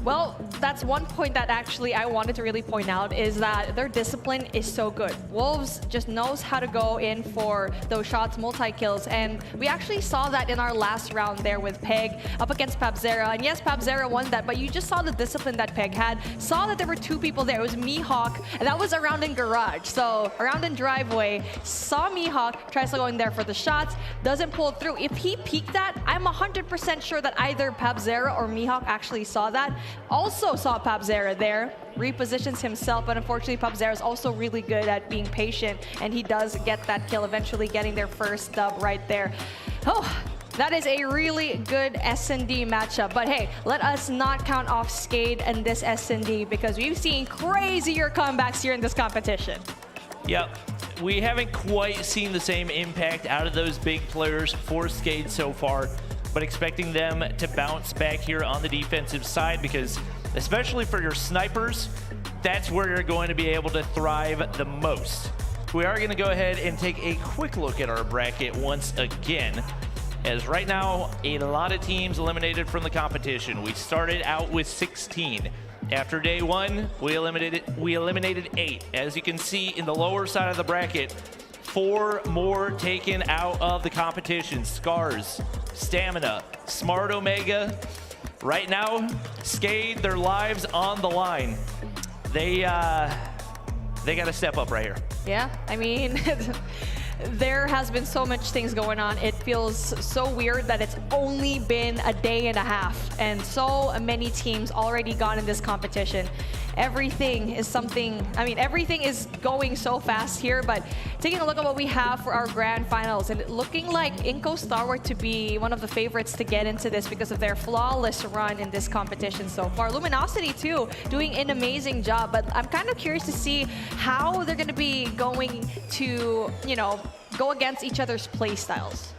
Well, that's one point that actually I wanted to really point out, is that their discipline is so good. Wolves just knows how to go in for those shots, multi-kills, and we actually saw that in our last round there with Pegg up against Pabzera. And yes, Pabzera won that, but you just saw the discipline that Pegg had. Saw that there were 2 people there. It was Mihawk, and that was around in garage. So around in driveway, saw Mihawk, tries to go in there for the shots, doesn't pull through. If he peeked that, I'm 100% sure that either Pabzera or Mihawk actually saw that. Also saw Pabzera there, repositions himself, but unfortunately Pabzera is also really good at being patient, and he does get that kill, eventually getting their first dub right there. Oh, that is a really good S&D matchup. But hey, let us not count off Skate and this S&D, because we've seen crazier comebacks here in this competition. Yep. We haven't quite seen the same impact out of those big players for Skate so far, but expecting them to bounce back here on the defensive side, because especially for your snipers, that's where you're going to be able to thrive the most. We are going to go ahead and take a quick look at our bracket once again, as right now a lot of teams eliminated from the competition. We started out with 16. After day 1, we eliminated 8. As you can see in the lower side of the bracket, 4 more taken out of the competition. Scars, Stamina, Smart Omega. Right now, Skate, their lives on the line. They got to step up right here. Yeah, I mean, there has been so much things going on. It feels so weird that it's only been a day and a half, and so many teams already gone in this competition. Everything is something, I mean, everything is going so fast here, but taking a look at what we have for our grand finals, and looking like INCO Stalwart to be one of the favorites to get into this because of their flawless run in this competition so far. Luminosity too, doing an amazing job, but I'm kind of curious to see how they're going to be going to, you know, go against each other's play styles.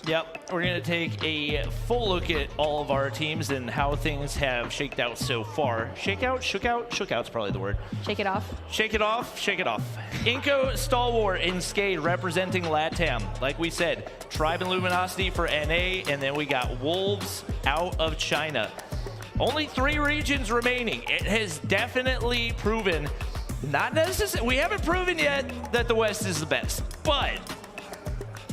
Yep, we're going to take a full look at all of our teams and how things have shaked out so far. Shake out, shook out? Shook out's probably the word. Shake it off. Shake it off, shake it off. INCO Stalwart in Skate representing LATAM. Like we said, Tribe and Luminosity for NA, and then we got Wolves out of China. Only 3 regions remaining. It has definitely proven, not necessarily, we haven't proven yet that the West is the best, but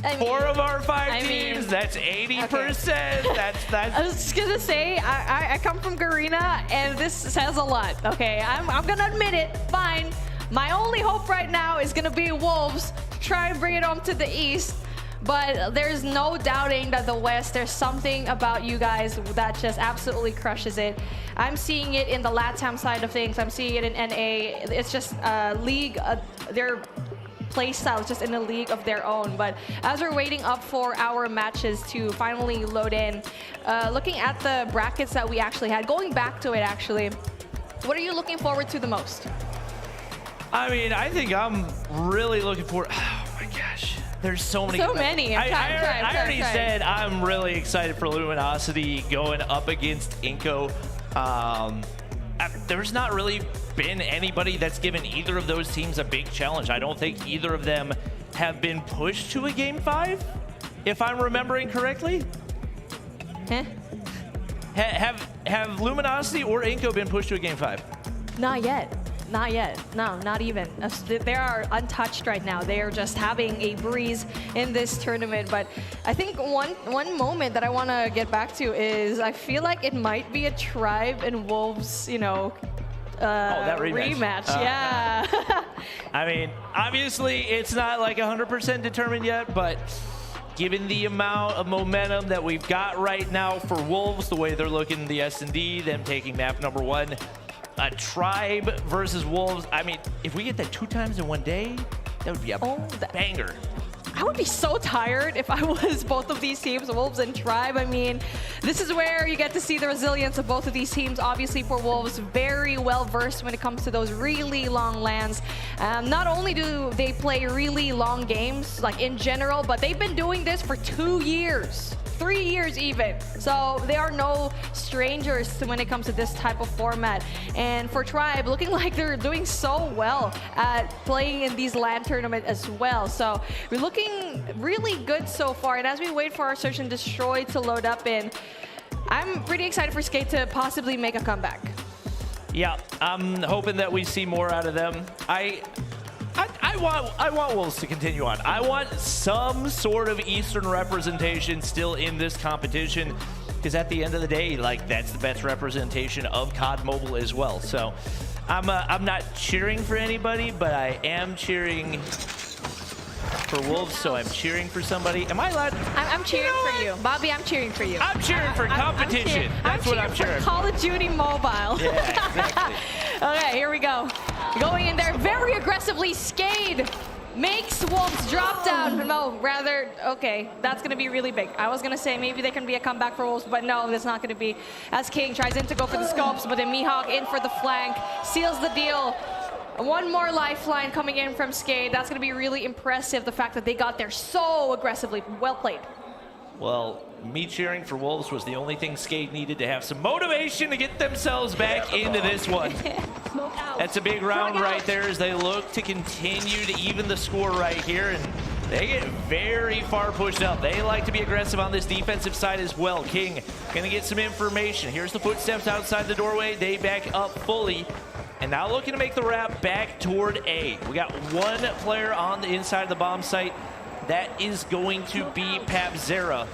I mean, 4 of our 5 teams, that's 80%. Okay. That's I was just gonna say, I come from Garena, and this says a lot. Okay, I'm gonna admit it, fine. My only hope right now is gonna be Wolves, try and bring it home to the East. But there's no doubting that the West, there's something about you guys that just absolutely crushes it. I'm seeing it in the LATAM side of things. I'm seeing it in NA. It's just a league, their play style is just in a league of their own. But as we're waiting up for our matches to finally load in, looking at the brackets that we actually had, going back to it actually, what are you looking forward to the most? I mean, I think I'm really looking forward, oh my gosh. There's so many. So many. I already said I'm really excited for Luminosity going up against INCO. There's not really been anybody that's given either of those teams a big challenge. I don't think either of them have been pushed to a Game 5, if I'm remembering correctly. Huh? Have Luminosity or INCO been pushed to a Game 5? Not yet. Not yet. No, not even. They are untouched right now. They are just having a breeze in this tournament. But I think one moment that I want to get back to is I feel like it might be a Tribe and Wolves, you know, that rematch. Yeah. I mean, obviously it's not like 100% determined yet, but given the amount of momentum that we've got right now for Wolves, the way they're looking in the S&D, them taking map number 1, a Tribe versus Wolves. I mean, if we get that 2 times in one day, that would be a banger. I would be so tired if I was both of these teams, Wolves and Tribe. I mean, this is where you get to see the resilience of both of these teams. Obviously, for Wolves, very well versed when it comes to those really long lands. Not only do they play really long games, like in general, but they've been doing this for 2 years. 3 years even. So they are no strangers to when it comes to this type of format. And for Tribe, looking like they're doing so well at playing in these LAN tournaments as well. So we're looking really good so far. And as we wait for our Search and Destroy to load up in, I'm pretty excited for Skate to possibly make a comeback. Yeah, I'm hoping that we see more out of them. I want Wolves to continue on. I want some sort of Eastern representation still in this competition, because at the end of the day, like, that's the best representation of COD Mobile as well. So I'm not cheering for anybody, but I am cheering for Wolves, so I'm cheering for somebody. Am I allowed? I'm cheering for you. Bobby, I'm cheering for you. I'm cheering for competition. That's what I'm cheering for. Call of Duty Mobile. Yeah, exactly. Okay, here we go. Going in there very aggressively. Skade makes Wolves drop down. No, rather, okay, that's going to be really big. I was going to say maybe there can be a comeback for Wolves, but no, that's not going to be. As King tries in to go for the scopes, but then Mihawk in for the flank, seals the deal. One more lifeline coming in from Skade. That's going to be really impressive, the fact that they got there so aggressively. Well played. Well, me cheering for Wolves was the only thing Skate needed to have some motivation to get themselves back into this one. That's a big round right there as they look to continue to even the score right here, and they get very far pushed up. They like to be aggressive on this defensive side as well. King gonna get some information. Here's the footsteps outside the doorway. They back up fully. And now looking to make the wrap back toward A. We got one player on the inside of the bomb site. That is going to be Pabzera.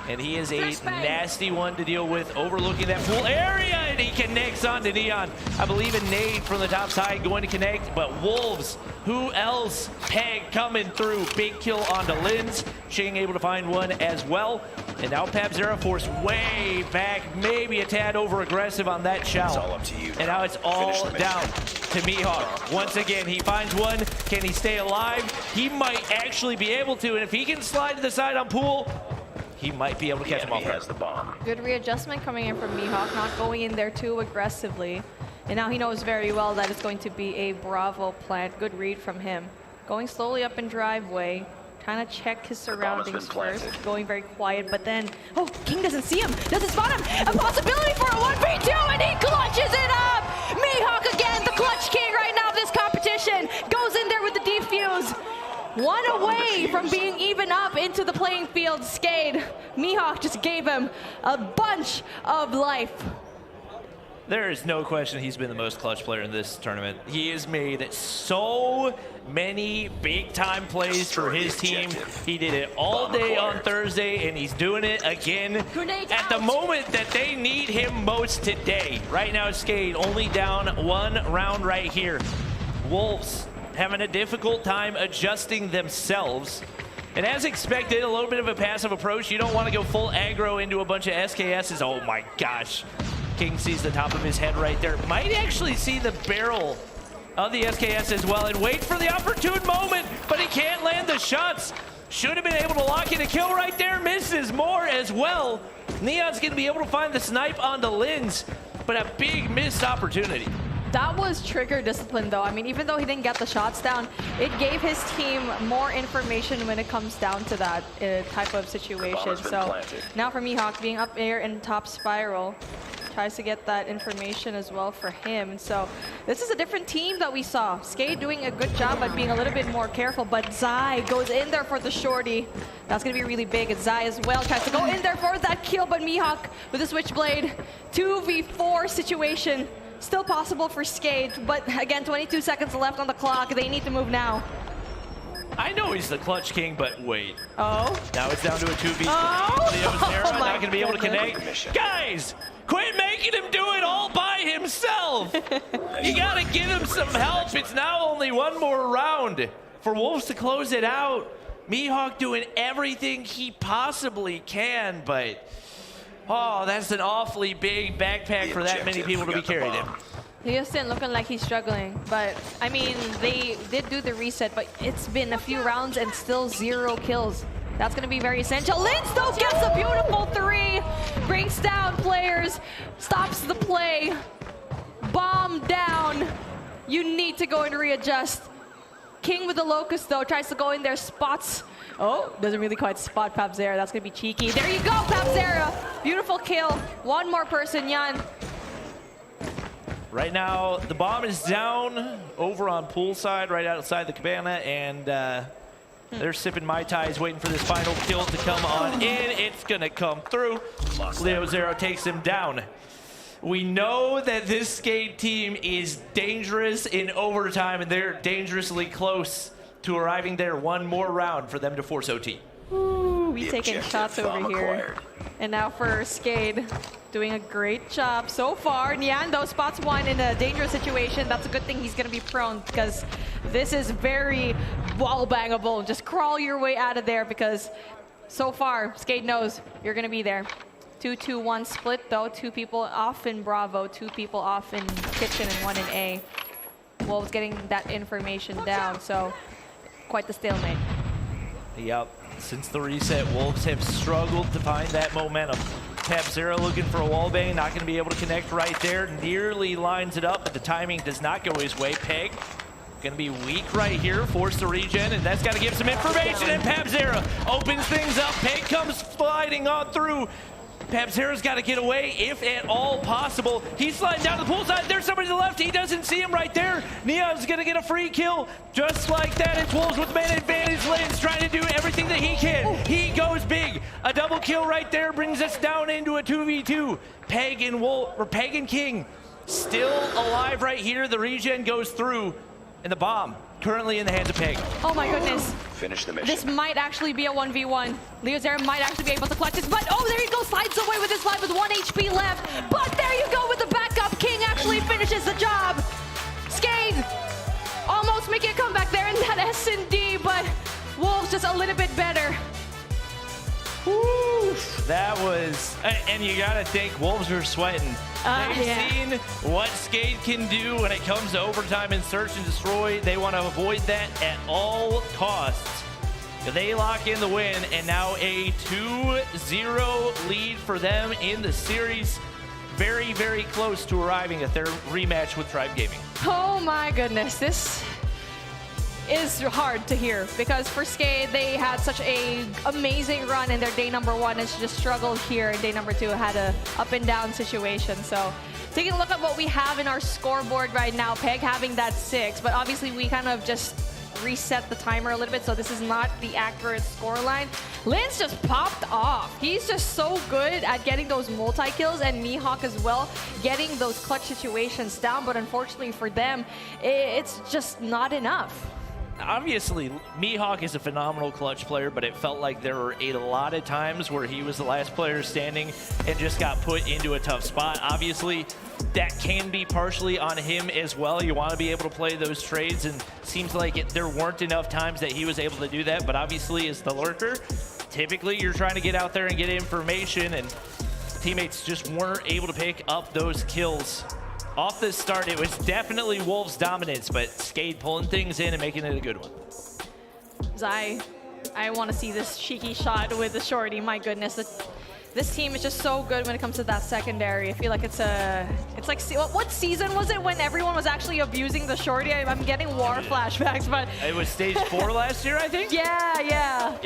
And he is a nasty one to deal with, overlooking that full area, and he connects onto Nian. I believe a nade from the top side going to connect, but Wolves, who else? Pegg coming through, big kill onto Linz. Ching able to find one as well. And now Pabzera forced way back, maybe a tad over aggressive on that shot. It's all up to you. And now it's all down to Mihawk. Once again, he finds one. Can he stay alive? He might actually be able to, and if he can slide to the side on Pool, he might be able to catch him off guard. Good readjustment coming in from Mihawk, not going in there too aggressively. And now he knows very well that it's going to be a Bravo plant. Good read from him. Going slowly up in driveway, trying to check his surroundings first. Going very quiet, but then, oh, King doesn't see him. Doesn't spot him. A possibility for a 1v2, and he clutches it up. Mihawk again, the clutch king right now of this competition. Goes in there with the defuse. One away from being even up into the playing field. Skade, Mihawk just gave him a bunch of life. There is no question he's been the most clutch player in this tournament. He has made so many big-time plays for his team. He did it all day on Thursday, and he's doing it again at the moment that they need him most today. Right now, Skade only down one round right here. Wolves having a difficult time adjusting themselves. And as expected, a little bit of a passive approach. You don't want to go full aggro into a bunch of SKSs. Oh my gosh. King sees the top of his head right there. Might actually see the barrel of the SKS as well and wait for the opportune moment, but he can't land the shots. Should have been able to lock in a kill right there. Misses more as well. Neon's going to be able to find the snipe onto Linz, but a big missed opportunity. That was trigger discipline, though. I mean, even though he didn't get the shots down, it gave his team more information when it comes down to that type of situation. So now for Mihawk being up air in top spiral, tries to get that information as well for him. So this is a different team that we saw. Skade doing a good job at being a little bit more careful, but Zai goes in there for the shorty. That's going to be really big. And Zai as well tries to go in there for that kill, but Mihawk with a switchblade. 2v4 situation. Still possible for Skade, but again, 22 seconds left on the clock. They need to move now. I know he's the clutch king, but wait. Oh? Now it's down to a 2v. Oh! Nero not going to be able to connect. Guys, quit making him do it all by himself. You got to give him some help. It's now only one more round for Wolves to close it out. Mihawk doing everything he possibly can, but oh, that's an awfully big backpack for that many people to be carried in. Houston looking like he's struggling, but I mean, they did do the reset, but it's been a few rounds and still 0 kills. That's going to be very essential. Linz though gets a beautiful 3, brings down players, stops the play, bomb down. You need to go and readjust. King with the Locust, though, tries to go in there, spots. Oh, doesn't really quite spot Pabzera. That's going to be cheeky. There you go, Pabzera. Beautiful kill. One more person, Yawn. Right now, the bomb is down over on poolside, right outside the cabana, and they're sipping Mai Tais, waiting for this final kill to come on in. It's going to come through. Leo Zero takes him down. We know that this Skate team is dangerous in overtime, and they're dangerously close to arriving there. One more round for them to force OT. Ooh, we taking shots over here. And now for Skate, doing a great job so far. Nian, though, spots one in a dangerous situation. That's a good thing he's going to be prone, because this is very wall bangable. Just crawl your way out of there, because so far, Skate knows you're going to be there. 2-2-1 split, though. 2 people off in Bravo, 2 people off in Kitchen, and 1 in A. Wolves getting that information down, so quite the stalemate. Yep. Since the reset, Wolves have struggled to find that momentum. Pabzera looking for a wallbang, not going to be able to connect right there. Nearly lines it up, but the timing does not go his way. Pegg going to be weak right here, forced to regen, and that's got to give some information, and Pabzera opens things up. Pegg comes sliding on through. Pabzera's got to get away, if at all possible. He's sliding down to the pool side. There's somebody to the left. He doesn't see him right there. Neon's going to get a free kill. Just like that, it's Wolves with man advantage. Lane's trying to do everything that he can. He goes big. A double kill right there brings us down into a 2v2. Pegg and King still alive right here. The regen goes through, and the bomb currently in the hands of Pegg. Oh my goodness. Finish the mission. This might actually be a 1v1. Leo Zero might actually be able to clutch this, but oh, there you go, slides away with his life with 1 HP left. But there you go with the backup. King actually finishes the job. Skate almost making a comeback there in that S&D, but Wolves just a little bit better. Woo, that was, and you gotta think, Wolves are sweating. They've seen what Skate can do when it comes to overtime and search and destroy. They want to avoid that at all costs. They lock in the win, and now a 2-0 lead for them in the series. Very, very close to arriving at their rematch with Tribe Gaming. Oh my goodness, this is hard to hear, because for Skate, they had such a amazing run in their day number 1 and just struggled here in day number 2, had a up and down situation. So taking a look at what we have in our scoreboard right now, Pegg having that 6, but obviously we kind of just reset the timer a little bit, so this is not the accurate scoreline. Lin's just popped off. He's just so good at getting those multi-kills, and Mihawk as well, getting those clutch situations down, but unfortunately for them, it's just not enough. Obviously, Mihawk is a phenomenal clutch player, but it felt like there were a lot of times where he was the last player standing and just got put into a tough spot. Obviously, that can be partially on him as well. You want to be able to play those trades, and seems like there weren't enough times that he was able to do that. But obviously, as the lurker, typically you're trying to get out there and get information, and teammates just weren't able to pick up those kills. Off the start, it was definitely Wolves' dominance, but Skate pulling things in and making it a good one. I want to see this cheeky shot with the shorty. My goodness, this team is just so good when it comes to that secondary. I feel like it's like, what season was it when everyone was actually abusing the shorty? I'm getting war flashbacks, but it was stage 4 last year, I think. Yeah.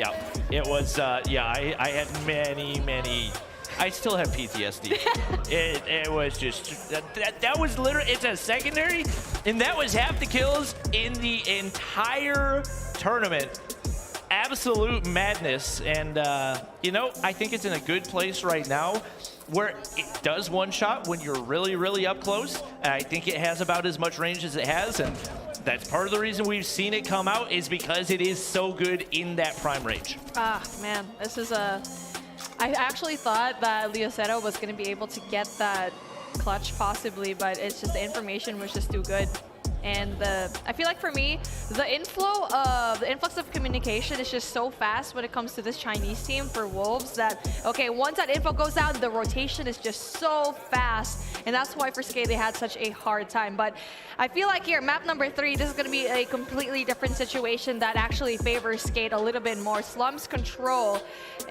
It was. I had many. I still have PTSD. It was just, that was literally, it's a secondary, and that was half the kills in the entire tournament. Absolute madness, and you know, I think it's in a good place right now where it does one shot when you're really, really up close, and I think it has about as much range as it has, and that's part of the reason we've seen it come out, is because it is so good in that prime range. Man, this is I actually thought that Leocero was going to be able to get that clutch possibly, but it's just the information was just too good. And I feel like for me, the influx of communication is just so fast when it comes to this Chinese team for Wolves that, okay, once that info goes out, the rotation is just so fast. And that's why for Skate, they had such a hard time. But I feel like here, map number 3, this is going to be a completely different situation that actually favors Skate a little bit more. Slums control.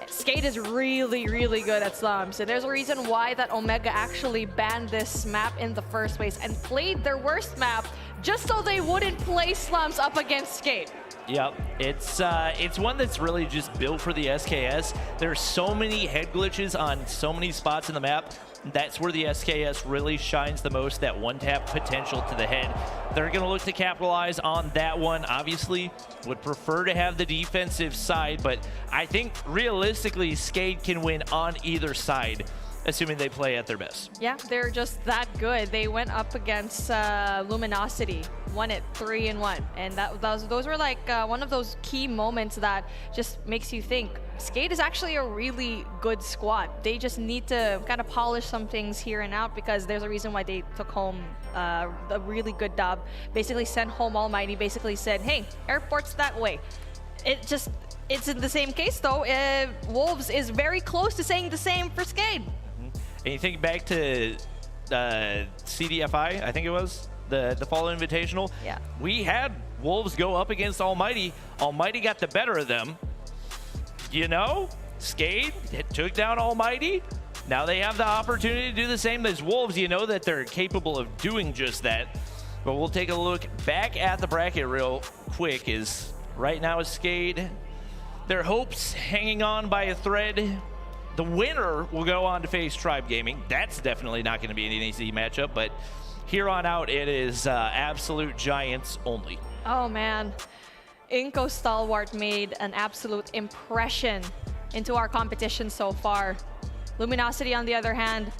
Skate is really, really good at slums. And there's a reason why that Omega actually banned this map in the first place and played their worst map just so they wouldn't play slumps up against Skate. Yep, it's one that's really just built for the SKS. There's so many head glitches on so many spots in the map. That's where the SKS really shines the most, that one-tap potential to the head. They're going to look to capitalize on that one. Obviously, would prefer to have the defensive side, but I think realistically, Skate can win on either side, assuming they play at their best. Yeah, they're just that good. They went up against Luminosity, won it 3-1, and those were like one of those key moments that just makes you think Skate is actually a really good squad. They just need to kind of polish some things here and out, because there's a reason why they took home a really good dub. Basically sent home Almighty, basically said, hey, airport's that way. It's in the same case though. Wolves is very close to saying the same for Skate. And you think back to CDFI, I think it was, the Fall Invitational. Yeah. We had Wolves go up against Almighty. Almighty got the better of them. You know, Skate took down Almighty. Now they have the opportunity to do the same as Wolves. You know that they're capable of doing just that. But we'll take a look back at the bracket real quick. Is right now is Skate, their hopes hanging on by a thread. The winner will go on to face Tribe Gaming. That's definitely not going to be an easy matchup, but here on out, it is absolute giants only. Oh man, INCO Stalwart made an absolute impression into our competition so far. Luminosity, on the other hand,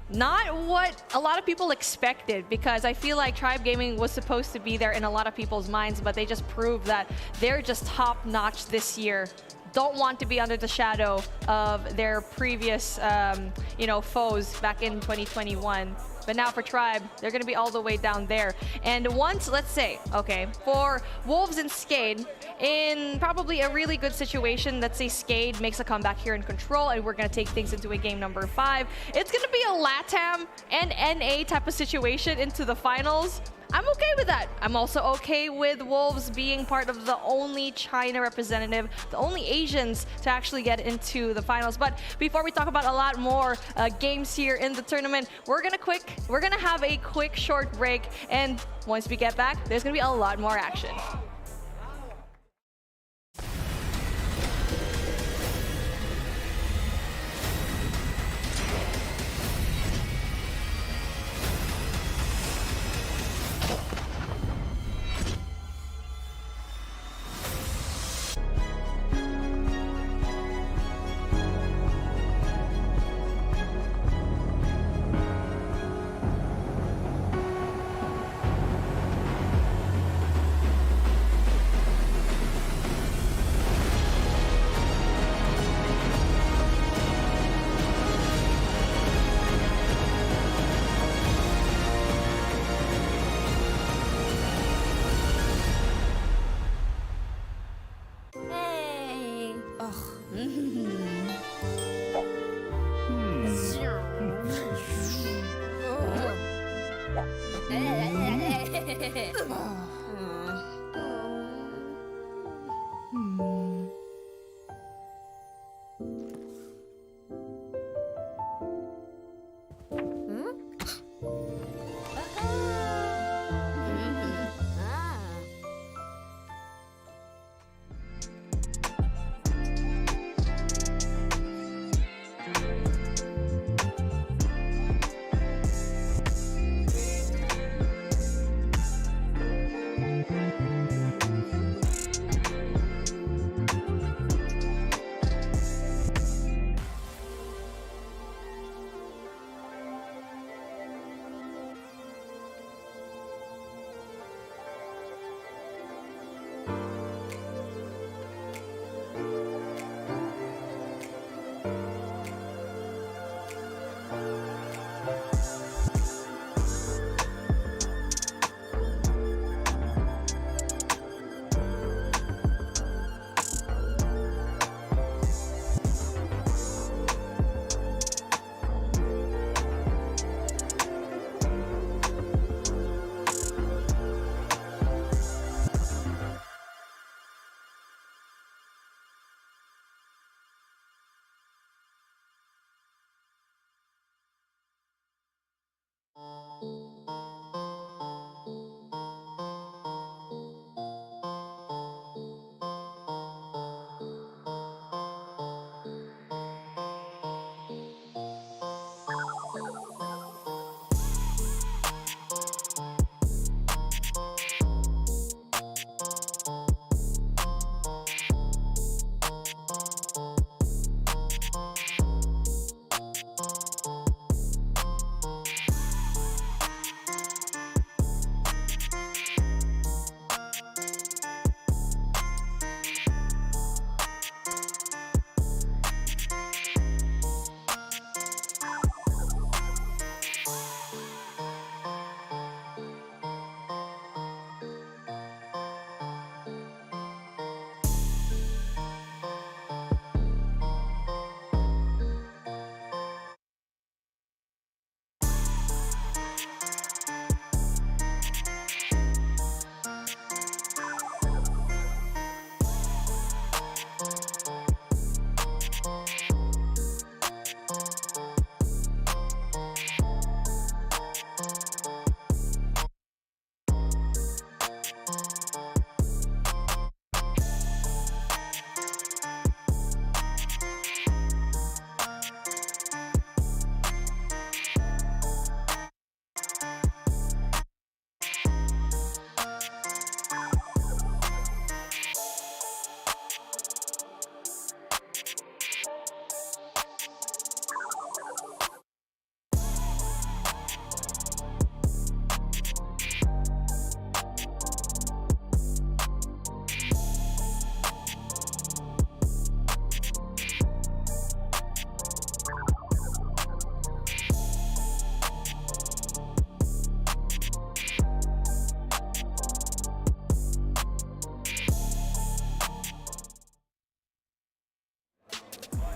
not what a lot of people expected, because I feel like Tribe Gaming was supposed to be there in a lot of people's minds, but they just proved that they're just top-notch this year. Don't want to be under the shadow of their previous, foes back in 2021. But now for Tribe, they're going to be all the way down there. And once, let's say, okay, for Wolves and Skade, in probably a really good situation, let's say Skade makes a comeback here in Control, and we're going to take things into a game number 5. It's going to be a LATAM and NA type of situation into the finals. I'm okay with that. I'm also okay with Wolves being part of the only China representative, the only Asians to actually get into the finals. But before we talk about a lot more games here in the tournament, we're gonna have a quick short break, and once we get back, there's gonna be a lot more action.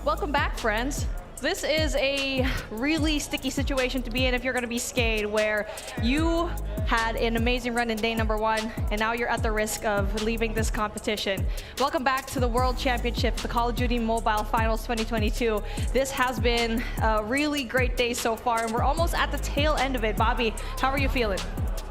Welcome back, friends. This is a really sticky situation to be in if you're going to be Skade, where you had an amazing run in day number 1, and now you're at the risk of leaving this competition. Welcome back to the World Championship, the Call of Duty Mobile Finals 2022. This has been a really great day so far, and we're almost at the tail end of it. Bobby, how are you feeling?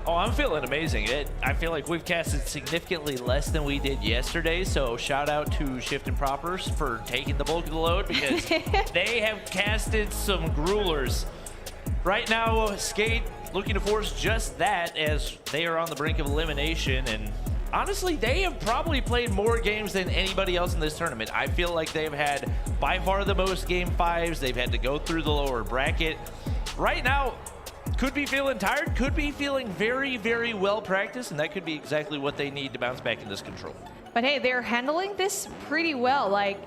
Oh, I'm feeling amazing. I feel like we've casted significantly less than we did yesterday, so shout out to Shift and Propers for taking the bulk of the load, because they have casted some gruelers. Right now, Skade looking to force just that, as they are on the brink of elimination, and honestly, they have probably played more games than anybody else in this tournament. I feel like they've had by far the most Game 5s. They've had to go through the lower bracket. Right now, could be feeling tired, could be feeling very, very well practiced, and that could be exactly what they need to bounce back in this control. But hey, they're handling this pretty well. Like,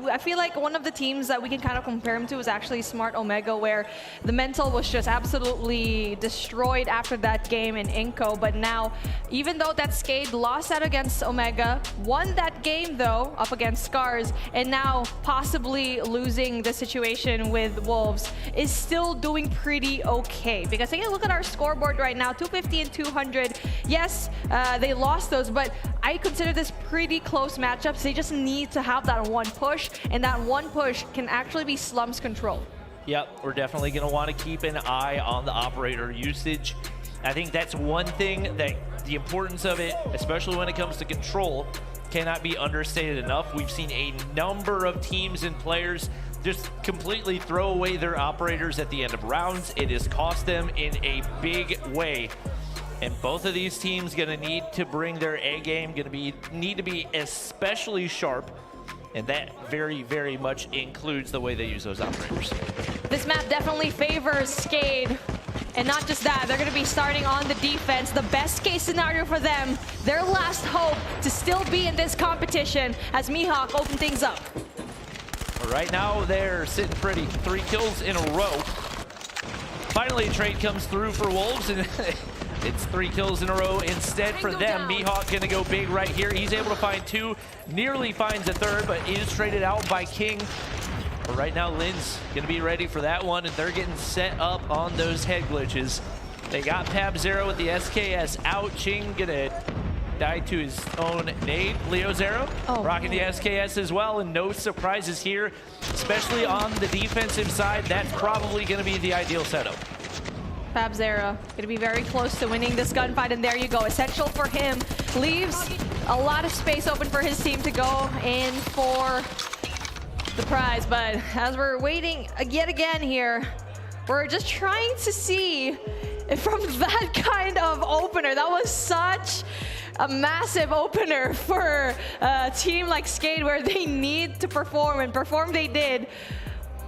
I feel like one of the teams that we can kind of compare them to is actually Smart Omega, where the mental was just absolutely destroyed after that game in INCO. But now, even though that Skade lost out against Omega, won that game though up against Scars, and now possibly losing the situation with Wolves, is still doing pretty okay. Because take a look at our scoreboard right now, 250 and 200. Yes, they lost those, but I consider this pretty close matchups. They just need to have that one push, and that one push can actually be Slum's control. Yep, we're definitely going to want to keep an eye on the operator usage. I think that's one thing that the importance of it, especially when it comes to control, cannot be understated enough. We've seen a number of teams and players just completely throw away their operators at the end of rounds. It has cost them in a big way. And both of these teams gonna need to bring their A game, need to be especially sharp, and that very, very much includes the way they use those operators. This map definitely favors Skade, and not just that, they're gonna be starting on the defense. The best case scenario for them, their last hope to still be in this competition as Mihawk open things up. Right now, they're sitting pretty. 3 kills in a row. Finally, a trade comes through for Wolves, and it's 3 kills in a row instead for them. Mihawk gonna go big right here. He's able to find 2, nearly finds a 3rd, but is traded out by King. But right now, Lin's gonna be ready for that one, and they're getting set up on those head glitches. They got Pab Zero with the SKS out. Ching gonna die to his own nade. Leo Zero rocking the SKS as well, and no surprises here, especially on the defensive side. That's probably gonna be the ideal setup. Pab Zero gonna be very close to winning this gunfight, and there you go. Essential for him. Leaves a lot of space open for his team to go in for the prize. But as we're waiting yet again here, we're just trying to see if from that kind of opener, that was such a massive opener for a team like Skade, where they need to perform, and perform they did.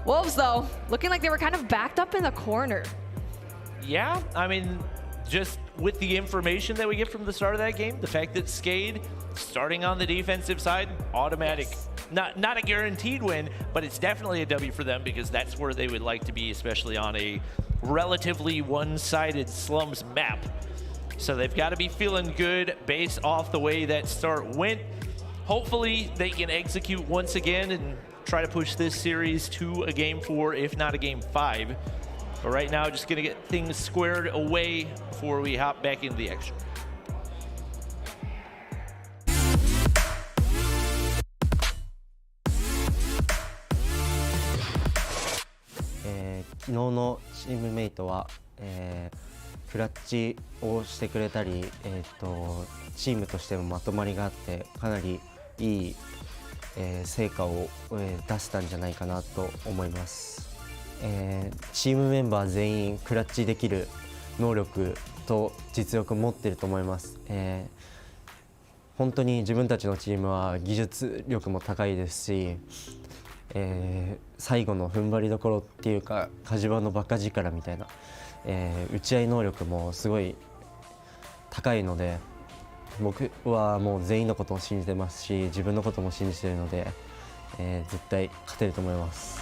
Wolves, though, looking like they were kind of backed up in the corner. Yeah, I mean, just with the information that we get from the start of that game, the fact that Skade starting on the defensive side, automatic. Not a guaranteed win, but it's definitely a W for them, because that's where they would like to be, especially on a relatively one-sided Slums map. So they've got to be feeling good based off the way that start went. Hopefully they can execute once again and try to push this series to a Game 4, if not a Game 5. But right now, just gonna get things squared away before we hop back into the extra.昨日のチームメイトは、クラッチをしてくれたり、チームとしてもまとまりがあって、かなりいい、成果を、出せたんじゃないかなと思います。チームメンバー全員クラッチできる能力と実力を持っていると思います。本当に自分たちのチームは技術力も高いですし、最後の踏ん張りどころっていうか、火事場のバカ力みたいな、打ち合い能力もすごい高いので、僕はもう全員のことを信じてますし、自分のことも信じているので、絶対勝てると思います。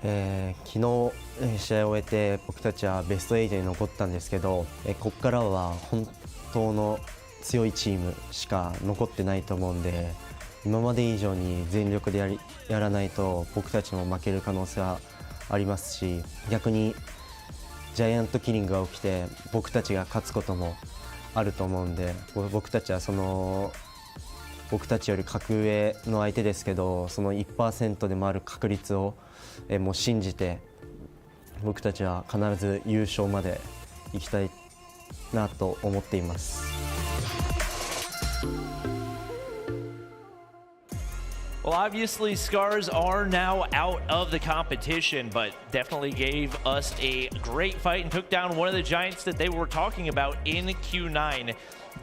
昨日試合を終えて僕たちはベスト8に残ったんですけど、ここからは本当の強いチームしか残ってないと思うんで、今まで以上に全力でやらないと僕たちも負ける可能性はありますし、逆にジャイアントキリングが起きて僕たちが勝つこともあると思うんで、僕たちは僕たちより格上の相手ですけど、その 1% でもある確率をもう信じて、僕たちは必ず優勝まで行きたいなと思っています。Well, obviously, Scars are now out of the competition, but definitely gave us a great fight and took down one of the giants that they were talking about in Q9.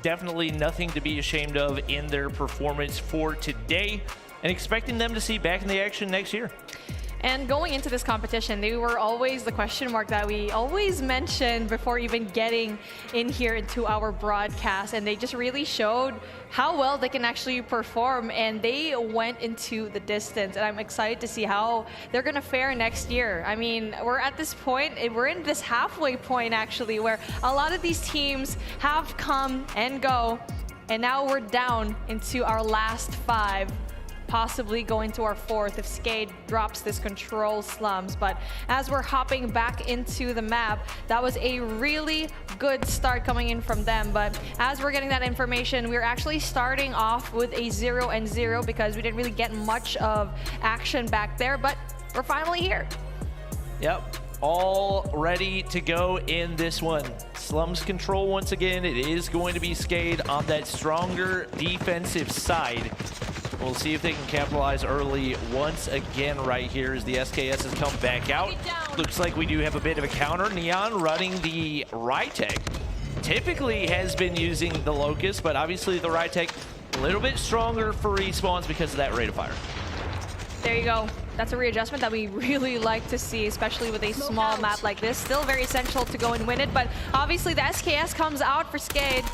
Definitely nothing to be ashamed of in their performance for today, and expecting them to see back in the action next year. And going into this competition, they were always the question mark that we always mentioned before even getting in here into our broadcast. And they just really showed how well they can actually perform, and they went into the distance. And I'm excited to see how they're going to fare next year. I mean, we're at this point, we're in this halfway point actually, where a lot of these teams have come and go, and now we're down into our last 5. Possibly going to our 4th if Skade drops this control slums. But as we're hopping back into the map, that was a really good start coming in from them. But as we're getting that information, we're actually starting off with a 0-0 because we didn't really get much of action back there, but we're finally here. Yep, all ready to go in this one. Slums control once again. It is going to be Skade on that stronger defensive side. We'll see if they can capitalize early once again right here as the SKS has come back out. Looks like we do have a bit of a counter. Nian running the Rytech. Typically has been using the Locust, but obviously the Rytech a little bit stronger for respawns because of that rate of fire. There you go. That's a readjustment that we really like to see, especially with a small map like this. Still very essential to go and win it, but obviously the SKS comes out for Skade.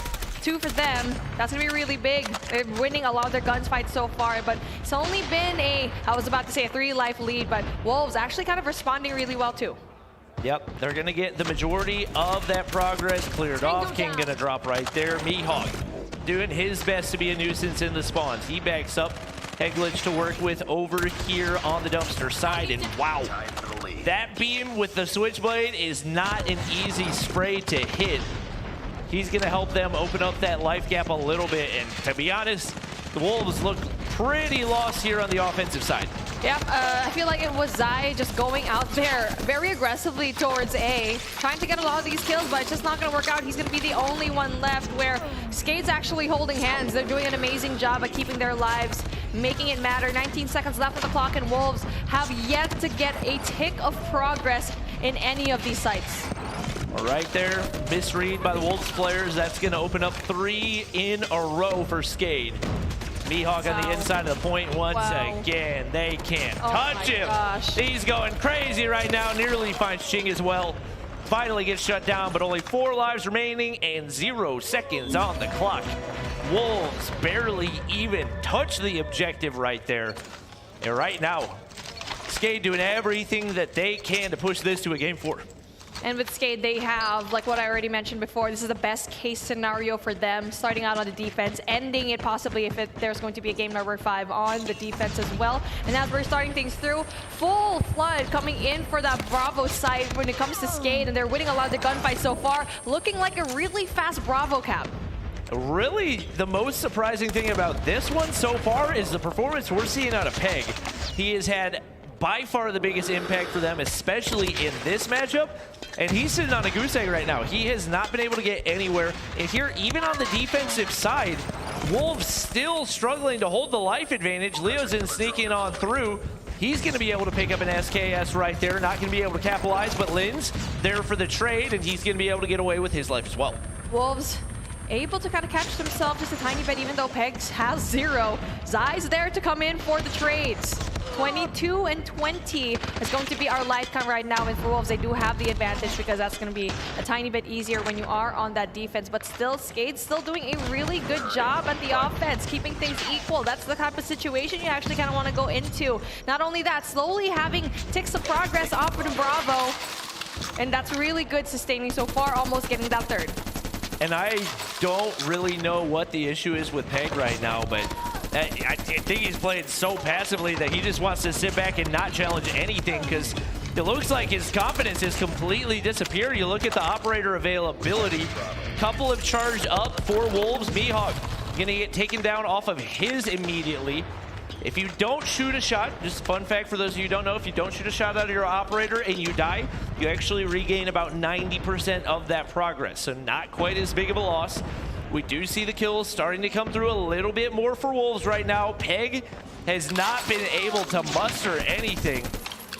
2 for them. That's gonna be really big. They're winning a lot of their gunfights so far, but it's only been I was about to say a 3-life lead, but Wolves actually kind of responding really well too. Yep, they're gonna get the majority of that progress cleared off. King gonna drop right there. Mihawk doing his best to be a nuisance in the spawns. He backs up. Heglitch to work with over here on the dumpster side, and wow, that beam with the switchblade is not an easy spray to hit. He's going to help them open up that life gap a little bit. And to be honest, the Wolves look pretty lost here on the offensive side. Yeah, I feel like it was Zai just going out there very aggressively towards A, trying to get a lot of these kills, but it's just not going to work out. He's going to be the only one left, where Skade's actually holding hands. They're doing an amazing job at keeping their lives, making it matter. 19 seconds left on the clock, and Wolves have yet to get a tick of progress in any of these sites. Right there, misread by the Wolves players. That's going to open up 3 in a row for Skade. Mihawk on the inside of the point once again. They can't touch him. Gosh. He's going crazy right now. Nearly finds Ching as well. Finally gets shut down, but only 4 lives remaining and 0 seconds on the clock. Wolves barely even touch the objective right there. And right now, Skade doing everything that they can to push this to a game 4. And with Skade, they have, like what I already mentioned before, this is the best case scenario for them, starting out on the defense, ending it possibly if there's going to be a game number 5 on the defense as well. And as we're starting things through, full flood coming in for that Bravo side when it comes to Skade, and they're winning a lot of the gunfights so far, looking like a really fast Bravo cap. Really, the most surprising thing about this one so far is the performance we're seeing out of Pegg. He has had by far the biggest impact for them, especially in this matchup. And he's sitting on a goose egg right now. He has not been able to get anywhere. And here, even on the defensive side, Wolves still struggling to hold the life advantage. Leozin sneaking on through. He's going to be able to pick up an SKS right there. Not going to be able to capitalize, but Lin's there for the trade, and he's going to be able to get away with his life as well. Wolves able to kind of catch themselves just a tiny bit, even though Pegg has 0. Zai's there to come in for the trades. 22 and 20 is going to be our life count right now, and for Wolves, they do have the advantage because that's going to be a tiny bit easier when you are on that defense. But still, Skade's still doing a really good job at the offense, keeping things equal. That's the type of situation you actually kind of want to go into. Not only that, slowly having ticks of progress offered to Bravo, and that's really good sustaining so far, almost getting that 3rd. And I don't really know what the issue is with Pegg right now, but I think he's playing so passively that he just wants to sit back and not challenge anything, because it looks like his confidence has completely disappeared. You look at the operator availability. Couple have charged up for Wolves. Mihawk gonna get taken down off of his immediately. If you don't shoot a shot, just a fun fact for those of you who don't know, if you don't shoot a shot out of your operator and you die, you actually regain about 90% of that progress. So not quite as big of a loss. We do see the kills starting to come through a little bit more for Wolves right now. Pegg has not been able to muster anything,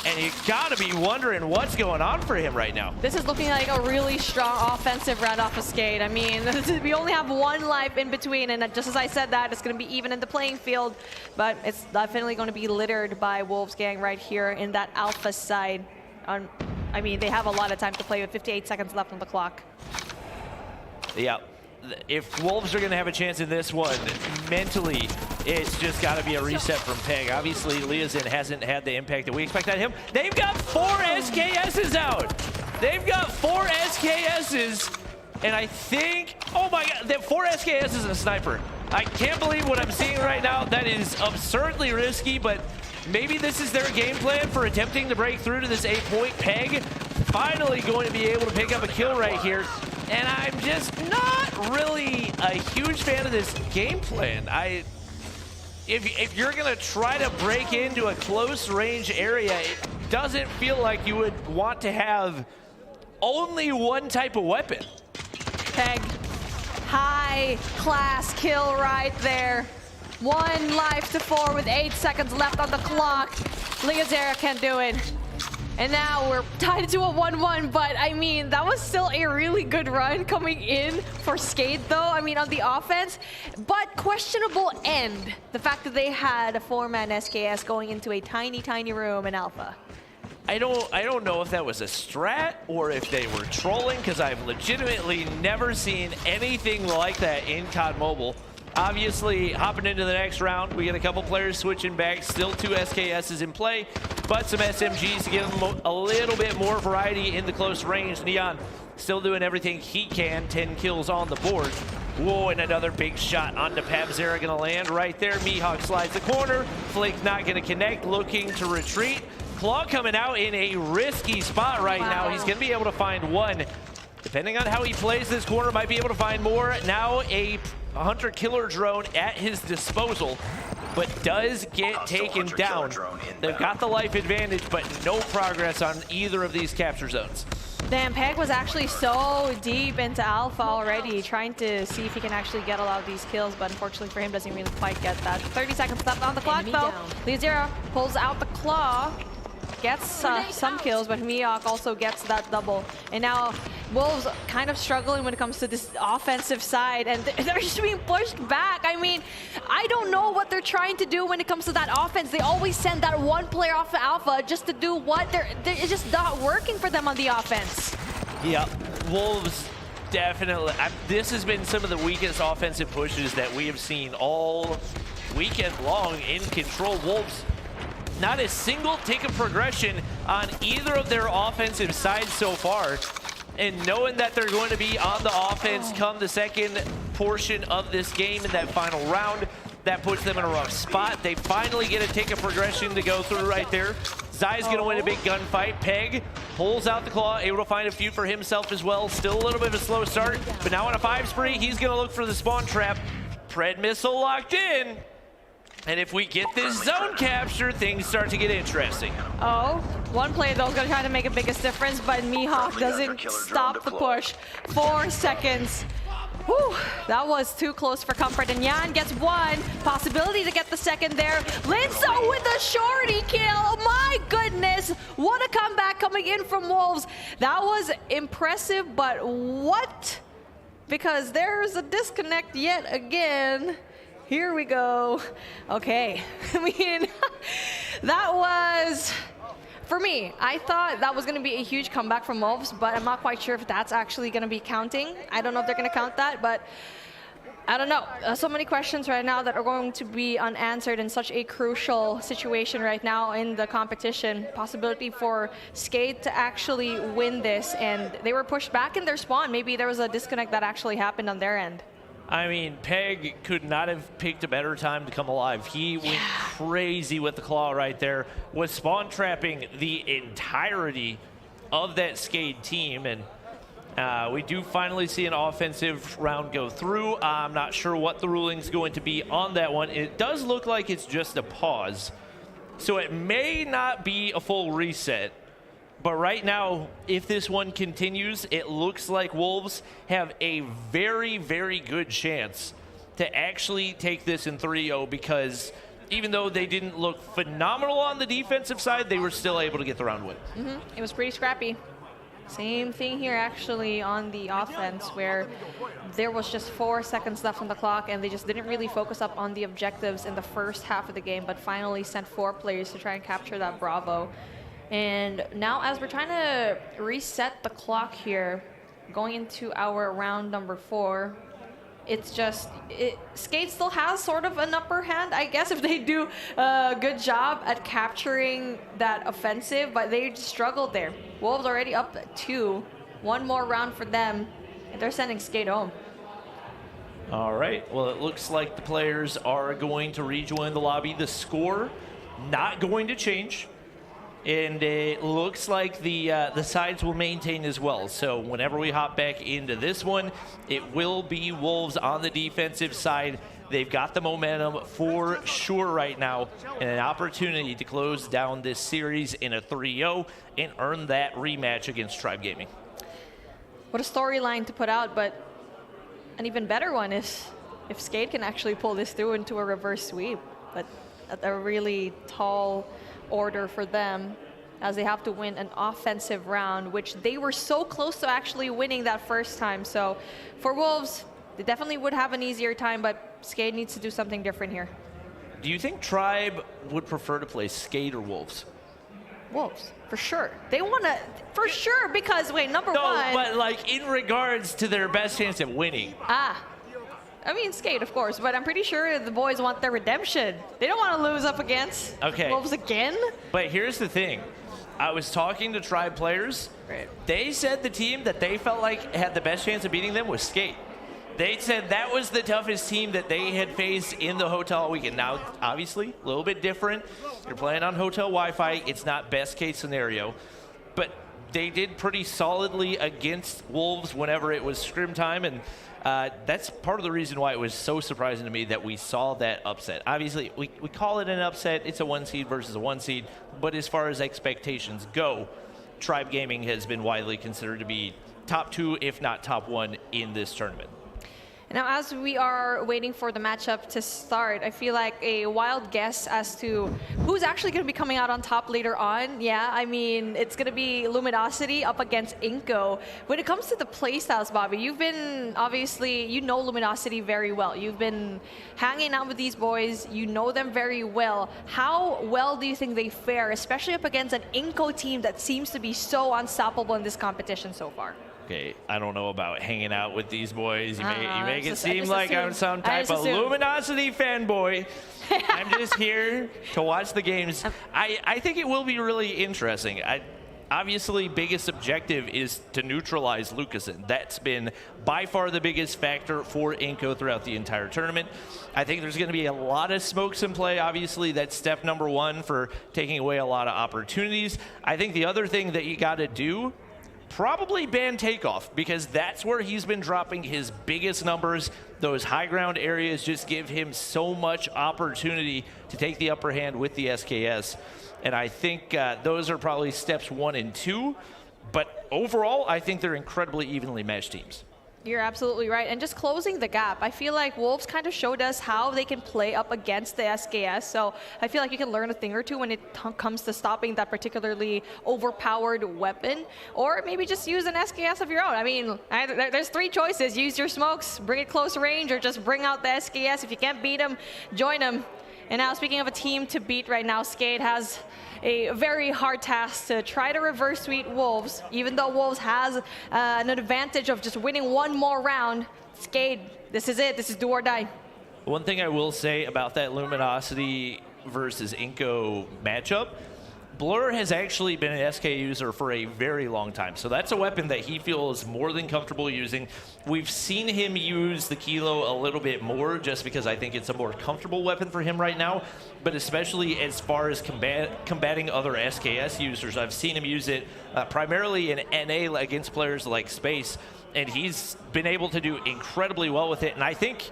and you gotta be wondering what's going on for him right now. This is looking like a really strong offensive round off of Skate. I mean, we only have one life in between, and just as I said that, it's going to be even in the playing field, but it's definitely going to be littered by Wolves gang right here in that alpha side. I mean, they have a lot of time to play with 58 seconds left on the clock. Yeah. If Wolves are going to have a chance in this one, mentally, it's just got to be a reset from Pegg. Obviously, Liazin hasn't had the impact that we expect out of him. They've got 4 SKSs out. They've got 4 SKSs, and I think, oh my God, that 4 SKSs and a sniper. I can't believe what I'm seeing right now. That is absurdly risky, but maybe this is their game plan for attempting to break through to this 8-point. Pegg finally going to be able to pick up a kill right here. And I'm just not really a huge fan of this game plan. If you're gonna try to break into a close range area, it doesn't feel like you would want to have only one type of weapon. Pegg, high class kill right there. 1 life to 4 with 8 seconds left on the clock. Liazera can't do it. And now we're tied to a 1-1, but I mean, that was still a really good run coming in for Skate though. I mean, on the offense, but questionable end. The fact that they had a 4-man SKS going into a tiny, tiny room in Alpha. I don't know if that was a strat or if they were trolling, because I've legitimately never seen anything like that in COD Mobile. Obviously, hopping into the next round, we get a couple players switching back, still 2 SKSs in play, but some SMGs to give them a little bit more variety in the close range. Nian still doing everything he can, 10 kills on the board. Whoa, and another big shot onto Pabzera, gonna land right there. Mihawk slides the corner, Flake not gonna connect, looking to retreat. Claw coming out in a risky spot right now. He's gonna be able to find one. Depending on how he plays this corner, might be able to find more. Now a hunter-killer drone at his disposal, but does get taken down. They've got the life advantage, but no progress on either of these capture zones. Damn, Pegg was actually so deep into Alpha already, trying to see if he can actually get a lot of these kills, but unfortunately for him, doesn't really quite get that. 30 seconds left on the clock, though. Liazera pulls out the claw, gets some kills, but Mihawk also gets that double. And now Wolves kind of struggling when it comes to this offensive side, and they're just being pushed back. I mean, I don't know what they're trying to do when it comes to that offense. They always send that one player off the Alpha just to do what? It's just not working for them on the offense. Yeah, Wolves definitely. This has been some of the weakest offensive pushes that we have seen all weekend long in Control. Wolves, not a single tick of progression on either of their offensive sides so far. And knowing that they're going to be on the offense come the second portion of this game in that final round, that puts them in a rough spot. They finally get a tick of progression to go through right there. Zai's gonna win a big gunfight. Pegg pulls out the claw, able to find a few for himself as well. Still a little bit of a slow start, but now on a 5 spree, he's gonna look for the spawn trap. Pred missile locked in. And if we get this zone capture, things start to get interesting. Oh, one player though is going to try to make the biggest difference, but Mihawk doesn't stop the push. 4 seconds. Whew, that was too close for comfort. And Yawn gets 1. Possibility to get the second there. Linso with a shorty kill. My goodness. What a comeback coming in from Wolves. That was impressive, but what? Because there's a disconnect yet again. Here we go. Okay, I mean, that was, for me, I thought that was gonna be a huge comeback from Wolves, but I'm not quite sure if that's actually gonna be counting. I don't know if they're gonna count that, but I don't know. So many questions right now that are going to be unanswered in such a crucial situation right now in the competition. Possibility for Skate to actually win this, and they were pushed back in their spawn. Maybe there was a disconnect that actually happened on their end. I mean, Pegg could not have picked a better time to come alive. He went crazy with the claw right there, was spawn trapping the entirety of that Skade team, and we do finally see an offensive round go through. I'm not sure what the ruling's going to be on that one. It does look like it's just a pause, so it may not be a full reset. But right now, if this one continues, it looks like Wolves have a very, very good chance to actually take this in 3-0, because even though they didn't look phenomenal on the defensive side, they were still able to get the round win. It was pretty scrappy. Same thing here actually on the offense, where there was just 4 seconds left on the clock and they just didn't really focus up on the objectives in the first half of the game, but finally sent 4 players to try and capture that Bravo. And now as we're trying to reset the clock here, going into our round number 4, it's just, Skade still has sort of an upper hand, I guess, if they do a good job at capturing that offensive, but they struggled there. Wolves already up 2, 1 more round for them, and they're sending Skade home. All right, well, it looks like the players are going to rejoin the lobby. The score not going to change. And it looks like the sides will maintain as well. So whenever we hop back into this one, it will be Wolves on the defensive side. They've got the momentum for sure right now, and an opportunity to close down this series in a 3-0 and earn that rematch against Tribe Gaming. What a storyline to put out, but an even better one is if Skade can actually pull this through into a reverse sweep. But at a really tall order for them, as they have to win an offensive round, which they were so close to actually winning that first time. So for Wolves, they definitely would have an easier time, but Skade needs to do something different here. Do you think Tribe would prefer to play Skade or Wolves? Wolves, for sure. They want to, for sure, because, wait, number no, one. But like in regards to their best chance at winning. I mean, Skade, of course, but I'm pretty sure the boys want their redemption. They don't want to lose up against Wolves again. But here's the thing. I was talking to Tribe players. Right. They said the team that they felt like had the best chance of beating them was Skade. They said that was the toughest team that they had faced in the hotel all weekend. Now, obviously, a little bit different. You're playing on hotel Wi-Fi. It's not best case scenario. But they did pretty solidly against Wolves whenever it was scrim time, and that's part of the reason why it was so surprising to me that we saw that upset. Obviously, we call it an upset. It's a 1 seed versus a 1 seed. But as far as expectations go, Tribe Gaming has been widely considered to be top 2, if not top 1, in this tournament. Now, as we are waiting for the matchup to start, I feel like a wild guess as to who's actually going to be coming out on top later on. Yeah, I mean, it's going to be Luminosity up against INCO. When it comes to the playstyles, Bobby, you've been, obviously, you know Luminosity very well. You've been hanging out with these boys. You know them very well. How well do you think they fare, especially up against an INCO team that seems to be so unstoppable in this competition so far? Okay, I don't know about hanging out with these boys. You make it seem like I'm some type of Luminosity fanboy. I'm just here to watch the games. I think it will be really interesting. Obviously, biggest objective is to neutralize Lucaszin. That's been by far the biggest factor for INCO throughout the entire tournament. I think there's going to be a lot of smokes in play. Obviously, that's step number 1 for taking away a lot of opportunities. I think the other thing that you got to do, probably ban Takeoff, because that's where he's been dropping his biggest numbers. Those high ground areas just give him so much opportunity to take the upper hand with the SKS. And I think those are probably steps 1 and 2. But overall, I think they're incredibly evenly matched teams. You're absolutely right. And just closing the gap, I feel like Wolves kind of showed us how they can play up against the SKS. So I feel like you can learn a thing or two when it comes to stopping that particularly overpowered weapon. Or maybe just use an SKS of your own. I mean, there's 3 choices. Use your smokes, bring it close range, or just bring out the SKS. If you can't beat them, join them. And now, speaking of a team to beat right now, Skade has a very hard task to try to reverse sweep Wolves. Even though Wolves has an advantage of just winning 1 more round, Skade, this is it. This is do or die. One thing I will say about that Luminosity versus INCO matchup, Blur has actually been an SK user for a very long time, so that's a weapon that he feels more than comfortable using. We've seen him use the Kilo a little bit more just because I think it's a more comfortable weapon for him right now, but especially as far as combating other SKS users, I've seen him use it primarily in NA against players like Space, and he's been able to do incredibly well with it, and I think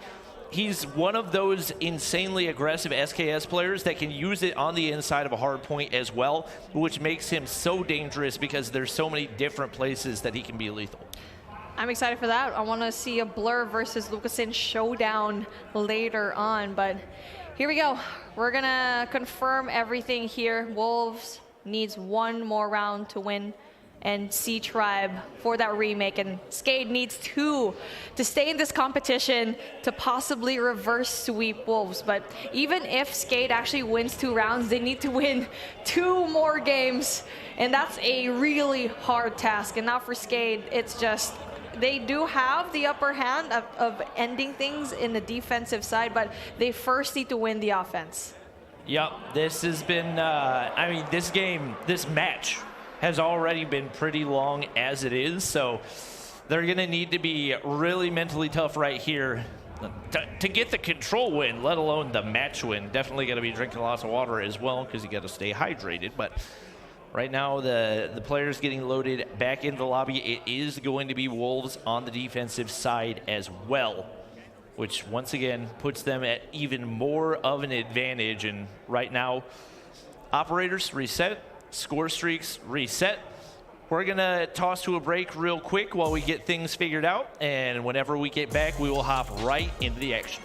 he's one of those insanely aggressive SKS players that can use it on the inside of a hard point as well, which makes him so dangerous because there's so many different places that he can be lethal. I'm excited for that. I want to see a Blur versus Lucaszin showdown later on, but here we go. We're going to confirm everything here. Wolves needs one more round to win, and C-Tribe for that remake, and Skade needs 2 to stay in this competition to possibly reverse sweep Wolves. But even if Skade actually wins 2 rounds, they need to win 2 more games, and that's a really hard task. And now for Skade, it's just, they do have the upper hand of ending things in the defensive side, but they first need to win the offense. Yep, this has been, I mean, this match has already been pretty long as it is, so they're gonna need to be really mentally tough right here to get the control win, let alone the match win. Definitely gonna be drinking lots of water as well, because you gotta stay hydrated. But right now, the players getting loaded back into the lobby. It is going to be Wolves on the defensive side as well, which once again puts them at even more of an advantage. And right now, operators reset, score streaks reset. We're gonna toss to a break real quick while we get things figured out, and whenever we get back, we will hop right into the action.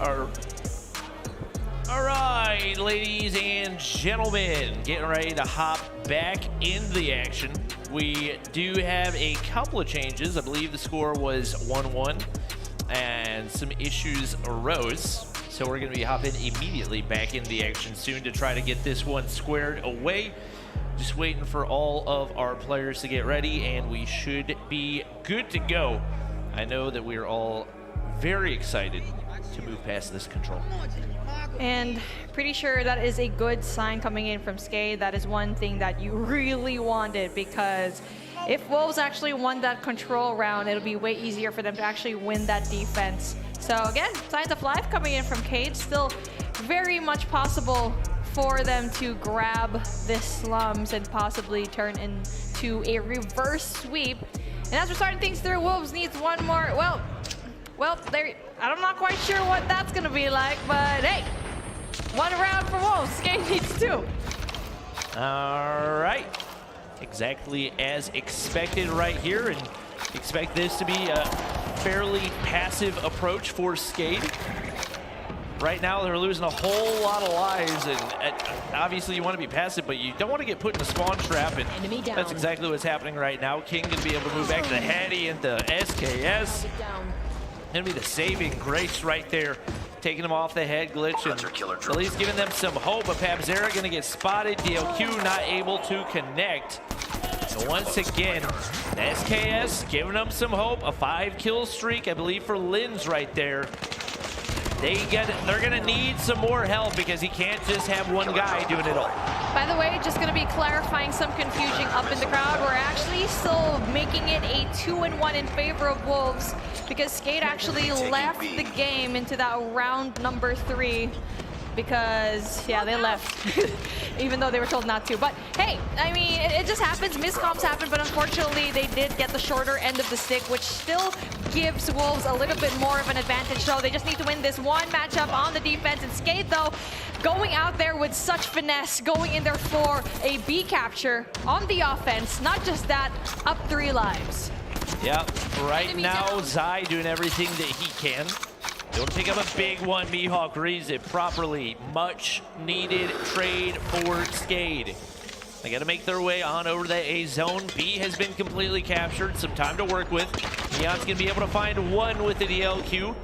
All right, ladies and gentlemen, getting ready to hop back in the action. We do have a couple of changes. I believe the score was 1-1 and some issues arose. So we're going to be hopping immediately back in the action soon to try to get this one squared away. Just waiting for all of our players to get ready, and we should be good to go. I know that we are all very excited to move past this control. And pretty sure that is a good sign coming in from Skade. That is one thing that you really wanted, because if Wolves actually won that control round, it'll be way easier for them to actually win that defense. So again, signs of life coming in from Cade. Still very much possible for them to grab this slums and possibly turn into a reverse sweep. And as we're starting things through, Wolves needs one more. Well, I'm not quite sure what that's gonna be like, but hey, one round for Wolves. Skade needs two. All right, exactly as expected right here, and expect this to be a fairly passive approach for Skade. Right now, they're losing a whole lot of lives, and obviously you want to be passive, but you don't want to get put in the spawn trap, and that's exactly what's happening right now. King going to be able to move back to Hattie into SKS. Going to be the saving grace right there, taking him off the head glitch, and at least giving them some hope. But Pabzera going to get spotted. DLQ not able to connect. So once again, SKS giving them some hope. A 5-kill streak, I believe, for Linz right there. They're gonna need some more help, because he can't just have one guy doing it all. By the way, just gonna be clarifying some confusion up in the crowd. We're actually still making it a 2-1 in favor of Wolves, because Skade actually left the game into that round number 3. Because, yeah, they left, even though they were told not to. But hey, I mean, it just happens. Miscomms happen, but unfortunately, they did get the shorter end of the stick, which still gives Wolves a little bit more of an advantage. So they just need to win this one matchup on the defense. And Skade, though, going out there with such finesse, going in there for a B capture on the offense. Not just that, up 3 lives. Yeah, right now, Zai doing everything that he can. They'll pick up a big one. Mihawk reads it properly. Much needed trade for Skade. They got to make their way on over to the A zone. B has been completely captured. Some time to work with. Neon's going to be able to find one with the DLQ.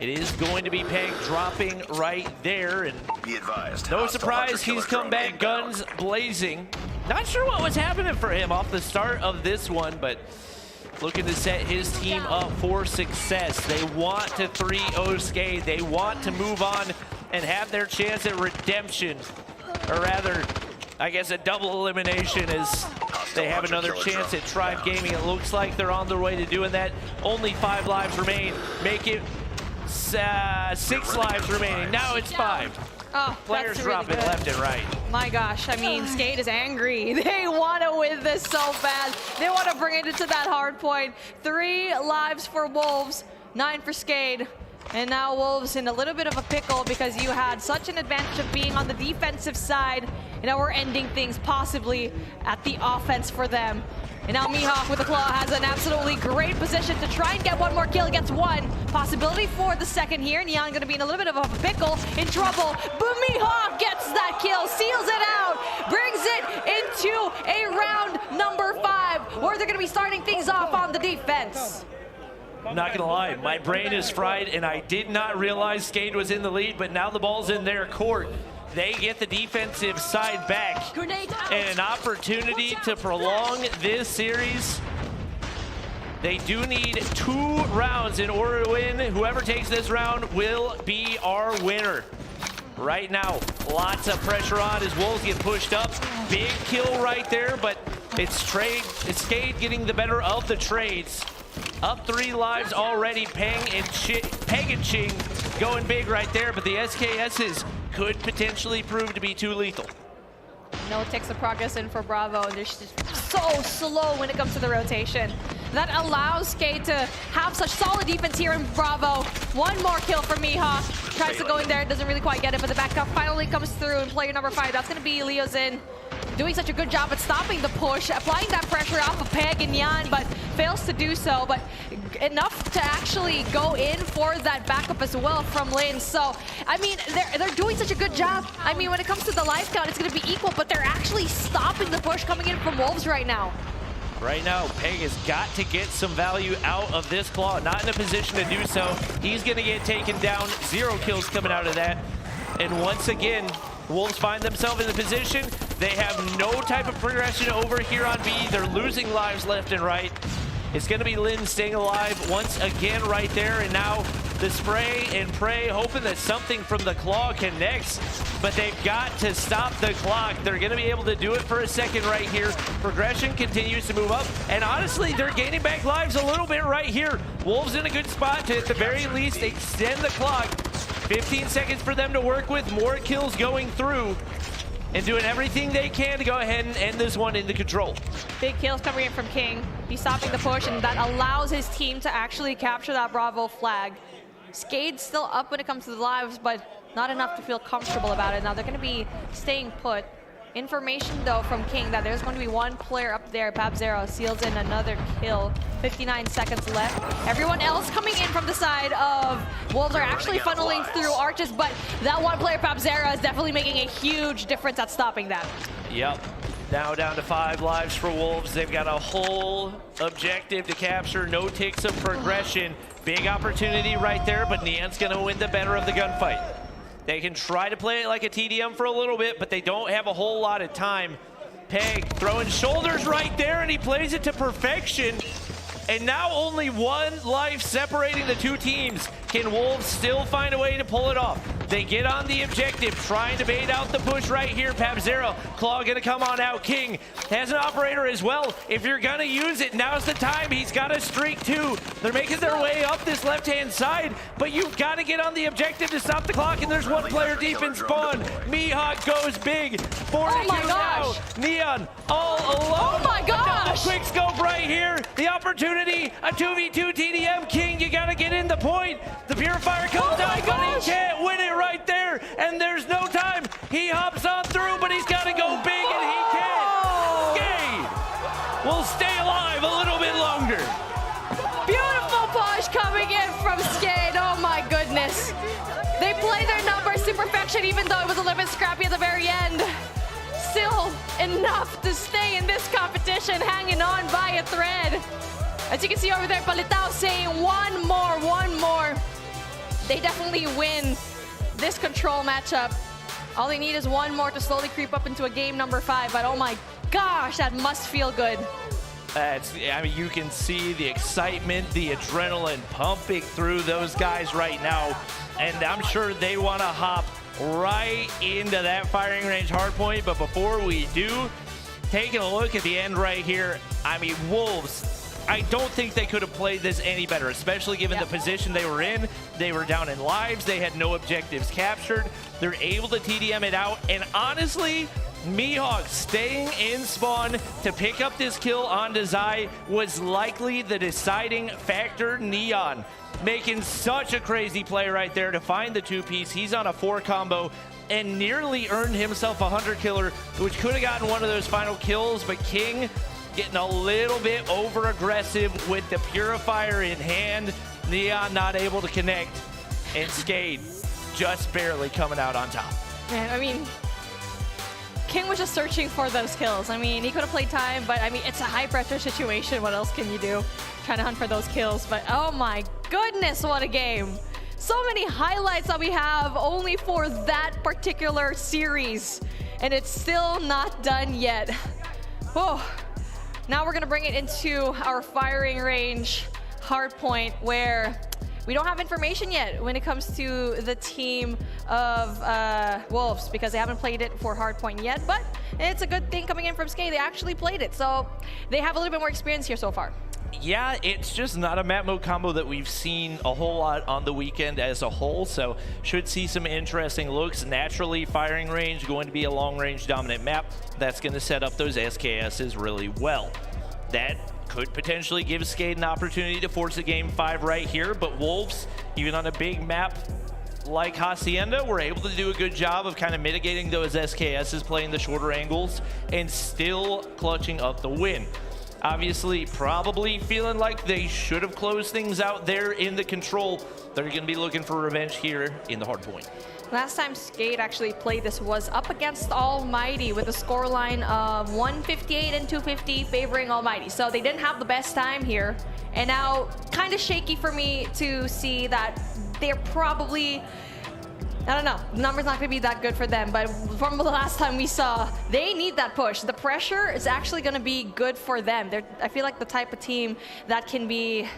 It is going to be Pegg dropping right there. And be advised, no surprise, he's come back guns blazing. Not sure what was happening for him off the start of this one, but looking to set his team up for success. They want to 3-0 Skade. They want to move on and have their chance at redemption. Or rather, I guess a double elimination, as they have another chance at Tribe Gaming. It looks like they're on their way to doing that. Only 5 lives remain. Make it 6 lives remaining. Now it's 5. Oh, players really dropping good. left and right. My gosh, I mean, Skade is angry. They want to win this so bad. They want to bring it into that hard point. 3 lives for Wolves, 9 for Skade. And now Wolves in a little bit of a pickle, because you had such an advantage of being on the defensive side. And now we're ending things possibly at the offense for them. And now Mihawk with the claw has an absolutely great position to try and get one more kill. Gets one. Possibility for the second here. Nian going to be in a little bit of a pickle, in trouble. But Mihawk gets that kill, seals it out, brings it into a round number 5, where they're going to be starting things off on the defense. I'm not gonna lie, my brain is fried, and I did not realize Skade was in the lead, but now the ball's in their court. They get the defensive side back, and an opportunity to prolong this series. They do need 2 rounds in order to win. Whoever takes this round will be our winner. Right now, lots of pressure on as Wolves get pushed up. Big kill right there, but it's Skade getting the better of the trades. Up 3 lives already. Pegg and Ching going big right there, but the SKSs could potentially prove to be too lethal. No, it takes the progress in for Bravo, and they're just so slow when it comes to the rotation. That allows Skade to have such solid defense here in Bravo. 1 more kill for Mihawk. Tries to go in there, doesn't really quite get it, but the backup finally comes through, and player number 5, that's going to be Leozin. doing such a good job at stopping the push, applying that pressure off of Pegg and Nian, but fails to do so. But enough to actually go in for that backup as well from Lin. So, I mean, they're doing such a good job. I mean, when it comes to the life count, it's going to be equal, but they're actually stopping the push coming in from Wolves right now. Right now, Pegg has got to get some value out of this claw. Not in a position to do so. He's going to get taken down. 0 kills coming out of that. And once again, Wolves find themselves in the position. They have no type of progression over here on B. They're losing lives left and right. It's going to be Lin staying alive once again right there. And now the spray and pray, hoping that something from the claw connects. But they've got to stop the clock. They're going to be able to do it for a second right here. Progression continues to move up. And honestly, they're gaining back lives a little bit right here. Wolves in a good spot to, at the very least, extend the clock. 15 seconds for them to work with. More kills going through. And doing everything they can to go ahead and end this one into control. Big kills coming in from King. He's stopping the push, and that allows his team to actually capture that Bravo flag. Skade's still up when it comes to the lives, but not enough to feel comfortable about it. Now they're going to be staying put. Information, though, from King that there's going to be one player up there. PabZero seals in another kill. 59 seconds left. Everyone else coming in from the side of Wolves are actually funneling through arches, but that one player, PabZero, is definitely making a huge difference at stopping that. Yep. Now down to 5 lives for Wolves. They've got a whole objective to capture. No ticks of progression. Big opportunity right there, but Nian's going to win the better of the gunfight. They can try to play it like a TDM for a little bit, but they don't have a whole lot of time. Pegg throwing shoulders right there, and he plays it to perfection. And now only 1 life separating the 2 teams. Can Wolves still find a way to pull it off? They get on the objective, trying to bait out the push right here. PabZero, Claw gonna come on out. King has an operator as well. If you're gonna use it, now's the time. He's got a streak too. They're making their way up this left-hand side, but you've got to get on the objective to stop the clock, and there's 1 player deep in spawn. Mihawk goes big. 42 now. Nian all alone. Oh my gosh! Quick scope right here. The opportunity, a 2v2 TDM. King, you gotta get in the point. The Purifier comes out, but he can't win it right there, and there's no time. He hops on through, but he's got to go big, and he can't. Skade will stay alive a little bit longer. Beautiful push coming in from Skade. Oh my goodness. They play their numbers to perfection, even though it was a little bit scrappy at the very end. Still enough to stay in this competition, hanging on by a thread. As you can see over there, Palitao saying one more. They definitely win this control matchup. All they need is 1 more to slowly creep up into a game number 5, but oh my gosh, that must feel good. I mean, you can see the excitement, the adrenaline pumping through those guys right now, and I'm sure they want to hop right into that firing range hardpoint. But before we do, taking a look at the end right here, I mean, Wolves, I don't think they could have played this any better, especially given the position they were in. They were down in lives. They had no objectives captured. They're able to TDM it out. And honestly, Mihawk staying in spawn to pick up this kill on Zai was likely the deciding factor. Nian making such a crazy play right there to find the 2-piece. He's on a 4 combo and nearly earned himself a 100-killer, which could have gotten one of those final kills, but King getting a little bit over-aggressive with the Purifier in hand. Nian not able to connect, and Skade just barely coming out on top. Man, I mean, King was just searching for those kills. I mean, he could have played time, but I mean, it's a high-pressure situation. What else can you do? Trying to hunt for those kills, but oh my goodness, what a game. So many highlights that we have only for that particular series, and it's still not done yet. Oh. Now we're gonna bring it into our firing range hardpoint, where we don't have information yet when it comes to the team of Wolves, because they haven't played it for hardpoint yet, but it's a good thing coming in from Skade. They actually played it, so they have a little bit more experience here so far. Yeah, it's just not a map mode combo that we've seen a whole lot on the weekend as a whole, so should see some interesting looks. Naturally, firing range going to be a long-range dominant map. That's going to set up those SKSs really well. That could potentially give Skade an opportunity to force a game 5 right here, but Wolves, even on a big map, like Hacienda, were able to do a good job of kind of mitigating those SKSs, playing the shorter angles, and still clutching up the win. Obviously, probably feeling like they should have closed things out there in the control. They're going to be looking for revenge here in the hard point. Last time Skate actually played this was up against Almighty with a scoreline of 158 and 250 favoring Almighty. So they didn't have the best time here. And now kind of shaky for me to see that they're probably, I don't know, the number's not going to be that good for them. But from the last time we saw, they need that push. The pressure is actually going to be good for them. I feel like the type of team that can be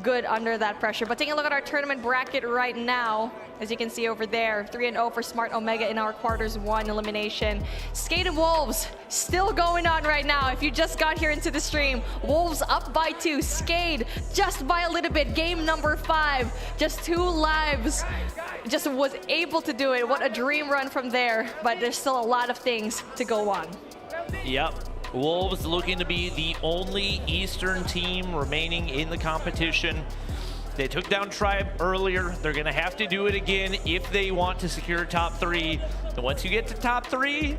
good under that pressure. But taking a look at our tournament bracket right now, as you can see over there, 3-0 for Smart Omega in our quarters 1 elimination. Skate and Wolves still going on right now. If you just got here into the stream, Wolves up by 2, Skate just by a little bit. Game number 5, just 2 lives. Just was able to do it. What a dream run from there, but there's still a lot of things to go on. Yep. Wolves looking to be the only Eastern team remaining in the competition. They took down Tribe earlier. They're going to have to do it again if they want to secure top 3. And once you get to top 3,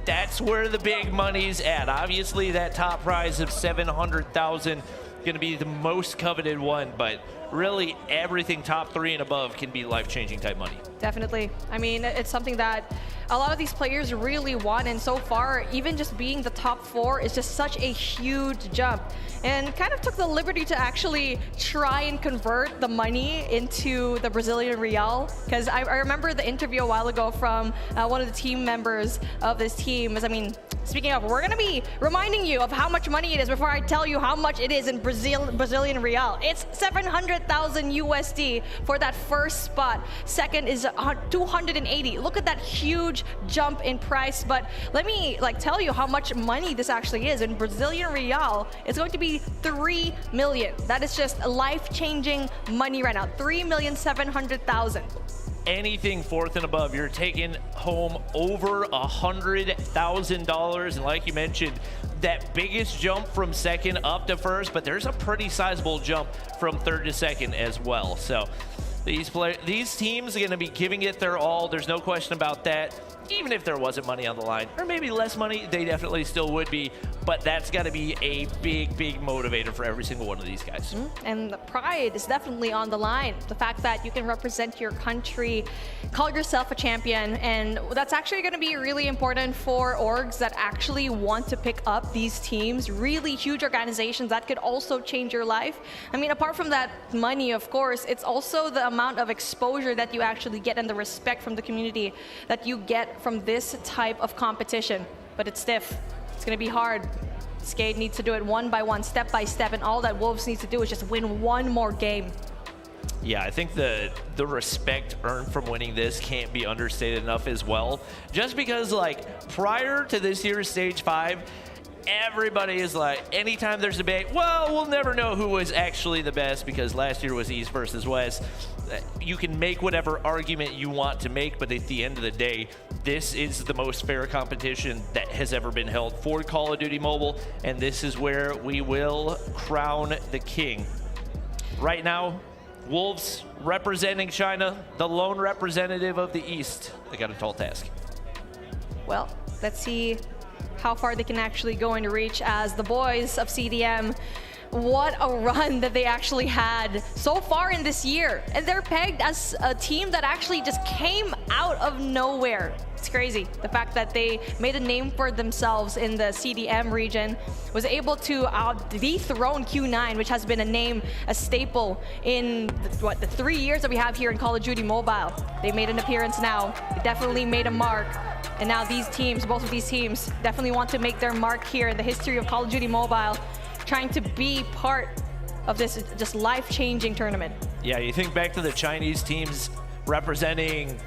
that's where the big money's at. Obviously, that top prize of $700,000 going to be the most coveted one, but really everything top 3 and above can be life-changing type money. Definitely. I mean, it's something that a lot of these players really want, and so far, even just being the top 4 is just such a huge jump. And kind of took the liberty to actually try and convert the money into the Brazilian real. Because I remember the interview a while ago from one of the team members of this team. I mean, speaking of, we're going to be reminding you of how much money it is before I tell you how much it is in Brazilian real. It's 700,000 USD for that first spot. Second is 280. Look at that huge jump in price. But let me tell you how much money this actually is. In Brazilian real, it's going to be 3 million. That is just life-changing money right now. 3,700,000. Anything 4th and above, you're taking home over $100,000. And like you mentioned, that biggest jump from 2nd up to 1st, but there's a pretty sizable jump from 3rd to 2nd as well. So these teams are going to be giving it their all. There's no question about that. Even if there wasn't money on the line, or maybe less money, they definitely still would be. But that's got to be a big, big motivator for every single one of these guys. And the pride is definitely on the line. The fact that you can represent your country, call yourself a champion, and that's actually going to be really important for orgs that actually want to pick up these teams, really huge organizations that could also change your life. I mean, apart from that money, of course, it's also the amount of exposure that you actually get and the respect from the community that you get from this type of competition. But it's stiff. It's going to be hard. Skate needs to do it one by one, step by step, and all that Wolves needs to do is just win one more game. Yeah, I think the respect earned from winning this can't be understated enough as well. Just because, prior to this year's Stage 5, everybody is like, anytime there's a debate, well, we'll never know who was actually the best because last year was East versus West. You can make whatever argument you want to make, but at the end of the day, this is the most fair competition that has ever been held for Call of Duty Mobile, and this is where we will crown the king. Right now, Wolves representing China, the lone representative of the East. They got a tall task. Well, let's see how far they can actually go and reach as the boys of CDM. What a run that they actually had so far in this year. And they're pegged as a team that actually just came out of nowhere. It's crazy. The fact that they made a name for themselves in the CDM region, was able to dethrone Q9, which has been a staple in the 3 years that we have here in Call of Duty Mobile. They made an appearance now. They definitely made a mark. And now these teams, both of these teams, definitely want to make their mark here in the history of Call of Duty Mobile, trying to be part of this just life-changing tournament. Yeah, you think back to the Chinese teams representing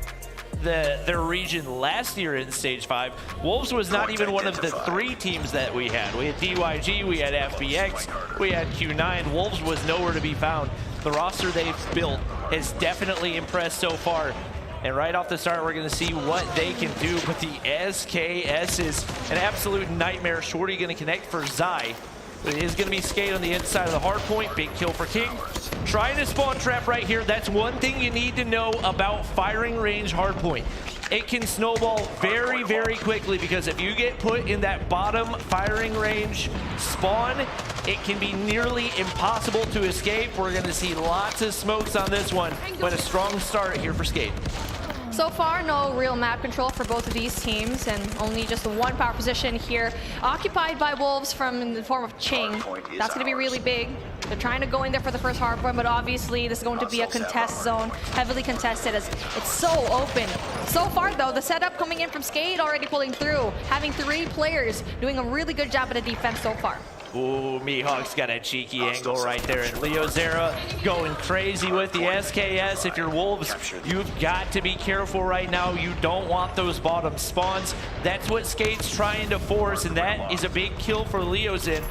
their region last year in Stage 5. Wolves was not even one of the 3 teams that we had. We had DYG, we had FBX, we had Q9. Wolves was nowhere to be found. The roster they've built has definitely impressed so far. And right off the start, we're going to see what they can do. But the SKS is an absolute nightmare. Shorty going to connect for Zai. But it is going to be Skate on the inside of the hard point. Big kill for King. Trying to spawn trap right here. That's one thing you need to know about firing range hard point. It can snowball very, very quickly because if you get put in that bottom firing range spawn, it can be nearly impossible to escape. We're going to see lots of smokes on this one, but a strong start here for Skate. So far, no real map control for both of these teams, and only just one power position here, occupied by Wolves from the form of Ching. That's going to be really big. They're trying to go in there for the first hard point, but obviously this is going to be a contest zone, heavily contested as it's so open. So far, though, the setup coming in from Skate already pulling through, having 3 players doing a really good job at the defense so far. Ooh, Mihawk's got a cheeky angle right there. And Leo Zera going crazy with the SKS. If you're Wolves, you've got to be careful right now. You don't want those bottom spawns. That's what Skate's trying to force, and that is a big kill for Leozin.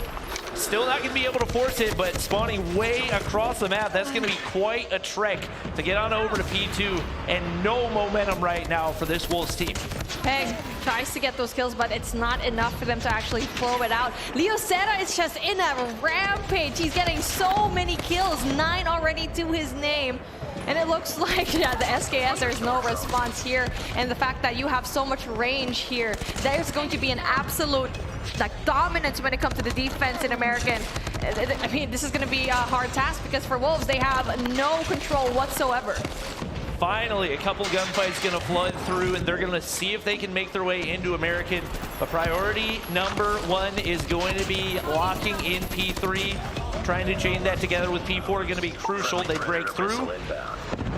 Still not going to be able to force it, but spawning way across the map, that's going to be quite a trek to get on over to P2, and no momentum right now for this Wolves team. Pegg tries to get those kills, but it's not enough for them to actually throw it out. Leo Zera is just in a rampage. He's getting so many kills, 9 already to his name. And it looks like, yeah, the SKS, there's no response here. And the fact that you have so much range here, there's going to be an absolute dominance when it comes to the defense in American. I mean, this is going to be a hard task because for Wolves, they have no control whatsoever. Finally, a couple gunfights going to flood through, and they're going to see if they can make their way into American. But priority number 1 is going to be locking in P3. Trying to chain that together with P4 are going to be crucial. They break through.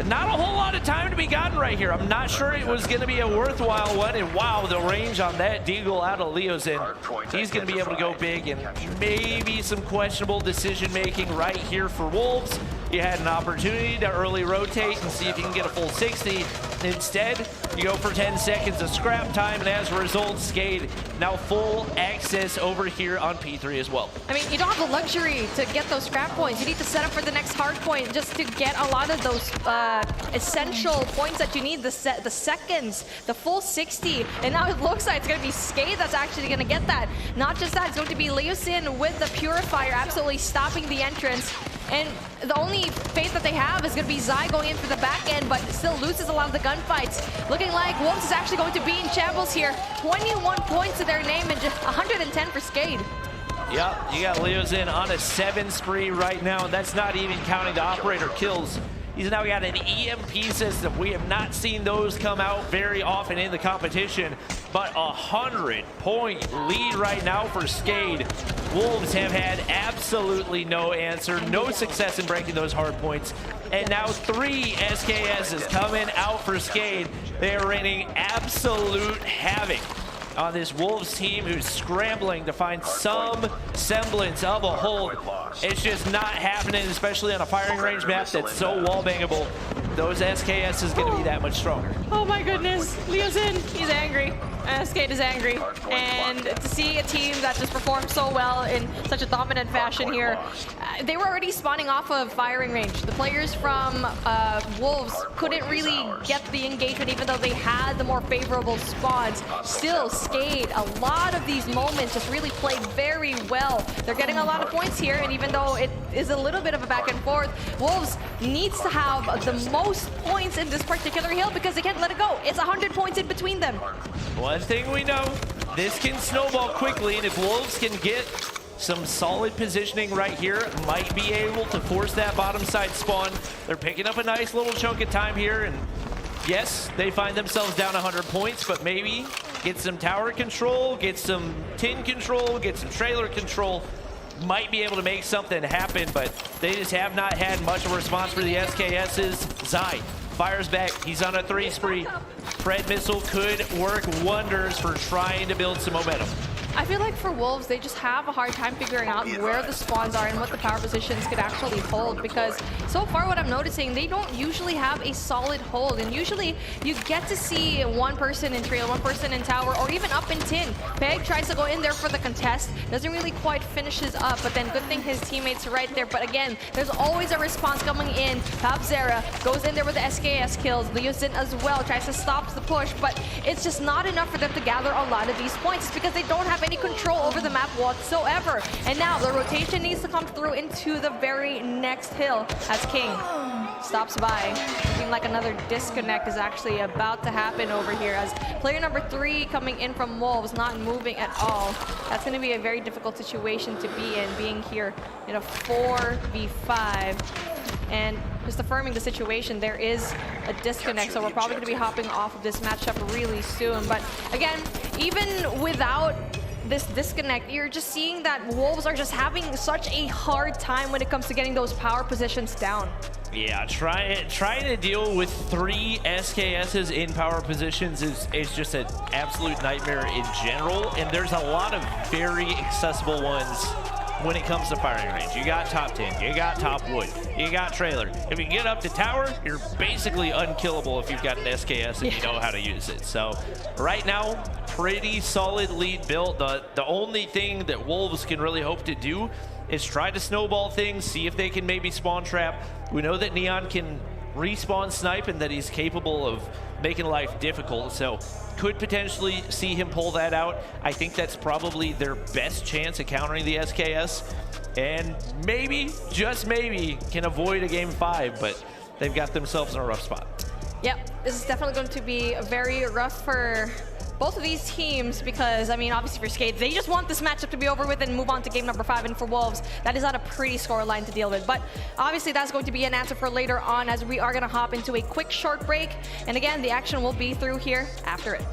Not a whole lot of time to be gotten right here. I'm not sure it was going to be a worthwhile one. And wow, the range on that deagle out of Leozin. He's going to be able to go big, and maybe some questionable decision making right here for Wolves. You had an opportunity to early rotate and see if you can get a full 60. Instead, you go for 10 seconds of scrap time, and as a result, Skate now full access over here on P3 as well. I mean, you don't have the luxury to get those scrap points. You need to set up for the next hard point just to get a lot of those essential points that you need, the seconds, the full 60. And now it looks like it's going to be Skate that's actually going to get that. Not just that, it's going to be Leozin with the Purifier absolutely stopping the entrance. And the only faith that they have is going to be Zai going in for the back end, but still loses a lot of the gunfights. Looking like Wolves is actually going to be in shambles here. 21 points to their name and just 110 for Skate. Yep, you got Leozin on a 7 spree right now, and that's not even counting the operator kills. He's now got an EMP system. We have not seen those come out very often in the competition, but 100-point lead right now for Skate. Wolves have had absolutely no answer, no success in breaking those hard points, and now 3 SKSs coming out for Skate. They are raining absolute havoc on this Wolves team who's scrambling to find some semblance of a hold. It's just not happening, especially on a firing range map that's so wall bangable. Those SKS is going to be that much stronger. Oh my goodness, Leozin, he's angry. Skate is angry, and to see a team that just performed so well in such a dominant fashion here, they were already spawning off of firing range. The players from Wolves couldn't really get the engagement even though they had the more favorable spawns. Still, Skate, a lot of these moments just really played very well. They're getting a lot of points here, and even though it is a little bit of a back and forth, Wolves needs to have the most points in this particular hill because they can't let it go. It's 100 points in between them. One thing we know, this can snowball quickly, and if Wolves can get some solid positioning right here, might be able to force that bottom side spawn. They're picking up a nice little chunk of time here, and yes, they find themselves down 100 points, but maybe get some tower control, get some tin control, get some trailer control, might be able to make something happen, but they just have not had much of a response for the SKSs. Zai fires back, he's on a 3 spree. Fred missile could work wonders for trying to build some momentum. I feel like for Wolves, they just have a hard time figuring out where the spawns are and what the power positions could actually hold, because so far what I'm noticing, they don't usually have a solid hold, and usually you get to see one person in trail, one person in tower, or even up in tin. Pegg tries to go in there for the contest, doesn't really quite finishes up, but then good thing his teammates are right there. But again, there's always a response coming in. Zera goes in there with the SKS kills. Leozin as well tries to stop the push, but it's just not enough for them to gather a lot of these points. It's because they don't have have any control over the map whatsoever. And now the rotation needs to come through into the very next hill as King stops by. Looking like another disconnect is actually about to happen over here as player number 3 coming in from Wolves not moving at all. That's going to be a very difficult situation to be in, being here in a 4v5. And just affirming the situation, there is a disconnect, so we're probably going to be hopping off of this matchup really soon. But again, even without this disconnect, you're just seeing that Wolves are just having such a hard time when it comes to getting those power positions down. Yeah, trying to deal with 3 SKSs in power positions is just an absolute nightmare in general, and there's a lot of very accessible ones when it comes to firing range. You got top 10, you got top wood, you got trailer. If you get up to tower, you're basically unkillable if you've got an SKS and you know how to use it. So right now, pretty solid lead built. The only thing that Wolves can really hope to do is try to snowball things, see if they can maybe spawn trap. We know that Nian can respawn snipe and that he's capable of making life difficult, so could potentially see him pull that out. I think that's probably their best chance at countering the SKS, and maybe, just maybe, can avoid a game 5, but they've got themselves in a rough spot. Yep, this is definitely going to be very rough for both of these teams because, I mean, obviously for Skate, they just want this matchup to be over with and move on to game number 5. And for Wolves, that is not a pretty scoreline to deal with. But obviously, that's going to be an answer for later on as we are going to hop into a quick short break. And again, the action will be through here after it.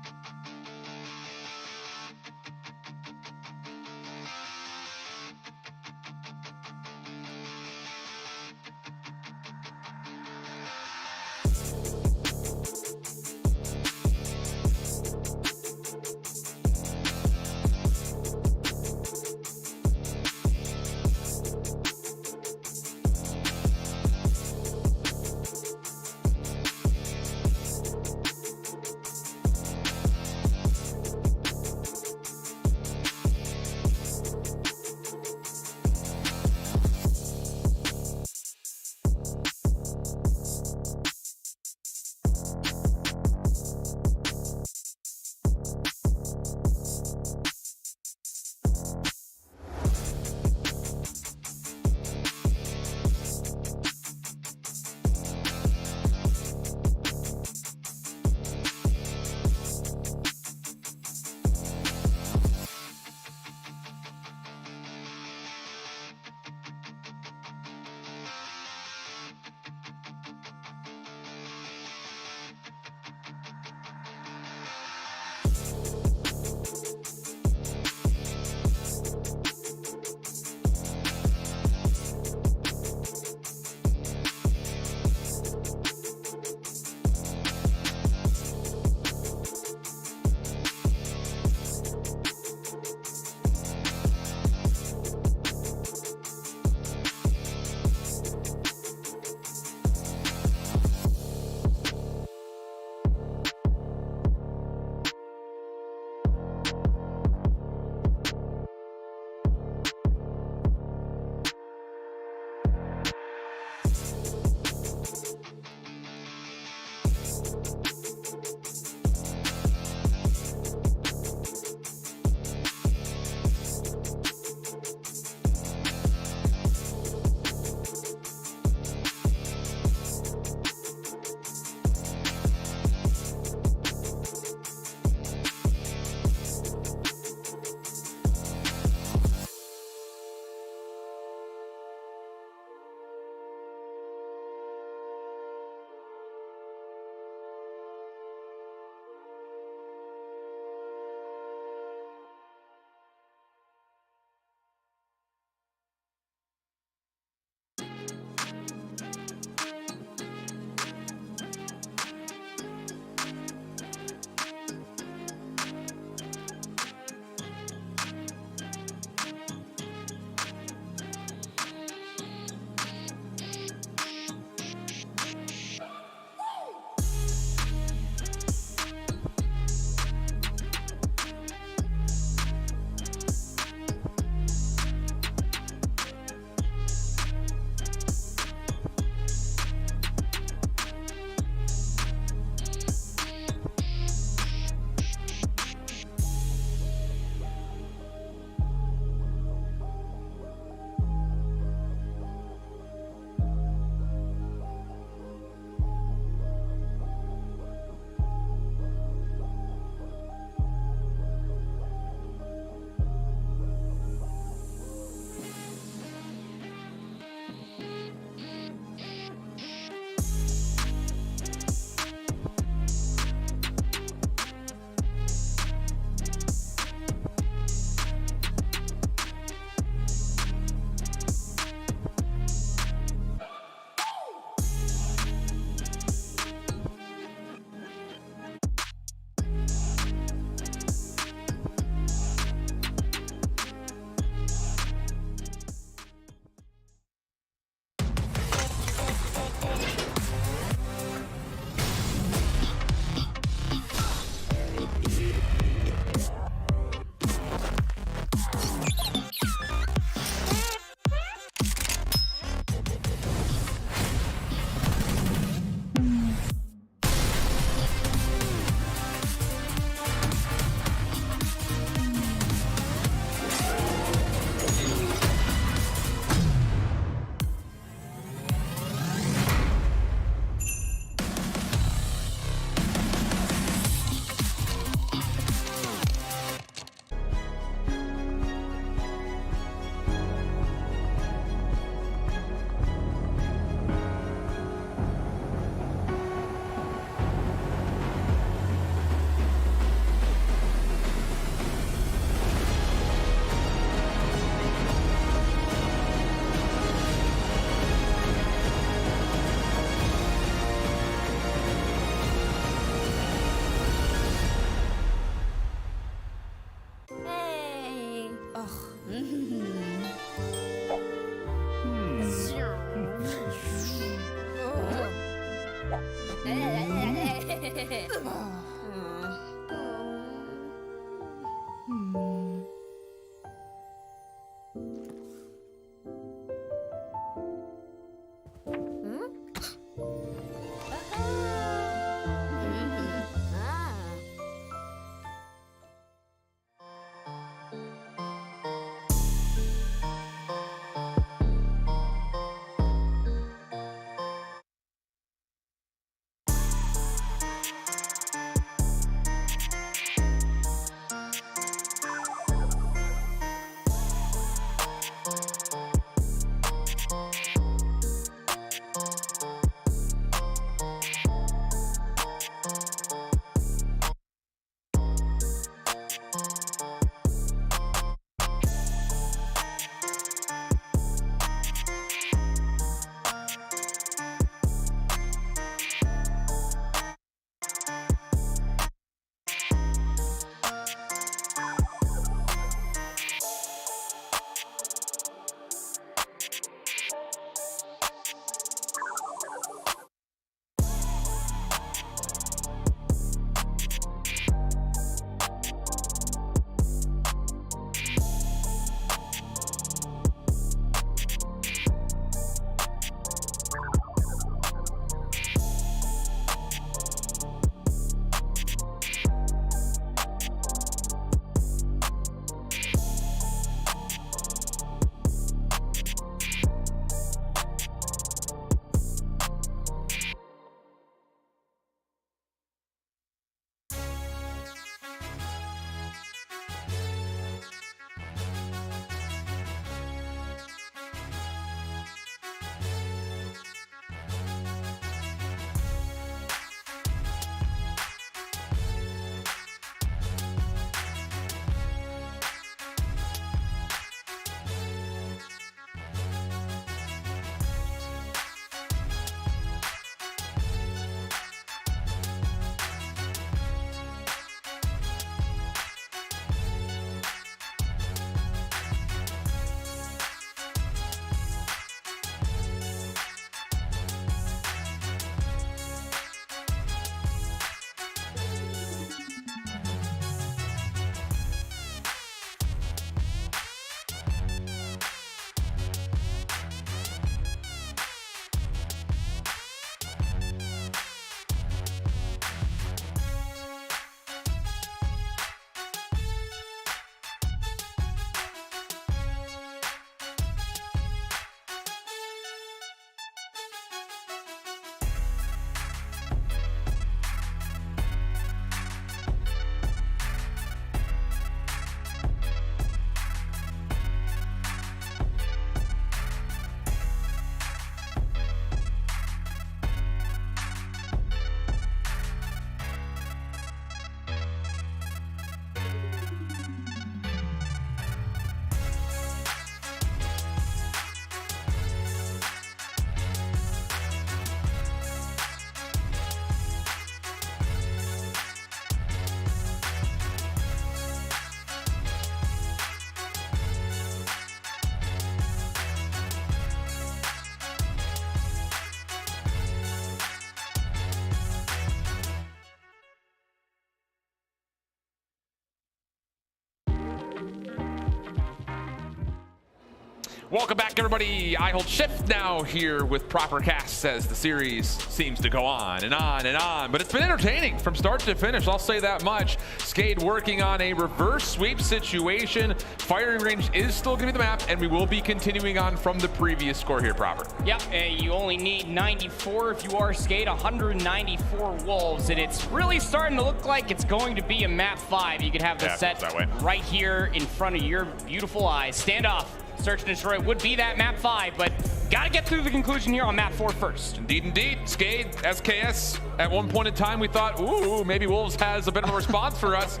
Welcome back, everybody. I hold shift now here with proper casts as the series seems to go on and on and on. But it's been entertaining from start to finish, I'll say that much. Skade working on a reverse sweep situation. Firing range is still going to be the map, and we will be continuing on from the previous score here, proper. Yep, you only need 94 if you are Skade, 194 Wolves, and it's really starting to look like it's going to be a map 5. You could have the set right here in front of your beautiful eyes. Standoff. Search and Destroy would be that map 5, but gotta get through the conclusion here on map 4 first. Indeed. Skade, SKS, at one point in time we thought, ooh, maybe Wolves has a bit of a response for us.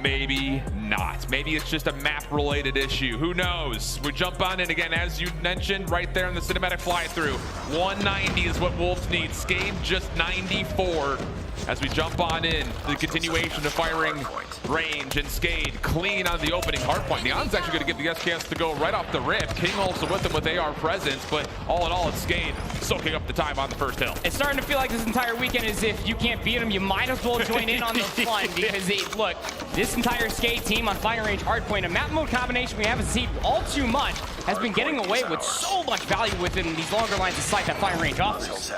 Maybe not. Maybe it's just a map-related issue. Who knows? We jump on in again, as you mentioned, right there in the cinematic fly-through. 190 is what Wolves need. Skade just 94. As we jump on in, the continuation of firing range, and Skade clean on the opening hardpoint. Neon's actually going to get the SKS to go right off the rip. King also with them with AR presence, but all in all, it's Skade soaking up the time on the first hill. It's starting to feel like this entire weekend is if you can't beat them, you might as well join in on the fun, because look, this entire Skade team on firing range hardpoint, a map mode combination we haven't seen all too much, has been getting away with so much value within these longer lines of sight that firing range offers.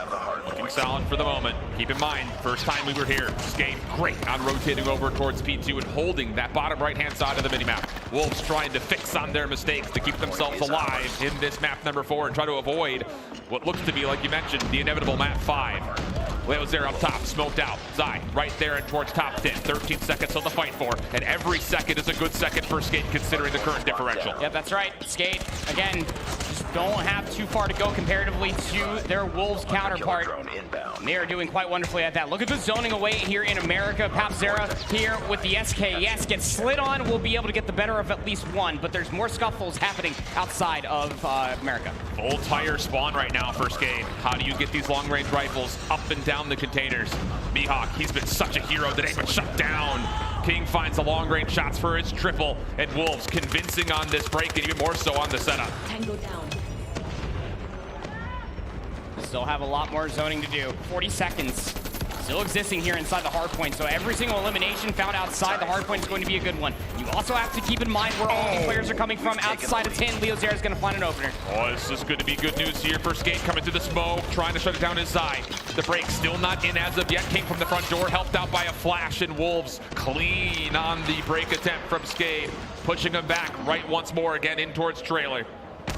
Looking solid for the moment. Keep in mind, first time we were here, Skade great on rotating over towards P2 and holding that bottom right-hand side of the minimap. Wolves trying to fix on their mistakes to keep themselves alive in this map number 4 and try to avoid what looks to be, like you mentioned, the inevitable map 5. Leo's there up top, smoked out. Zai right there and towards top 10. 13 seconds till the fight for, and every second is a good second for Skade considering the current differential. Yep, that's right. Skade, again, just don't have too far to go comparatively to their Wolves counterpart. They are doing quite wonderfully at that. Look at the zoning away here in America. Papzera here with the SKS gets slid on. We'll be able to get the better of at least one, but there's more scuffles happening outside of America. Full tire spawn right now for Skade. How do you get these long-range rifles up and down the containers? Mihawk, he's been such a hero today, but shut down. King finds the long-range shots for his triple, and Wolves convincing on this break, and even more so on the setup. Tango down. Still have a lot more zoning to do. 40 seconds. Still existing here inside the hard point, so every single elimination found outside the hard point is going to be a good one. You also have to keep in mind where all these players are coming from. Outside of 10, Leo Zera is going to find an opener. Oh, this is going to be good news here for Skade, coming through the smoke, trying to shut it down his side. The break still not in as of yet. Came from the front door, helped out by a flash, and Wolves clean on the break attempt from Skade, pushing him back right once more again in towards trailer.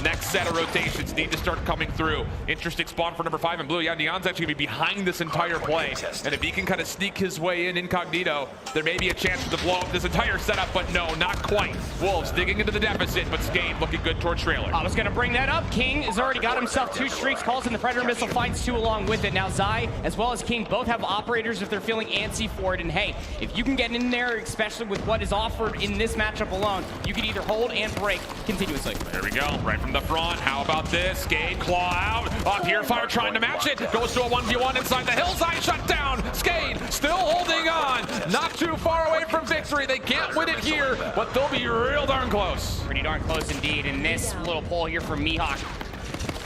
Next set of rotations need to start coming through. Interesting spawn for number 5 in blue. Yeah, Neon's actually going to be behind this entire play. And if he can kind of sneak his way in incognito, there may be a chance to blow up this entire setup, but no, not quite. Wolves digging into the deficit, but Skade looking good toward trailer. I was going to bring that up. King has already got himself 2 streaks, calls in the Predator missile, finds 2 along with it. Now Zai, as well as King, both have operators if they're feeling antsy for it. And hey, if you can get in there, especially with what is offered in this matchup alone, you can either hold and break continuously. There we go, right from the front. How about this? Skade claw out. Up here, Fire trying to match it. Goes to a 1v1 inside the hillside. Shut down. Skade still holding on. Not too far away from victory. They can't win it here, but they'll be real darn close. Pretty darn close indeed. And this little pull here from Mihawk.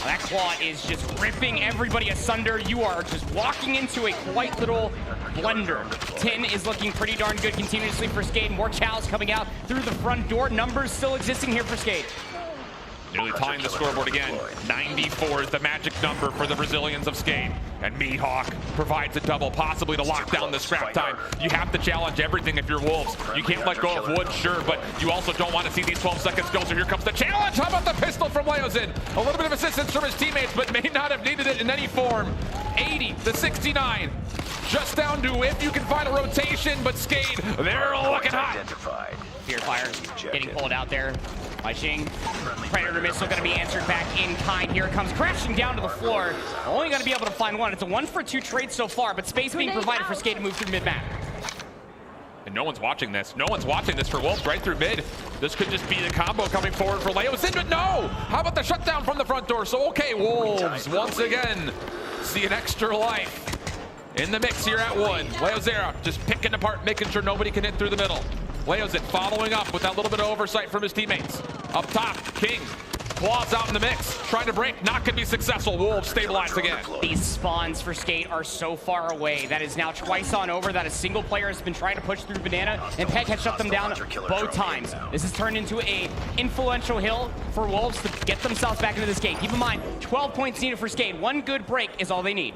That claw is just ripping everybody asunder. You are just walking into a quite little blender. 10 is looking pretty darn good continuously for Skade. More chows coming out through the front door. Numbers still existing here for Skade. Nearly tying the scoreboard again. 94 is the magic number for the Brazilians of Skade. And Mihawk provides a double, possibly to lock down the scrap time. You have to challenge everything if you're Wolves. You can't let go of wood, sure, but you also don't want to see these 12 seconds go, so here comes the challenge. How about the pistol from Leozin? A little bit of assistance from his teammates, but may not have needed it in any form. 80 to 69. Just down to if you can find a rotation, but Skade, they're looking hot. Fear Fire getting pulled out there by Xing. Predator missile going to be answered back in kind. Here it comes crashing down to the floor. Only going to be able to find one. It's a 1-for-2 trade so far, but space being provided for Skade to move through mid-map. And no one's watching this. No one's watching this for Wolves right through mid. This could just be the combo coming forward for Leozin, but no! How about the shutdown from the front door? So okay, Wolves once again see an extra life in the mix here at 1. Leozera just picking apart, making sure nobody can hit through the middle. Leozin following up with that little bit of oversight from his teammates. Up top, King Claws out in the mix, trying to break, not gonna be successful. Wolves stabilize again. These spawns for Skate are so far away. That is now twice on over that a single player has been trying to push through Banana, and Pegg has shut them down both times. This has turned into a influential hill for Wolves to get themselves back into this game. Keep in mind, 12 points needed for Skate. One good break is all they need.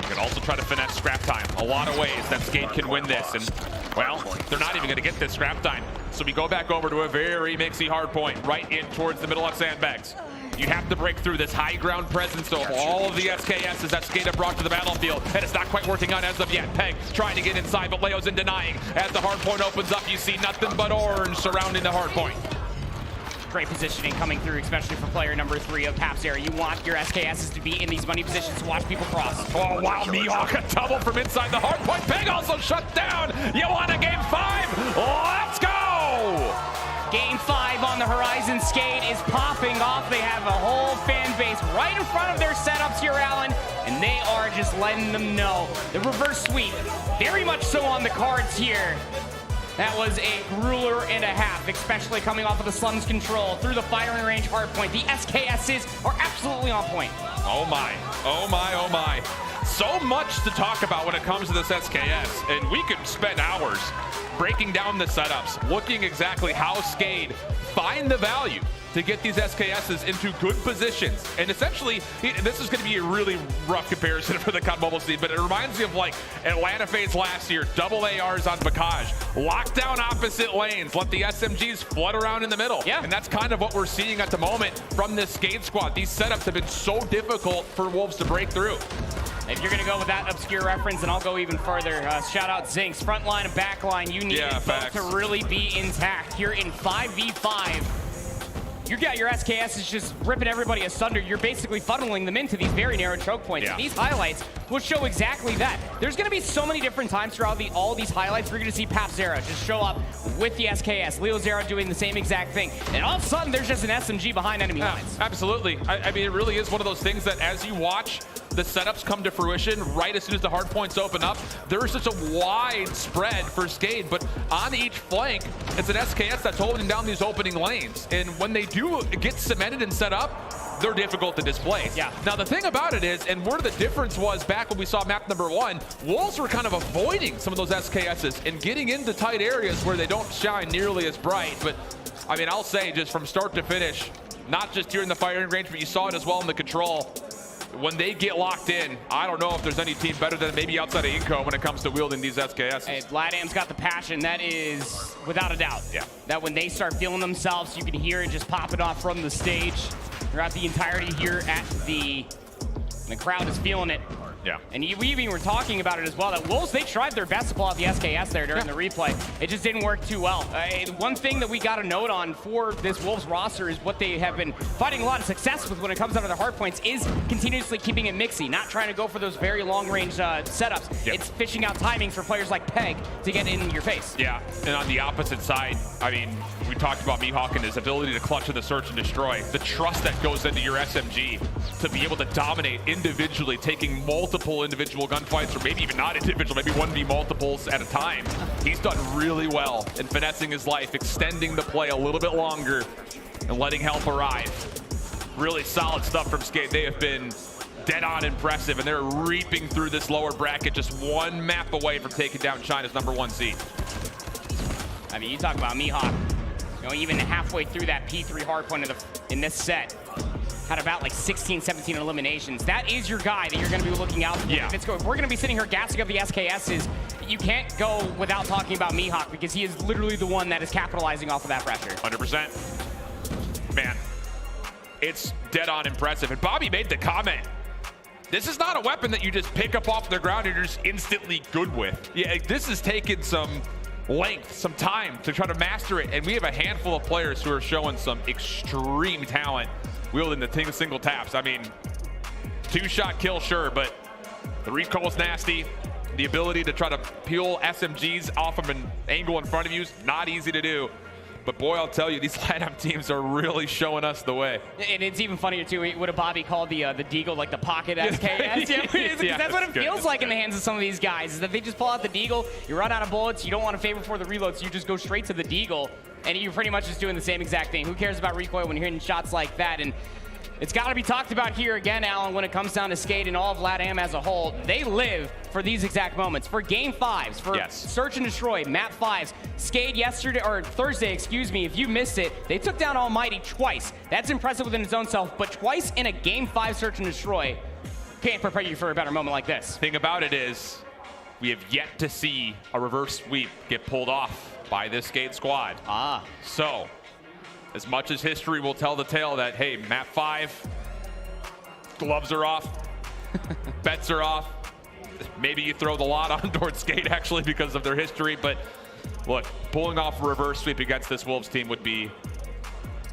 You can also try to finesse scrap time. A lot of ways that Skate can win this, and well, they're not even going to get this scrap time. So we go back over to a very mixy hard point, right in towards the middle of sandbags. You have to break through this high ground presence of all of the SKSs that Skate have brought to the battlefield, and it's not quite working out as of yet. Pegg trying to get inside, but Leo's in denying. As the hard point opens up, you see nothing but orange surrounding the hard point. Great positioning coming through, especially for player number 3 of Papzera. You want your SKSs to be in these money positions to watch people cross. Oh, wow, Mihawk, a double from inside the hard point. Pegg also shut down. You want a game 5? Let's go! Game 5 on the horizon. Skate is popping off. They have a whole fan base right in front of their setups here, Alan, and they are just letting them know. The reverse sweep, very much so on the cards here. That was a grueler and a half, especially coming off of the Slums control through the firing range hard point. The SKSs are absolutely on point. Oh my, oh my, oh my. So much to talk about when it comes to this SKS, and we could spend hours breaking down the setups, looking exactly how Skate find the value to get these SKSs into good positions. And essentially, this is going to be a really rough comparison for the COD Mobile scene, but it reminds me of like Atlanta FaZe last year, double ARs on Vegaz, lock down opposite lanes, let the SMGs flood around in the middle. Yeah. And that's kind of what we're seeing at the moment from this Skate squad. These setups have been so difficult for Wolves to break through. If you're going to go with that obscure reference, then I'll go even further. Shout out Zinx, front line and back line. You need both to really be intact. Here in 5v5, you got your SKSs just ripping everybody asunder. You're basically funneling them into these very narrow choke points. Yeah. And these highlights will show exactly that. There's going to be so many different times throughout all these highlights. We're going to see Papzera just show up with the SKS. Leo Zero doing the same exact thing. And all of a sudden, there's just an SMG behind enemy lines. Absolutely. I mean, it really is one of those things that as you watch the setups come to fruition, right as soon as the hard points open up, there's such a wide spread for Skate, but on each flank, it's an SKS that's holding down these opening lanes. And when they do get cemented and set up, they're difficult to displace. Yeah. Now, the thing about it is, and where the difference was back when we saw map number 1, Wolves were kind of avoiding some of those SKSs and getting into tight areas where they don't shine nearly as bright. But, I mean, I'll say just from start to finish, not just here in the firing range, but you saw it as well in the control. When they get locked in, I don't know if there's any team better than maybe outside of INCO when it comes to wielding these SKS. Hey, LATAM's got the passion. That is without a doubt. Yeah. That when they start feeling themselves, you can hear it just popping off from the stage throughout the entirety here at the crowd is feeling it. Yeah. And we even were talking about it as well, that Wolves, they tried their best to pull out the SKS there during the replay. It just didn't work too well. One thing that we got to note on for this Wolves roster is what they have been finding a lot of success with when it comes down to their hard points is continuously keeping it mixy, not trying to go for those very long-range setups. Yep. It's fishing out timings for players like Pegg to get in your face. Yeah, and on the opposite side, I mean, we talked about Mihawk and his ability to clutch in the search and destroy. The trust that goes into your SMG to be able to dominate individually, taking multiple individual gunfights, or maybe even not individual, maybe 1v multiples at a time. He's done really well in finessing his life, extending the play a little bit longer, and letting help arrive. Really solid stuff from Skate. They have been dead on impressive, and they're reaping through this lower bracket, just one map away from taking down China's #1 seed. I mean, you talk about Mihawk, you know, even halfway through that P3 hardpoint in this set, had about like 16, 17 eliminations. That is your guy that you're going to be looking out for. Yeah. If we're going to be sitting here gassing up the SKSs, you can't go without talking about Mihawk, because he is literally the one that is capitalizing off of that pressure. 100%. Man, it's dead on impressive. And Bobby made the comment, this is not a weapon that you just pick up off the ground and you're just instantly good with. Yeah, this has taken some length, some time to try to master it. And we have a handful of players who are showing some extreme talent wielding the single taps. I mean, 2-shot kill, sure, but the recoil's nasty. The ability to try to peel SMGs off of an angle in front of you is not easy to do. But boy, I'll tell you, these LATAM teams are really showing us the way. And it's even funnier too. What Bobby called the Deagle, like the pocket SKS. Yeah, that's what it feels like in the hands of some of these guys. Is that they just pull out the Deagle, you run out of bullets, you don't want to favor for the reloads, so you just go straight to the Deagle, and you're pretty much just doing the same exact thing. Who cares about recoil when you're hitting shots like that? And it's got to be talked about here again, Alan, when it comes down to Skate and all of LATAM as a whole. They live for these exact moments, for Game 5s, for Search and Destroy, Map 5s. Skate yesterday, or Thursday, excuse me, if you missed it, they took down Almighty twice. That's impressive within its own self, but twice in a Game 5 Search and Destroy can't prepare you for a better moment like this. Thing about it is, we have yet to see a reverse sweep get pulled off by this Skate squad. So, as much as history will tell the tale that, hey, map 5, gloves are off, bets are off. Maybe you throw the lot on towards Skate actually because of their history, but look, pulling off a reverse sweep against this Wolves team would be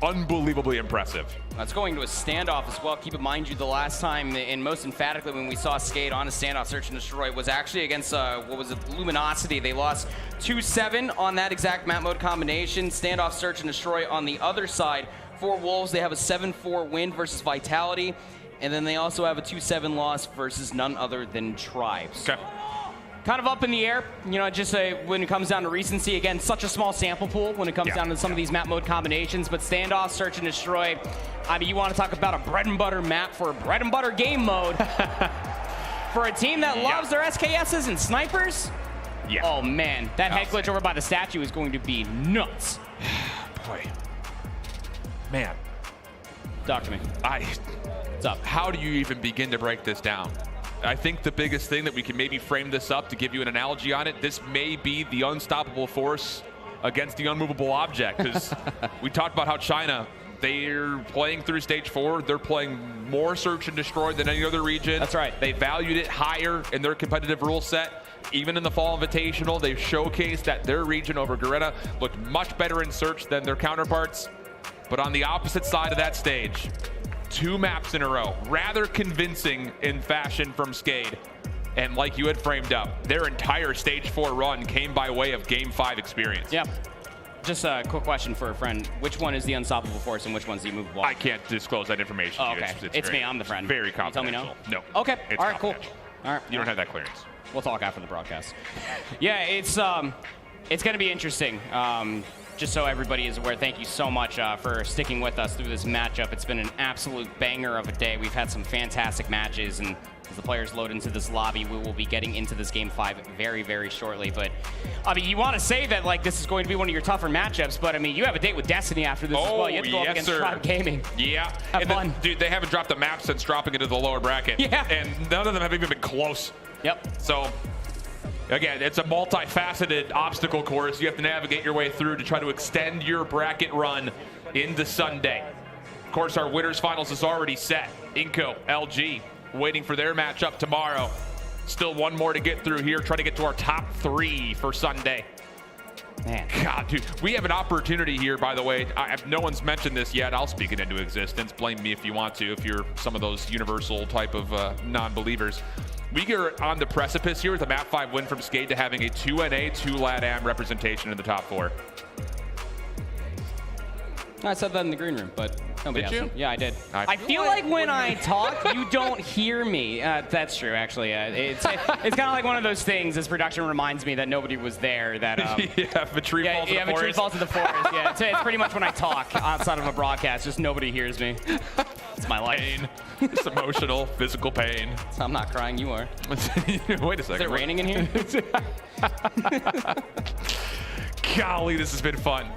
unbelievably impressive. That's going to a standoff as well. Keep in mind, the last time, and most emphatically when we saw Skate on a standoff Search and Destroy, was actually against, what was it, Luminosity. They lost 2-7 on that exact map mode combination. Standoff Search and Destroy on the other side. For Wolves, they have a 7-4 win versus Vitality, and then they also have a 2-7 loss versus none other than Tribes. Okay. Kind of up in the air, just when it comes down to recency. Again, such a small sample pool when it comes down to some of these map mode combinations, but Standoff, Search and Destroy, I mean, you want to talk about a bread and butter map for a bread and butter game mode. For a team that loves their SKSs and snipers, oh man, that head glitch over by the statue is going to be nuts. Boy. Man. Talk to me. What's up? How do you even begin to break this down? I think the biggest thing that we can maybe frame this up to give you an analogy on it, this may be the unstoppable force against the unmovable object. Because we talked about how China, they're playing through stage 4. They're playing more Search and Destroy than any other region. That's right. They valued it higher in their competitive rule set. Even in the Fall Invitational, they've showcased that their region over Garena looked much better in Search than their counterparts. But on the opposite side of that stage, 2 maps in a row, rather convincing in fashion from Skade. And like you had framed up, their entire stage 4 run came by way of Game 5 experience. Yep. Just a quick question for a friend. Which one is the unstoppable force and which one's the immovable? I can't disclose that information to you. Okay. It's me. I'm the friend. Very confidential. confidential. Tell me no? Okay. It's all right, cool. All right. You don't have that clearance. We'll talk after the broadcast. Yeah, it's going to be interesting. Just so everybody is aware, thank you so much for sticking with us through this matchup. It's been an absolute banger of a day. We've had some fantastic matches, and as the players load into this lobby, we will be getting into this Game 5 very, very shortly. But, I mean, you want to say that, like, this is going to be one of your tougher matchups, but, I mean, you have a date with Destiny after this as well. You have to go up against STRUT Gaming. Yeah. Have fun. Dude, they haven't dropped the map since dropping into the lower bracket. Yeah. And none of them have even been close. Yep. So, again, it's a multifaceted obstacle course you have to navigate your way through to try to extend your bracket run into Sunday. Of course, our winners finals is already set. INCO, LG, waiting for their matchup tomorrow. Still one more to get through here. Try to get to our top 3 for Sunday. Man. God, dude, we have an opportunity here, by the way. No one's mentioned this yet. I'll speak it into existence. Blame me if you want to, if you're some of those universal type of non-believers. We are on the precipice here with a map 5 win from Skate to having a 2NA, 2 LATAM representation in the top 4. I said that in the green room, but nobody Did asked you? me. Yeah, I did. I feel like when I talk, you don't hear me. That's true, actually. It's kind of like one of those things, as production reminds me that nobody was there. That if a tree falls in the if a tree forest. falls in the forest. Yeah, it's pretty much when I talk outside of a broadcast, just nobody hears me. It's my life. Pain. It's emotional, physical pain. I'm not crying, you are. Wait a second. Is it raining in here? Golly, this has been fun.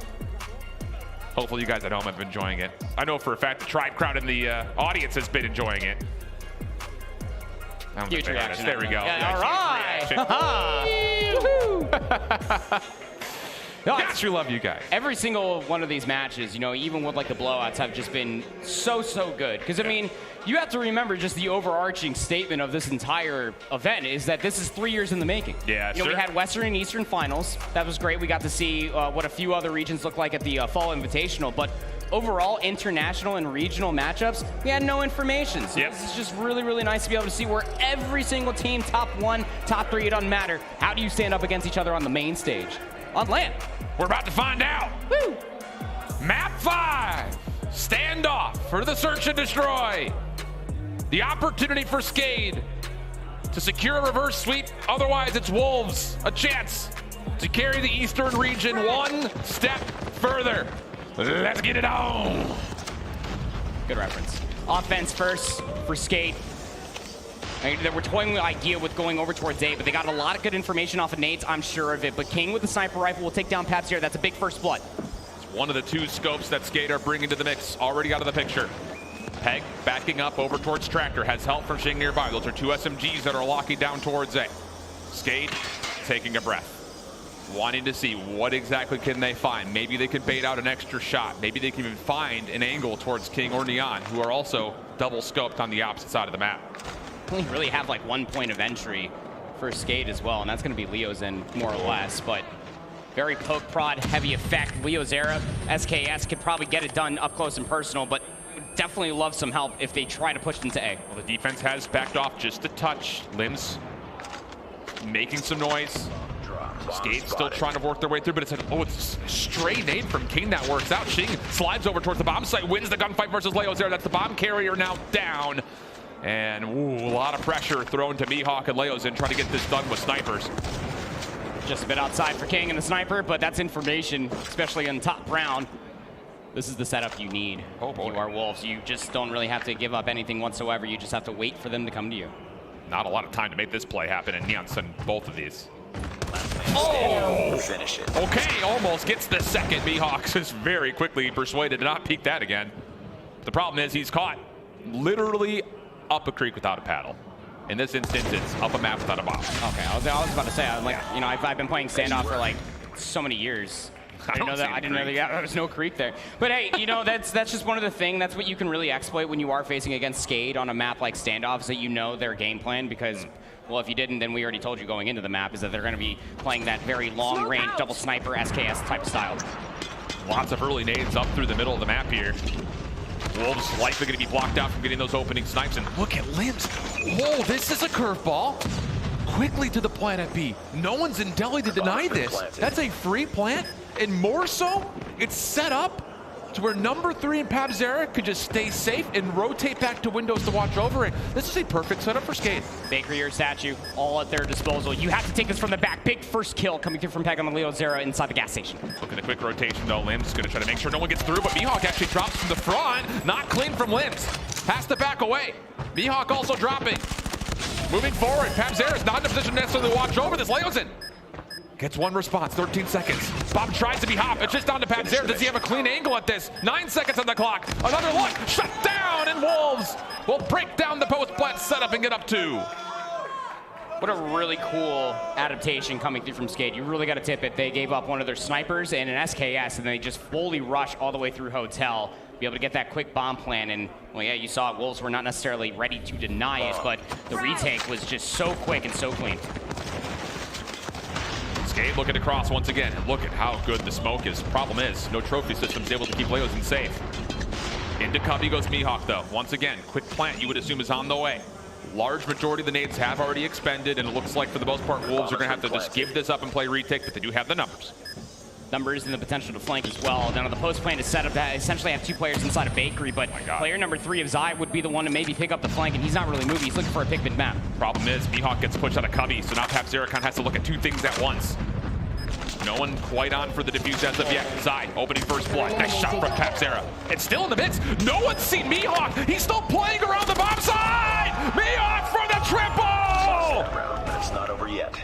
Hopefully you guys at home have been enjoying it. I know for a fact the Tribe crowd in the audience has been enjoying it. Huge reaction. There we go. Yeah, all right. Yes, we love you guys. Every single one of these matches, even with like the blowouts, have just been so good. Because I mean, you have to remember just the overarching statement of this entire event is that this is 3 years in the making. Yeah, we had Western and Eastern finals. That was great. We got to see what a few other regions look like at the Fall Invitational. But overall, international and regional matchups, we had no information. So this is just really, really nice to be able to see where every single team, top 1, top 3, it doesn't matter. How do you stand up against each other on the main stage? On LAN. We're about to find out. Woo! Map 5, standoff for the search and destroy. The opportunity for Skade to secure a reverse sweep. Otherwise, it's Wolves a chance to carry the Eastern region one step further. Let's get it on. Good reference. Offense first for Skate. They were toying with the idea with going over towards A, but they got a lot of good information off of nades, I'm sure of it. But King with the sniper rifle will take down Paps here. That's a big first blood. It's one of the two scopes that Skate are bringing to the mix, already out of the picture. Pegg backing up over towards Tractor, has help from Shing nearby. Those are two SMGs that are locking down towards A. Skate taking a breath, wanting to see what exactly can they find. Maybe they can bait out an extra shot. Maybe they can even find an angle towards King or Nian, who are also double scoped on the opposite side of the map. Only really have like 1 point of entry for Skate as well, and that's going to be Leozin more or less, but very poke prod, heavy effect. Leo's era, SKS could probably get it done up close and personal, but definitely love some help if they try to push into A. Well, the defense has backed off just a touch. Limbs making some noise. Skate still trying to work their way through, but it's a stray nade from King that works out. Shing slides over towards the bomb site, wins the gunfight versus Leo's era. That's the bomb carrier now down. And a lot of pressure thrown to Mihawk and Leozin trying to get this done with snipers. Just a bit outside for King and the sniper, but that's information, especially in top round. This is the setup you need. Oh boy. You are Wolves. You just don't really have to give up anything whatsoever. You just have to wait for them to come to you. Not a lot of time to make this play happen, and Nian sent both of these. Finish it. Okay, almost gets the second. Mihawk is very quickly persuaded to not peek that again. The problem is he's caught literally up a creek without a paddle. In this instance, it's up a map without a bomb. Okay, I was about to say, you know, I've been playing standoff for like so many years. I didn't know that there was no creek there. But hey, you know, that's just one of the things. That's what you can really exploit when you are facing against Skade on a map like standoff, so that you know their game plan. Because, well, if you didn't, then we already told you going into the map is that they're going to be playing that very long-range double sniper SKS type style. Lots of early nades up through the middle of the map here. Wolves likely going to be blocked out from getting those opening snipes. And look at Limbs. Oh, this is a curveball. Quickly to the planet B. No one's in Delhi to deny this. That's a free plant. And more so, it's set up to where number 3 and Pabzera could just stay safe and rotate back to windows to watch over it. This is a perfect setup for Skate. Bakery or statue, all at their disposal. You have to take this from the back. Big first kill coming through from Pegg on the Leo Zera inside the gas station. Looking at a quick rotation though. Limbs going to try to make sure no one gets through, but Mihawk actually drops from the front. Not clean from Limbs. Has to back away. Mihawk also dropping. Moving forward, Pabzera is not in a position to necessarily watch over this. Leozin gets one response, 13 seconds. Bob tries to be hop. It's just down to Pabzera. Does he have a clean angle at this? 9 seconds on the clock. Another look. Shut down, and Wolves will break down the post plant setup and get up 2. What a really cool adaptation coming through from Skate. You really got to tip it. They gave up one of their snipers and an SKS, and they just fully rush all the way through Hotel. Be able to get that quick bomb plan, and well, yeah, you saw it. Wolves were not necessarily ready to deny it, but the retake was just so quick and so clean. Skate looking across once again, and look at how good the smoke is. Problem is, no trophy system's able to keep Leozin safe. Into cubby goes Mihawk though. Once again, quick plant you would assume is on the way. Large majority of the nades have already expended, and it looks like for the most part, Wolves are going to have to just give this up and play retake, but they do have the numbers. Numbers and the potential to flank as well. Then on the post plan is set up to essentially have 2 players inside a bakery, but player number 3 of Zai would be the one to maybe pick up the flank, and he's not really moving. He's looking for a pick mid map. Problem is, Mihawk gets pushed out of cubby, so now Pabzera kind of has to look at 2 things at once. No one quite on for the defuse as of yet. Zai opening first blood. Nice shot from Pabzera. It's still in the midst. No one's seen Mihawk. He's still playing around the bomb side. Mihawk for the triple. It's not over yet.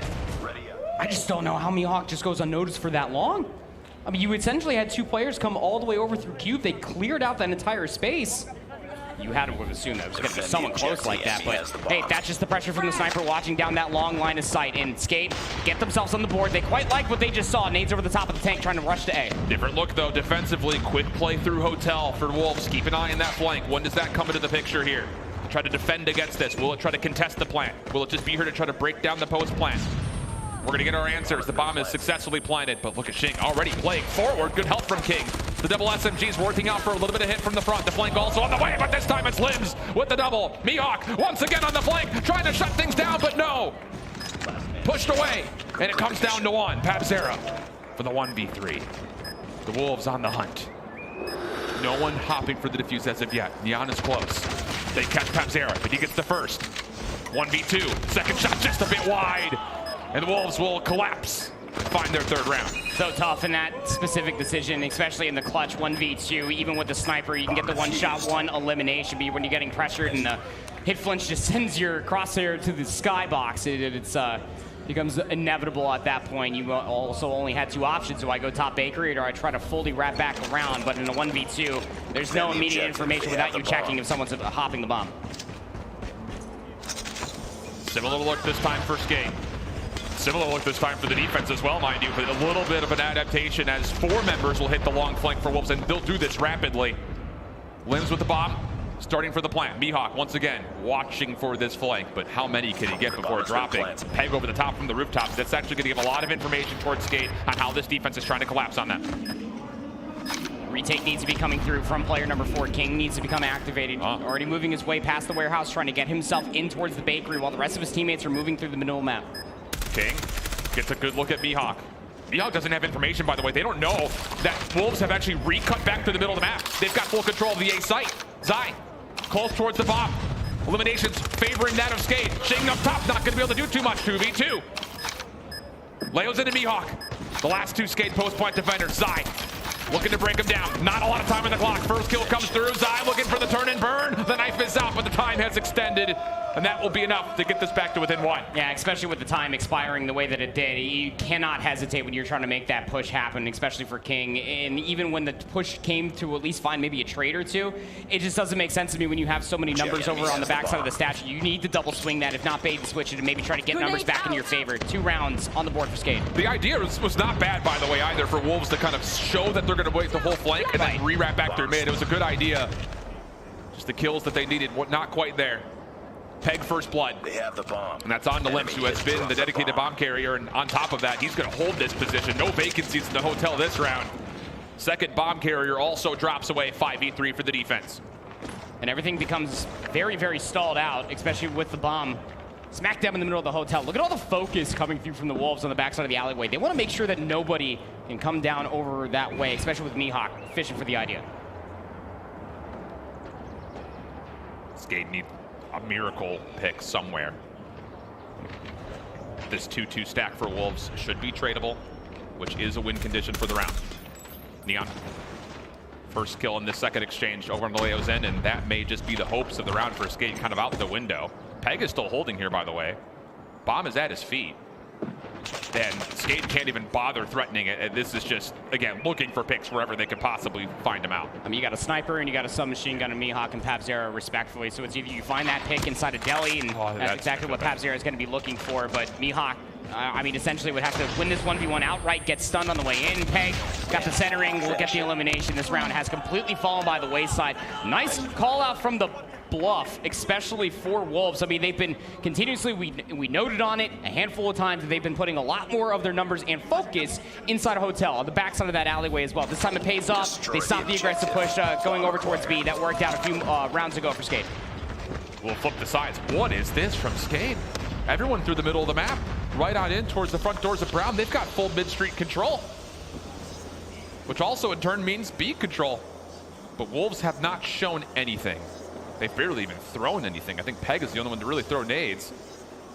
I just don't know how Mihawk just goes unnoticed for that long. I mean, you essentially had 2 players come all the way over through Cube. They cleared out that entire space. You had to assume that it was going to be someone close like that, but hey, that's just the pressure from the sniper watching down that long line of sight. And Skate get themselves on the board. They quite like what they just saw. Nades over the top of the tank trying to rush to A. Different look though defensively. Quick play through Hotel for Wolves. Keep an eye on that flank. When does that come into the picture here? Try to defend against this. Will it try to contest the plant? Will it just be here to try to break down the post plant? We're going to get our answers. The bomb is successfully planted, but look at Shing already playing forward. Good help from King. The double SMG's working out for a little bit of hit from the front. The flank also on the way, but this time it's Limbs with the double. Mihawk once again on the flank, trying to shut things down, but no. Pushed away, and it comes down to 1. Pabzera for the 1v3. The Wolves on the hunt. No one hopping for the defuse as of yet. Nian is close. They catch Pabzera, but he gets the first. 1v2. Second shot just a bit wide. And the Wolves will collapse. Find their third round. So tough in that specific decision, especially in the clutch 1v2. Even with the sniper, you can get the one shot, one elimination. But when you're getting pressured and the hit flinch just sends your crosshair to the skybox, it's becomes inevitable at that point. You also only had two options. Do I go top bakery or do I try to fully wrap back around? But in a 1v2, there's no immediate information without you checking if someone's hopping the bomb. Similar look this time for Skate. Similar look this time for the defense as well, mind you, but a little bit of an adaptation as 4 members will hit the long flank for Wolves, and they'll do this rapidly. Limbs with the bomb, starting for the plant. Mihawk once again watching for this flank, but how many can he get before dropping? Pegg over the top from the rooftops. That's actually going to give a lot of information towards Skate on how this defense is trying to collapse on them. Retake needs to be coming through from player number 4. King needs to become activated. Already moving his way past the warehouse, trying to get himself in towards the bakery while the rest of his teammates are moving through the middle of the map. King gets a good look at Mihawk. Mihawk doesn't have information, by the way. They don't know that Wolves have actually recut back to the middle of the map. They've got full control of the A site. Zai, close towards the bomb. Eliminations favoring that of Skate. Shing up top, not going to be able to do too much. 2v2. Leo's into Mihawk. The last 2 Skate post point defenders. Zai looking to break him down. Not a lot of time on the clock. First kill comes through. Zai looking for the turn and burn. The knife is out, but the time has extended. And that will be enough to get this back to within 1. Yeah, especially with the time expiring the way that it did. You cannot hesitate when you're trying to make that push happen, especially for King. And even when the push came to at least find maybe a trade or 2, it just doesn't make sense to me when you have so many numbers over on the backside of the statue. You need to double swing that, if not bait and switch it, and maybe try to get numbers back in your favor. 2 rounds on the board for Skate. The idea was not bad, by the way, either, for Wolves to kind of show that they're going to wait the whole flank and then re-wrap back through mid. It was a good idea. Just the kills that they needed, not quite there. Pegg first blood. They have the bomb. And that's on to Limps, who has been the dedicated bomb carrier. And on top of that, he's going to hold this position. No vacancies in the hotel this round. Second bomb carrier also drops away. 5v3 for the defense. And everything becomes very, very stalled out, especially with the bomb smack dab in the middle of the hotel. Look at all the focus coming through from the Wolves on the backside of the alleyway. They want to make sure that nobody can come down over that way, especially with Mihawk fishing for the idea. Skate need a miracle pick somewhere. This 2-2 stack for Wolves should be tradable, which is a win condition for the round. Nian, first kill in this second exchange over on the Leo's end, and that may just be the hopes of the round for Skate kind of out the window. Pegg is still holding here, by the way. Bomb is at his feet. And Skate can't even bother threatening it. And this is just, again, looking for picks wherever they could possibly find him out. I mean, you got a sniper and you got a submachine gun and Mihawk and Pabzera respectfully. So it's either you find that pick inside a deli, and that's exactly what Pabzera is going to be looking for. But Mihawk, I mean, essentially would have to win this 1v1 outright, get stunned on the way in. Pegg got the centering, will get the elimination. This round has completely fallen by the wayside. Nice call out from the bluff, especially for Wolves. I mean, they've been continuously, we noted on it a handful of times that they've been putting a lot more of their numbers and focus inside a hotel, on the backside of that alleyway as well. This time it pays off. They stopped the aggressive push going over towards B. That worked out a few rounds ago for Skate. We'll flip the sides. What is this from Skate? Everyone through the middle of the map, right on in towards the front doors of Brown. They've got full mid-street control, which also in turn means B control. But Wolves have not shown anything. They've barely even thrown anything. I think Pegg is the only one to really throw nades.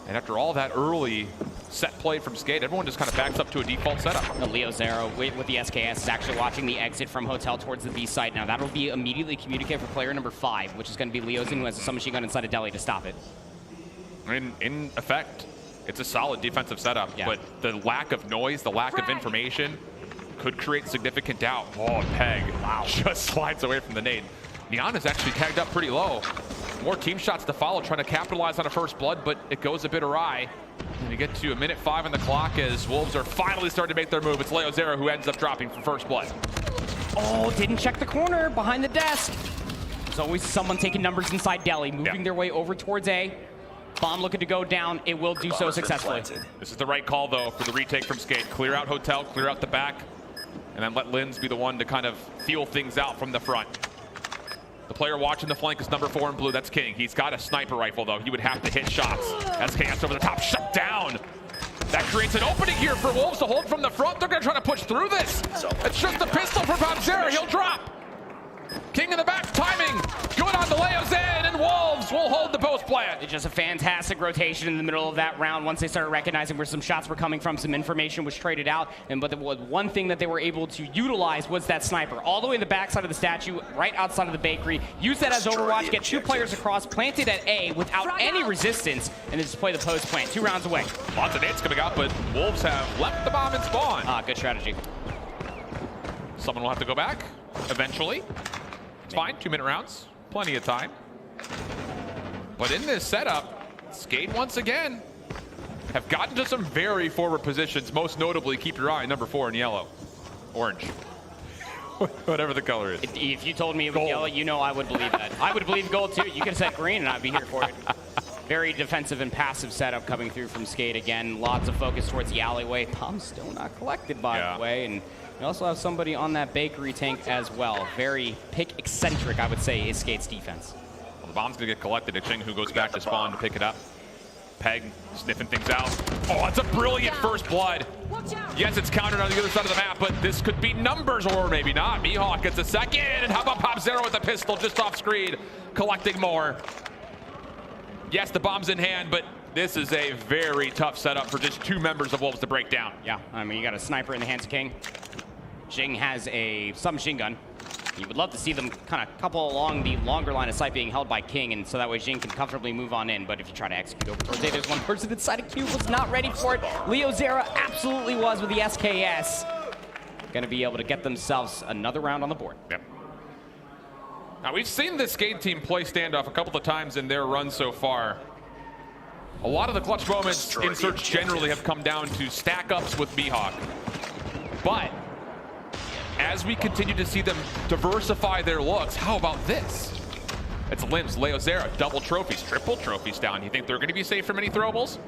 And after all that early set play from Skate, everyone just kind of backs up to a default setup. Leo Zero with the SKS is actually watching the exit from hotel towards the B site. Now that'll be immediately communicated for player number 5, which is going to be Leozin, who has a submachine gun inside a deli to stop it. In effect, it's a solid defensive setup, but the lack of noise, the lack of information could create significant doubt. Oh, Pegg just slides away from the nade. Nian is actually tagged up pretty low. More team shots to follow, trying to capitalize on a first blood, but it goes a bit awry. And you get to a minute 5 on the clock as Wolves are finally starting to make their move. It's Leo Zero who ends up dropping for first blood. Oh, didn't check the corner behind the desk. There's always someone taking numbers inside deli, moving their way over towards A. Bomb looking to go down. It will do so successfully. This is the right call, though, for the retake from Skate. Clear out hotel, clear out the back, and then let Linz be the one to kind of feel things out from the front. The player watching the flank is number 4 in blue. That's King. He's got a sniper rifle, though. He would have to hit shots. SKS over the top, shut down. That creates an opening here for Wolves to hold from the front. They're going to try to push through this. It's just a pistol for Pabzera. He'll drop. King in the back, timing. Good on the Leo's in, and Wolves will hold the post plant. Just a fantastic rotation in the middle of that round. Once they started recognizing where some shots were coming from, some information was traded out. But the one thing that they were able to utilize was that sniper. All the way in the backside of the statue, right outside of the bakery. Use that as Overwatch, get 2 players across, planted at A without any resistance, and then just play the post plant. 2 rounds away. Lots of nades coming out, but Wolves have left the bomb in spawn. Good strategy. Someone will have to go back eventually. It's fine, 2-minute rounds, plenty of time. But in this setup, Skate once again have gotten to some very forward positions. Most notably, keep your eye on number 4 in yellow, orange, whatever the color is. If you told me it was yellow, you know I would believe that. I would believe gold too. You could have said green, and I'd be here for it. Very defensive and passive setup coming through from Skate again. Lots of focus towards the alleyway. Bomb's still not collected, by the way. And we also have somebody on that bakery tank as well. Very pick eccentric, I would say, is Skate's defense. Well, the bomb's gonna get collected. XQing, who goes back to spawn to pick it up. Pegg sniffing things out. Oh, that's a brilliant first blood. Yes, it's countered on the other side of the map, but this could be numbers or maybe not. Mihawk gets a second, and how about Pop Zero with the pistol just off screen, collecting more. Yes, the bomb's in hand, but this is a very tough setup for just 2 members of Wolves to break down. Yeah, I mean, you got a sniper in the hands of King. Jing has a submachine gun. You would love to see them kind of couple along the longer line of sight being held by King, and so that way Jing can comfortably move on in. But if you try to execute over towards A, there's one person inside of Q was not ready for it. Leo Zera absolutely was with the SKS. Going to be able to get themselves another round on the board. Yep. Now, we've seen this Skate team play standoff a couple of times in their run so far. A lot of the clutch moments in Search generally have come down to stack-ups with Mihawk. But as we continue to see them diversify their looks, how about this? It's Limbs, Leo Zera, double trophies, triple trophies down. You think they're going to be safe from any throwables?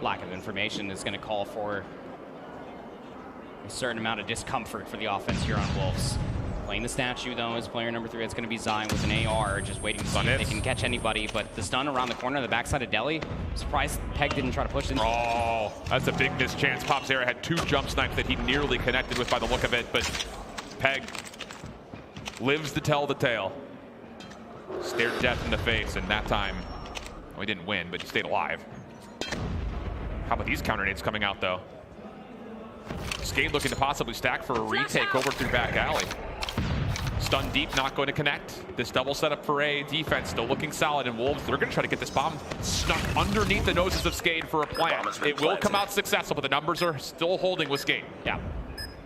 Lack of information is going to call for a certain amount of discomfort for the offense here on Wolves. Playing the statue, though, is player number 3. It's going to be Zion with an AR, just waiting to see if they can catch anybody. But the stun around the corner, the backside of Deli. Surprised Pegg didn't try to push in. Oh, that's a big mischance. Pop Zera had 2 jump snipes that he nearly connected with by the look of it, but Pegg lives to tell the tale. Stared death in the face, and that time, well, he didn't win, but he stayed alive. How about these counter nades coming out, though? Skate looking to possibly stack for a retake over through back alley. Stun deep, not going to connect. This double setup for A. Defense still looking solid, and Wolves, they're going to try to get this bomb snuck underneath the noses of Skate for a plant. It will come out successful, but the numbers are still holding with Skate. Yeah.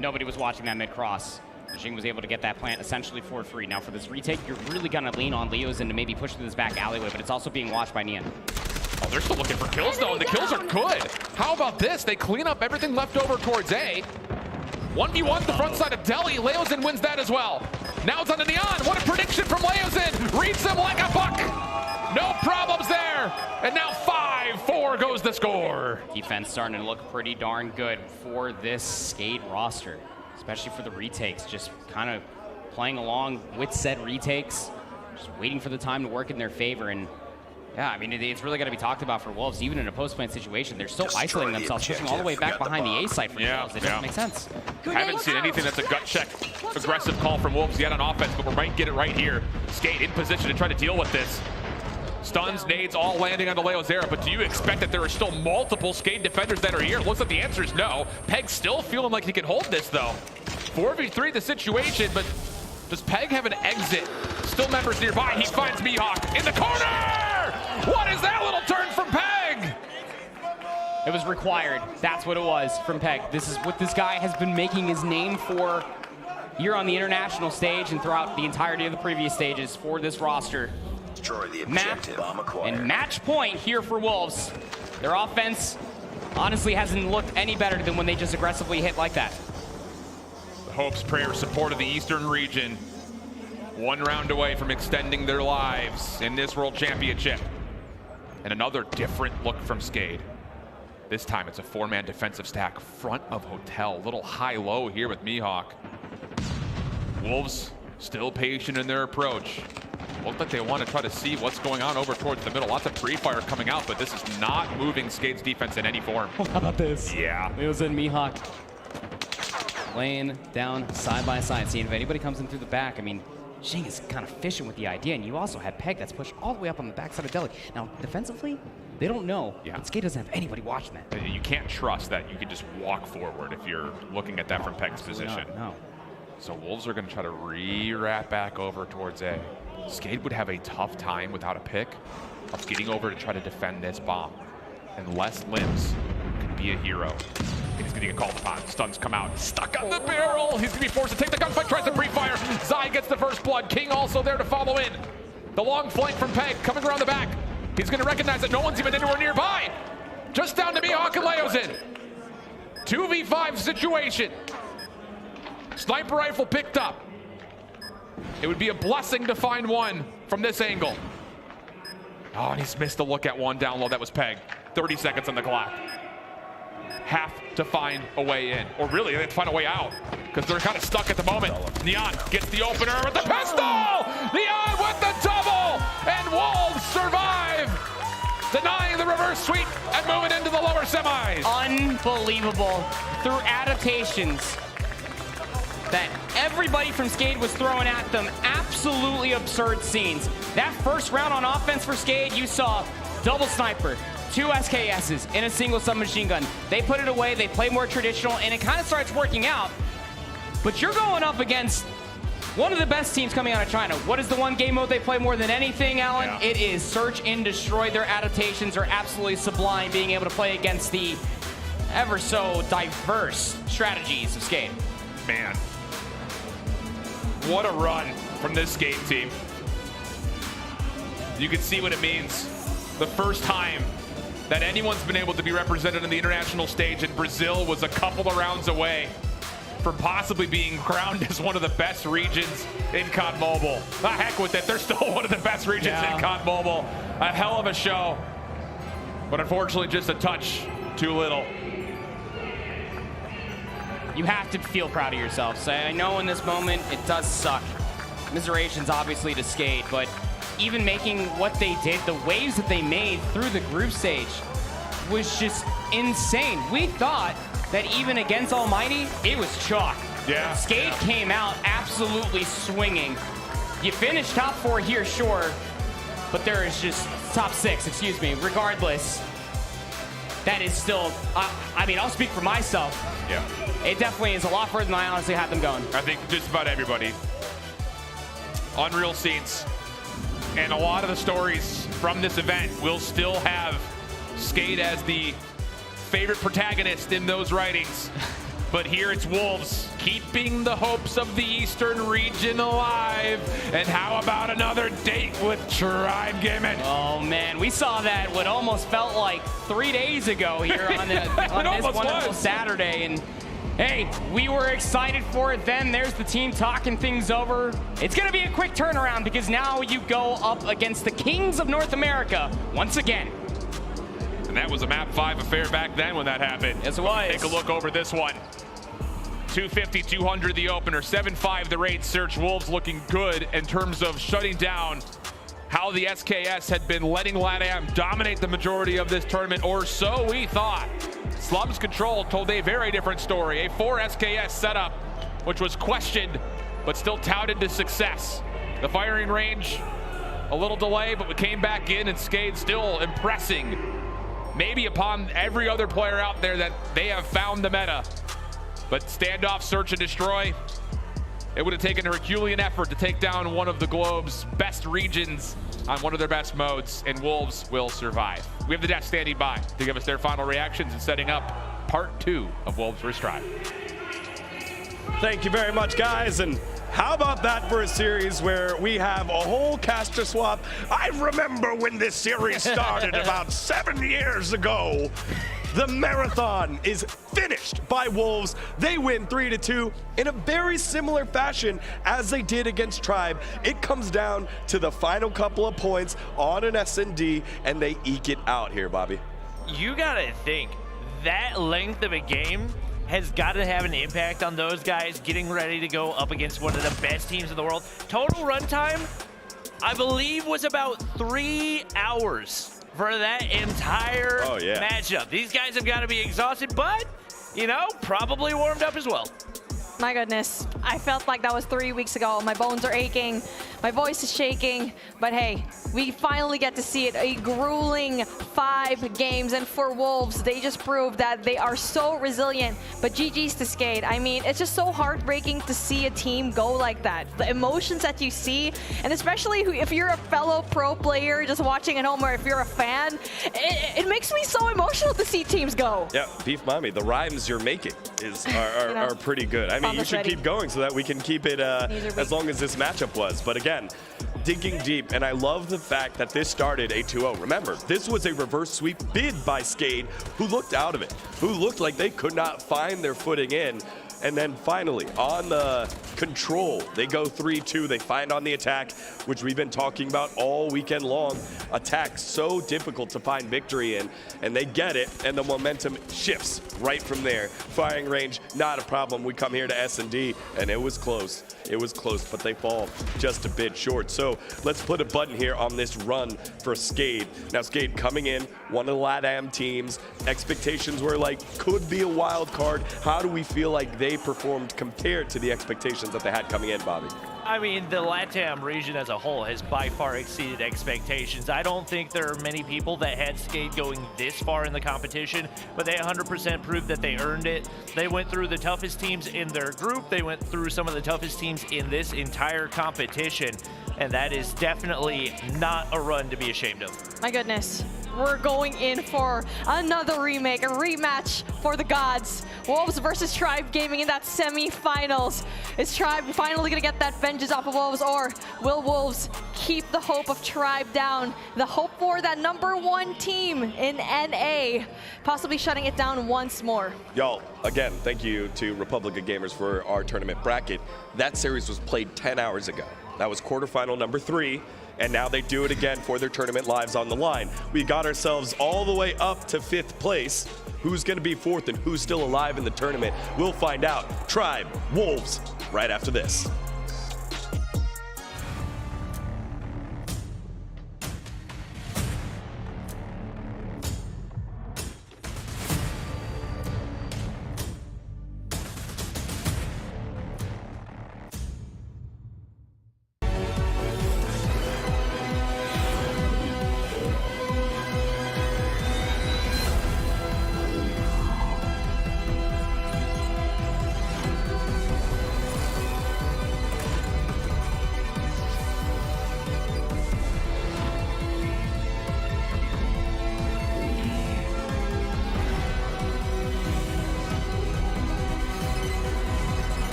Nobody was watching that mid-cross. Jing was able to get that plant essentially for free. Now for this retake, you're really going to lean on Leo's and to maybe push through this back alleyway, but it's also being watched by Nian. Oh, they're still looking for kills, though, and the kills are good. How about this? They clean up everything left over towards A. 1v1 the front side of Deli. Leozin wins that as well. Now it's on to Nian. What a prediction from Leozin. Reads him like a buck. No problems there. And now 5-4 goes the score. Defense starting to look pretty darn good for this Skate roster, especially for the retakes. Just kind of playing along with said retakes, just waiting for the time to work in their favor. And yeah, I mean, it's really got to be talked about for Wolves. Even in a post-plant situation, they're still isolating themselves, pushing all the way back behind the A site for themselves. It doesn't make sense. Haven't seen anything that's a gut check, aggressive call from Wolves yet on offense, but we might get it right here. Skate in position to try to deal with this. Stuns, nades, all landing on the Leo Zera, but do you expect that there are still multiple Skate defenders that are here? Looks like the answer is no. Pegg's still feeling like he can hold this, though. 4v3 the situation, but does Pegg have an exit? Still members nearby. He finds Mihawk in the corner! What is that little turn from Pegg? It was required. That's what it was from Pegg. This is what this guy has been making his name for here on the international stage and throughout the entirety of the previous stages for this roster. Destroy the Map Bomb acquired. and match point here for Wolves. Their offense honestly hasn't looked any better than when they just aggressively hit like that. The hopes, prayers, support of the Eastern region. 1 round away from extending their lives in this World Championship. And another different look from Skate. This time it's a 4-man defensive stack, front of hotel. Little high-low here with Mihawk. Wolves still patient in their approach. Look like they want to try to see what's going on over towards the middle. Lots of pre-fire coming out, but this is not moving Skate's defense in any form. How about this? Yeah. It was in Mihawk. laying down side by side, seeing if anybody comes in through the back. I mean, Xing is kind of fishing with the idea, and you also have Pegg that's pushed all the way up on the backside of Deli. Now, defensively, they don't know, but Skate doesn't have anybody watching that. You can't trust that you can just walk forward if you're looking at that from Pegg's position. No. So Wolves are going to try to re-wrap back over towards A. Skate would have a tough time without a pick of getting over to try to defend this bomb. Unless Limbs can be a hero. He's going to get called upon. Stuns come out. Stuck on the barrel. He's going to be forced to take the gunfight. Tries to pre-fire. Zai gets the first blood. King also there to follow in. The long flank from Pegg coming around the back. He's going to recognize that no one's even anywhere nearby. Just down to Mihawk and Leo's in. 2v5 situation. Sniper rifle picked up. It would be a blessing to find one from this angle. Oh, and he's missed a look at one down low. That was Pegg. 30 seconds on the clock. Have to find a way in. Or really, they have to find a way out. Because they're kind of stuck at the moment. Nian gets the opener with the pistol! Nian with the double! And Wolves survive! Denying the reverse sweep and moving into the lower semis. Unbelievable. Through adaptations that everybody from Skate was throwing at them. Absolutely absurd scenes. That first round on offense for Skate, you saw double sniper, 2 SKSs in a single submachine gun. They put it away, they play more traditional, and it kind of starts working out. But you're going up against one of the best teams coming out of China. What is the one game mode they play more than anything, Alan? Yeah. It is Search and Destroy. Their adaptations are absolutely sublime, being able to play against the ever so diverse strategies of Skate. Man, what a run from this Skate team. You can see what it means. The first time that anyone's been able to be represented on the international stage in Brazil was a couple of rounds away from possibly being crowned as one of the best regions in COD Mobile. The heck with it, they're still one of the best regions in COD Mobile. A hell of a show, but unfortunately just a touch too little. You have to feel proud of yourself. So I know in this moment it does suck. Miserations obviously to Skate, but even making what they did, the waves that they made through the group stage was just insane. We thought that even against Almighty, it was chalk. Yeah. Skate came out absolutely swinging. You finished top 4 here, sure, but there is just top 6, excuse me. Regardless, that is still, I mean, I'll speak for myself. Yeah. It definitely is a lot further than I honestly had them going. I think just about everybody. Unreal scenes. And a lot of the stories from this event will still have Skate as the favorite protagonist in those writings. But here it's Wolves keeping the hopes of the Eastern region alive. And how about another date with Tribe Gaming? Oh man, we saw that what almost felt like 3 days ago here on, on this wonderful Saturday. And hey, we were excited for it then. There's the team talking things over. It's gonna be a quick turnaround because now you go up against the Kings of North America once again. And that was a map 5 affair back then when that happened. Yes, it was. Take a look over this one. 250, 200 the opener, 7-5 the rate search. Wolves looking good in terms of shutting down how the SKS had been letting LATAM dominate the majority of this tournament, or so we thought. Slums Control told a very different story. A 4 SKS setup, which was questioned, but still touted to success. The firing range, a little delay, but we came back in and Skate still impressing. Maybe upon every other player out there that they have found the meta. But standoff, search, and destroy, it would have taken a Herculean effort to take down one of the globe's best regions on one of their best modes, and Wolves will survive. We have the Death standing by to give us their final reactions and setting up part 2 of Wolves vs. Tribe. Thank you very much, guys. And how about that for a series where we have a whole caster swap? I remember when this series started about 7 years ago. The marathon is finished by Wolves. They win 3-2 in a very similar fashion as they did against Tribe. It comes down to the final couple of points on an S&D, and they eke it out here, Bobby. You gotta think, that length of a game has got to have an impact on those guys getting ready to go up against one of the best teams in the world. Total runtime, I believe, was about 3 hours for that entire matchup. These guys have got to be exhausted, but, you know, probably warmed up as well. My goodness, I felt like that was 3 weeks ago. My bones are aching, my voice is shaking, but hey, we finally get to see it. A grueling 5 games, and for Wolves, they just proved that they are so resilient, but GG's to Skate. I mean, it's just so heartbreaking to see a team go like that. The emotions that you see, and especially if you're a fellow pro player just watching at home, or if you're a fan, it makes me so emotional to see teams go. Yeah, Beef Mommy, the rhymes you're making are pretty good. I mean, you should keep going so that we can keep it as long as this matchup was. But again, digging deep, and I love the fact that this started a 2-0. Remember, this was a reverse sweep bid by Skate, who looked out of it, who looked like they could not find their footing in. And then finally, on the control, they go 3-2. They find on the attack, which we've been talking about all weekend long. Attack so difficult to find victory in, and they get it, and the momentum shifts right from there. Firing range, not a problem. We come here to S&D, and it was close. It was close, but they fall just a bit short. So let's put a button here on this run for Skate. Now, Skate coming in, one of the LATAM teams. Expectations were like, could be a wild card. How do we feel like they performed compared to the expectations that they had coming in, Bobby? I mean, the LATAM region as a whole has by far exceeded expectations. I don't think there are many people that had Skate going this far in the competition, but they 100% proved that they earned it. They went through the toughest teams in their group. They went through some of the toughest teams in this entire competition, and that is definitely not a run to be ashamed of. My goodness. We're going in for another remake, a rematch for the gods. Wolves versus Tribe Gaming in that semi-finals. Is Tribe finally gonna get that vengeance off of Wolves, or will Wolves keep the hope of Tribe down? The hope for that #1 team in NA, possibly shutting it down once more. Y'all, again, thank you to Republic of Gamers for our tournament bracket. That series was played 10 hours ago. That was quarterfinal number 3. And now they do it again for their tournament lives on the line. We got ourselves all the way up to 5th place. Who's going to be 4th and who's still alive in the tournament? We'll find out. Tribe, Wolves, right after this.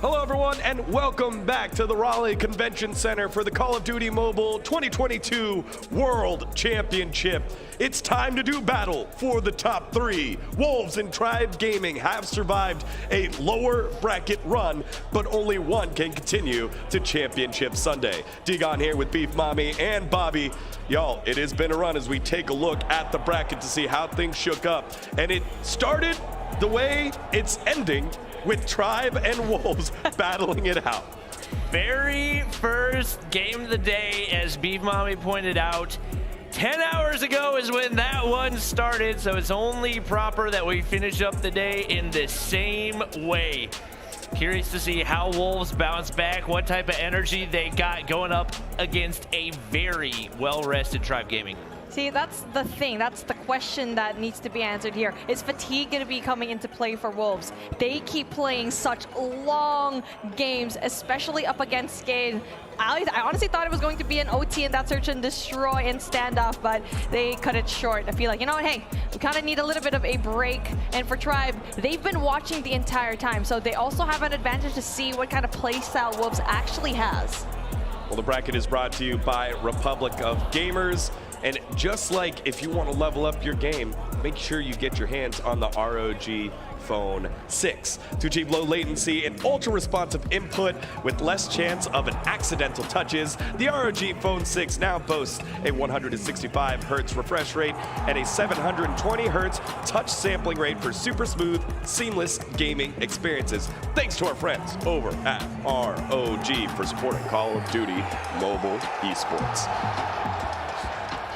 Hello everyone and welcome back to the Raleigh Convention Center for the Call of Duty Mobile 2022 World Championship. It's time to do battle for the top 3. Wolves and Tribe Gaming have survived a lower bracket run, but only one can continue to Championship Sunday. Digon here with Beef Mommy and Bobby. Y'all, it has been a run as we take a look at the bracket to see how things shook up. And it started the way it's ending with Tribe and Wolves battling it out. Very first game of the day, as Beef Mommy pointed out. 10 hours ago is when that one started, so it's only proper that we finish up the day in the same way. Curious to see how Wolves bounce back, what type of energy they got going up against a very well-rested Tribe Gaming. See, that's the thing. That's the question that needs to be answered here. Is fatigue going to be coming into play for Wolves? They keep playing such long games, especially up against Skade. I honestly thought it was going to be an OT and that search and destroy and standoff, but they cut it short. I feel like, you know what, hey, we kind of need a little bit of a break. And for Tribe, they've been watching the entire time, so they also have an advantage to see what kind of play style Wolves actually has. Well, the bracket is brought to you by Republic of Gamers. And just like if you want to level up your game, make sure you get your hands on the ROG Phone 6 to achieve low latency and ultra responsive input with less chance of an accidental touches. The ROG Phone 6 now boasts a 165 Hz refresh rate and a 720 Hz touch sampling rate for super smooth, seamless gaming experiences. Thanks to our friends over at ROG for supporting Call of Duty Mobile Esports.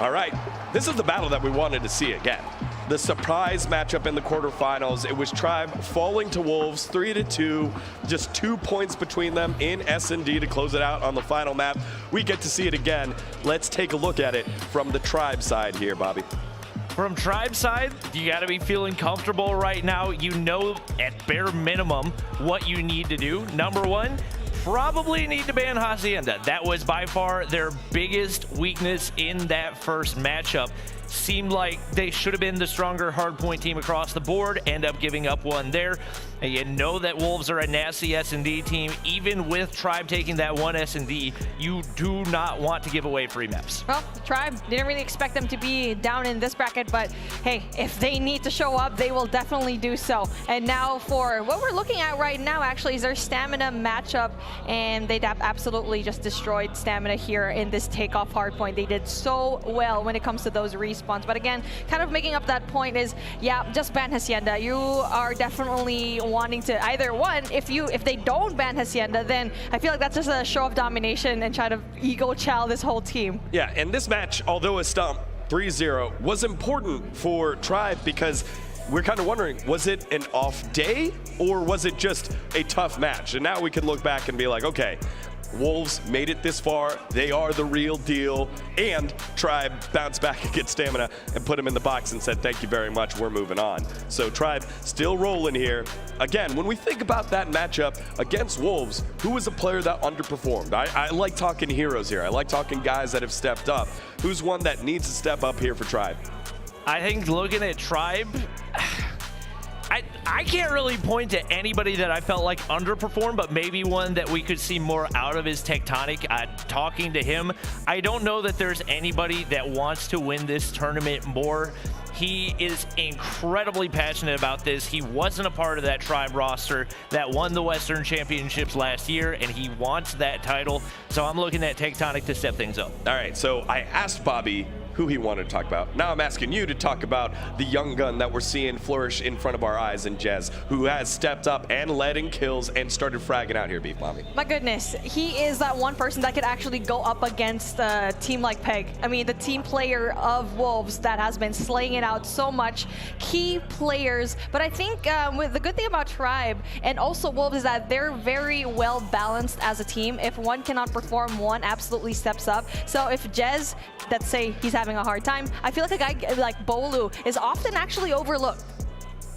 All right, this is the battle that we wanted to see again. The surprise matchup in the quarterfinals. It was Tribe falling to Wolves 3-2, just 2 points between them in S&D to close it out on the final map. We get to see it again. Let's take a look at it from the Tribe side here, Bobby. From Tribe side, you got to be feeling comfortable right now. You know at bare minimum what you need to do. Number one, probably need to ban Hacienda. That was by far their biggest weakness in that first matchup. Seemed like they should have been the stronger hardpoint team across the board, end up giving up one there. And you know that Wolves are a nasty S&D team. Even with Tribe taking that one S&D, you do not want to give away free maps. Well, Tribe didn't really expect them to be down in this bracket, but hey, if they need to show up, they will definitely do so. And now for what we're looking at right now, actually, is their stamina matchup, and they absolutely just destroyed stamina here in this takeoff hardpoint. They did so well when it comes to those respawns. But again, kind of making up that point is, yeah, just ban Hacienda. You are definitely wanting to either one, if they don't ban Hacienda, then I feel like that's just a show of domination and try to ego chow this whole team. Yeah, and this match, although a stump 3-0, was important for Tribe because we're kind of wondering, was it an off day or was it just a tough match? And now we can look back and be like, okay, Wolves made it this far. They are the real deal. And Tribe bounced back against Stamina and put him in the box and said, thank you very much, we're moving on. So Tribe still rolling here. Again, when we think about that matchup against Wolves, who was a player that underperformed? I like talking heroes here. I like talking guys that have stepped up. Who's one that needs to step up here for Tribe? I think looking at Tribe, I can't really point to anybody that I felt like underperformed, but maybe one that we could see more out of is Tectonic. Talking to him, I don't know that there's anybody that wants to win this tournament more. He is incredibly passionate about this. He wasn't a part of that Tribe roster that won the Western Championships last year, and he wants that title. So I'm looking at Tectonic to step things up. All right, so I asked Bobby who he wanted to talk about. Now I'm asking you to talk about the young gun that we're seeing flourish in front of our eyes in Jez, who has stepped up and led in kills and started fragging out here, Beef Mommy. My goodness, he is that one person that could actually go up against a team like Pegg. I mean, the team player of Wolves that has been slaying it out so much. Key players, but I think with the good thing about Tribe and also Wolves is that they're very well balanced as a team. If one cannot perform, one absolutely steps up. So if Jez, let's say he's having a hard time, I feel like a guy like Bolu is often actually overlooked.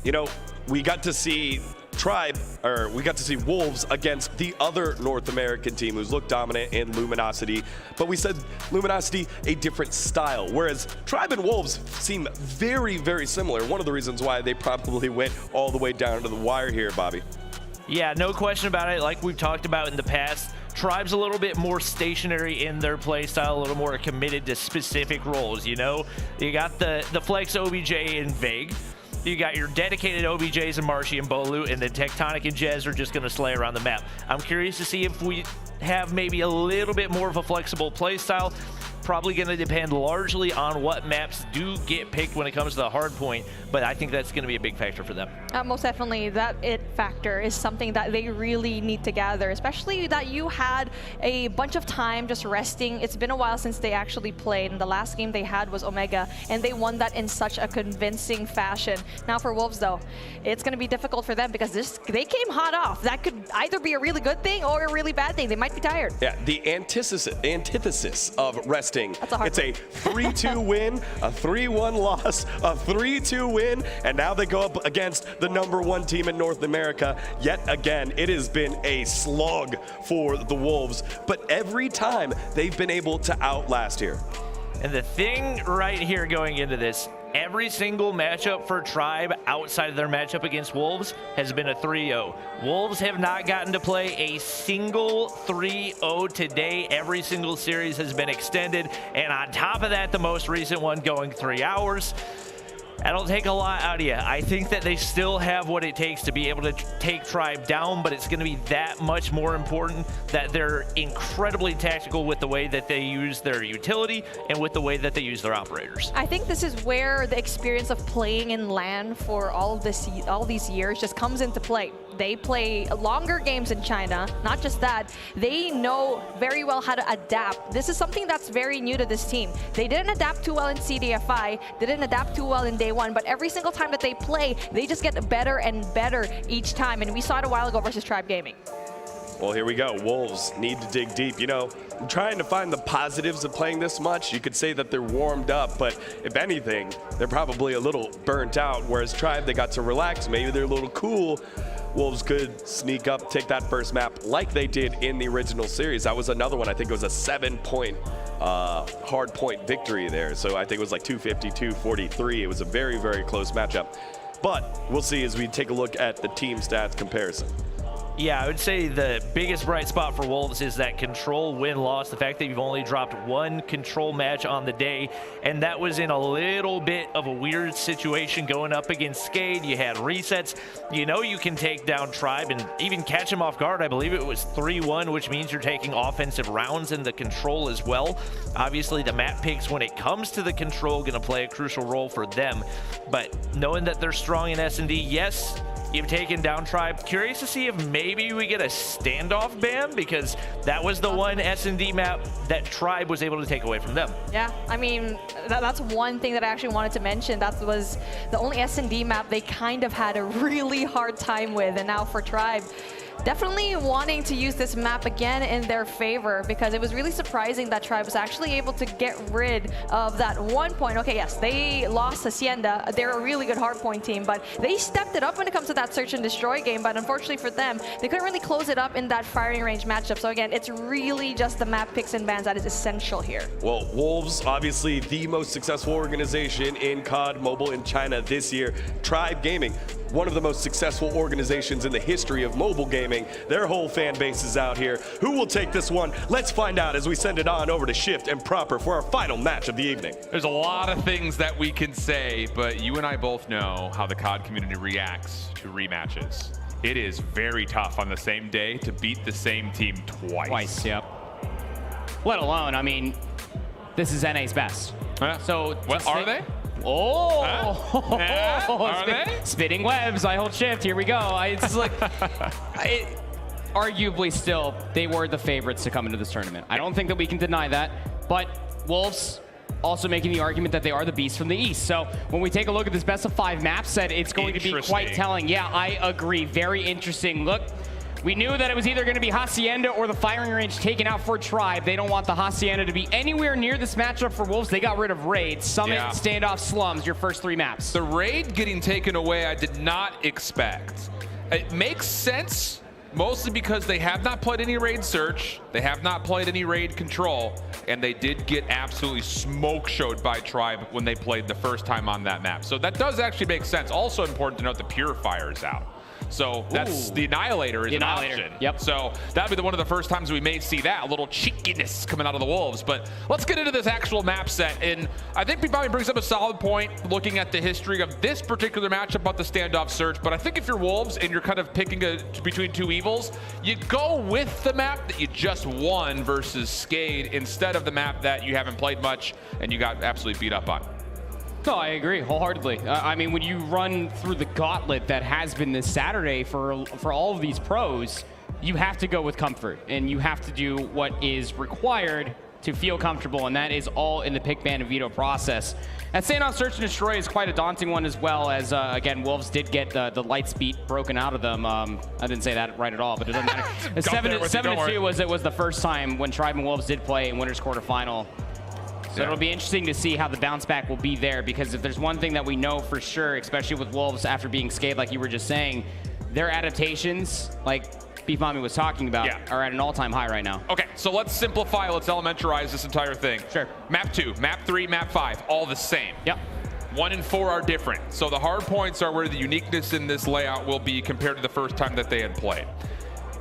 You know, we got to see we got to see Wolves against the other North American team who's looked dominant in Luminosity, but we said Luminosity a different style, whereas Tribe and Wolves seem very, very similar. One of the reasons why they probably went all the way down to the wire here, Bobby. Yeah, no question about it. Like we've talked about in the past, Tribe's a little bit more stationary in their play style, a little more committed to specific roles, you know? You got the flex OBJ and Veg. You got your dedicated OBJs and Marshy and Bolu, and then Tectonic and Jez are just going to slay around the map. I'm curious to see if we have maybe a little bit more of a flexible play style. Probably going to depend largely on what maps do get picked when it comes to the hard point, but I think that's going to be a big factor for them. Most definitely, that it factor is something that they really need to gather, especially that you had a bunch of time just resting. It's been a while since they actually played, and the last game they had was Omega, and they won that in such a convincing fashion. Now for Wolves, though, it's going to be difficult for them because they came hot off. That could either be a really good thing or a really bad thing. They might be tired. Yeah, the antithesis of resting. It's a 3-2 win, a 3-1 loss, a 3-2 win, and now they go up against the #1 team in North America. Yet again, it has been a slog for the Wolves, but every time they've been able to outlast here. And the thing right here going into this, every single matchup for Tribe outside of their matchup against Wolves has been a 3-0. Wolves have not gotten to play a single 3-0 today. Every single series has been extended. And on top of that, the most recent one going 3 hours. That'll take a lot out of you. I think that they still have what it takes to be able to take Tribe down, but it's going to be that much more important that they're incredibly tactical with the way that they use their utility and with the way that they use their operators. I think this is where the experience of playing in LAN for all these years just comes into play. They play longer games in China. Not just that, they know very well how to adapt. This is something that's very new to this team. They didn't adapt too well in CDFI, didn't adapt too well in Day 1, but every single time that they play, they just get better and better each time. And we saw it a while ago versus Tribe Gaming. Well, here we go. Wolves need to dig deep. You know, I'm trying to find the positives of playing this much. You could say that they're warmed up, but if anything, they're probably a little burnt out. Whereas Tribe, they got to relax. Maybe they're a little cool. Wolves could sneak up, take that first map like they did in the original series. That was another one. I think it was a 7-point hard point victory there. So I think it was like 250-243. It was a very, very close matchup. But we'll see as we take a look at the team stats comparison. Yeah, I would say the biggest bright spot for Wolves is that control win-loss, the fact that you've only dropped 1 control match on the day, and that was in a little bit of a weird situation going up against Skade. You had resets. You know you can take down Tribe and even catch them off guard. I believe it was 3-1, which means you're taking offensive rounds in the control as well. Obviously, the map picks when it comes to the control going to play a crucial role for them, but knowing that they're strong in S&D, yes, you've taken down Tribe. Curious to see if maybe we get a standoff ban, because that was the one S&D map that Tribe was able to take away from them. Yeah, I mean, that's one thing that I actually wanted to mention. That was the only S&D map they kind of had a really hard time with, and now for Tribe, definitely wanting to use this map again in their favor, because it was really surprising that Tribe was actually able to get rid of that 1 point. Okay, yes, they lost Hacienda. They're a really good hardpoint team, but they stepped it up when it comes to that search and destroy game. But unfortunately for them, they couldn't really close it up in that firing range matchup. So again, it's really just the map picks and bans that is essential here. Well, Wolves, obviously the most successful organization in COD Mobile in China this year. Tribe Gaming, one of the most successful organizations in the history of mobile gaming. Their whole fan base is out here. Who will take this one? Let's find out as we send it on over to Shift and Proper for our final match of the evening. There's a lot of things that we can say, but you and I both know how the COD community reacts to rematches. It is very tough on the same day to beat the same team twice. Yep. Let alone, I mean, this is NA's best. So, what are they? Oh, are they? Spitting webs. I hold Shift. Here we go. It's like, arguably still, they were the favorites to come into this tournament. I don't think that we can deny that. But Wolves also making the argument that they are the beast from the East. So when we take a look at this best of 5 map set, it's going to be quite telling. Yeah, I agree. Very interesting. Look, we knew that it was either going to be Hacienda or the firing range taken out for Tribe. They don't want the Hacienda to be anywhere near this matchup for Wolves. They got rid of Raid, Summit, Standoff, Slums, your first 3 maps. The Raid getting taken away, I did not expect. It makes sense, mostly because they have not played any Raid Search, they have not played any Raid Control, and they did get absolutely smoke showed by Tribe when they played the first time on that map. So that does actually make sense. Also important to note the Purifier is out. So that's the Annihilator is an option. Yep. So that'd be one of the first times we may see that, a little cheekiness coming out of the Wolves. But let's get into this actual map set. And I think Bobby brings up a solid point looking at the history of this particular matchup about the standoff search. But I think if you're Wolves and you're kind of picking between two evils, you go with the map that you just won versus Skade instead of the map that you haven't played much and you got absolutely beat up on. No, I agree wholeheartedly. I mean, when you run through the gauntlet that has been this Saturday for all of these pros, you have to go with comfort, and you have to do what is required to feel comfortable, and that is all in the pick, ban, and veto process. That standoff search and destroy is quite a daunting one, as well as, again, Wolves did get the light speed broken out of them. I didn't say that right at all, but it doesn't matter. 7-2 was the first time when Tribe and Wolves did play in Winners quarterfinal. So it'll be interesting to see how the bounce back will be there, because if there's one thing that we know for sure, especially with Wolves after being Skade, like you were just saying, their adaptations, like Beef Mommy was talking about, are at an all-time high right now. Okay, so let's simplify, let's elementarize this entire thing. Sure. Map 2, Map 3, Map 5, all the same. Yep. 1 and 4 are different. So the hard points are where the uniqueness in this layout will be compared to the first time that they had played.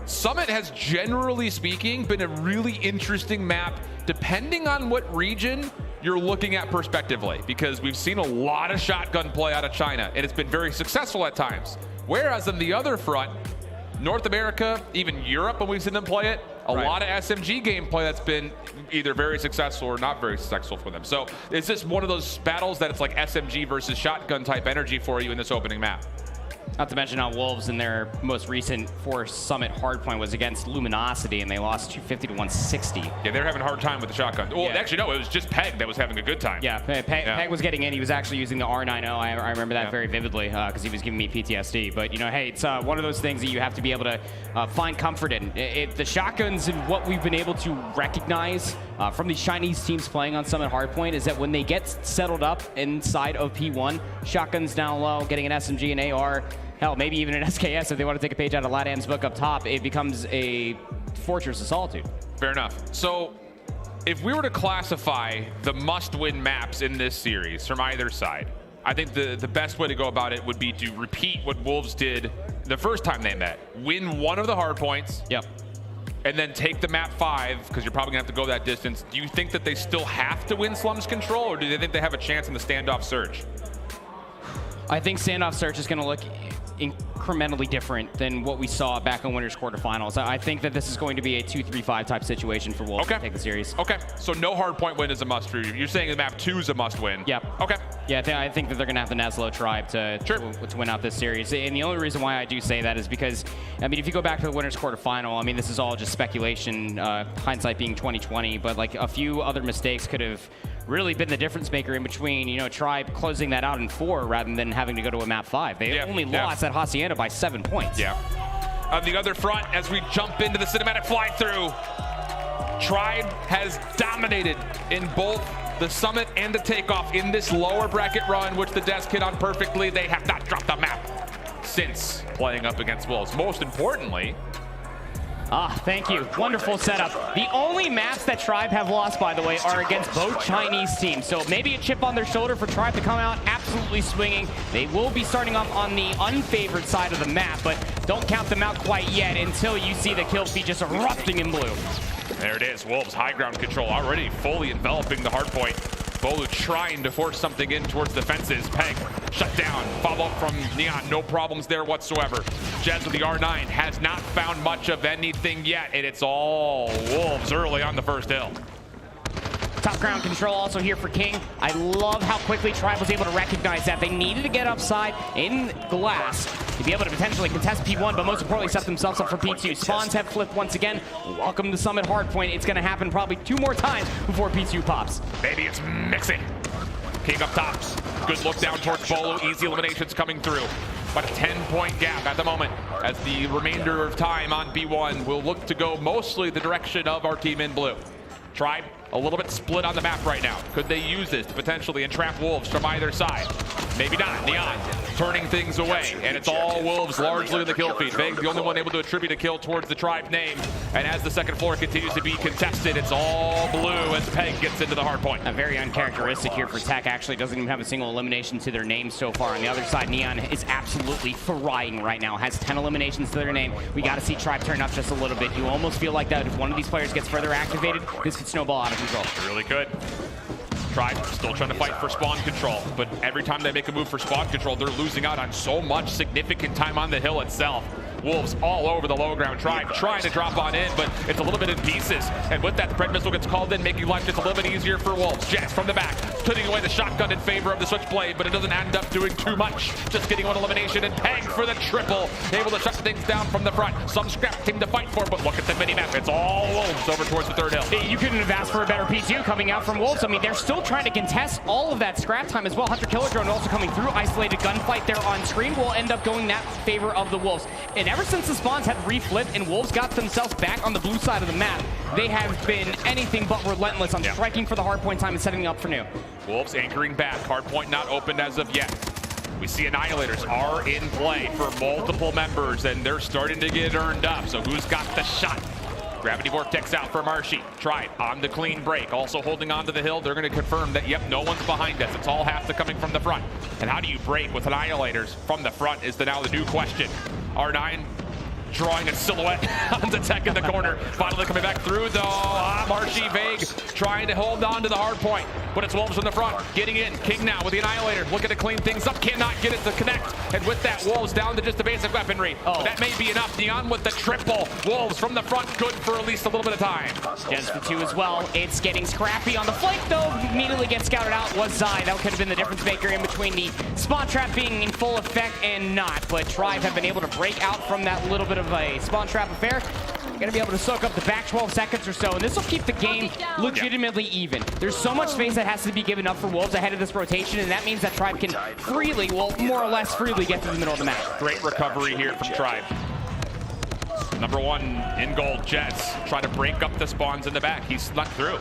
Summit has, generally speaking, been a really interesting map depending on what region you're looking at prospectively, because we've seen a lot of shotgun play out of China, and it's been very successful at times. Whereas on the other front, North America, even Europe, when we've seen them play it, a lot of SMG gameplay that's been either very successful or not very successful for them. So is this one of those battles that it's like SMG versus shotgun type energy for you in this opening map? Not to mention how Wolves in their most recent Force Summit hardpoint was against Luminosity, and they lost 250 to 160. Yeah, they're having a hard time with the shotgun. Well, actually, no, it was just Pegg that was having a good time. Yeah, Pegg was getting in. He was actually using the R90. I remember that very vividly because he was giving me PTSD. But, you know, hey, it's one of those things that you have to be able to find comfort in. The shotguns and what we've been able to recognize from these Chinese teams playing on Summit hardpoint is that when they get settled up inside of P1, shotguns down low, getting an SMG and AR, hell, maybe even an SKS if they want to take a page out of LatAm's book up top, it becomes a fortress of solitude. Fair enough. So if we were to classify the must-win maps in this series from either side, I think the best way to go about it would be to repeat what Wolves did the first time they met. Win one of the hard points. Yep. And then take the map 5, because you're probably going to have to go that distance. Do you think that they still have to win Slums Control, or do they think they have a chance in the standoff search? I think standoff search is going to look incrementally different than what we saw back in Winners quarterfinals. I think that this is going to be a 2-3-5 type situation for Wolves to take the series. Okay, so no hard point win is a must for you. You're saying the map 2 is a must win. Yep. Okay. Yeah, I think that they're going to have the Neslo tribe to win out this series. And the only reason why I do say that is because, I mean, if you go back to the Winners quarterfinal, I mean, this is all just speculation, hindsight being 2020, but like a few other mistakes could have really been the difference maker in between, you know, Tribe closing that out in 4 rather than having to go to a map 5. They only lost at Hacienda by 7 points. Yeah. On the other front, as we jump into the cinematic fly-through, Tribe has dominated in both the Summit and the Takeoff in this lower bracket run, which the desk hit on perfectly. They have not dropped the map since playing up against Wolves. Most importantly, thank you. Wonderful setup. The only maps that Tribe have lost, by the way, are against both Chinese teams. So maybe a chip on their shoulder for Tribe to come out absolutely swinging. They will be starting off on the unfavored side of the map, but don't count them out quite yet until you see the kill feed just erupting in blue. There it is. Wolves high ground control already fully enveloping the hard point. Bolu trying to force something in towards the fences. Pegg shut down. Follow up from Nian. No problems there whatsoever. Jez with the R9 has not found much of anything yet, and it's all Wolves early on the first hill. Top ground control also here for King. I love how quickly Tribe was able to recognize that. They needed to get upside in glass to be able to potentially contest P1, but most importantly set themselves up for P2. Spawns have flipped once again. Welcome to Summit Hardpoint. It's going to happen probably 2 more times before P2 pops. Maybe it's mixing. King up top. Good look down towards Bolo. Easy eliminations coming through. But a 10-point gap at the moment as the remainder of time on B1 will look to go mostly the direction of our team in blue. Tribe a little bit split on the map right now. Could they use this to potentially entrap Wolves from either side? Maybe not. Nian turning things away, and it's all Wolves largely in the kill feed. Pegg the only one able to attribute a kill towards the tribe name, and as the second floor continues to be contested, it's all blue as Pegg gets into the hard point. A very uncharacteristic here for Tech. Actually doesn't even have a single elimination to their name so far. On the other side, Nian is absolutely frying right now. Has 10 eliminations to their name. We got to see Tribe turn up just a little bit. You almost feel like that if one of these players gets further activated, this could snowball out of control. It really could. Tribe still trying to fight for spawn control, but every time they make a move for spawn control, they're losing out on so much significant time on the hill itself. Wolves all over the low ground. Tribe trying to drop on in, but it's a little bit in pieces. And with that, the Pred missile gets called in, making life just a little bit easier for Wolves. Jets from the back, putting away the shotgun in favor of the switchblade, but it doesn't end up doing too much. Just getting one elimination, and Pegg for the triple. Able to shut things down from the front. Some scrap team to fight for, but look at the mini-map. It's all Wolves over towards the third hill. You couldn't have asked for a better P2 coming out from Wolves. I mean, they're still trying to contest all of that scrap time as well. Hunter Killer Drone also coming through. Isolated gunfight there on screen will end up going that favor of the Wolves. And ever since the spawns had reflipped and Wolves got themselves back on the blue side of the map, they have been anything but relentless on striking for the hardpoint time and setting up for new. Wolves anchoring back. Hardpoint not opened as of yet. We see Annihilators are in play for multiple members, and they're starting to get earned up. So who's got the shot? Gravity Vortex out for Marshy. Tribe on the clean break. Also holding on to the hill. They're going to confirm that, yep, no one's behind us. It's all Hafta coming from the front. And how do you break with Annihilators from the front is now the new question. R9 drawing a silhouette on the Tech in the corner. Finally coming back through though. Marshy, Vague trying to hold on to the hard point, but it's Wolves in the front. Getting in. King now with the Annihilator. Looking to clean things up. Cannot get it to connect. And with that, Wolves down to just the basic weaponry. That may be enough. Nian with the triple. Wolves from the front, good for at least a little bit of time. Gens for 2 as well. It's getting scrappy on the flank though. Immediately gets scouted out was Zai. That could have been the difference maker in between the spawn trap being in full effect and not. But Tribe have been able to break out from that little bit of a spawn trap affair. Gonna be able to soak up the back 12 seconds or so, and this will keep the game legitimately even. There's so much space that has to be given up for Wolves ahead of this rotation, and that means that Tribe can freely, well, more or less freely get to the middle of the map. Great recovery here from Tribe. Number 1 in gold, Jets trying to break up the spawns in the back. He snuck through.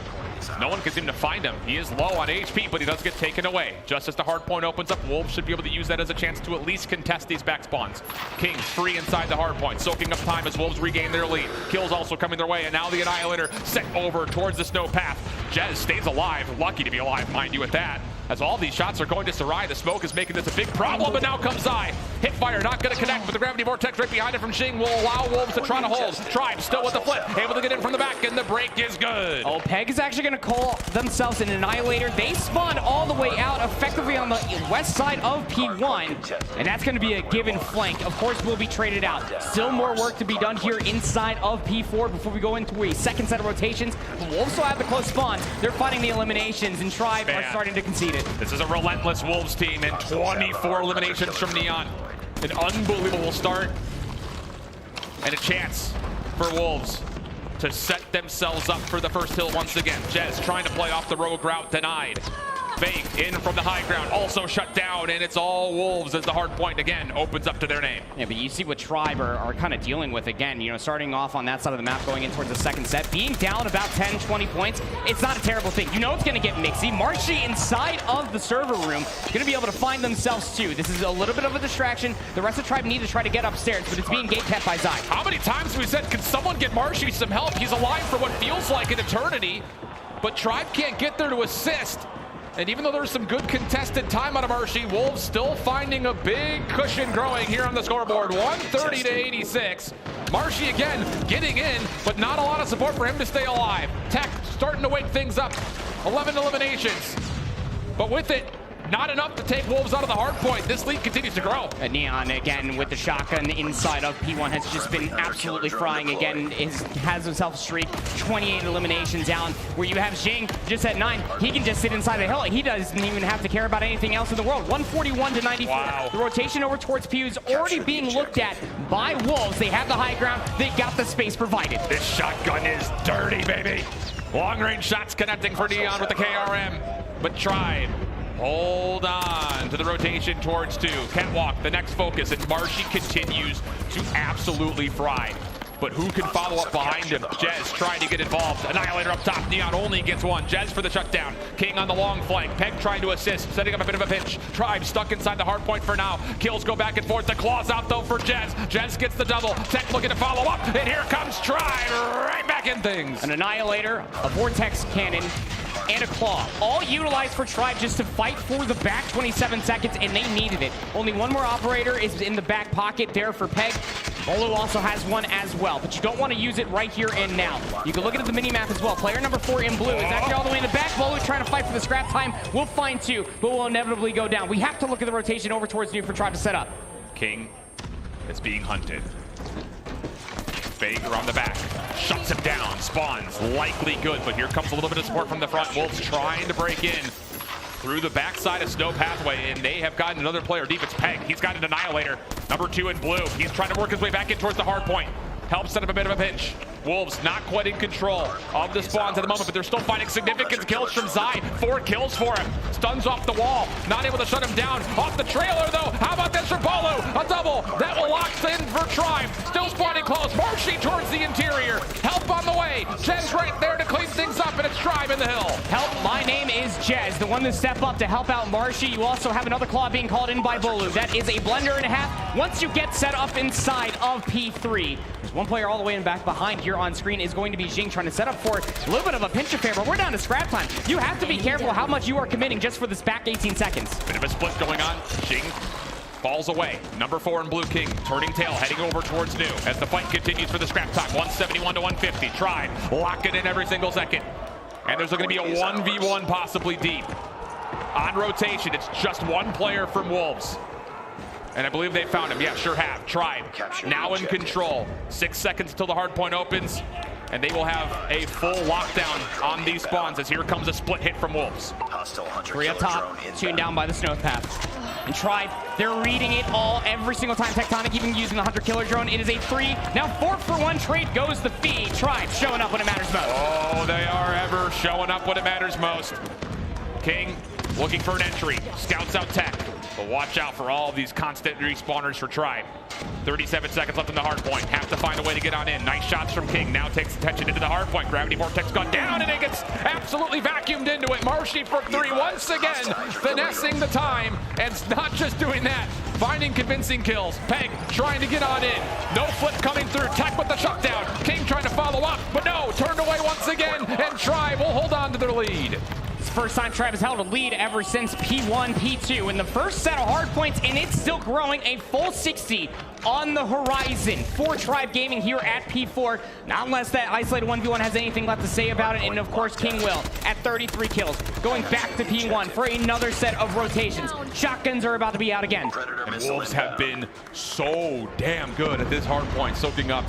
No one can seem to find him. He is low on HP, but he does get taken away. Just as the hard point opens up, Wolves should be able to use that as a chance to at least contest these back spawns. Kings free inside the hard point, soaking up time as Wolves regain their lead. Kills also coming their way, and now the Annihilator set over towards the snow path. Jez stays alive, lucky to be alive, mind you, at that. As all these shots are going to Sarai, the smoke is making this a big problem, but now comes Zai. Hipfire not going to connect, but the Gravity Vortex right behind it from Xing will allow Wolves to try to hold. Tribe still with the flip, able to get in from the back, and the break is good. Oh, Pegg is actually going to call themselves an Annihilator. They spawn all the way out effectively on the west side of P1, and that's going to be a given flank. Of course, will be traded out. Still more work to be done here inside of P4 before we go into a second set of rotations. The Wolves still have the close spawns. They're fighting the eliminations, and Tribe are starting to concede it. This is a relentless Wolves team, and 24 eliminations from Nian. An unbelievable start, and a chance for Wolves to set themselves up for the first hill once again. Jez trying to play off the rogue route, denied. Vague in from the high ground, also shut down, and it's all Wolves as the hard point again opens up to their name. Yeah, but you see what Tribe are kind of dealing with again, you know, starting off on that side of the map, going in towards the second set, being down about 10, 20 points, it's not a terrible thing. You know it's going to get mixy. Marshy inside of the server room, going to be able to find themselves too. This is a little bit of a distraction. The rest of Tribe need to try to get upstairs, but it's being gate kept by Zai. How many times have we said, can someone get Marshy some help? He's alive for what feels like an eternity, but Tribe can't get there to assist. And even though there's some good contested time out of Marshy, Wolves still finding a big cushion growing here on the scoreboard. 130 to 86. Marshy again getting in, but not a lot of support for him to stay alive. Tech starting to wake things up. 11 eliminations. But with it, not enough to take Wolves out of the hard point. This lead continues to grow. Nian again with the shotgun inside of P1 has just been absolutely frying again. Has himself a streak, 28 eliminations down, where you have Xing just at 9. He can just sit inside the hill. He doesn't even have to care about anything else in the world. 141 to 94. Wow. The rotation over towards P is already being looked at by Wolves. They have the high ground. They got the space provided. This shotgun is dirty, baby. Long range shots connecting for Nian with the KRM, but Tribe hold on to the rotation towards 2. Catwalk, the next focus, and Marshy continues to absolutely fry. but who can follow up behind him? Jez trying to get involved. Annihilator up top. Nian only gets one. Jez for the shutdown. King on the long flank. Pegg trying to assist, setting up a bit of a pinch. Tribe stuck inside the hard point for now. Kills go back and forth. The claws out though for Jez. Jez gets the double. Tech looking to follow up, and here comes Tribe right back in things. An Annihilator, a Vortex Cannon, and a Claw. All utilized for Tribe just to fight for the back 27 seconds, and they needed it. Only one more operator is in the back pocket there for Pegg. Bolu also has one as well, but you don't want to use it right here and now. You can look at the mini-map as well. Player number 4 in blue is actually all the way in the back. Bolu trying to fight for the scrap time. We'll find 2, but will inevitably go down. We have to look at the rotation over towards New for Tribe to set up. King is being hunted. Vegaz on the back, shuts him down, spawns likely good, but here comes a little bit of support from the front. Wolves trying to break in through the backside of Snow Pathway, and they have gotten another player deep. It's Pegg. He's got an Annihilator, number 2 in blue. He's trying to work his way back in towards the hard point. Helps set up a bit of a pinch. Wolves not quite in control of the spawns at the moment, but they're still finding significant kills from Zai. 4 kills for him. Stuns off the wall. Not able to shut him down. Off the trailer, though. How about this Rebalo? A double. That will lock in for Tribe. Still spawning close. Marshy towards the interior. Help on the way. Jez right there to clean things up, and it's Tribe in the hill. Help, my name is Jez, the one to step up to help out Marshy. You also have another claw being called in by Bolu. That is a blender and a half. Once you get set up inside of P3, there's one player all the way in back behind here on screen is going to be Jing trying to set up for a little bit of a pinch affair, but we're down to scrap time. You have to be careful how much you are committing just for this back 18 seconds. Bit of a split going on. Jing falls away. Number 4 in blue, King turning tail, heading over towards New as the fight continues for the scrap time. 171 to 150. Tribe lock it in every single second. And there's going to be a 1v1 possibly deep. On rotation, it's just one player from Wolves. And I believe they found him. Yeah, sure have. Tribe now in control. 6 seconds until the hard point opens. And they will have a full lockdown on these spawns as here comes a split hit from Wolves. 3 up top, tuned down by the snow path. And Tribe, they're reading it all every single time. Tectonic even using the Hunter Killer Drone. It is a 3. Now 4-for-1 trade goes the feed. Tribe showing up when it matters most. Oh, they are ever showing up when it matters most. King looking for an entry. Scouts out Tech. But watch out for all these constant respawners for Tribe. 37 seconds left in the hard point. Have to find a way to get on in. Nice shots from King. Now takes attention into the hard point. Gravity Vortex gone down, and it gets absolutely vacuumed into it. Marshy for 3 once again, finessing the time. And not just doing that, finding convincing kills. Pegg trying to get on in. No flip coming through. Tech with the shutdown. King trying to follow up, but no, turned away once again. And Tribe will hold on to their lead. It's the first time Tribe has held a lead ever since P1, P2. In the first set of hard points, and it's still growing. A full 60 on the horizon for Tribe Gaming here at P4. Not unless that isolated 1v1 has anything left to say about it. And of course, King will at 33 kills. Going back to P1 for another set of rotations. Shotguns are about to be out again. And Wolves have been so damn good at this hard point, soaking up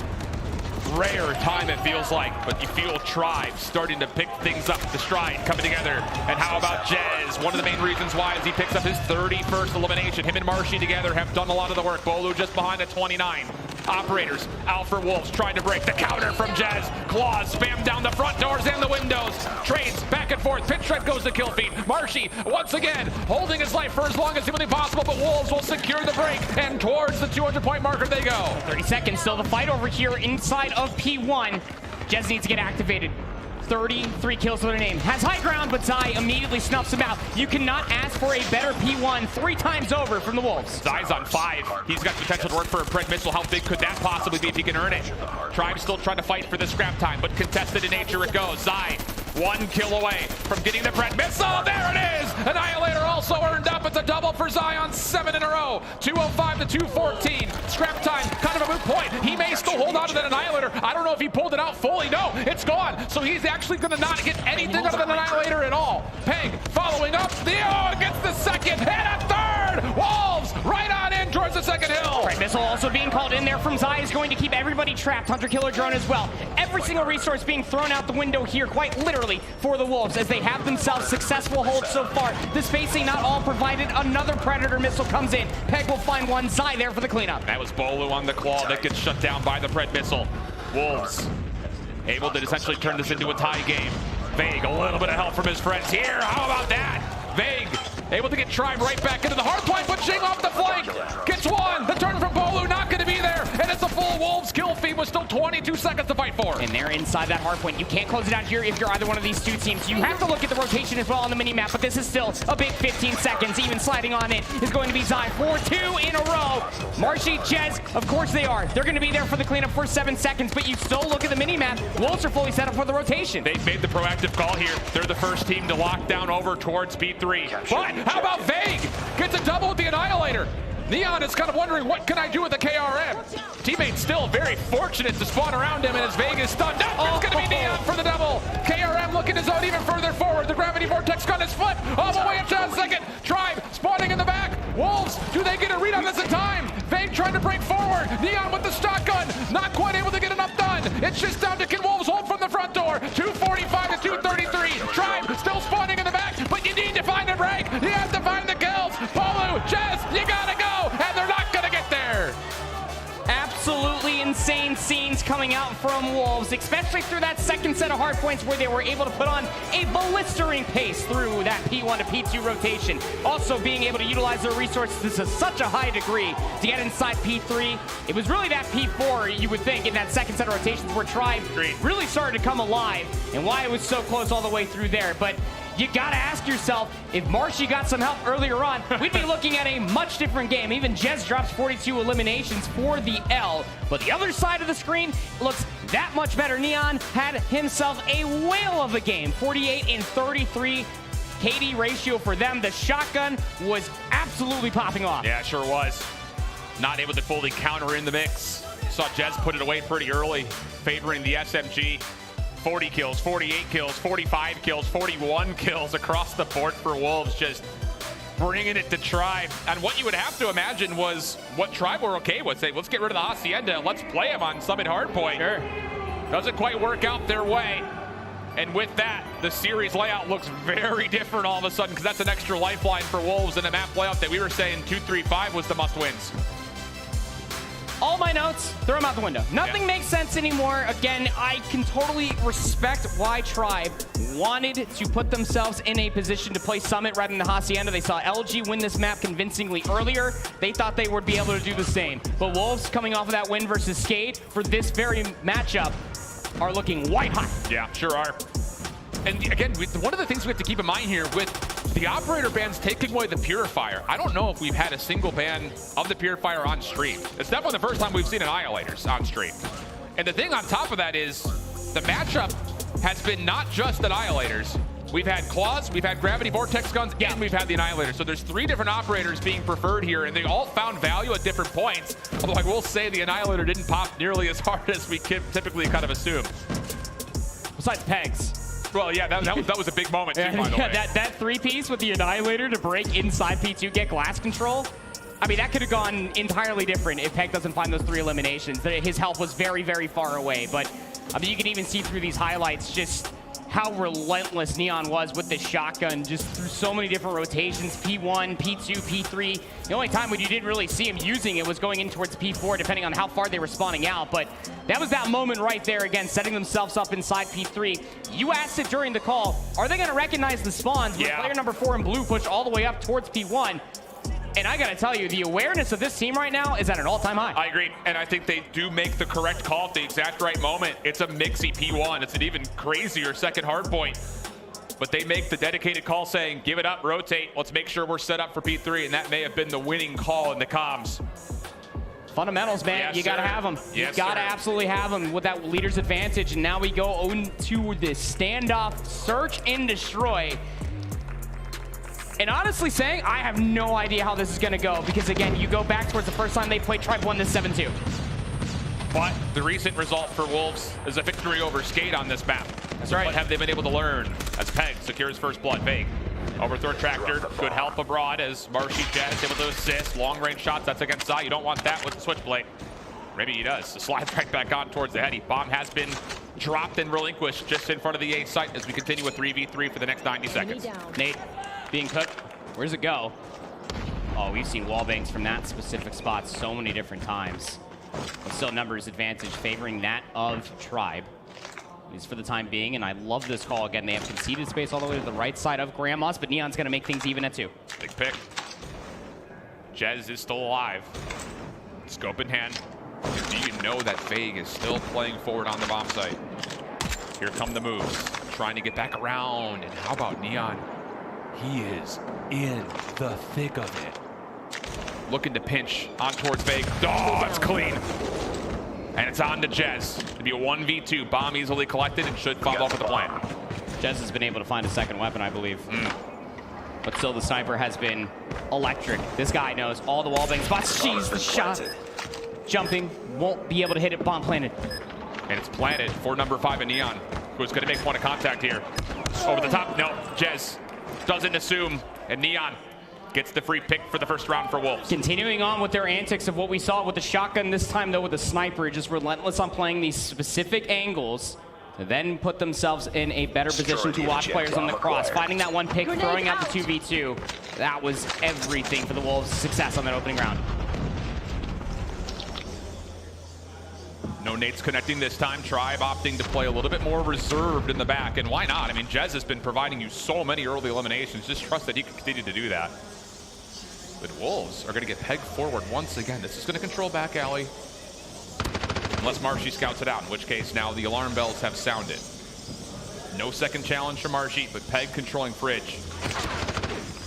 rare time it feels like, but you feel Tribe starting to pick things up, the stride coming together. And how about Jez? One of the main reasons why is he picks up his 31st elimination. Him and Marshy together have done a lot of the work. Bolu just behind at 29. Operators out for Wolves trying to break the counter from Jez. Claws spam down the front doors and the windows. Trades back and forth. Pinch strike goes to kill feed. Marshy once again holding his life for as long as humanly possible, but Wolves will secure the break, and towards the 200-point marker they go. 30 seconds still the fight over here inside of P1. Jez needs to get activated. 33 kills to their name. Has high ground, but Zai immediately snuffs him out. You cannot ask for a better P1 3 times over from the Wolves. Zai's on 5. He's got potential to work for a Pred missile. How big could that possibly be if he can earn it? Tribe still trying to fight for the scrap time, but contested in nature it goes. Zai, 1 kill away from getting the Pred missile. There it is! Annihilator also earned up. It's a double for Zai on 7 in a row. 205 to 214. Scrap time, kind of a moot point. He may still hold on to that Annihilator. I don't know if he pulled it out fully. No, it's gone. So he's actually going to not get anything out of the Annihilator at all. Pegg following up. Theo gets the second and a third. Wolves right on in towards the second hill. Right, missile also being called in there from Zai is going to keep everybody trapped. Hunter Killer Drone as well. Every single resource being thrown out the window here, quite literally, for the Wolves as they have themselves successful holds so far. The spacing not all provided. Another Predator missile comes in. Pegg will find one. Zai there for the cleanup. That was Bolu on the claw that gets shut down by the Pred missile. Wolves able to essentially turn this into a tie game. Vegaz, a little bit of help from his friends here. How about that? Vegaz able to get Tribe right back into the hard point, but Jing off the flank. Gets one. The turn from Bolu not going to be there. And it's a full Wolves kill feed. team with still 22 seconds to fight for. And they're inside that hard point. You can't close it out here if you're either one of these two teams. You have to look at the rotation as well on the mini-map, but this is still a big 15 seconds. Even sliding on it is going to be Zai for 2 in a row. Marshy, Chiezze, of course they are. They're going to be there for the cleanup for 7 seconds, but you still look at the mini-map. Wolves are fully set up for the rotation. They've made the proactive call here. They're the first team to lock down over towards P3. But how about Vegaz? Gets a double with the Annihilator. Nian is kind of wondering, what can I do with the KRM? Teammates still very fortunate to spawn around him, and as Vegaz stunned, no, it's going to be Nian for the double. KRM looking to zone even further forward. The Gravity Vortex gun is flipped all the way up to second. Tribe spawning in the back. Wolves, do they get a read on this in time? Vegaz trying to break forward. Nian with the shotgun, not quite able to get enough done. It's just down to can Wolves hold from the front door. 245 to 233. Tribe still spawning in the back, but you need to find a break. You have to find the kills. Polu, Chiezze, you gotta go, and they're not gonna get there. Absolutely insane scenes coming out from Wolves, especially through that second set of hard points where they were able to put on a blistering pace through that P1 to P2 rotation. Also being able to utilize their resources to such a high degree to get inside P3. It was really that P4, you would think, in that second set of rotations where Tribe really started to come alive and why it was so close all the way through there. But you gotta ask yourself, if Marshy got some help earlier on, we'd be looking at a much different game. Even Chiezze drops 42 eliminations for the L. But the other side of the screen looks that much better. Nian had himself a whale of a game. 48 and 33 KD ratio for them. The shotgun was absolutely popping off. Yeah, it sure was. Not able to fully counter in the mix. Saw Chiezze put it away pretty early, favoring the SMG. 40 kills, 48 kills, 45 kills, 41 kills across the board for Wolves, just bringing it to Tribe. And what you would have to imagine was what Tribe were okay with. Say, let's get rid of the Hacienda, let's play him on Summit Hardpoint. Sure. Doesn't quite work out their way. And with that, the series layout looks very different all of a sudden, because that's an extra lifeline for Wolves in a map layout that we were saying 2-3-5 was the must-wins. All my notes, throw them out the window. Nothing makes sense anymore. Again, I can totally respect why Tribe wanted to put themselves in a position to play Summit rather than the Hacienda. They saw LG win this map convincingly earlier. They thought they would be able to do the same. But Wolves, coming off of that win versus Skate for this very matchup, are looking white hot. Yeah, sure are. And again, one of the things we have to keep in mind here with the operator bans taking away the Purifier, I don't know if we've had a single ban of the Purifier on stream. It's definitely the first time we've seen Annihilators on stream. And the thing on top of that is the matchup has been not just Annihilators. We've had Claws, we've had Gravity Vortex guns, and we've had the Annihilator. So there's 3 different operators being preferred here, and they all found value at different points. Although I will say the Annihilator didn't pop nearly as hard as we typically kind of assume. Besides Pegs. Well, yeah, that was a big moment too, by the way. That 3-piece with the Annihilator to break inside P2, get glass control. I mean, that could have gone entirely different if Pegg doesn't find those 3 eliminations. His health was very, very far away. But, I mean, you can even see through these highlights just how relentless Nian was with this shotgun, just through so many different rotations, P1, P2, P3. The only time when you didn't really see him using it was going in towards P4, depending on how far they were spawning out. But that was that moment right there, again, setting themselves up inside P3. You asked it during the call, are they going to recognize the spawns with player number 4 in blue pushed all the way up towards P1? And I gotta tell you, the awareness of this team right now is at an all-time high. I agree, and I think they do make the correct call at the exact right moment. It's a mixy P1. It's an even crazier second hardpoint. But they make the dedicated call saying, give it up, rotate, let's make sure we're set up for P3, and that may have been the winning call in the comms. Fundamentals, man, yes, you gotta have them. You gotta absolutely have them with that leader's advantage. And now we go into this standoff, search and destroy. And honestly saying, I have no idea how this is going to go, because again, you go back towards the first time they played, Tribe won this 7-2. But the recent result for Wolves is a victory over Skate on this map. That's right. What have they been able to learn as Pegg secures first blood? Vegaz. Overthrow Tractor, good help abroad as Marshy Chiezze able to assist. Long range shots, that's against Zai. You don't want that with the Switchblade. Maybe he does. Slides right back on towards the heady. Bomb has been dropped and relinquished just in front of the A site as we continue with 3v3 for the next 90 seconds. Nate being cooked. Where does it go? Oh, we've seen wallbangs from that specific spot so many different times. But still numbers advantage favoring that of Tribe. At least for the time being, and I love this call. Again, they have conceded space all the way to the right side of Grandma's, but Neon's going to make things even at 2. Big pick. Chiezze is still alive. Scope in hand. Do you know that Pegg is still playing forward on the bomb site? Here come the moves. Trying to get back around. And how about Nian? He is in the thick of it. Looking to pinch on towards Pegg. Oh, that's clean. And it's on to Chiezze. It'll be a 1v2. Bomb easily collected and should follow up with the plan. Chiezze has been able to find a second weapon, I believe. But still, the sniper has been electric. This guy knows all the wallbang spots. Jeez, the shot. Jumping, won't be able to hit it. Bomb planted. And it's planted for number 5 in Nian, who's going to make point of contact here. Over the top. No, Chiezze doesn't assume. And Nian gets the free pick for the first round for Wolves. Continuing on with their antics of what we saw with the shotgun, this time though with the sniper, just relentless on playing these specific angles to then put themselves in a better position to watch players on the cross. Finding that one pick, throwing out the 2v2. That was everything for the Wolves' success on that opening round. No nades connecting this time. Tribe opting to play a little bit more reserved in the back. And why not? I mean, Chiezze has been providing you so many early eliminations. Just trust that he can continue to do that. But Wolves are going to get Pegg forward once again. This is going to control back alley. Unless Marshy scouts it out, in which case now the alarm bells have sounded. No second challenge from Marshy, but Pegg controlling Fridge.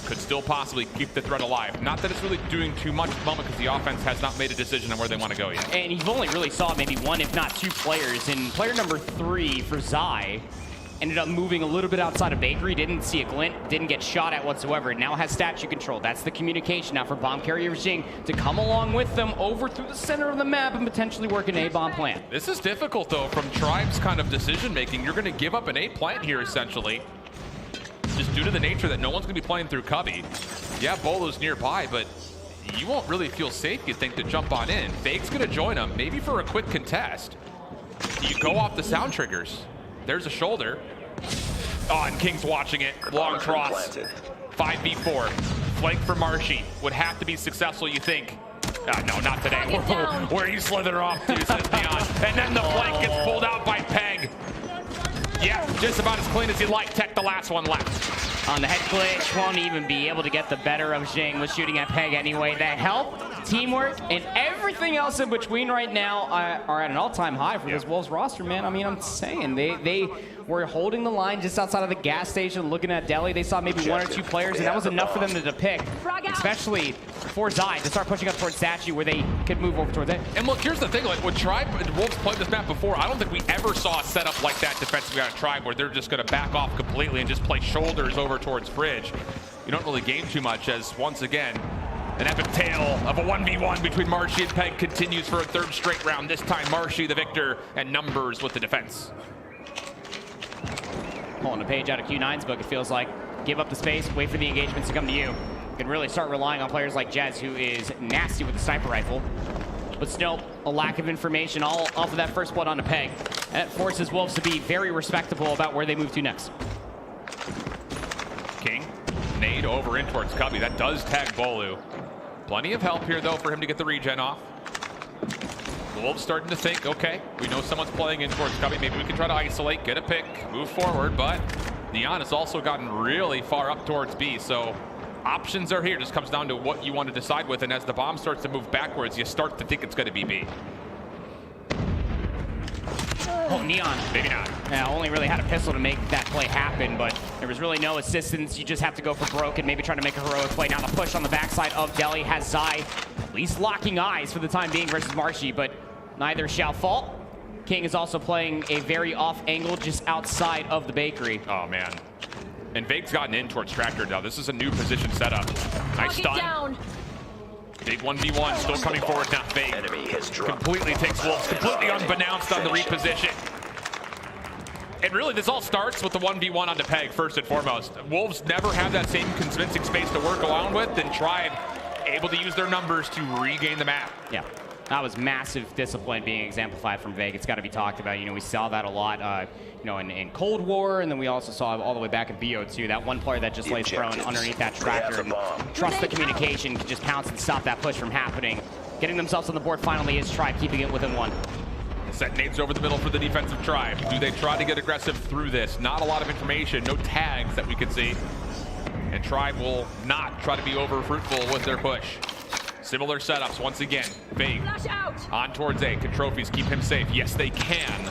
Could still possibly keep the threat alive. Not that it's really doing too much at the moment because the offense has not made a decision on where they want to go yet. And you've only really saw maybe one, if not two players. And player number 3 for Zai ended up moving a little bit outside of Bakery, didn't see a glint, didn't get shot at whatsoever. Now has statue control. That's the communication now for bomb carrier Jing to come along with them over through the center of the map and potentially work an A-bomb plant. This is difficult though from Tribe's kind of decision making. You're going to give up an A plant here essentially. Just due to the nature that no one's going to be playing through Cubby. Yeah, Bolo's nearby, but you won't really feel safe, you think, to jump on in. Fake's going to join him, maybe for a quick contest. You go off the sound triggers. There's a shoulder. Oh, and King's watching it. Long cross. 5v4. Flank for Marshy. Would have to be successful, you think. No, not today. Where you slither off to, says Neon. And then the flank gets pulled out by Pegg. Yeah, just about as clean as you'd like. Tech the last one left. On the head glitch, won't even be able to get the better of Jing. Was shooting at Pegg anyway. The help, teamwork, and everything else in between right now are at an all-time high for this Wolves roster, man. I mean, I'm saying they were holding the line just outside of the gas station, looking at Delhi. They saw maybe 1 or 2 players, and that was enough for them to pick, especially for Zai to start pushing up towards Statue where they could move over towards it. And look, here's the thing, like when Tribe and Wolves played this map before, I don't think we ever saw a setup like that defensively on Tribe where they're just going to back off completely and just play shoulders over towards Fridge. You don't really gain too much as, once again, an epic tale of a 1v1 between Marshy and Pegg continues for a 3rd straight round. This time Marshy the victor and numbers with the defense. Pulling a page out of Q9's book, it feels like. Give up the space, wait for the engagements to come to you. You can really start relying on players like Chiezze, who is nasty with the sniper rifle. But still, a lack of information all off of that first blood onto Pegg. And it forces Wolves to be very respectable about where they move to next. King, nade over in towards Cubby. That does tag Bolu. Plenty of help here, though, for him to get the regen off. Wolves starting to think, okay, we know someone's playing in towards Cubby. Maybe we can try to isolate, get a pick, move forward. But Nian has also gotten really far up towards B. So options are here. Just comes down to what you want to decide with. And as the bomb starts to move backwards, you start to think it's going to be B. Oh, Nian. Maybe not. Yeah, only really had a pistol to make that play happen, but there was really no assistance. You just have to go for broke and maybe try to make a heroic play. Now the push on the backside of Delhi has Zai at least locking eyes for the time being versus Marshy, but neither shall fall. King is also playing a very off angle just outside of the bakery. Oh, man. And Vake's gotten in towards Tractor now. This is a new position setup. Nice stun. Big 1v1 still coming forward now. Vake completely takes Wolves, completely unbeknownst on the reposition. And really, this all starts with the 1v1 onto Pegg first and foremost. Wolves never have that same convincing space to work around with, and Tribe able to use their numbers to regain the map. Yeah. That was massive discipline being exemplified from Veg. It's got to be talked about. You know, we saw that a lot, you know, in Cold War, and then we also saw all the way back in BO2. That one player that just lays prone underneath that tractor and trust the communication, can just pounce and stop that push from happening. Getting themselves on the board finally is Tribe, keeping it within 1. Set nades over the middle for the defensive Tribe. Do they try to get aggressive through this? Not a lot of information, no tags that we can see. And Tribe will not try to be over fruitful with their push. Similar setups once again. Vegaz on towards A. Can trophies keep him safe? Yes, they can.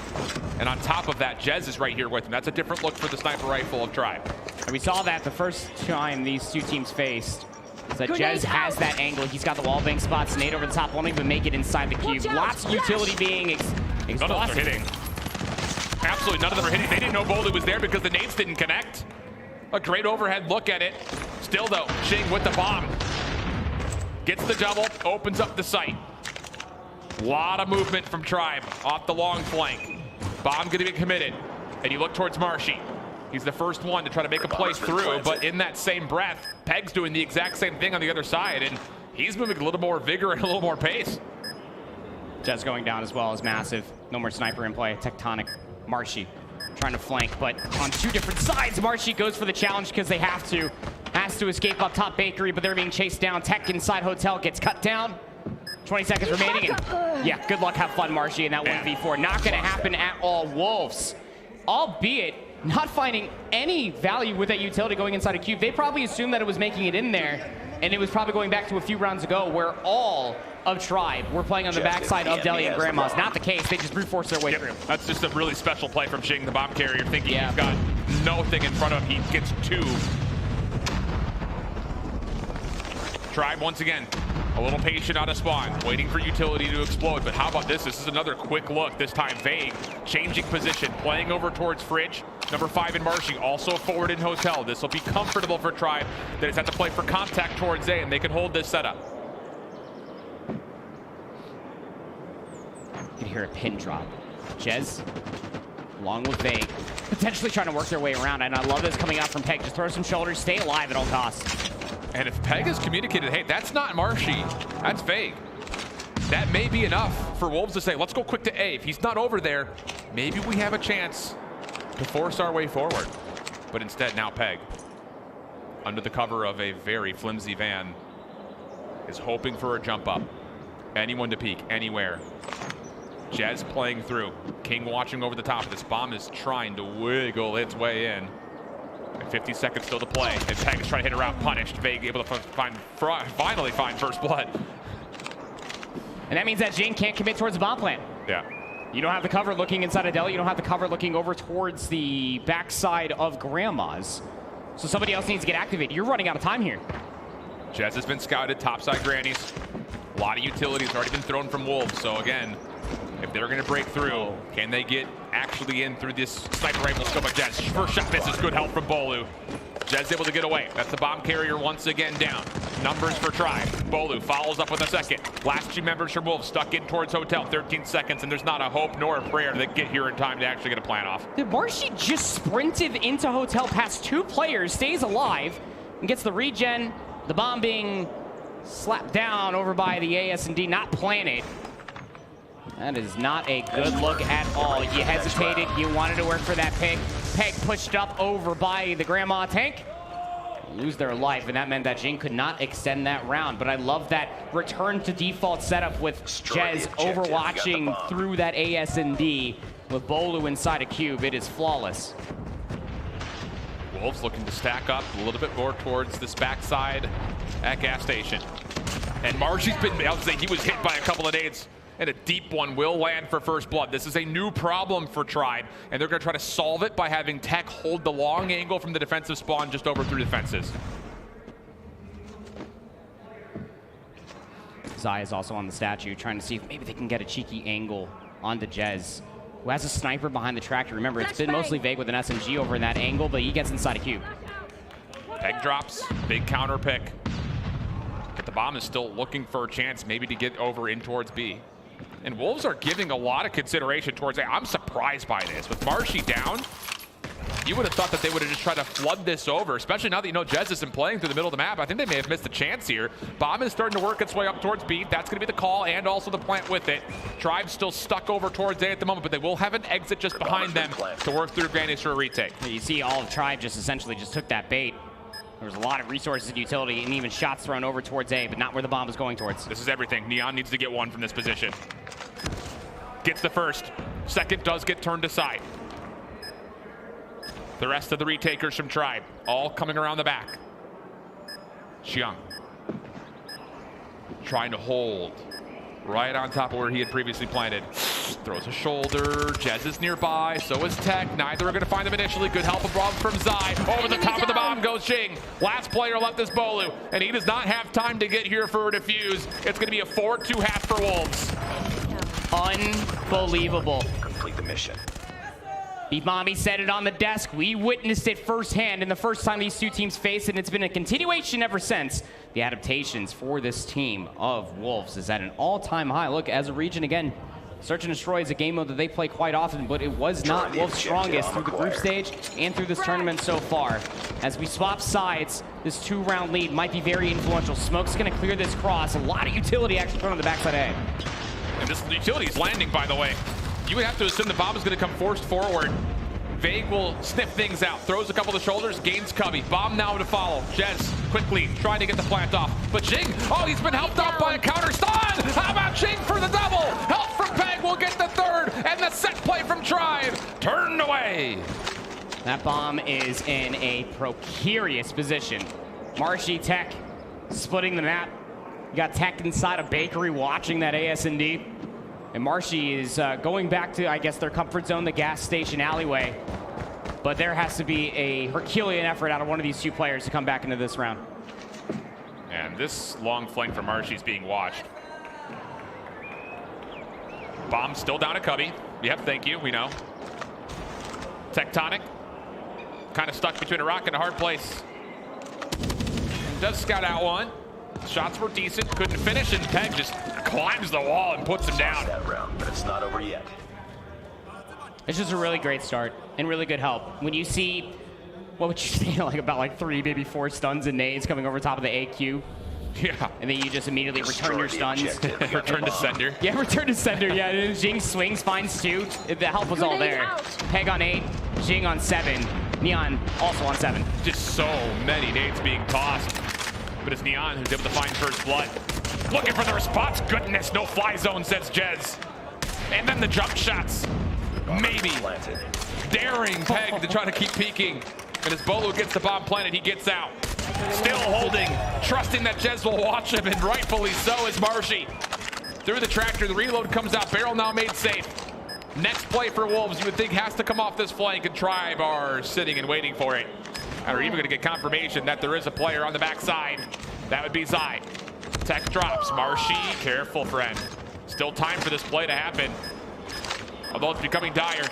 And on top of that, Chiezze is right here with him. That's a different look for the sniper rifle of Tribe. And we saw that the first time these two teams faced. So Chiezze has that angle. He's got the wall bank spots. Nade over the top won't even make it inside the cube. Lots of utility being exhausted. None of them are hitting. Absolutely none of them are hitting. They didn't know Bolu was there because the nades didn't connect. A great overhead look at it. Still though, Xing with the bomb. Gets the double, opens up the site. A lot of movement from Tribe off the long flank. Bomb gonna be committed. And you look towards Marshy. He's the first one to try to make a play through, but in that same breath, Pegg's doing the exact same thing on the other side, and he's moving a little more vigor and a little more pace. Chiezze going down as well is massive. No more sniper in play. Tectonic. Marshy trying to flank, but on two different sides. Marshy goes for the challenge because they have to. Has to escape up top Bakery, but they're being chased down. Tech inside Hotel gets cut down. 20 seconds remaining. And yeah, good luck, have fun, Marshy, in that 1v4. Not going to happen at all. Wolves, albeit not finding any value with that utility going inside a cube. They probably assumed that it was making it in there, and it was probably going back to a few rounds ago where all of Tribe were playing on the backside of Deli and Grandma's. Not the case. They just brute force their way through. That's just a really special play from Xing, the bomb carrier, thinking he's got nothing in front of him. He gets two. Tribe once again, a little patient out of spawn, waiting for utility to explode. But how about this? This is another quick look. This time Vegaz changing position, playing over towards Fridge. Number 5 in Marshy, also forward in Hotel. This will be comfortable for Tribe. They just have to play for contact towards A, and they can hold this setup. You can hear a pin drop. Chiezze, along with Vegaz, potentially trying to work their way around. And I love this coming out from Pegg. Just throw some shoulders, stay alive at all costs. And if Pegg has communicated, hey, that's not Marshy, that's Vegaz, that may be enough for Wolves to say, let's go quick to A. If he's not over there, maybe we have a chance to force our way forward. But instead, now Pegg, under the cover of a very flimsy van, is hoping for a jump up. Anyone to peek, anywhere. Chiezze playing through. King watching over the top. This bomb is trying to wiggle its way in. And 50 seconds still to play. And Pegg is trying to hit around, punished. Vegaz able to finally find first blood. And that means that Xing can't commit towards the bomb plant. Yeah. You don't have the cover looking inside of Deli. You don't have the cover looking over towards the backside of Grandma's. So somebody else needs to get activated. You're running out of time here. Chiezze has been scouted, topside grannies. A lot of utilities already been thrown from Wolves. So again, if they're going to break through, can they get actually in through this sniper rifle scope of Chiezze? First shot misses, good help from Bolu. Chiezze able to get away. That's the bomb carrier once again down. Numbers for Tribe. Bolu follows up with a second. Last two members from Wolves stuck in towards Hotel. 13 seconds, and there's not a hope nor a prayer to get here in time to actually get a plan off. Dude, Marshy just sprinted into Hotel past two players, stays alive, and gets the regen. The bomb being slapped down over by the AS&D, not planted. That is not a good look at all. You hesitated, you wanted to work for that Pegg. Pegg pushed up over by the Grandma tank. Lose their life, and that meant that Xing could not extend that round. But I love that return to default setup with Chiezze overwatching through that AS&D with Bolu inside a cube. It is flawless. Wolves looking to stack up a little bit more towards this backside at gas station. And Marshy's been, I would say he was hit by a couple of nades, and a deep one will land for first blood. This is a new problem for Tribe, and they're going to try to solve it by having Tech hold the long angle from the defensive spawn just over through the fences. Zai is also on the statue, trying to see if maybe they can get a cheeky angle onto Chiezze, who has a sniper behind the tractor. Remember, it's been mostly Vegaz with an SMG over in that angle, but he gets inside a cube. Pegg drops, big counter pick. But the bomb is still looking for a chance maybe to get over in towards B. And Wolves are giving a lot of consideration towards A. I'm surprised by this. With Marshy down, you would have thought that they would have just tried to flood this over, especially now that you know Chiezze isn't playing through the middle of the map. I think they may have missed a chance here. Bomb is starting to work its way up towards B. That's going to be the call and also the plant with it. Tribe's still stuck over towards A at the moment, but they will have an exit just behind them to work through grannies for a retake. You see all of Tribe just essentially just took that bait. There was a lot of resources and utility and even shots thrown over towards A, but not where the bomb is going towards. This is everything. Nian needs to get one from this position. Gets the first. Second does get turned aside. The rest of the retakers from Tribe, all coming around the back. Xiang. trying to hold right on top of where he had previously planted. Throws a shoulder. Chiezze is nearby. So is Tech. Neither are going to find them initially. Good help above from Zai. Over the top of the bomb goes Jing. Last player left is Bolu, and he does not have time to get here for a defuse. It's going to be a 4-2 half for Wolves. Unbelievable. Complete the mission. Mommy said it on the desk. We witnessed it firsthand in the first time these two teams faced, and it's been a continuation ever since. The adaptations for this team of Wolves is at an all-time high. Look, as a region, again, Search and Destroy is a game mode that they play quite often, but it was not Wolves' strongest through the group stage and through this tournament so far. As we swap sides, this 2-round lead might be very influential. Smoke's going to clear this cross. A lot of utility actually thrown on the backside A. And this utility is landing, by the way. You would have to assume the bomb is going to come forced forward. Veg will sniff things out, throws a couple of shoulders, gains Cubby. Bomb now to follow. Chiezze quickly trying to get the plant off. But Jing, oh, he's been helped out by a counter stun. How about Jing for the double? Help from Pegg will get the third, and the set play from Tribe turned away. That bomb is in a precarious position. Marshy, Tech splitting the map. You got Tech inside a bakery watching that AS&D. And Marshy is going back to, I guess, their comfort zone, the gas station alleyway. But there has to be a Herculean effort out of one of these two players to come back into this round. And this long flank from Marshy is being watched. Bomb still down at Cubby. Yep, thank you, we know. Tectonic, kind of stuck between a rock and a hard place. Does scout out one. Shots were decent, couldn't finish, and Pegg just climbs the wall and puts him down. That round, but it's not over yet. It's just a really great start and really good help. When you see, what would you say, about 3, maybe 4 stuns and nades coming over top of the AQ? Yeah. And then you just immediately return your stuns. Return to sender. Yeah, return to sender, yeah. And then Jing swings, finds 2. The help was all there. Pegg on 8, Jing on 7, Nian also on 7. Just so many nades being tossed. But it's Nian who's able to find first blood. Looking for the response. Goodness, no fly zone, says Chiezze. And then the jump shots. Maybe. Daring Pegg to try to keep peeking. And as Bolu gets the bomb planted, he gets out. Still holding, trusting that Chiezze will watch him, and rightfully so is Marshy. Through the tractor, the reload comes out. Barrel now made safe. Next play for Wolves, you would think has to come off this flank, and Tribe are sitting and waiting for it. And we're even going to get confirmation that there is a player on the backside. That would be Zai. Tech drops. Marshy, careful, friend. Still time for this play to happen. Although it's becoming dire.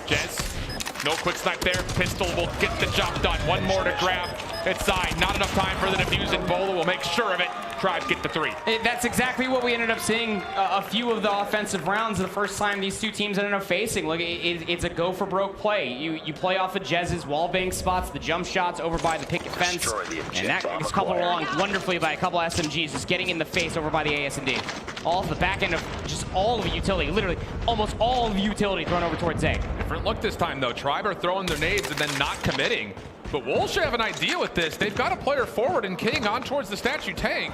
Chiezze, no quick snipe there. Pistol will get the job done. One more to grab. It's Zai. Not enough time for the defuse, and Bolu will make sure of it. Tribe get the 3. That's exactly what we ended up seeing a few of the offensive rounds the first time these two teams ended up facing. Look, it's a go for broke play. You play off of Chiezze's wallbang spots, the jump shots over by the picket fence, and that is coupled along wonderfully by a couple SMGs just getting in the face over by the AS&D. All of the back end of just all of the utility, literally almost all of the utility thrown over towards Zay. Different look this time though. Tribe are throwing their nades and then not committing. But Wolves should have an idea with this. They've got a player forward and King on towards the statue tank.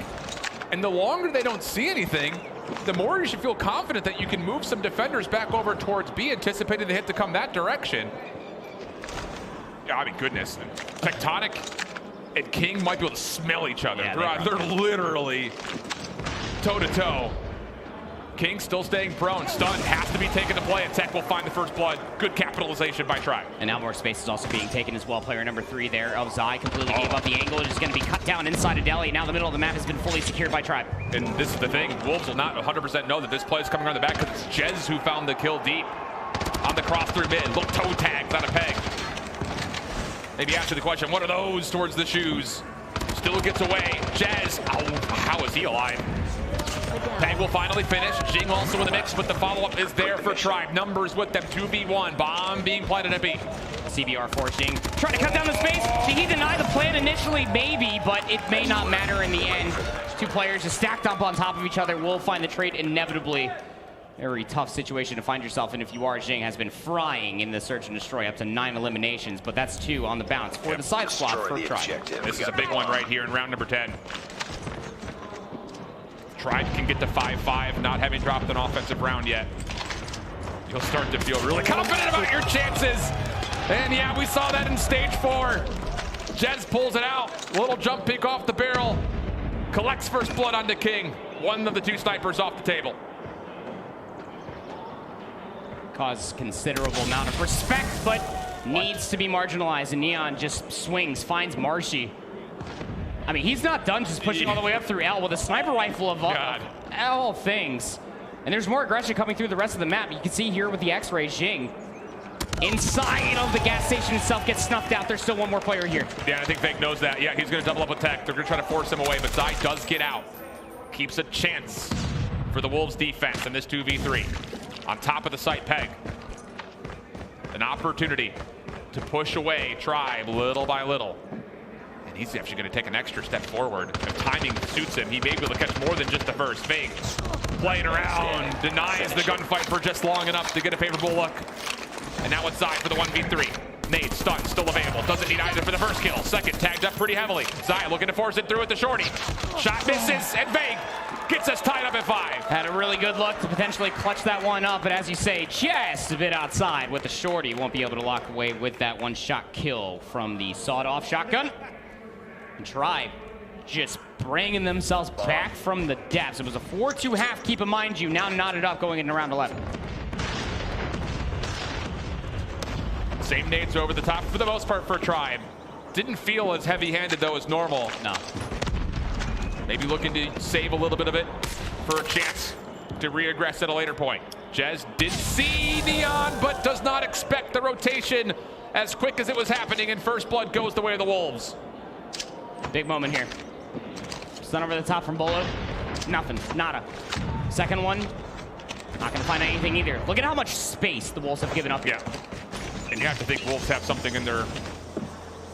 And the longer they don't see anything, the more you should feel confident that you can move some defenders back over towards B, anticipating the hit to come that direction. Yeah, I mean, goodness. Tectonic and King might be able to smell each other. Yeah, they're literally toe-to-toe. King still staying prone. Stun has to be taken to play, and Tech will find the first blood. Good capitalization by Tribe. And now more space is also being taken as well. Player number 3 there of Zai completely gave up the angle. It's going to be cut down inside of Delhi. Now the middle of the map has been fully secured by Tribe. And this is the thing. Wolves will not 100% know that this play is coming around the back because it's Chiezze who found the kill deep on the cross through mid. Look, toe tags out of Pegg. Maybe answer the question, what are those towards the shoes? Still gets away. Chiezze, oh, how is he alive? Pegg will finally finish. Jing also in the mix, but the follow-up is there for Tribe. Numbers with them, 2v1. Bomb being planted at B. CBR forcing. Trying to cut down the space. Did he deny the plan initially? Maybe, but it may not matter in the end. Two players just stacked up on top of each other will find the trade inevitably. Very tough situation to find yourself in if you are. Jing has been frying in the search and destroy, up to 9 eliminations, but that's 2 on the bounce for the side squad for Tribe. This is a big one right here in round number 10. Tribe can get to 5-5, not having dropped an offensive round yet. You'll start to feel really confident about your chances. And yeah, we saw that in stage 4. Chiezze pulls it out. Little jump peek off the barrel. collects first blood onto King. One of the two snipers off the table. Causes considerable amount of respect, but needs to be marginalized. And Nian just swings, finds Marshy. I mean, he's not done just pushing all the way up through L with a sniper rifle of all things. And there's more aggression coming through the rest of the map. You can see here with the X-ray, Jing inside of the gas station itself gets snuffed out. There's still one more player here. Yeah, I think Fake knows that. Yeah, he's going to double up with Tech. They're going to try to force him away, but Zai does get out. Keeps a chance for the Wolves defense in this 2v3. On top of the site, Pegg. An opportunity to push away Tribe little by little. And he's actually going to take an extra step forward. If timing suits him, he may be able to catch more than just the first. Fake playing around, denies the gunfight for just long enough to get a favorable look. And now it's Zai for the 1v3. Nade, stun, still available. Doesn't need either for the first kill. Second, tagged up pretty heavily. Zai looking to force it through with the shorty. Shot misses, and Veg gets us tied up at 5. Had a really good look to potentially clutch that one up, but as you say, just a bit outside with the shorty. Won't be able to lock away with that one-shot kill from the sawed-off shotgun. And Tribe just bringing themselves back from the depths. It was a 4-2 half, keep in mind you, now knotted up going into round 11. Same nades over the top for the most part for Tribe. Didn't feel as heavy-handed though as normal. No. Maybe looking to save a little bit of it for a chance to re-aggress at a later point. Jez did see Nian, but does not expect the rotation as quick as it was happening, and first blood goes the way of the Wolves. Big moment here. Stun over the top from Bolo. Nothing, nada. Second one, not gonna find anything either. Look at how much space the Wolves have given up here. Yeah. And you have to think Wolves have something in their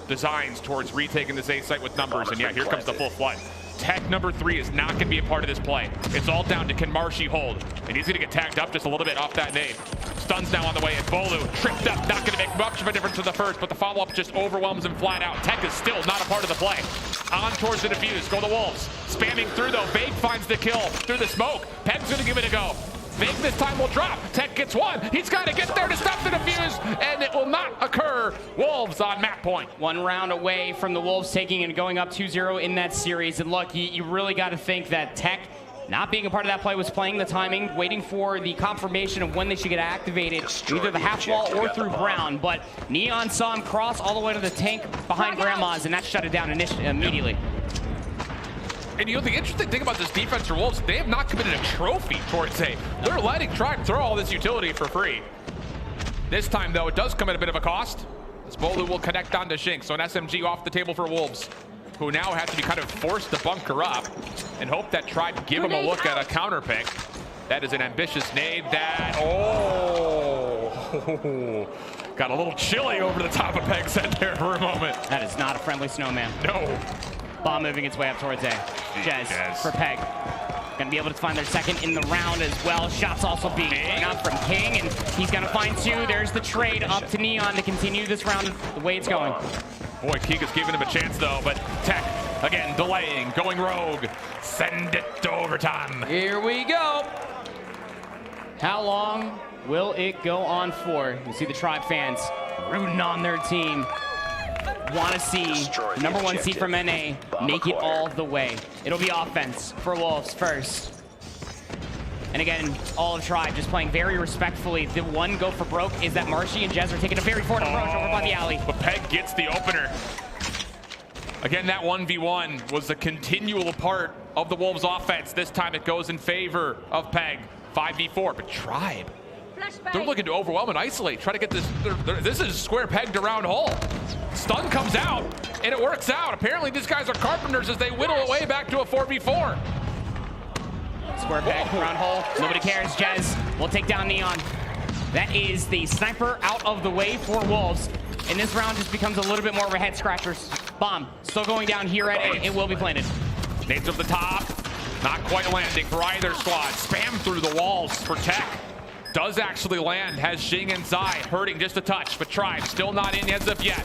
designs towards retaking this A site with numbers. And yeah, here comes the full flood. Tech number 3 is not going to be a part of this play. It's all down to can Marshy hold. And he's going to get tagged up just a little bit off that nade. Stuns now on the way, and Bolu tripped up. Not going to make much of a difference to the first, but the follow-up just overwhelms him flat out. Tech is still not a part of the play. On towards the defuse. Go the Wolves. Spamming through, though. Veg finds the kill through the smoke. Pegg's going to give it a go. Veg this time will drop. Tech gets one. He's got to get there to stop the defuse, and it will not occur. Wolves on map point. One round away from the Wolves taking and going up 2-0 in that series. And look, you really got to think that Tech, not being a part of that play, was playing the timing, waiting for the confirmation of when they should get activated, either the half wall or through Brown. But Nian saw him cross all the way to the tank behind Grandma's, and that shut it down immediately. And you know, the interesting thing about this defense for Wolves, they have not committed a trophy towards A. They're letting Tribe throw all this utility for free. This time, though, it does come at a bit of a cost, as Bolu will connect onto Shink. So an SMG off the table for Wolves, who now have to be kind of forced to bunker up and hope that Tribe give him a look at a counter pick. That is an ambitious nade that, got a little chilly over the top of Pegg's head there for a moment. That is not a friendly snowman. No. Bomb moving its way up towards A. Jez for Pegg. Gonna be able to find their second in the round as well. Shots also being thrown up from King, and he's gonna find 2. There's the trade up to Nian to continue this round the way it's going. Boy, Kiga's giving him a chance though, but Tech, again, delaying, going rogue. Send it to overtime. Here we go. How long will it go on for? You see the Tribe fans rooting on their team. Want to see the number 1 seed from NA make it all the way. It'll be offense for Wolves first. And again, all of Tribe just playing very respectfully. The one go for broke is that Marshy and Jez are taking a very forward approach over by the alley. But Pegg gets the opener. Again, that 1v1 was a continual part of the Wolves offense. This time it goes in favor of Pegg. 5v4, but Tribe, they're looking to overwhelm and isolate. Try to get this, this is square pegged around hole. Stun comes out, and it works out. Apparently these guys are carpenters as they whittle away back to a 4v4. Square peg, round hole, nobody cares. Jez will take down Nian. That is the sniper out of the way for Wolves. And this round just becomes a little bit more of a head scratchers. Bomb, still going down here at A. It will be planted. Nades up the top, not quite landing for either squad. Spam through the walls for Tech. Does actually land, has Xing and Zai hurting just a touch, but Tribe still not in as of yet.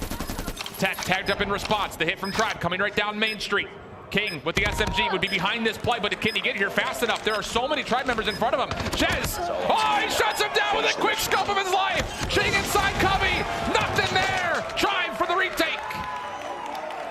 Tech tagged up in response. The hit from Tribe coming right down Main Street. King with the SMG would be behind this play, but can he get here fast enough? There are so many Tribe members in front of him. Chiezze, he shuts him down with a quick scope of his life. Xing inside Cubby, nothing there. Tribe for the retake.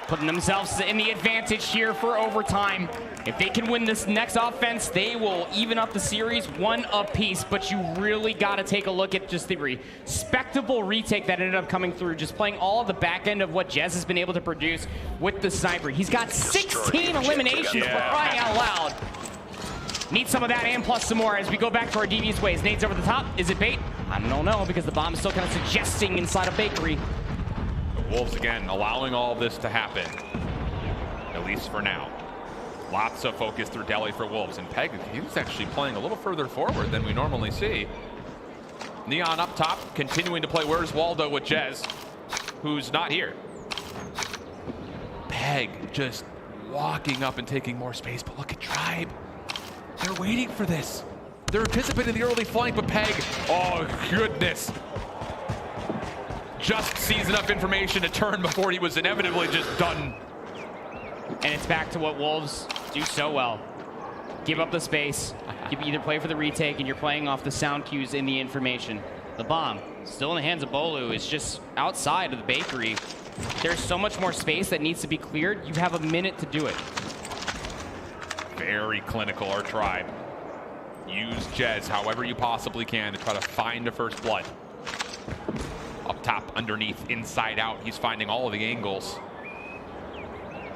Putting putting themselves in the advantage here for overtime. If they can win this next offense, they will even up the series 1 apiece. But you really got to take a look at just the respectable retake that ended up coming through, just playing all of the back end of what Chiezze has been able to produce with the sniper. He's got 16 eliminations for crying out loud. Need some of that and plus some more as we go back to our devious ways. Nades over the top. Is it bait? I don't know, because the bomb is still kind of suggesting inside a bakery. The Wolves again allowing all this to happen, at least for now. Lots of focus through Delhi for Wolves, and Pegg, he was actually playing a little further forward than we normally see. Nian up top, continuing to play Where's Waldo with Chiezze, who's not here. Pegg just walking up and taking more space, but look at Tribe. They're waiting for this. They're anticipating the early flank, but Pegg, oh goodness. Just sees enough information to turn before he was inevitably just done. And it's back to what Wolves do so well. Give up the space. You either play for the retake and you're playing off the sound cues in the information. The bomb, still in the hands of Bolu, is just outside of the bakery. There's so much more space that needs to be cleared. You have a minute to do it. Very clinical, our Tribe. Use Chiezze however you possibly can to try to find a first blood. Up top, underneath, inside out, he's finding all of the angles.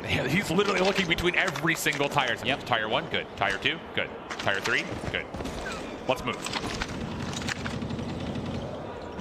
He's literally looking between every single tire. Yep. Tire 1, good. Tire 2, good. Tire 3, good. Let's move.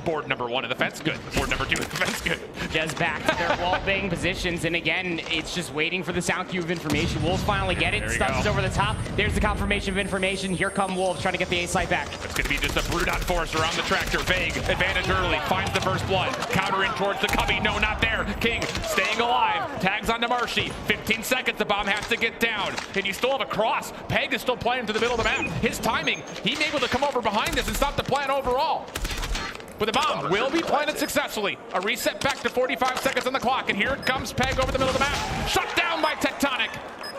Board number 1 in the fence, good. Board number 2 in the fence, good. Chiezze back to their wall bang positions, and again, it's just waiting for the sound cue of information. Wolves finally get it. Stuffs over the top. There's the confirmation of information. Here come Wolves trying to get the A site back. It's going to be just a brute on force around the tractor. Vague, advantage early, finds the first blood. Counter in towards the cubby. No, not there. King staying alive. Tags onto Marshy. 15 seconds. The bomb has to get down. And you still have a cross. Pegg is still playing to the middle of the map. His timing, he's able to come over behind this and stop the plan overall. But the bomb will be planted successfully. A reset back to 45 seconds on the clock. And here it comes, Pegg over the middle of the map. Shut down by Tectonic.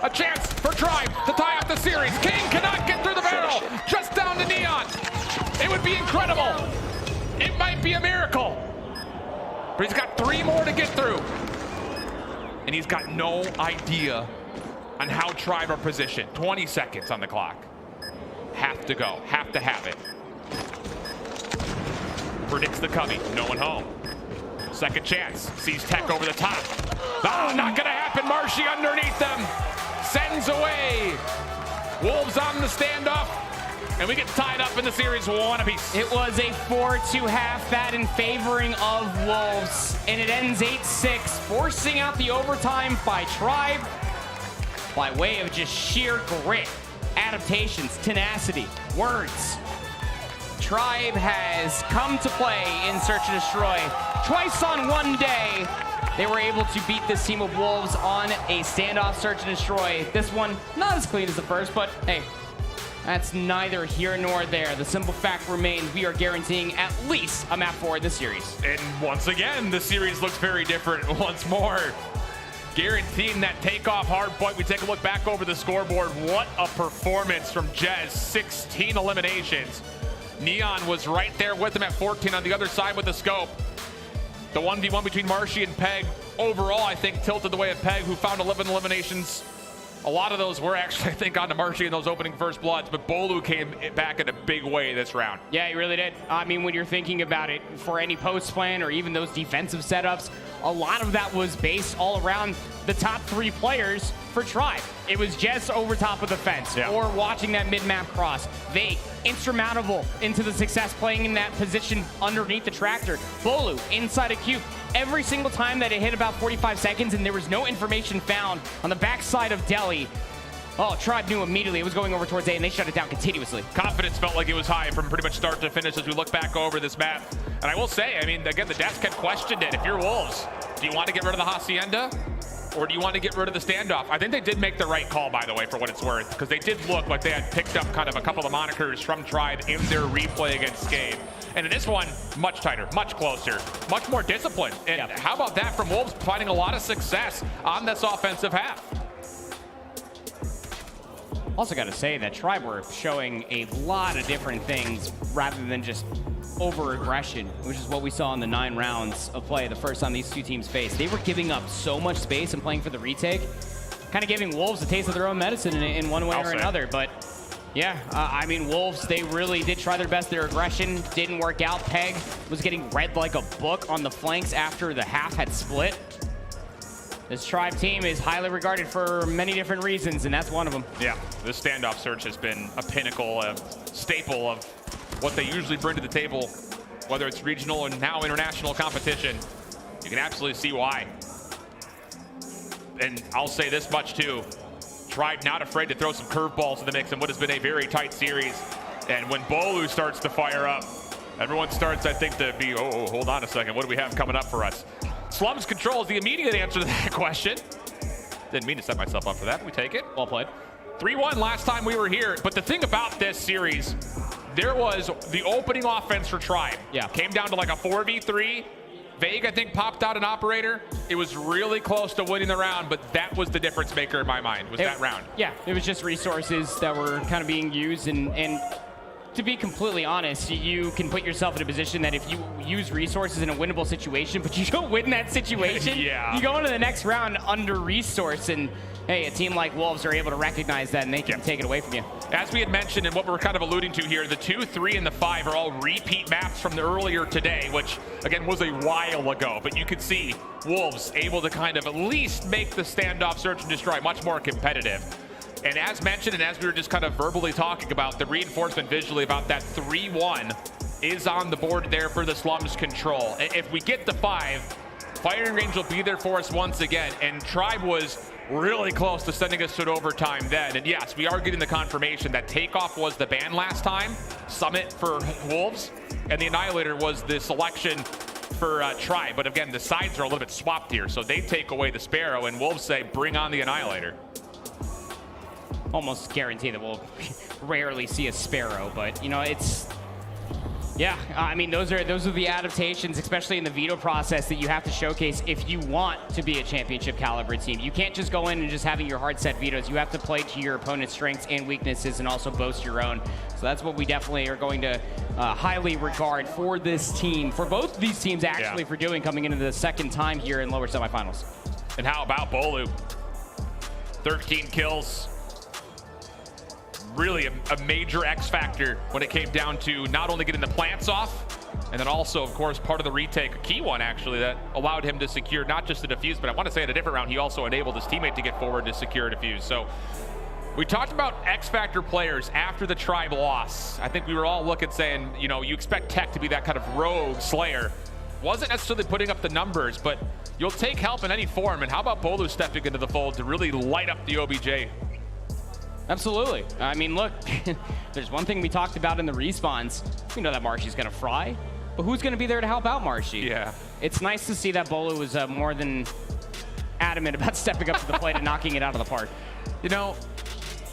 A chance for Tribe to tie up the series. King cannot get through the barrel. Just down to Nian. It would be incredible. It might be a miracle. But he's got 3 more to get through. And he's got no idea on how Tribe are positioned. 20 seconds on the clock. Have to go. Have to have it. Predicts the cubby, no one home. Second chance, sees Tech over the top. Oh, not gonna happen, Marshy underneath them. Sends away. Wolves on the standoff, and we get tied up in the series 1 apiece. It was a 4-2 half, that in favoring of Wolves, and it ends 8-6, forcing out the overtime by Tribe by way of just sheer grit, adaptations, tenacity, words. Tribe has come to play in Search and Destroy. Twice on one day, they were able to beat this team of Wolves on a standoff Search and Destroy. This one, not as clean as the first, but hey, that's neither here nor there. The simple fact remains we are guaranteeing at least a map 4 in this series. And once again, the series looks very different once more. Guaranteeing that takeoff hard point. We take a look back over the scoreboard. What a performance from Chiezze. 16 eliminations. Nian was right there with him at 14 on the other side with the scope. The 1v1 between Marshy and Pegg, overall, I think, tilted the way of Pegg, who found 11 eliminations. A lot of those were actually, I think, on to Marshy in those opening first bloods, but Bolu came back in a big way this round. Yeah, he really did. I mean, when you're thinking about it, for any post plan or even those defensive setups, a lot of that was based all around the top 3 players for Tribe. It was Chiezze over top of the fence, or watching that mid-map cross. They insurmountable into the success playing in that position underneath the tractor. Bolu inside a cube. Every single time that it hit about 45 seconds and there was no information found on the backside of Delhi, Tribe knew immediately it was going over towards A, and they shut it down continuously. Confidence felt like it was high from pretty much start to finish as we look back over this map. And I will say, I mean, again, the desk had questioned it. If you're Wolves, do you want to get rid of the Hacienda? Or do you want to get rid of the standoff? I think they did make the right call, by the way, for what it's worth, because they did look like they had picked up kind of a couple of monikers from Tribe in their replay against Skade. And in this one, much tighter, much closer, much more disciplined. And how about that from Wolves finding a lot of success on this offensive half? Also got to say that Tribe were showing a lot of different things rather than just over-aggression, which is what we saw in the 9 rounds of play the first time these two teams faced. They were giving up so much space and playing for the retake, kind of giving Wolves a taste of their own medicine in one way or another. But yeah, I mean, Wolves, they really did try their best. Their aggression didn't work out. Pegg was getting read like a book on the flanks after the half had split. This Tribe team is highly regarded for many different reasons, and that's one of them. Yeah, this standoff search has been a pinnacle, a staple of what they usually bring to the table, whether it's regional and now international competition. You can absolutely see why. And I'll say this much too. Tribe not afraid to throw some curveballs in the mix in what has been a very tight series. And when Bolu starts to fire up, everyone starts, I think, to be, oh, hold on a second, what do we have coming up for us? Slums Control is the immediate answer to that question. Didn't mean to set myself up for that. We take it. Well played. 3-1 last time we were here. But the thing about this series, there was the opening offense for Tribe. Yeah. Came down to like a 4v3. Veg, I think, popped out an operator. It was really close to winning the round, but that was the difference maker in my mind, was that round. Yeah, it was just resources that were kind of being used, and to be completely honest, you can put yourself in a position that if you use resources in a winnable situation, but you don't win that situation, yeah. You go into the next round under-resourced, and hey, a team like Wolves are able to recognize that, and they can take it away from you. As we had mentioned, and what we're kind of alluding to here, the 2, 3, and the 5 are all repeat maps from the earlier today, which, again, was a while ago. But you could see Wolves able to kind of at least make the standoff search and destroy much more competitive. And as mentioned, and as we were just kind of verbally talking about, the reinforcement visually about that 3-1 is on the board there for the Slums Control. If we get the 5, firing range will be there for us once again. And Tribe was really close to sending us to an overtime then. And yes, we are getting the confirmation that Takeoff was the ban last time, Summit for Wolves, and the Annihilator was the selection for Tribe. But again, the sides are a little bit swapped here, so they take away the Sparrow, and Wolves say, bring on the Annihilator. Almost guarantee that we'll rarely see a Sparrow, but you know, it's, yeah, I mean, those are the adaptations, especially in the veto process, that you have to showcase if you want to be a championship caliber team. You can't just go in and just having your hard set vetoes. You have to play to your opponent's strengths and weaknesses and also boast your own. So that's what we definitely are going to highly regard for this team, for both of these teams actually, for doing coming into the second time here in lower semifinals. And how about Bolu? 13 kills. Really a major X factor when it came down to not only getting the plants off, and then also, of course, part of the retake, a key one actually, that allowed him to secure not just the defuse, but I want to say in a different round, he also enabled his teammate to get forward to secure a defuse. So we talked about X factor players after the Tribe loss. I think we were all looking saying, you know, you expect Tech to be that kind of rogue slayer. Wasn't necessarily putting up the numbers, but you'll take help in any form. And how about Bolu stepping into the fold to really light up the OBJ? Absolutely. I mean, look, there's one thing we talked about in the respawns. We know that Marshy's going to fry, but who's going to be there to help out Marshy? Yeah. It's nice to see that Bolu was more than adamant about stepping up to the plate and knocking it out of the park. You know,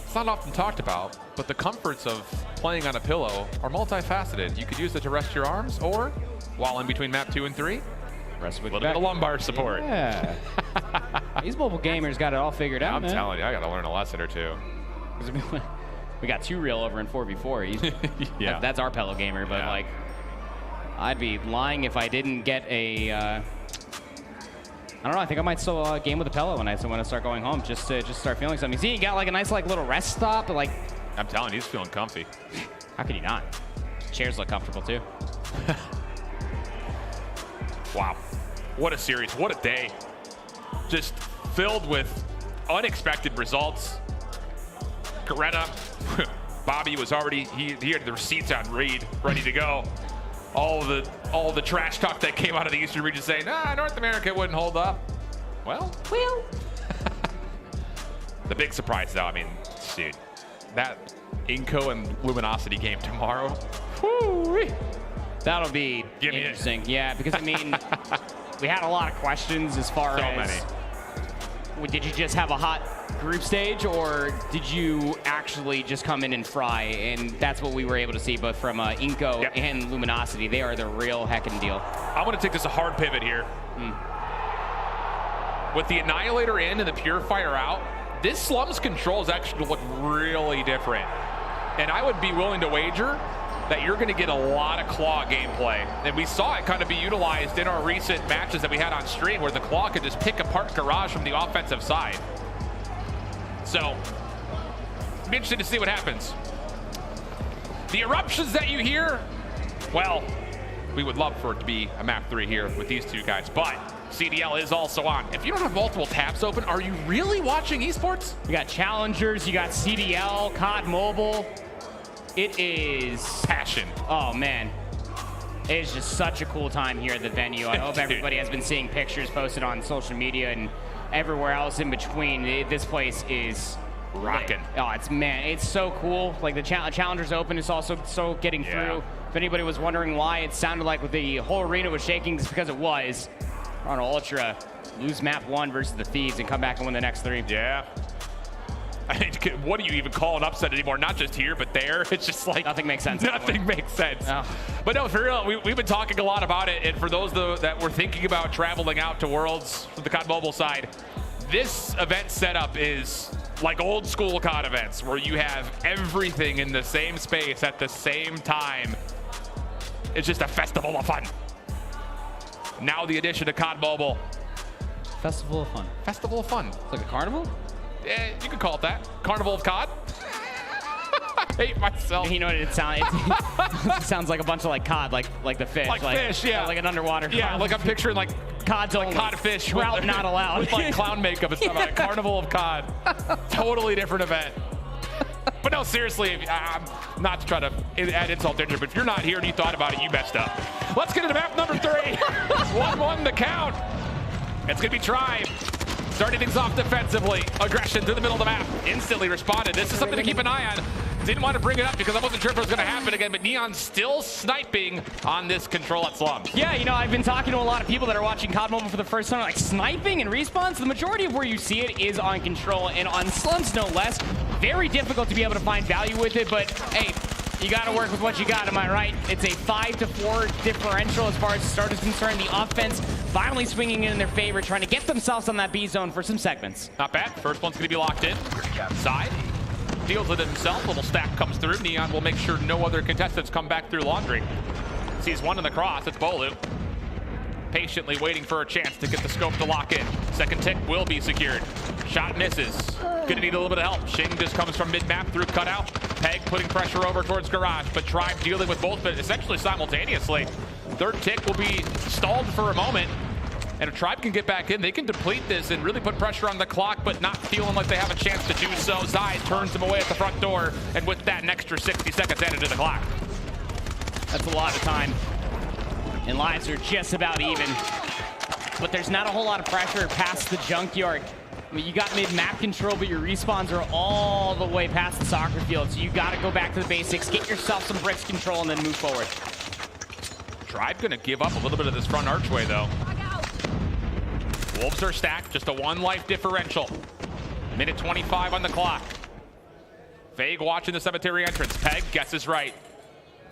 it's not often talked about, but the comforts of playing on a pillow are multifaceted. You could use it to rest your arms, or while in between map 2 and 3, rest with a little bit of lumbar support. Yeah. These mobile gamers got it all figured out, I'm telling you, I got to learn a lesson or two. We got 2 real over in 4v4. Yeah. That's our pillow gamer, but like, I'd be lying if I didn't get a, I don't know, I think I might still game with a pillow when I start going home, just to start feeling something. See, you got like a nice like little rest stop, but like, I'm telling you, he's feeling comfy. How could you not? Chairs look comfortable too. Wow, what a series, what a day. Just filled with unexpected results. Coretta, Bobby was already, he had the receipts on read, ready to go. All the trash talk that came out of the Eastern region saying, nah, North America wouldn't hold up. Well. The big surprise though, I mean, dude, that INCO and Luminosity game tomorrow. Woo-wee. That'll be interesting. Yeah, because I mean, we had a lot of questions as far as, did you just have a hot group stage, or did you actually just come in and fry? And that's what we were able to see both from INCO and Luminosity. They are the real heckin' deal. I'm going to take this a hard pivot here. With the Annihilator in and the Purifier out, this Slums Control is actually going to look really different. And I would be willing to wager that you're going to get a lot of claw gameplay. And we saw it kind of be utilized in our recent matches that we had on stream where the claw could just pick apart Garage from the offensive side. So, be interested to see what happens. The eruptions that you hear, well, we would love for it to be a map 3 here with these two guys, but CDL is also on. If you don't have multiple tabs open, are you really watching esports? You got challengers, you got CDL, COD Mobile. It is passion. Oh man, it is just such a cool time here at the venue. I hope everybody has been seeing pictures posted on social media and everywhere else in between. This place is rocking. Oh, it's so cool. Like the challengers open, it's also so getting through. If anybody was wondering why it sounded like the whole arena was shaking, it's because it was. On Ultra, lose map 1 versus the Thieves and come back and win the next 3. Yeah. I mean, what do you even call an upset anymore? Not just here, but there. It's just like nothing makes sense. Nothing makes sense. No. But no, for real, we've been talking a lot about it. And for those that were thinking about traveling out to Worlds from the COD Mobile side, this event setup is like old school COD events where you have everything in the same space at the same time. It's just a festival of fun. Now the addition of COD Mobile. Festival of fun. Festival of fun. It's like a carnival? Yeah, you could call it that. Carnival of COD. I hate myself. You know what it sounds? It sounds like a bunch of like cod, like the fish. Like fish, yeah. Like an underwater. Yeah, like I'm picturing like cod's like codfish. Trout not allowed. With like clown makeup and stuff. Like Carnival of COD. Totally different event. But no, seriously, not to try to add insult to injury, but if you're not here and you thought about it, you messed up. Let's get into map number 3. 1-1 the count. It's going to be Tribe. Starting things off defensively. Aggression through the middle of the map. Instantly responded. This is something to keep an eye on. Didn't want to bring it up because I wasn't sure if it was going to happen again, but Nian still sniping on this control at Slums. Yeah, you know, I've been talking to a lot of people that are watching COD Mobile for the first time, like sniping and respawns. The majority of where you see it is on control and on Slums no less. Very difficult to be able to find value with it, but hey, you got to work with what you got, am I right? It's a 5-4 differential as far as the start is concerned. The offense finally swinging in their favor, trying to get themselves on that B zone for some segments. Not bad. First one's going to be locked in. Side. Deals with it himself. Little stack comes through. Nian will make sure no other contestants come back through laundry. Sees one in the cross. It's Bolu. Patiently waiting for a chance to get the scope to lock in. Second tick will be secured. Shot misses. Gonna need a little bit of help. Shing just comes from mid-map through cutout. Pegg putting pressure over towards Garage, but Tribe dealing with both, but essentially simultaneously. Third tick will be stalled for a moment. And if Tribe can get back in, they can deplete this and really put pressure on the clock, but not feeling like they have a chance to do so. Zai turns them away at the front door, and with that, an extra 60 seconds added to the clock. That's a lot of time. And lives are just about even. But there's not a whole lot of pressure past the junkyard. I mean, you got mid-map control, but your respawns are all the way past the soccer field, so you got to go back to the basics, get yourself some bricks control, and then move forward. Tribe gonna give up a little bit of this front archway, though. Wolves are stacked, just a 1 life differential. Minute 25 on the clock. Veg watching the cemetery entrance. Pegg guesses right.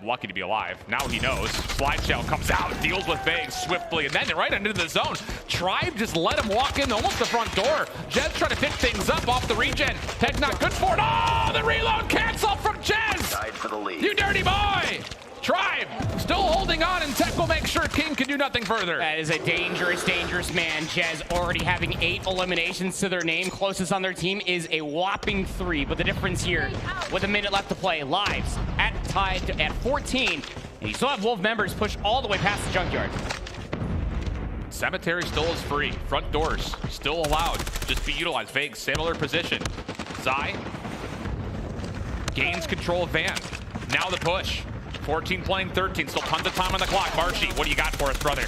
Lucky to be alive. Now he knows. Slide shell comes out, deals with Veg swiftly, and then right into the zone. Tribe just let him walk in almost the front door. Jez trying to pick things up off the regen. Pegg not good for it. Oh, the reload cancel from Jez. Died for the lead. You dirty boy. Tribe still holding on, and Tech will make sure King can do nothing further. That is a dangerous, dangerous man. Jez already having 8 eliminations to their name. Closest on their team is a whopping 3. But the difference here, with a minute left to play, lives tied at 14. And you still have Wolf members push all the way past the junkyard. Cemetery still is free. Front doors still allowed. Just be utilized. Vague, similar position. Zai gains control of Van. Now the push. 14 playing 13, still tons of time on the clock. Marshy, what do you got for us, brother?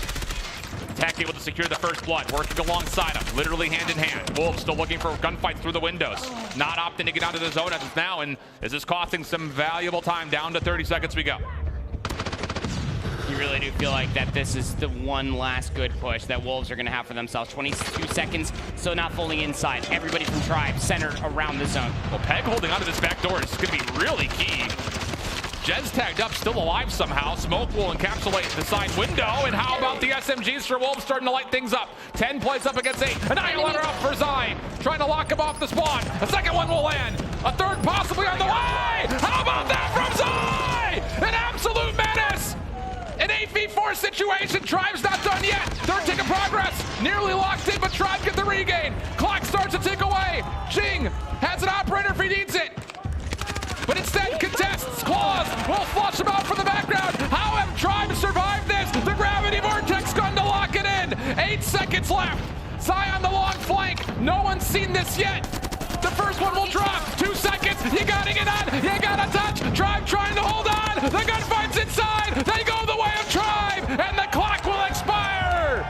Tech able to secure the first blood, working alongside him, literally hand in hand. Wolves still looking for gunfights through the windows. Not opting to get out of the zone as of now, and this is costing some valuable time. Down to 30 seconds we go. You really do feel like that this is the one last good push that Wolves are going to have for themselves. 22 seconds, so not fully inside. Everybody from Tribe centered around the zone. Well, Pegg holding onto this back door is going to be really key. Jez tagged up, still alive somehow. Smoke will encapsulate the side window. And how about the SMGs for Wolves starting to light things up? 10 plays up against 8. Annihilator up for Zai. Trying to lock him off the spawn. A second one will land. A third possibly on the way. How about that from Zai? An absolute absolute menace! An 8v4 situation, Tribe's not done yet. Third tick of progress, nearly locked in, but Tribe get the regain. Clock starts to tick away. Jing has an operator if he needs it. But instead contests, claws, will flush him out from the background. How have Tribe survived this? The gravity vortex gun to lock it in. 8 seconds left. Zion the long flank, no one's seen this yet. The first one will drop, 2 seconds, you gotta get on, you gotta touch. Tribe trying to hold on, the gunfight's inside. They go the way of Tribe, and the clock will expire.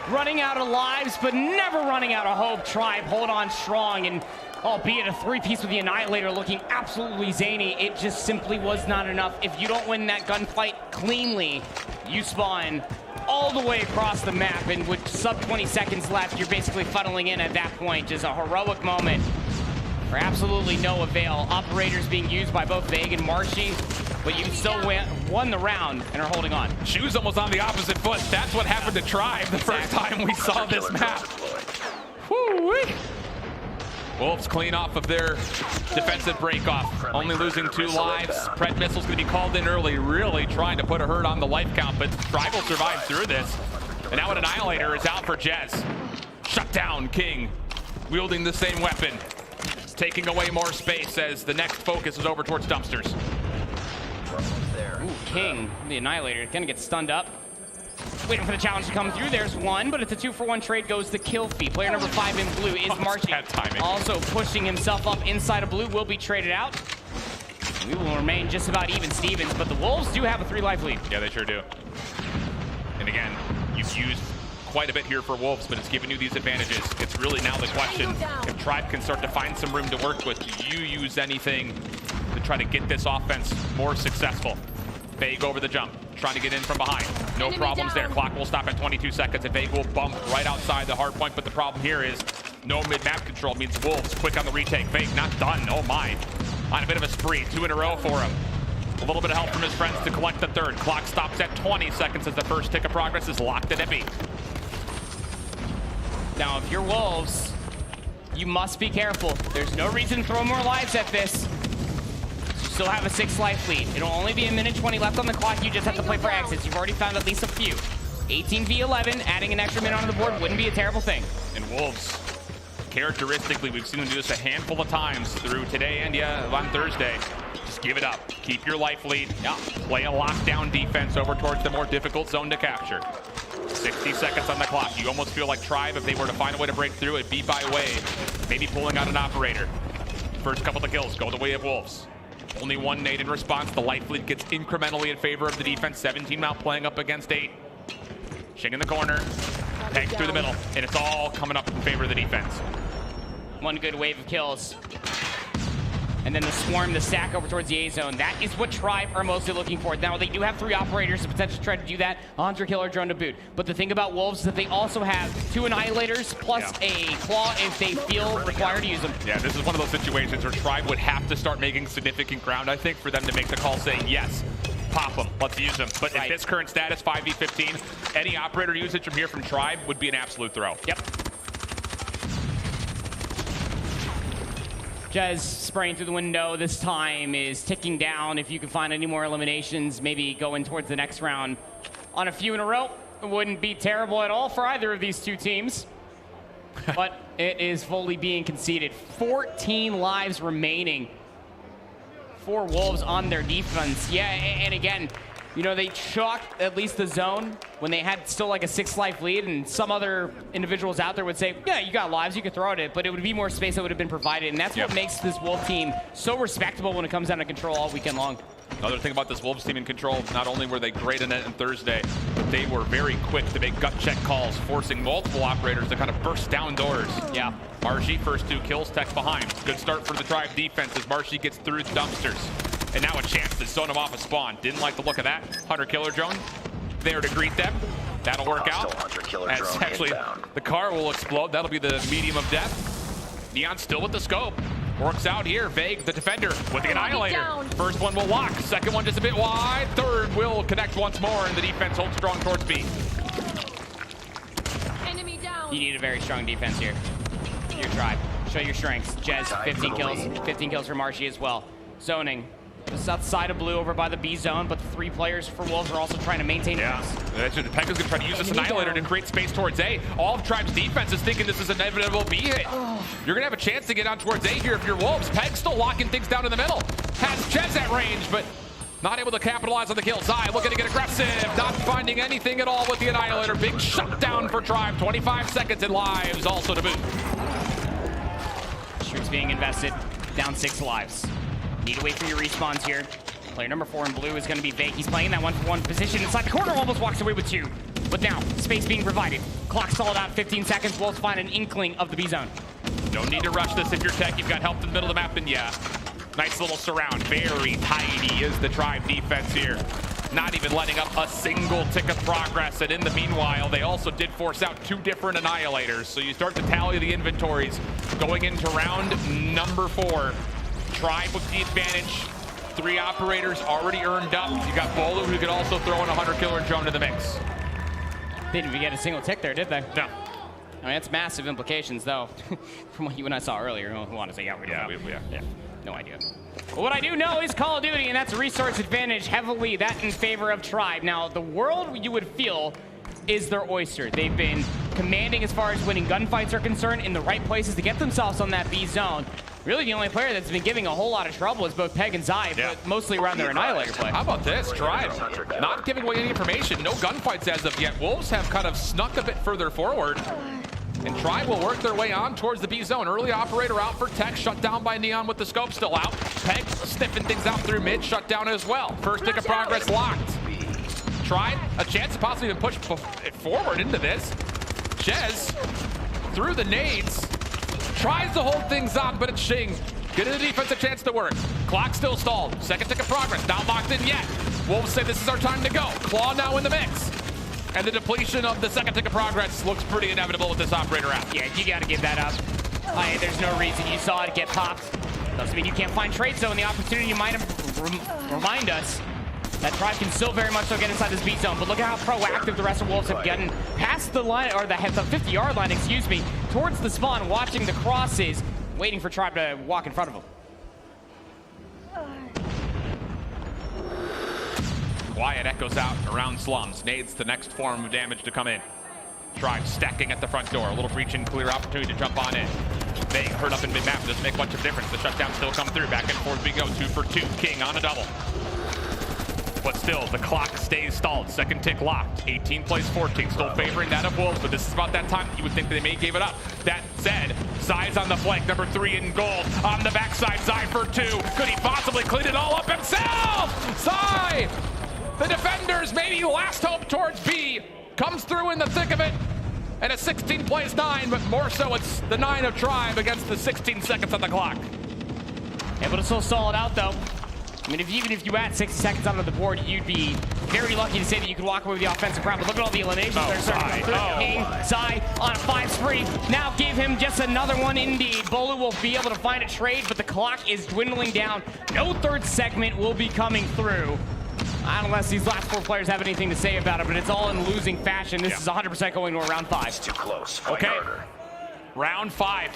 Running out of lives, but never running out of hope. Tribe hold on strong, and albeit a 3-piece with the Annihilator looking absolutely zany, it just simply was not enough. If you don't win that gunfight cleanly, you spawn all the way across the map, and with sub 20 seconds left, you're basically funneling in at that point. Just a heroic moment for absolutely no avail. Operators being used by both Veg and Marshy, but you still won the round and are holding on. Shoes almost on the opposite foot. That's what happened to Tribe the first time we saw this map. Woo-wee. Wolves clean off of their defensive break-off, only losing 2 lives. Pred missile's gonna be called in early, really trying to put a hurt on the life count, but Tribe will survive through this. And now an Annihilator is out for Jez. Shut down King, wielding the same weapon, taking away more space as the next focus is over towards dumpsters. Ooh, King, the Annihilator, gonna get stunned up. Waiting for the challenge to come through. There's one, but it's a 2-for-1 trade. Goes the kill feed. Player number 5 in blue is Marshy. Also pushing himself up inside of blue. Will be traded out. We will remain just about even Stevens, but the Wolves do have a 3-life lead. Yeah, they sure do. And again, you've used quite a bit here for Wolves, but it's giving you these advantages. It's really now the question, if Tribe can start to find some room to work with, do you use anything to try to get this offense more successful? Veg over the jump, trying to get in from behind. No problems there. Clock will stop at 22 seconds, and Veg will bump right outside the hard point, but the problem here is no mid-map control means Wolves quick on the retake. Veg not done, oh my. On a bit of a spree, 2 in a row for him. A little bit of help from his friends to collect the third. Clock stops at 20 seconds as the first tick of progress is locked at Epi. Now, if you're Wolves, you must be careful. There's no reason to throw more lives at this. Still have a 6-life lead. It'll only be 1:20 left on the clock. You just have to play for exits. You've already found at least a few. 18v11, adding an extra minute onto the board wouldn't be a terrible thing. And Wolves, characteristically, we've seen them do this a handful of times through today and on Thursday. Just give it up. Keep your life lead. Yeah. Play a lockdown defense over towards the more difficult zone to capture. 60 seconds on the clock. You almost feel like Tribe, if they were to find a way to break through, it'd be by way, maybe pulling out an operator. First couple of kills go the way of Wolves. Only 1 nade in response. The life lead gets incrementally in favor of the defense. 17 mount playing up against 8. Shing in the corner. Pegg through the middle. And it's all coming up in favor of the defense. One good wave of kills. And then the swarm, the stack over towards the A zone. That is what Tribe are mostly looking for. Now, they do have 3 operators to potentially try to do that. A Hunter Killer drone to boot. But the thing about Wolves is that they also have 2 Annihilators plus a Claw if they feel required to use them. Yeah, this is one of those situations where Tribe would have to start making significant ground, I think, for them to make the call saying, yes, pop them, let's use them. But at this current status, 5v15, any operator usage from here from Tribe would be an absolute throw. Yep. Jez spraying through the window this time is ticking down. If you can find any more eliminations, maybe going towards the next round on a few in a row, it wouldn't be terrible at all for either of these 2 teams. But it is fully being conceded. 14 lives remaining for Wolves on their defense. Yeah, and again, you know, they chalked at least the zone when they had still like a 6-life lead, and some other individuals out there would say, yeah, you got lives, you could throw at it, but it would be more space that would have been provided, and that's what makes this Wolf team so respectable when it comes down to control all weekend long. Another thing about this Wolves team in control, not only were they great in it on Thursday, but they were very quick to make gut check calls, forcing multiple operators to kind of burst down doors. Yeah. Marshy, first 2 kills, Tech behind. Good start for the Tribe defense as Marshy gets through the dumpsters. And now a chance to zone him off a spawn. Didn't like the look of that. Hunter Killer drone there to greet them. That'll work out. As actually the car will explode. That'll be the medium of death. Nian still with the scope. Works out here. Veg, the defender, with the Annihilator. First one will lock. Second one just a bit wide. Third will connect once more, and the defense holds strong towards B. Enemy down. You need a very strong defense here. Your Tribe. Show your strengths. Jez, 15 kills. 15 kills for Marshy as well. Zoning. Just outside of blue over by the B zone, but the 3 players for Wolves are also trying to maintain Pegg is going to try to use this Annihilator to create space towards A. All of Tribe's defense is thinking this is an inevitable B hit. You're going to have a chance to get on towards A here if you're Wolves. Pegg still locking things down in the middle. Has Chiezze at range, but not able to capitalize on the kill. Zai looking to get aggressive, not finding anything at all with the Annihilator. Big shutdown for Tribe. 25 seconds in lives also to boot. Shoots being invested, down 6 lives. Need to wait for your respawns here. Player number 4 in blue is going to be Veg. He's playing that 1-for-1 position inside the corner, almost walks away with 2. But now, space being provided. Clock stalled out 15 seconds. Wolves find an inkling of the B zone. Don't need to rush this if you're Tech. You've got help in the middle of the map, and yeah. Nice little surround. Very tidy is the Tribe defense here. Not even letting up a single tick of progress. And in the meanwhile, they also did force out 2 different Annihilators. So you start to tally the inventories going into round number 4. Tribe with the advantage. 3 operators already earned up. You got Bolu, who could also throw in a 100-killer drone to the mix. Didn't even get a single tick there, did they? No. I mean, that's massive implications, though, from what you and I saw earlier. Who want to say, yeah, no idea. But what I do know is Call of Duty, and that's a resource advantage, heavily that in favor of Tribe. Now, the world you would feel is their oyster. They've been commanding as far as winning gunfights are concerned in the right places to get themselves on that B zone. Really, the only player that's been giving a whole lot of trouble is both Pegg and Zai, but mostly around their Annihilator play. How about this? Tribe not giving away any information. No gunfights as of yet. Wolves have kind of snuck a bit further forward. And Tribe will work their way on towards the B zone. Early operator out for Tech, shut down by Nian with the scope still out. Pegg sniffing things out through mid, shut down as well. First tick of progress locked. Tribe, a chance to possibly even push forward into this. Chiezze through the nades. Tries to hold things on, but it's Xing. Getting the defense a chance to work. Clock still stalled. Second tick of progress, not locked in yet. Wolves say this is our time to go. Claw now in the mix. And the depletion of the second tick of progress looks pretty inevitable with this operator out. Yeah, you gotta give that up. There's no reason you saw it get popped. Doesn't mean you can't find trades, though, and the opportunity you might remind us that Tribe can still very much so get inside this B zone, but look at how proactive the rest of Wolves have gotten past the line, or the 50-yard line, excuse me, towards the spawn, watching the crosses, waiting for Tribe to walk in front of them. Quiet echoes out around slums. Nades the next form of damage to come in. Tribe stacking at the front door. A little breach and clear opportunity to jump on in. They hurt up in mid-map. Doesn't make much of a difference. The shutdown still come through. Back and forth we go. 2 for 2. King on a double. But still, the clock stays stalled. Second tick locked. 18 plays 14. Still favoring that of Wolves, but this is about that time you would think they may give it up. That said, Saze on the flank. Number 3 in gold. On the backside, Zai for 2. Could he possibly clean it all up himself? Zai! The defenders, maybe last hope towards B, comes through in the thick of it. And a 16 plays 9, but more so it's the 9 of Tribe against the 16 seconds on the clock. Able to still stall it out, though. I mean, even if you add 60 seconds onto the board, you'd be very lucky to say that you could walk away with the offensive round. But look at all the eliminations that are starting to come through. King, Zai on a 5 spree. Now give him just another one indeed. Bolu will be able to find a trade, but the clock is dwindling down. No third segment will be coming through. Unless these last 4 players have anything to say about it, but it's all in losing fashion. This is 100% going to a round 5. It's too close. Okay, round 5.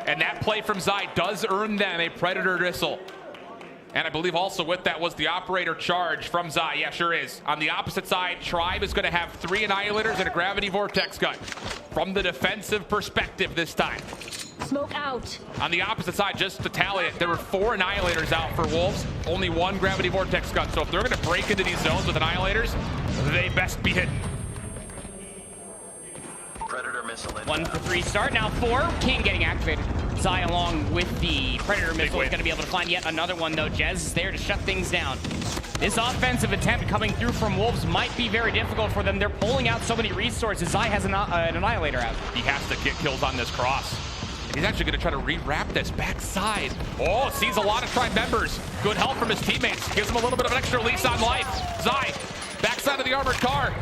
And that play from Zai does earn them a Predator Whistle. And I believe also with that was the operator charge from Zai. Yeah, sure is. On the opposite side, Tribe is going to have 3 Annihilators and a Gravity Vortex gun. From the defensive perspective this time. Smoke out. On the opposite side, just to tally it, there were 4 Annihilators out for Wolves, only 1 Gravity Vortex gun. So if they're going to break into these zones with Annihilators, they best be hidden. Predator missile in. 1 for 3 start, now 4. King getting activated. Zai along with the Predator missile is going to be able to find yet another one, though. Jez is there to shut things down. This offensive attempt coming through from Wolves might be very difficult for them. They're pulling out so many resources. Zai has an Annihilator out. He has to get kills on this cross. He's actually going to try to rewrap this backside. Oh, sees a lot of Tribe members. Good help from his teammates. Gives him a little bit of an extra lease on life. Zai, backside of the armored car.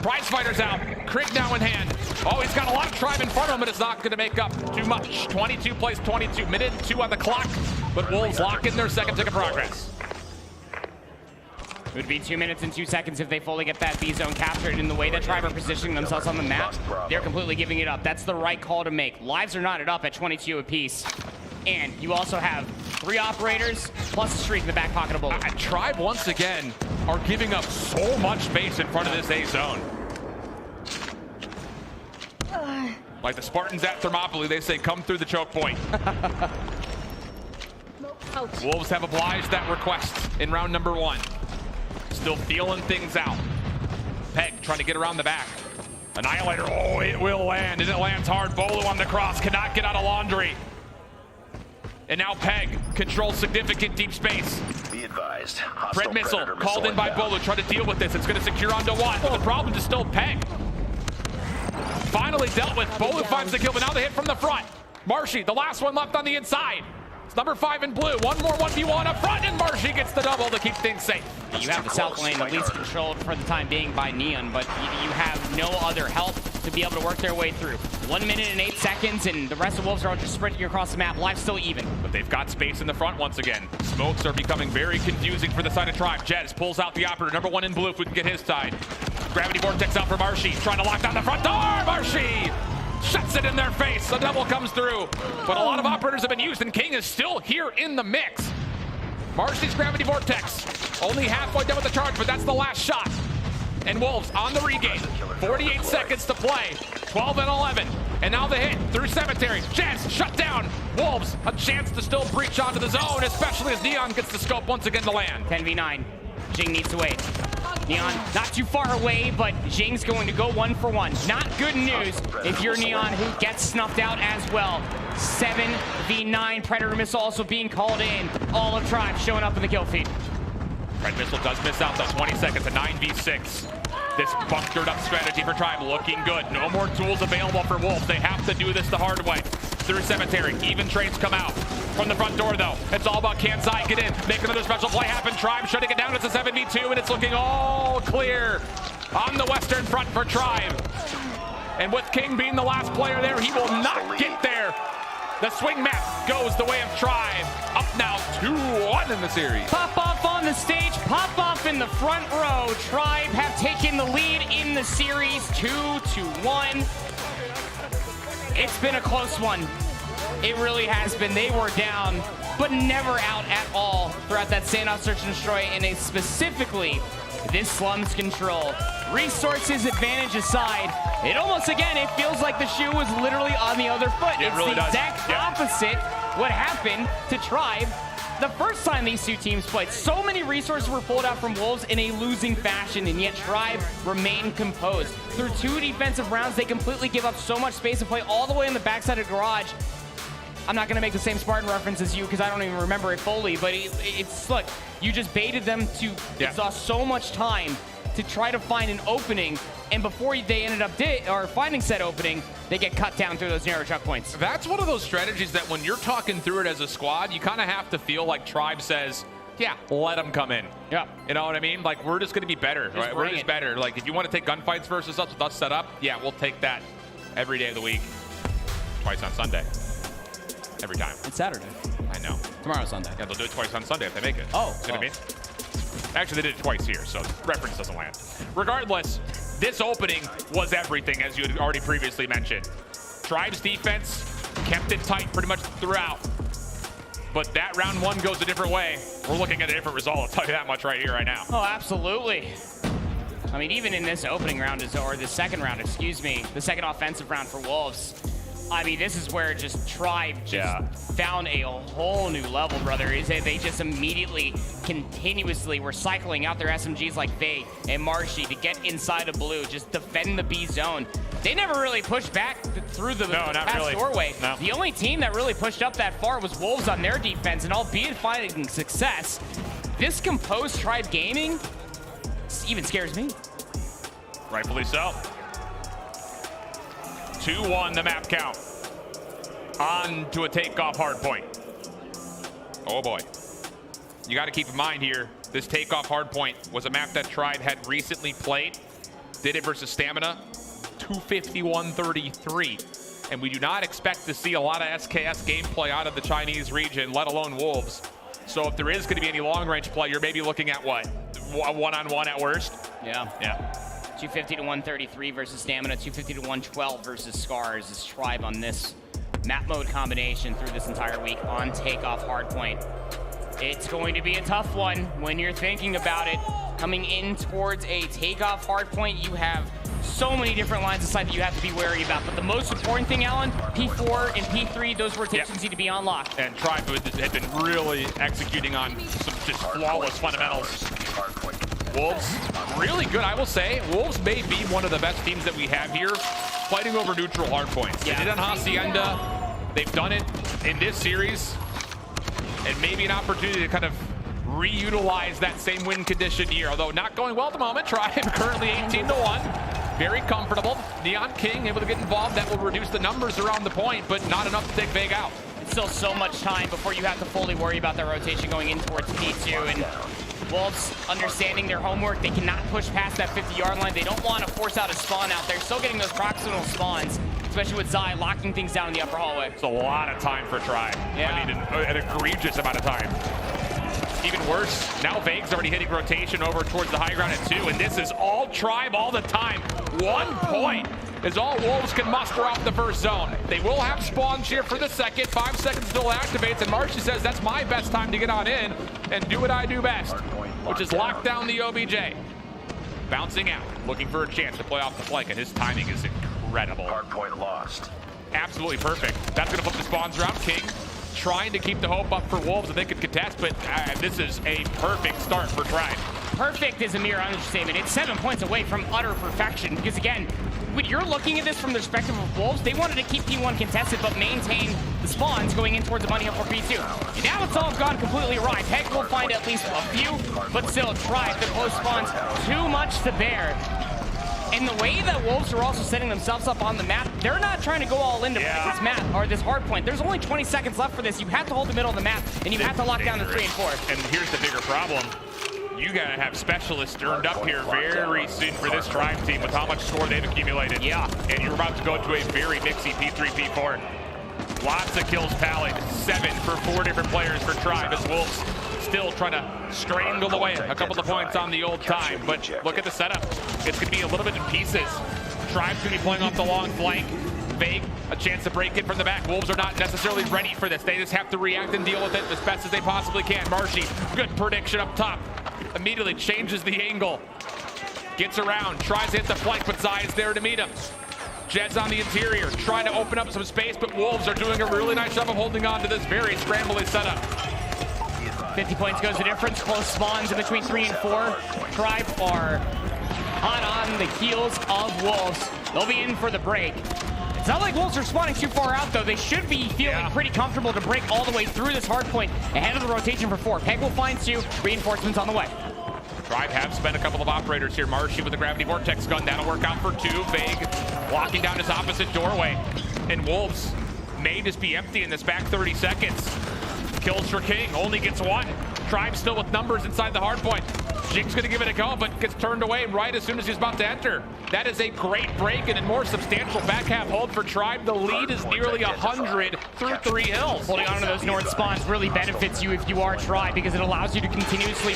Prize fighters out. Krieg now in hand. Oh, he's got a lot of Tribe in front of him, but it's not going to make up too much. 22 plays 22. Minute 2 on the clock. But Wolves lock in their second tick of progress. It would be 2 minutes and 2 seconds if they fully get that B zone captured. In the way that Tribe are positioning themselves on the map, they're completely giving it up. That's the right call to make. Lives are knotted up at 22 apiece. And you also have 3 operators, plus a streak in the back pocket of Bullet. Tribe, once again, are giving up so much space in front of this A zone. Like the Spartans at Thermopylae, they say, come through the choke point. Wolves have obliged that request in round number 1. Still feeling things out. Pegg trying to get around the back. Annihilator, oh, it will land, and it lands hard. Bolo on the cross, cannot get out of laundry. And now Pegg controls significant deep space. Be advised. Red missile called in by Bolo, trying to deal with this. It's going to secure onto one, but the problem is still Pegg. Finally dealt with. Bolo finds the kill, but now they hit from the front. Marshy, the last one left on the inside. It's number 5 in blue. One more 1v1 up front, and Marshy gets the double to keep things safe. You have the south lane at least controlled for the time being by Nian, but you have no other help to be able to work their way through. 1 minute and 8 seconds, and the rest of Wolves are all just sprinting across the map. Life still even. But they've got space in the front once again. Smokes are becoming very confusing for the side of Tribe. Jez pulls out the operator, number 1 in blue, if we can get his side. Gravity Vortex out for Marshy, trying to lock down the front door. Marshy shuts it in their face. The double comes through. But a lot of operators have been used, and King is still here in the mix. Marshy's Gravity Vortex, only halfway done with the charge, but that's the last shot. And Wolves on the regain. 48 seconds to play. 12 and 11. And now the hit through Cemetery. Jez shut down. Wolves a chance to still breach onto the zone, especially as Nian gets the scope once again to land. 10v9. Jing needs to wait. Nian not too far away, but Jing's going to go 1 for 1. Not good news if you're Nian, who gets snuffed out as well. 7v9. Predator missile also being called in. All of Tribe showing up in the kill feed. Red missile does miss out though. 20 seconds, a 9v6. This bunkered up strategy for Tribe looking good. No more tools available for Wolves. They have to do this the hard way. Through Cemetery, even trades come out. From the front door though, it's all about can Zai get in, make another special play happen. Tribe shutting it down. It's a 7v2 and it's looking all clear on the western front for Tribe. And with King being the last player there, he will not get there. The swing map goes the way of Tribe. Up now 2-1 in the series. Pop off on the stage, pop off in the front row. Tribe have taken the lead in the series 2-1. It's been a close one. It really has been. They were down, but never out at all throughout that standoff search and destroy, and specifically this slums control. Resources advantage aside, it almost, again, it feels like the shoe was literally on the other foot. It's really the exact opposite what happened to Tribe the first time these two teams played. So many resources were pulled out from Wolves in a losing fashion, and yet Tribe remained composed. Through 2 defensive rounds, they completely give up so much space and play all the way in the backside of Garage. I'm not going to make the same Spartan reference as you because I don't even remember it fully, but it's look, you just baited them to exhaust so much time to try to find an opening, and before they ended up finding said opening, they get cut down through those narrow chuck points. That's one of those strategies that when you're talking through it as a squad, you kind of have to feel like Tribe says, yeah, let them come in. Yeah. You know what I mean? Like, we're just going to be better, right? We're just better. Like, if you want to take gunfights versus us with us set up, yeah, we'll take that every day of the week. Twice on Sunday. Every time. It's Saturday. I know. Tomorrow's Sunday. Yeah, they'll do it twice on Sunday if they make it. Oh. You know what I mean? Actually, they did it twice here, so reference doesn't land. Regardless, this opening was everything, as you had already previously mentioned. Tribe's defense kept it tight pretty much throughout. But that round 1 goes a different way. We're looking at a different result, I'll tell you that much right here, right now. Oh, absolutely. I mean, even in this opening round, or the second round, excuse me, the second offensive round for Wolves, I mean, this is where just Tribe found a whole new level, brother. Is that they just immediately, continuously were cycling out their SMGs like Faye and Marshy to get inside of blue, just defend the B zone. They never really pushed back through the past doorway. No. The only team that really pushed up that far was Wolves on their defense, and albeit finding success, this composed Tribe gaming even scares me. Rightfully so. 2-1 the map count. On to a takeoff hard point. Oh boy. You got to keep in mind here, this takeoff hard point was a map that Tribe had recently played. Did it versus Stamina. 251-33. And we do not expect to see a lot of SKS gameplay out of the Chinese region, let alone Wolves. So if there is going to be any long-range play, you're maybe looking at what? A one-on-one at worst? Yeah. 250 to 133 versus Stamina, 250 to 112 versus Scars is Tribe on this map mode combination through this entire week on takeoff hardpoint. It's going to be a tough one when you're thinking about it. Coming in towards a takeoff hardpoint, you have so many different lines of sight that you have to be wary about. But the most important thing, Alan, P4 and P3, those rotations need to be unlocked. And Tribe had been really executing on some just flawless fundamentals. Wolves, really good, I will say. Wolves may be one of the best teams that we have here, fighting over neutral hardpoints. They did on Hacienda. They've done it in this series. And maybe an opportunity to kind of reutilize that same win condition here, although not going well at the moment. Tribe currently 18-1, very comfortable. Neon King able to get involved. That will reduce the numbers around the point, but not enough to take Pegg out. It's still so much time before you have to fully worry about that rotation going in towards P2. And Wolves understanding their homework, they cannot push past that 50-yard line. They don't want to force out a spawn out there. Still getting those proximal spawns, especially with Zai locking things down in the upper hallway. It's a lot of time for Tribe. I mean, an egregious amount of time. Even worse, now Vegaz already hitting rotation over towards the high ground at 2, and this is all Tribe all the time. 1 point is all Wolves can muster off the first zone. They will have spawns here for the second. 5 seconds still activates, and Marshy says that's my best time to get on in and do what I do best, which is lock down the OBJ. Bouncing out, looking for a chance to play off the flank, and his timing is incredible. Hardpoint lost. Absolutely perfect. That's going to flip the spawns around. King trying to keep the hope up for Wolves that they could contest, but this is a perfect start for Tribe. Perfect is a mere understatement. It's 7 points away from utter perfection, because again, when you're looking at this from the perspective of Wolves, they wanted to keep P1 contested but maintain the spawns going in towards the money up for P2. And now it's all gone completely awry. Pegg will find at least a few, but still Tribe, the close spawns, too much to bear. And the way that Wolves are also setting themselves up on the map, they're not trying to go all into this map or this hard point. There's only 20 seconds left for this. You have to hold the middle of the map, and you have to lock down the 3 and 4. And here's the bigger problem. You gotta have specialists earned up here very soon for this Tribe team with how much score they've accumulated. Yeah. And you're about to go to a very mixy P3, P4. Lots of kills tallied. 7 for 4 different players for Tribe as Wolves still trying to strangle away a couple of points on the old time. But look at the setup. It's going to be a little bit in pieces. Tribe's going to be playing off the long flank. Vegaz, a chance to break it from the back. Wolves are not necessarily ready for this. They just have to react and deal with it as best as they possibly can. Marshy, good prediction up top. Immediately changes the angle. Gets around, tries to hit the flank, but Zai is there to meet him. Jez on the interior, trying to open up some space, but Wolves are doing a really nice job of holding on to this very scrambly setup. 50 points goes the difference. Close spawns in between 3 and 4. Tribe are hot on the heels of Wolves. They'll be in for the break. It's not like Wolves are spawning too far out, though. They should be feeling pretty comfortable to break all the way through this hard point ahead of the rotation for 4. Pegg will find 2. Reinforcements on the way. Tribe have spent a couple of operators here. Marshy with the Gravity Vortex gun. That'll work out for 2. Vegaz locking down his opposite doorway. And Wolves may just be empty in this back 30 seconds. Kills for King, only gets 1. Tribe still with numbers inside the hard point. Jig's gonna give it a go, but gets turned away right as soon as he's about to enter. That is a great break and a more substantial back half hold for Tribe. The lead is nearly 100 through 3 hills. Holding on to those north spawns really benefits you if you are Tribe, because it allows you to continuously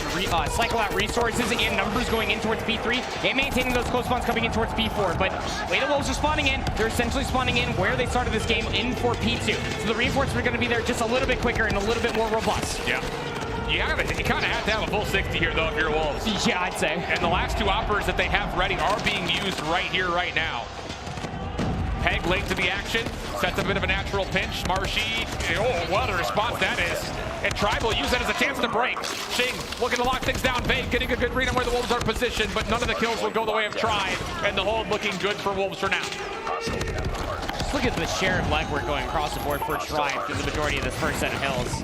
cycle out resources and numbers going in towards P3 and maintaining those close spawns coming in towards P4. But the way the Wolves are spawning in, they're essentially spawning in where they started this game, in for P2. So the reinforcements are going to be there just a little bit quicker and a little bit more robust. Yeah. You kind of have to have a full 60 here, though, if you're Wolves. Yeah, I'd say. And the last 2 operas that they have ready are being used right here, right now. Pegg late to the action, sets a bit of a natural pinch. Marshy, oh, what a response that is. And Tribe will use that as a chance to break. Ching looking to lock things down. Vegaz getting a good read on where the Wolves are positioned, but none of the kills will go the way of Tribe. And the hold looking good for Wolves for now. Just look at the shared legwork going across the board for Tribe through the majority of this first set of hills.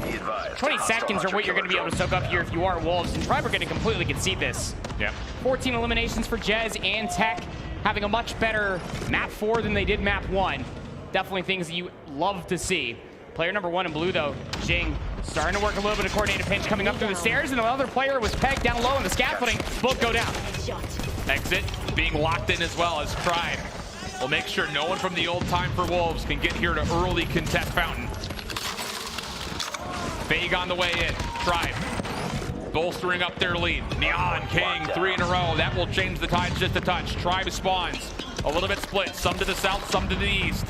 20 seconds are what you're going to be able to soak up here if you are Wolves, and Tribe are going to completely concede this. Yeah. 14 eliminations for Jez and Tech, having a much better map 4 than they did map 1. Definitely things that you love to see. Player number 1 in blue, though, Jing, starting to work a little bit of coordinated pinch coming up through the stairs, and another player was Pegg down low on the scaffolding. Both go down. Exit being locked in as well as Tribe. We'll make sure no one from the old time for Wolves can get here to early contest Fountain. Vegaz on the way in. Tribe bolstering up their lead. Neon, King, 3 in a row. That will change the tides just a touch. Tribe spawns a little bit split. Some to the south, some to the east.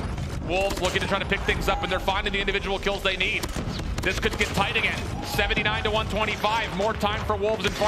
Wolves looking to try to pick things up, and they're finding the individual kills they need. This could get tight again. 79 to 125. More time for Wolves in front.